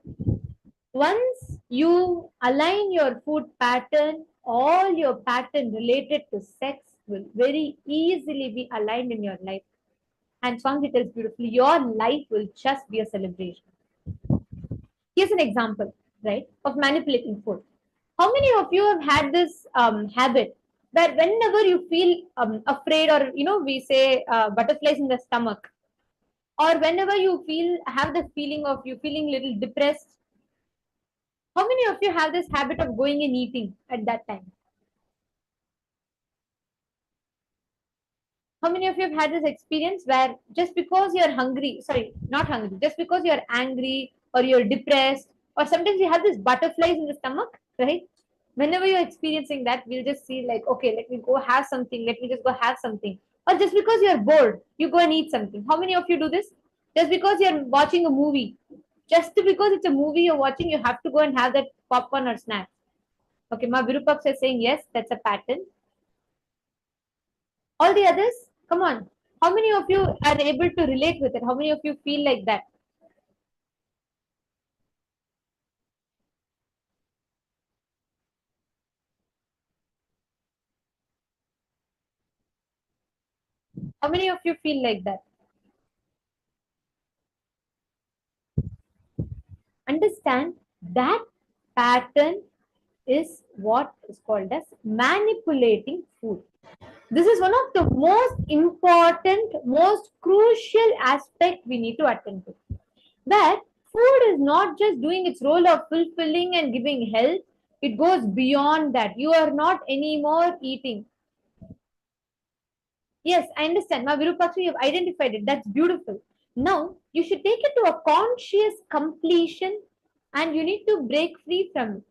once you align your food pattern, all your pattern related to sex will very easily be aligned in your life. And Swami tells beautifully, your life will just be a celebration. Here's an example, right, of manipulating food. How many of you have had this habit that whenever you feel afraid, or we say butterflies in the stomach, or whenever you have the feeling of you feeling little depressed, how many of you have this habit of going and eating at that time? How many of you have had this experience where just because you're hungry, sorry, not hungry, just because you're angry or you're depressed, or sometimes you have these butterflies in the stomach, right? Whenever you're experiencing that, we'll just see like, okay, let me go have something, let me just go have something. Or just because you're bored, you go and eat something. How many of you do this? Just because you're watching a movie, just because it's a movie you're watching, you have to go and have that popcorn or snack. Okay, Ma Virupaksha is saying yes, that's a pattern. All the others, come on. How many of you are able to relate with it? How many of you feel like that? How many of you feel like that? Understand that pattern is what is called as manipulating food. This is one of the most important, most crucial aspect we need to attend to. That food is not just doing its role of fulfilling and giving health, it goes beyond that. You are not anymore eating. Yes, I understand. Ma Virupaksha, you've identified it. That's beautiful. Now, you should take it to a conscious completion and you need to break free from it.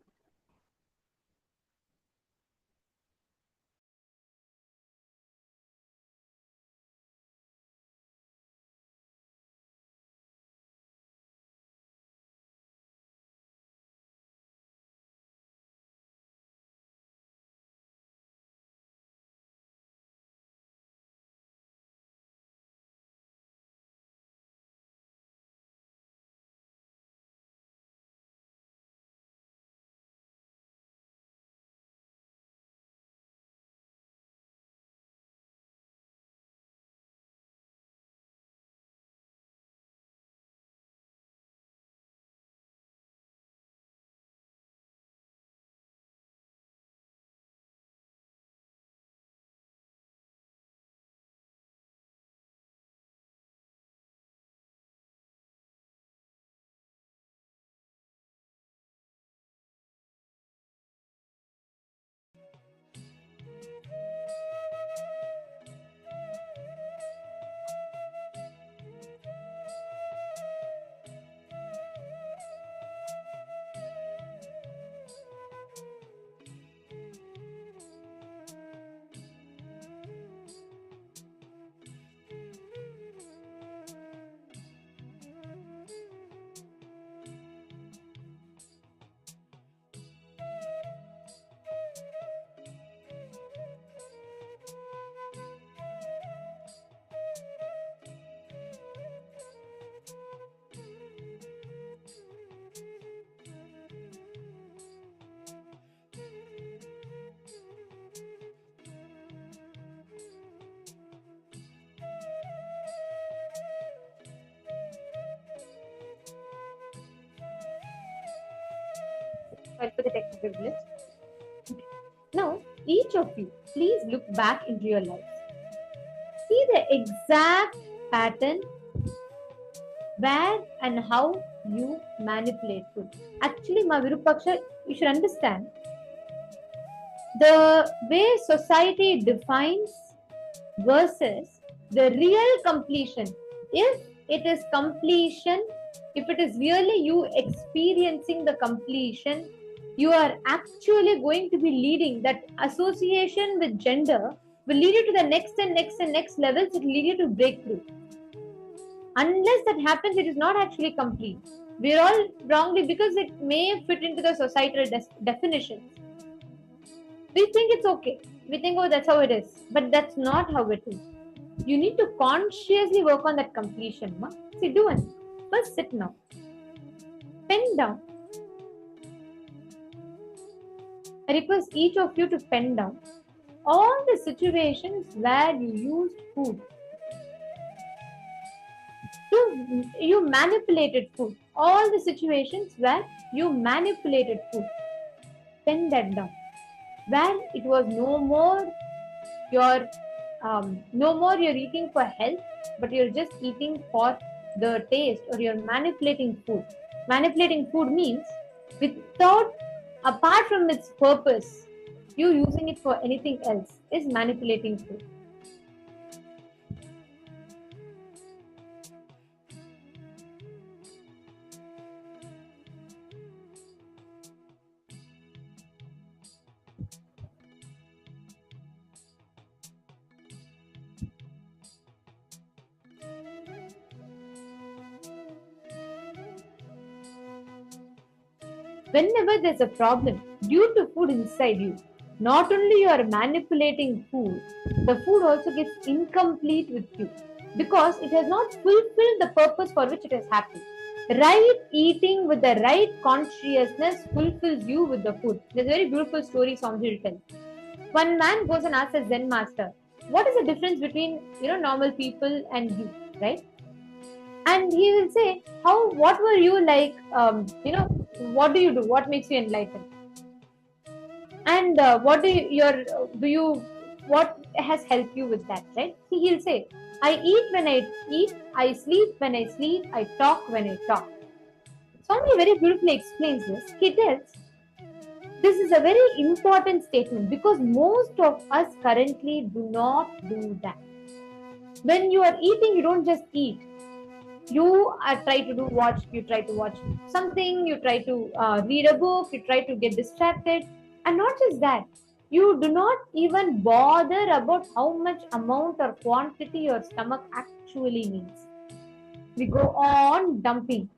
Sorry for the technical glitch. Now, each of you, please look back into your lives. See the exact pattern where and how you manipulate food. Actually, Ma Virupaksha, you should understand the way society defines versus the real completion. If it is completion, if it is really you experiencing the completion, you are actually going to be leading that association with gender will lead you to the next and next and next levels. It will lead you to breakthrough. Unless that happens, it is not actually complete. We're all wrongly, because it may fit into the societal definitions. We think it's okay. We think, oh, that's how it is. But that's not how it is. You need to consciously work on that completion. Ma. See, do it. First, sit now. Pen down. I request each of you to pen down all the situations where you used food. You manipulated food. All the situations where you manipulated food. Pen that down. Where it was no more you're eating for health, but you're just eating for the taste, or you're manipulating food. Manipulating food means apart from its purpose, you using it for anything else is manipulating food. Whenever there's a problem due to food inside you, not only you are manipulating food, the food also gets incomplete with you because it has not fulfilled the purpose for which it has happened. Right eating with the right consciousness fulfills you with the food. There's a very beautiful story Swamiji will tell. One man goes and asks a Zen master, what is the difference between normal people and you, right? And he will say, what were you like, what do you do? What makes you enlightened? And what has helped you with that, right? See, he'll say, I eat when I eat, I sleep when I sleep, I talk when I talk. Swami very beautifully explains this. He tells, this is a very important statement because most of us currently do not do that. When you are eating, you don't just eat. You try to watch something, you try to read a book, you try to get distracted. And not just that, you do not even bother about how much amount or quantity your stomach actually needs. We go on dumping.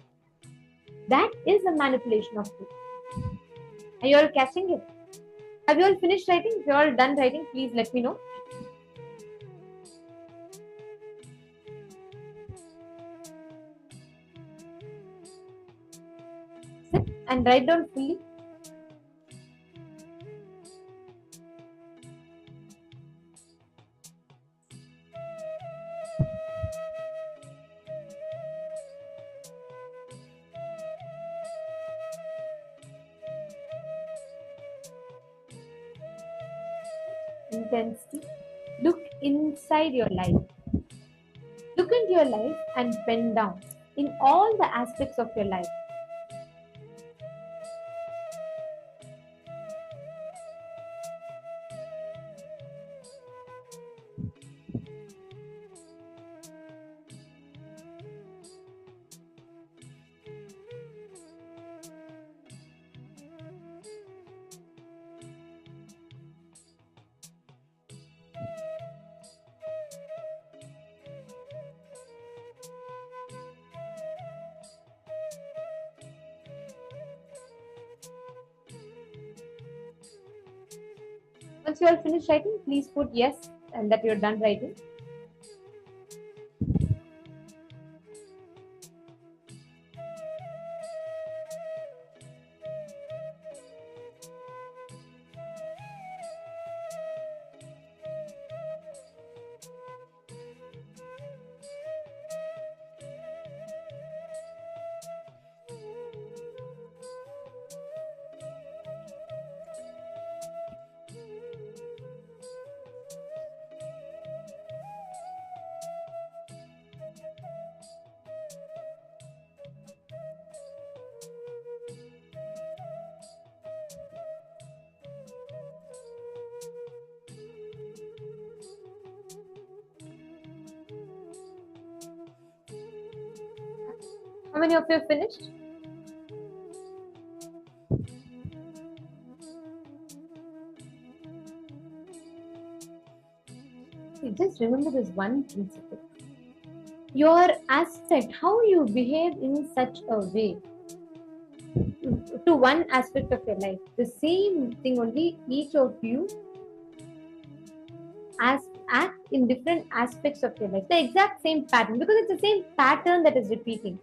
That is a manipulation of food. Are you all catching it? Have you all finished writing? If you're all done writing, please let me know. Sit and write down fully. Intensity. Look inside your life. Look into your life and pen down in all the aspects of your life. Once you are finished writing, please put yes and that you are done writing. How many of you have finished? See, just remember this one principle. Your aspect, how you behave in such a way to one aspect of your life, the same thing only each of you act in different aspects of your life. The exact same pattern, because it's the same pattern that is repeating.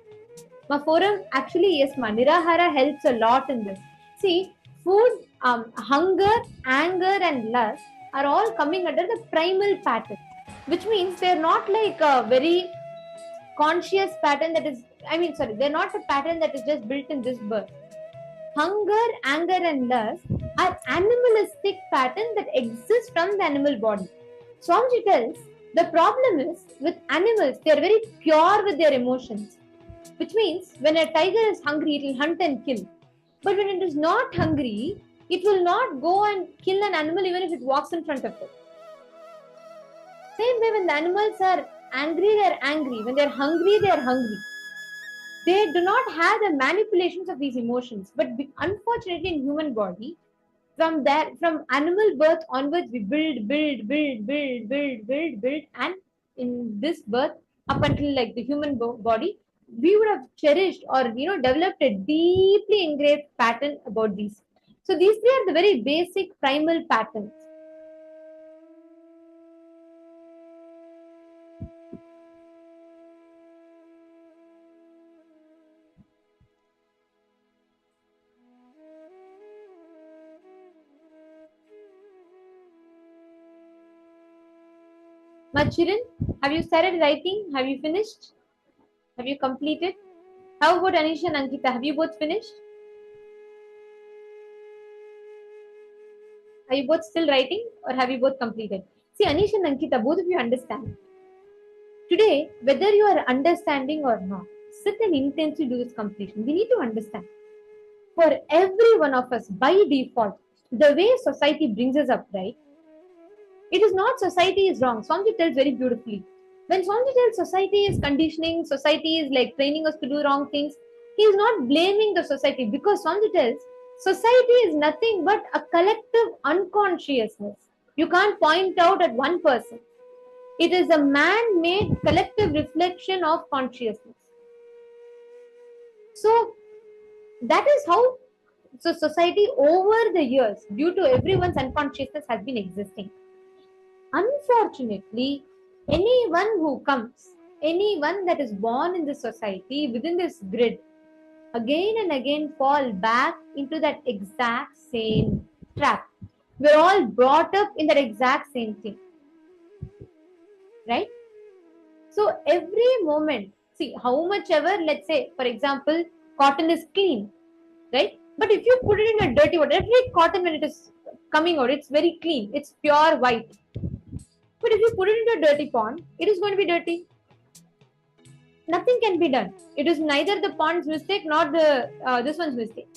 My forum actually, yes, Nirahara helps a lot in this. See, food, hunger, anger, and lust are all coming under the primal pattern, which means they're not like a very conscious pattern that is, they're not a pattern that is just built in this birth. Hunger, anger, and lust are animalistic patterns that exist from the animal body. Swamiji tells the problem is with animals, they are very pure with their emotions, which means when a tiger is hungry, it will hunt and kill. But when it is not hungry, it will not go and kill an animal even if it walks in front of it. Same way, when the animals are angry, they are angry. When they are hungry, they are hungry. They do not have the manipulations of these emotions. But unfortunately, in human body, from animal birth onwards, we build, and in this birth, up until like the human body, we would have cherished or developed a deeply engraved pattern about these. So these three are the very basic primal patterns. Machiran, have you started writing? Have you finished? Have you completed? How about Anisha and Ankita? Have you both finished? Are you both still writing or have you both completed? See, Anisha and Ankita, both of you understand. Today, whether you are understanding or not, sit and intensely do this completion. We need to understand. For every one of us, by default, the way society brings us up, right? It is not society is wrong. Swamiji tells very beautifully. When Swamiji tells society is conditioning, society is like training us to do wrong things, he is not blaming the society, because Swamiji tells society is nothing but a collective unconsciousness. You can't point out at one person. It is a man-made collective reflection of consciousness. So that is how society over the years, due to everyone's unconsciousness, has been existing. Unfortunately, anyone who comes, anyone that is born in this society, within this grid, again and again fall back into that exact same trap. We're all brought up in that exact same thing. Right? So every moment, see how much ever, let's say, for example, cotton is clean, right? But if you put it in a dirty water, every cotton when it is coming out, it's very clean, it's pure white. But if you put it into a dirty pond, it is going to be dirty. Nothing can be done. It is neither the pond's mistake nor the this one's mistake.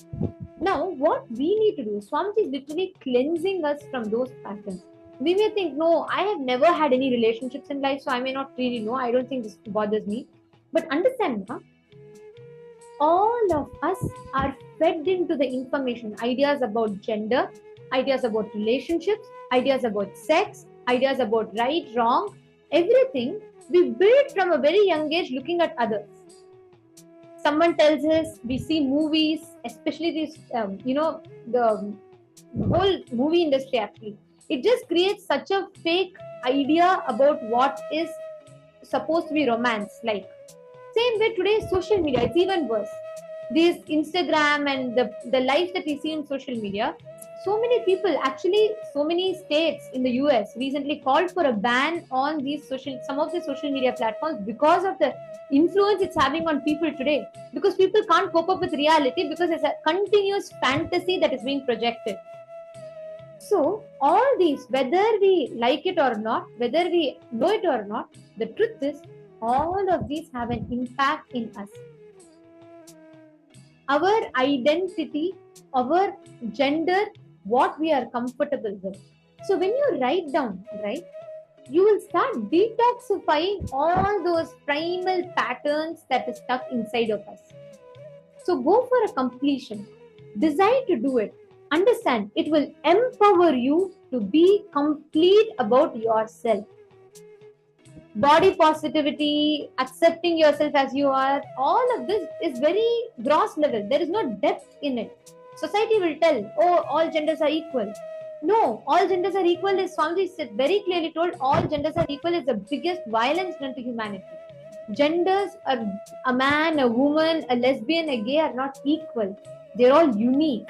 Now, what we need to do, Swamiji is literally cleansing us from those patterns. We may think, no, I have never had any relationships in life, so I may not really know. I don't think this bothers me. But understand, huh? All of us are fed into the information, ideas about gender, ideas about relationships, ideas about sex, ideas about right, wrong, everything we build from a very young age looking at others. Someone tells us, we see movies, especially these, the whole movie industry actually. It just creates such a fake idea about what is supposed to be romance like. Same way today, social media, it's even worse. This Instagram and the life that we see in social media, so many people, actually so many states in the US recently called for a ban on some of the social media platforms because of the influence it's having on people today. Because people can't cope up with reality because it's a continuous fantasy that is being projected. So all these, whether we like it or not, whether we know it or not, the truth is all of these have an impact in us. Our identity, our gender, what we are comfortable with. So when you write down, right, you will start detoxifying all those primal patterns that is stuck inside of us. So go for a completion. Decide to do it. Understand, it will empower you to be complete about yourself. Body positivity, accepting yourself as you are, all of this is very gross level. There is no depth in it. Society will tell, oh, all genders are equal. No, all genders are equal is Swamiji said very clearly told, all genders are equal is the biggest violence done to humanity. Genders are a man, a woman, a lesbian, a gay are not equal. They're all unique.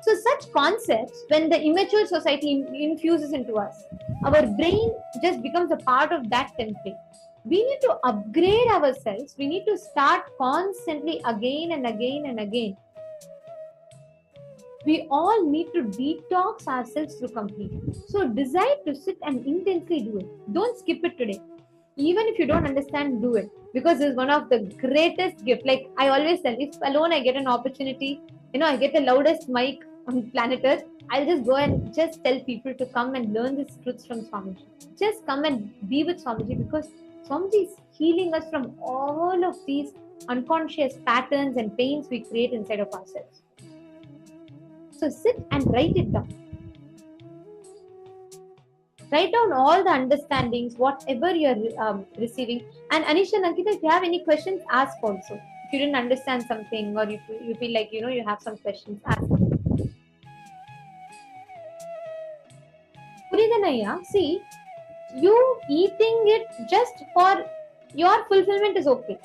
So such concepts, when the immature society infuses into us, our brain just becomes a part of that template. We need to upgrade ourselves. We need to start constantly again and again and again. We all need to detox ourselves through completion. So decide to sit and intensely do it. Don't skip it today. Even if you don't understand, do it. Because it's one of the greatest gifts. Like I always tell, if alone I get an opportunity, I get the loudest mic on planet Earth, I'll just go and just tell people to come and learn these truths from Swamiji. Just come and be with Swamiji, because Swamiji is healing us from all of these unconscious patterns and pains we create inside of ourselves. So sit and write it down. Write down all the understandings, whatever you're receiving. And Anisha and Ankita, if you have any questions, ask also. If you didn't understand something, or if you feel like you have some questions, ask. Puridanaya, see, you eating it just for your fulfillment is okay.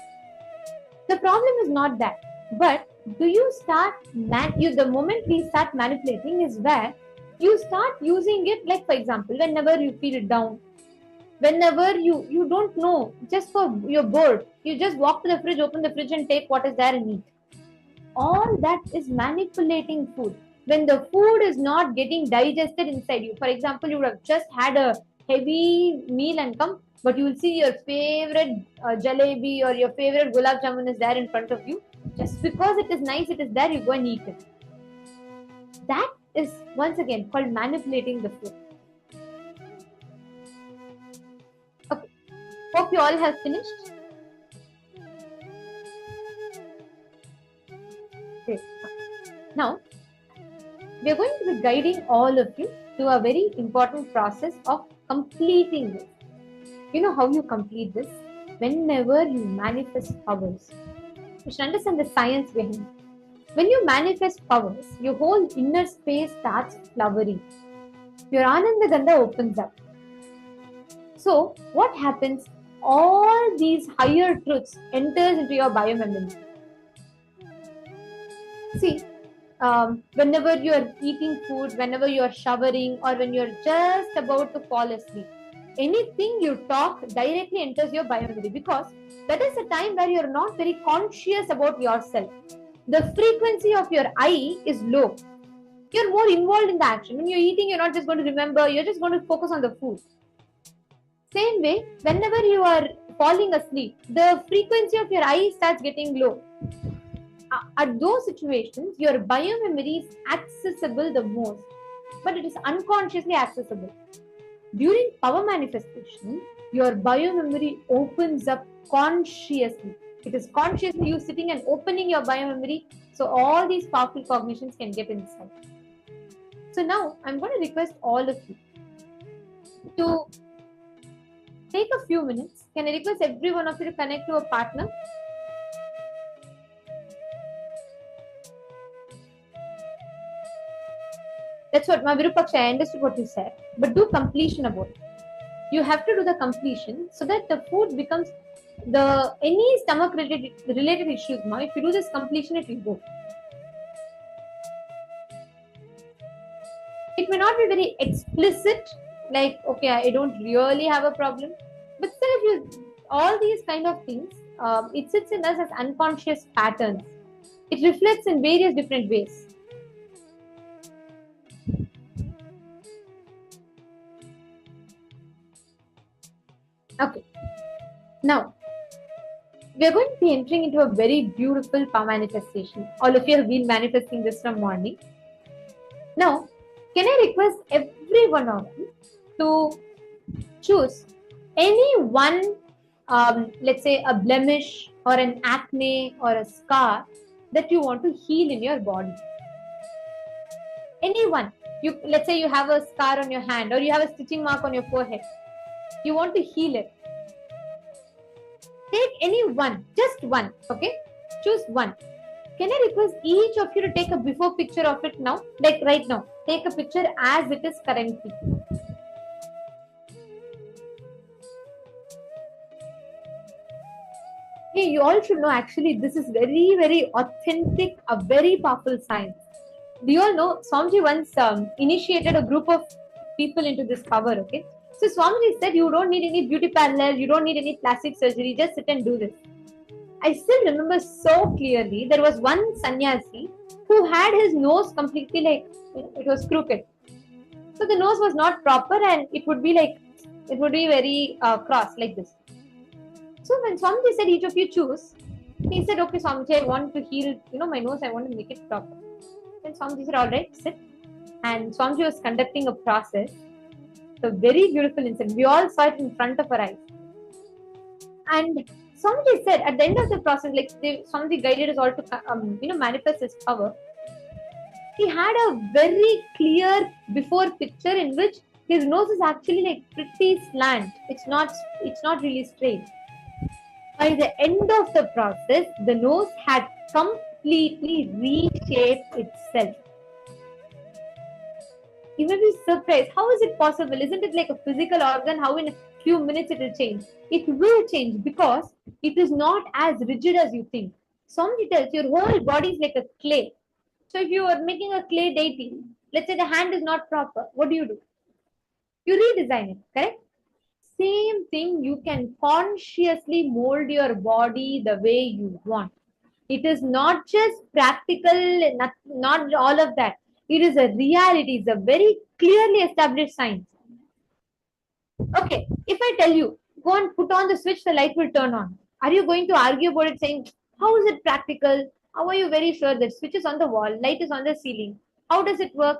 The problem is not that. But do you start, the moment we start manipulating is where you start using it, like for example, whenever you feel down, whenever you don't know, just for you're bored, you just walk to the fridge, open the fridge and take what is there and eat. All that is manipulating food. When the food is not getting digested inside you, for example, you would have just had a heavy meal and come, but you will see your favorite jalebi or your favorite gulab jamun is there in front of you. Just because it is nice, it is there, you go and eat it. That is once again called manipulating the food. Okay. Hope you all have finished. Okay. Now, we are going to be guiding all of you to a very important process of completing this. You know how you complete this? Whenever you manifest powers. You should understand the science behind it. When you manifest powers, your whole inner space starts flowering. Your Ananda Gandha opens up. So, what happens? All these higher truths enters into your biomemory. See, whenever you are eating food, whenever you are showering, or when you are just about to fall asleep, anything you talk directly enters your biomemory, because that is a time where you are not very conscious about yourself. The frequency of your I is low. You're more involved in the action. When you're eating, you're not just going to remember, you're just going to focus on the food. Same way, whenever you are falling asleep, the frequency of your I starts getting low. At those situations, your biomemory is accessible the most, but it is unconsciously accessible. During power manifestation, your biomemory opens up consciously. It is consciously you sitting and opening your biomemory, so all these powerful cognitions can get inside. So now, I'm going to request all of you to take a few minutes. Can I request every one of you to connect to a partner? That's what, Virupaksha, I understood what you said. But do completion about it. You have to do the completion so that the food becomes any stomach related issues. Now, if you do this completion, it will go. It may not be very explicit, like, okay, I don't really have a problem. But still, if you, all these kind of things, it sits in us as unconscious patterns. It reflects in various different ways. Okay. Now, we are going to be entering into a very beautiful power manifestation. All of you have been manifesting this from morning. Now, can I request every one of you to choose any one, let's say a blemish or an acne or a scar that you want to heal in your body. Anyone. Let's say you have a scar on your hand or you have a stitching mark on your forehead. You want to heal it. Take any one, just one, okay? Choose one. Can I request each of you to take a before picture of it now? Like right now. Take a picture as it is currently. Hey, you all should know actually this is very, very authentic, a very powerful science. Do you all know Swamiji once initiated a group of people into this power, okay? So Swamiji said you don't need any beauty parlor, you don't need any plastic surgery, just sit and do this. I still remember so clearly there was one sannyasi who had his nose completely like, it was crooked. So the nose was not proper and it would be very cross like this. So when Swamiji said each of you choose, he said, okay Swamiji, I want to heal, my nose, I want to make it proper. Then Swamiji said, alright, sit. And Swamiji was conducting a process. So very beautiful incident. We all saw it in front of our eyes. And Swamiji said at the end of the process, like Swamiji guided us all to manifest his power. He had a very clear before picture in which his nose is actually like pretty slant. It's not really straight. By the end of the process, the nose had completely reshaped itself. You may be surprised. How is it possible? Isn't it like a physical organ? How in a few minutes it will change? It will change because it is not as rigid as you think. Somebody tells your whole body is like a clay. So if you are making a clay deity, let's say the hand is not proper, what do? You redesign it, correct? Same thing, you can consciously mold your body the way you want. It is not just practical, not all of that. It is a reality. It's a very clearly established science. Okay, if I tell you, go and put on the switch, the light will turn on. Are you going to argue about it saying, how is it practical? How are you very sure that switch is on the wall, light is on the ceiling? How does it work?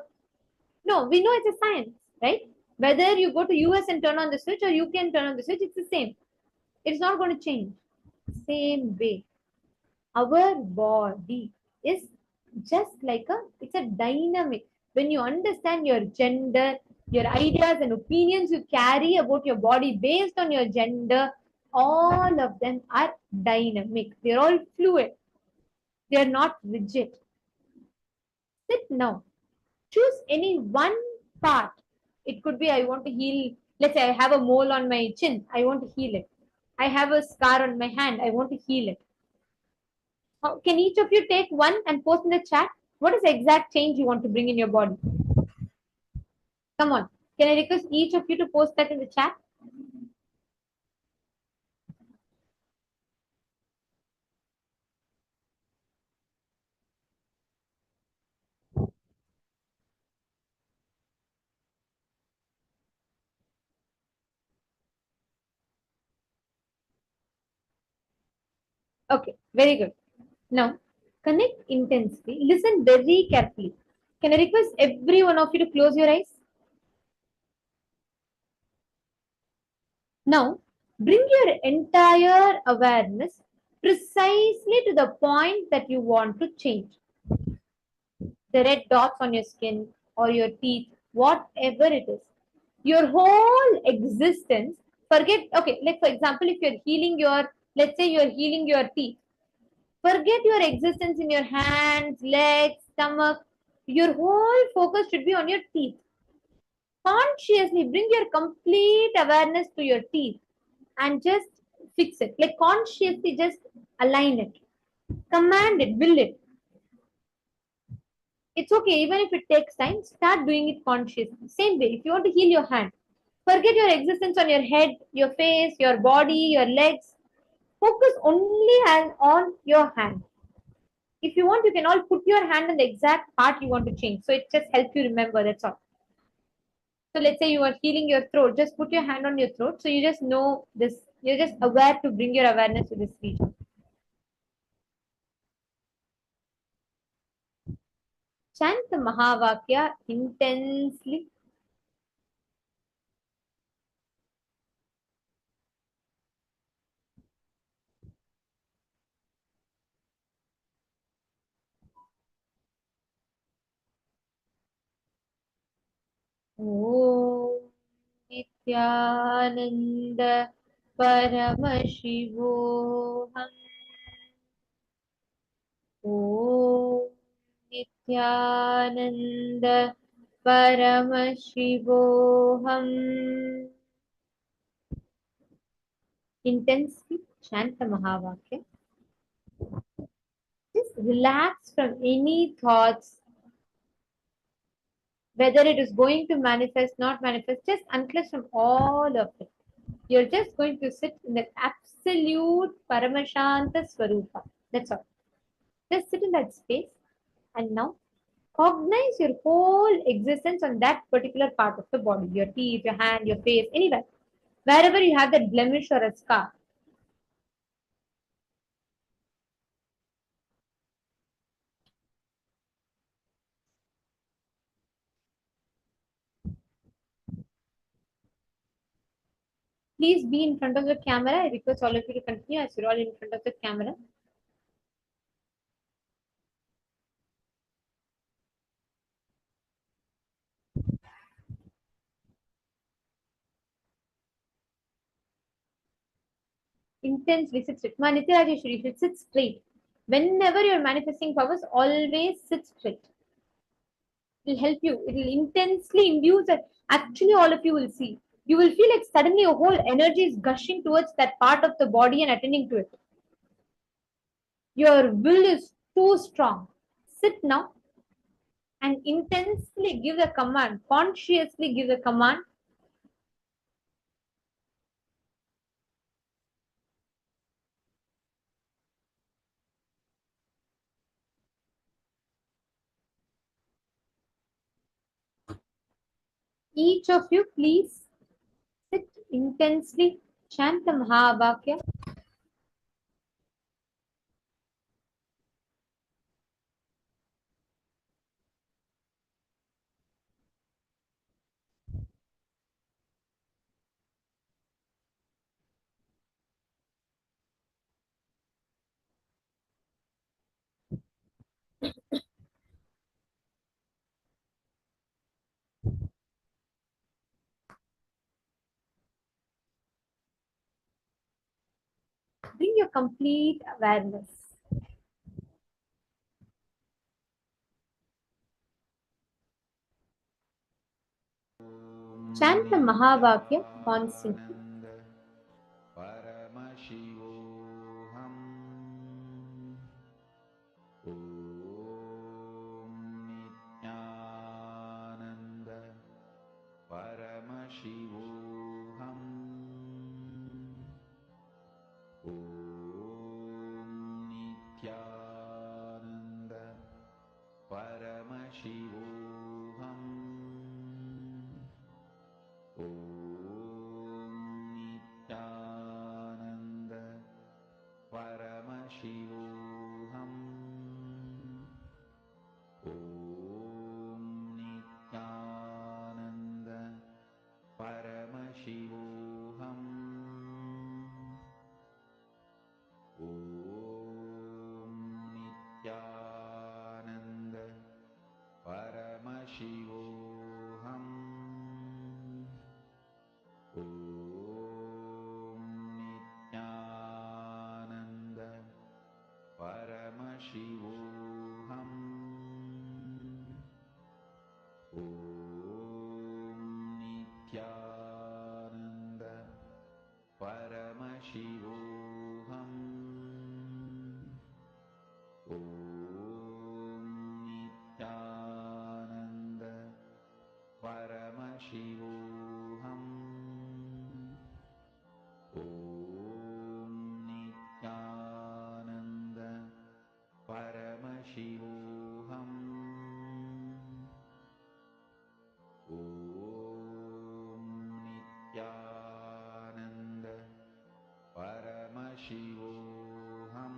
No, we know it's a science, right? Whether you go to US and turn on the switch or you can turn on the switch, it's the same. It's not going to change. Same way. Our body is just like it's a dynamic. When you understand your gender, your ideas and opinions you carry about your body based on your gender, all of them are dynamic. They're all fluid. They're not rigid. Sit now. Choose any one part. It could be I want to heal. Let's say I have a mole on my chin. I want to heal it. I have a scar on my hand. I want to heal it. Can each of you take one and post in the chat? What is the exact change you want to bring in your body? Come on. Can I request each of you to post that in the chat? Okay, very good. Now, connect intensely. Listen very carefully. Can I request every one of you to close your eyes? Now, bring your entire awareness precisely to the point that you want to change. The red dots on your skin or your teeth, whatever it is. Your whole existence, forget, okay, like for example, if you're healing your, let's say you're healing your teeth, forget your existence in your hands, legs, stomach. Your whole focus should be on your teeth. Consciously bring your complete awareness to your teeth and just fix it. Like consciously just align it. Command it, will it. It's okay, even if it takes time, start doing it consciously. Same way, if you want to heal your hand, forget your existence on your head, your face, your body, your legs. Focus only on your hand. If you want, you can all put your hand on the exact part you want to change. So it just helps you remember, that's all. So let's say you are healing your throat, just put your hand on your throat. So you just know this, you're just aware to bring your awareness to this region. Chant the Mahavakya intensely. Om Nithyananda Paramashivoham. Om Nithyananda Paramashivoham. Intensely chant the Mahavakya. Just relax from any thoughts, whether it is going to manifest, not manifest, just unclench from all of it. You're just going to sit in that absolute Paramashanta Swarupa. That's all. Just sit in that space and now cognize your whole existence on that particular part of the body, your teeth, your hand, your face, anywhere. Wherever you have that blemish or a scar. Please be in front of the camera. I request all of you to continue as you're all in front of the camera. Intensely sit straight. Nithyananda, you should sit straight. Whenever you're manifesting powers, always sit straight. It will help you. It will intensely induce that. Actually, all of you will see. You will feel like suddenly your whole energy is gushing towards that part of the body and attending to it. Your will is too strong. Sit now and intensely give the command, consciously give the command. Each of you, please sit intensely, chant the Mahavakya. Bring your complete awareness. Chant the Mahavakya constantly. Paramashivoham. Om Nithyananda Paramashivoham. Om Nithyananda Paramashivoham. Om Nithyananda Paramashivoham. Om Nithyananda Paramashivoham. Om Nithyananda Paramashivoham. Om Nithyananda Paramashivoham. Om Nithyananda Paramashivoham. Om Nithyananda Paramashivoham. Om Nithyananda Paramashivoham. Om Nithyananda Paramashivoham.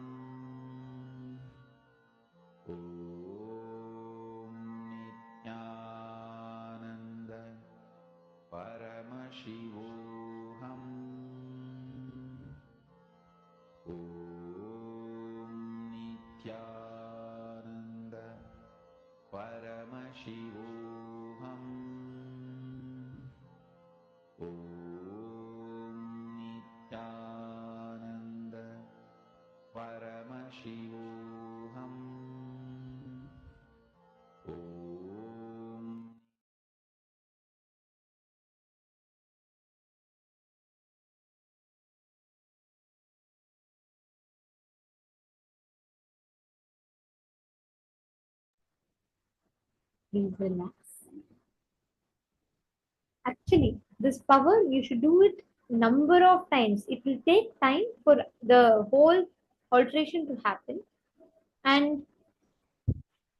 Om Nithyananda Paramashivoham. Om Nithyananda Paramashivoham. Please relax. Actually, this power, you should do it number of times. It will take time for the whole alteration to happen, and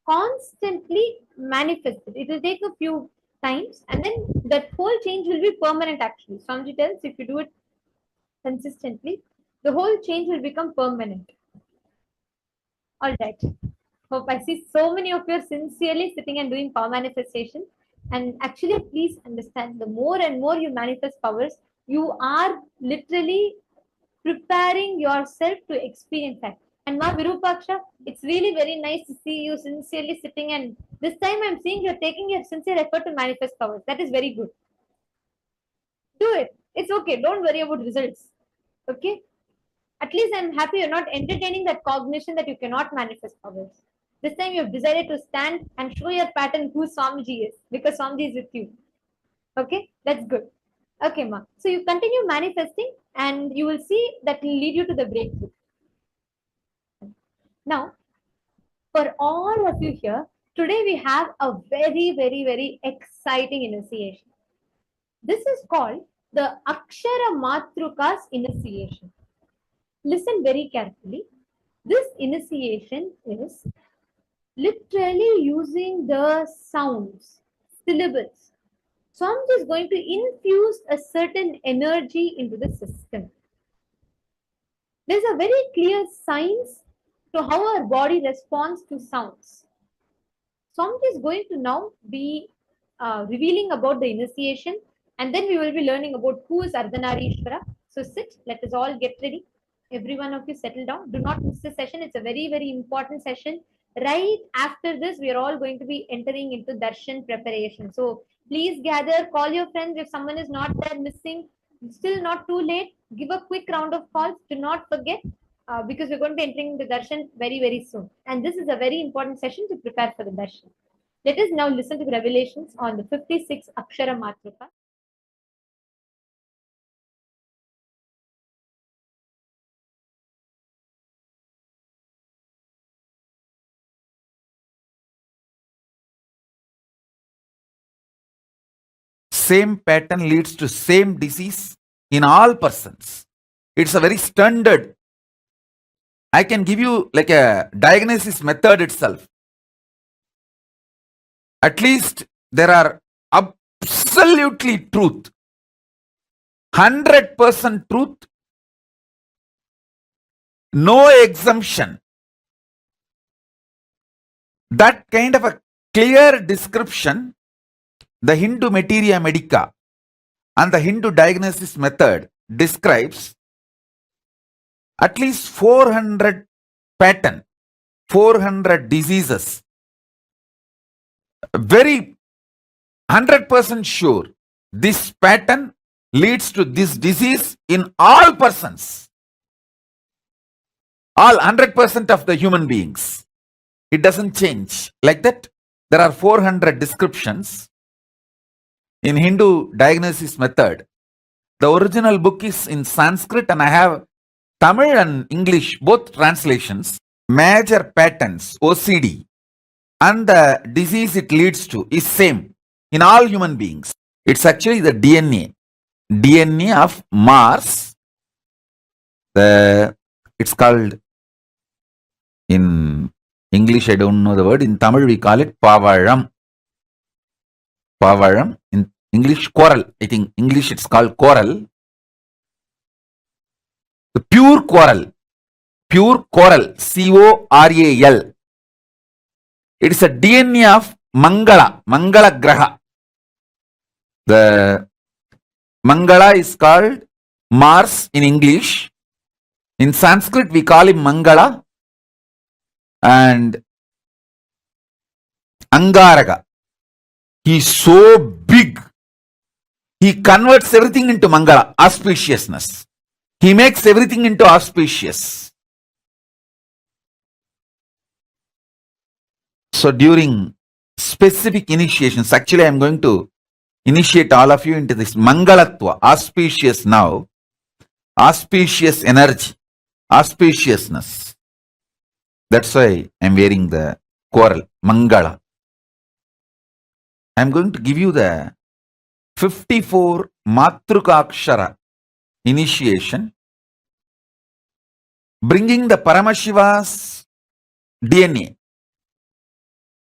constantly manifest it. It will take a few times, and then that whole change will be permanent. Actually, Swamiji tells, if you do it consistently, the whole change will become permanent. All right. Hope I see so many of you are sincerely sitting and doing power manifestation. And actually, please understand, the more and more you manifest powers, you are literally preparing yourself to experience that. And Ma Virupaksha, it's really very nice to see you sincerely sitting. And this time I'm seeing you're taking your sincere effort to manifest powers. That is very good. Do it. It's okay. Don't worry about results. Okay? At least I'm happy you're not entertaining that cognition that you cannot manifest powers. This time you've decided to stand and show your pattern who Swamiji is, because Swamiji is with you. Okay? That's good. Okay, Ma. So you continue manifesting and you will see that will lead you to the breakthrough. Now, for all of you here, today we have a very, very, very exciting initiation. This is called the Akshara Matruka's initiation. Listen very carefully. This initiation is literally using the sounds, syllables. Swamiji is going to infuse a certain energy into the system. There's a very clear science to how our body responds to sounds. Swamiji is going to now be revealing about the initiation, and then we will be learning about who is Ardhanarishvara. So sit, let us all get ready. Every one of you settle down. Do not miss the session. It's a very, very important session. Right after this, we are all going to be entering into darshan preparation. So please gather, call your friends. If someone is not there missing, still not too late, give a quick round of calls. Do not forget, because we're going to be entering the darshan very, very soon. And this is a very important session to prepare for the darshan. Let us now listen to the revelations on the 56 Akshara Matruka. Same pattern leads to same disease in all persons. It's a very standard. I can give you like a diagnosis method itself. At least there are absolutely truth, 100% truth, no exemption. That kind of a clear description, the Hindu Materia Medica and the Hindu diagnosis method describes at least 400 pattern, 400 diseases. Very 100% sure this pattern leads to this disease in all persons, all 100% of the human beings. It doesn't change like that. There are 400 descriptions in Hindu diagnosis method. The original book is in Sanskrit and I have Tamil and English, both translations. Major patterns, OCD, and the disease it leads to is same in all human beings. It's actually the DNA of Mars. It's called, in English I don't know the word, in Tamil we call it Pavaram. Pavaram, in English coral. I think English it's called coral. The pure coral, CORAL. It is a DNA of Mangala Graha. The Mangala is called Mars in English. In Sanskrit we call him Mangala, and Angaraga. He is so big. He converts everything into Mangala, auspiciousness. He makes everything into auspicious. So during specific initiations, actually I am going to initiate all of you into this Mangalatva, auspicious now, auspicious energy, auspiciousness. That's why I am wearing the coral, Mangala. I'm going to give you the 54 Matrukakshara initiation, bringing the Paramashiva's DNA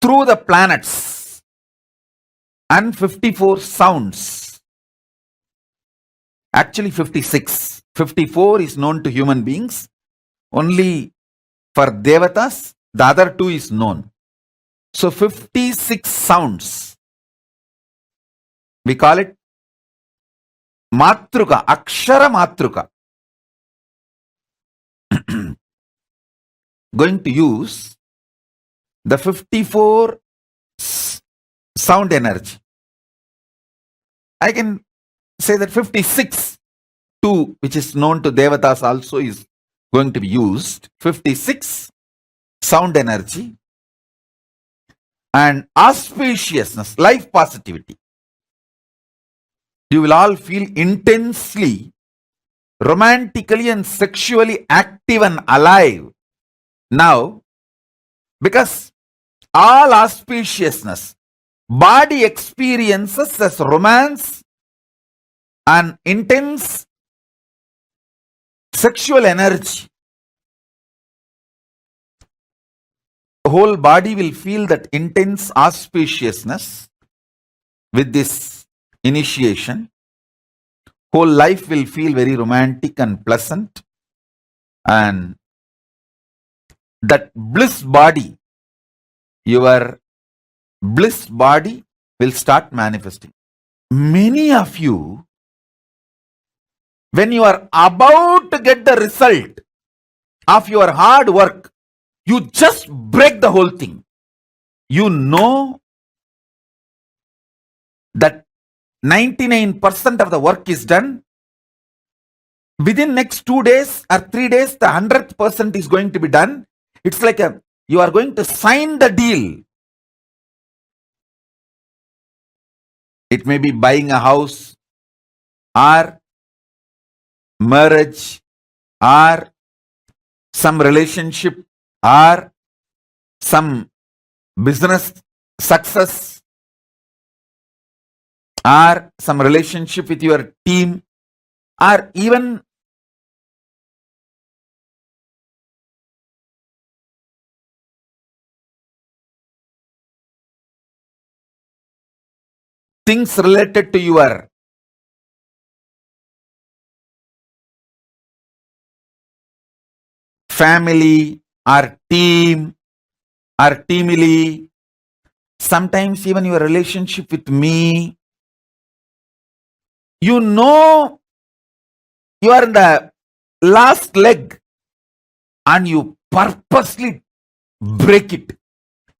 through the planets and 54 sounds. Actually 56. 54 is known to human beings. Only for Devatas, the other two is known. So 56 sounds. We call it Matruka, Akshara Matruka. Going to use the 54 sound energy. I can say that 56, 2, which is known to Devatas also, is going to be used. 56 sound energy and auspiciousness, life positivity. You will all feel intensely, romantically and sexually active and alive now, because all auspiciousness, body experiences as romance and intense sexual energy. The whole body will feel that intense auspiciousness with this initiation. Whole life will feel very romantic and pleasant, and that bliss body, your bliss body will start manifesting. Many of you, when you are about to get the result of your hard work, you just break the whole thing. You know that 99% of the work is done. Within next 2 days or 3 days, the 100% is going to be done. It's like you are going to sign the deal. It may be buying a house or marriage or some relationship or some business success or some relationship with your team, or even things related to your family or team or teamily, sometimes even your relationship with me. You know you are in the last leg and you purposely break it.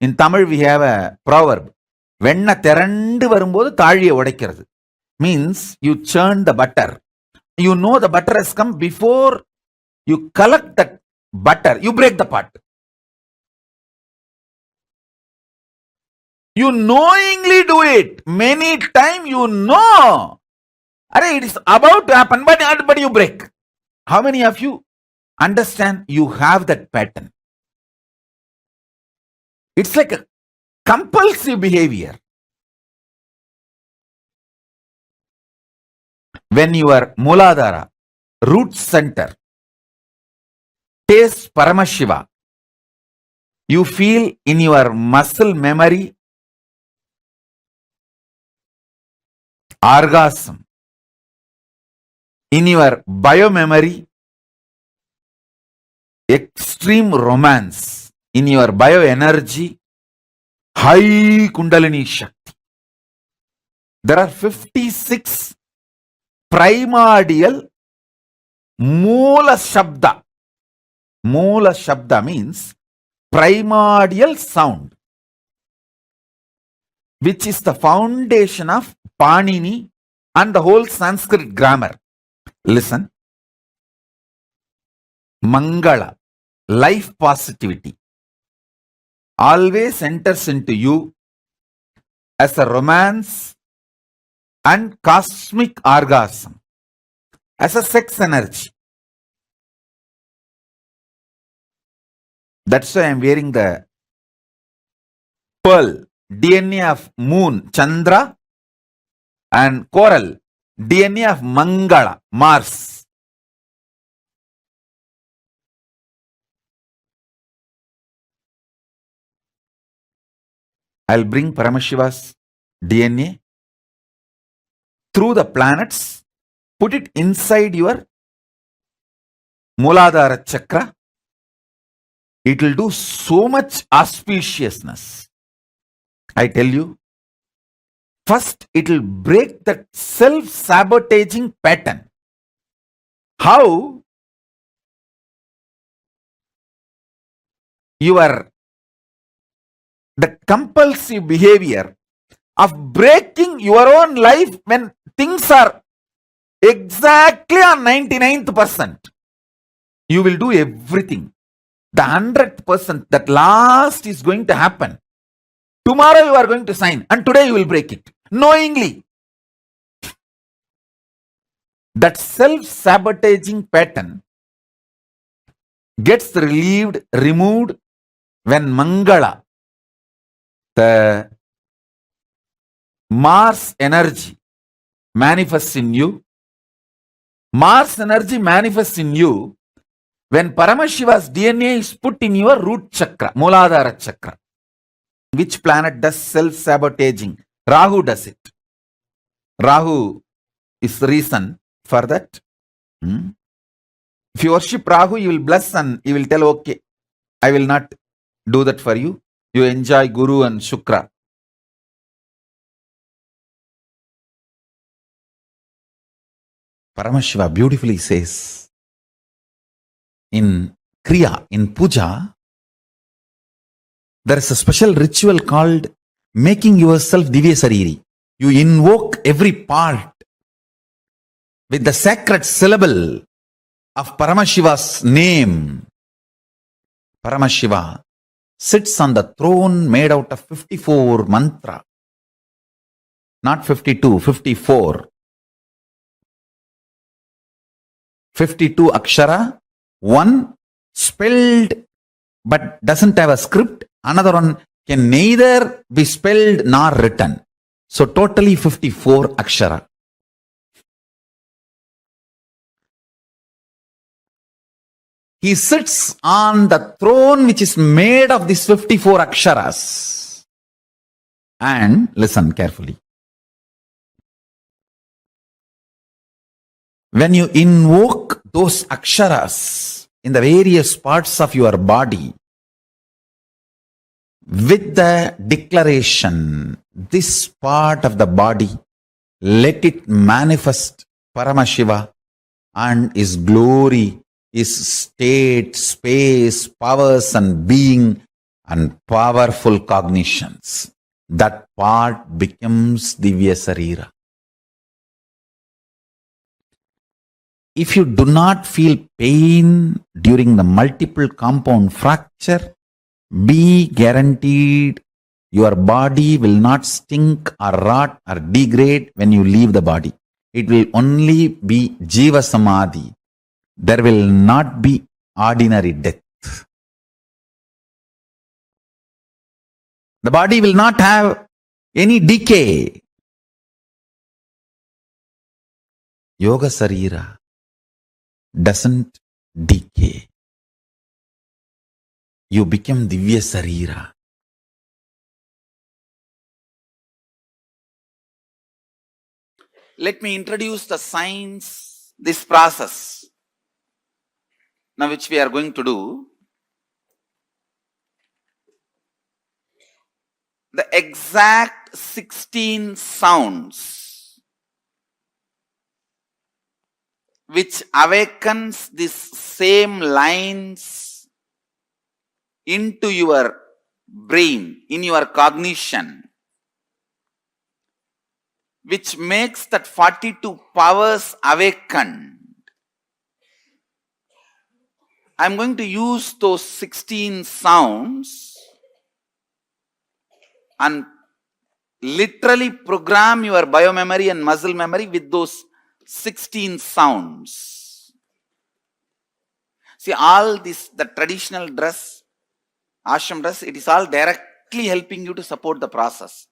In Tamil we have a proverb, Venna Terandu Varumbodhu Thaliya Odaikirathu. Means you churn the butter. You know the butter has come. Before you collect that butter, you break the pot. You knowingly do it. Many times you know. It is about to happen, but you break. How many of you understand you have that pattern? It's like a compulsive behavior. When your Mooladhara, root center, tastes Paramashiva, you feel in your muscle memory orgasm, in your biomemory extreme romance, in your bioenergy high Kundalini Shakti. There are 56 primordial Moola Shabda. Moola Shabda means primordial sound, which is the foundation of Panini and the whole Sanskrit grammar. Listen. Mangala, life positivity, always enters into you as a romance and cosmic orgasm, as a sex energy. That's why I am wearing the pearl DNA of moon, Chandra, and coral, DNA of Mangala, Mars. I'll bring Paramashiva's DNA through the planets, put it inside your Muladhara chakra. It will do so much auspiciousness. I tell you, first it will break that self-sabotaging pattern. How? The compulsive behavior of breaking your own life when things are exactly on 99th%. You will do everything. The 100%, that last is going to happen. Tomorrow you are going to sign and today you will break it. Knowingly. That self-sabotaging pattern gets removed when Mangala, the Mars energy, manifests in you. Mars energy manifests in you when Paramashiva's DNA is put in your root chakra, Muladhara chakra. Which planet does self-sabotaging? Rahu does it. Rahu is the reason for that. If you worship Rahu, you will bless and you will tell, okay, I will not do that for you. You enjoy Guru and Shukra. Paramashiva beautifully says, in Kriya, in Puja, there is a special ritual called making yourself Divya Sariri. You invoke every part with the sacred syllable of Paramashiva's name. Paramashiva sits on the throne made out of 54 mantra. Not 52, 54. 52 akshara, one spelled but doesn't have a script. Another one can neither be spelled nor written. So totally 54 akshara. He sits on the throne which is made of these 54 aksharas. And listen carefully. When you invoke those aksharas in the various parts of your body, with the declaration, this part of the body, let it manifest Paramashiva and His glory, His state, space, powers and being and powerful cognitions. That part becomes Divya Sarira. If you do not feel pain during the multiple compound fracture, be guaranteed your body will not stink or rot or degrade when you leave the body. It will only be Jiva Samadhi. There will not be ordinary death. The body will not have any decay. Yoga Sarira doesn't decay. You become Divya Sarira. Let me introduce the science, this process, now which we are going to do. The exact 16 sounds which awakens these same lines into your brain, in your cognition, which makes that 42 powers awakened. I'm going to use those 16 sounds and literally program your biomemory and muscle memory with those 16 sounds. See, all this, the traditional dress, ashram dress, it is all direct directly helping you to support the process.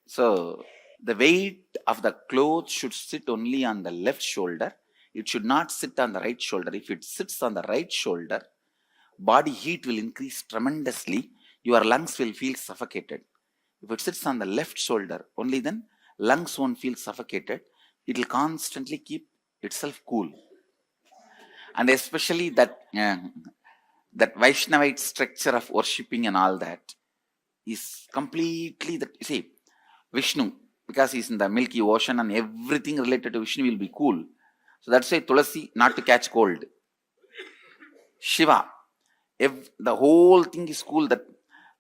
So the weight of the cloth should sit only on the left shoulder. It should not sit on the right shoulder. If it sits on the right shoulder, body heat will increase tremendously. Your lungs will feel suffocated. If it sits on the left shoulder, only then lungs won't feel suffocated. It will constantly keep itself cool. And especially that Vaishnavite structure of worshipping and all that is completely that. You see, Vishnu, because he's in the Milky Ocean and everything related to Vishnu will be cool. So that's why Tulasi, not to catch cold. Shiva, the whole thing is cool, that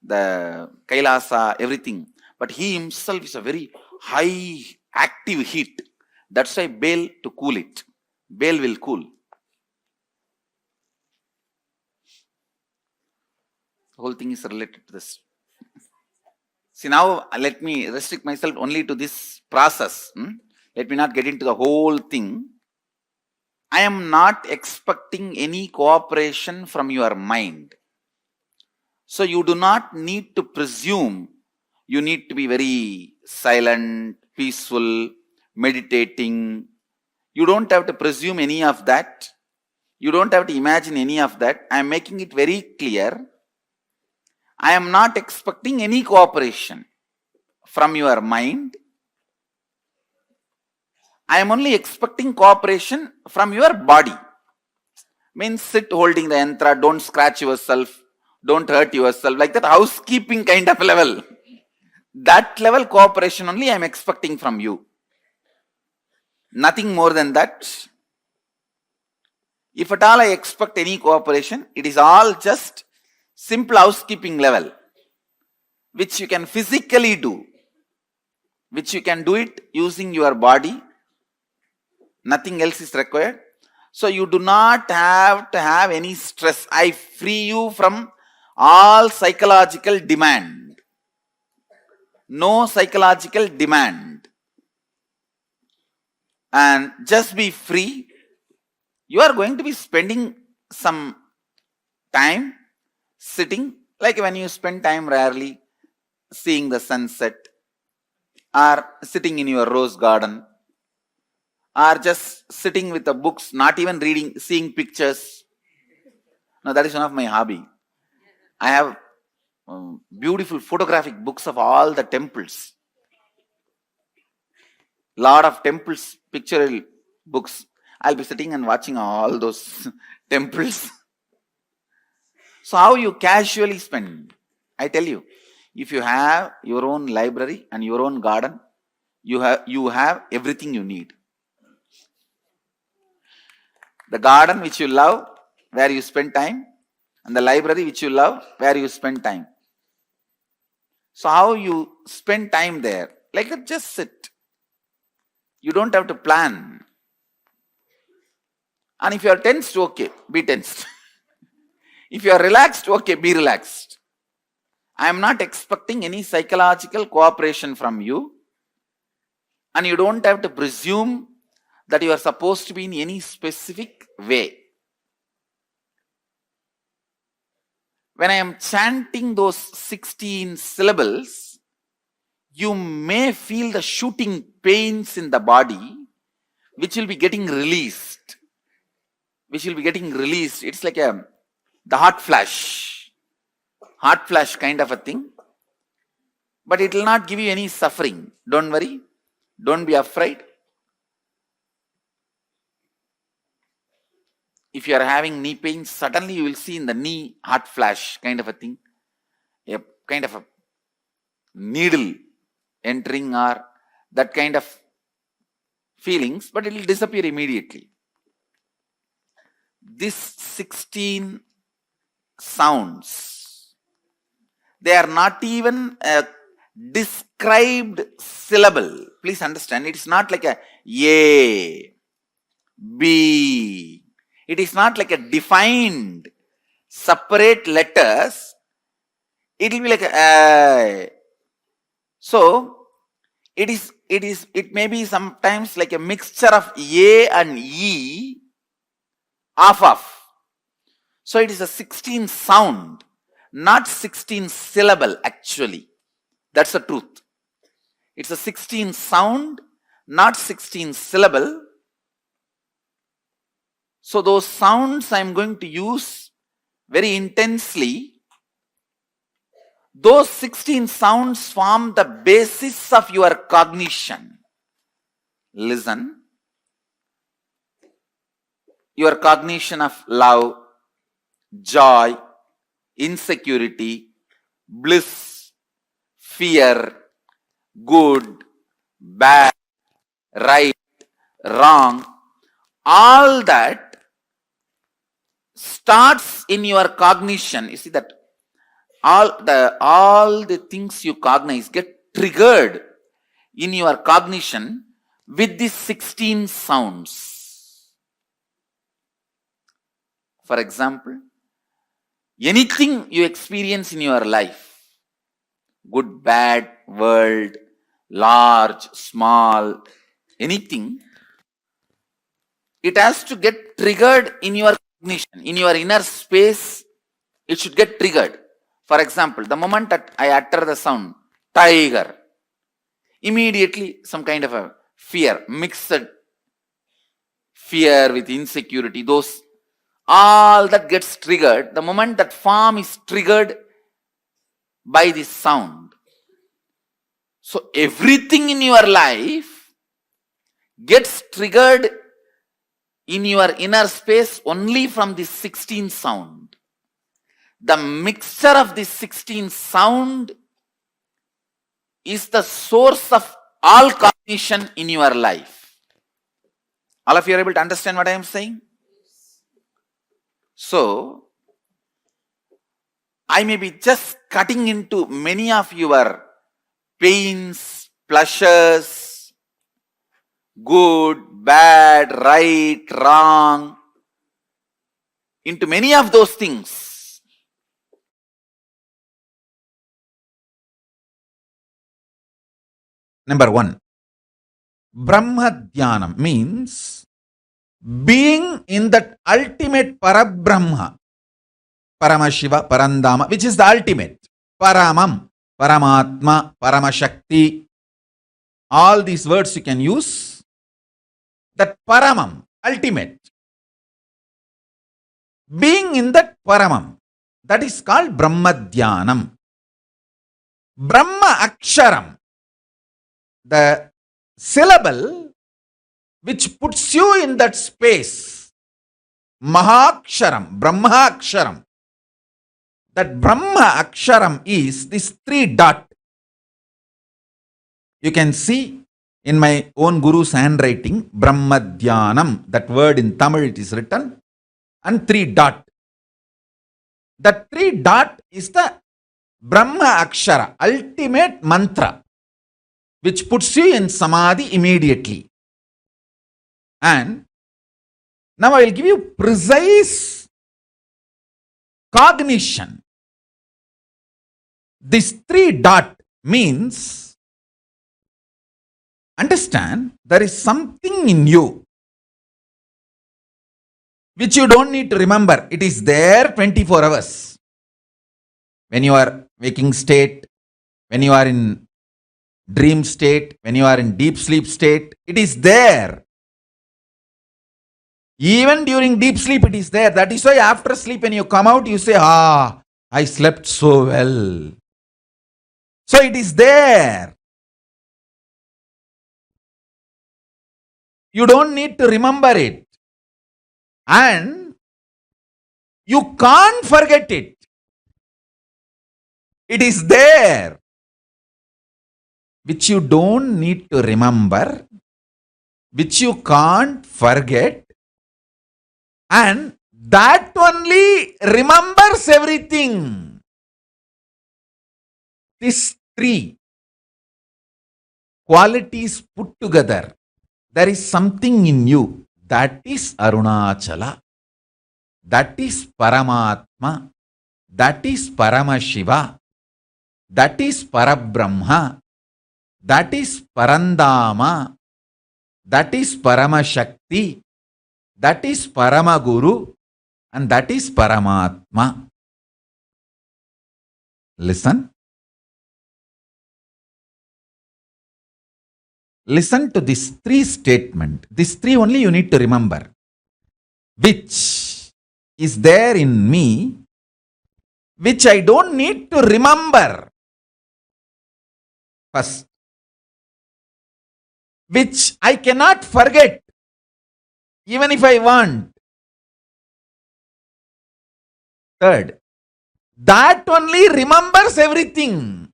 the Kailasa, everything. But he himself is a very high active heat. That's why Baal to cool it. Baal will cool. The whole thing is related to this. See, now let me restrict myself only to this process. Let me not get into the whole thing. I am not expecting any cooperation from your mind. So you do not need to presume you need to be very silent, peaceful, meditating. You don't have to presume any of that. You don't have to imagine any of that. I am making it very clear. I am not expecting any cooperation from your mind. I am only expecting cooperation from your body. Means sit holding the yantra, don't scratch yourself, don't hurt yourself, like that housekeeping kind of level. That level cooperation only I am expecting from you. Nothing more than that. If at all I expect any cooperation, it is all just simple housekeeping level, which you can physically do, which you can do it using your body. Nothing else is required. So you do not have to have any stress. I free you from all psychological demand. No psychological demand. And just be free. You are going to be spending some time sitting, like when you spend time rarely seeing the sunset, or sitting in your rose garden, or just sitting with the books, not even reading, seeing pictures. Now that is one of my hobby. I have beautiful photographic books of all the temples. Lot of temples, pictorial books. I'll be sitting and watching all those temples. So how you casually spend? I tell you, if you have your own library and your own garden, you have everything you need. The garden which you love, where you spend time, and the library which you love, where you spend time. So how you spend time there? Like that, just sit. You don't have to plan. And if you are tensed, okay, be tensed. If you are relaxed, okay, be relaxed. I am not expecting any psychological cooperation from you. And you don't have to presume that you are supposed to be in any specific way. When I am chanting those 16 syllables, you may feel the shooting pains in the body, which will be getting released. It's like the hot flash kind of a thing. But it will not give you any suffering. Don't worry. Don't be afraid. If you are having knee pain, suddenly you will see in the knee hot flash kind of a thing. A kind of a needle entering, or that kind of feelings, but it will disappear immediately. These 16 sounds, they are not even a described syllable. Please understand, it is not like a A, B. It is not like a defined separate letters. It will be like a. So it may be sometimes like a mixture of A and E, off. So it is a 16 sound, not 16 syllable actually. That's the truth. It's a 16 sound, not 16 syllable. So those sounds I'm going to use very intensely. Those 16 sounds form the basis of your cognition. Listen. Your cognition of love, joy, insecurity, bliss, fear, good, bad, right, wrong, all that starts in your cognition. You see that all the things you cognize get triggered in your cognition with these 16 sounds. For example, anything you experience in your life, good, bad, world, large, small, anything, it has to get triggered in your cognition, in your inner space. It should get triggered. For example, the moment that I utter the sound tiger, immediately some kind of a fear, mixed fear with insecurity, those all that gets triggered the moment that form is triggered by this sound. So everything in your life gets triggered in your inner space only from this 16 sound. The mixture of this 16 sound is the source of all cognition in your life. All of you are able to understand what I am saying? So, I may be just cutting into many of your pains, pleasures, good, bad, right, wrong, into many of those things. Number 1, Brahma Dhyanam means being in that ultimate Parabrahma, Paramashiva, Parandama, which is the ultimate. Paramam, Paramatma, Paramashakti. All these words you can use. That Paramam, ultimate. Being in that Paramam, that is called Brahma Dhyanam. Brahma Aksharam, the syllable which puts you in that space. Mahaksharam, Brahma Aksharam. That Brahma Aksharam is this 3 dot. You can see in my own Guru's handwriting, Brahma Dhyanam, that word in Tamil it is written, and 3 dot. That 3 dot is the Brahma Akshara, ultimate mantra, which puts you in Samadhi immediately. And now I will give you precise cognition. This 3 dot means, understand, there is something in you which you don't need to remember. It is there 24 hours. When you are waking state, when you are in dream state, when you are in deep sleep state, it is there. Even during deep sleep, it is there. That is why after sleep, when you come out, you say, I slept so well. So it is there. You don't need to remember it. And you can't forget it. It is there. Which you don't need to remember, which you can't forget, and that only remembers everything. These 3 qualities put together, there is something in you. That is Arunachala. That is Paramatma. That is Paramashiva. That is Parabrahma. That is Parandama. That is Paramashakti. That is Paramaguru. And that is Paramatma. Listen. Listen to this three statement. This three only you need to remember. Which is there in me, which I don't need to remember. First. Which I cannot forget, even if I want. Third. That only remembers everything,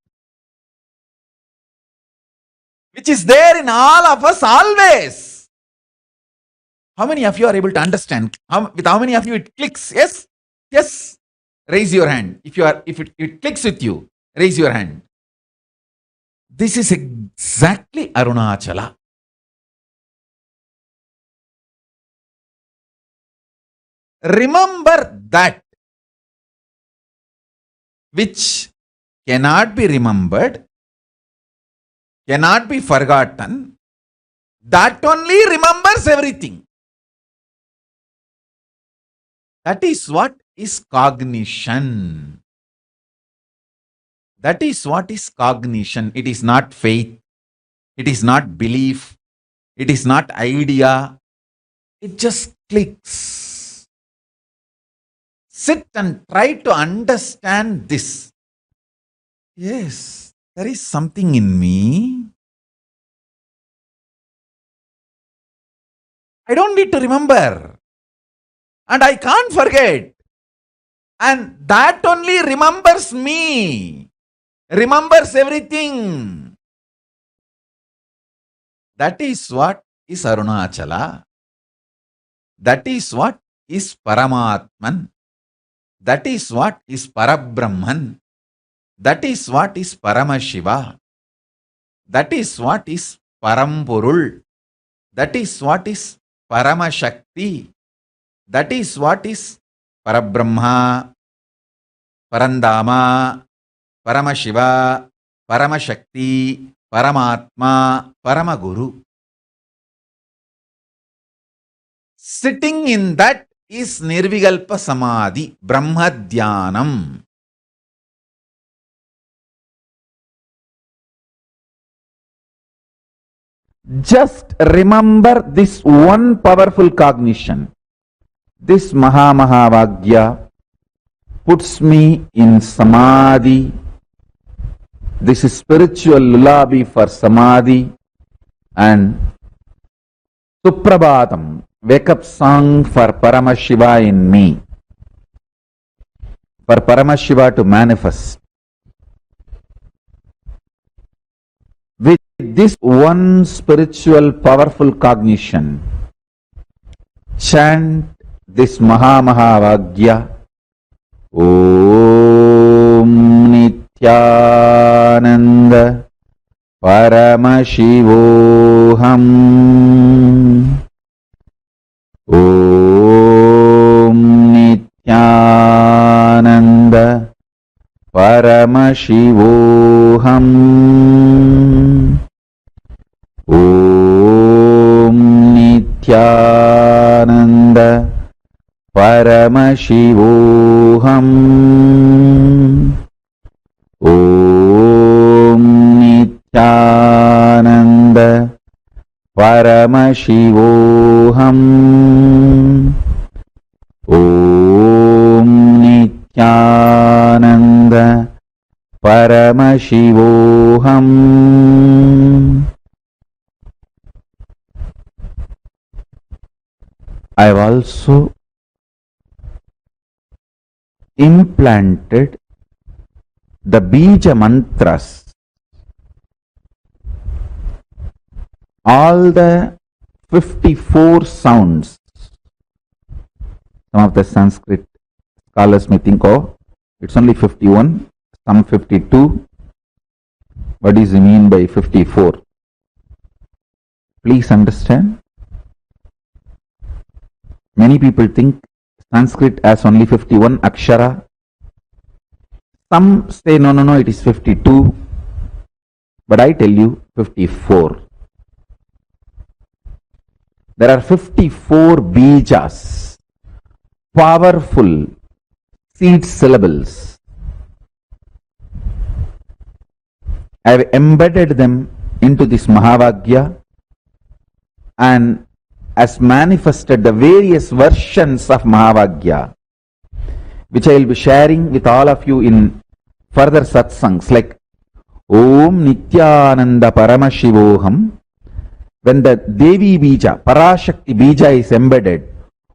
which is there in all of us always. How many of you are able to understand? With how many of you it clicks? Yes? Yes? Raise your hand. If it clicks with you, raise your hand. This is exactly Arunachala. Remember that which cannot be remembered, cannot be forgotten, that only remembers everything. That is what is cognition. That is what is cognition. It is not faith. It is not belief. It is not idea. It just clicks. Sit and try to understand this. Yes, there is something in me. I don't need to remember. And I can't forget. And that only remembers me. Remembers everything. That is what is Arunachala. That is what is Paramatman. That is what is Parabrahman. That is what is Paramashiva. That is what is Parampurul. That is what is Paramashakti. That is what is Parabrahma, Parandama, Paramashiva, Paramashakti, Paramatma, Paramaguru. Sitting in that is Nirvikalpa Samadhi, Brahma Dhyanam. Just remember this one powerful cognition. This Mahavagya puts me in Samadhi. This is spiritual lullaby for Samadhi. And Suprabhatam, wake up song for Paramashiva in me. For Paramashiva to manifest. With this one spiritual powerful cognition, chant this Mahavagya. Om Nithyananda Paramashivoham. Om Nithyananda Paramashivoham. Om Nithyananda Paramashivoham. Om Nithyananda Paramashivoham. Om Nithyananda Paramashivoham. I have also implanted the Bija mantras, all the 54 sounds. Some of the Sanskrit scholars may think, oh, it's only 51, some 52. What does he mean by 54? Please understand. Many people think Sanskrit has only 51 akshara. Some say no, it is 52. But I tell you 54. There are 54 bijas, powerful seed syllables. I have embedded them into this Mahavagya and has manifested the various versions of Mahavagya, which I will be sharing with all of you in further satsangs, like Om Nithyananda Paramashivoham. When the Devi Bija, Parashakti Bija is embedded,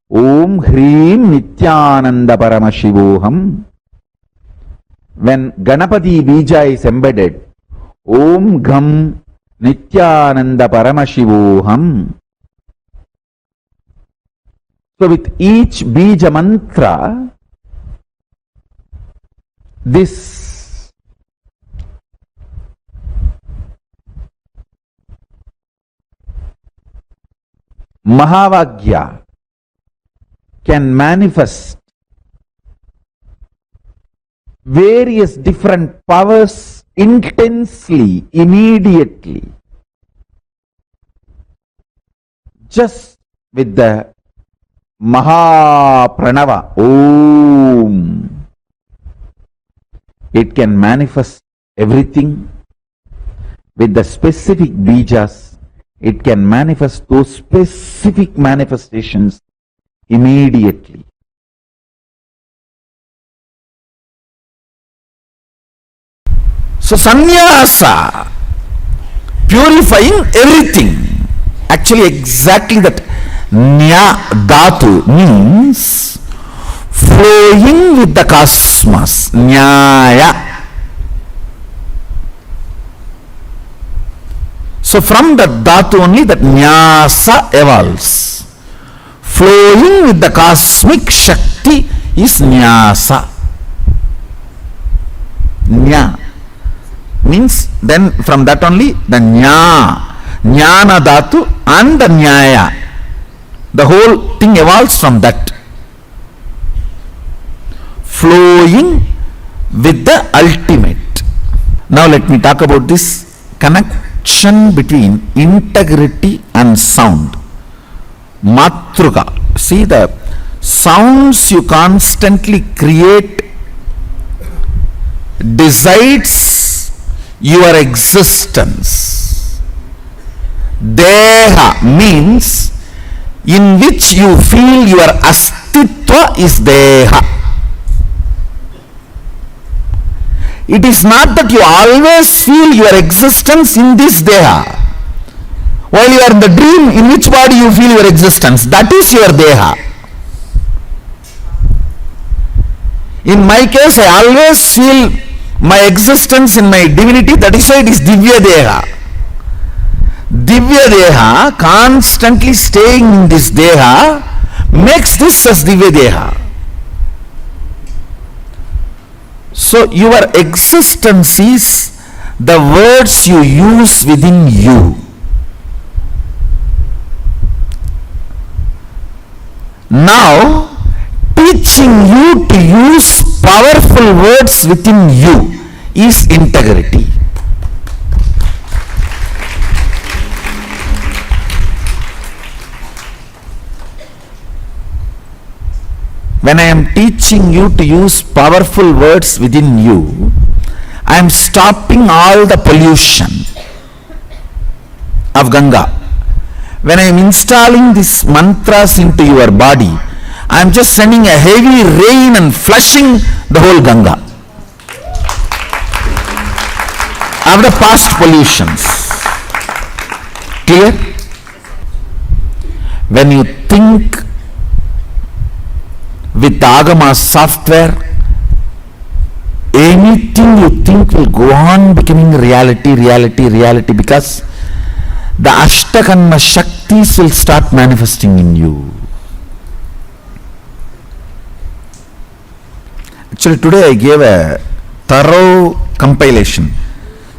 Om Hrim Nithyananda Paramashivoham. When Ganapati Bija is embedded, Om Gham Nithyananda Paramashivoham. So with each Bija mantra, this Mahavagya can manifest various different powers intensely, immediately, just with the Mahapranava, Om. It can manifest everything with the specific bijas. It can manifest those specific manifestations immediately. So sannyasa, purifying everything. Actually exactly that nya dhatu means flowing with the cosmos. Nyaya. So from that dhatu only that nyasa evolves. Flowing with the cosmic Shakti is nyasa. Nya means then from that only the jnana dhatu and the nyaya. The whole thing evolves from that. Flowing with the ultimate. Now let me talk about this connection between integrity and sound. Matruka. See, the sounds you constantly create decides your existence. Deha means in which you feel your astitva is deha. It is not that you always feel your existence in this deha. While you are in the dream, in which body you feel your existence? That is your deha. In my case, I always feel my existence in my divinity. That is why it is Divya Deha. Divya Deha, constantly staying in this Deha, makes this as Divya Deha. So your existence is the words you use within you. Now, teaching you to use powerful words within you is integrity. When I am teaching you to use powerful words within you, I am stopping all the pollution of Ganga. When I am installing these mantras into your body, I am just sending a heavy rain and flushing the whole Ganga of the past pollutions. Clear? When you think with the Agama software, anything you think will go on becoming reality, because the Ashtakanma Shaktis will start manifesting in you. Actually, today I gave a thorough compilation.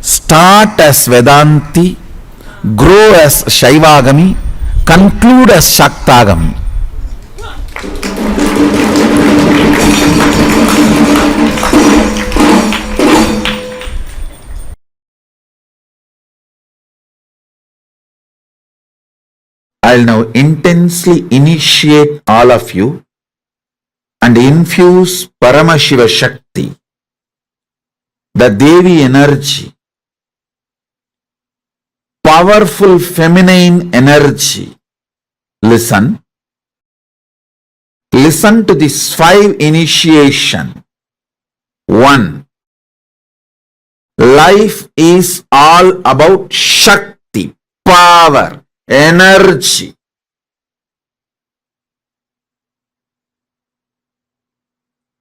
Start as Vedanti, grow as Shaivagami, conclude as Shaktagami. I'll now intensely initiate all of you and infuse Paramashiva Shakti, the Devi energy, powerful feminine energy. Listen. Listen to this 5 initiation. 1. Life is all about Shakti, power, energy.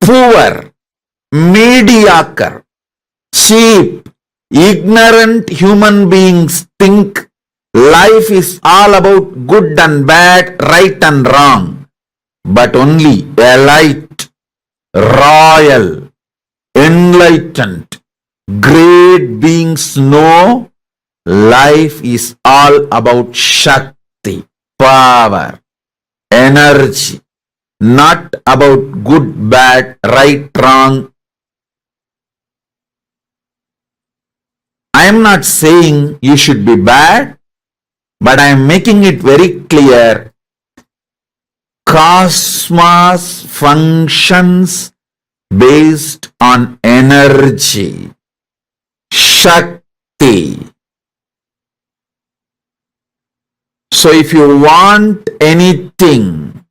Poor, mediocre, cheap, ignorant human beings think life is all about good and bad, right and wrong. But only elite, royal, enlightened, great beings know life is all about Shakti, power, energy, not about good, bad, right, wrong. I am not saying you should be bad, but I am making it very clear. Cosmos functions based on energy, Shakti. So if you want anything,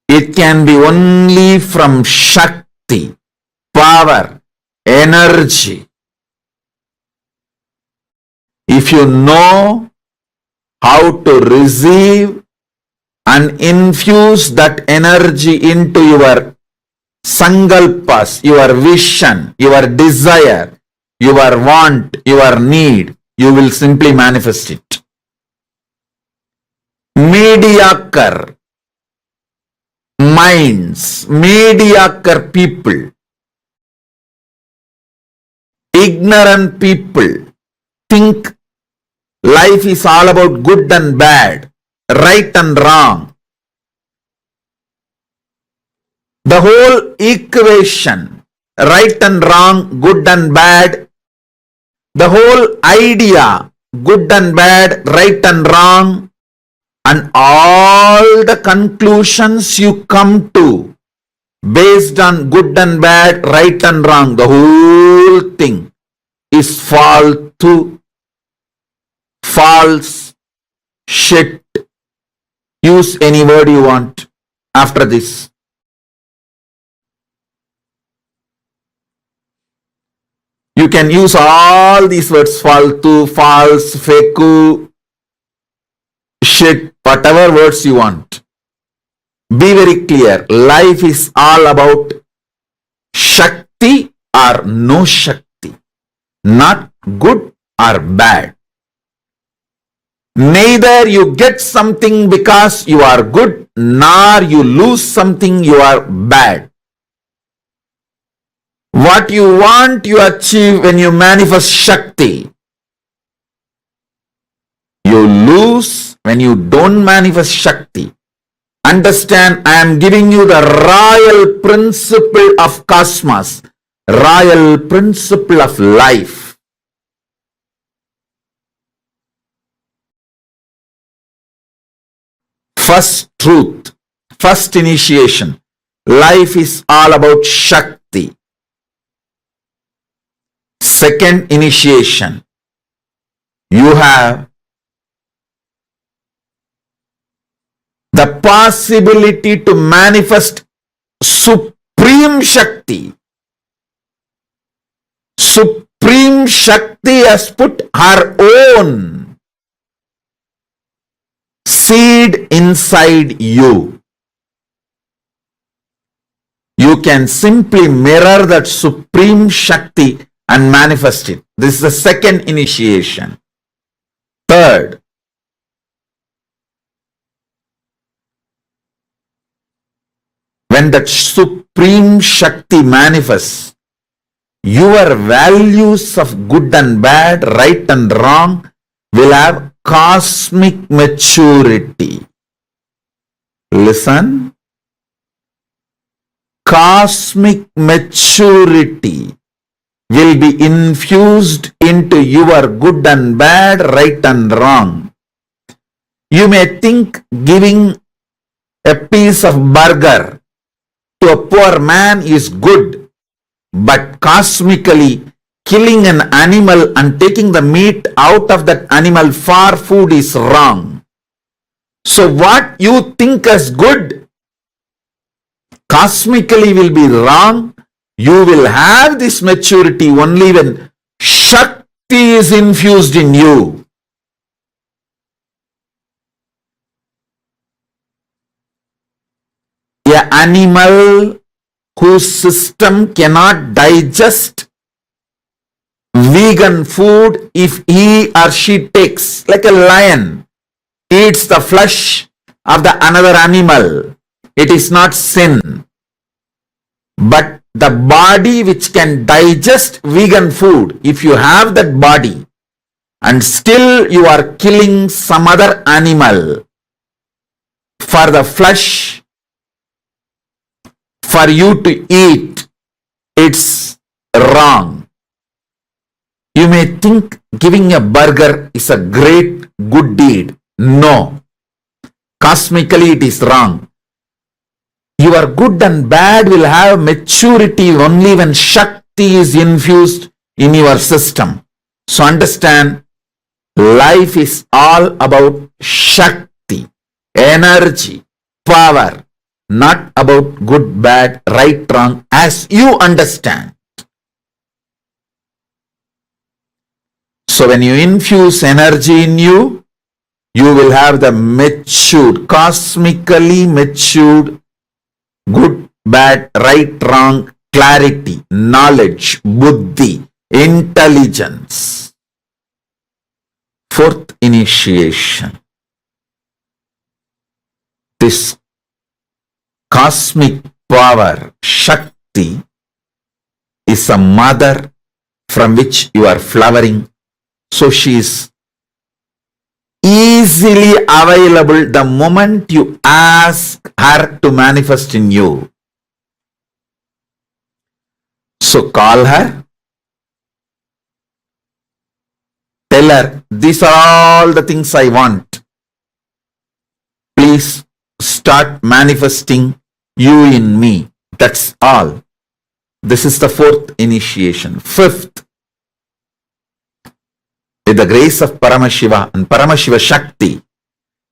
it can be only from Shakti, power, energy. If you know how to receive and infuse that energy into your sankalpas, your vision, your desire, your want, your need, you will simply manifest it. Mediocre minds, mediocre people, ignorant people think life is all about good and bad, right and wrong. The whole equation, right and wrong, good and bad, the whole idea, good and bad, right and wrong, and all the conclusions you come to based on good and bad, right and wrong, the whole thing is false, shit. Use any word you want after this. You can use all these words, faltu, false, fake, shit, whatever words you want. Be very clear. Life is all about Shakti or no Shakti, not good or bad. Neither you get something because you are good, nor you lose something you are bad. What you want, you achieve when you manifest Shakti. You lose when you don't manifest Shakti. Understand, I am giving you the royal principle of cosmos, royal principle of life. First truth, first initiation. Life is all about Shakti. Second initiation. You have the possibility to manifest Supreme Shakti. Supreme Shakti has put her own seed inside you. You can simply mirror that Supreme Shakti and manifest it. This is the second initiation. Third, when that Supreme Shakti manifests, your values of good and bad, right and wrong will have cosmic maturity. Listen. Cosmic maturity will be infused into your good and bad, right and wrong. You may think giving a piece of burger to a poor man is good, but cosmically killing an animal and taking the meat out of that animal for food is wrong. So what you think as good cosmically will be wrong. You will have this maturity only when Shakti is infused in you. An animal whose system cannot digest vegan food, if he or she takes, like a lion eats the flesh of the another animal, it is not sin. But the body which can digest vegan food, if you have that body and still you are killing some other animal for the flesh for you to eat, it's wrong. You may think giving a burger is a great good deed. No. Cosmically it is wrong. Your good and bad will have maturity only when Shakti is infused in your system. So understand, life is all about Shakti, energy, power, not about good, bad, right, wrong, as you understand. So when you infuse energy in you, you will have the matured, cosmically matured, good, bad, right, wrong, clarity, knowledge, buddhi, intelligence. Fourth initiation. This cosmic power, Shakti, is a mother from which you are flowering. So she is easily available the moment you ask her to manifest in you. So call her, tell her, these are all the things I want. Please start manifesting you in me. That's all. This is the fourth initiation. Fifth, with the grace of Paramashiva and Paramashiva Shakti,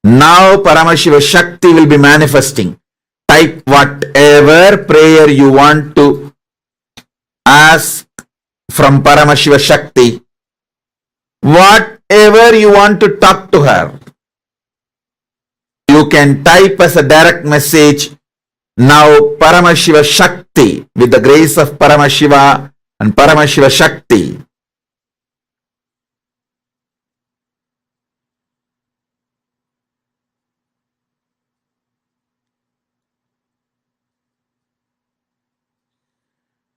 now Paramashiva Shakti will be manifesting. Type whatever prayer you want to ask from Paramashiva Shakti. Whatever you want to talk to her, you can type as a direct message. Now Paramashiva Shakti, with the grace of Paramashiva and Paramashiva Shakti,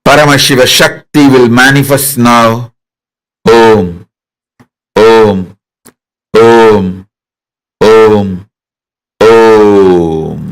Paramashiva Shakti will manifest now. Om, Om, Om, Om, Om.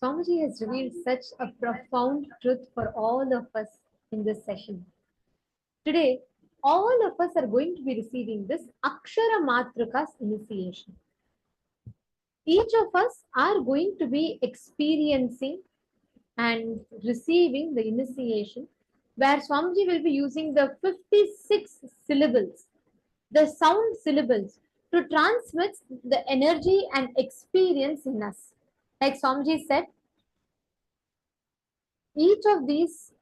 Swamiji has revealed such a profound truth for all of us in this session. Today, all of us are going to be receiving this Akshara Matrika's initiation. Each of us are going to be experiencing and receiving the initiation where Swamiji will be using the 56 syllables, the sound syllables, to transmit the energy and experience in us. Like Swamiji said, each of these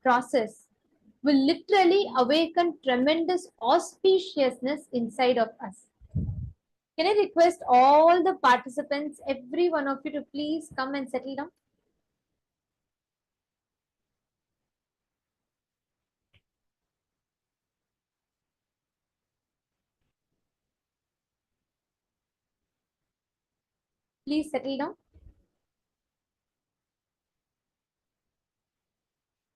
process will literally awaken tremendous auspiciousness inside of us. Can I request all the participants, every one of you, to please come and settle down? Please settle down.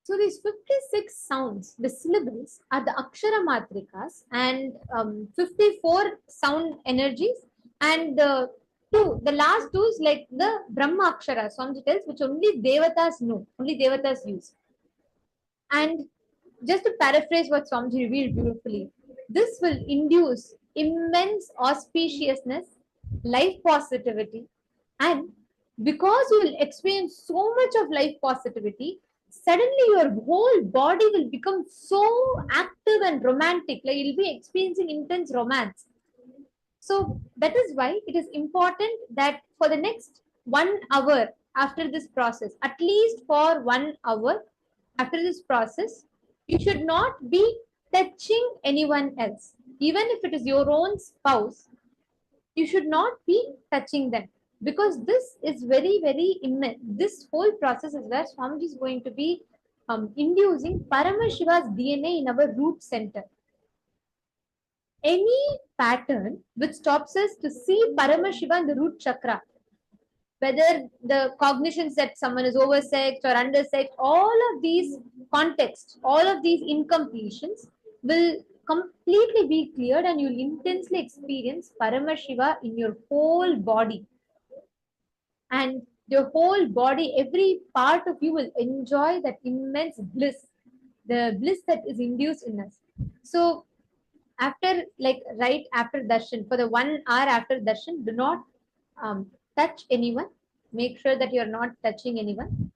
So these 56 sounds, the syllables, are the Akshara Matrikas, and 54 sound energies, and the last two is like the Brahma Akshara, Swamiji tells, which only Devatas know, only Devatas use. And just to paraphrase what Swamiji revealed beautifully, this will induce immense auspiciousness, life positivity, and because you will experience so much of life positivity, suddenly your whole body will become so active and romantic, like you'll be experiencing intense romance. So that is why it is important that for the next 1 hour after this process, at least for 1 hour after this process, you should not be touching anyone else. Even if it is your own spouse, you should not be touching them, because this is very, very immense. This whole process is where Swamiji is going to be inducing Paramashiva's DNA in our root center. Any pattern which stops us to see Paramashiva in the root chakra, whether the cognitions that someone is oversexed or undersexed, all of these contexts, all of these incompletions will completely be cleared, and you'll intensely experience Paramashiva in your whole body. And your whole body, every part of you will enjoy that immense bliss, the bliss that is induced in us. So after, like right after darshan, for the 1 hour after darshan, do not touch anyone. Make sure that you're not touching anyone.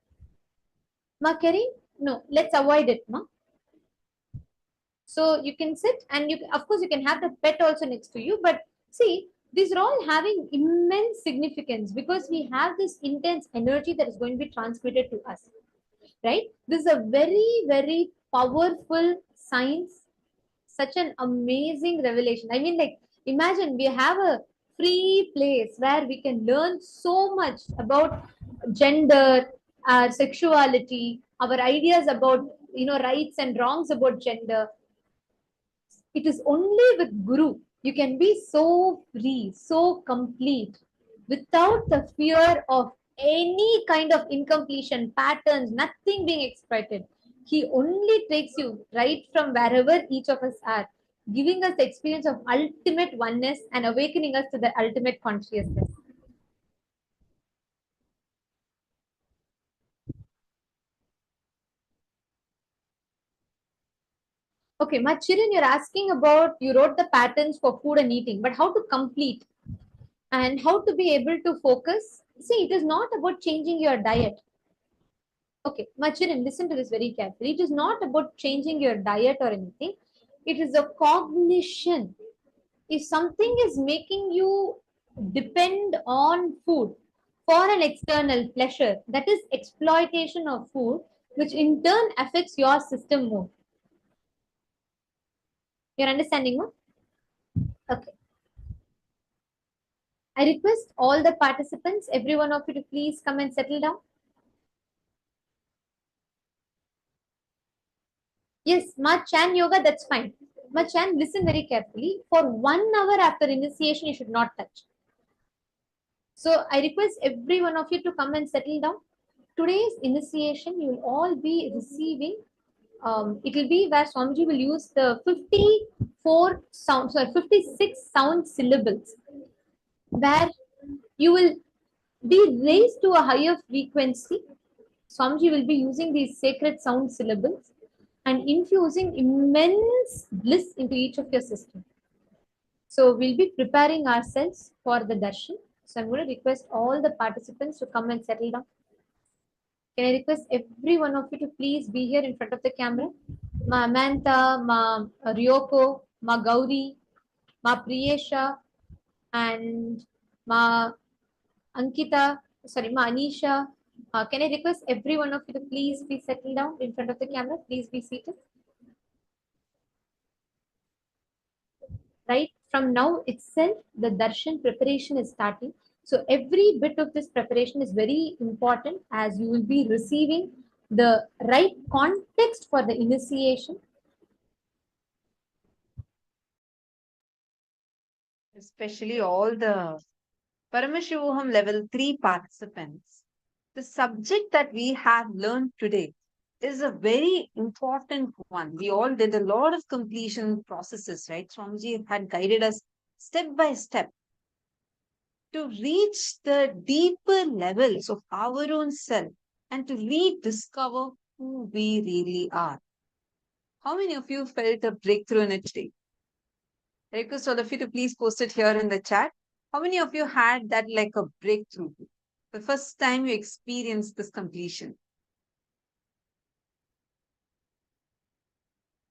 Ma Kerry? No, let's avoid it, ma. So you can sit, and you, of course, you can have the pet also next to you. But see, these are all having immense significance because we have this intense energy that is going to be transmitted to us, right? This is a very, very powerful science, such an amazing revelation. I mean, like, imagine we have a free place where we can learn so much about gender, our sexuality, our ideas about, rights and wrongs about gender. It is only with Guru you can be so free, so complete, without the fear of any kind of incompletion, patterns, nothing being exploited. He only takes you right from wherever each of us are, giving us the experience of ultimate oneness and awakening us to the ultimate consciousness. Okay, Machirin, you're asking about, you wrote the patterns for food and eating, but how to complete and how to be able to focus? See, it is not about changing your diet. Okay, Machirin, listen to this very carefully. It is not about changing your diet or anything. It is a cognition. If something is making you depend on food for an external pleasure, that is exploitation of food, which in turn affects your system more. You're understanding, no? Okay. I request all the participants, every one of you, to please come and settle down. Yes, Chan yoga, that's fine. Chan, listen very carefully. For 1 hour after initiation, you should not touch. So I request every one of you to come and settle down. Today's initiation, you will all be receiving. It will be where Swamiji will use the 54 sounds, sorry, 56 sound syllables, where you will be raised to a higher frequency. Swamiji will be using these sacred sound syllables and infusing immense bliss into each of your system. So we'll be preparing ourselves for the darshan. So I'm going to request all the participants to come and settle down. Can I request every one of you to please be here in front of the camera? Ma Amanta, Ma Ryoko, Ma Gauri, Ma Priyesha, and Ma Ankita, sorry, Ma Anisha. Can I request every one of you to please be settled down in front of the camera? Please be seated. Right from now itself, the darshan preparation is starting. So every bit of this preparation is very important, as you will be receiving the right context for the initiation. Especially all the Paramashivoham Level 3 participants. The subject that we have learned today is a very important one. We all did a lot of completion processes, right? Swamiji had guided us step by step to reach the deeper levels of our own self and to rediscover who we really are. How many of you felt a breakthrough in it today? I request all of you to please post it here in the chat. How many of you had that like a breakthrough? The first time you experienced this completion.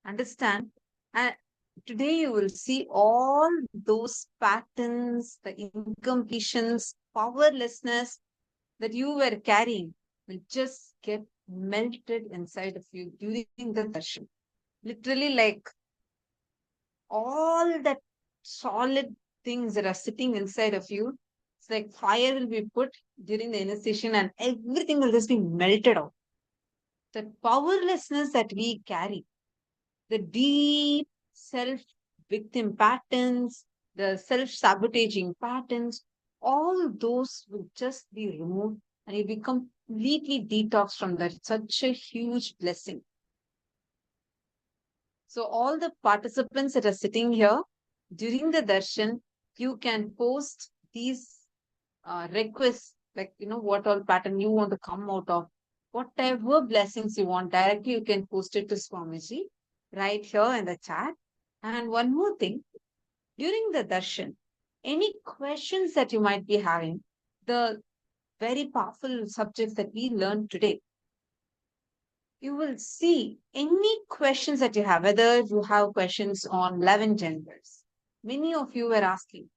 Understand? And today you will see all those patterns, the incompletions, powerlessness that you were carrying will just get melted inside of you during the darshan. Literally, like all that solid things that are sitting inside of you, it's like fire will be put during the initiation and everything will just be melted out. The powerlessness that we carry, the deep self-victim patterns, the self-sabotaging patterns, all those will just be removed and you become completely detoxed from that. Such a huge blessing. So all the participants that are sitting here during the darshan, you can post these requests, like, what all pattern you want to come out of, whatever blessings you want, directly you can post it to Swamiji right here in the chat. And one more thing, during the darshan, any questions that you might be having, the very powerful subjects that we learned today, you will see any questions that you have, whether you have questions on 11 genders. Many of you were asking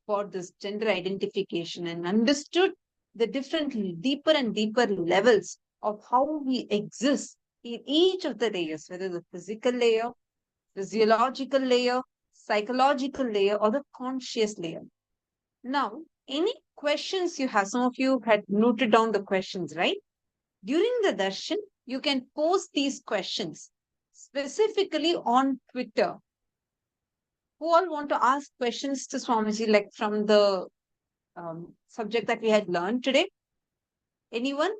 for this gender identification and understood the different deeper and deeper levels of how we exist in each of the layers, whether the physical layer, physiological layer, psychological layer, or the conscious layer. Now, any questions you have, some of you had noted down the questions, right? During the darshan, you can post these questions specifically on Twitter. Who all want to ask questions to Swamiji, like from the subject that we had learned today? Anyone?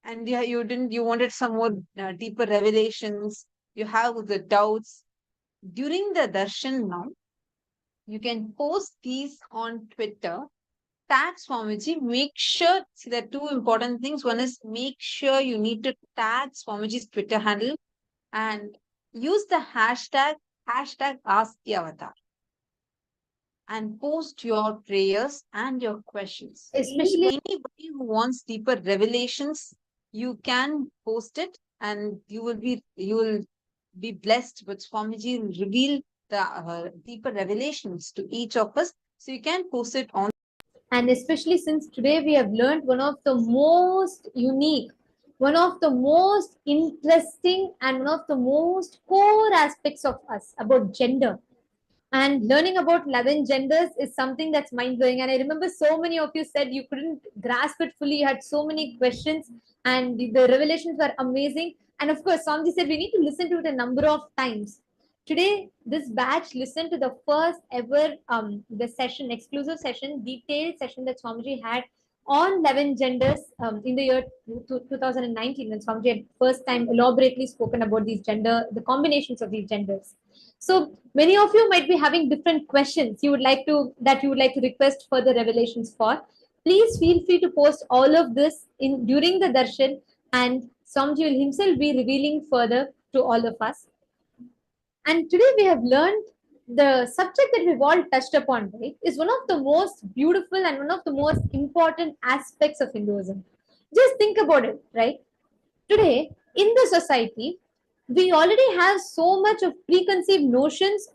And you wanted some more deeper revelations. You have the doubts. During the darshan now, you can post these on Twitter. Tag Swamiji. Make sure, see, there are two important things. One is make sure you need to tag Swamiji's Twitter handle and use the hashtag #AskTheAvatar and post your prayers and your questions. Especially anybody who wants deeper revelations, you can post it and you will be blessed with Swamiji will reveal the deeper revelations to each of us. So you can post it on. And especially since today we have learned one of the most unique, one of the most interesting, and one of the most core aspects of us about gender. And learning about 11 genders is something that's mind-blowing. And I remember so many of you said you couldn't grasp it fully. You had so many questions and the revelations were amazing. And of course, Swamiji said we need to listen to it a number of times. Today, this batch listened to the first ever the session, exclusive session, detailed session that Swamiji had on 11 genders in the year 2019, when Swamiji had first time elaborately spoken about these the combinations of these genders. So many of you might be having different questions you would like to request further revelations for. Please feel free to post all of this in during the darshan, and Swamiji will himself be revealing further to all of us. And today we have learned the subject that we've all touched upon, right, is one of the most beautiful and one of the most important aspects of Hinduism. Just think about it, right? Today, in the society, we already have so much of preconceived notions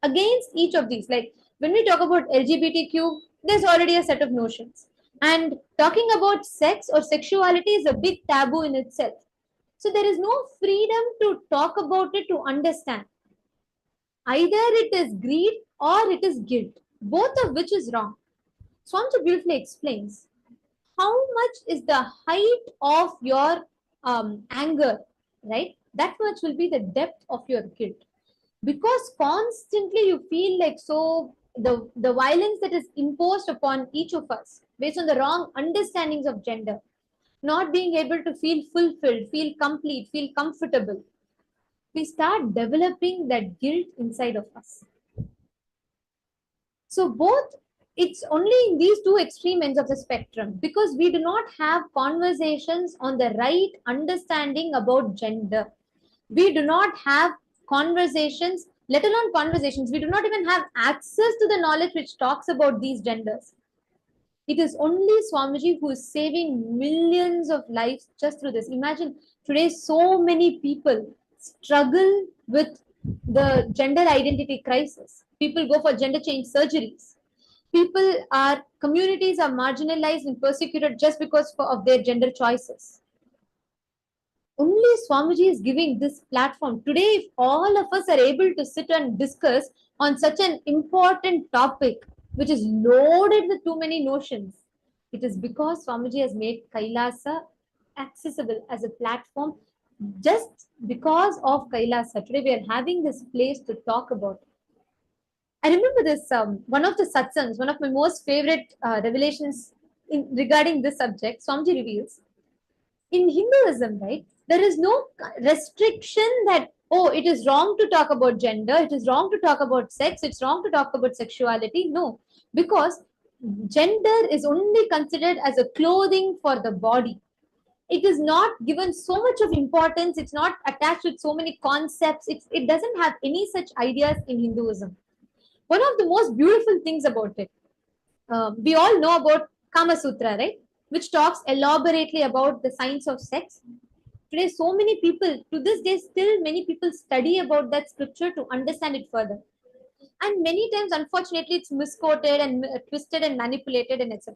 against each of these. Like when we talk about LGBTQ, there's already a set of notions. And talking about sex or sexuality is a big taboo in itself. So there is no freedom to talk about it, to understand. Either it is greed or it is guilt, both of which is wrong. Swamiji beautifully explains how much is the height of your anger, right? That much will be the depth of your guilt. Because constantly you feel like so the violence that is imposed upon each of us based on the wrong understandings of gender, not being able to feel fulfilled, feel complete, feel comfortable, we start developing that guilt inside of us. So both, it's only in these two extreme ends of the spectrum, because we do not have conversations on the right understanding about gender. We do not have conversations, let alone conversations. We do not even have access to the knowledge which talks about these genders. It is only Swamiji who is saving millions of lives just through this. Imagine today, so many people struggle with the gender identity crisis. People go for gender change surgeries. Communities are marginalized and persecuted just because of their gender choices. Only Swamiji is giving this platform. Today, if all of us are able to sit and discuss on such an important topic, which is loaded with too many notions, it is because Swamiji has made Kailasa accessible as a platform. Just because of Kailasa, today we are having this place to talk about. I remember this, one of the satsangs, one of my most favorite revelations regarding this subject, Swamiji reveals, in Hinduism, right, there is no restriction that, oh, it is wrong to talk about gender, it is wrong to talk about sex, it's wrong to talk about sexuality. No, because gender is only considered as a clothing for the body. It is not given so much of importance, it's not attached with so many concepts, it doesn't have any such ideas in Hinduism. One of the most beautiful things about it, we all know about Kama Sutra, right, which talks elaborately about the science of sex. Today, so many people, to this day, still many people study about that scripture to understand it further. And many times, unfortunately, it's misquoted and twisted and manipulated and etc.